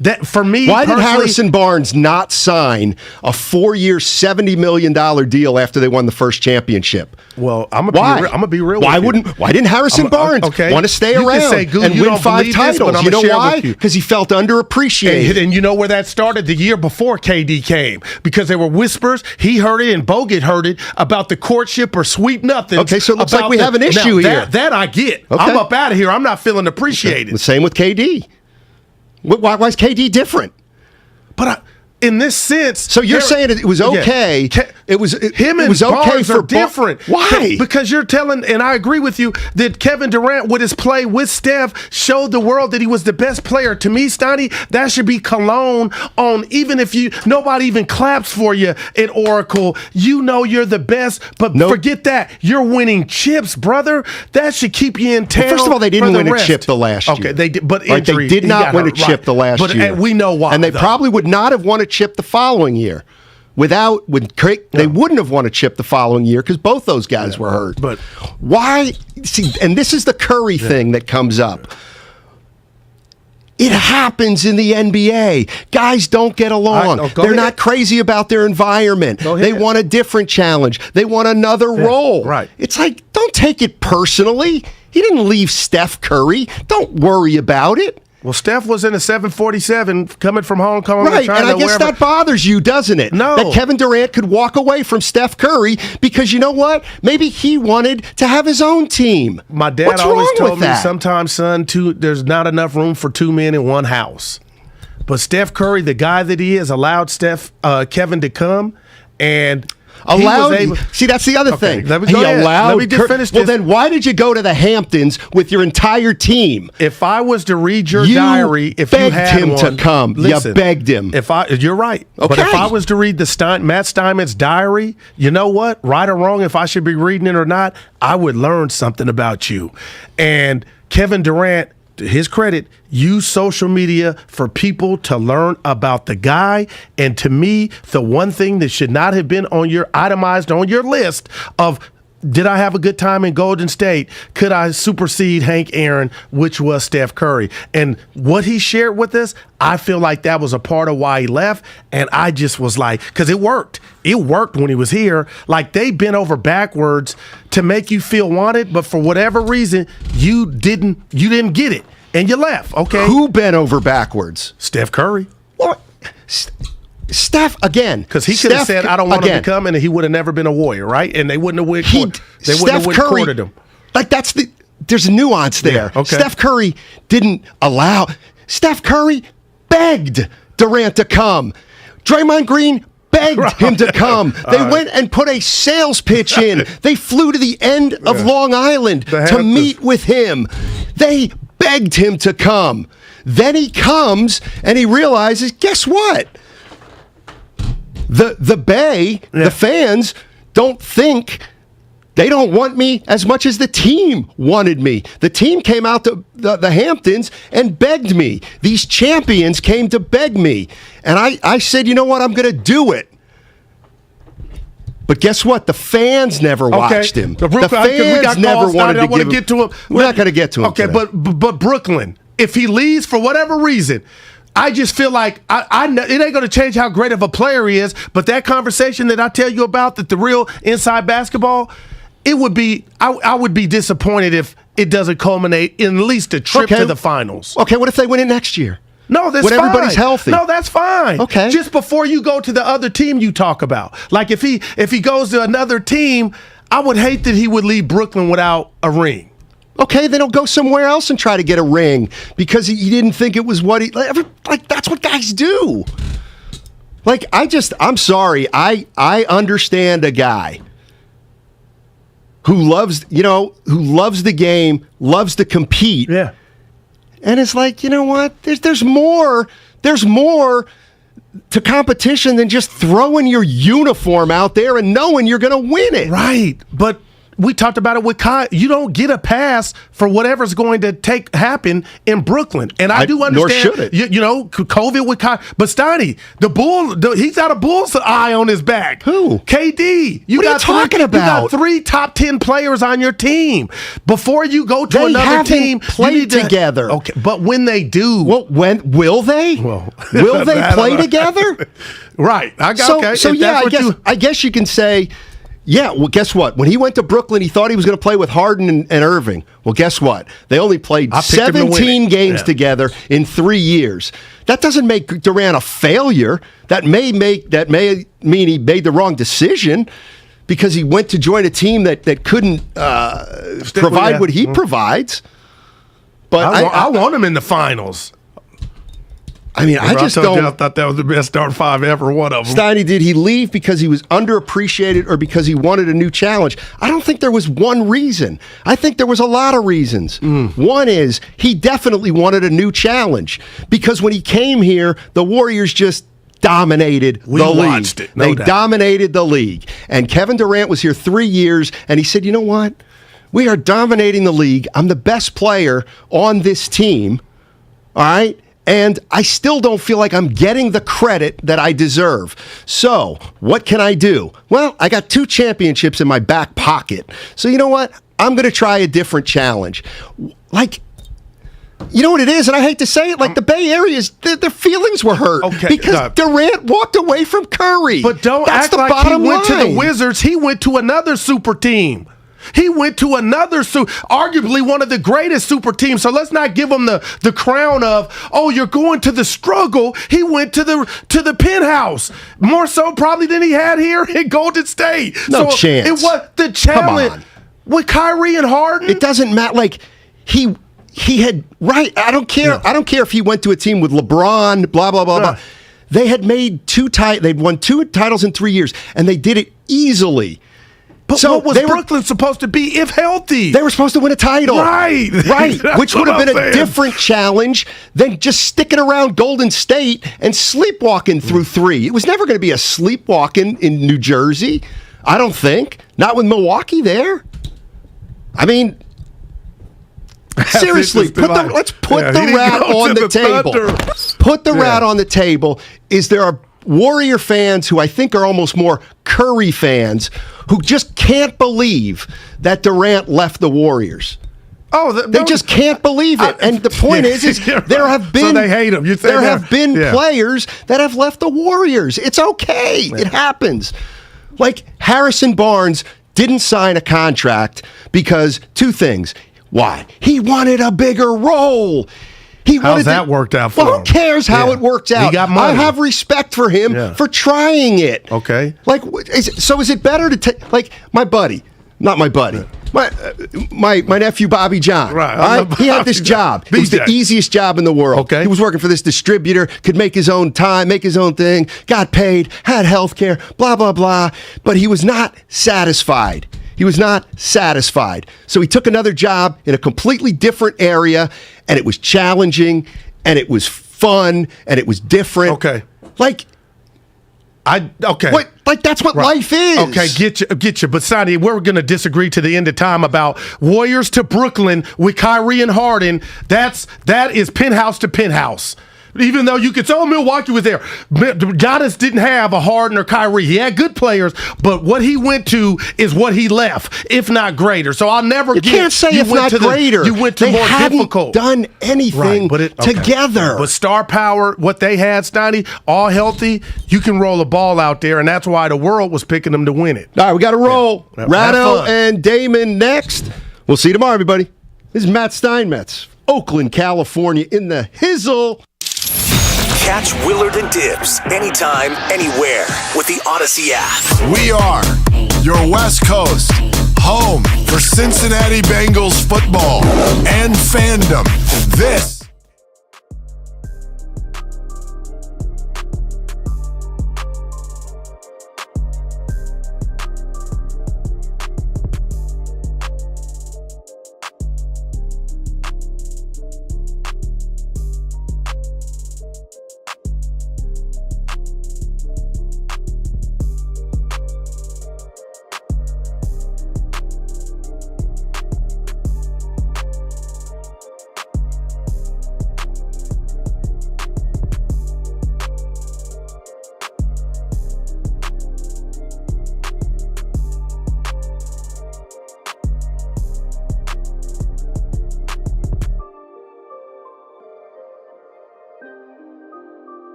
That for me, why did Harrison Barnes not sign a 4-year, $70 million deal after they won the first championship? Well, I'm gonna be real. Why didn't Harrison Barnes want to stay around and win 5 titles? You know why? Because he felt underappreciated. And you know where that started? The year before KD came, because there were whispers. He heard it, and Bogut heard it about the courtship or sweet nothing. Okay, so it looks like we have an issue here. That I get. Okay. I'm up out of here. I'm not feeling appreciated. The same with KD. Why is KD different? But in this sense, so you're saying it was okay. It was okay for different. Why? Because you're telling, and I agree with you, that Kevin Durant with his play with Steph showed the world that he was the best player. To me, Steiny, that should be cologne on. Even if nobody even claps for you at Oracle, you know you're the best. But forget that, you're winning chips, brother. That should keep you in town. Well, first of all, they didn't win a chip the last year. Okay, they did, but they did not win a chip the last year. But we know why. And they probably would not have won a chip the following year. They wouldn't have won a chip the following year because both those guys were hurt. But why? See, and this is the Curry thing that comes up. It happens in the NBA. Guys don't get along. They're not crazy about their environment. They want a different challenge. They want another role. Right. It's like, don't take it personally. He didn't leave Steph Curry. Don't worry about it. Well, Steph was in a 747 coming from homecoming. Right, and I guess that bothers you, doesn't it? No. That Kevin Durant could walk away from Steph Curry because you know what? Maybe he wanted to have his own team. My dad What's always wrong told with me, that? sometimes, son, there's not enough room for two men in one house. But Steph Curry, the guy that he is, allowed Kevin to come and See, that's the other thing. Let me Let just finish this. Well, then why did you go to the Hamptons with your entire team? If I was to read your diary, if you had him one, to come, listen, you begged him. You're right. Okay. But if I was to read Matt Steinman's diary, you know what? Right or wrong, if I should be reading it or not, I would learn something about you. And Kevin Durant, to his credit, use social media for people to learn about the guy. And to me, the one thing that should not have been itemized on your list of, did I have a good time in Golden State? Could I supersede Hank Aaron, which was Steph Curry? And what he shared with us, I feel like that was a part of why he left. And I just was like, because it worked. It worked when he was here. Like, they bent over backwards to make you feel wanted, but for whatever reason, you didn't get it. And you left, okay? Who bent over backwards? Steph Curry. What? Steph, again. Because he could have said, I don't want him to come, and he would have never been a Warrior, right? And they wouldn't have courted him. Like, there's nuance there. Yeah, okay. Steph Curry didn't allow. Steph Curry begged Durant to come. Draymond Green begged him to come. They went and put a sales pitch in. They flew to the end of Long Island to meet with him. They begged him to come. Then he comes and he realizes, guess what? The Bay, the fans, don't think, they don't want me as much as the team wanted me. The team came out to the Hamptons and begged me. These champions came to beg me. And I said, you know what? I'm going to do it. But guess what? The fans never watched him. The fans never wanted to give him. We're not going to get to him. Okay, today. but Brooklyn, if he leaves for whatever reason, I just feel like it ain't going to change how great of a player he is. But that conversation that I tell you about, that the real inside basketball, it would be. I would be disappointed if it doesn't culminate in at least a trip to the finals. Okay, what if they win it next year? No, that's when fine. Everybody's healthy. No, that's fine. Okay. Just before you go to the other team you talk about. Like if he goes to another team, I would hate that he would leave Brooklyn without a ring. Okay, then he'll go somewhere else and try to get a ring because he didn't think it was what that's what guys do. Like, I'm sorry. I understand a guy who loves the game, loves to compete. Yeah. And it's like, you know what? There's more to competition than just throwing your uniform out there and knowing you're going to win it. Right. But we talked about it with Kai. You don't get a pass for whatever's going to happen in Brooklyn. And I do understand. Nor should it. You know, COVID with Kai. But Steiny, he's got a bull's eye on his back. Who? KD. What are you talking about? You got 3 top 10 players on your team. Before you go to another team, played together. Okay, but when they do. Well, will they? Well, will they play together? Right. I guess you can say, yeah, well, guess what? When he went to Brooklyn, he thought he was going to play with Harden and Irving. Well, guess what? They only played 17 games together in 3 years. That doesn't make Durant a failure. That may mean he made the wrong decision because he went to join a team that couldn't provide what he provides. But I want him in the finals. I mean, I thought that was the best start 5 ever, one of them. Steiny, did he leave because he was underappreciated or because he wanted a new challenge? I don't think there was one reason. I think there was a lot of reasons. One is he definitely wanted a new challenge because when he came here, the Warriors just dominated the league. Watched it, they dominated the league. And Kevin Durant was here 3 years, and he said, you know what? We are dominating the league. I'm the best player on this team. All right? And I still don't feel like I'm getting the credit that I deserve. So, what can I do? Well, I got 2 championships in my back pocket. So, you know what? I'm going to try a different challenge. Like, you know what it is? And I hate to say it, like the Bay Area, their feelings were hurt because Durant walked away from Curry. But don't act like he went to the Wizards. He went to another super team. He went to another, arguably one of the greatest super teams. So let's not give him the crown of, oh, you're going to the struggle. He went to the penthouse, more so probably than he had here in Golden State. No chance. It was the challenge with Kyrie and Harden. It doesn't matter. Like he had right. I don't care. Yeah. I don't care if he went to a team with LeBron. Blah blah blah blah. They had made they'd won 2 titles in 3 years, and they did it easily. But so what was Brooklyn supposed to be if healthy? They were supposed to win a title. Right. Which would have been a different challenge than just sticking around Golden State and sleepwalking through 3. It was never going to be a sleepwalking in New Jersey, I don't think. Not with Milwaukee there. I mean, seriously, let's put the rat on the table. Put the rat on the table. There are Warrior fans who I think are almost more Curry fans who just can't believe that Durant left the Warriors. They just can't believe it. And the point is there have been so they hate him. There have been players that have left the Warriors. It's okay. It happens. Like Harrison Barnes didn't sign a contract because 2 things. Why? He wanted a bigger role. How's that worked out for him? Who cares how it works out? He got money. I have respect for him for trying it. Okay. Like, is it better to take, like, my buddy, not my buddy, my nephew Bobby John. Right. He had this job. It was the easiest job in the world. Okay. He was working for this distributor, could make his own time, make his own thing, got paid, had health care, blah, blah, blah. But he was not satisfied. So he took another job in a completely different area, and it was challenging, and it was fun, and it was different. Okay. That's what life is. Okay, get you. But Steiny, we're going to disagree to the end of time about Warriors to Brooklyn with Kyrie and Harden. That is penthouse to penthouse. Even though you could say, Milwaukee was there. Giannis didn't have a Harden or Kyrie. He had good players, but what he went to is what he left, if not greater. So I'll never You can't say if not greater. You went to they more hadn't difficult. Done anything together. But star power, what they had, Steiny, all healthy, you can roll a ball out there, and that's why the world was picking them to win it. All right, we got to roll. Ratto and Damon next. We'll see you tomorrow, everybody. This is Matt Steinmetz, Oakland, California, in the Hizzle. Catch Willard and Dibs anytime, anywhere with the Odyssey app. We are your West Coast home for Cincinnati Bengals football and fandom. This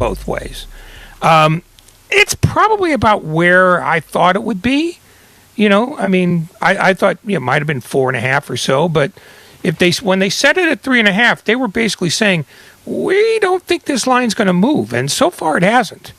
both ways. It's probably about where I thought it would be. I thought it might have been 4.5 or so, but when they set it at 3.5, they were basically saying, we don't think this line's going to move, and so far it hasn't.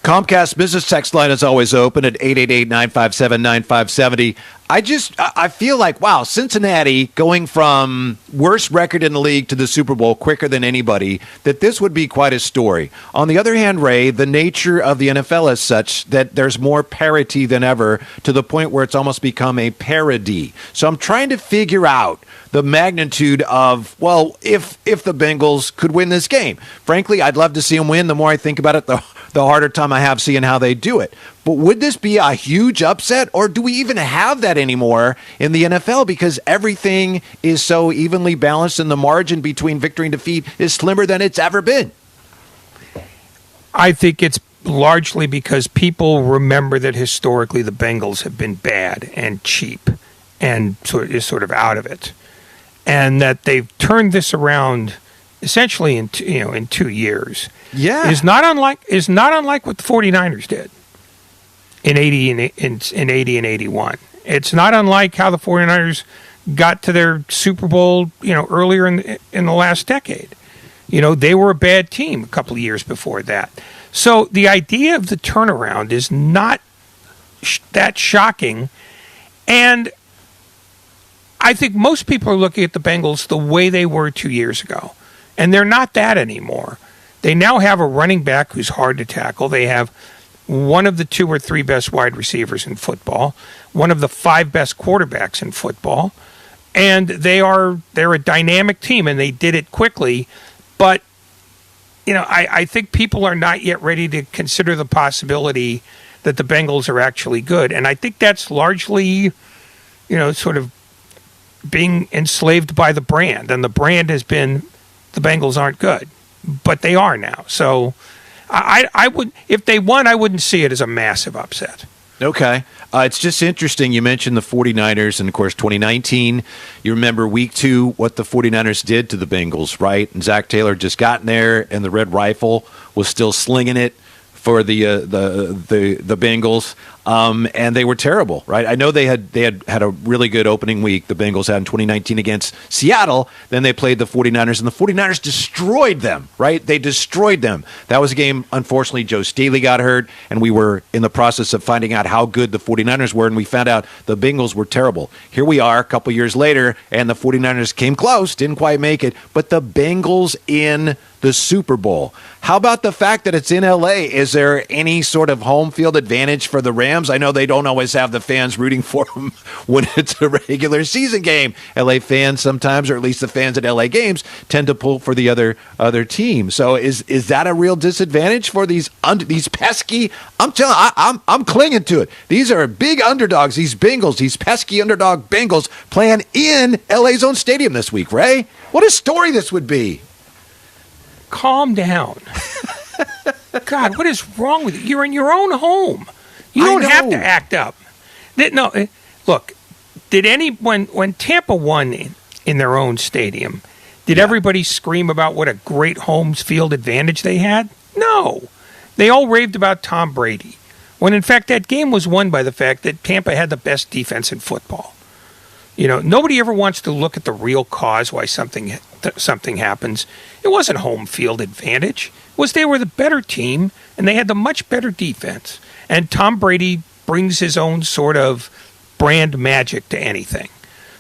Comcast business text line is always open at 888-957-9570. I feel like, wow, Cincinnati going from worst record in the league to the Super Bowl quicker than anybody, that this would be quite a story. On the other hand, Ray, the nature of the NFL is such that there's more parity than ever, to the point where it's almost become a parody. So I'm trying to figure out the magnitude of, if the Bengals could win this game. Frankly, I'd love to see them win. The more I think about it, the harder time I have seeing how they do it. But would this be a huge upset, or do we even have that anymore in the NFL, because everything is so evenly balanced and the margin between victory and defeat is slimmer than it's ever been? I think it's largely because people remember that historically the Bengals have been bad and cheap and sort of out of it, and that they've turned this around essentially in 2 years. Yeah, is not unlike what the 49ers did in 80 and 81. It's not unlike how the 49ers got to their Super Bowl, earlier in the last decade. They were a bad team a couple of years before that. So the idea of the turnaround is not that shocking, and I think most people are looking at the Bengals the way they were 2 years ago, and they're not that anymore. They now have a running back who's hard to tackle. They have one of the 2 or 3 best wide receivers in football, one of the 5 best quarterbacks in football, and they're a dynamic team, and they did it quickly. But I think people are not yet ready to consider the possibility that the Bengals are actually good, and I think that's largely, sort of being enslaved by the brand, and the brand has been the Bengals aren't good, but they are now. So I would, if they won, I wouldn't see it as a massive upset. Okay. It's just interesting. You mentioned the 49ers, and, of course, 2019. You remember week 2, what the 49ers did to the Bengals, right? And Zach Taylor just got in there, and the Red Rifle was still slinging it for the Bengals, and they were terrible, right? I know they had a really good opening week, the Bengals had in 2019 against Seattle. Then they played the 49ers, and the 49ers destroyed them, right? They destroyed them. That was a game, unfortunately, Joe Staley got hurt, and we were in the process of finding out how good the 49ers were, and we found out the Bengals were terrible. Here we are a couple years later, and the 49ers came close, didn't quite make it, but the Bengals in the Super Bowl. How about the fact that it's in L.A.? Is there any sort of home field advantage for the Rams? I know they don't always have the fans rooting for them when it's a regular season game. L.A. fans sometimes, or at least the fans at L.A. games, tend to pull for the other team. So is that a real disadvantage for these pesky? I'm clinging to it. These are big underdogs. These Bengals, these pesky underdog Bengals, playing in L.A.'s own stadium this week. Ray, what a story this would be. Calm down. God, what is wrong with you? You're in your own home. You don't have to act up. No, look, when Tampa won in their own stadium, did everybody scream about what a great home field advantage they had? No. They all raved about Tom Brady, when in fact that game was won by the fact that Tampa had the best defense in football. Nobody ever wants to look at the real cause why something happens. It wasn't home field advantage. It was they were the better team, and they had the much better defense. And Tom Brady brings his own sort of brand magic to anything.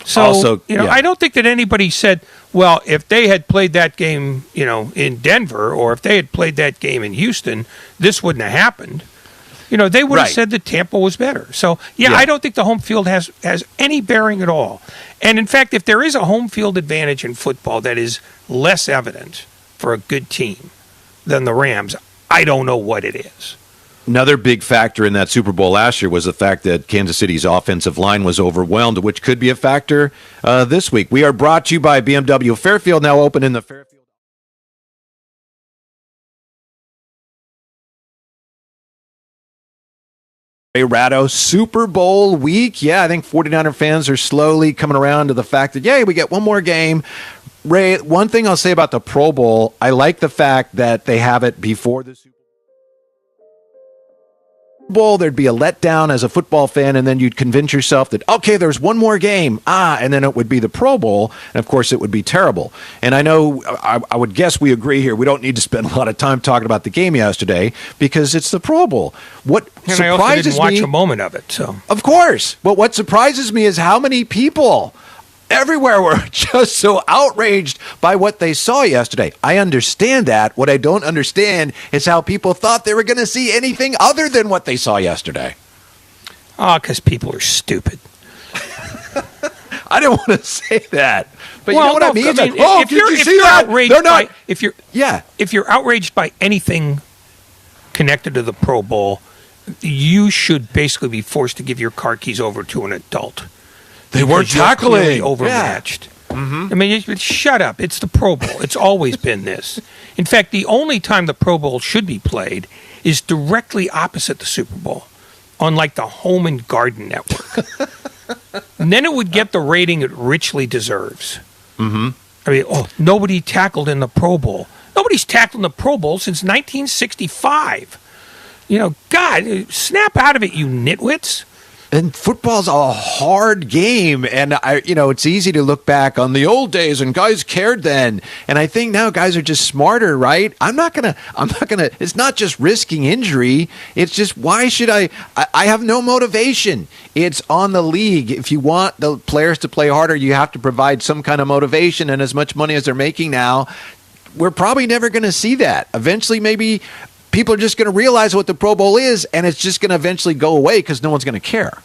So, also, I don't think that anybody said, well, if they had played that game, in Denver, or if they had played that game in Houston, this wouldn't have happened. They would have said that Tampa was better. So, I don't think the home field has any bearing at all. And, in fact, if there is a home field advantage in football that is less evident for a good team than the Rams, I don't know what it is. Another big factor in that Super Bowl last year was the fact that Kansas City's offensive line was overwhelmed, which could be a factor this week. We are brought to you by BMW Fairfield, now open in the Fairfield. Ratto, Super Bowl week. Yeah, I think 49er fans are slowly coming around to the fact that, we get one more game. Ray, one thing I'll say about the Pro Bowl, I like the fact that they have it before the Super Bowl. There'd be a letdown as a football fan, and then you'd convince yourself that, okay, there's one more game. And then it would be the Pro Bowl, and of course it would be terrible. And I know, I would guess we agree here, we don't need to spend a lot of time talking about the game yesterday because it's the Pro Bowl. What and surprises I also didn't watch me, a moment of it. So of course, but what surprises me is how many people everywhere were just so outraged by what they saw yesterday. I understand that. What I don't understand is how people thought they were going to see anything other than what they saw yesterday. Oh, because people are stupid. I didn't want to say that, but well, you know what I mean. If you're outraged by if you're outraged by anything connected to the Pro Bowl, you should basically be forced to give your car keys over to an adult. They weren't tackling. Overmatched. Yeah. Mm-hmm. I mean, shut up. It's the Pro Bowl. It's always been this. In fact, the only time the Pro Bowl should be played is directly opposite the Super Bowl on like the Home and Garden Network. And then it would get the rating it richly deserves. Mm-hmm. I mean, nobody tackled in the Pro Bowl. Nobody's tackled in the Pro Bowl since 1965. God, snap out of it, you nitwits. And football's a hard game, and it's easy to look back on the old days, and guys cared then. And I think now guys are just smarter, right? I'm not gonna. It's not just risking injury. It's just why should I have no motivation. It's on the league. If you want the players to play harder, you have to provide some kind of motivation. And as much money as they're making now, we're probably never going to see that. Eventually, maybe people are just going to realize what the Pro Bowl is, and it's just going to eventually go away because no one's going to care.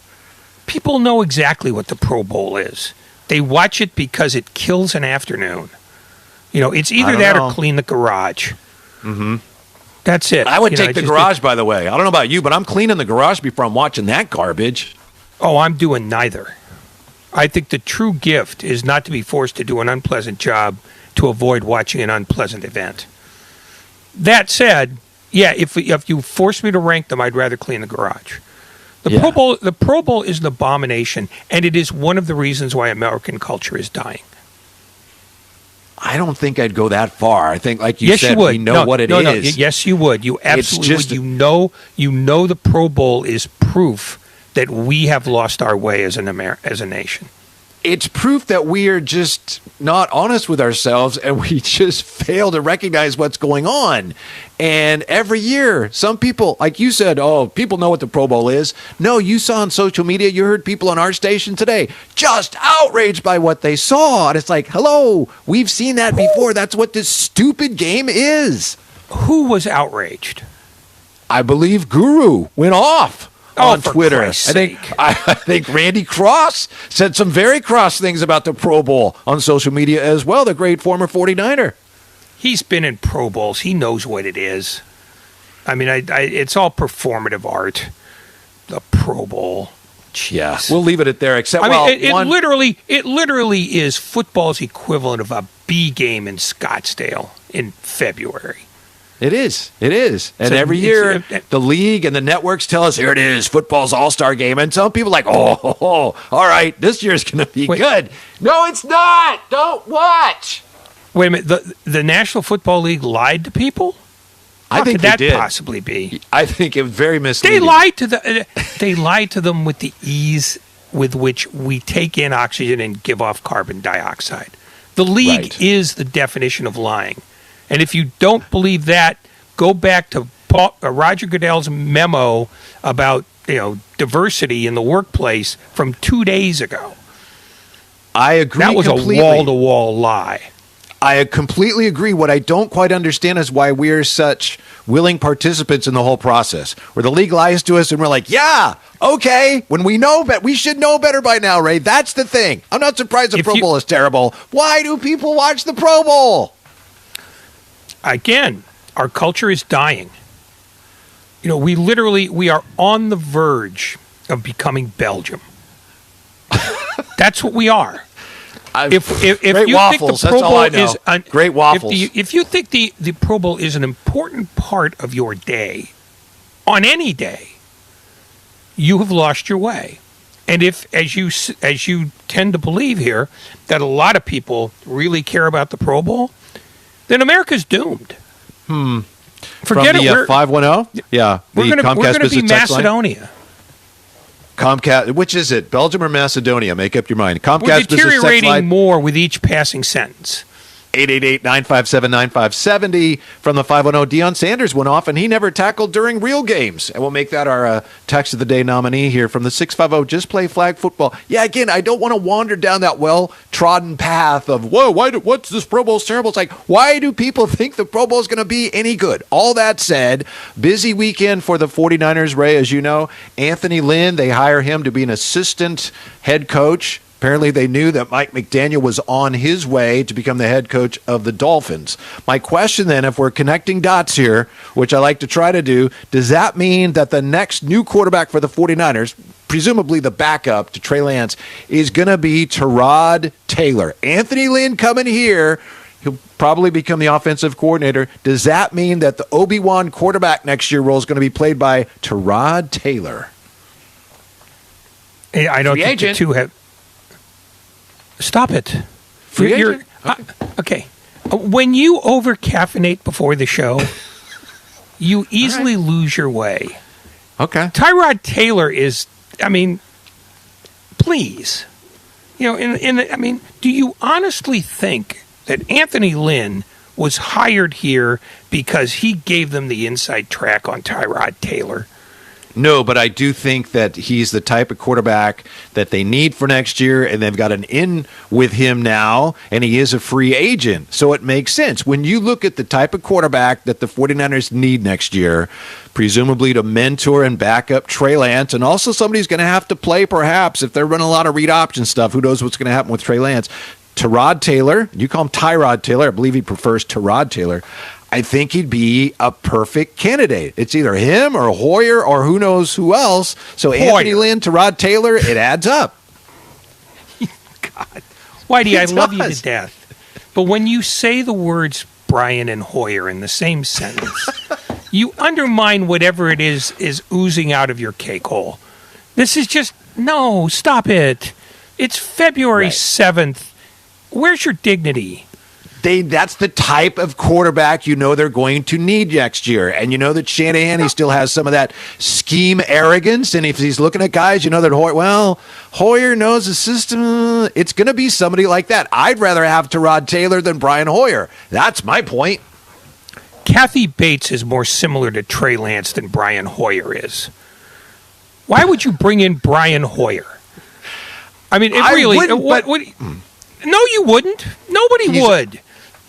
People know exactly what the Pro Bowl is. They watch it because it kills an afternoon. It's either that or clean the garage. Mm-hmm. That's it. I would take the garage, by the way. I don't know about you, but I'm cleaning the garage before I'm watching that garbage. Oh, I'm doing neither. I think the true gift is not to be forced to do an unpleasant job to avoid watching an unpleasant event. That said, yeah, if you force me to rank them, I'd rather clean the garage. The Pro Bowl is an abomination, and it is one of the reasons why American culture is dying. I don't think I'd go that far. I think, like you said, we know what it is. No, yes, you would. You absolutely would. You know the Pro Bowl is proof that we have lost our way as a nation. It's proof that we are just not honest with ourselves, and we just fail to recognize what's going on. And every year, some people, like you said, people know what the Pro Bowl is. No, you saw on social media, you heard people on our station today just outraged by what they saw. And it's like, hello, we've seen that before. That's what this stupid game is. Who was outraged? I believe Guru went off on for Twitter. Christ's I think Randy Cross said some very cross things about the Pro Bowl on social media as well, the great former 49er. He's been in Pro Bowls. He knows what it is. I mean, it's all performative art. The Pro Bowl. Jeez. Yeah, we'll leave it at there. Except, it literally is football's equivalent of a B game in Scottsdale in February. It is. And so every year, the league and the networks tell us, here it is, football's all-star game. And some people are like, all right, this year's going to be good. No, it's not. Don't watch. Wait a minute. The National Football League lied to people? I think could that they did. Possibly be? I think it was very misleading. They lied to them with the ease with which we take in oxygen and give off carbon dioxide. The league is the definition of lying. And if you don't believe that, go back to Roger Goodell's memo about diversity in the workplace from 2 days ago. I agree. That was completely. A wall-to-wall lie. I completely agree. What I don't quite understand is why we're such willing participants in the whole process, where the league lies to us and we're like, yeah, okay, when we know, but we should know better by now, Ray. That's the thing. I'm not surprised the Pro Bowl is terrible. Why do people watch the Pro Bowl? Again, our culture is dying. We are on the verge of becoming Belgium. That's what we are. If you waffles, think the Pro Bowl is great waffles. If you think the Pro Bowl is an important part of your day, on any day, you have lost your way. And if, as you tend to believe here, that a lot of people really care about the Pro Bowl, then America's doomed. Forget From the 510? Yeah. We're going to be Macedonia. Comcast, which is it? Belgium or Macedonia? Make up your mind. Comcast We're deteriorating more with each passing sentence. 888-957-9570 from the 510. Deion Sanders went off, and he never tackled during real games. And we'll make that our text of the day nominee here from the 650. Just play flag football. Yeah, again, I don't want to wander down that well-trodden path of, whoa, what's this Pro Bowl's terrible? It's like, why do people think the Pro Bowl is going to be any good? All that said, busy weekend for the 49ers, Ray, as you know. Anthony Lynn, they hire him to be an assistant head coach. Apparently, they knew that Mike McDaniel was on his way to become the head coach of the Dolphins. My question then, if we're connecting dots here, which I like to try to do, does that mean that the next new quarterback for the 49ers, presumably the backup to Trey Lance, is going to be Tyrod Taylor? Anthony Lynn coming here. He'll probably become the offensive coordinator. Does that mean that the Obi-Wan quarterback next year role is going to be played by Tyrod Taylor? I don't think the two have... Stop it. Free agent? Okay. When you over-caffeinate before the show, you easily lose your way. Okay. Tyrod Taylor is, please. Do you honestly think that Anthony Lynn was hired here because he gave them the inside track on Tyrod Taylor? No, but I do think that he's the type of quarterback that they need for next year, and they've got an in with him now, and he is a free agent. So it makes sense. When you look at the type of quarterback that the 49ers need next year, presumably to mentor and back up Trey Lance, and also somebody's going to have to play perhaps if they're running a lot of read option stuff. Who knows what's going to happen with Trey Lance? Tyrod Taylor, you call him Tyrod Taylor. I believe he prefers Tyrod Taylor. I think he'd be a perfect candidate. It's either him or Hoyer or who knows who else. So Hoyer. Anthony Lynn, Tyrod Taylor, it adds up. God. Whitey, I love you to death. But when you say the words Brian and Hoyer in the same sentence, you undermine whatever it is oozing out of your cake hole. This is just, no, stop it. It's February 7th. Where's your dignity? That's the type of quarterback you know they're going to need next year. And you know that Shanahan, he still has some of that scheme arrogance. And if he's looking at guys, you know that Hoyer knows the system. It's going to be somebody like that. I'd rather have Tyrod Taylor than Brian Hoyer. That's my point. Kathy Bates is more similar to Trey Lance than Brian Hoyer is. Why would you bring in Brian Hoyer? No, you wouldn't. Nobody would.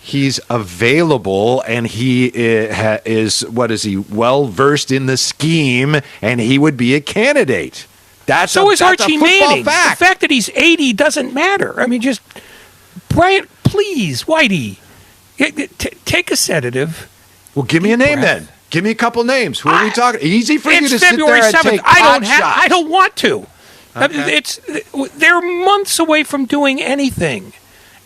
He's available, and he well-versed in the scheme, and he would be a candidate. That's Archie Manning. Fact. The fact that he's 80 doesn't matter. Brian, please, Whitey, take a sedative. Well, give me a name then. Give me a couple names. Who are we talking? Easy for you to February sit there and 7th. take pot shots. I don't want to. Okay. They're months away from doing anything.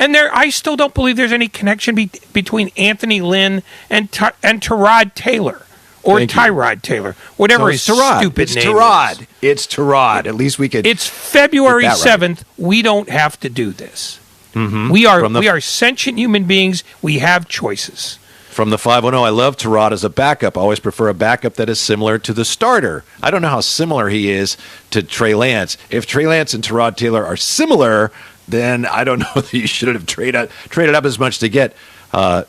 And I still don't believe there's any connection between Anthony Lynn and Tyrod Taylor. Or Tyrod Taylor. Whatever his stupid name is. It's Tyrod. At least we could. It's February 7th. We don't have to do this. Mm-hmm. We are sentient human beings. We have choices. From the 510, I love Tyrod as a backup. I always prefer a backup that is similar to the starter. I don't know how similar he is to Trey Lance. If Trey Lance and Tyrod Taylor are similar, then I don't know that you should have traded up as much to get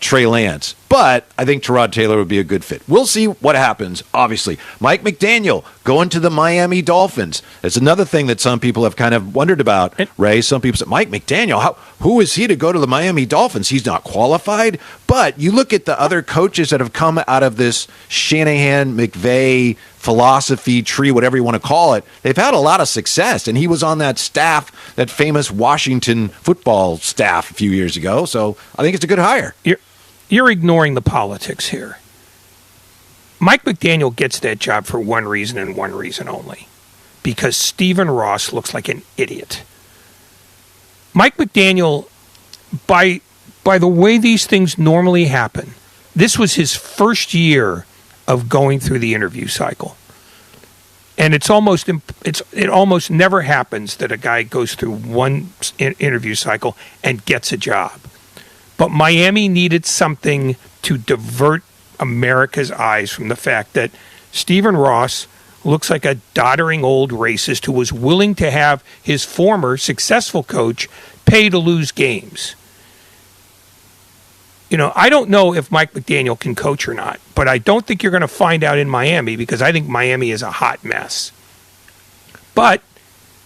Trey Lance. But I think Tyrod Taylor would be a good fit. We'll see what happens, obviously. Mike McDaniel going to the Miami Dolphins. It's another thing that some people have kind of wondered about, Ray. Some people say, Mike McDaniel, who is he to go to the Miami Dolphins? He's not qualified. But you look at the other coaches that have come out of this Shanahan, McVay philosophy tree, whatever you want to call it. They've had a lot of success. And he was on that staff, that famous Washington football staff a few years ago. So I think it's a good hire. You're ignoring the politics here. Mike McDaniel gets that job for one reason and one reason only. Because Stephen Ross looks like an idiot. Mike McDaniel, by the way these things normally happen, this was his first year of going through the interview cycle. And it almost never happens that a guy goes through one interview cycle and gets a job. But Miami needed something to divert America's eyes from the fact that Stephen Ross looks like a doddering old racist who was willing to have his former successful coach pay to lose games. I don't know if Mike McDaniel can coach or not, but I don't think you're going to find out in Miami because I think Miami is a hot mess. But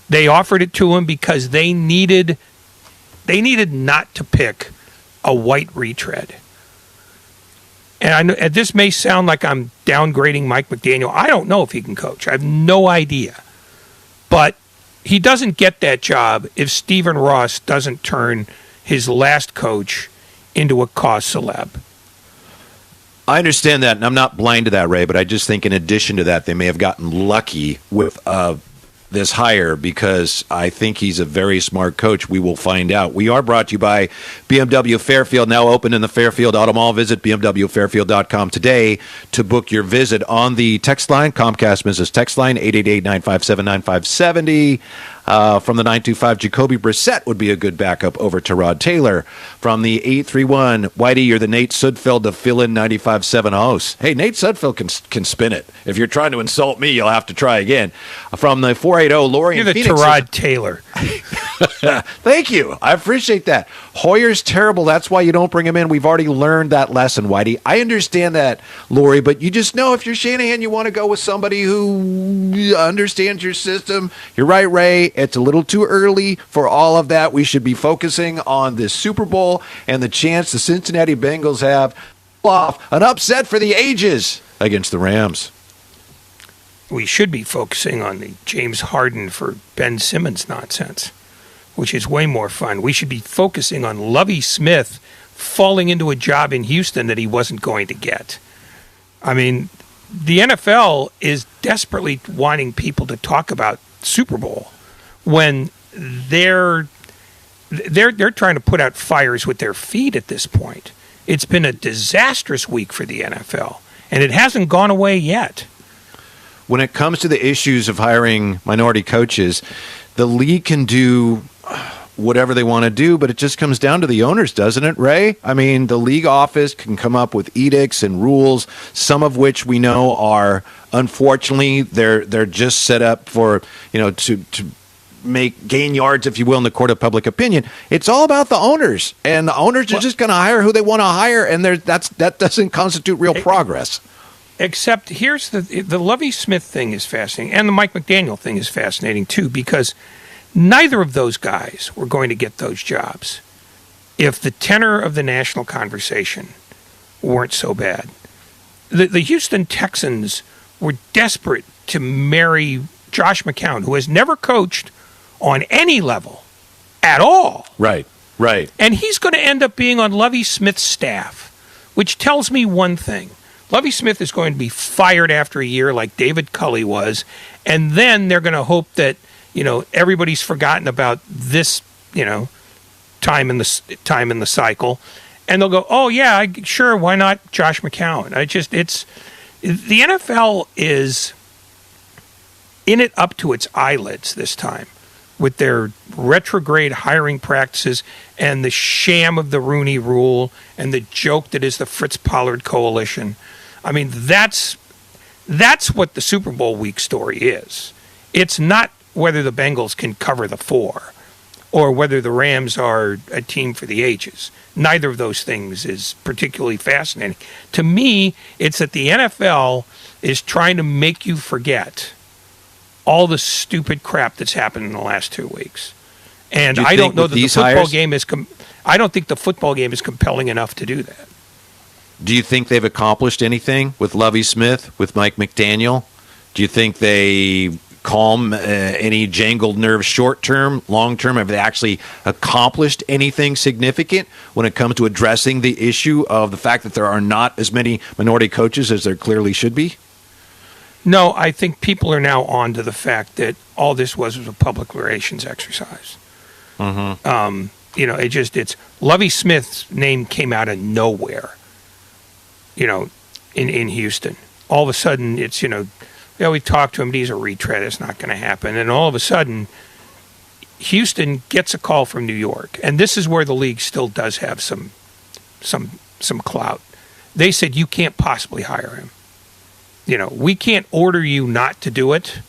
they offered it to him because they needed not to pick a white retread. And this may sound like I'm downgrading Mike McDaniel. I don't know if he can coach. I have no idea. But he doesn't get that job if Stephen Ross doesn't turn his last coach into a cause celeb. I understand that, and I'm not blind to that, Ray, but I just think in addition to that, they may have gotten lucky with this hire because I think he's a very smart coach. We will find out. We are brought to you by BMW Fairfield, now open in the Fairfield Auto Mall. Visit bmwfairfield.com today to book your visit on the text line, Comcast Business text line, 888-957-9570. From the 925, Jacoby Brissett would be a good backup over to Rod Taylor. From the 831, Whitey, you're the Nate Sudfeld of fill-in 95.7 host. Hey, Nate Sudfeld can spin it. If you're trying to insult me, you'll have to try again. From the 480, Lori you're in Phoenix. You're the Rod Taylor. Thank you. I appreciate that. Hoyer's terrible. That's why you don't bring him in. We've already learned that lesson, Whitey. I understand that, Lori, but you just know if you're Shanahan, you want to go with somebody who understands your system. You're right, Ray. It's a little too early for all of that. We should be focusing on this Super Bowl and the chance the Cincinnati Bengals have off an upset for the ages against the Rams. We should be focusing on the James Harden for Ben Simmons nonsense, which is way more fun. We should be focusing on Lovie Smith falling into a job in Houston that he wasn't going to get. I mean, the NFL is desperately wanting people to talk about Super Bowl when they're trying to put out fires with their feet at this point. It's been a disastrous week for the NFL, and it hasn't gone away yet. When it comes to the issues of hiring minority coaches, the league can do whatever they want to do, but it just comes down to the owners, doesn't it, Ray? I mean, the league office can come up with edicts and rules, some of which we know are, unfortunately, they're just set up for, to gain yards, if you will, in the court of public opinion. It's all about the owners, and the owners are just going to hire who they want to hire, and that doesn't constitute real progress. Except here's the Lovie Smith thing is fascinating, and the Mike McDaniel thing is fascinating too, because neither of those guys were going to get those jobs if the tenor of the national conversation weren't so bad. The Houston Texans were desperate to marry Josh McCown, who has never coached on any level at all. Right. And he's going to end up being on Lovie Smith's staff, which tells me one thing. Lovie Smith is going to be fired after a year like David Culley was, and then they're going to hope that, everybody's forgotten about this, time in the cycle, and they'll go, "Oh yeah, sure, why not Josh McCown?" The NFL is in it up to its eyelids this time with their retrograde hiring practices and the sham of the Rooney Rule and the joke that is the Fritz Pollard Coalition. I mean, that's what the Super Bowl week story is. It's not whether the Bengals can cover the 4 or whether the Rams are a team for the ages. Neither of those things is particularly fascinating. To me, it's that the NFL is trying to make you forget all the stupid crap that's happened in the last 2 weeks. And I don't know that the football game is I don't think the football game is compelling enough to do that. Do you think they've accomplished anything with Lovie Smith, with Mike McDaniel? Do you think they calm any jangled nerves short term, long term? Have they actually accomplished anything significant when it comes to addressing the issue of the fact that there are not as many minority coaches as there clearly should be? No, I think people are now on to the fact that all this was a public relations exercise. Mm-hmm. It's Lovie Smith's name came out of nowhere. In Houston, all of a sudden it's we talked to him, he's a retread, it's not going to happen. And all of a sudden, Houston gets a call from New York. And this is where the league still does have some clout. They said, you can't possibly hire him. We can't order you not to do it,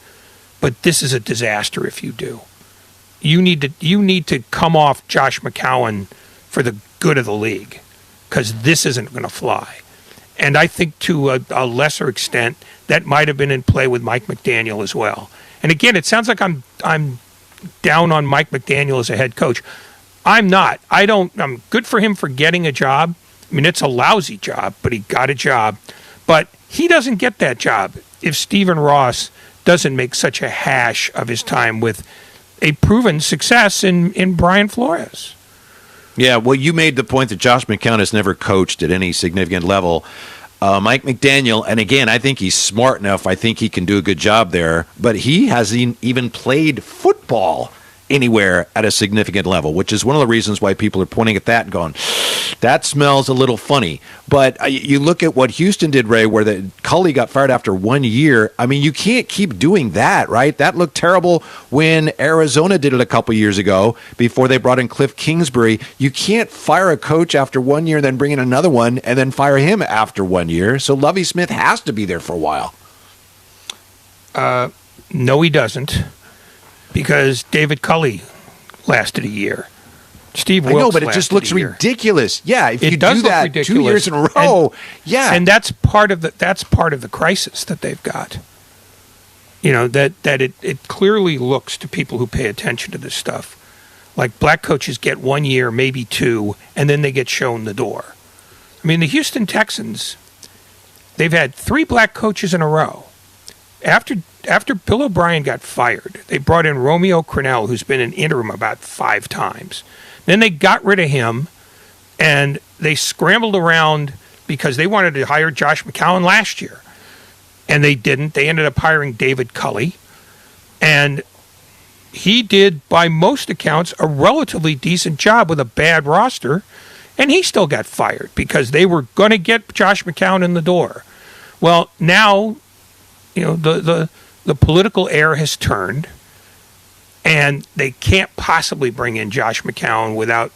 but this is a disaster if you do. You need to come off Josh McCown for the good of the league, because this isn't going to fly. And I think to a lesser extent, that might have been in play with Mike McDaniel as well. And again, it sounds like I'm down on Mike McDaniel as a head coach. I'm not. I'm good for him for getting a job. I mean, it's a lousy job, but he got a job. But he doesn't get that job if Stephen Ross doesn't make such a hash of his time with a proven success in Brian Flores. Yeah, well, you made the point that Josh McCown has never coached at any significant level. Mike McDaniel, and again, I think he's smart enough. I think he can do a good job there. But he hasn't even played football anywhere at a significant level, which is one of the reasons why people are pointing at that and going, that smells a little funny. But you look at what Houston did, Ray, where the Culley got fired after 1 year. I mean, you can't keep doing that, right? That looked terrible when Arizona did it a couple years ago before they brought in Cliff Kingsbury. You can't fire a coach after 1 year, then bring in another one, and then fire him after 1 year. So Lovie Smith has to be there for a while. No, he doesn't, because David Culley lasted a year. Steve Wilkes, I know, but it just looks ridiculous. Yeah, if you do that 2 years in a row, and that's part of the crisis that they've got. That it clearly looks to people who pay attention to this stuff like black coaches get 1 year, maybe two, and then they get shown the door. I mean, the Houston Texans, they've had 3 black coaches in a row. After Bill O'Brien got fired, they brought in Romeo Crennel, who's been an interim about 5 times. Then they got rid of him, and they scrambled around because they wanted to hire Josh McCown last year. And they didn't. They ended up hiring David Culley. And he did, by most accounts, a relatively decent job with a bad roster. And he still got fired because they were going to get Josh McCown in the door. Well, now, the political air has turned. And they can't possibly bring in Josh McCown without,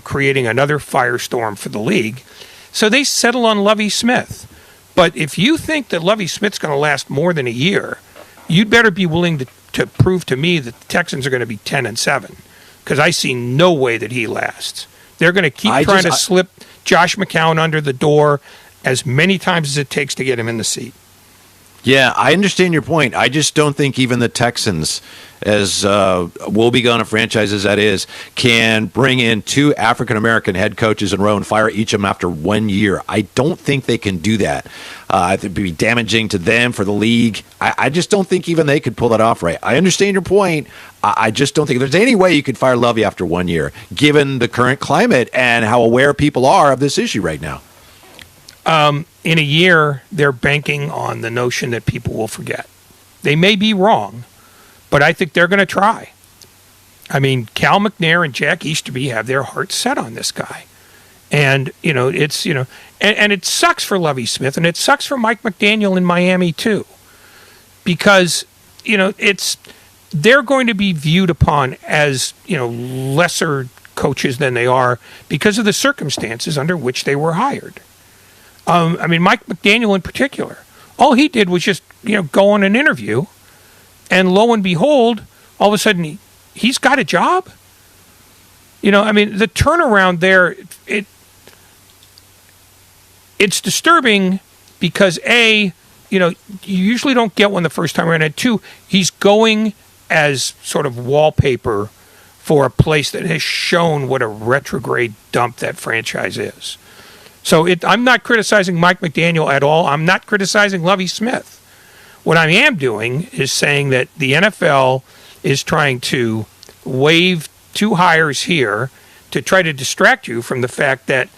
creating another firestorm for the league. So they settle on Lovie Smith. But if you think that Lovie Smith's going to last more than a year, you'd better be willing to prove to me that the Texans are going to be 10-7, because I see no way that he lasts. They're going to keep trying to slip Josh McCown under the door as many times as it takes to get him in the seat. Yeah, I understand your point. I just don't think even the Texans, as woebegone a franchise as that is, can bring in 2 African-American head coaches in a row and fire each of them after 1 year. I don't think they can do that. It would be damaging to them, for the league. I just don't think even they could pull that off right. I understand your point. I just don't think there's any way you could fire Lovie after 1 year, given the current climate and how aware people are of this issue right now. In a year, they're banking on the notion that people will forget. They may be wrong, but I think they're going to try. I mean, Cal McNair and Jack Easterby have their hearts set on this guy. And, it's, and it sucks for Lovie Smith, and it sucks for Mike McDaniel in Miami too. Because, they're going to be viewed upon as, lesser coaches than they are because of the circumstances under which they were hired. Mike McDaniel in particular, all he did was just, go on an interview, and lo and behold, all of a sudden he's got a job. The turnaround there, it's disturbing because A, you usually don't get one the first time around, and 2, he's going as sort of wallpaper for a place that has shown what a retrograde dump that franchise is. So I'm not criticizing Mike McDaniel at all. I'm not criticizing Lovie Smith. What I am doing is saying that the NFL is trying to waive 2 hires here to try to distract you from the fact that,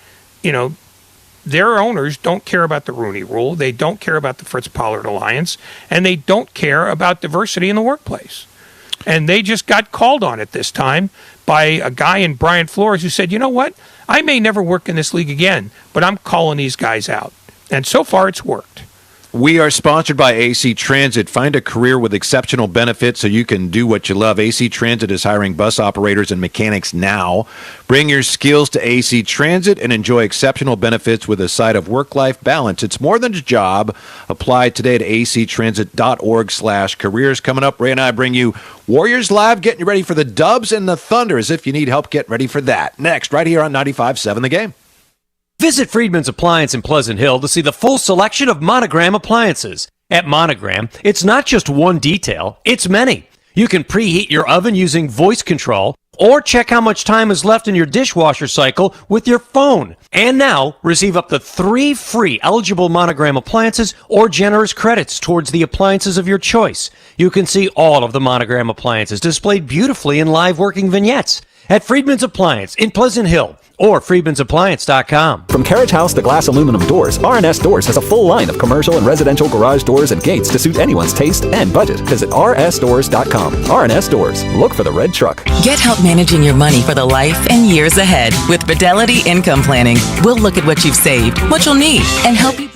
their owners don't care about the Rooney Rule, they don't care about the Fritz Pollard Alliance, and they don't care about diversity in the workplace. And they just got called on it this time by a guy in Brian Flores who said, you know what? I may never work in this league again, but I'm calling these guys out. And so far it's worked. We are sponsored by AC Transit. Find a career with exceptional benefits so you can do what you love. AC Transit is hiring bus operators and mechanics now. Bring your skills to AC Transit and enjoy exceptional benefits with a side of work-life balance. It's more than a job. Apply today to actransit.org/careers. Coming up, Ray and I bring you Warriors Live, getting you ready for the Dubs and the Thunder, as if you need help getting ready for that. Next, right here on 95.7 The Game. Visit Friedman's Appliance in Pleasant Hill to see the full selection of Monogram appliances. At Monogram, it's not just one detail, it's many. You can preheat your oven using voice control or check how much time is left in your dishwasher cycle with your phone. And now, receive up to 3 free eligible Monogram appliances or generous credits towards the appliances of your choice. You can see all of the Monogram appliances displayed beautifully in live working vignettes at Friedman's Appliance in Pleasant Hill or Friedman'sAppliance.com. From carriage house to glass aluminum doors, RNS Doors has a full line of commercial and residential garage doors and gates to suit anyone's taste and budget. Visit rsdoors.com. RNS Doors. Look for the red truck. Get help managing your money for the life and years ahead with Fidelity Income Planning. We'll look at what you've saved, what you'll need, and help you.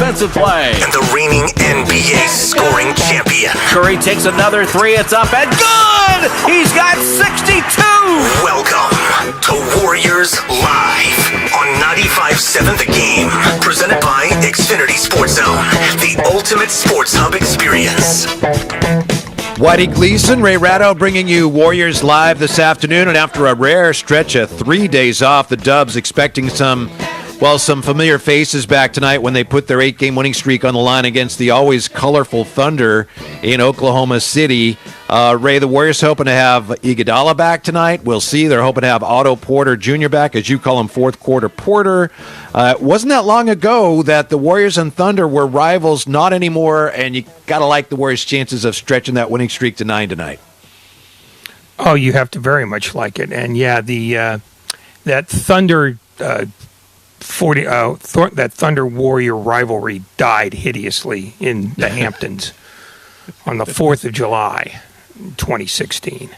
defensive play. And the reigning NBA scoring champion. Curry takes another three. It's up and good! He's got 62! Welcome to Warriors Live on 95.7 The Game. Presented by Xfinity Sports Zone, the ultimate sports hub experience. Whitey Gleason, Ray Ratto bringing you Warriors Live this afternoon. And after a rare stretch of 3 days off, the Dubs expecting some familiar faces back tonight when they put their 8-game winning streak on the line against the always colorful Thunder in Oklahoma City. Ray, the Warriors hoping to have Iguodala back tonight. We'll see. They're hoping to have Otto Porter Jr. back, as you call him, fourth quarter Porter. Wasn't that long ago that the Warriors and Thunder were rivals, not anymore, and you got to like the Warriors' chances of stretching that winning streak to 9 tonight. Oh, you have to very much like it. And, yeah, that Thunder that Thunder Warrior rivalry died hideously in the Hamptons on the 4th of July, 2016.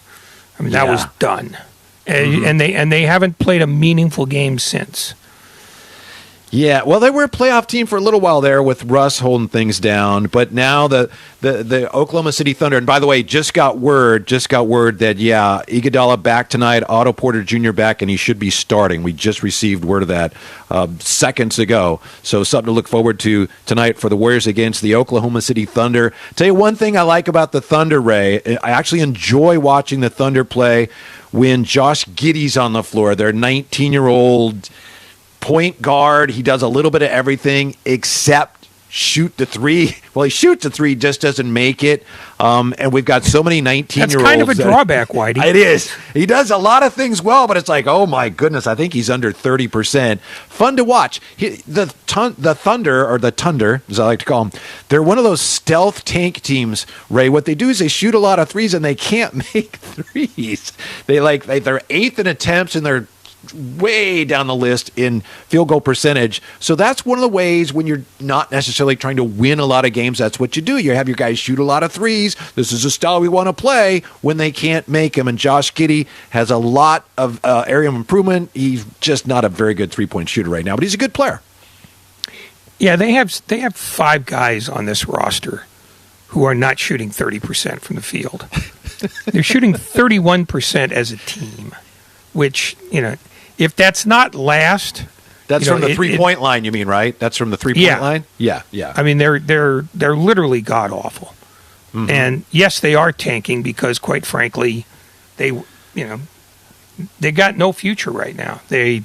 I mean, that was done, and they haven't played a meaningful game since. Yeah, well, they were a playoff team for a little while there with Russ holding things down, but now the Oklahoma City Thunder, and by the way, just got word that, Iguodala back tonight, Otto Porter Jr. back, and he should be starting. We just received word of that seconds ago, so something to look forward to tonight for the Warriors against the Oklahoma City Thunder. Tell you one thing I like about the Thunder, Ray, I actually enjoy watching the Thunder play when Josh Giddey's on the floor. Their 19-year-old point guard. He does a little bit of everything except shoot the three. Well, he shoots the three, just doesn't make it. And we've got so many 19-year-olds. That's kind of a drawback, Whitey. It is. He does a lot of things well, but it's like, oh my goodness, I think he's under 30%. Fun to watch. The Thunder, or the Tunder, as I like to call them, they're one of those stealth tank teams, Ray. What they do is they shoot a lot of threes, and they can't make threes. They're 8th in attempts, and they're way down the list in field goal percentage. So that's one of the ways when you're not necessarily trying to win a lot of games, that's what you do. You have your guys shoot a lot of threes. This is a style we want to play when they can't make them. And Josh Giddey has a lot of area of improvement. He's just not a very good three-point shooter right now, but he's a good player. Yeah, they have 5 guys on this roster who are not shooting 30% from the field. They're shooting 31% as a team, which, if that's not last, that's from the three-point line. You mean, right? That's from the three-point line. Yeah. I mean, they're literally god awful, and yes, they are tanking because, quite frankly, they got no future right now. They've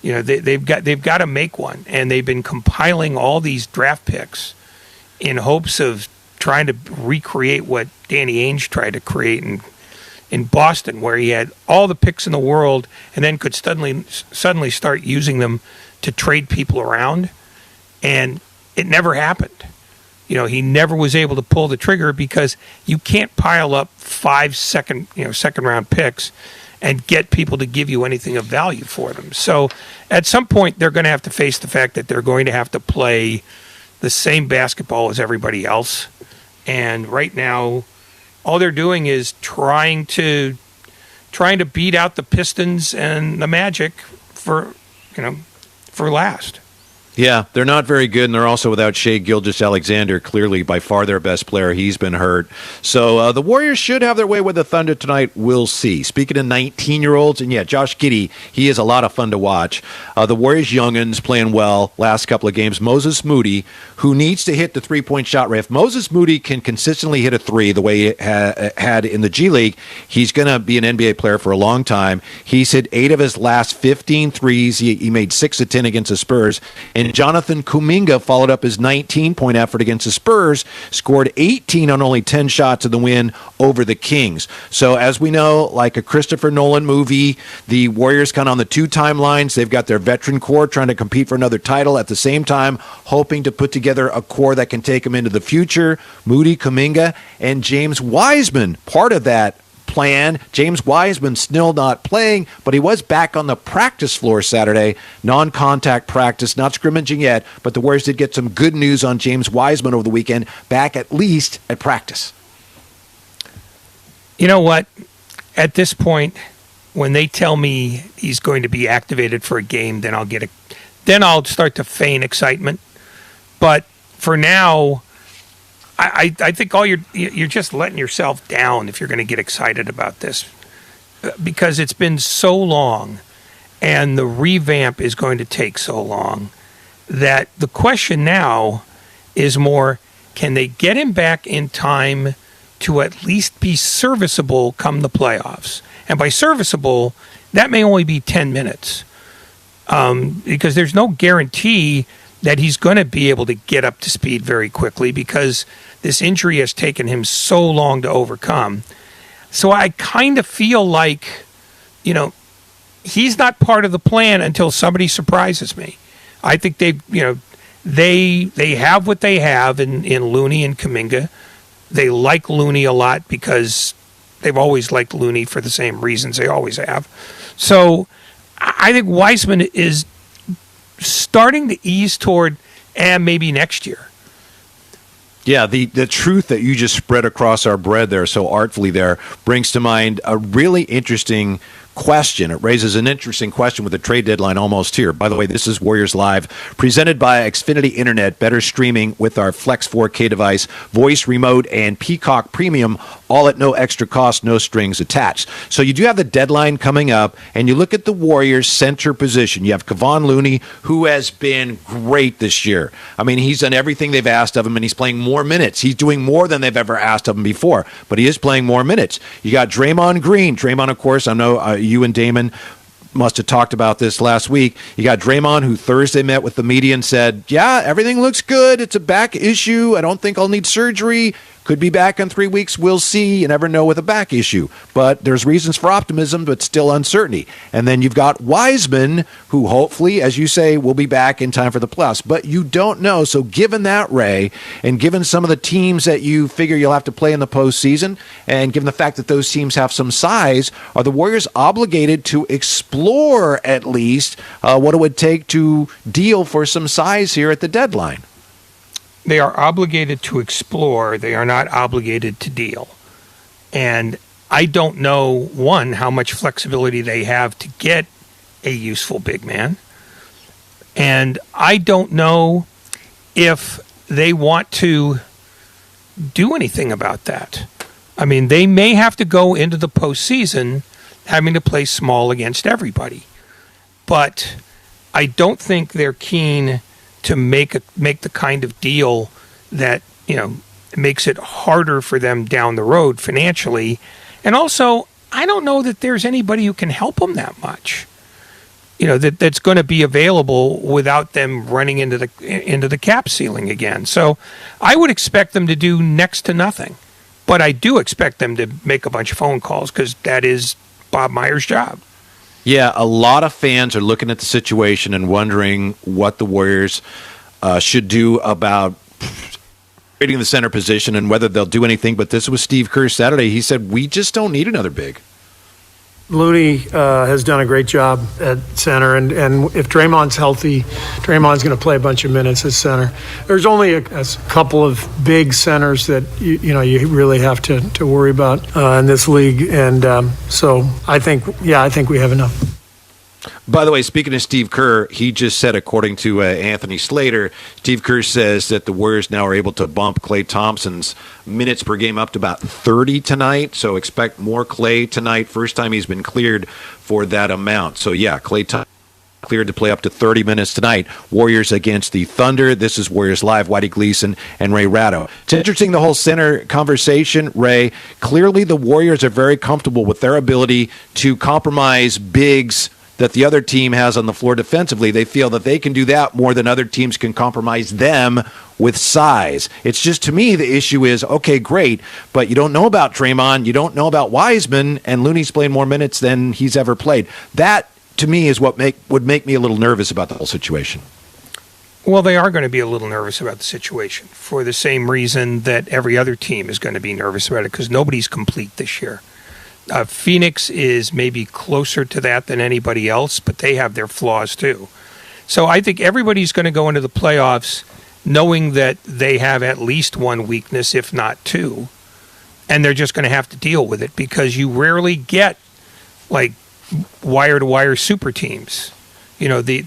got to make one, and they've been compiling all these draft picks in hopes of trying to recreate what Danny Ainge tried to create in Boston, where he had all the picks in the world and then could suddenly start using them to trade people around. And it never happened. He never was able to pull the trigger because you can't pile up 5 second round picks and get people to give you anything of value for them. So at some point, they're going to have to face the fact that they're going to have to play the same basketball as everybody else. And right now, all they're doing is trying to beat out the Pistons and the Magic for last. Yeah, they're not very good, and they're also without Shai Gilgeous-Alexander, clearly by far their best player. He's been hurt. So the Warriors should have their way with the Thunder tonight. We'll see. Speaking of 19-year-olds, and Josh Giddey, he is a lot of fun to watch. The Warriors youngins playing well last couple of games. Moses Moody, who needs to hit the three-point shot. If Moses Moody can consistently hit a three the way he had in the G League, he's going to be an NBA player for a long time. He's hit 8 of his last 15 threes. He made 6 of 10 against the Spurs. And Jonathan Kuminga followed up his 19-point effort against the Spurs, scored 18 on only 10 shots in the win over the Kings. So as we know, like a Christopher Nolan movie, the Warriors kind of on the 2 timelines. They've got their veteran core trying to compete for another title, at the same time hoping to put together a core that can take them into the future. Moody, Kuminga, and James Wiseman, part of that plan. James Wiseman still not playing, but he was back on the practice floor Saturday. Non-contact practice, not scrimmaging yet, but the Warriors did get some good news on James Wiseman over the weekend, back at least at practice. You know what? At this point, when they tell me he's going to be activated for a game, then I'll start to feign excitement. But for now, I think you're just letting yourself down if you're going to get excited about this, because it's been so long and the revamp is going to take so long that the question now is more, can they get him back in time to at least be serviceable come the playoffs? And by serviceable, that may only be 10 minutes, because there's no guarantee that he's going to be able to get up to speed very quickly, because this injury has taken him so long to overcome. So I kind of feel like, he's not part of the plan until somebody surprises me. I think they have what they have in Looney and Kuminga. They like Looney a lot because they've always liked Looney for the same reasons they always have. So I think Wiseman is starting to ease toward maybe next year. Yeah, the truth that you just spread across our bread there so artfully there brings to mind a really interesting question. It raises an interesting question with the trade deadline almost here. By the way, this is Warriors Live, presented by Xfinity Internet. Better streaming with our Flex 4K device, voice remote, and Peacock Premium, all at no extra cost, no strings attached. So you do have the deadline coming up, and you look at the Warriors' center position. You have Kevon Looney, who has been great this year. I mean, he's done everything they've asked of him, and he's playing more minutes. He's doing more than they've ever asked of him before, but he is playing more minutes. You got Draymond Green. Draymond, of course, I know you and Damon must have talked about this last week. You got Draymond, who Thursday met with the media and said, yeah, everything looks good. It's a back issue. I don't think I'll need surgery. Could be back in 3 weeks. We'll see. You never know with a back issue. But there's reasons for optimism, but still uncertainty. And then you've got Wiseman, who hopefully, as you say, will be back in time for the playoffs. But you don't know. So given that, Ray, and given some of the teams that you figure you'll have to play in the postseason, and given the fact that those teams have some size, are the Warriors obligated to explore at least what it would take to deal for some size here at the deadline? They are obligated to explore. They are not obligated to deal. And I don't know, one, how much flexibility they have to get a useful big man. And I don't know if they want to do anything about that. I mean, they may have to go into the postseason having to play small against everybody. But I don't think they're keen to make the kind of deal that, makes it harder for them down the road financially. And also, I don't know that there's anybody who can help them that much, that's going to be available without them running into the cap ceiling again. So I would expect them to do next to nothing. But I do expect them to make a bunch of phone calls, because that is Bob Myers' job. Yeah, a lot of fans are looking at the situation and wondering what the Warriors should do about creating the center position and whether they'll do anything. But this was Steve Kerr Saturday. He said, we just don't need another big. Looney has done a great job at center, and if Draymond's healthy, Draymond's going to play a bunch of minutes at center. There's only a couple of big centers that you really have to worry about in this league, and so I think we have enough. By the way, speaking of Steve Kerr, he just said, according to Anthony Slater, Steve Kerr says that the Warriors now are able to bump Klay Thompson's minutes per game up to about 30 tonight. So expect more Klay tonight. First time he's been cleared for that amount. So yeah, Klay Thompson cleared to play up to 30 minutes tonight. Warriors against the Thunder. This is Warriors Live. Whitey Gleason and Ray Ratto. It's interesting, the whole center conversation, Ray. Clearly the Warriors are very comfortable with their ability to compromise bigs that the other team has on the floor defensively. They feel that they can do that more than other teams can compromise them with size. It's just, to me, the issue is, okay, great, but you don't know about Draymond, you don't know about Wiseman, and Looney's playing more minutes than he's ever played. That, to me, is what would make me a little nervous about the whole situation. Well, they are going to be a little nervous about the situation for the same reason that every other team is going to be nervous about it, because nobody's complete this year. Phoenix is maybe closer to that than anybody else, but they have their flaws too. So I think everybody's going to go into the playoffs knowing that they have at least one weakness, if not two, and they're just going to have to deal with it, because you rarely get like wire-to-wire super teams. The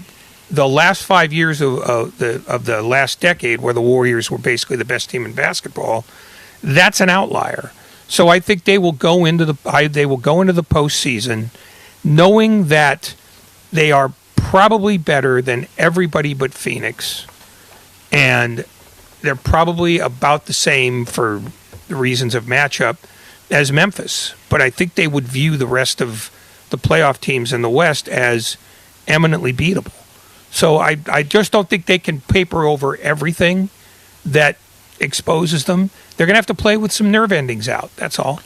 the last 5 years of the last decade, where the Warriors were basically the best team in basketball, that's an outlier. So I think they will go into the postseason knowing that they are probably better than everybody but Phoenix, and they're probably about the same for the reasons of matchup as Memphis. But I think they would view the rest of the playoff teams in the West as eminently beatable. So I just don't think they can paper over everything that exposes them. They're going to have to play with some nerve endings out. That's all.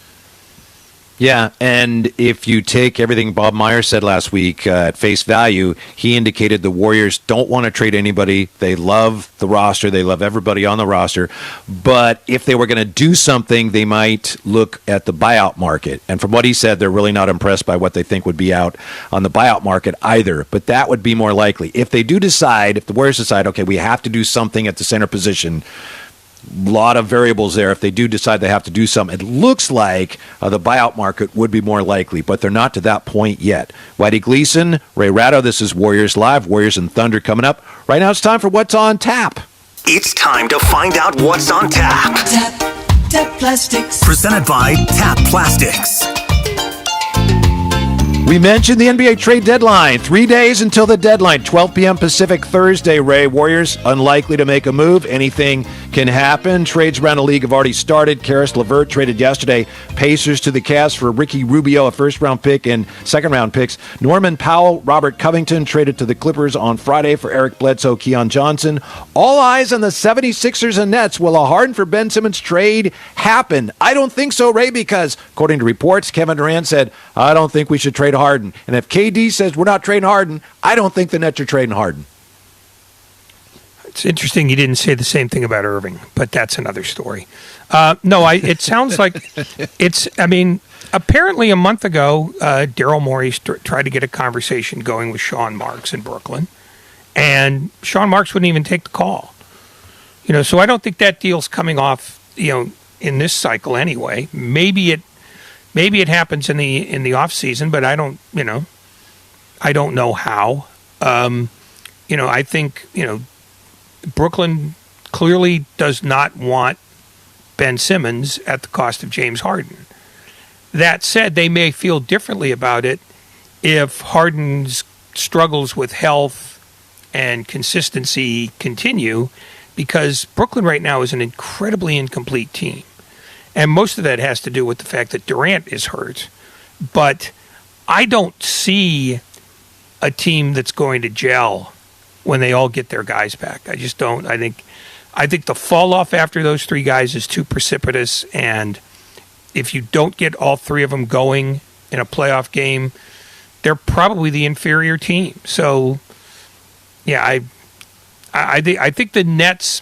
Yeah, and if you take everything Bob Meyer said last week at face value, he indicated the Warriors don't want to trade anybody. They love the roster. They love everybody on the roster. But if they were going to do something, they might look at the buyout market. And from what he said, they're really not impressed by what they think would be out on the buyout market either. But that would be more likely. If they do decide, if the Warriors decide, okay, we have to do something at the center position, a lot of variables there. If they do decide they have to do something, it looks like the buyout market would be more likely, but they're not to that point yet. Whitey Gleason, Ray Ratto, this is Warriors Live. Warriors and Thunder coming up. Right now it's time for What's on Tap. It's time to find out what's on tap. Tap Plastics. Presented by Tap Plastics. We mentioned the NBA trade deadline. 3 days until the deadline, 12 p.m. Pacific Thursday, Ray. Warriors unlikely to make a move. Anything can happen. Trades around the league have already started. Karis LeVert traded yesterday. Pacers to the Cavs for Ricky Rubio, a first-round pick, and second-round picks. Norman Powell, Robert Covington traded to the Clippers on Friday for Eric Bledsoe, Keon Johnson. All eyes on the 76ers and Nets. Will a Harden for Ben Simmons trade happen? I don't think so, Ray, because according to reports, Kevin Durant said, I don't think we should trade Harden. And if KD says we're not trading Harden, I don't think the Nets are trading Harden. It's interesting you didn't say the same thing about Irving, but that's another story. It sounds like apparently a month ago, Daryl Morey tried to get a conversation going with Sean Marks in Brooklyn, and Sean Marks wouldn't even take the call. So I don't think that deal's coming off, in this cycle anyway. Maybe it happens in the off season, but I don't know how. I think, Brooklyn clearly does not want Ben Simmons at the cost of James Harden. That said, they may feel differently about it if Harden's struggles with health and consistency continue, because Brooklyn right now is an incredibly incomplete team. And most of that has to do with the fact that Durant is hurt. But I don't see a team that's going to gel when they all get their guys back. I just don't. I think the fall off after those three guys is too precipitous. And if you don't get all three of them going in a playoff game, they're probably the inferior team. So, yeah, I think the Nets'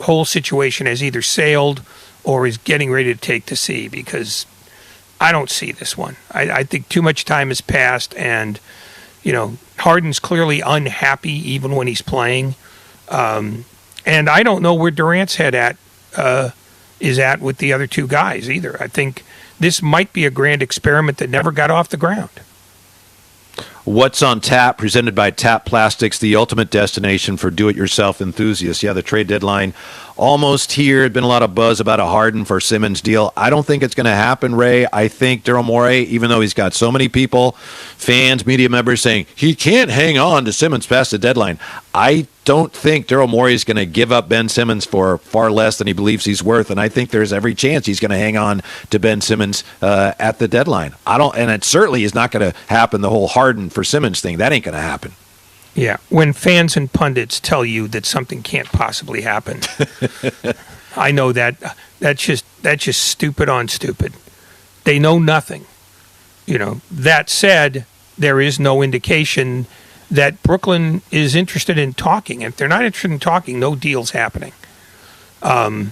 whole situation has either sailed or is getting ready to take to sea, because I don't see this one. I think too much time has passed, and Harden's clearly unhappy even when he's playing, and I don't know where Durant's head is at with the other two guys either. I think this might be a grand experiment that never got off the ground. What's on Tap, presented by Tap Plastics, the ultimate destination for do-it-yourself enthusiasts. Yeah, the trade deadline almost here. There's been a lot of buzz about a Harden for Simmons deal. I don't think it's going to happen, Ray. I think Daryl Morey, even though he's got so many people, fans, media members saying he can't hang on to Simmons past the deadline, I don't think Daryl Morey is going to give up Ben Simmons for far less than he believes he's worth, and I think there's every chance he's going to hang on to Ben Simmons at the deadline. And it certainly is not going to happen, the whole Harden for Simmons thing. That ain't going to happen. Yeah, when fans and pundits tell you that something can't possibly happen, I know that's just stupid on stupid. They know nothing. That said, there is no indication that Brooklyn is interested in talking. If they're not interested in talking, no deal's happening. It's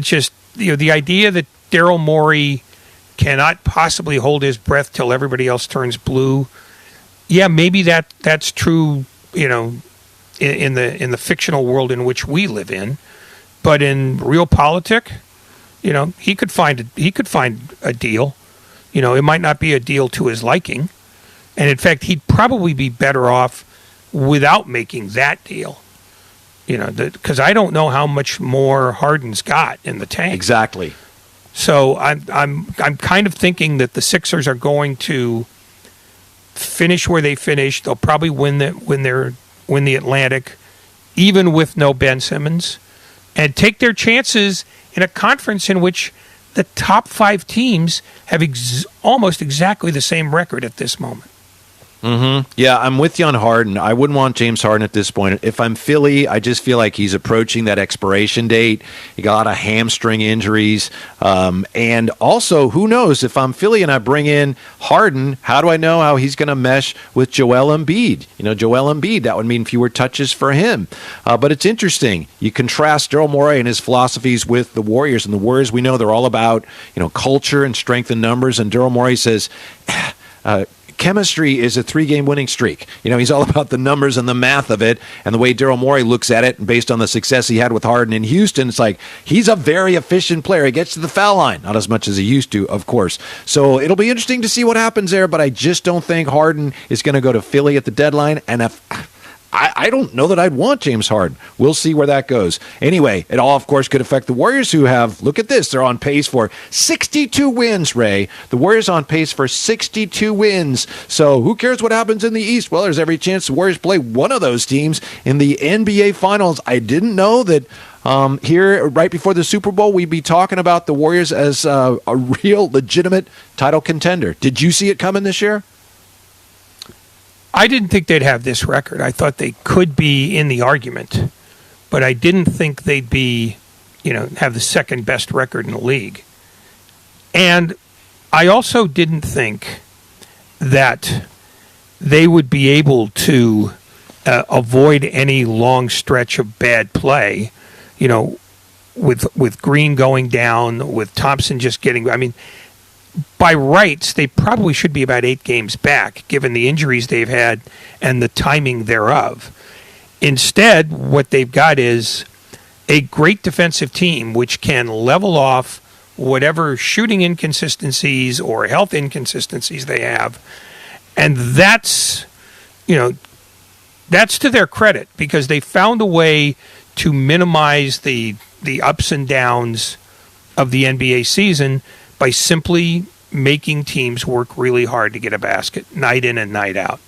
just the idea that Daryl Morey cannot possibly hold his breath till everybody else turns blue. Yeah, maybe that's true, in the fictional world in which we live in, but in real politic, he could find a deal. It might not be a deal to his liking, And in fact, he'd probably be better off without making that deal. Because I don't know how much more Harden's got in the tank. Exactly. So I'm kind of thinking that the Sixers are going to finish where they finished. They'll probably win the Atlantic, even with no Ben Simmons, and take their chances in a conference in which the top 5 teams have almost exactly the same record at this moment. Mm-hmm. Yeah, I'm with you on Harden. I wouldn't want James Harden at this point. If I'm Philly, I just feel like he's approaching that expiration date. He got a lot of hamstring injuries. And also, who knows, if I'm Philly and I bring in Harden, how do I know how he's going to mesh with Joel Embiid? Joel Embiid, that would mean fewer touches for him. But it's interesting. You contrast Daryl Morey and his philosophies with the Warriors. And the Warriors, we know they're all about, culture and strength in numbers. And Daryl Morey says, chemistry is a 3-game winning streak. He's all about the numbers and the math of it, and the way Daryl Morey looks at it, and based on the success he had with Harden in Houston, it's like he's a very efficient player. He gets to the foul line, not as much as he used to, of course. So it'll be interesting to see what happens there, but I just don't think Harden is going to go to Philly at the deadline, and I don't know that I'd want James Harden. We'll see where that goes. Anyway, it all, of course, could affect the Warriors, who have, look at this, they're on pace for 62 wins, Ray. The Warriors on pace for 62 wins. So who cares what happens in the East? Well, there's every chance the Warriors play one of those teams in the NBA Finals. I didn't know that here, right before the Super Bowl, we'd be talking about the Warriors as a real, legitimate title contender. Did you see it coming this year? I didn't think they'd have this record. I thought they could be in the argument, but I didn't think they'd be, have the second best record in the league. And I also didn't think that they would be able to avoid any long stretch of bad play, with Green going down, with Thompson just getting, by rights, they probably should be about 8 games back, given the injuries they've had and the timing thereof. Instead, what they've got is a great defensive team which can level off whatever shooting inconsistencies or health inconsistencies they have. And that's to their credit, because they found a way to minimize the ups and downs of the NBA season by simply making teams work really hard to get a basket night in and night out.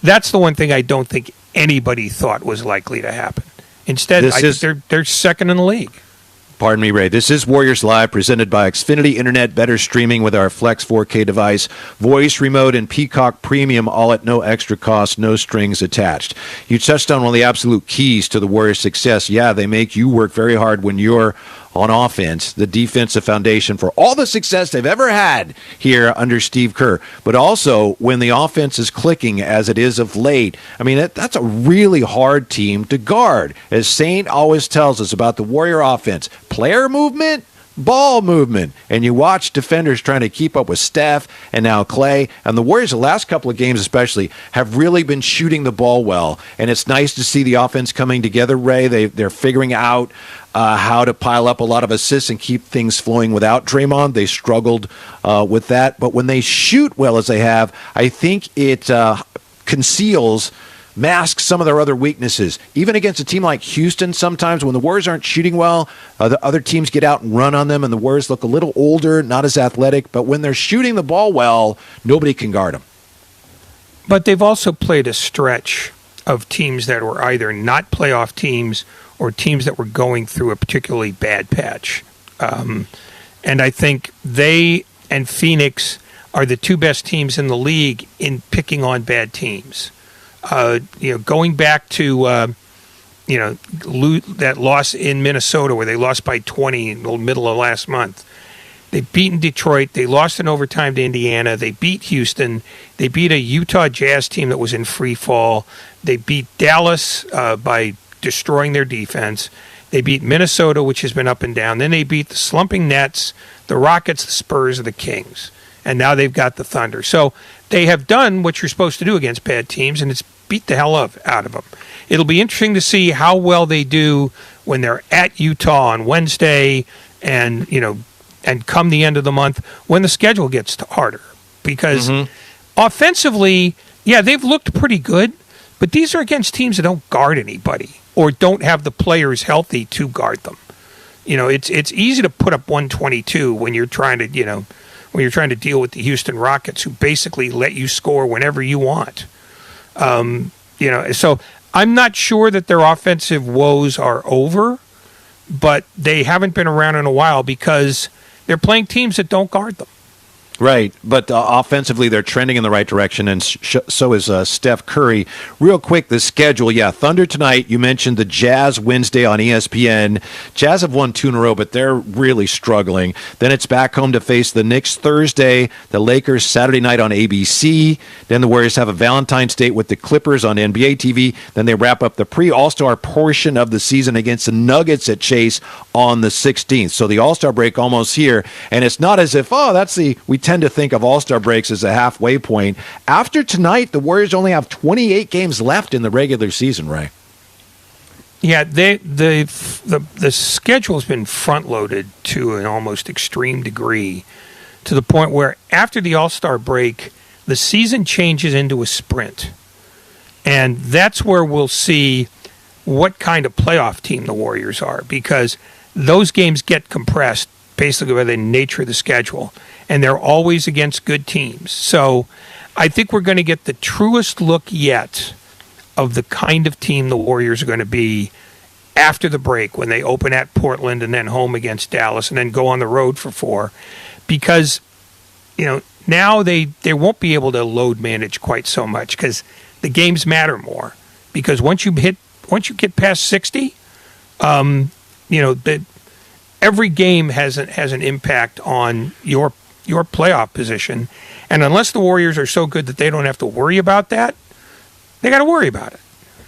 That's the one thing I don't think anybody thought was likely to happen. Instead, they're second in the league. Pardon me, Ray. This is Warriors Live, presented by Xfinity Internet. Better streaming with our Flex 4K device, voice remote, and Peacock Premium, all at no extra cost, no strings attached. You touched on one of the absolute keys to the Warriors' success. Yeah, they make you work very hard when you're on offense, the defensive foundation for all the success they've ever had here under Steve Kerr. But also, when the offense is clicking, as it is of late, that's a really hard team to guard. As Saint always tells us about the Warrior offense, player movement, ball movement. And you watch defenders trying to keep up with Steph and now Clay. And the Warriors, the last couple of games especially, have really been shooting the ball well. And it's nice to see the offense coming together, Ray. They're figuring out how to pile up a lot of assists and keep things flowing without Draymond. They struggled with that. But when they shoot well as they have, I think it masks some of their other weaknesses. Even against a team like Houston, sometimes when the Warriors aren't shooting well, the other teams get out and run on them, and the Warriors look a little older, not as athletic. But when they're shooting the ball well, nobody can guard them. But they've also played a stretch of teams that were either not playoff teams or teams that were going through a particularly bad patch. And I think they and Phoenix are the 2 best teams in the league in picking on bad teams. Going back to that loss in Minnesota where they lost by 20 in the middle of last month. They beat Detroit. They lost in overtime to Indiana. They beat Houston. They beat a Utah Jazz team that was in free fall. They beat Dallas by destroying their defense. They beat Minnesota, which has been up and down. Then they beat the slumping Nets, the Rockets, the Spurs, and the Kings. And now they've got the Thunder. So they have done what you're supposed to do against bad teams, and it's beat the hell out of them. It'll be interesting to see how well they do when they're at Utah on Wednesday and come the end of the month when the schedule gets harder. Because offensively, yeah, they've looked pretty good, but these are against teams that don't guard anybody or don't have the players healthy to guard them. It's easy to put up 122 when you're trying to deal with the Houston Rockets, who basically let you score whenever you want. So I'm not sure that their offensive woes are over, but they haven't been around in a while because they're playing teams that don't guard them. Right, but offensively they're trending in the right direction, and so is Steph Curry. Real quick, the schedule, Thunder tonight. You mentioned the Jazz Wednesday on ESPN. Jazz have won 2 in a row, but they're really struggling. Then it's back home to face the Knicks Thursday, the Lakers Saturday night on ABC. Then the Warriors have a Valentine's date with the Clippers on NBA TV. Then they wrap up the pre-All-Star portion of the season against the Nuggets at Chase on the 16th. So the All-Star break almost here, and it's not as if, we tend to think of All-Star breaks as a halfway point. After tonight, the Warriors only have 28 games left in the regular season, Ray. Yeah, the schedule's been front-loaded to an almost extreme degree, to the point where after the All-Star break, the season changes into a sprint. And that's where we'll see what kind of playoff team the Warriors are, because those games get compressed basically by the nature of the schedule, and they're always against good teams. So I think we're going to get the truest look yet of the kind of team the Warriors are going to be after the break, when they open at Portland and then home against Dallas and then go on the road for 4, because now they won't be able to load manage quite so much, because the games matter more. Because once you get past 60, every game has an impact on your playoff position, and unless the Warriors are so good that they don't have to worry about that, they got to worry about it.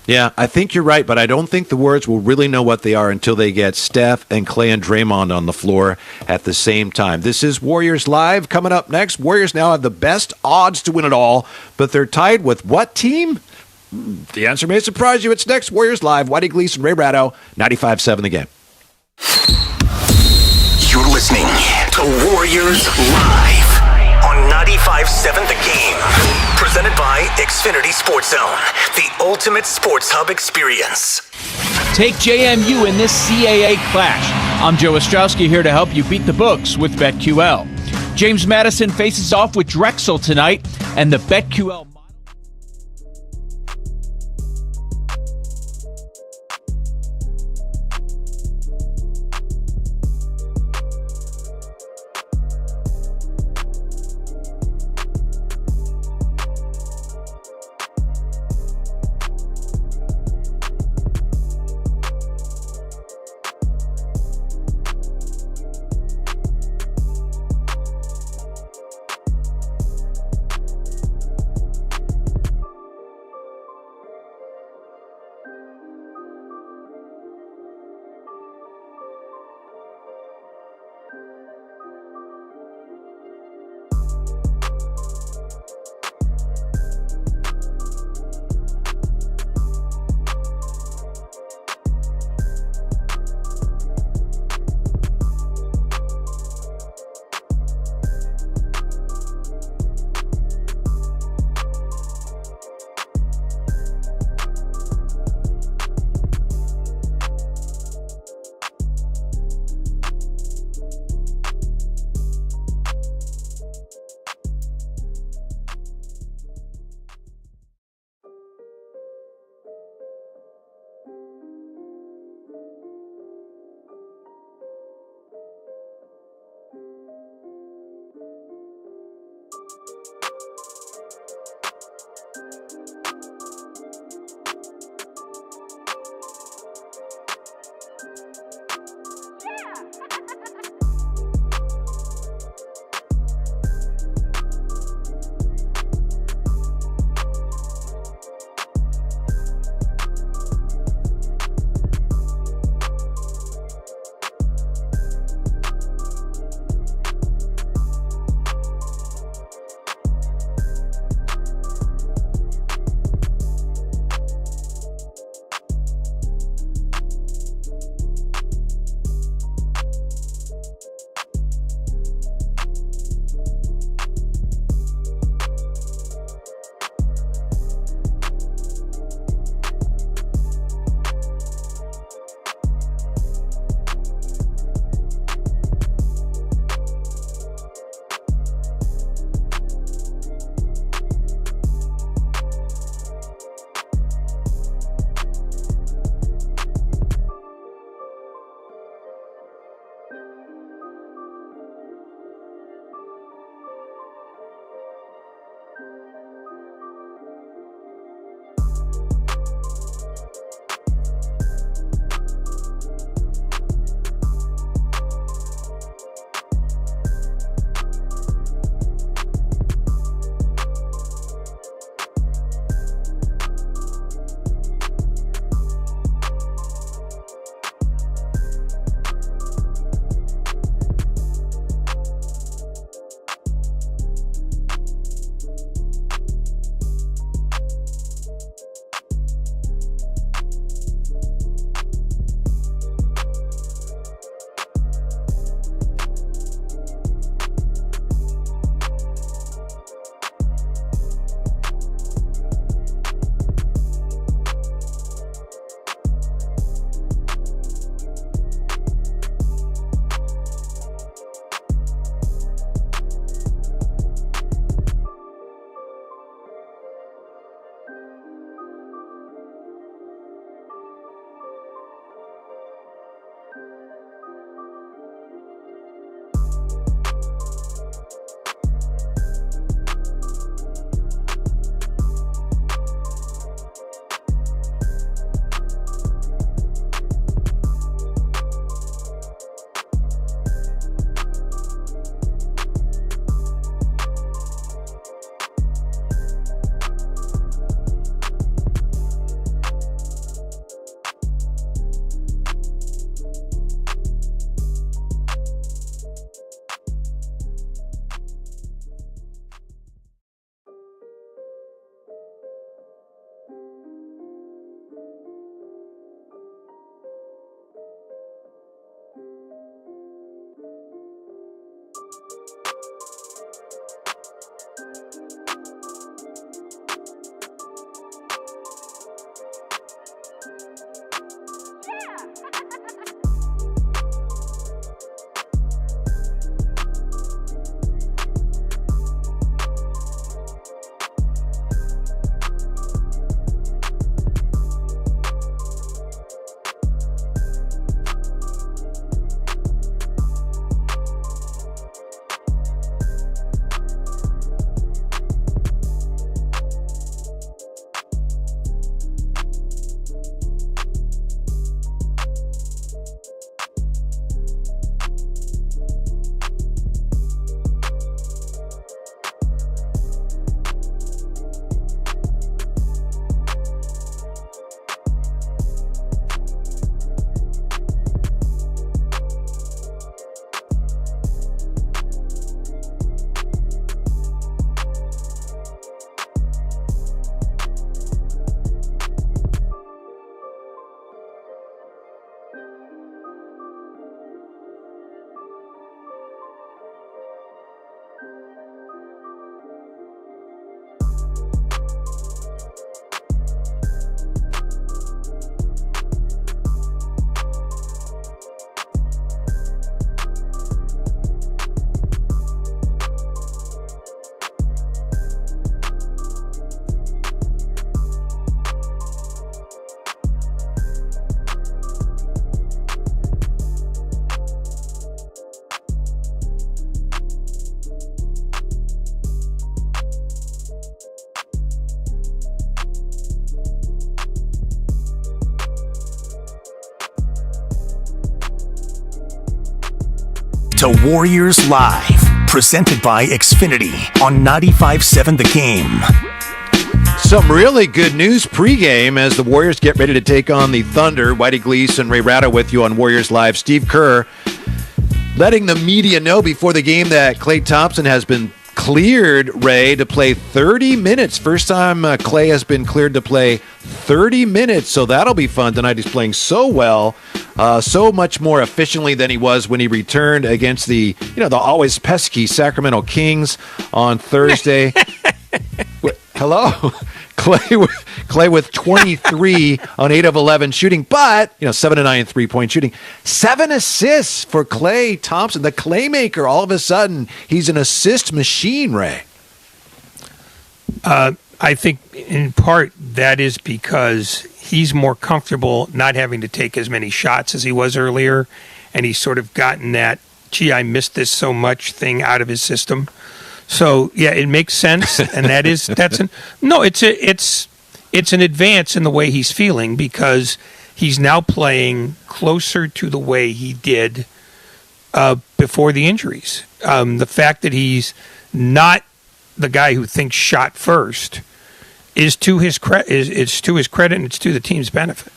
Yeah, I think you're right, but I don't think the Warriors will really know what they are until they get Steph and Clay and Draymond on the floor at the same time. This is Warriors Live. Coming up next, Warriors now have the best odds to win it all, but they're tied with what team? The answer may surprise you. It's next, Warriors Live. Whitey Gleason, Ray Ratto, 95.7 The Game. You're listening to Warriors Live on 95.7 The Game. Presented by Xfinity Sports Zone, the ultimate sports hub experience. Take JMU in this CAA clash. I'm Joe Ostrowski, here to help you beat the books with BetQL. James Madison faces off with Drexel tonight, and the BetQL To Warriors Live, presented by Xfinity on 95.7 The Game. Some really good news pregame as the Warriors get ready to take on the Thunder. Whitey Gleason, Ray Ratto with you on Warriors Live. Steve Kerr letting the media know before the game that Klay Thompson has been cleared, Ray, to play 30 minutes. First time Klay has been cleared to play 30 minutes, so that'll be fun tonight. He's playing so well, so much more efficiently than he was when he returned against the always pesky Sacramento Kings on Thursday. Hello? Klay with 23 on 8 of 11 shooting, but 7 of 9 3-point shooting. 7 assists for Klay Thompson, the Claymaker. All of a sudden, he's an assist machine, Ray. I think in part that is because he's more comfortable not having to take as many shots as he was earlier, and he's sort of gotten that, gee, I missed this so much thing out of his system. So yeah, it makes sense, and it's an advance in the way he's feeling because he's now playing closer to the way he did before the injuries. The fact that he's not the guy who thinks shot first is to his credit. It's to his credit, and it's to the team's benefit.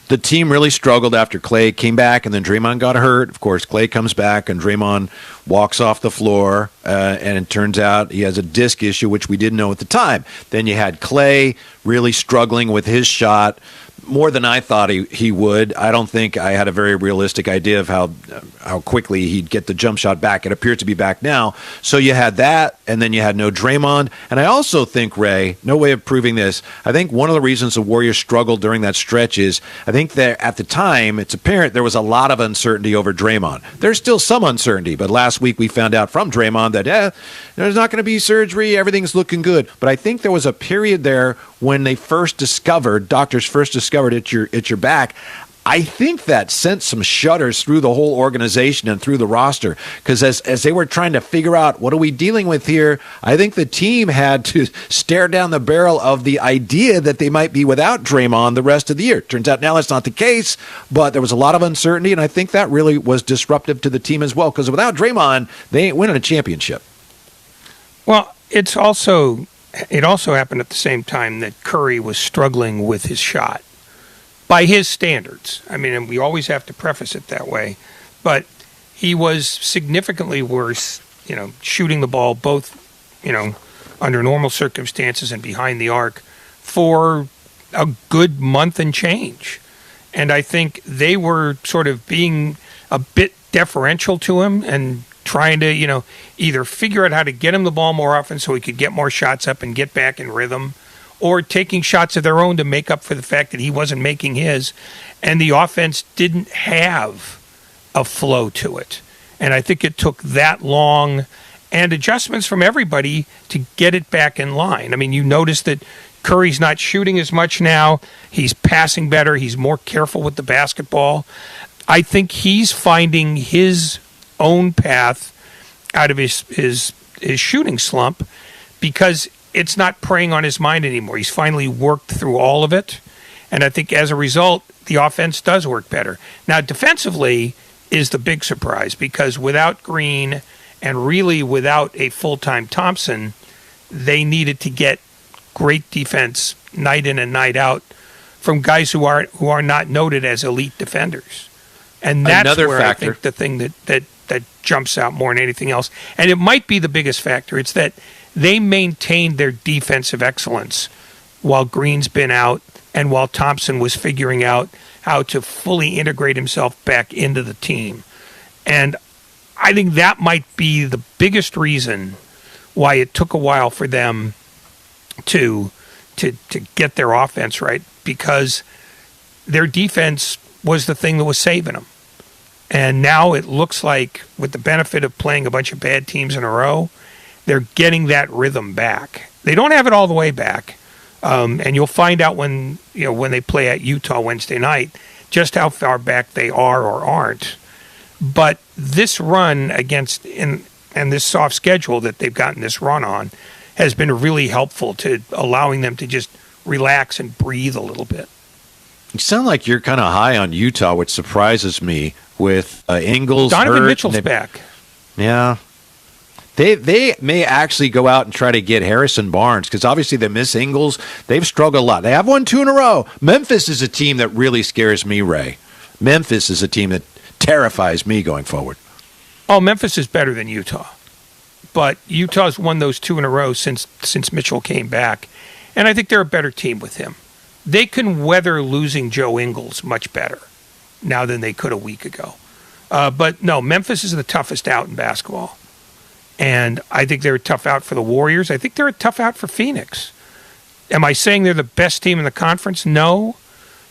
The team really struggled after Klay came back, and then Draymond got hurt. Of course, Klay comes back, and Draymond walks off the floor, and it turns out he has a disc issue, which we didn't know at the time. Then you had Klay really struggling with his shot more than I thought he would. I don't think I had a very realistic idea of how quickly he'd get the jump shot back. It appears to be back now. So you had that, and then you had no Draymond. And I also think, Ray, no way of proving this, I think one of the reasons the Warriors struggled during that stretch is I think that at the time, it's apparent there was a lot of uncertainty over Draymond. There's still some uncertainty, but last week we found out from Draymond that there's not going to be surgery, everything's looking good. But I think there was a period there when doctors first discovered it's your back. I think that sent some shudders through the whole organization and through the roster because as they were trying to figure out what are we dealing with here, I think the team had to stare down the barrel of the idea that they might be without Draymond the rest of the year. Turns out now that's not the case, but there was a lot of uncertainty, and I think that really was disruptive to the team as well because without Draymond, they ain't winning a championship. Well, it also happened at the same time that Curry was struggling with his shot. By his standards. I mean, and we always have to preface it that way. But he was significantly worse, shooting the ball both, under normal circumstances and behind the arc for a good month and change. And I think they were sort of being a bit deferential to him and trying to, either figure out how to get him the ball more often so he could get more shots up and get back in rhythm, or taking shots of their own to make up for the fact that he wasn't making his, and the offense didn't have a flow to it. And I think it took that long and adjustments from everybody to get it back in line. I mean, you notice that Curry's not shooting as much now. He's passing better. He's more careful with the basketball. I think he's finding his own path out of his shooting slump because it's not preying on his mind anymore. He's finally worked through all of it. And I think as a result, the offense does work better. Now, defensively is the big surprise because without Green and really without a full-time Thompson, they needed to get great defense night in and night out from guys who are not noted as elite defenders. And that's another where factor. I think the thing that jumps out more than anything else. And it might be the biggest factor. It's that they maintained their defensive excellence while Green's been out and while Thompson was figuring out how to fully integrate himself back into the team. And I think that might be the biggest reason why it took a while for them to get their offense right, because their defense was the thing that was saving them. And now it looks like, with the benefit of playing a bunch of bad teams in a row, they're getting that rhythm back. They don't have it all the way back, and you'll find out when they play at Utah Wednesday night just how far back they are or aren't. But this run and this soft schedule that they've gotten this run on has been really helpful to allowing them to just relax and breathe a little bit. You sound like you're kind of high on Utah, which surprises me. With Ingles, Donovan hurt, Mitchell's back. Yeah, they may actually go out and try to get Harrison Barnes, because obviously they miss Ingles. They've struggled a lot. They have won 2 in a row. Memphis is a team that really scares me, Ray. Memphis is a team that terrifies me going forward. Oh, Memphis is better than Utah, but Utah's won those 2 in a row since Mitchell came back, and I think they're a better team with him. They can weather losing Joe Ingles much better now than they could a week ago. But no, Memphis is the toughest out in basketball. And I think they're a tough out for the Warriors. I think they're a tough out for Phoenix. Am I saying they're the best team in the conference? No,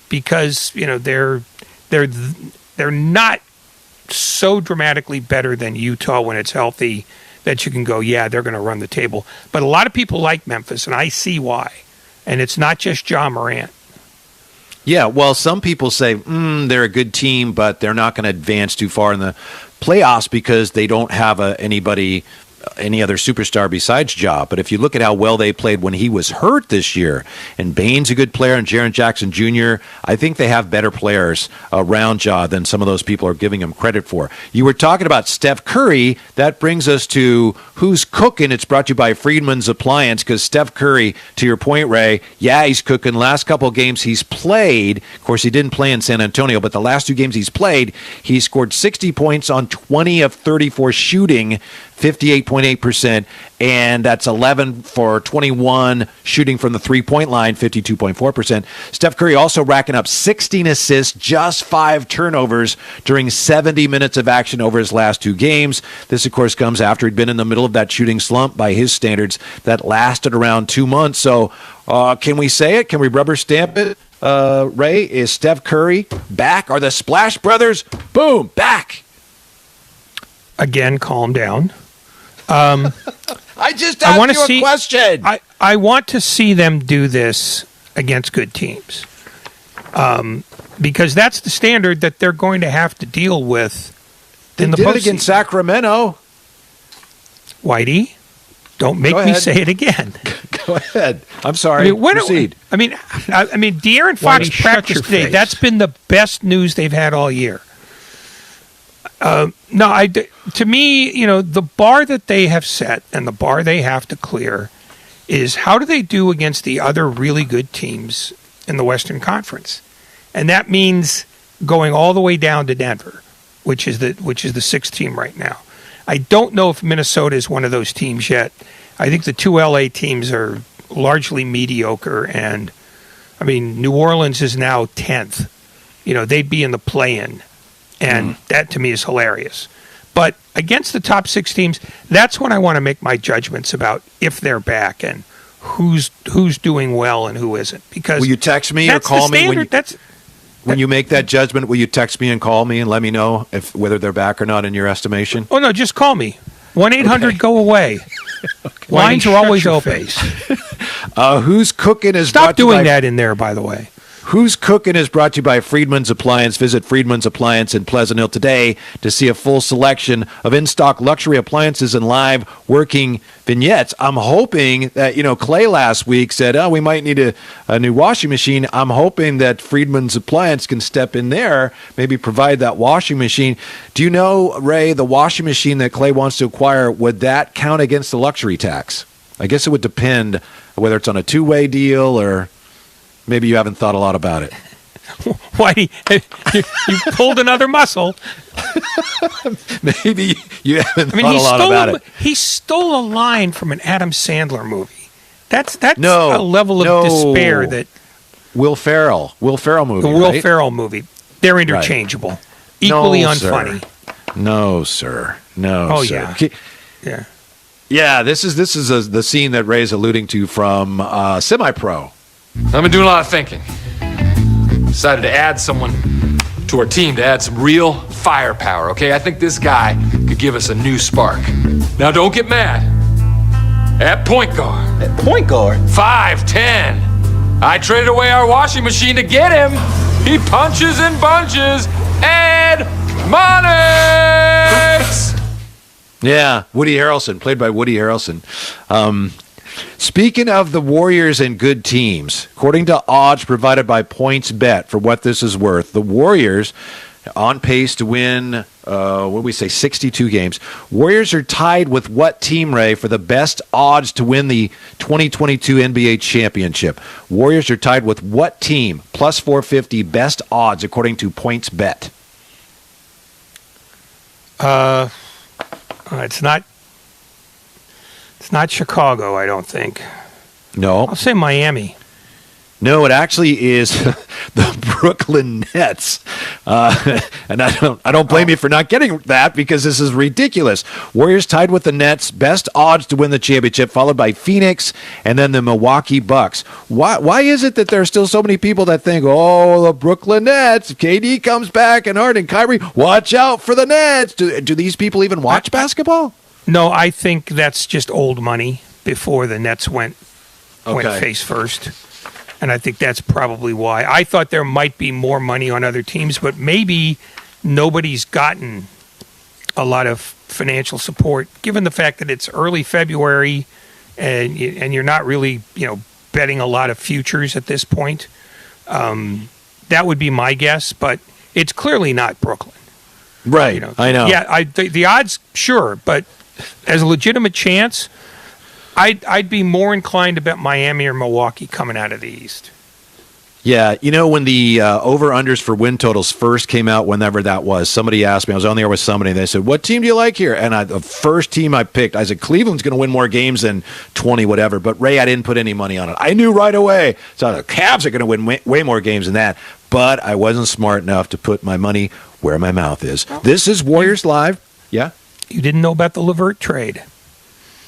because they're not so dramatically better than Utah when it's healthy that you can go, yeah, they're going to run the table. But a lot of people like Memphis, and I see why. And it's not just Ja Morant. Yeah, well, some people say they're a good team, but they're not going to advance too far in the playoffs because they don't have any other superstar besides Ja. But if you look at how well they played when he was hurt this year, and Bane's a good player, and Jaren Jackson Jr., I think they have better players around Ja than some of those people are giving him credit for. You were talking about Steph Curry. That brings us to who's cooking. It's brought to you by Friedman's Appliance, because Steph Curry, to your point, Ray, yeah, he's cooking. Last couple of games he's played, of course, he didn't play in San Antonio, but the last 2 games he's played, he scored 60 points on 20 of 34 shooting, 58.8%, and that's 11 for 21 shooting from the three-point line, 52.4%. Steph Curry also racking up 16 assists, just 5 turnovers during 70 minutes of action over his last 2 games. This, of course, comes after he'd been in the middle of that shooting slump by his standards that lasted around 2 months. So can we say it? Can we rubber stamp it? Ray, is Steph Curry back? Are the Splash Brothers, boom, back? Again, calm down. I just asked you a question. I want to see them do this against good teams, because that's the standard that they're going to have to deal with in the postseason. They did it against Sacramento. Whitey, don't make me say it again. Go ahead. I'm sorry. Proceed. De'Aaron Fox practiced today. That's been the best news they've had all year. To me, the bar that they have set and the bar they have to clear is how do they do against the other really good teams in the Western Conference, and that means going all the way down to Denver, which is the 6th team right now. I don't know if Minnesota is one of those teams yet. I think the 2 LA teams are largely mediocre, and New Orleans is now 10th. They'd be in the play-in. And that, to me, is hilarious. But against the top 6 teams, that's when I want to make my judgments about if they're back and who's doing well and who isn't. Because will you text me or call me when you make that judgment? Will you text me and call me and let me know whether they're back or not in your estimation? Oh, no, just call me. 1-800-GO-AWAY. Lines are always open. Who's cooking is Stop doing that in there, by the way. Who's Cooking is brought to you by Friedman's Appliance. Visit Friedman's Appliance in Pleasant Hill today to see a full selection of in-stock luxury appliances and live working vignettes. I'm hoping that, Clay last week said, we might need a new washing machine. I'm hoping that Friedman's Appliance can step in there, maybe provide that washing machine. Do you know, Ray, the washing machine that Clay wants to acquire, would that count against the luxury tax? I guess it would depend whether it's on a 2-way deal or... Maybe you haven't thought a lot about it. Why? You pulled another muscle. Maybe you haven't thought a lot about it. He stole a line from an Adam Sandler movie. That's a level of despair that... Will Ferrell movie, The Will Ferrell movie. They're interchangeable. Equally unfunny. No, sir. No, Oh, sir. yeah. Yeah, this is the scene that Ray's alluding to from Semi-Pro. I've been doing a lot of thinking. Decided to add someone to our team to add some real firepower, okay? I think this guy could give us a new spark. Now, don't get mad. At point guard. At point guard? 5'10". I traded away our washing machine to get him. He punches and bunches. Ed Monix! Yeah, Woody Harrelson, played by Woody Harrelson. Speaking of the Warriors and good teams, according to odds provided by PointsBet, for what this is worth, the Warriors on pace to win, 62 games. Warriors are tied with what team, Ray, for the best odds to win the 2022 NBA championship? Warriors are tied with what team? Plus 450 best odds according to PointsBet. It's not Chicago, I don't think. No. I'll say Miami. No, it actually is the Brooklyn Nets. And I don't blame you for not getting that because this is ridiculous. Warriors tied with the Nets, best odds to win the championship, followed by Phoenix and then the Milwaukee Bucks. Why is it that there are still so many people that think, oh, the Brooklyn Nets, KD comes back and Harden, Kyrie, watch out for the Nets. Do these people even watch basketball? No, I think that's just old money before the Nets went face first. And I think that's probably why. I thought there might be more money on other teams, but maybe nobody's gotten a lot of financial support, given the fact that it's early February and you're not really, betting a lot of futures at this point. That would be my guess, but it's clearly not Brooklyn. Right, I know. Yeah, the odds, sure, but as a legitimate chance, I'd be more inclined to bet Miami or Milwaukee coming out of the East. Yeah, when the over-unders for win totals first came out, whenever that was, somebody asked me, I was on the air with somebody, and they said, what team do you like here? And the first team I picked, I said, Cleveland's going to win more games than 20 whatever. But, Ray, I didn't put any money on it. I knew right away. So the Cavs are going to win way more games than that. But I wasn't smart enough to put my money where my mouth is. This is Warriors Live. Yeah? You didn't know about the LeVert trade.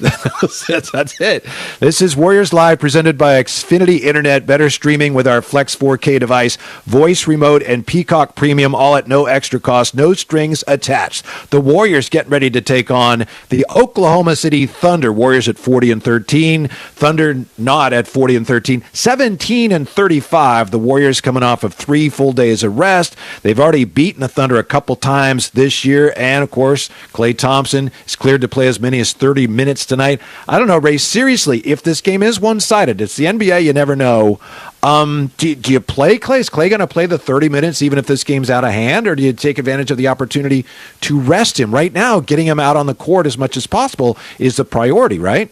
That's it. This is Warriors Live, presented by Xfinity Internet. Better streaming with our Flex 4K device, voice remote, and Peacock Premium, all at no extra cost, no strings attached. The Warriors get ready to take on the Oklahoma City Thunder. Warriors at 40-13. Thunder not at 40-13. 17-35. The Warriors coming off of 3 full days of rest. They've already beaten the Thunder a couple times this year, and of course, Klay Thompson is cleared to play as many as 30 minutes tonight. I don't know, Ray, seriously, if this game is one-sided, it's the NBA, you never know. Do you play Klay? Is Klay going to play the 30 minutes even if this game's out of hand, or do you take advantage of the opportunity to rest him? Right now, getting him out on the court as much as possible is the priority, right?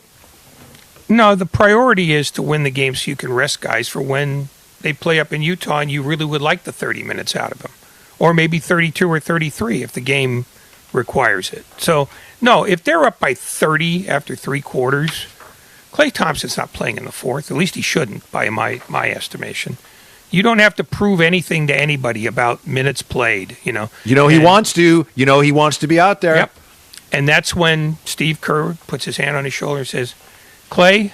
No, the priority is to win the game so you can rest guys for when they play up in Utah and you really would like the 30 minutes out of them. Or maybe 32 or 33 if the game requires it. So, no, if they're up by 30 after 3 quarters, Klay Thompson's not playing in the fourth. At least he shouldn't, by my estimation. You don't have to prove anything to anybody about minutes played, he wants to. He wants to be out there. Yep. And that's when Steve Kerr puts his hand on his shoulder and says, Klay,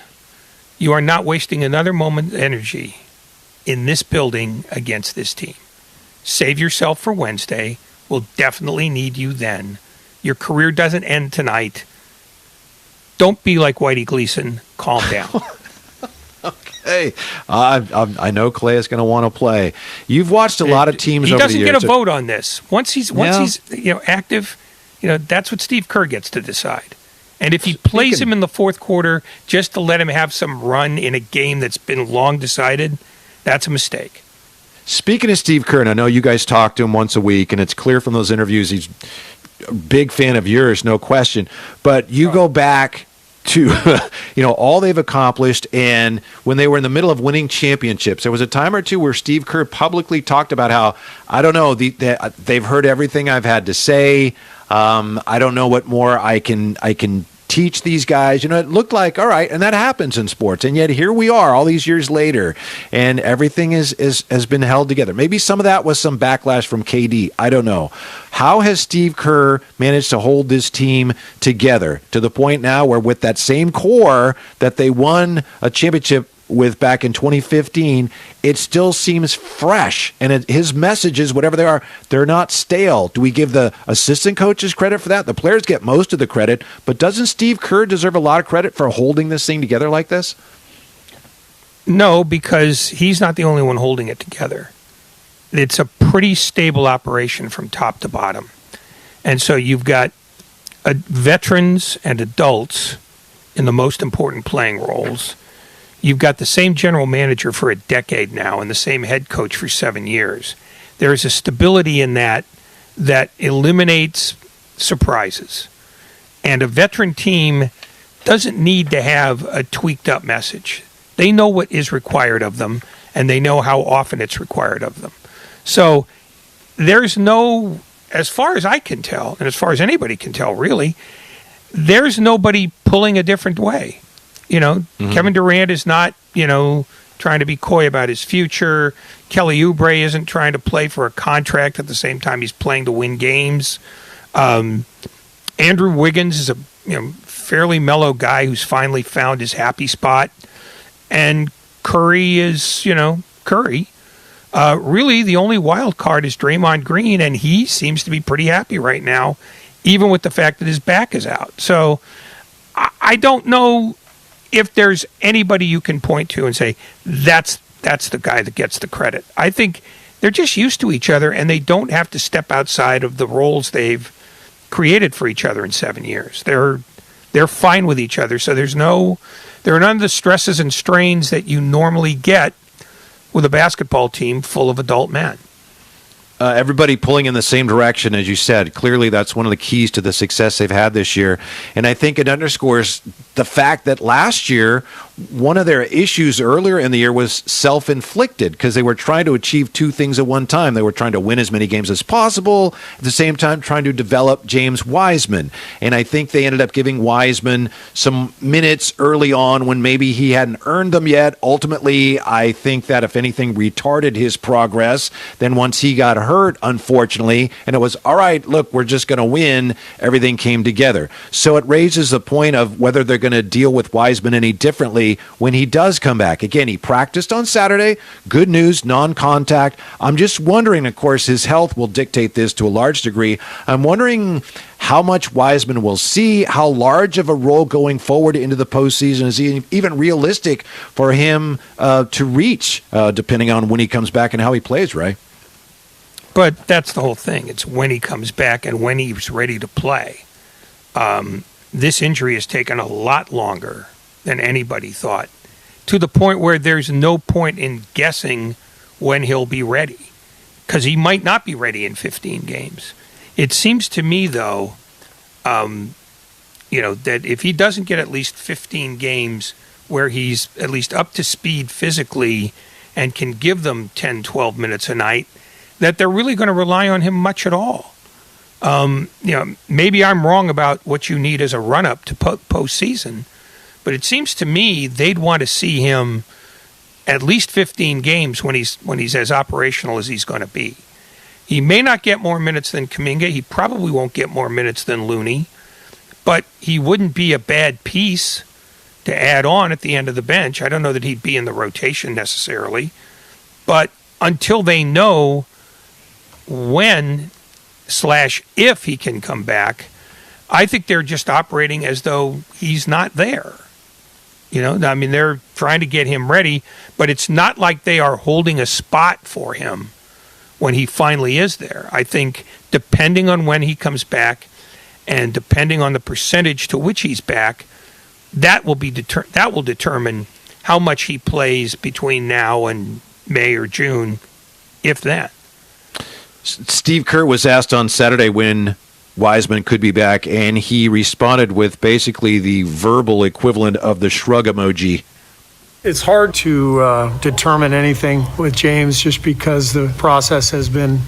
you are not wasting another moment of energy in this building against this team. Save yourself for Wednesday. We'll definitely need you then. Your career doesn't end tonight. Don't be like Whitey Gleason. Calm down. Okay. I know Klay is going to want to play. You've watched a lot of teams over the years. He doesn't get a vote on this. Once he's active, that's what Steve Kerr gets to decide. And if he plays him in the fourth quarter just to let him have some run in a game that's been long decided, that's a mistake. Speaking of Steve Kerr, and I know you guys talk to him once a week, and it's clear from those interviews he's a big fan of yours, no question. But you go back to all they've accomplished, and when they were in the middle of winning championships, there was a time or two where Steve Kerr publicly talked about how, I don't know, they've heard everything I've had to say. I don't know what more I can teach these guys. It looked like, all right, and that happens in sports. And yet here we are all these years later, and everything has been held together. Maybe some of that was some backlash from KD. I don't know. How has Steve Kerr managed to hold this team together to the point now where with that same core that they won a championship with back in 2015, it still seems fresh, and his messages, whatever they are, they're not stale. Do we give the assistant coaches credit for that? The players get most of the credit, but doesn't Steve Kerr deserve a lot of credit for holding this thing together like this? No, because he's not the only one holding it together. It's a pretty stable operation from top to bottom. And so you've got veterans and adults in the most important playing roles. You've got the same general manager for a decade now and the same head coach for 7 years. There is a stability in that eliminates surprises. And a veteran team doesn't need to have a tweaked up message. They know what is required of them, and they know how often it's required of them. So there's no, as far as I can tell, and as far as anybody can tell really, there's nobody pulling a different way. Kevin Durant is not, trying to be coy about his future. Kelly Oubre isn't trying to play for a contract at the same time he's playing to win games. Andrew Wiggins is a fairly mellow guy who's finally found his happy spot. And Curry is, Curry. Really, the only wild card is Draymond Green, and he seems to be pretty happy right now, even with the fact that his back is out. So I don't know if there's anybody you can point to and say, that's the guy that gets the credit. I think they're just used to each other, and they don't have to step outside of the roles they've created for each other in 7 years. They're fine with each other, so there are none of the stresses and strains that you normally get with a basketball team full of adult men. Everybody pulling in the same direction, as you said. Clearly, that's one of the keys to the success they've had this year. And I think it underscores the fact that last year, one of their issues earlier in the year was self-inflicted because they were trying to achieve two things at one time. They were trying to win as many games as possible, at the same time trying to develop James Wiseman. And I think they ended up giving Wiseman some minutes early on when maybe he hadn't earned them yet. Ultimately, I think that if anything retarded his progress, then once he got hurt, unfortunately, and it was, all right, look, we're just going to win, everything came together. So it raises the point of whether they're going to deal with Wiseman any differently when he does come back. Again, he practiced on Saturday. Good news, non-contact. I'm just wondering, of course, his health will dictate this to a large degree. I'm wondering how much Wiseman will see, how large of a role going forward into the postseason is even realistic for him to reach, depending on when he comes back and how he plays, right? But that's the whole thing. It's when he comes back and when he's ready to play. This injury has taken a lot longer than anybody thought, to the point where there's no point in guessing when he'll be ready, because he might not be ready in 15 games. It seems to me, though, that if he doesn't get at least 15 games where he's at least up to speed physically and can give them 10, 12 minutes a night, that they're really going to rely on him much at all. Maybe I'm wrong about what you need as a run-up to postseason, but it seems to me they'd want to see him at least 15 games when he's as operational as he's going to be. He may not get more minutes than Kuminga. He probably won't get more minutes than Looney, but he wouldn't be a bad piece to add on at the end of the bench. I don't know that he'd be in the rotation necessarily, but until they know when/if he can come back, I think they're just operating as though he's not there. They're trying to get him ready, but it's not like they are holding a spot for him when he finally is there. I think depending on when he comes back and depending on the percentage to which he's back, that will determine how much he plays between now and May or June, if that. Steve Kerr was asked on Saturday when Wiseman could be back, and he responded with basically the verbal equivalent of the shrug emoji. It's hard to determine anything with James just because the process has been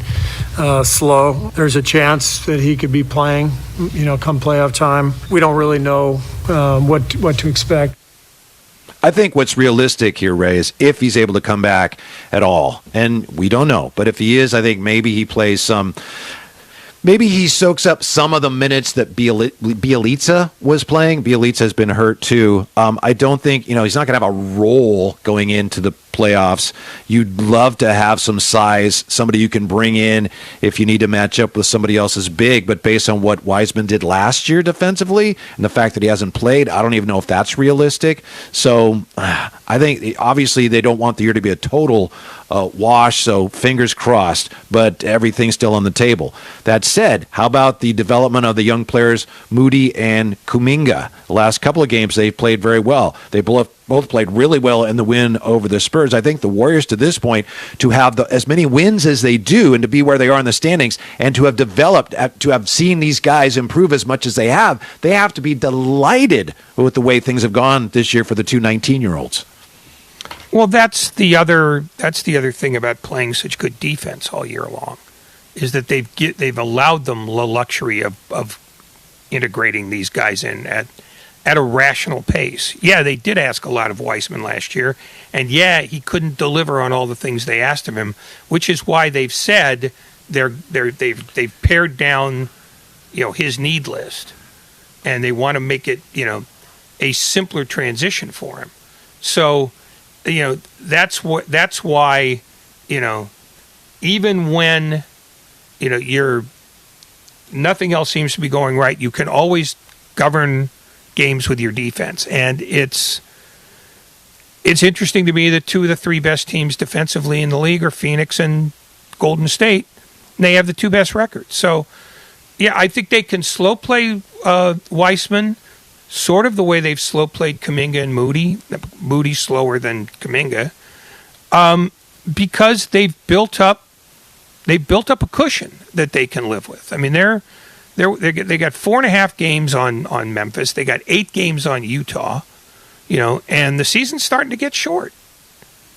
slow. There's a chance that he could be playing, come playoff time. We don't really know what to expect. I think what's realistic here, Ray, is if he's able to come back at all. And we don't know. But if he is, I think maybe he plays some. Maybe he soaks up some of the minutes that Bielitsa was playing. Bielitsa has been hurt too. I don't think, he's not going to have a role going into the playoffs. You'd love to have some size, somebody you can bring in if you need to match up with somebody else as big. But based on what Wiseman did last year defensively and the fact that he hasn't played, I don't even know if that's realistic. So I think obviously they don't want the year to be a total wash, so fingers crossed, but everything's still on the table. That said, how about the development of the young players Moody and Kuminga? The last couple of games they played very well. They both played really well in the win over the Spurs. I think the Warriors to this point, to have as many wins as they do and to be where they are in the standings and to have developed, to have seen these guys improve as much as they have to be delighted with the way things have gone this year for the two 19-year-olds. Well, that's the other thing about playing such good defense all year long, is that they've allowed them the luxury of integrating these guys in at a rational pace. Yeah, they did ask a lot of Wiseman last year, and yeah, he couldn't deliver on all the things they asked of him, which is why they've said they've pared down, his need list, and they want to make it, a simpler transition for him. So, that's why, even when, nothing else seems to be going right, you can always govern games with your defense. And it's interesting to me that two of the three best teams defensively in the league are Phoenix and Golden State, and they have the two best records. So, yeah, I think they can slow play Wiseman, sort of the way they've slow played Kuminga and Moody. Moody's slower than Kuminga, because they've built up a cushion that they can live with. I mean, they got 4.5 games on Memphis. They got 8 games on Utah, and the season's starting to get short.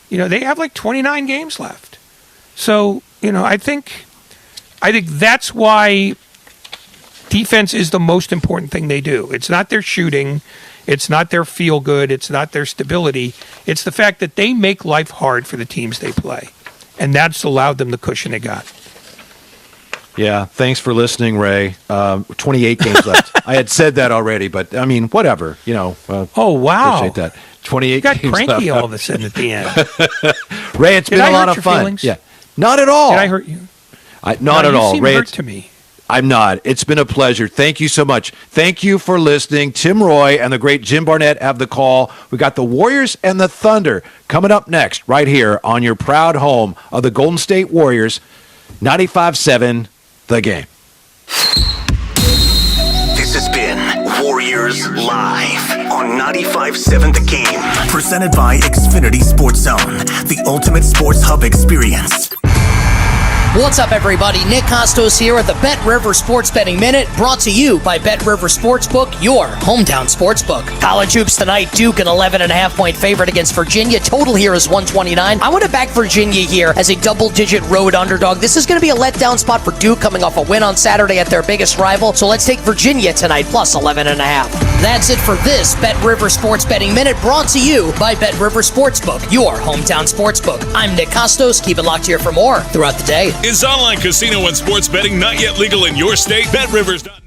They have like 29 games left. So, I think that's why defense is the most important thing they do. It's not their shooting. It's not their feel good. It's not their stability. It's the fact that they make life hard for the teams they play. And that's allowed them the cushion they got. Yeah, thanks for listening, Ray. 28 games left. I had said that already, but I mean, whatever. Oh, wow. Appreciate that. 28 you got games cranky left. all of a sudden at the end. Ray, it's been a lot of fun. Feelings? Yeah, not at all. Did I hurt you? Not at all. You seem Ray, hurt to me. I'm not. It's been a pleasure. Thank you so much. Thank you for listening. Tim Roy and the great Jim Barnett have the call. We got the Warriors and the Thunder coming up next right here on your proud home of the Golden State Warriors, 95.7 The Game. This has been Warriors Live on 95.7 The Game. Presented by Xfinity Sports Zone, the ultimate sports hub experience. What's up, everybody? Nick Costos here at the Bet River Sports Betting Minute, brought to you by Bet River Sportsbook, your hometown sportsbook. College hoops tonight, Duke an 11.5-point favorite against Virginia. Total here is 129. I want to back Virginia here as a double-digit road underdog. This is going to be a letdown spot for Duke coming off a win on Saturday at their biggest rival, so let's take Virginia tonight plus 11.5. That's it for this Bet River Sports Betting Minute, brought to you by Bet River Sportsbook, your hometown sportsbook. I'm Nick Costos. Keep it locked here for more throughout the day. Is online casino and sports betting not yet legal in your state? BetRivers.net.